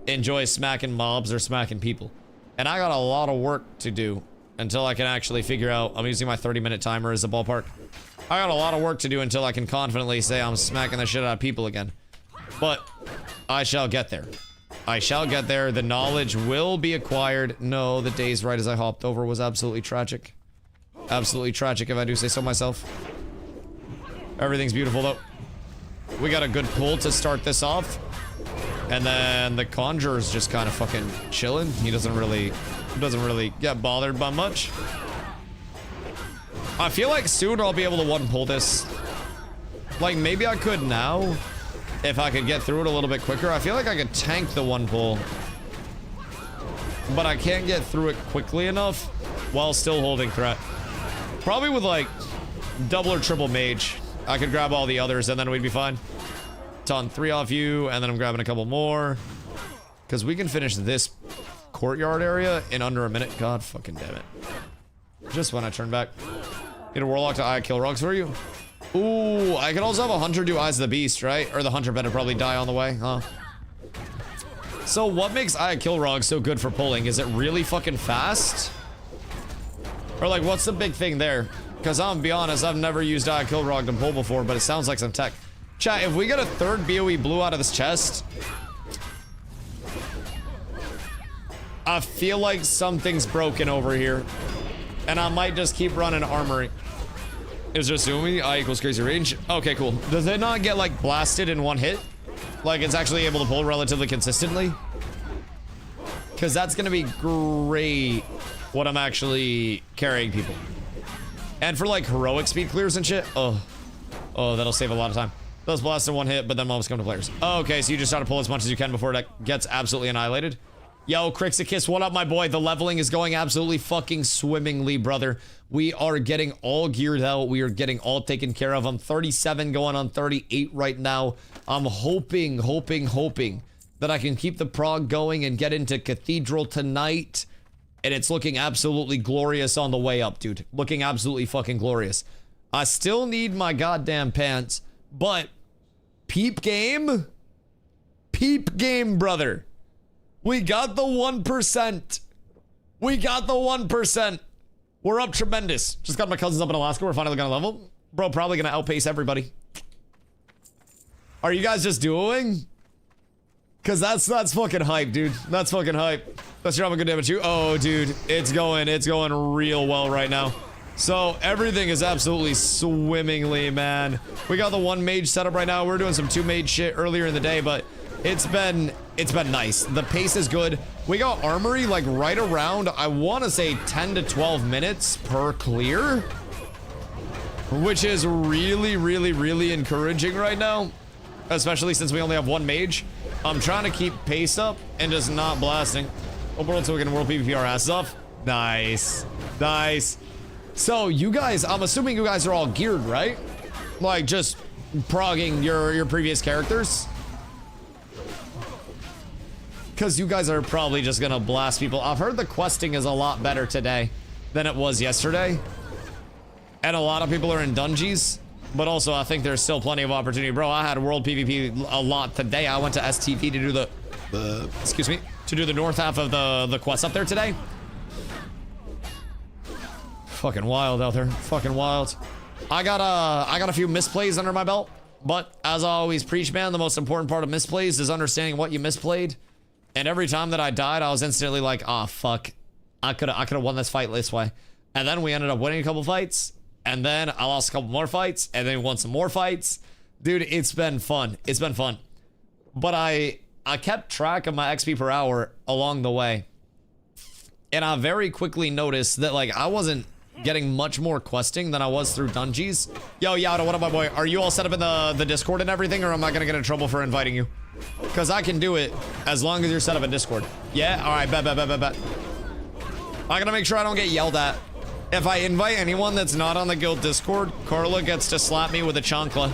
enjoy smacking mobs or smacking people. And I got a lot of work to do until I can actually figure out. I'm using my 30-minute timer as a ballpark. I got a lot of work to do until I can confidently say I'm smacking the shit out of people again. But I shall get there. I shall get there. The knowledge will be acquired. No, the days right as I hopped over was absolutely tragic. Absolutely tragic if I do say so myself. Everything's beautiful though. We got a good pull to start this off. And then the Conjurer's just kind of fucking chilling. He doesn't really get bothered by much. I feel like soon I'll be able to one pull this. Like maybe I could now. If I could get through it a little bit quicker. I feel like I could tank the one pull. But I can't get through it quickly enough while still holding threat. Probably with like double or triple mage. I could grab all the others and then we'd be fine. Ton 3 off you, and then I'm grabbing a couple more. Because we can finish this courtyard area in under a minute. God fucking damn it. Just when I turn back. Need a warlock to eye kill rugs for you. Ooh, I could also have a hunter do Eyes of the Beast, right? Or the hunter better probably die on the way, huh? So what makes Eye Kill Rog so good for pulling? Is it really fucking fast? Or like, what's the big thing there? Because I'm gonna be honest, I've never used Eye Kill Rog to pull before, but it sounds like some tech. Chat, if we get a third BOE blue out of this chest, I feel like something's broken over here. And I might just keep running armory. Is there assuming I equals crazy range? Okay, cool. Does it not get like blasted in one hit? Like it's actually able to pull relatively consistently? Because that's gonna be great when I'm actually carrying people. And for like heroic speed clears and shit, oh, that'll save a lot of time. Those blast in one hit, but then mobs come to players. Okay, so you just try to pull as much as you can before it gets absolutely annihilated. Yo, Crixicus, what up, my boy? The leveling is going absolutely fucking swimmingly, brother. We are getting all geared out. We are getting all taken care of. I'm 37 going on 38 right now. I'm hoping that I can keep the prog going and get into Cathedral tonight. And it's looking absolutely glorious on the way up, dude. Looking absolutely fucking glorious. I still need my goddamn pants, but peep game, brother. We got the 1%. We got the 1%. We're up tremendous. Just got my cousins up in Alaska. We're finally gonna level. Bro, probably gonna outpace everybody. Are you guys just dueling? Cause that's fucking hype, dude. That's fucking hype. Let's have a good day with you. Oh, dude, it's going real well right now. So everything is absolutely swimmingly, man. We got the 1 mage setup right now. We're doing some 2 mage shit earlier in the day, but it's been nice. The pace is good. We got armory like right around, I want to say 10 to 12 minutes per clear, which is really encouraging right now, especially since we only have 1 mage. I'm trying to keep pace up and just not blasting. Overall, so we can world PvP our asses off. Nice. So you guys, I'm assuming you guys are all geared, right? Like just progging your previous characters. Because you guys are probably just gonna blast people. I've heard the questing is a lot better today than it was yesterday. And a lot of people are in dungeons. But also, I think there's still plenty of opportunity. Bro, I had world PvP a lot today. I went to STV to do the to do the north half of the quest up there today. Fucking wild out there. Fucking wild. I got a few misplays under my belt. But as I always preach, man, the most important part of misplays is understanding what you misplayed. And every time that I died, I was instantly like, ah, fuck. I could have won this fight this way. And then we ended up winning a couple fights. And then I lost a couple more fights. And then we won some more fights. Dude, it's been fun. It's been fun. But I kept track of my XP per hour along the way. And I very quickly noticed that, like, I wasn't getting much more questing than I was through dungeons. Yo, Yada, what up, my boy? Are you all set up in the Discord and everything? Or am I going to get in trouble for inviting you? Because I can do it as long as you're set up in Discord. Yeah? Alright, bet. I gotta make sure I don't get yelled at. If I invite anyone that's not on the guild Discord, Carla gets to slap me with a chancla.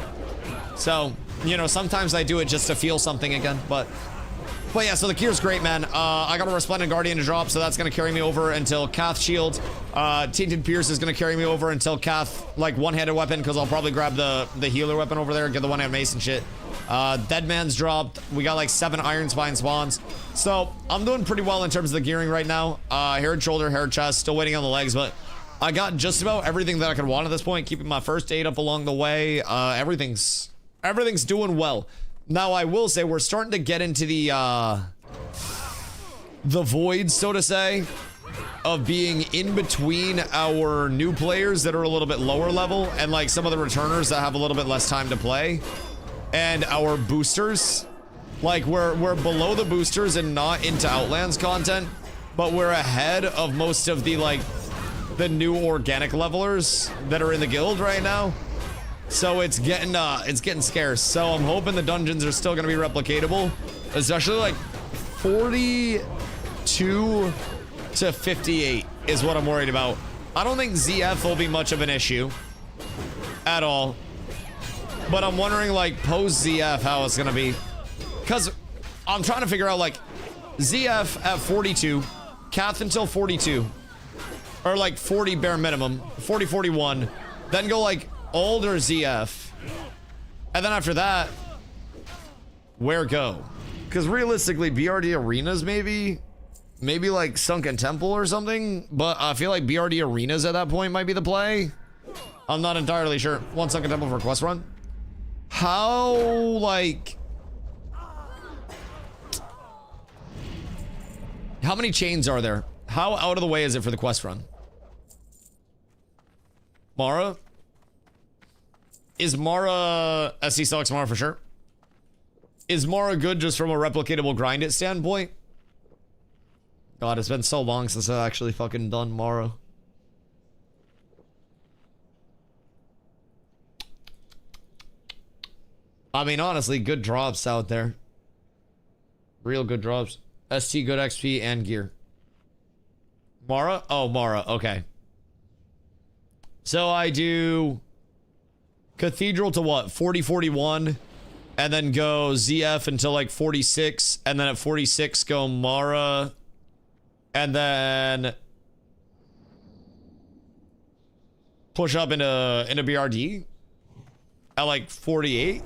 So, you know, sometimes I do it just to feel something again, but yeah, so the gear's great, man. I got a Resplendent Guardian to drop, so that's gonna carry me over until Cath Shield. Tainted Pierce is gonna carry me over until Cath, like, one-handed weapon, because I'll probably grab the healer weapon over there and get the one-hand mace and shit. Dead Man's dropped. We got like 7 Iron Spine spawns. So I'm doing pretty well in terms of the gearing right now. Hair and shoulder, hair chest, still waiting on the legs, but I got just about everything that I could want at this point, keeping my first aid up along the way. Everything's doing well. Now I will say we're starting to get into the void, so to say, of being in between our new players that are a little bit lower level and like some of the returners that have a little bit less time to play, and our boosters. Like we're below the boosters and not into Outlands content, but we're ahead of most of the like the new organic levelers that are in the guild right now. So it's getting scarce. So I'm hoping the dungeons are still gonna be replicatable, especially like 42 to 58 is what I'm worried about. I don't think ZF will be much of an issue at all, but I'm wondering like post ZF how it's gonna be, because I'm trying to figure out like ZF at 42, Cath until 42, or like 40 bare minimum, 40, 41, then go like older ZF, and then after that, where go? Because realistically, BRD Arenas maybe like Sunken Temple or something, but I feel like BRD Arenas at that point might be the play. I'm not entirely sure. One Sunken Temple for quest run. How, like, how many chains are there? How out of the way is it for the quest run? Mara? Is Mara... SC selects Mara for sure. Is Mara good just from a replicatable grind it standpoint? God, it's been so long since I actually fucking done Mara. I mean, honestly, good drops out there. Real good drops. ST, good XP, and gear. Mara? Oh, Mara. Okay. So I do Cathedral to what? 40, 41. And then go ZF until like 46. And then at 46 go Mara. And then push up into BRD at like 48.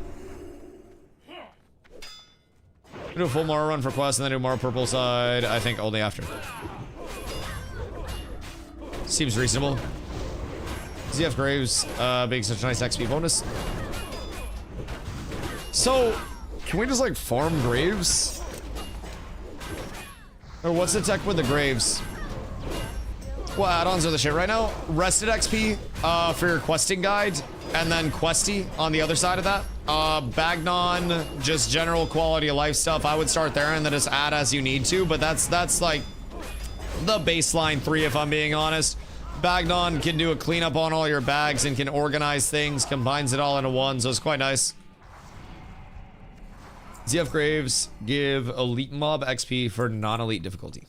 Do a full Mara run for quest and then do Mara purple side, I think only after. Seems reasonable. ZF Graves being such a nice XP bonus. So, can we just like farm Graves? Or what's the tech with the Graves? What add-ons are the shit right now? Rested XP for your questing guide, and then Questy on the other side of that. Bagnon, just general quality of life stuff. I would start there and then just add as you need to, but that's like the baseline 3 if I'm being honest. Bagnon can do a cleanup on all your bags and can organize things, combines it all into one, so it's quite nice. ZF Graves give elite mob XP for non-elite difficulty.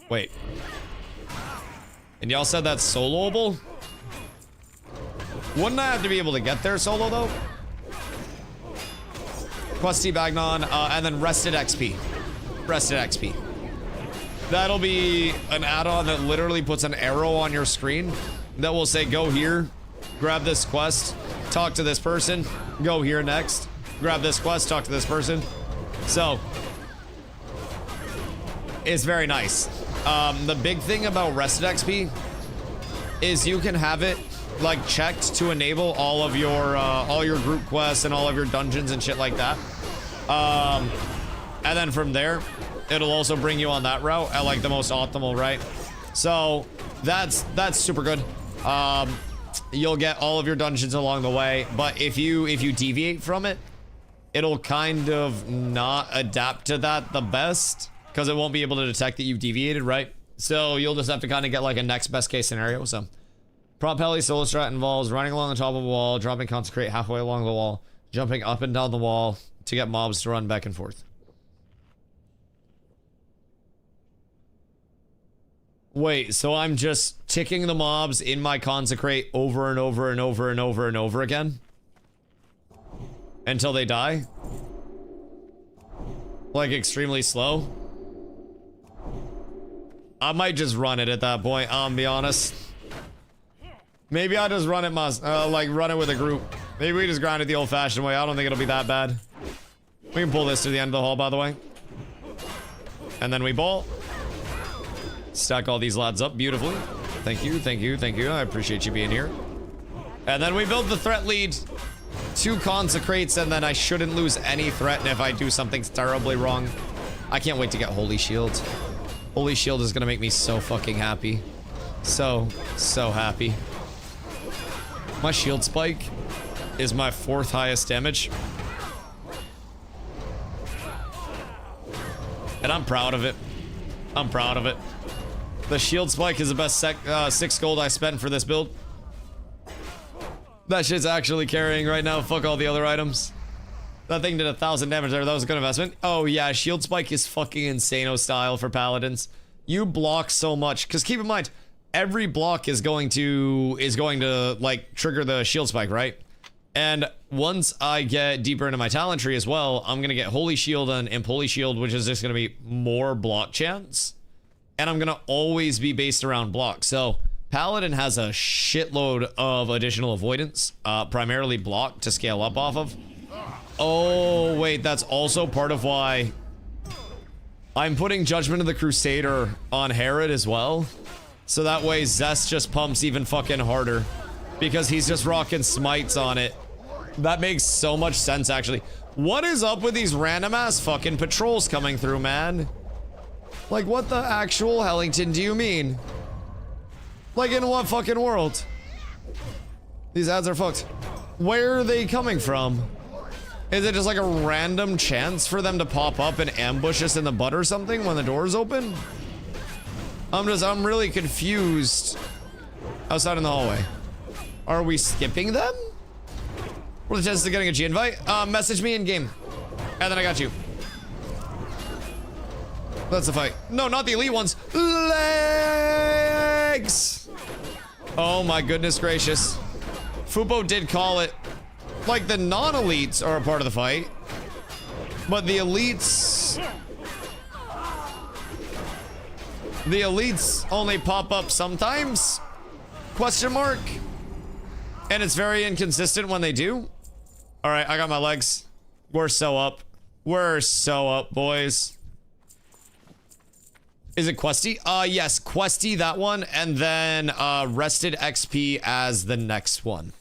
Wait. And y'all said that's soloable? Wouldn't I have to be able to get there solo though? Questy Bagnon, and then Rested XP. Rested XP. That'll be an add-on that literally puts an arrow on your screen that will say, go here, grab this quest, talk to this person, go here next, grab this quest, talk to this person. So, it's very nice. The big thing about Rested XP is you can have it like checked to enable all your group quests and all of your dungeons and shit like that. And then from there, it'll also bring you on that route at like the most optimal, right? So that's super good. You'll get all of your dungeons along the way, but if you deviate from it, it'll kind of not adapt to that the best because it won't be able to detect that you've deviated, right? So you'll just have to kind of get like a next best case scenario. So prop heli solo strat involves running along the top of a wall, dropping consecrate halfway along the wall, jumping up and down the wall to get mobs to run back and forth. Wait, so I'm just ticking the mobs in my consecrate over and over and over and over and over again? Until they die? Like extremely slow? I might just run it at that point, I'll be honest. Maybe I'll just run it like run it with a group. Maybe we just grind it the old-fashioned way. I don't think it'll be that bad. We can pull this to the end of the hall, by the way. And then we bolt. Stack all these lads up beautifully. Thank you, thank you, thank you. I appreciate you being here. And then we build the threat lead. 2 consecrates, and then I shouldn't lose any threat. And if I do something terribly wrong, I can't wait to get Holy Shield. Holy Shield is gonna make me so fucking happy. So happy. My shield spike is my 4th highest damage. And I'm proud of it. I'm proud of it. The shield spike is the best 6 gold I spent for this build. That shit's actually carrying right now. Fuck all the other items. That thing did 1,000 damage there. That was a good investment. Oh yeah, shield spike is fucking insano style for paladins. You block so much. Because keep in mind, every block is going to like trigger the shield spike, right? And once I get deeper into my talent tree as well, I'm gonna get Holy Shield and Imp Holy Shield, which is just gonna be more block chance. And I'm gonna always be based around block. So Paladin has a shitload of additional avoidance, primarily block to scale up off of. Oh wait, that's also part of why I'm putting Judgment of the Crusader on Herod as well. So that way Zest just pumps even fucking harder. Because he's just rocking smites on it. That makes so much sense, actually. What is up with these random ass fucking patrols coming through, man? Like, what the actual Hellington do you mean? Like, in what fucking world? These ads are fucked. Where are they coming from? Is it just like a random chance for them to pop up and ambush us in the butt or something when the doors open? I'm really confused. Outside in the hallway. Are we skipping them? What are the chances of getting a G invite? Message me in game. And then I got you. That's the fight. No, not the elite ones. Legs! Oh my goodness gracious. Fupo did call it. Like, the non-elites are a part of the fight. But the elites... The elites only pop up sometimes? Question mark? And it's very inconsistent when they do. All right, I got my legs. We're so up. We're so up, boys. Is it Questy? Yes, Questy, that one. And then Rested XP as the next one.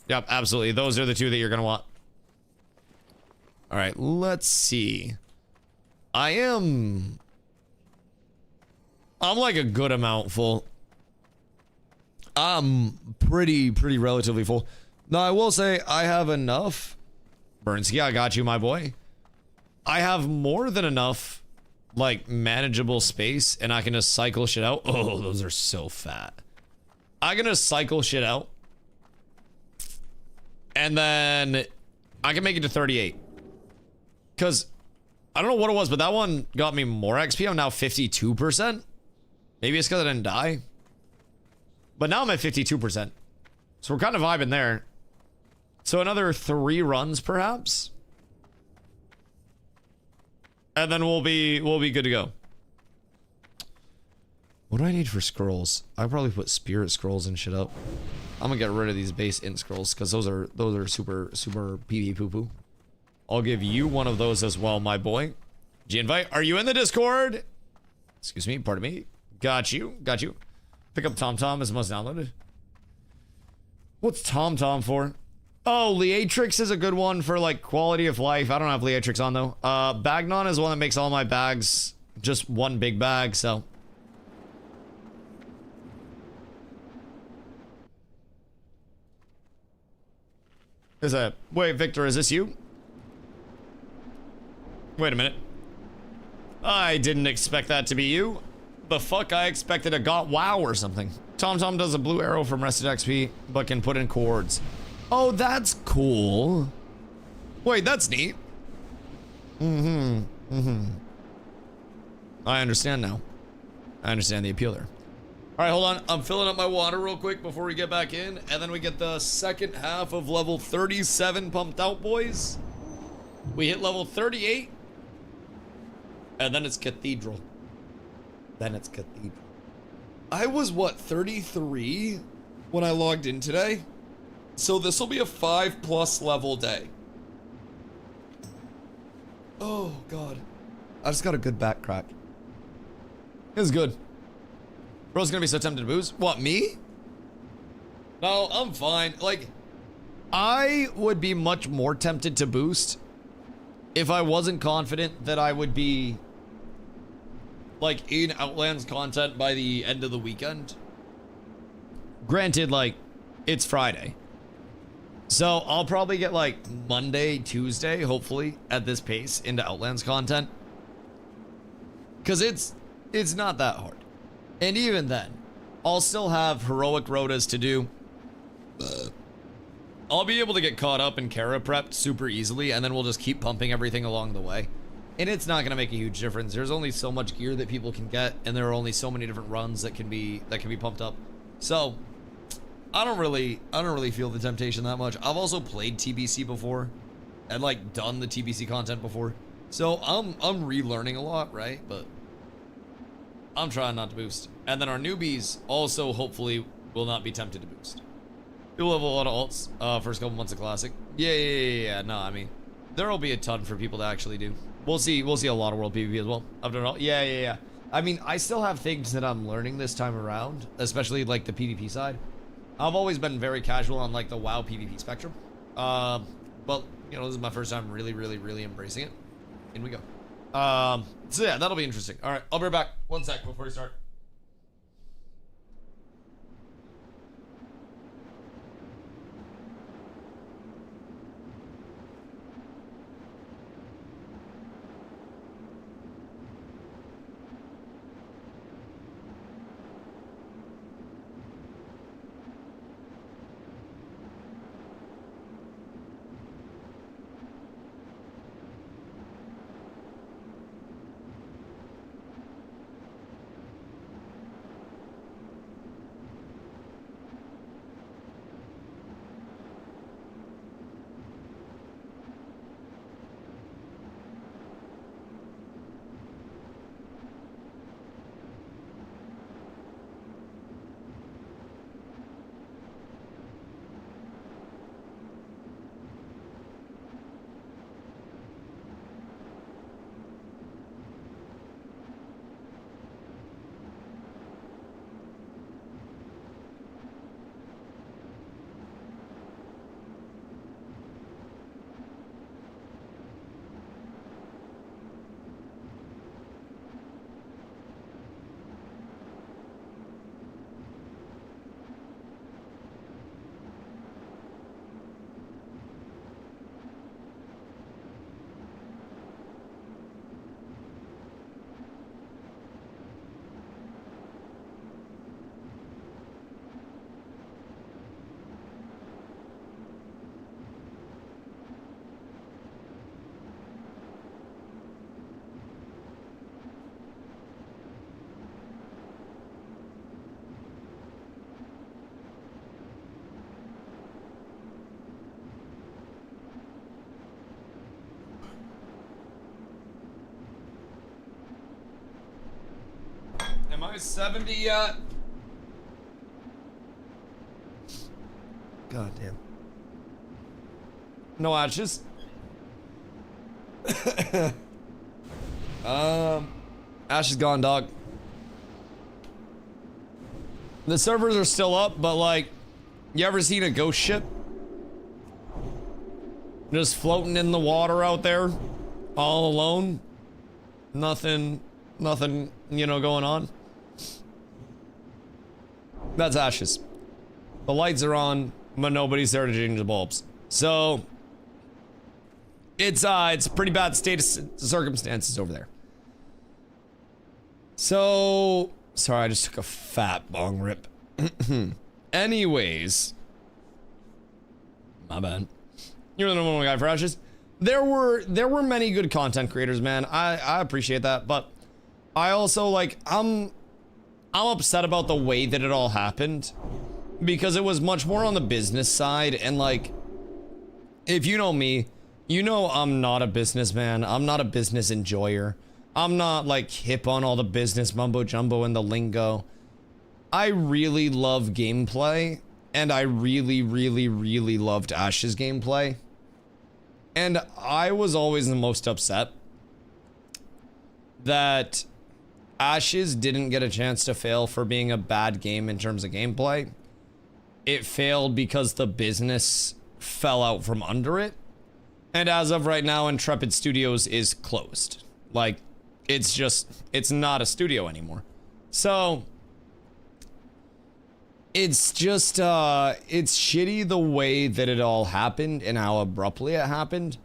Yep, absolutely. Those are the 2 that you're going to want. All right, let's see. I'm like a good amount full. I'm pretty relatively full. Now, I will say I have enough. Burnsky, I got you, my boy. I have more than enough, like, manageable space, and I can just cycle shit out. Oh, those are so fat. I'm gonna cycle shit out. And then I can make it to 38. Because I don't know what it was, but that one got me more XP. I'm now 52%. Maybe it's because I didn't die. But now I'm at 52%. So we're kind of vibing there. So another 3 runs, perhaps. And then we'll be good to go. What do I need for scrolls? I'll probably put spirit scrolls and shit up. I'm gonna get rid of these base int scrolls because those are super pee poo poo. I'll give you one of those as well, my boy. G invite. Are you in the Discord? Excuse me, pardon me. Got you. Pick up TomTom as most downloaded. What's TomTom for? Oh, Leatrix is a good one for like quality of life. I don't have Leatrix on though. Bagnon is one that makes all my bags just one big bag, so. Wait, Victor, is this you? Wait a minute. I didn't expect that to be you. The fuck, I expected a got WoW or something. TomTom does a blue arrow from Rested XP, but can put in chords. Oh, that's cool. Wait, that's neat. I understand now. I understand the appeal there. All right, hold on. I'm filling up my water real quick before we get back in, and then we get the second half of level 37 pumped out, boys. We hit level 38, and then it's Cathedral. Then it's Cathedral. I was, what, 33 when I logged in today? So this will be a 5+ level day. Oh, God. I just got a good back crack. It was good. Bro's gonna be so tempted to boost. What, me? No, I'm fine. Like, I would be much more tempted to boost if I wasn't confident that I would be, like, in Outlands content by the end of the weekend. Granted, like, it's Friday. So I'll probably get, like, Monday, Tuesday, hopefully, at this pace into Outlands content. Because it's not that hard. And even then, I'll still have heroic rotas to do. I'll be able to get caught up and Kara prepped super easily, and then we'll just keep pumping everything along the way. And it's not gonna make a huge difference. There's only so much gear that people can get, and there are only so many different runs that can be pumped up. So I don't really feel the temptation that much. I've also played TBC before and like done the TBC content before. So I'm relearning a lot, right? But I'm trying not to boost. And then our newbies also hopefully will not be tempted to boost. You'll have a lot of alts first couple months of Classic. Yeah. No, I mean, there'll be a ton for people to actually do. We'll see a lot of World PvP as well. I've done it all. Yeah. I mean, I still have things that I'm learning this time around, especially like the PvP side. I've always been very casual on like the WoW PvP spectrum. But, you know, this is my first time really embracing it. In we go. So yeah, that'll be interesting. All right, I'll be right back. 1 sec before we start. Am I 70 yet? God damn. No ashes. Ash is gone, dog. The servers are still up, but like, you ever seen a ghost ship? Just floating in the water out there, all alone. Nothing, you know, going on. That's Ashes. The lights are on, but nobody's there to change the bulbs. So, it's a pretty bad state of circumstances over there. So, sorry, I just took a fat bong rip. Anyways. My bad. You're the number one guy for Ashes? there were many good content creators, man. I appreciate that, but I also like I'm upset about the way that it all happened because it was much more on the business side, and like if you know me, you know I'm not a businessman. I'm not a business enjoyer. I'm not like hip on all the business mumbo jumbo and the lingo. I really love gameplay, and I really loved Ash's gameplay. And I was always the most upset that Ashes didn't get a chance to fail for being a bad game in terms of gameplay. It failed because the business fell out from under it. And as of right now, Intrepid Studios is closed. Like, it's not a studio anymore. So, it's just, it's shitty the way that it all happened and how abruptly it happened.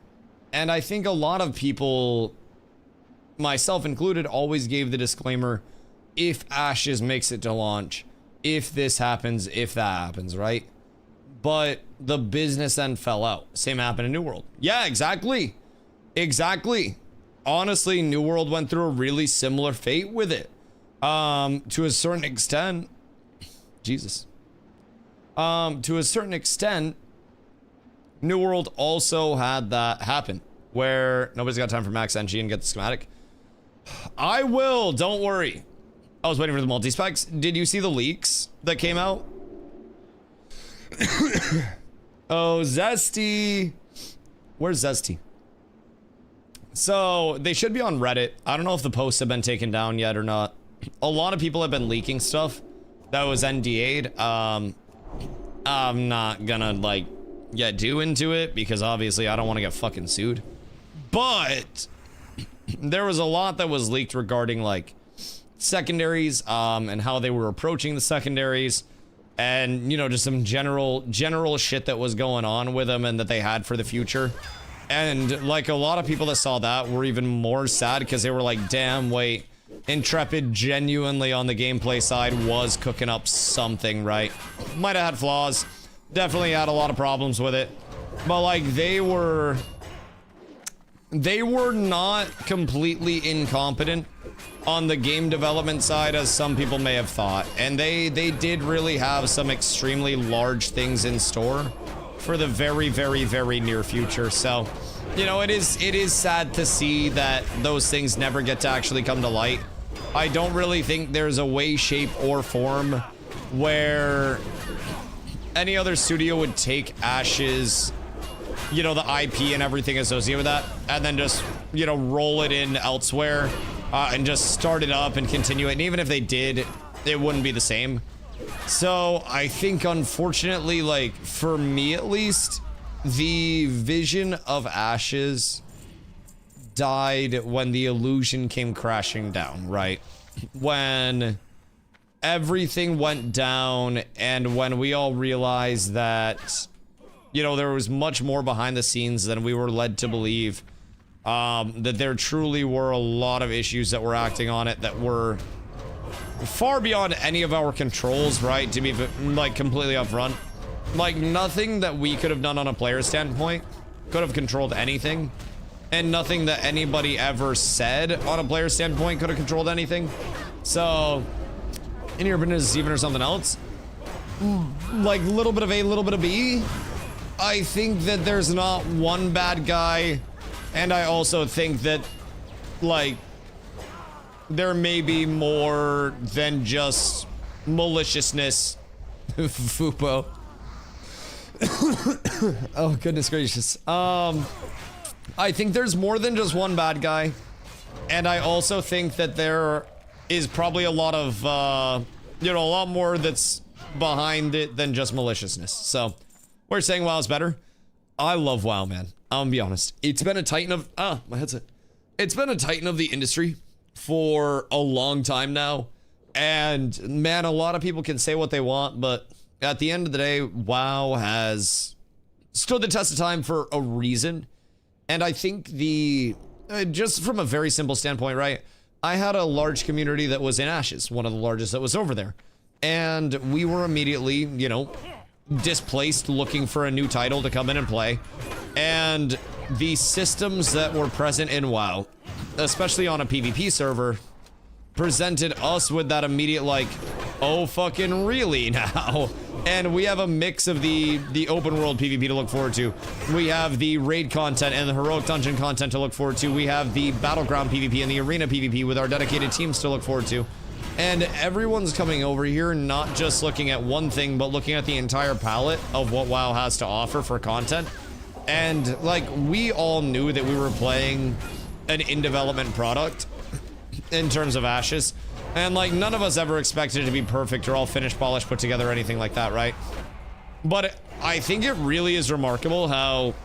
And I think a lot of people, myself included, always gave the disclaimer, if Ashes makes it to launch, if this happens, if that happens, right? But the business then fell out. Same happened in New World. Yeah, exactly. Exactly. Honestly, New World went through a really similar fate with it. To a certain extent, Jesus. To a certain extent, New World also had that happen, where nobody's got time for Max NG and get the schematic. I will, don't worry. I was waiting for the multi-specs. Did you see the leaks that came out? Oh, Zesty. Where's Zesty? So, they should be on Reddit. I don't know if the posts have been taken down yet or not. A lot of people have been leaking stuff that was NDA'd. I'm not gonna, like, get too into it because obviously I don't want to get fucking sued. But there was a lot that was leaked regarding, like, secondaries, and how they were approaching the secondaries, and, you know, just some general shit that was going on with them and that they had for the future. And, like, a lot of people that saw that were even more sad because they were like, damn, wait, Intrepid genuinely on the gameplay side was cooking up something, right? Might have had flaws, definitely had a lot of problems with it, but, like, they were not completely incompetent on the game development side as some people may have thought, and they did really have some extremely large things in store for the very near future. So, you know, it is sad to see that those things never get to actually come to light. I don't really think there's a way, shape, or form where any other studio would take Ashes, you know, the IP and everything associated with that, and then just, you know, roll it in elsewhere, and just start it up and continue it. And even if they did, it wouldn't be the same. So I think, unfortunately, like, for me at least, the vision of Ashes died when the illusion came crashing down, right? When everything went down and when we all realized that, you know, there was much more behind the scenes than we were led to believe. That there truly were a lot of issues that were acting on it that were far beyond any of our controls, right? To be, like, completely upfront. Like, nothing that we could have done on a player standpoint could have controlled anything. And nothing that anybody ever said on a player standpoint could have controlled anything. So, in your opinion, is even or something else? Like, a little bit of A, little bit of B? I think that there's not one bad guy. And I also think that, like, there may be more than just maliciousness. Fupo. Oh, goodness gracious. I think there's more than just one bad guy. And I also think that there is probably a lot of, you know, a lot more that's behind it than just maliciousness. So, we're saying WoW's better. I love WoW, man. I'm gonna be honest. It's been a titan of, my headset. It's been a titan of the industry for a long time now. And, man, a lot of people can say what they want, but at the end of the day, WoW has stood the test of time for a reason. And I think just from a very simple standpoint, right? I had a large community that was in Ashes, one of the largest that was over there. And we were immediately, you know, displaced looking for a new title to come in and play. And the systems that were present in WoW, especially on a PvP server, presented us with that immediate like, oh fucking really now? And we have a mix of the open world PvP to look forward to. We have the raid content and the heroic dungeon content to look forward to. We have the battleground PvP and the arena PvP with our dedicated teams to look forward to. And everyone's coming over here not just looking at one thing, but looking at the entire palette of what WoW has to offer for content. And like, we all knew that we were playing an in-development product in terms of Ashes. And like, none of us ever expected it to be perfect or all finished, polished, put together, anything like that, right? But I think it really is remarkable how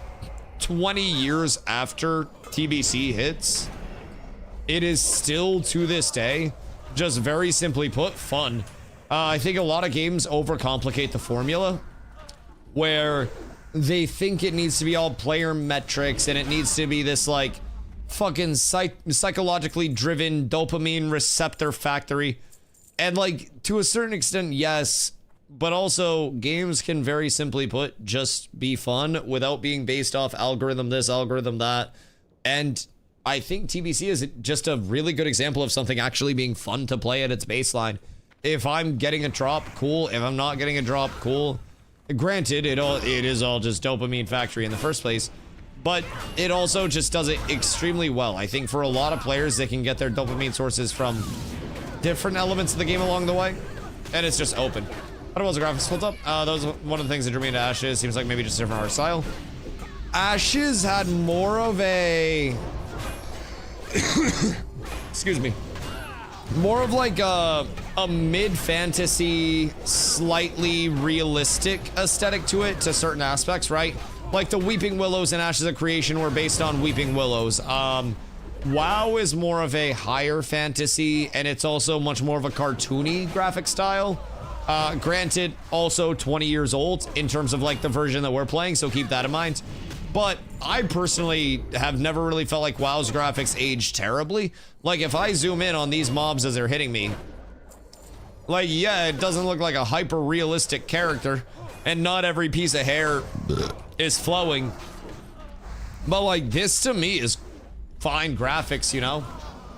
20 years after TBC hits, it is still to this day, just very simply put, fun. I think a lot of games overcomplicate the formula, where they think it needs to be all player metrics and it needs to be this like fucking psychologically driven dopamine receptor factory. And like, to a certain extent, yes, but also games can very simply put just be fun without being based off algorithm this, algorithm that. And I think TBC is just a really good example of something actually being fun to play at its baseline. If I'm getting a drop, cool. If I'm not getting a drop, cool. Granted, it is all just dopamine factory in the first place, but it also just does it extremely well. I think for a lot of players, they can get their dopamine sources from different elements of the game along the way, and it's just open. How was the graphics hold up? That was one of the things that drew me into Ashes. Seems like maybe just different art style. Ashes had more of a excuse me, more of like a mid-fantasy, slightly realistic aesthetic to it, to certain aspects, right? Like the Weeping Willows and Ashes of Creation were based on Weeping Willows. WoW is more of a higher fantasy, and it's also much more of a cartoony graphic style. Granted, also 20 years old in terms of like the version that we're playing, so keep that in mind. But I personally have never really felt like WoW's graphics aged terribly. Like, if I zoom in on these mobs as they're hitting me, like, yeah, it doesn't look like a hyper-realistic character, and not every piece of hair is flowing. But, like, this to me is fine graphics, you know?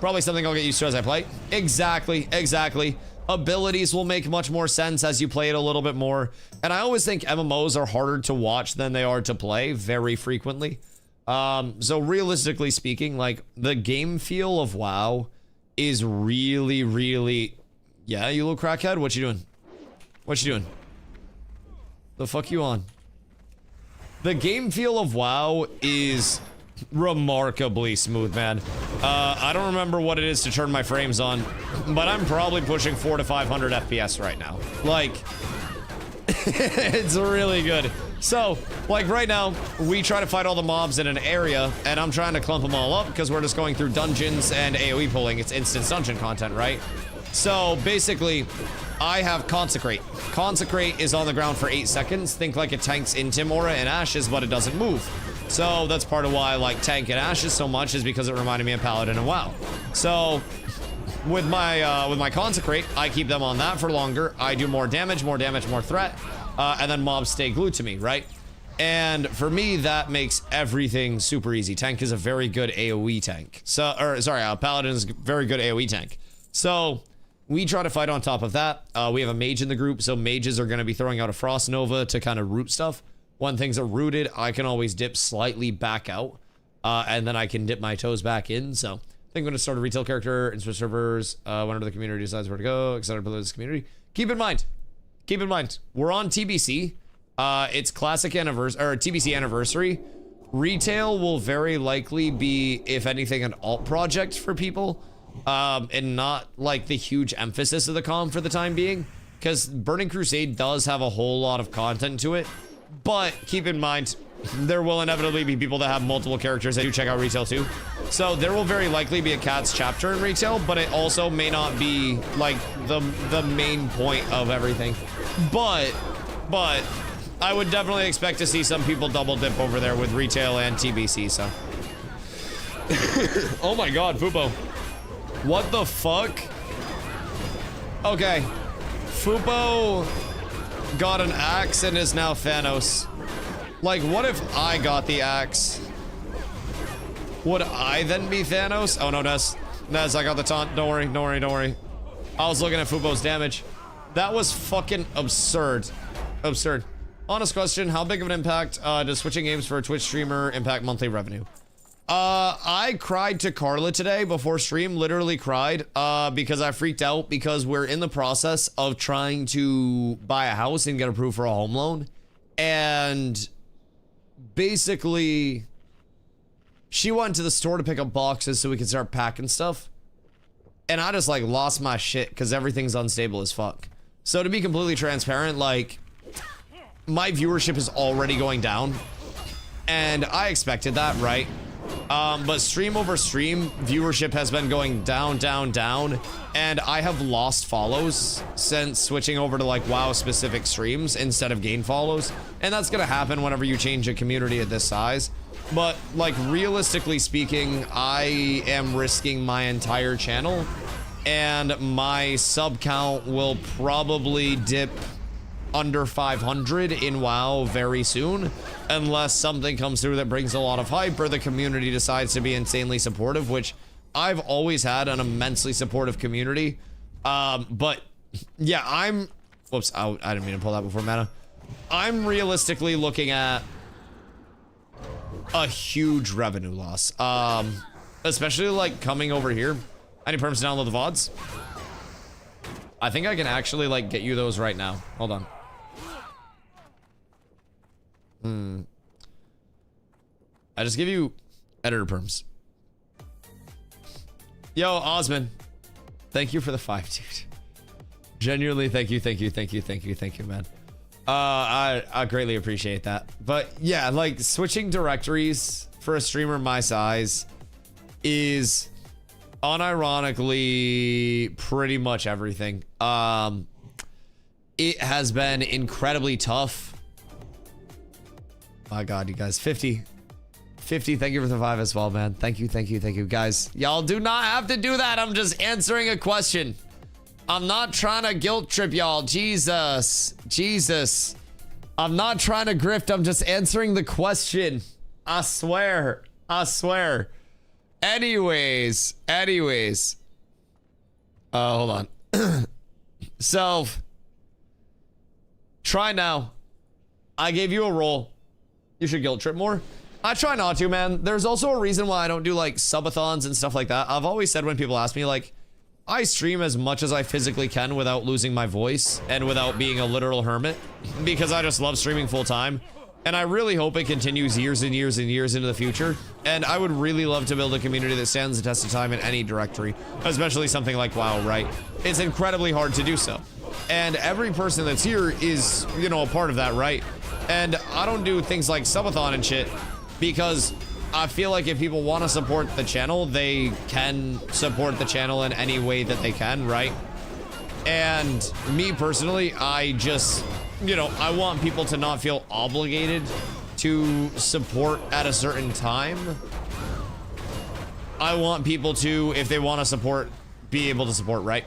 Probably something I'll get used to as I play. Exactly, exactly. Abilities will make much more sense as you play it a little bit more. And I always think MMOs are harder to watch than they are to play very frequently. So realistically speaking, like, the game feel of WoW is really, really... Yeah, you little crackhead? What you doing? What you doing? The fuck you on? The game feel of WoW is remarkably smooth, man. I don't remember what it is to turn my frames on, but I'm probably pushing 400 to 500 FPS right now. Like, it's really good. So, like right now, we try to fight all the mobs in an area, and I'm trying to clump them all up because we're just going through dungeons and AoE pulling. It's instant dungeon content, right? So, basically, I have Consecrate. Consecrate is on the ground for 8 seconds. Think like it tanks in Timora and Ashes, but it doesn't move. So that's part of why I like Tank and Ashes so much, is because it reminded me of Paladin and WoW. So with my Consecrate, I keep them on that for longer. I do more damage, more threat, and then mobs stay glued to me, right? And for me, that makes everything super easy. Tank is a very good AoE tank. So, or sorry, Paladin is a very good AoE tank. So we try to fight on top of that. We have a mage in the group, so mages are going to be throwing out a Frost Nova to kind of root stuff. When things are rooted, I can always dip slightly back out, and then I can dip my toes back in. So I think I'm going to start a retail character in Swiss servers whenever the community decides where to go. Excited to play this community. Keep in mind, we're on TBC. It's classic anniversary, or TBC anniversary. Retail will very likely be, if anything, an alt project for people, and not like the huge emphasis of the com for the time being, because Burning Crusade does have a whole lot of content to it. But keep in mind, there will inevitably be people that have multiple characters that do check out retail too. So there will very likely be a Cats chapter in retail, but it also may not be like the main point of everything. But I would definitely expect to see some people double dip over there with retail and TBC, so. Oh my god, Fupo. What the fuck? Okay. Fupo got an axe and is now Thanos. Like, what if I got the axe? Would I then be Thanos? Oh no, Ness, I got the taunt. Don't worry, don't worry, don't worry. I was looking at Fubo's damage. That was fucking absurd. Absurd. Honest question, how big of an impact does switching games for a Twitch streamer impact monthly revenue? I cried to Carla today before stream, literally cried, because I freaked out because we're in the process of trying to buy a house and get approved for a home loan. And basically, she went to the store to pick up boxes so we could start packing stuff. And I just like lost my shit because everything's unstable as fuck. So to be completely transparent, like, my viewership is already going down. And I expected that, right? But stream over stream, viewership has been going down, down, down. And I have lost follows since switching over to like WoW specific streams instead of gain follows. And that's gonna happen whenever you change a community at this size. But like realistically speaking, I am risking my entire channel and my sub count will probably dip under 500 in WoW very soon, unless something comes through that brings a lot of hype or the community decides to be insanely supportive, which I've always had an immensely supportive community. But yeah, whoops, I didn't mean to pull that before mana. I'm realistically looking at a huge revenue loss, especially like coming over here. I need perms to download the VODs. I think I can actually like get you those right now. Hold on. I just give you editor perms. Yo, Osman, thank you for the 5, dude. Genuinely, thank you, man. I greatly appreciate that. But yeah, like switching directories for a streamer my size is unironically pretty much everything. It has been incredibly tough. My God, you guys, 50, thank you for the 5 as well, man. Thank you, guys. Y'all do not have to do that. I'm just answering a question. I'm not trying to guilt trip y'all. Jesus. I'm not trying to grift. I'm just answering the question. I swear. Anyways. Hold on. So, try now. I gave you a roll. You should guilt trip more. I try not to, man. There's also a reason why I don't do like subathons and stuff like that. I've always said when people ask me, like, I stream as much as I physically can without losing my voice and without being a literal hermit because I just love streaming full time. And I really hope it continues years and years and years into the future. And I would really love to build a community that stands the test of time in any directory, especially something like WoW, right? It's incredibly hard to do so. And every person that's here is, you know, a part of that, right? And I don't do things like subathon and shit because I feel like if people want to support the channel, they can support the channel in any way that they can, right? And me personally, I just, you know, I want people to not feel obligated to support at a certain time. I want people to, if they want to support, be able to support, right?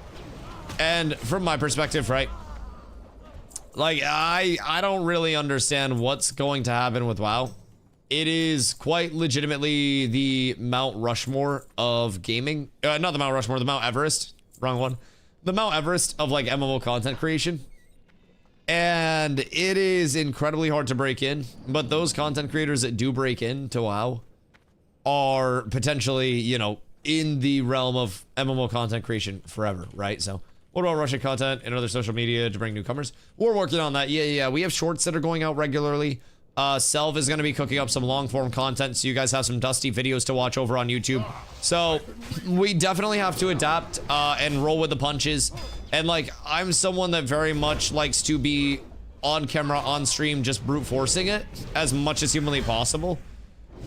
And from my perspective, right? Like, I don't really understand what's going to happen with WoW. It is quite legitimately the Mount Rushmore of gaming. Not the Mount Rushmore, the Mount Everest. Wrong one. The Mount Everest of like MMO content creation. And it is incredibly hard to break in. But those content creators that do break into WoW are potentially, you know, in the realm of MMO content creation forever, right? So what about Russian content and other social media to bring newcomers? We're working on that. Yeah. We have shorts that are going out regularly. Selv is going to be cooking up some long form content, so you guys have some Dusty videos to watch over on YouTube. So we definitely have to adapt and roll with the punches. And like, I'm someone that very much likes to be on camera, on stream, just brute forcing it as much as humanly possible.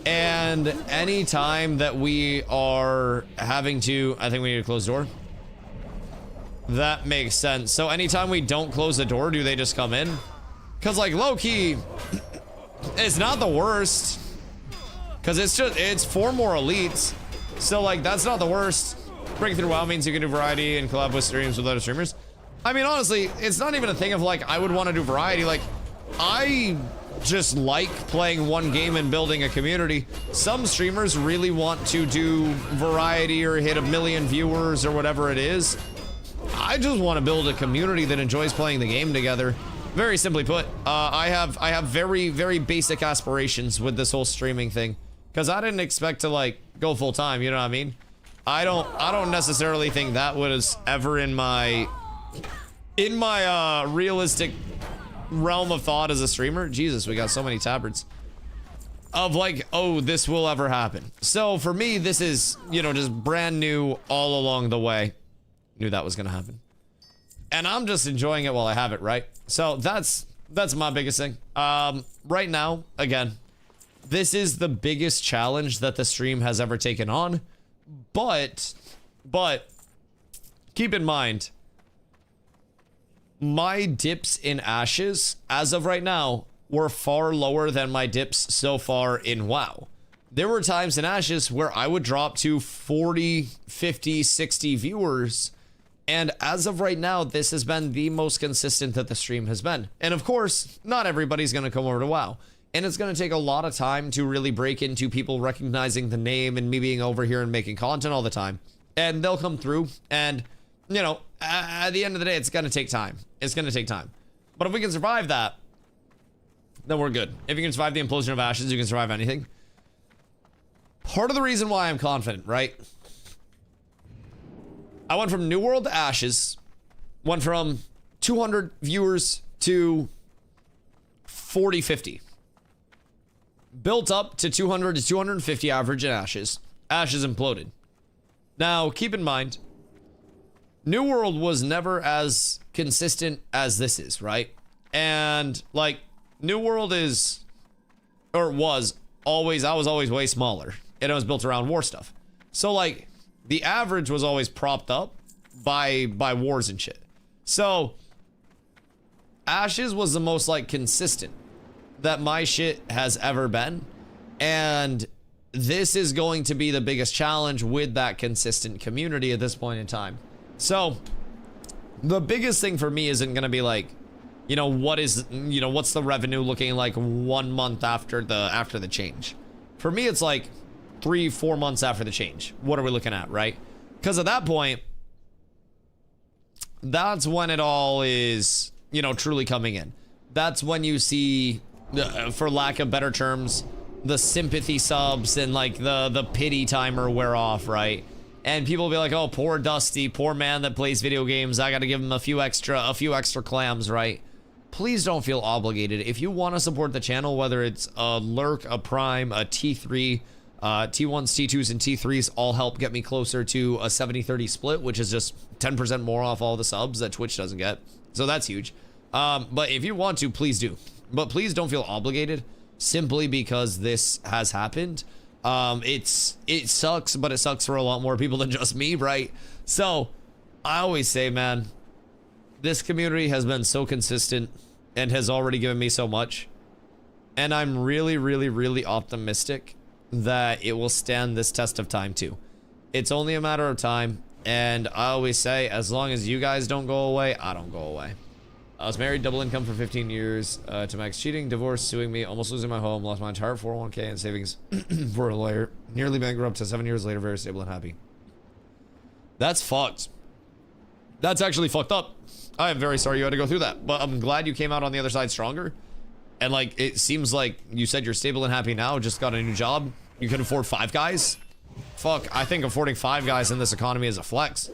And any time that we are having to, I think we need to close the door. That makes sense. So anytime we don't close the door, do they just come in? Because like low-key, it's not the worst. Because it's 4 more elites. So like, that's not the worst. Breakthrough WoW means you can do variety and collab with streams with other streamers. I mean, honestly, it's not even a thing of like, I would want to do variety. Like, I just like playing one game and building a community. Some streamers really want to do variety or hit 1 million viewers or whatever it is. I just want to build a community that enjoys playing the game together. Very simply put, I have very, very basic aspirations with this whole streaming thing, because I didn't expect to like go full time. You know what I mean? I don't necessarily think that was ever in my realistic realm of thought as a streamer. Jesus, we got so many tabards of like, oh, this will ever happen. So for me, this is, you know, just brand new all along the way. Knew that was gonna happen, and I'm just enjoying it while I have it, right? So that's my biggest thing. Right now, again, this is the biggest challenge that the stream has ever taken on, but keep in mind, my dips in ashes as of right now were far lower than my dips so far in WoW. There were times in ashes where I would drop to 40, 50, 60 viewers. And as of right now, this has been the most consistent that the stream has been. And of course, not everybody's going to come over to WoW. And it's going to take a lot of time to really break into people recognizing the name and me being over here and making content all the time. And they'll come through. And, you know, at the end of the day, it's going to take time. It's going to take time. But if we can survive that, then we're good. If you can survive the implosion of ashes, you can survive anything. Part of the reason why I'm confident, right? I went from New World to Ashes, went from 200 viewers to 40, 50. Built up to 200 to 250 average in Ashes. Ashes imploded. Now, keep in mind, New World was never as consistent as this is, right? And, like, New World is, or was always, I was always way smaller. And it was built around war stuff. So, like, the average was always propped up by wars and shit. So Ashes was the most like consistent that my shit has ever been. And this is going to be the biggest challenge with that consistent community at this point in time. So the biggest thing for me isn't going to be like, you know, what's the revenue looking like 1 month after the change. For me, it's like 3-4 months after the change. What are we looking at, right? Because at that point, that's when it all is, you know, truly coming in. That's when you see, for lack of better terms, the sympathy subs and like the pity timer wear off, right? And people will be like, oh, poor Dusty, poor man that plays video games. I got to give him a few extra clams, right? Please don't feel obligated. If you want to support the channel, whether it's a lurk, a prime, a T3, T1s, T2s, and T3s all help get me closer to a 70-30 split, which is just 10% more off all the subs that Twitch doesn't get. So that's huge. But if you want to, please do. But please don't feel obligated simply because this has happened. It sucks, but it sucks for a lot more people than just me, right? So I always say, man, this community has been so consistent and has already given me so much. And I'm really, really, really optimistic that it will stand this test of time too. It's only a matter of time. And I always say, as long as you guys don't go away, I don't go away. I was married, double income for 15 years, to my ex cheating, divorce, suing me, almost losing my home, lost my entire 401k and savings for a lawyer, nearly bankrupt to 7 years later, very stable and happy. That's fucked. That's actually fucked up. I am very sorry you had to go through that, but I'm glad you came out on the other side stronger. And like, it seems like you said you're stable and happy now, just got a new job. You can afford 5 guys. Fuck, I think affording 5 guys in this economy is a flex.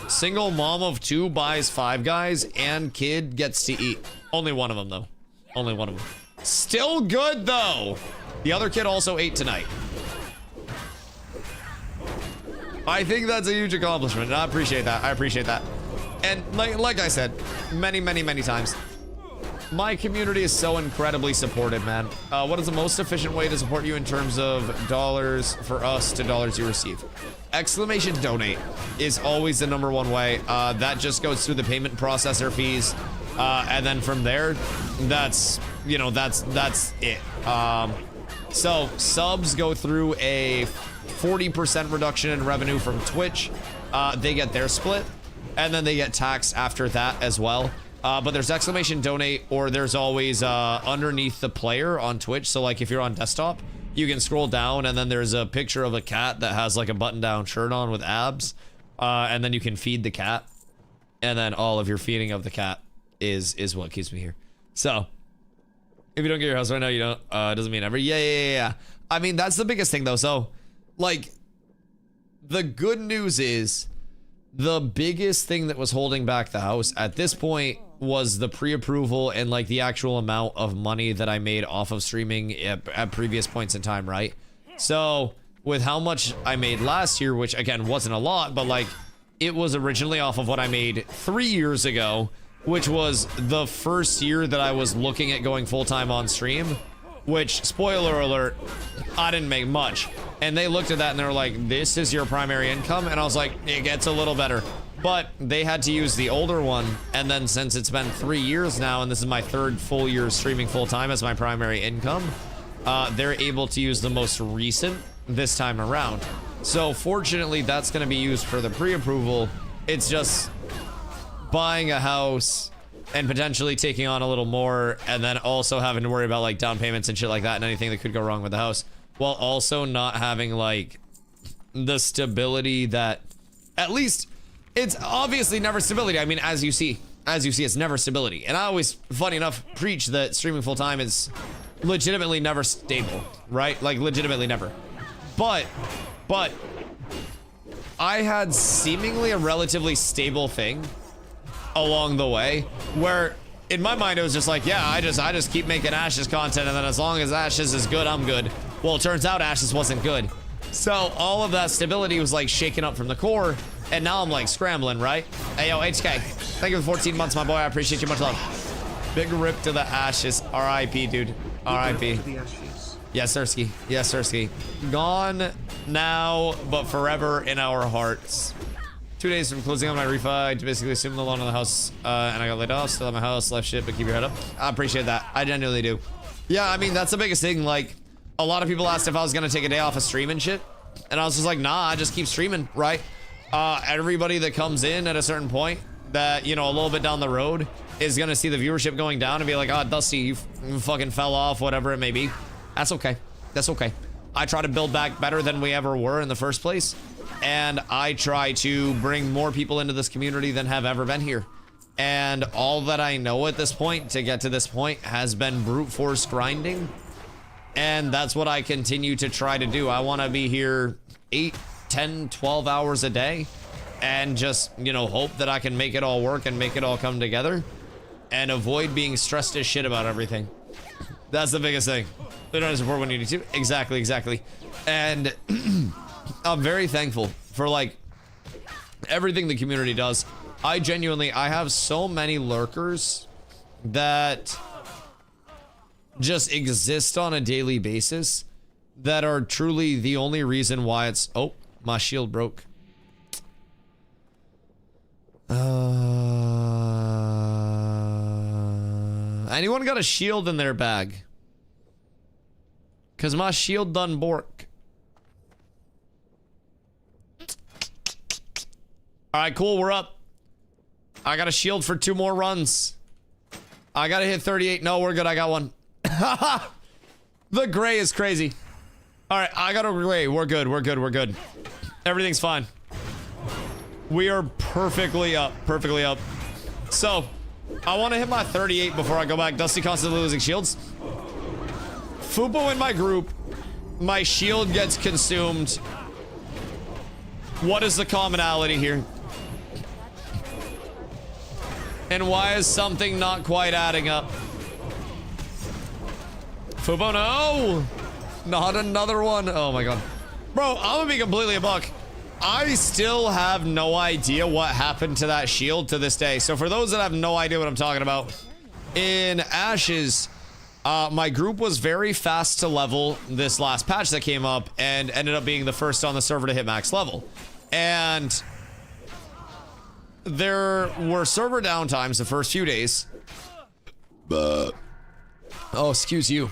Single mom of 2 buys 5 guys and kid gets to eat. Only one of them though. Only one of them. Still good though. The other kid also ate tonight. I think that's a huge accomplishment. I appreciate that. I appreciate that. And like I said, many times, my community is so incredibly supportive, man. What is the most efficient way to support you in terms of dollars for us to dollars you receive? Exclamation donate is always the #1 way. That just goes through the payment processor fees. And then from there, that's, you know, that's it. So subs go through a 40% reduction in revenue from Twitch. They get their split. And then they get taxed after that as well. But there's exclamation donate, or there's always underneath the player on Twitch. So like if you're on desktop, you can scroll down and then there's a picture of a cat that has like a button down shirt on with abs. And then you can feed the cat. And then all of your feeding of the cat is what keeps me here. So if you don't get your house right now, you don't. It doesn't mean ever. Yeah. I mean, that's the biggest thing though. So like the good news is the biggest thing that was holding back the house at this point was the pre-approval and like the actual amount of money that I made off of streaming at previous points in time, right? So with how much I made last year, which again wasn't a lot, but like it was originally off of what I made 3 years ago, which was the first year that I was looking at going full-time on stream, which, spoiler alert, I didn't make much. And they looked at that and they were like, this is your primary income? And I was like, it gets a little better. But they had to use the older one, and then since it's been 3 years now, and this is my 3rd full year streaming full-time as my primary income, they're able to use the most recent this time around. So fortunately, that's going to be used for the pre-approval. It's just buying a house and potentially taking on a little more, and then also having to worry about like down payments and shit like that and anything that could go wrong with the house, while also not having like the stability that, at least it's obviously never stability. I mean, as you see, it's never stability. And I always, funny enough, preach that streaming full time is legitimately never stable, right? Like legitimately never. But I had seemingly a relatively stable thing along the way, where in my mind it was just like, yeah, I just keep making Ashes content, and then as long as Ashes is good, I'm good. Well, it turns out Ashes wasn't good, so all of that stability was like shaken up from the core, and now I'm like scrambling, right? Hey, yo, HK, thank you for 14 months, my boy. I appreciate you, much love. Big rip to the Ashes. RIP, dude. RIP. Yes, Sirski. Yes, Sirski. Gone now, but forever in our hearts. 2 days from closing on my refi, I basically assumed the loan on the house, and I got laid off. Still at my house, left shit, but keep your head up. I appreciate that. I genuinely do. Yeah, I mean, that's the biggest thing. Like, a lot of people asked if I was gonna take a day off of stream and shit, and I was just like, nah, I just keep streaming, right? Everybody that comes in at a certain point that, you know, a little bit down the road is gonna see the viewership going down and be like, oh, Dusty, you fucking fell off, whatever it may be. That's okay. That's okay. I try to build back better than we ever were in the first place. And I try to bring more people into this community than have ever been here. And all that I know at this point to get to this point has been brute force grinding. And that's what I continue to try to do. I want to be here 8, 10, 12 hours a day and just, you know, hope that I can make it all work and make it all come together and avoid being stressed as shit about everything. That's the biggest thing. They don't support when you need to. Exactly. And I'm very thankful for like everything the community does. I have so many lurkers that just exist on a daily basis that are truly the only reason why it's... Oh, my shield broke. Anyone got a shield in their bag? Cause my shield done bork. Alright, cool, we're up. I got a shield for 2 more runs. I gotta hit 38. No, we're good, I got one. The gray is crazy. Alright, I got a gray. We're good. Everything's fine. We are perfectly up. So, I want to hit my 38 before I go back. Dusty constantly losing shields. Fupo in my group. My shield gets consumed. What is the commonality here? And why is something not quite adding up? Fubo, no! Not another one. Oh my god. Bro, I'm gonna be completely a buck. I still have no idea what happened to that shield to this day. So for those that have no idea what I'm talking about, in Ashes, my group was very fast to level this last patch that came up and ended up being the first on the server to hit max level. And there were server downtimes the first few days. Oh, excuse you.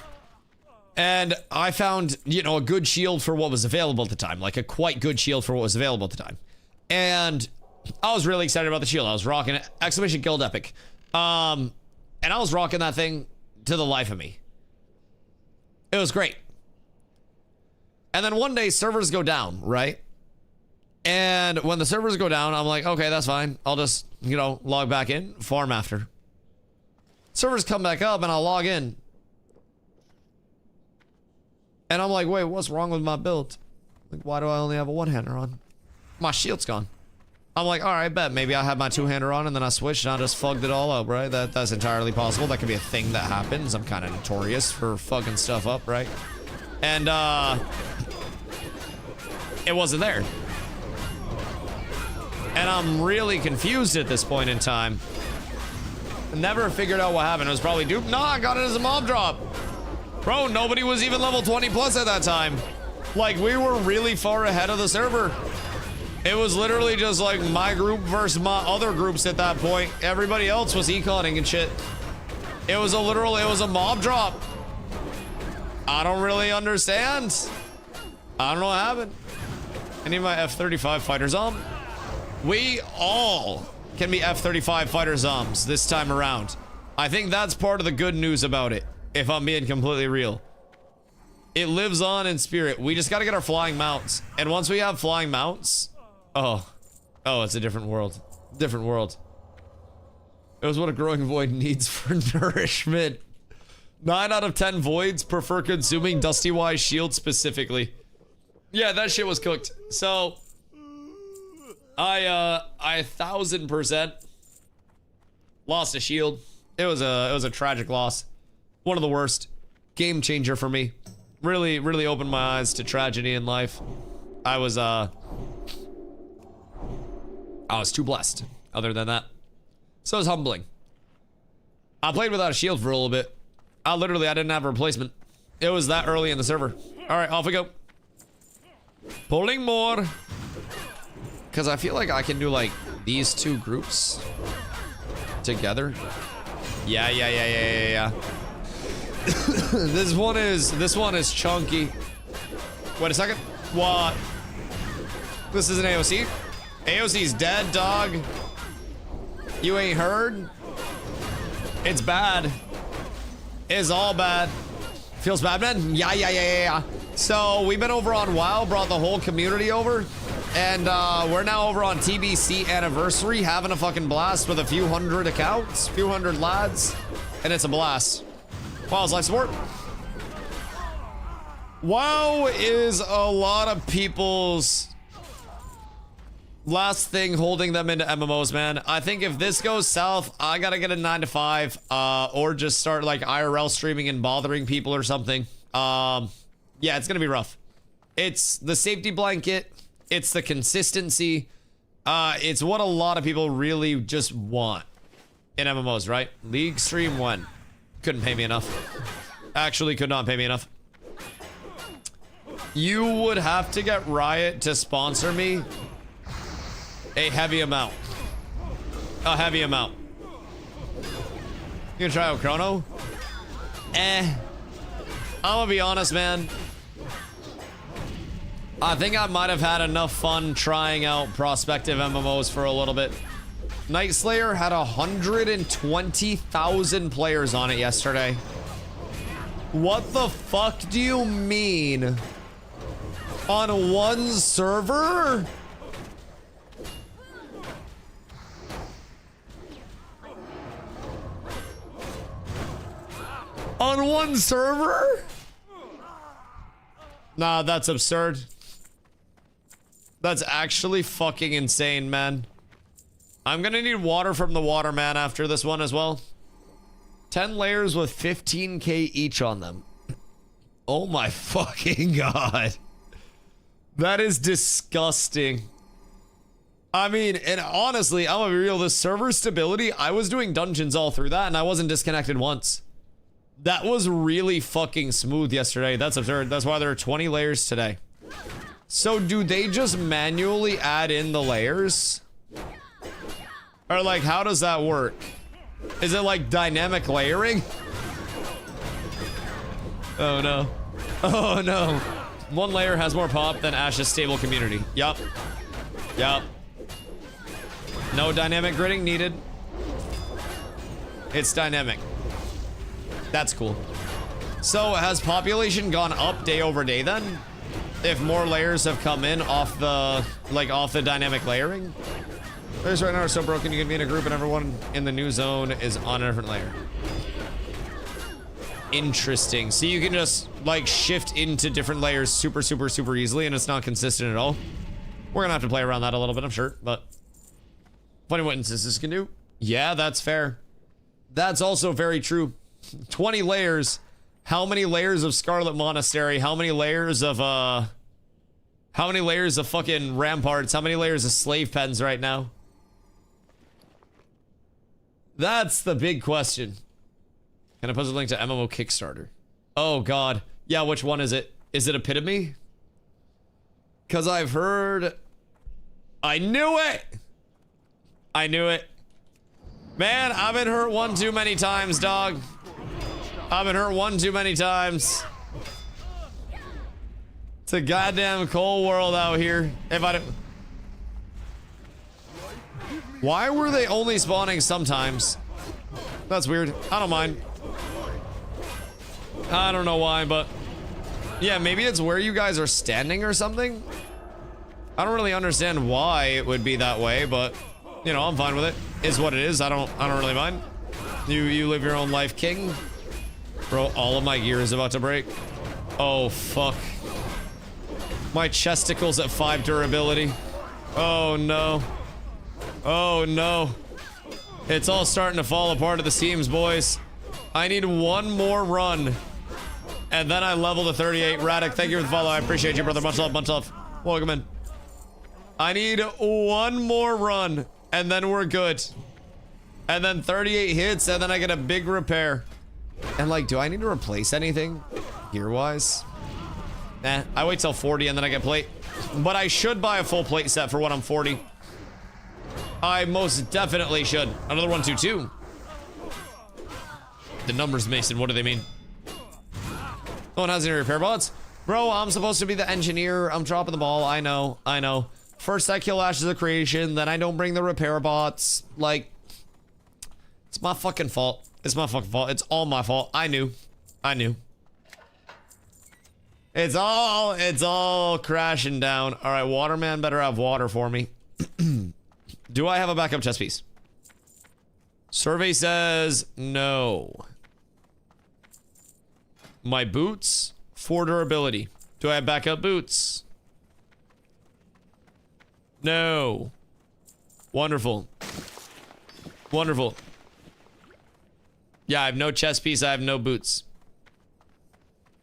And I found, you know, a good shield for what was available at the time. Like a quite good shield for what was available at the time. And I was really excited about the shield. I was rocking it. Exclamation Guild Epic. And I was rocking that thing to the life of me. It was great. And then one day servers go down, right? And when the servers go down, I'm like, okay, that's fine. I'll just, you know, log back in, farm after. Servers come back up and I'll log in. And I'm like, wait, what's wrong with my build? Like, why do I only have a one-hander on? My shield's gone. I'm like, all right, bet. Maybe I had my two-hander on and then I switched and I just fucked it all up, right? That's entirely possible. That could be a thing that happens. I'm kind of notorious for fucking stuff up, right? And, it wasn't there. And I'm really confused at this point in time. Never figured out what happened. It was probably dupe. Nah, I got it as a mob drop. Bro, nobody was even level 20 plus at that time. Like, we were really far ahead of the server. It was literally just like my group versus my other groups at that point. Everybody else was econing and shit. It was a mob drop. I don't really understand. I don't know what happened. I need my F-35 fighter zom. We all can be F-35 fighter zoms this time around. I think that's part of the good news about it, if I'm being completely real. It lives on in spirit. We just gotta get our flying mounts. And once we have flying mounts, oh, it's a different world. Different world. It was what a growing void needs for nourishment. 9 out of 10 voids prefer consuming DustyWhy shield specifically. Yeah, that shit was cooked. So, I 1000% lost a shield. It was a tragic loss. One of the worst. Game changer for me. Really, really opened my eyes to tragedy in life. I was too blessed. Other than that. So it was humbling. I played without a shield for a little bit. I didn't have a replacement. It was that early in the server. Alright, off we go. Pulling more. Because I feel like I can do like these two groups together. Yeah. This one is chunky. Wait a second. What? This is an AOC? AOC's dead, dog. You ain't heard? It's bad. It's all bad. Feels bad, man? Yeah. So, we've been over on WoW, brought the whole community over. And, we're now over on TBC Anniversary, having a fucking blast with a few hundred accounts, few hundred lads. And it's a blast. WoW's life support. WoW is a lot of people's last thing holding them into MMOs, man. I think if this goes south, I gotta get a 9 to 5, or just start like IRL streaming and bothering people or something. Yeah, it's gonna be rough. It's the safety blanket. It's the consistency. It's what a lot of people really just want in MMOs, right? League stream when? Couldn't pay me enough. Actually, could not pay me enough. You would have to get Riot to sponsor me a heavy amount. A heavy amount. You gonna try out Chrono? I'm gonna be honest, man. I think I might have had enough fun trying out prospective MMOs for a little bit. Night Slayer had 120,000 players on it yesterday. What the fuck do you mean? On one server? On one server? Nah, that's absurd. That's actually fucking insane, man. I'm gonna need water from the waterman after this one as well. 10 layers with 15k each on them. Oh my fucking god. That is disgusting. I mean, and honestly, I'm gonna be real, the server stability, I was doing dungeons all through that and I wasn't disconnected once. That was really fucking smooth yesterday. That's absurd. That's why there are 20 layers today. So do they just manually add in the layers? Or like, how does that work? Is it like dynamic layering? Oh no. Oh no. One layer has more pop than Ash's stable community. Yup. Yup. No dynamic gridding needed. It's dynamic. That's cool. So has population gone up day over day then? If more layers have come in off the, like, off the dynamic layering? Layers right now are so broken you can be in a group and everyone in the new zone is on a different layer. Interesting. So you can just, like, shift into different layers super easily and it's not consistent at all. We're gonna have to play around that a little bit, I'm sure, but... Funny what instances can do. Yeah, that's fair. That's also very true. 20 layers. How many layers of Scarlet Monastery? How many layers of, how many layers of fucking ramparts? How many layers of slave pens right now? That's the big question. Can I post a link to MMO Kickstarter? Oh god. Yeah, which one is it? Is it Epitome? Cause I've heard... I knew it! I knew it. Man, I've been hurt one too many times, dog. I've been hurt one too many times. It's a goddamn cold world out here. If I don't... Why were they only spawning sometimes? That's weird. I don't mind. I don't know why, but... Yeah, maybe it's where you guys are standing or something? I don't really understand why it would be that way, but... You know, I'm fine with it. Is what it is. I don't really mind. You live your own life, king. Bro, all of my gear is about to break. Oh, fuck. My chesticle's at 5 durability. Oh, no. Oh, no. It's all starting to fall apart at the seams, boys. I need one more run. And then I level to 38. Radic, thank you for the follow. I appreciate you, brother. Much love, much love. Welcome in. I need one more run. And then we're good. And then 38 hits, and then I get a big repair. And like, do I need to replace anything gear-wise? Eh, I wait till 40 and then I get plate. But I should buy a full plate set for when I'm 40. I most definitely should. Another 122. The numbers, Mason, what do they mean? No one has any repair bots? Bro, I'm supposed to be the engineer. I'm dropping the ball. I know. I know. First I kill Ashes of Creation, then I don't bring the repair bots. Like, it's my fucking fault. It's my fucking fault. It's all my fault. I knew. I knew. It's all crashing down. All right, Waterman better have water for me. Do I have a backup chest piece? Survey says no. My boots, 4 durability. Do I have backup boots? No. Wonderful. Wonderful. Yeah, I have no chest piece. I have no boots.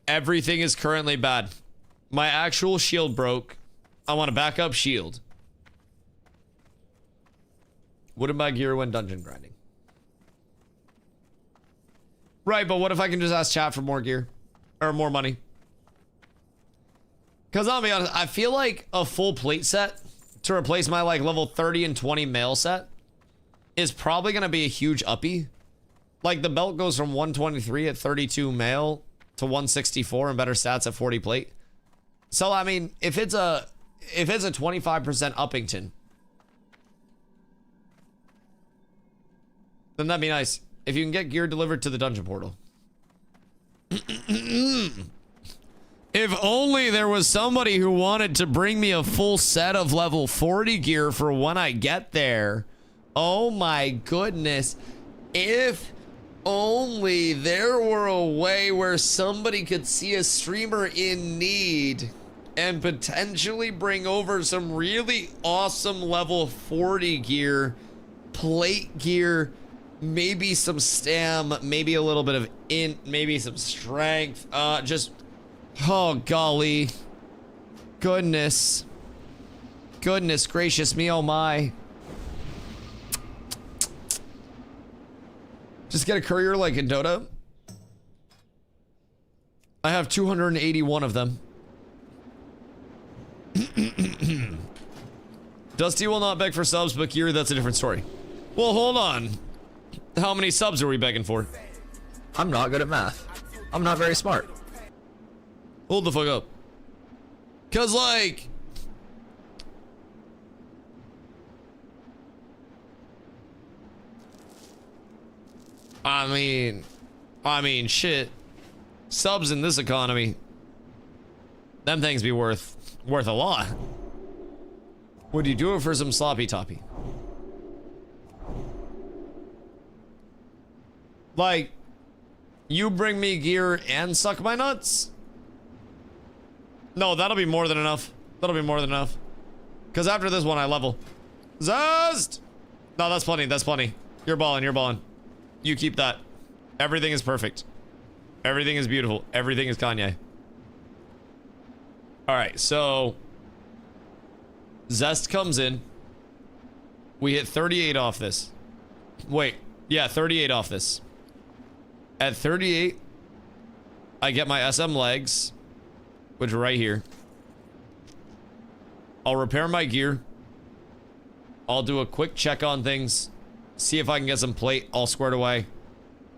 Everything is currently bad. My actual shield broke. I want a backup shield. Wouldn't buy gear when dungeon grinding. Right, but what if I can just ask chat for more gear? Or more money? Because I'll be honest, I feel like a full plate set to replace my like level 30 and 20 mail set is probably going to be a huge uppie. Like the belt goes from 123 at 32 mail to 164 and better stats at 40 plate. So I mean, if it's a 25% Uppington, then that'd be nice. If you can get gear delivered to the dungeon portal. If only there was somebody who wanted to bring me a full set of level 40 gear for when I get there. Oh my goodness. If only there were a way where somebody could see a streamer in need and potentially bring over some really awesome level 40 gear, plate gear, maybe some stam, maybe a little bit of int, maybe some strength, just... Oh, golly. Goodness. Goodness gracious me, oh my. Just get a courier like in Dota. I have 281 of them. Dusty will not beg for subs, but gear, that's a different story. Well, hold on. How many subs are we begging for? I'm not good at math. I'm not very smart. Hold the fuck up. Cause like... I mean, shit. Subs in this economy, them things be worth a lot. Would you do it for some sloppy toppy? Like, you bring me gear and suck my nuts? No, that'll be more than enough. That'll be more than enough. Because after this one, I level. Zest! No, that's plenty. That's plenty. You're balling. You're balling. You keep that. Everything is perfect. Everything is beautiful. Everything is Kanye. Alright, so... Zest comes in. We hit 38 off this. Wait. Yeah, 38 off this. At 38, I get my SM legs, which are right here. I'll repair my gear. I'll do a quick check on things. See if I can get some plate all squared away.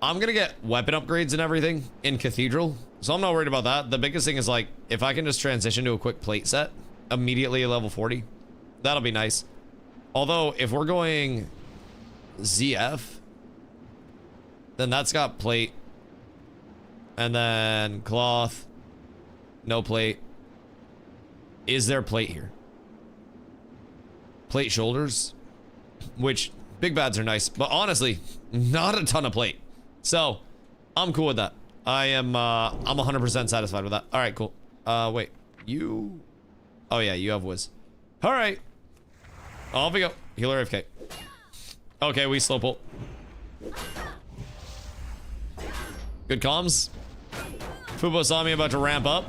I'm gonna get weapon upgrades and everything in Cathedral, so I'm not worried about that. The biggest thing is, like, if I can just transition to a quick plate set immediately at level 40, that'll be nice. Although, if we're going ZF, then that's got plate. And then cloth. No plate. Is there plate here? Plate shoulders. Which, big bads are nice. But honestly, not a ton of plate. So, I'm cool with that. I'm 100% satisfied with that. Alright, cool. Wait. You... Oh yeah, you have whiz. Alright. Off we go. Healer AFK. Okay, we slow pull. Good comms. Fubo saw me about to ramp up.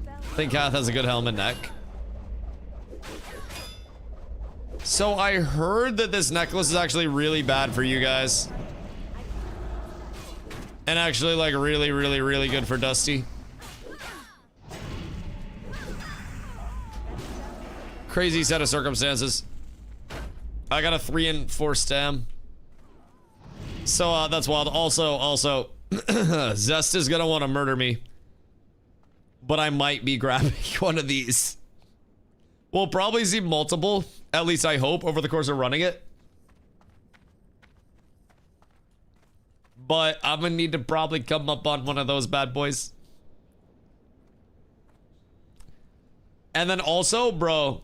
I think Kath has a good helmet neck. So I heard that this necklace is actually really bad for you guys. And actually, like, really, really, really good for Dusty. Crazy set of circumstances. I got a 3 and 4 stam. So that's wild. Also, Zest is gonna want to murder me. But I might be grabbing one of these. We'll probably see multiple, at least I hope, over the course of running it. But I'm gonna need to probably come up on one of those bad boys. And then also, bro,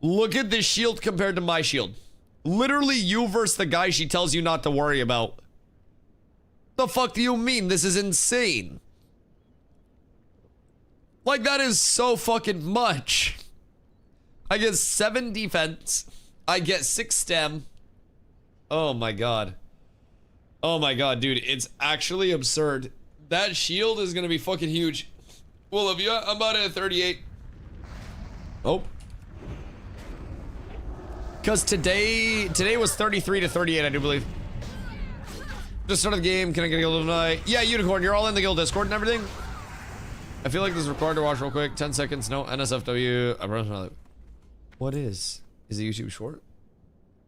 look at this shield compared to my shield. Literally you versus the guy she tells you not to worry about. The fuck do you mean? This is insane. Like, that is so fucking much. I get 7 defense. I get 6 stem. Oh my god. Oh my god, dude. It's actually absurd. That shield is gonna be fucking huge. Well, if you, I'm about at 38. Oh. Because today was 33 to 38, I do believe. Just started the game. Can I get a guild tonight? Yeah, Unicorn, you're all in the guild Discord and everything. I feel like this is required to watch real quick. 10 seconds, no NSFW. I promise not. What is? Is it YouTube short?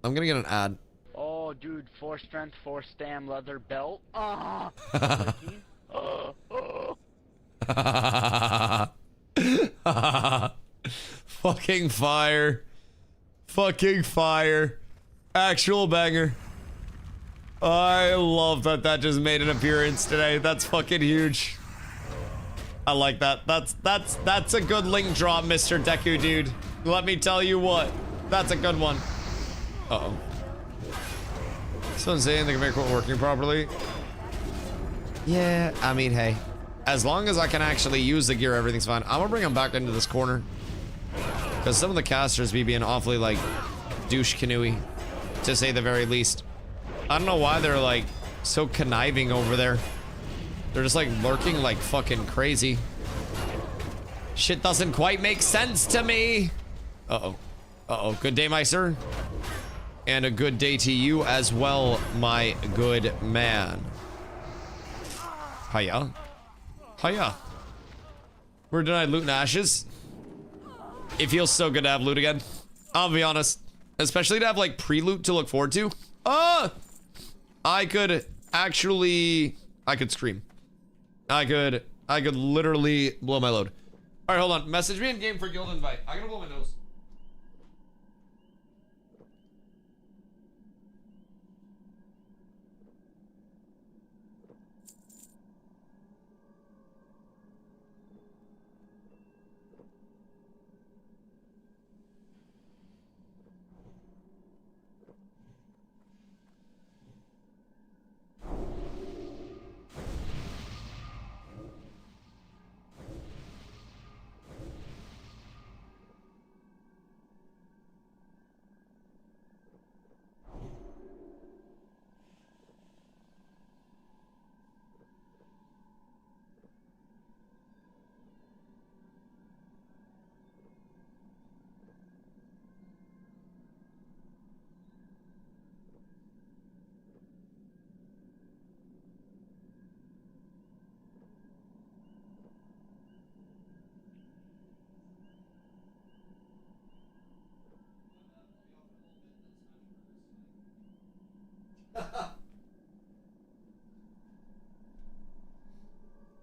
I'm gonna get an ad. Oh, dude, 4 strength, 4 stam, leather belt. Ah. Fucking fire. Fucking fire. Actual banger. I love that that just made an appearance today. That's fucking huge. I like that. That's a good link drop, Mr. Deku, dude. Let me tell you what. That's a good one. Uh-oh. Someone's saying they can make it working properly. Yeah, I mean, hey. As long as I can actually use the gear, everything's fine. I'm gonna bring them back into this corner. Because some of the casters be being awfully, like, douche canoey, to say the very least. I don't know why they're, like, so conniving over there. They're just, like, lurking like fucking crazy. Shit doesn't quite make sense to me. Uh-oh. Uh-oh. Good day, my sir. And a good day to you as well, my good man. Hiya. Hiya. We're denied loot and ashes. It feels so good to have loot again. I'll be honest. Especially to have, like, pre-loot to look forward to. I could actually... I could scream. I could literally blow my load. Alright, hold on. Message me in game for guild invite. I gotta blow my nose.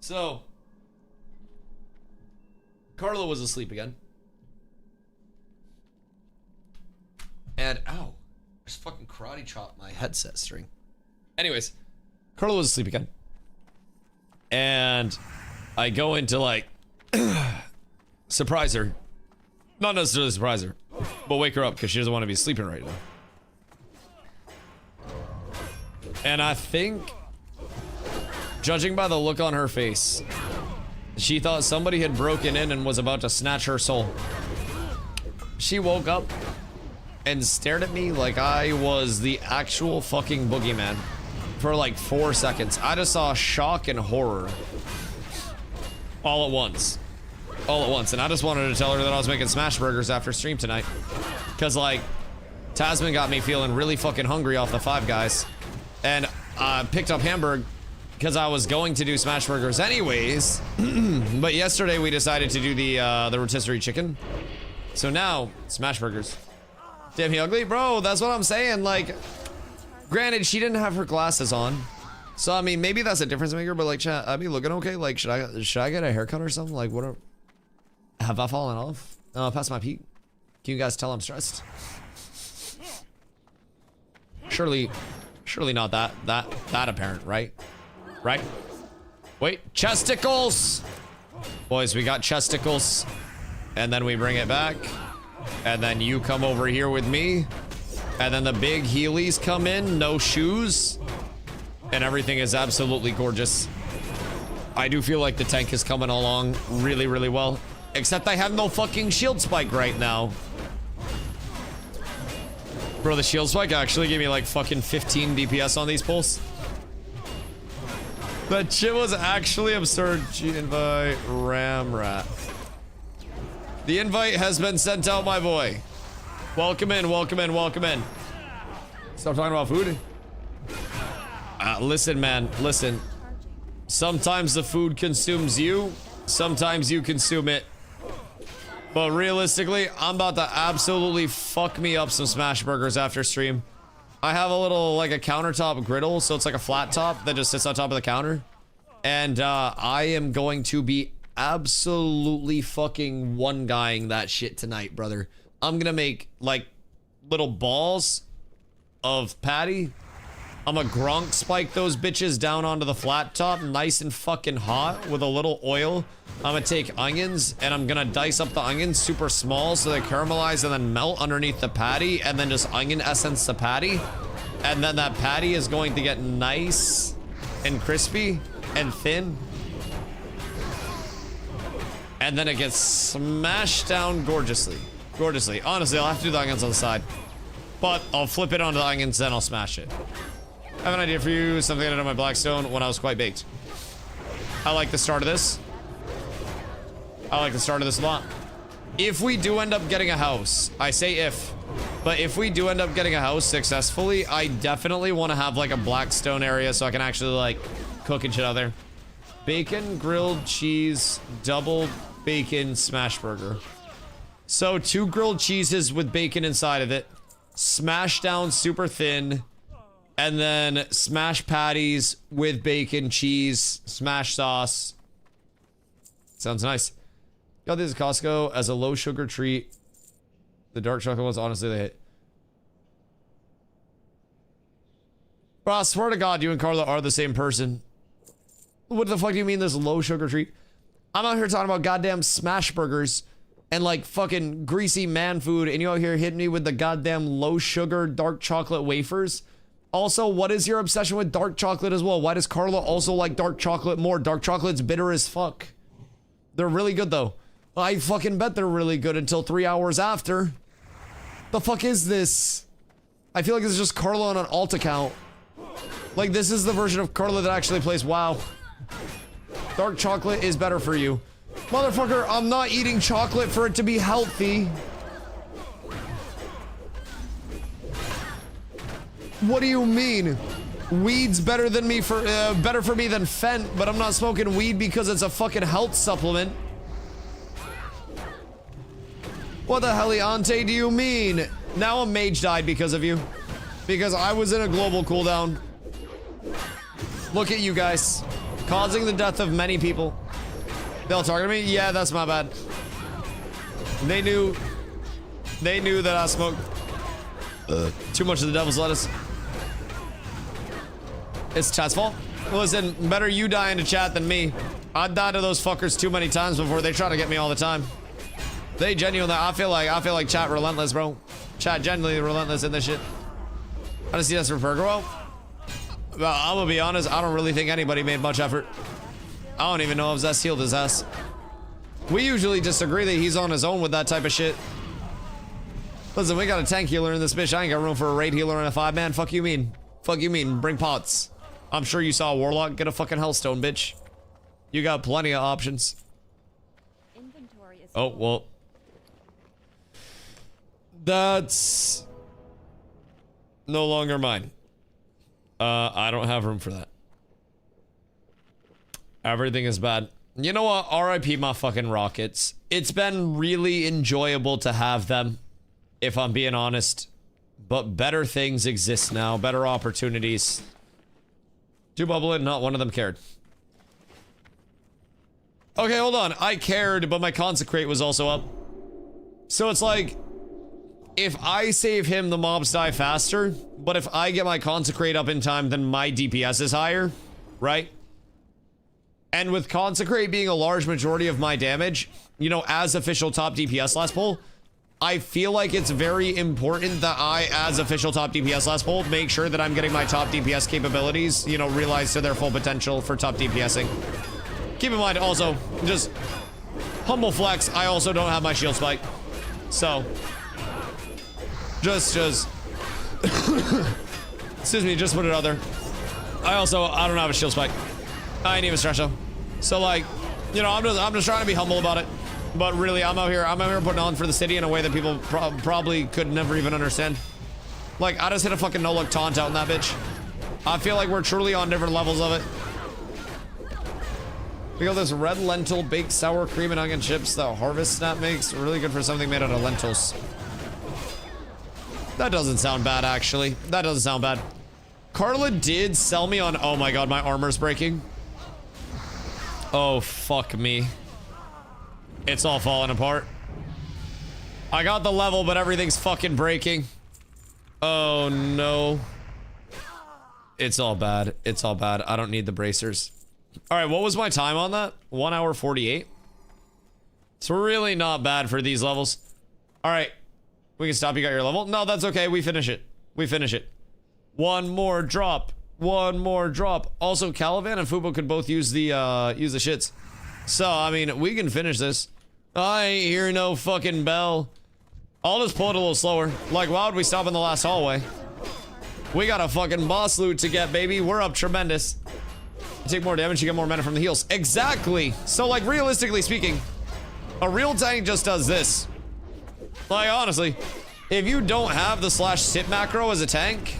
So, Carla was asleep again. And, ow, I just fucking karate chopped my headset string. Anyways, Carla was asleep again. And I go into, like, surprise her. Not necessarily surprise her, but wake her up because she doesn't want to be sleeping right now. And I think, judging by the look on her face, she thought somebody had broken in and was about to snatch her soul. She woke up and stared at me like I was the actual fucking boogeyman for like 4 seconds. I just saw shock and horror all at once. All at once. And I just wanted to tell her that I was making smash burgers after stream tonight. Because, like, Tasman got me feeling really fucking hungry off the Five Guys. And I picked up Hamburg because I was going to do smash burgers anyways. But yesterday we decided to do the rotisserie chicken. So now, smash burgers. Damn, he ugly? Bro, that's what I'm saying. Like, granted, she didn't have her glasses on. So, I mean, maybe that's a difference maker, but, like, chat, I be looking okay. Like, should I get a haircut or something? Like, what are... Have I fallen off? Past my peak. Can you guys tell I'm stressed? Surely not that apparent, right? Right? Wait, chesticles! Boys, we got chesticles. And then we bring it back. And then you come over here with me. And then the big Heelys come in, no shoes. And everything is absolutely gorgeous. I do feel like the tank is coming along really, really well. Except I have no fucking shield spike right now. Bro, the shield spike actually gave me like fucking 15 DPS on these pulls. That shit was actually absurd. Invite Ramrat. The invite has been sent out, my boy. Welcome in, welcome in, welcome in. Stop talking about food. Listen, man, listen. Sometimes the food consumes you. Sometimes you consume it. But realistically, I'm about to absolutely fuck me up some smash burgers after stream. I have a little, like, a countertop griddle, so it's like a flat top that just sits on top of the counter. And I am going to be absolutely fucking one-guying that shit tonight, brother. I'm gonna make, like, little balls of patty. I'm gonna Gronk spike those bitches down onto the flat top, nice and fucking hot with a little oil. I'm gonna take onions and I'm gonna dice up the onions super small so they caramelize and then melt underneath the patty, and then just onion essence the patty. And then that patty is going to get nice and crispy and thin. And then it gets smashed down gorgeously. Gorgeously. Honestly, I'll have to do the onions on the side. But I'll flip it onto the onions, then I'll smash it. I have an idea for you, something I did on my Blackstone when I was quite baked. I like the start of this. I like the start of this a lot. If we do end up getting a house, I say if, but if we do end up getting a house successfully, I definitely want to have like a Blackstone area so I can actually like cook and shit out there. Bacon, grilled cheese, double bacon smash burger. So 2 grilled cheeses with bacon inside of it, smashed down super thin. And then smash patties with bacon, cheese, smash sauce. Sounds nice. Got these at Costco as a low sugar treat. The dark chocolate ones, honestly, they hit. Bro, I swear to God, you and Carla are the same person. What the fuck do you mean this low sugar treat? I'm out here talking about goddamn smash burgers and like fucking greasy man food, and you out here hitting me with the goddamn low sugar dark chocolate wafers. Also, what is your obsession with dark chocolate as well? Why does Carla also like dark chocolate more? Dark chocolate's bitter as fuck. They're really good though. I fucking bet they're really good until 3 hours after. The fuck is this? I feel like this is just Carla on an alt account. Like, this is the version of Carla that actually plays WoW. Dark chocolate is better for you. Motherfucker, I'm not eating chocolate for it to be healthy. What do you mean? Weed's better than me for better for me than Fent, but I'm not smoking weed because it's a fucking health supplement. What the heliante do you mean? Now a mage died because of you. Because I was in a global cooldown. Look at you guys. Causing the death of many people. They'll target me? Yeah, that's my bad. They knew that I smoked too much of the devil's lettuce. It's chat's fault. Listen, better you die in the chat than me. I died to those fuckers too many times before. They try to get me all the time. They genuinely, I feel like chat relentless, bro. Chat genuinely relentless in this shit. I just see that's for Pergro. Well, I'm gonna be honest, I don't really think anybody made much effort. I don't even know if Zest healed his ass. We usually just agree that he's on his own with that type of shit. Listen, we got a tank healer in this bitch. I ain't got room for a raid healer and a 5-man. Fuck you mean? Fuck you mean? Bring pots. I'm sure you saw a warlock. Get a fucking hellstone, bitch. You got plenty of options. Inventory is Oh, well. That's no longer mine. I don't have room for that. Everything is bad. You know what? RIP my fucking rockets. It's been really enjoyable to have them, if I'm being honest. But better things exist now. Better opportunities. Two bubble in, not one of them cared. Okay, hold on. I cared, but my consecrate was also up. So it's like, if I save him, the mobs die faster. But if I get my consecrate up in time, then my DPS is higher, right? And with consecrate being a large majority of my damage, you know, as official top DPS last poll, I feel like it's very important that I, as official top DPS last poll, make sure that I'm getting my top DPS capabilities, you know, realized to their full potential for top DPSing. Keep in mind, also, just humble flex, I also don't have my shield spike. So, just, excuse me, just put it out there. I don't have a shield spike. I ain't even stretch though. So like, you know, I'm just trying to be humble about it. But really, I'm out here putting on for the city in a way that people probably could never even understand. Like, I just hit a fucking no-look taunt out in that bitch. I feel like we're truly on different levels of it. We got this red lentil baked sour cream and onion chips that Harvest Snap makes. Really good for something made out of lentils. That doesn't sound bad, actually. That doesn't sound bad. Carla did sell me on... Oh my god, my armor's breaking. Oh, fuck me. It's all falling apart. I got the level, but everything's fucking breaking. Oh, no. It's all bad. It's all bad. I don't need the bracers. All right, what was my time on that? 1 hour 48. It's really not bad for these levels. All right. We can stop. You got your level? No, that's okay. We finish it. We finish it. One more drop. One more drop. Also, Caliban and Fubo could both use the shits. So, I mean, we can finish this. I ain't hear no fucking bell. I'll just pull it a little slower. Like, why would we stop in the last hallway? We got a fucking boss loot to get, baby. We're up tremendous. You take more damage, you get more mana from the heals. Exactly. So, like, realistically speaking, a real tank just does this. Like, honestly, if you don't have the /sit macro as a tank,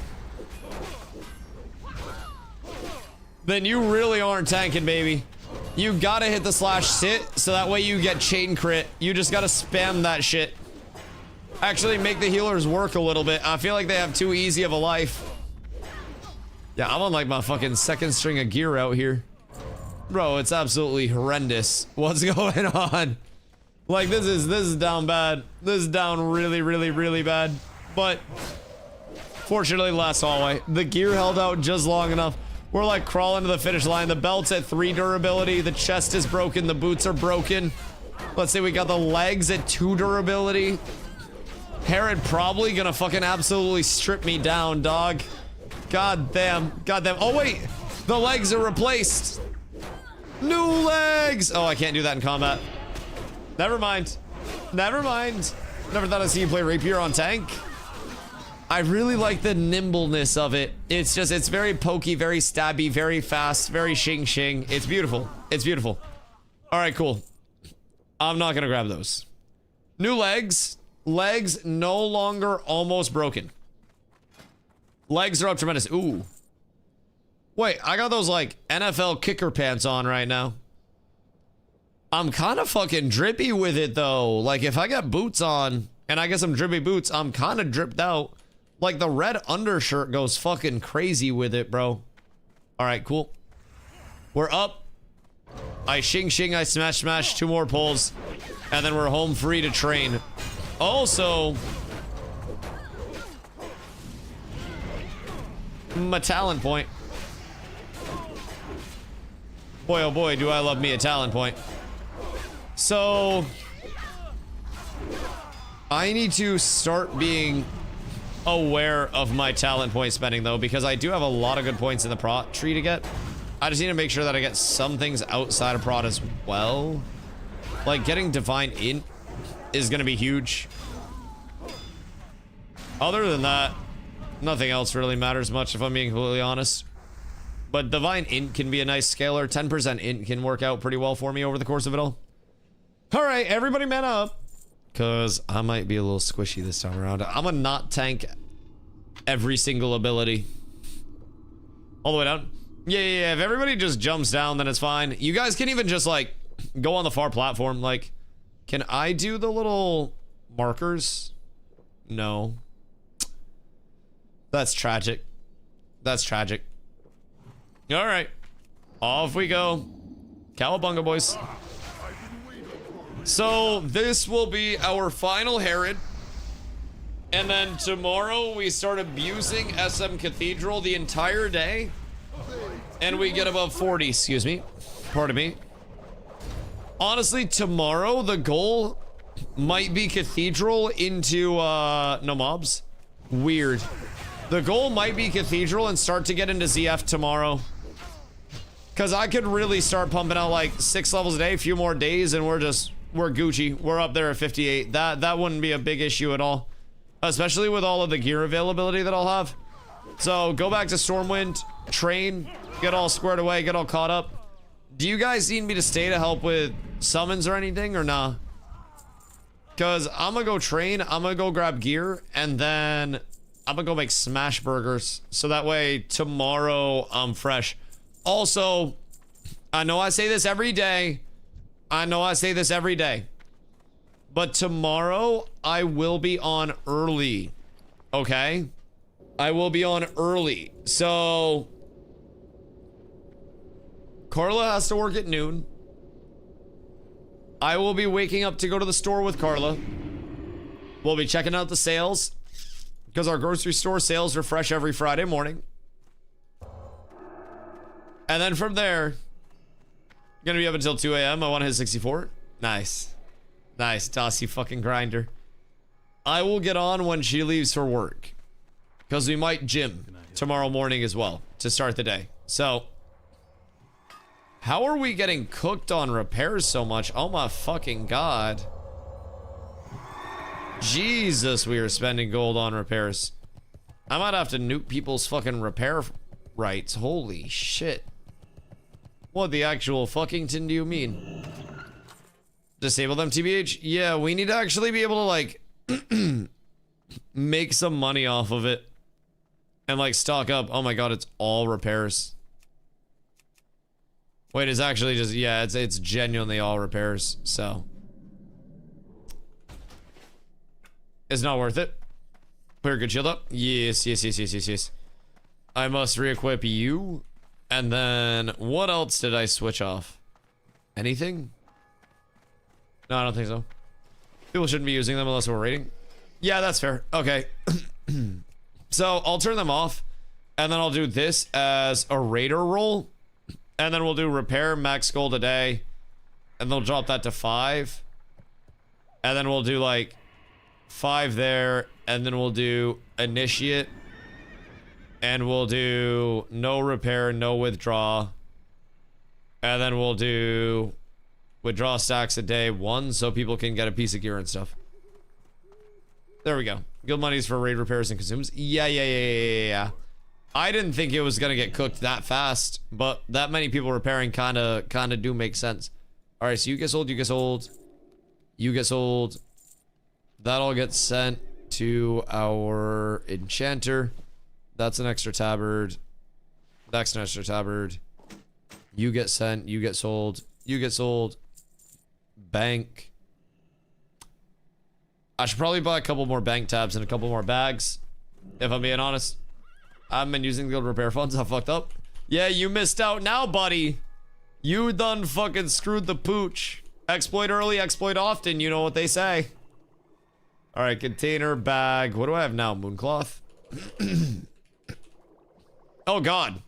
then you really aren't tanking, baby. You gotta hit the /sit so that way you get chain crit. You just gotta spam that shit. Actually make the healers work a little bit. I feel like they have too easy of a life. Yeah, I'm on like my fucking second string of gear out here. Bro, it's absolutely horrendous. What's going on? Like, this is down bad. This is down really, really, really bad. But fortunately, last hallway. The gear held out just long enough. We're like crawling to the finish line. The belt's at 3 durability. The chest is broken. The boots are broken. Let's say we got the legs at 2 durability. Herod probably gonna fucking absolutely strip me down, dog. God damn. God damn. Oh, wait. The legs are replaced. New legs. Oh, I can't do that in combat. Never mind. Never mind. Never thought I'd see you play rapier on tank. I really like the nimbleness of it. It's just, it's very pokey, very stabby, very fast, very shing shing. It's beautiful. It's beautiful. All right, cool. I'm not gonna grab those. New legs. Legs no longer almost broken. Legs are up tremendous. Ooh. Wait, I got those like NFL kicker pants on right now. I'm kind of fucking drippy with it though. Like if I got boots on and I get some drippy boots, I'm kind of dripped out. Like the red undershirt goes fucking crazy with it, bro. All right, cool. We're up. I shing shing, I smash smash, 2 more pulls. And then we're home free to train. Also, my talent point. Boy, oh boy, do I love me a talent point. So, I need to start being aware of my talent point spending, though, because I do have a lot of good points in the prot tree to get. I just need to make sure that I get some things outside of prot as well. Like, getting Divine Int is going to be huge. Other than that, nothing else really matters much, if I'm being completely honest. But Divine Int can be a nice scaler. 10% Int can work out pretty well for me over the course of it all. Alright, everybody man up. Because I might be a little squishy this time around. I'm gonna not tank every single ability. All the way down. Yeah, if everybody just jumps down, then it's fine. You guys can even just, like, go on the far platform. Like, can I do the little markers? No. That's tragic. That's tragic. Alright. Off we go. Cowabunga, boys. So, this will be our final Herod. And then tomorrow we start abusing SM Cathedral the entire day. And we get above 40, excuse me. Pardon me. Honestly, tomorrow the goal might be Cathedral into, no mobs. Weird. The goal might be Cathedral and start to get into ZF tomorrow. Because I could really start pumping out like 6 levels a day, a few more days, and we're Gucci. We're up there at 58. That wouldn't be a big issue at all. Especially with all of the gear availability that I'll have. So go back to Stormwind, train, get all squared away, get all caught up. Do you guys need me to stay to help with summons or anything, or nah? Because I'm gonna go train, I'm gonna go grab gear, and then I'm gonna go make smash burgers. So that way tomorrow I'm fresh. Also, I know I say this every day. But tomorrow, I will be on early. Okay? I will be on early. So, Carla has to work at noon. I will be waking up to go to the store with Carla. We'll be checking out the sales. Because our grocery store sales are fresh every Friday morning. And then from there, gonna be up until 2 a.m. I want to hit 64. Nice. Nice, Dusty fucking grinder. I will get on when she leaves for work. Because we might gym tomorrow morning as well to start the day. So, how are we getting cooked on repairs so much? Oh my fucking god. Jesus, we are spending gold on repairs. I might have to nuke people's fucking repair rights. Holy shit. What the actual fuckington do you mean? Disable them, TBH? Yeah, we need to actually be able to, like, make some money off of it. And, like, stock up. Oh my god, it's all repairs. Wait, it's actually just, yeah, it's genuinely all repairs, so. It's not worth it. Clear good shield up. Yes. I must re-equip you. And then, what else did I switch off? Anything? No, I don't think so. People shouldn't be using them unless we're raiding. Yeah, that's fair. Okay. So, I'll turn them off. And then I'll do this as a raider role. And then we'll do repair, max gold a day. And they'll drop that to 5. And then we'll do, like, 5 there. And then we'll do initiate. And we'll do no repair, no withdraw. And then we'll do withdraw stacks a day 1 so people can get a piece of gear and stuff. There we go. Guild monies for raid repairs and consumes. Yeah. I didn't think it was gonna get cooked that fast, but that many people repairing kinda do make sense. Alright, so you get sold, you get sold. You get sold. That all gets sent to our enchanter. That's an extra tabard. That's an extra tabard. You get sent. You get sold. You get sold. Bank. I should probably buy a couple more bank tabs and a couple more bags. If I'm being honest. I haven't been using the guild repair funds. I fucked up. Yeah, you missed out now, buddy. You done fucking screwed the pooch. Exploit early, exploit often. You know what they say. All right, container, bag. What do I have now? Mooncloth? Oh, God.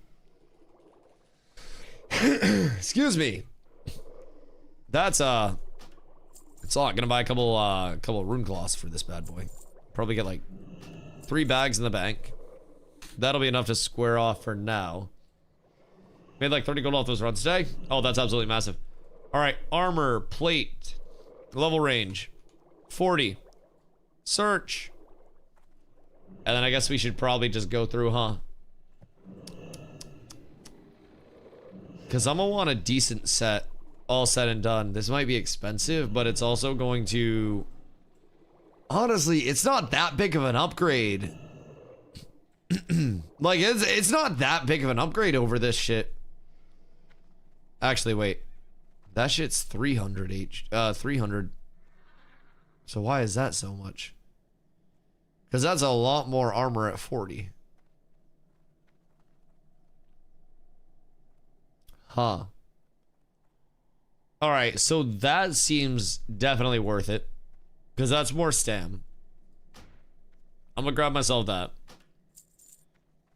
Excuse me. That's, it's a lot. Gonna buy a couple rune cloths for this bad boy. Probably get like 3 bags in the bank. That'll be enough to square off for now. Made like 30 gold off those runs today. Oh, that's absolutely massive. All right, armor, plate, level range, 40. Search. And then I guess we should probably just go through, huh? Because I'm gonna want a decent set, all said and done. This might be expensive, but it's also going to... Honestly, it's not that big of an upgrade. Like, it's not that big of an upgrade over this shit. Actually, wait. That shit's 300 H. 300. So why is that so much? Because that's a lot more armor at 40. Huh. Alright, so that seems definitely worth it. Because that's more stam. I'm gonna grab myself that.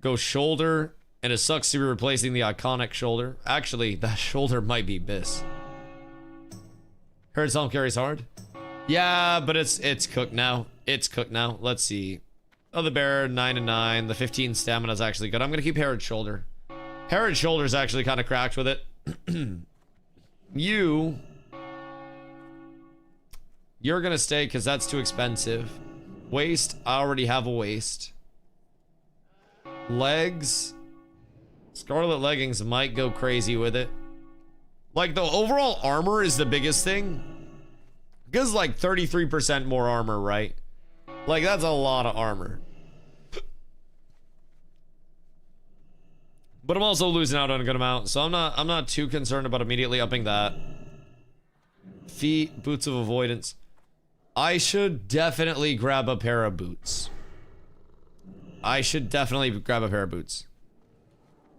Go shoulder. And it sucks to be replacing the iconic shoulder. Actually, that shoulder might be Biss. Heard self carries hard. Yeah, but it's cooked now. It's cooked now. Let's see. Oh, the bear, 9 and 9. The 15 stamina is actually good. I'm gonna keep Herod's shoulder. Herod's shoulder is actually kind of cracked with it. You're gonna stay because that's too expensive. Waist, I already have a waist. Legs. Scarlet leggings might go crazy with it. Like, the overall armor is the biggest thing. Because, like, 33% more armor, right? Like, that's a lot of armor. But I'm also losing out on a good amount, so I'm not too concerned about immediately upping that. Feet, boots of avoidance. I should definitely grab a pair of boots. I should definitely grab a pair of boots.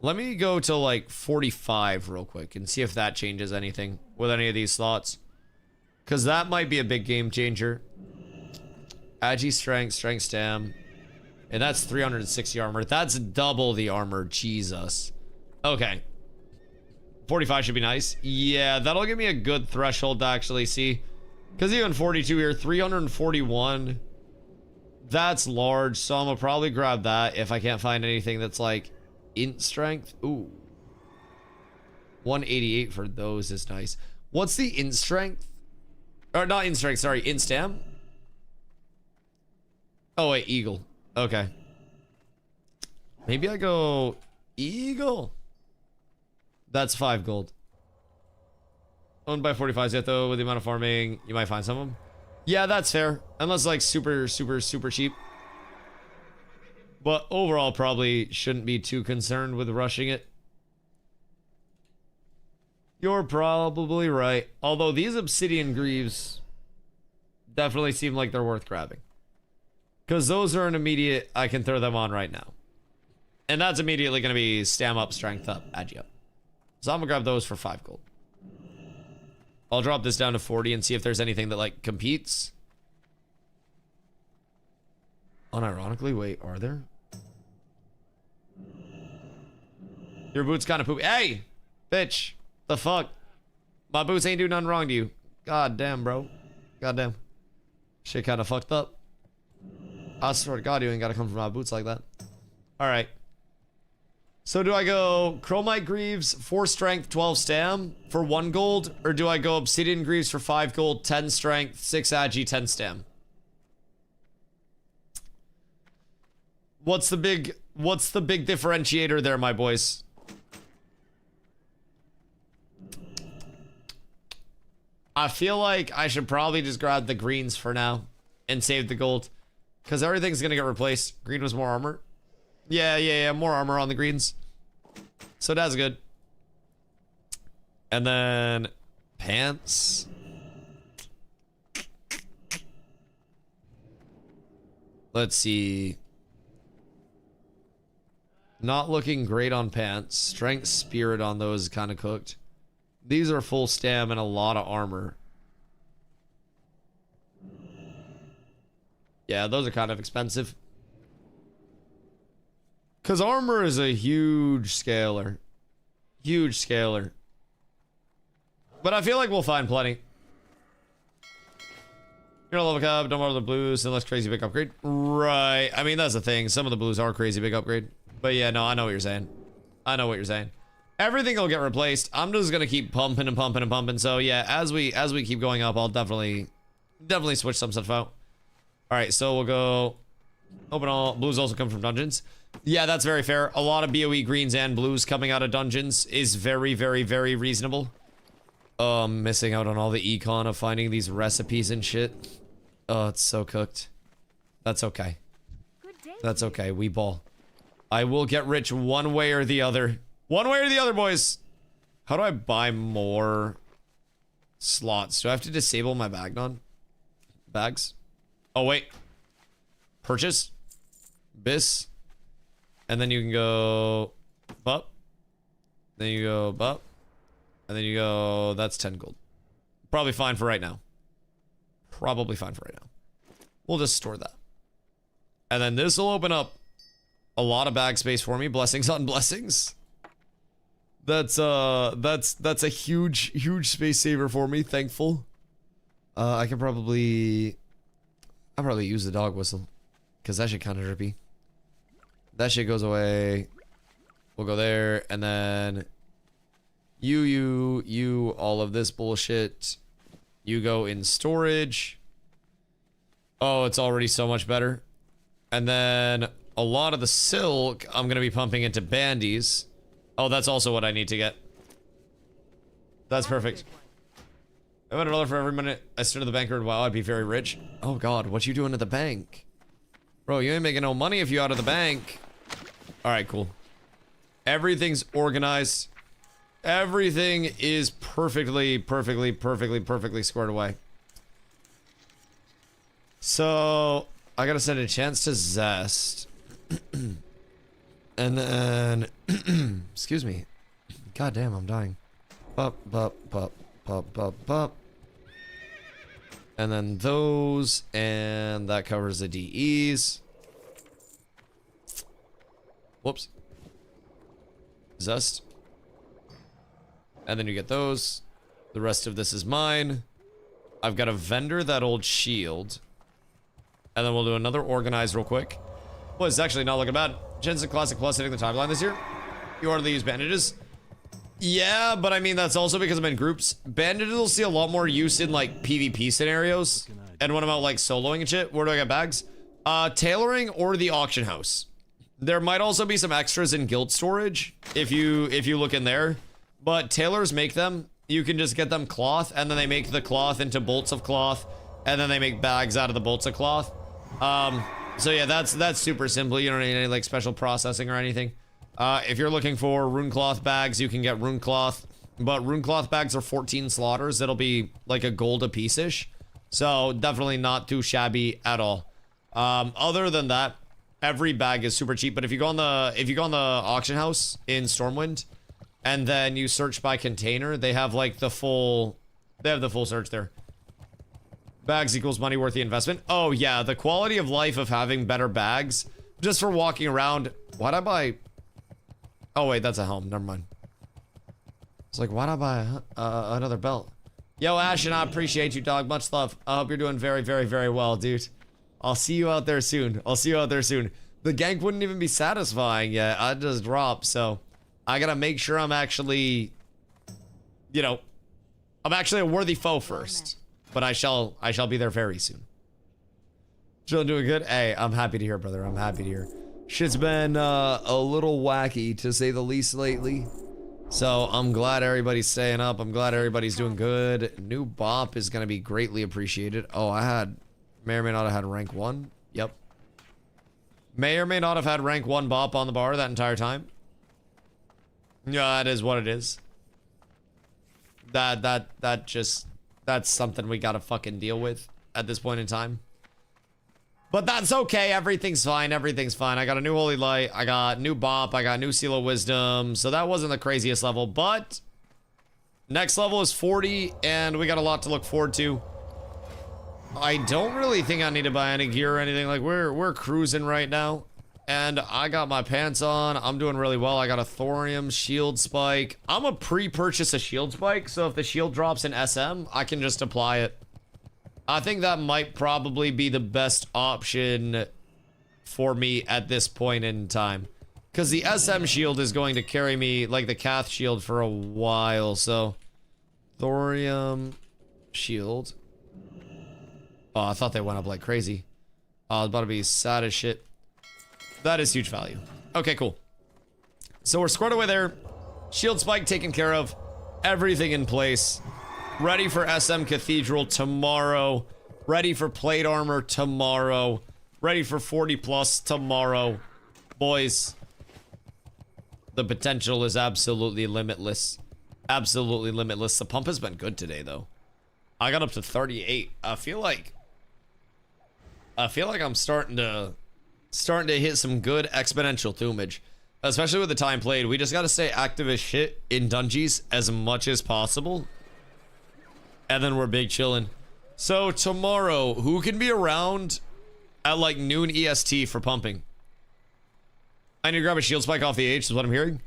Let me go to like 45 real quick and see if that changes anything with any of these slots. Because that might be a big game changer. Agi strength, strength stam. And that's 360 armor. That's double the armor. Jesus. Okay. 45 should be nice. Yeah, that'll give me a good threshold to actually see. Because even 42 here, 341. That's large, so I'm gonna probably grab that if I can't find anything that's like int strength. Ooh. 188 for those is nice. What's the int strength? Or not int strength, sorry, int stam? Oh wait, eagle. Okay. Maybe I go eagle. That's 5 gold. Owned by 45 yet though, with the amount of farming, you might find some of them. Yeah, that's fair. Unless like super cheap. But overall, probably shouldn't be too concerned with rushing it. You're probably right. Although these obsidian greaves definitely seem like they're worth grabbing. Because those are an immediate, I can throw them on right now. And that's immediately going to be stam up, strength up, agi up. So I'm going to grab those for 5 gold. I'll drop this down to 40 and see if there's anything that like competes. Unironically, wait, are there? Your boots kind of poop. Hey, bitch, the fuck? My boots ain't doing nothing wrong to you. God damn, bro. God damn. Shit kind of fucked up. I swear to God, you ain't gotta come from my boots like that. All right. So do I go Chromite Greaves, 4 strength, 12 stam for 1 gold? Or do I go Obsidian Greaves for 5 gold, 10 strength, 6 agi, 10 stam? What's the big differentiator there, my boys? I feel like I should probably just grab the greens for now and save the gold. Because everything's gonna get replaced. Green was more armor. Yeah, more armor on the greens. So that's good. And then pants. Let's see. Not looking great on pants. Strength, spirit on those kind of cooked. These are full stam and a lot of armor. Yeah, those are kind of expensive. Because armor is a huge scaler. Huge scaler. But I feel like we'll find plenty. You're a level cap, don't bother the blues unless crazy big upgrade. Right. I mean, that's the thing. Some of the blues are crazy big upgrade. But yeah, no, I know what you're saying. I know what you're saying. Everything will get replaced. I'm just gonna keep pumping and pumping and pumping. So yeah, as we keep going up, I'll definitely switch some stuff out. Alright, so we'll go open all blues also come from dungeons. Yeah, that's very fair. A lot of BOE greens and blues coming out of dungeons is very, very, very reasonable. Missing out on all the econ of finding these recipes and shit. Oh, it's so cooked. That's okay. That's okay. We ball. I will get rich one way or the other. One way or the other, boys. How do I buy more slots? Do I have to disable my bags? Oh, wait. Purchase. Bis. And then you can go bup. Then you go bup. And then you go, that's 10 gold. Probably fine for right now. Probably fine for right now. We'll just store that. And then this will open up a lot of bag space for me. Blessings on blessings. That's a huge space saver for me. Thankful. I'll probably use the dog whistle. Because that shit kind of drippy. That shit goes away. We'll go there. And then you, all of this bullshit. You go in storage. Oh, it's already so much better. And then a lot of the silk I'm going to be pumping into bandies. Oh, that's also what I need to get. That's perfect. I want $1 for every minute I stood at the bank. Wow, I'd be very rich. Oh god, what you doing at the bank? Bro, you ain't making no money if you out of the bank. Alright, cool. Everything's organized. Everything is perfectly squared away. So, I gotta send a chance to Zest. And then, excuse me. God damn, I'm dying. Bup, bup, bup, bup, bup, bup. And then those, and that covers the DEs. Whoops. Zest. And then you get those. The rest of this is mine. I've got a vendor that old shield. And then we'll do another organize real quick. Well, it's actually not looking bad. Jensen Classic Plus hitting the timeline this year. You order these bandages. Yeah, but I mean, that's also because I'm in groups. Bandages will see a lot more use in, like, PvP scenarios. And when I'm out, like, soloing and shit. Where do I get bags? Tailoring or the auction house. There might also be some extras in guild storage. If you look in there. But tailors make them. You can just get them cloth. And then they make the cloth into bolts of cloth. And then they make bags out of the bolts of cloth. So yeah, that's super simple. You don't need any, like, special processing or anything. If you're looking for rune cloth bags, you can get rune cloth, but rune cloth bags are 14 slaughters. It'll be like a gold a piece-ish. So definitely not too shabby at all. Other than that, every bag is super cheap. But if you go on the auction house in Stormwind and then you search by container, they have like the full search there. Bags equals money worth the investment. Oh yeah, the quality of life of having better bags just for walking around. Why'd I buy? Oh wait, that's a helm. Never mind. It's like, why'd I buy another belt? Yo, Ashton, I appreciate you, dog. Much love. I hope you're doing very, very, very well, dude. I'll see you out there soon. I'll see you out there soon. The gank wouldn't even be satisfying yet. I just dropped, so I gotta make sure I'm actually, you know, I'm actually a worthy foe first. But I shall be there very soon. Still doing good? Hey, I'm happy to hear, brother. I'm happy to hear. Shit's been a little wacky, to say the least, lately. So, I'm glad everybody's staying up. I'm glad everybody's doing good. New bop is going to be greatly appreciated. Oh, may or may not have had rank 1. Yep. May or may not have had rank 1 bop on the bar that entire time. Yeah, that is what it is. That's something we gotta fucking deal with at this point in time. But that's okay. Everything's fine. Everything's fine. I got a new Holy Light. I got new Bop. I got new Seal of Wisdom. So that wasn't the craziest level, but Next level is 40, and we got a lot to look forward to. I don't really think I need to buy any gear or anything. Like, we're cruising right now. And I got my pants on. I'm doing really well. I got a thorium shield spike. I'm a pre-purchase a shield spike, so if the shield drops in SM, I can just apply it. I think that might probably be the best option for me at this point in time. Because the SM shield is going to carry me, like the Cath shield, for a while, so... Thorium shield. Oh, I thought they went up like crazy. Oh, I was about to be sad as shit. That is huge value. Okay, cool. So we're squared away there. Shield spike taken care of. Everything in place. Ready for SM Cathedral tomorrow. Ready for plate armor tomorrow. Ready for 40 plus tomorrow. Boys, the potential is absolutely limitless. Absolutely limitless. The pump has been good today, though. I got up to 38. I feel like I'm starting to hit some good exponential thumage, especially with the time played. We just got to stay active as shit in dungeons as much as possible, and then we're big chilling. So tomorrow, who can be around at like noon EST for pumping? I need to grab a shield spike off the H, is what I'm hearing.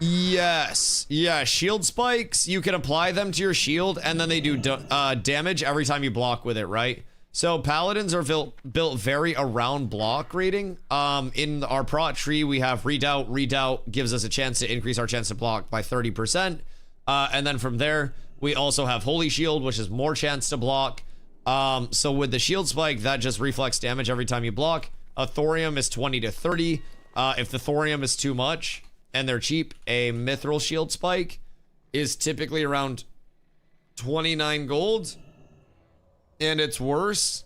Yes, yeah, shield spikes, you can apply them to your shield and then they do damage every time you block with it, right? So paladins are built very around block rating. In our prot tree, we have redoubt. Redoubt gives us a chance to increase our chance to block by 30%. And then from there, we also have Holy Shield, which is more chance to block. So with the shield spike, that just reflects damage every time you block. A thorium is 20 to 30. If the thorium is too much and they're cheap, a mithril shield spike is typically around 29 gold. And it's worse.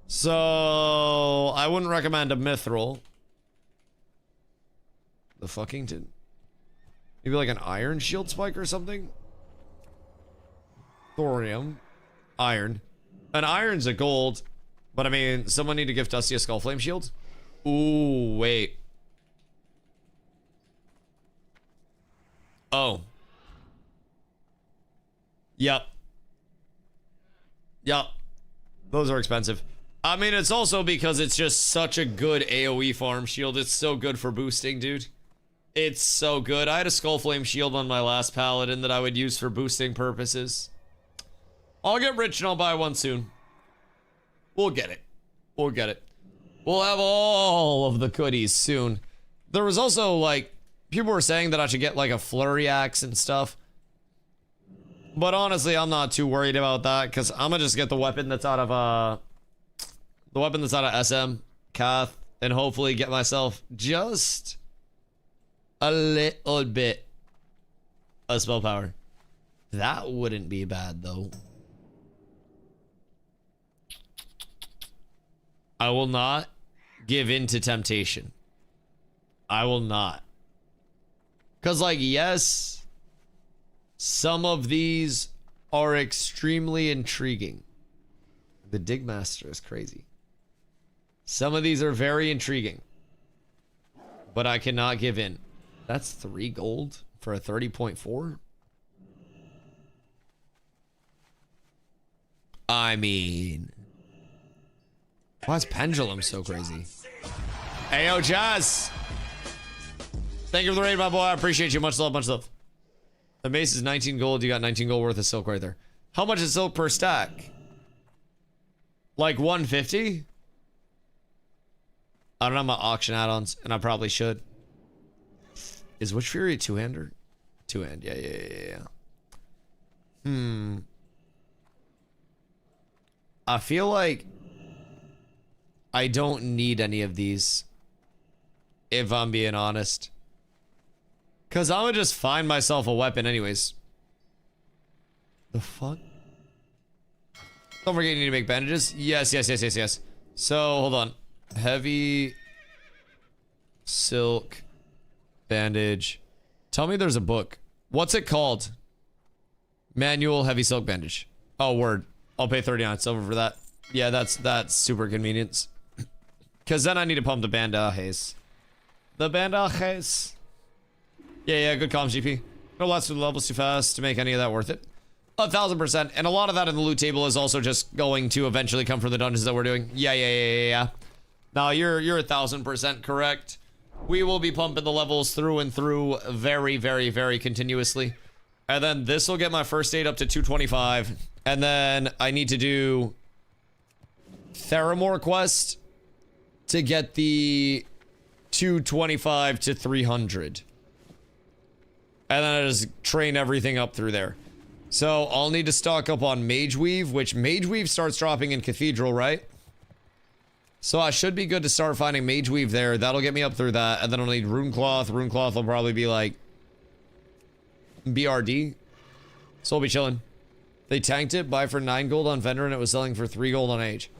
So I wouldn't recommend a mithril. The fucking did. Maybe like an iron shield spike or something. Thorium. Iron. An iron's a gold. But I mean, someone need to give Dusty a skull flame shield. Ooh, wait. Oh. Yep. Yep. Those are expensive. I mean, it's also because it's just such a good AoE farm shield. It's so good for boosting, dude. It's so good. I had a skull flame shield on my last paladin that I would use for boosting purposes. I'll get rich and I'll buy one soon. We'll get it. We'll get it. We'll have all of the goodies soon. There was also, like, people were saying that I should get, like, a flurry axe and stuff. But honestly, I'm not too worried about that, because I'm gonna just get the weapon that's out of, SM, Cath, and hopefully get myself just a little bit of spell power. That wouldn't be bad, though. I will not give in to temptation. I will not. Because, like, yes, some of these are extremely intriguing. The Digmaster is crazy. Some of these are very intriguing. But I cannot give in. That's 3 gold for a 30.4? I mean... why is Pendulum so crazy? Hey, yo, Jazz! Thank you for the raid, my boy. I appreciate you. Much love, much love. The mace is 19 gold. You got 19 gold worth of silk right there. How much is silk per stack? Like 150? I don't have my auction add-ons, and I probably should. Is Witch Fury a two-hander? Two-hand, yeah. I feel like I don't need any of these, if I'm being honest. Because I'm gonna just find myself a weapon anyways. The fuck? Don't forget you need to make bandages. Yes. So, hold on. Heavy silk bandage. Tell me there's a book. What's it called? Manual heavy silk bandage. Oh, word. I'll pay 39 silver for that. Yeah, that's super convenience. Because then I need to pump the bandages. The bandages. Yeah, good comms, GP. No less than the levels too fast to make any of that worth it. 1,000%. And a lot of that in the loot table is also just going to eventually come from the dungeons that we're doing. Yeah. Now you're 1,000% correct. We will be pumping the levels through and through very, very, very continuously. And then this will get my first aid up to 225. And then I need to do Theramore quest to get the 225 to 300. And then I just train everything up through there. So I'll need to stock up on Mage Weave, which Mage Weave starts dropping in Cathedral, right? So I should be good to start finding Mage Weave there. That'll get me up through that. And then I'll need Rune Cloth. Rune Cloth will probably be like BRD. So I'll be chilling. They tanked it, buy for 9 gold on vendor, and it was selling for 3 gold on age.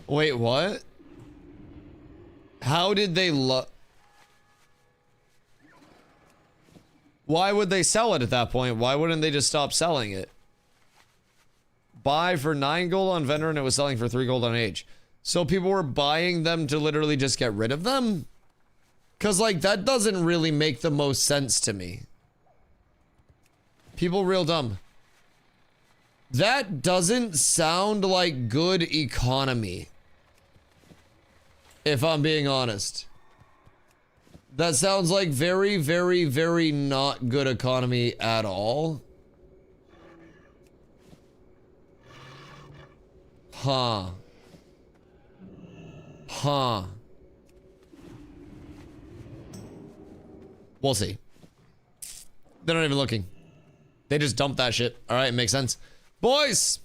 Wait, what? How did they Why would they sell it at that point? Why wouldn't they just stop selling it? Buy for 9 gold on vendor, and it was selling for 3 gold on age. So people were buying them to literally just get rid of them? Because, like, that doesn't really make the most sense to me. People real dumb. That doesn't sound like good economy. If I'm being honest. That sounds like very, very, very not good economy at all. Huh. We'll see. They're not even looking. They just dumped that shit. Alright, makes sense. Boys!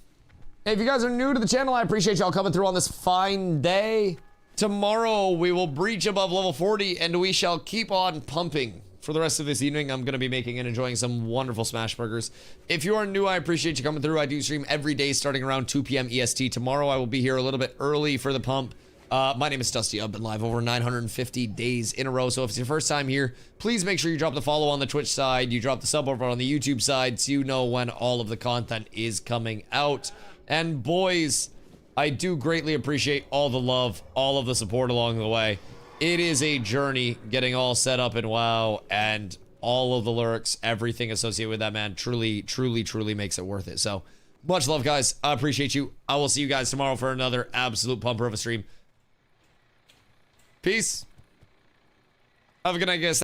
If you guys are new to the channel, I appreciate y'all coming through on this fine day. Tomorrow, we will breach above level 40, and we shall keep on pumping. For the rest of this evening, I'm going to be making and enjoying some wonderful smash burgers. If you are new, I appreciate you coming through. I do stream every day starting around 2 p.m. EST. Tomorrow, I will be here a little bit early for the pump. My name is Dusty. I've been live over 950 days in a row. So if it's your first time here, please make sure you drop the follow on the Twitch side. You drop the sub over on the YouTube side so you know when all of the content is coming out. And boys, I do greatly appreciate all the love, all of the support along the way. It is a journey getting all set up in WoW, and all of the lyrics, everything associated with that, man, truly, truly, truly makes it worth it. So much love, guys. I appreciate you. I will see you guys tomorrow for another absolute pumper of a stream. Peace. Have a good night, guys.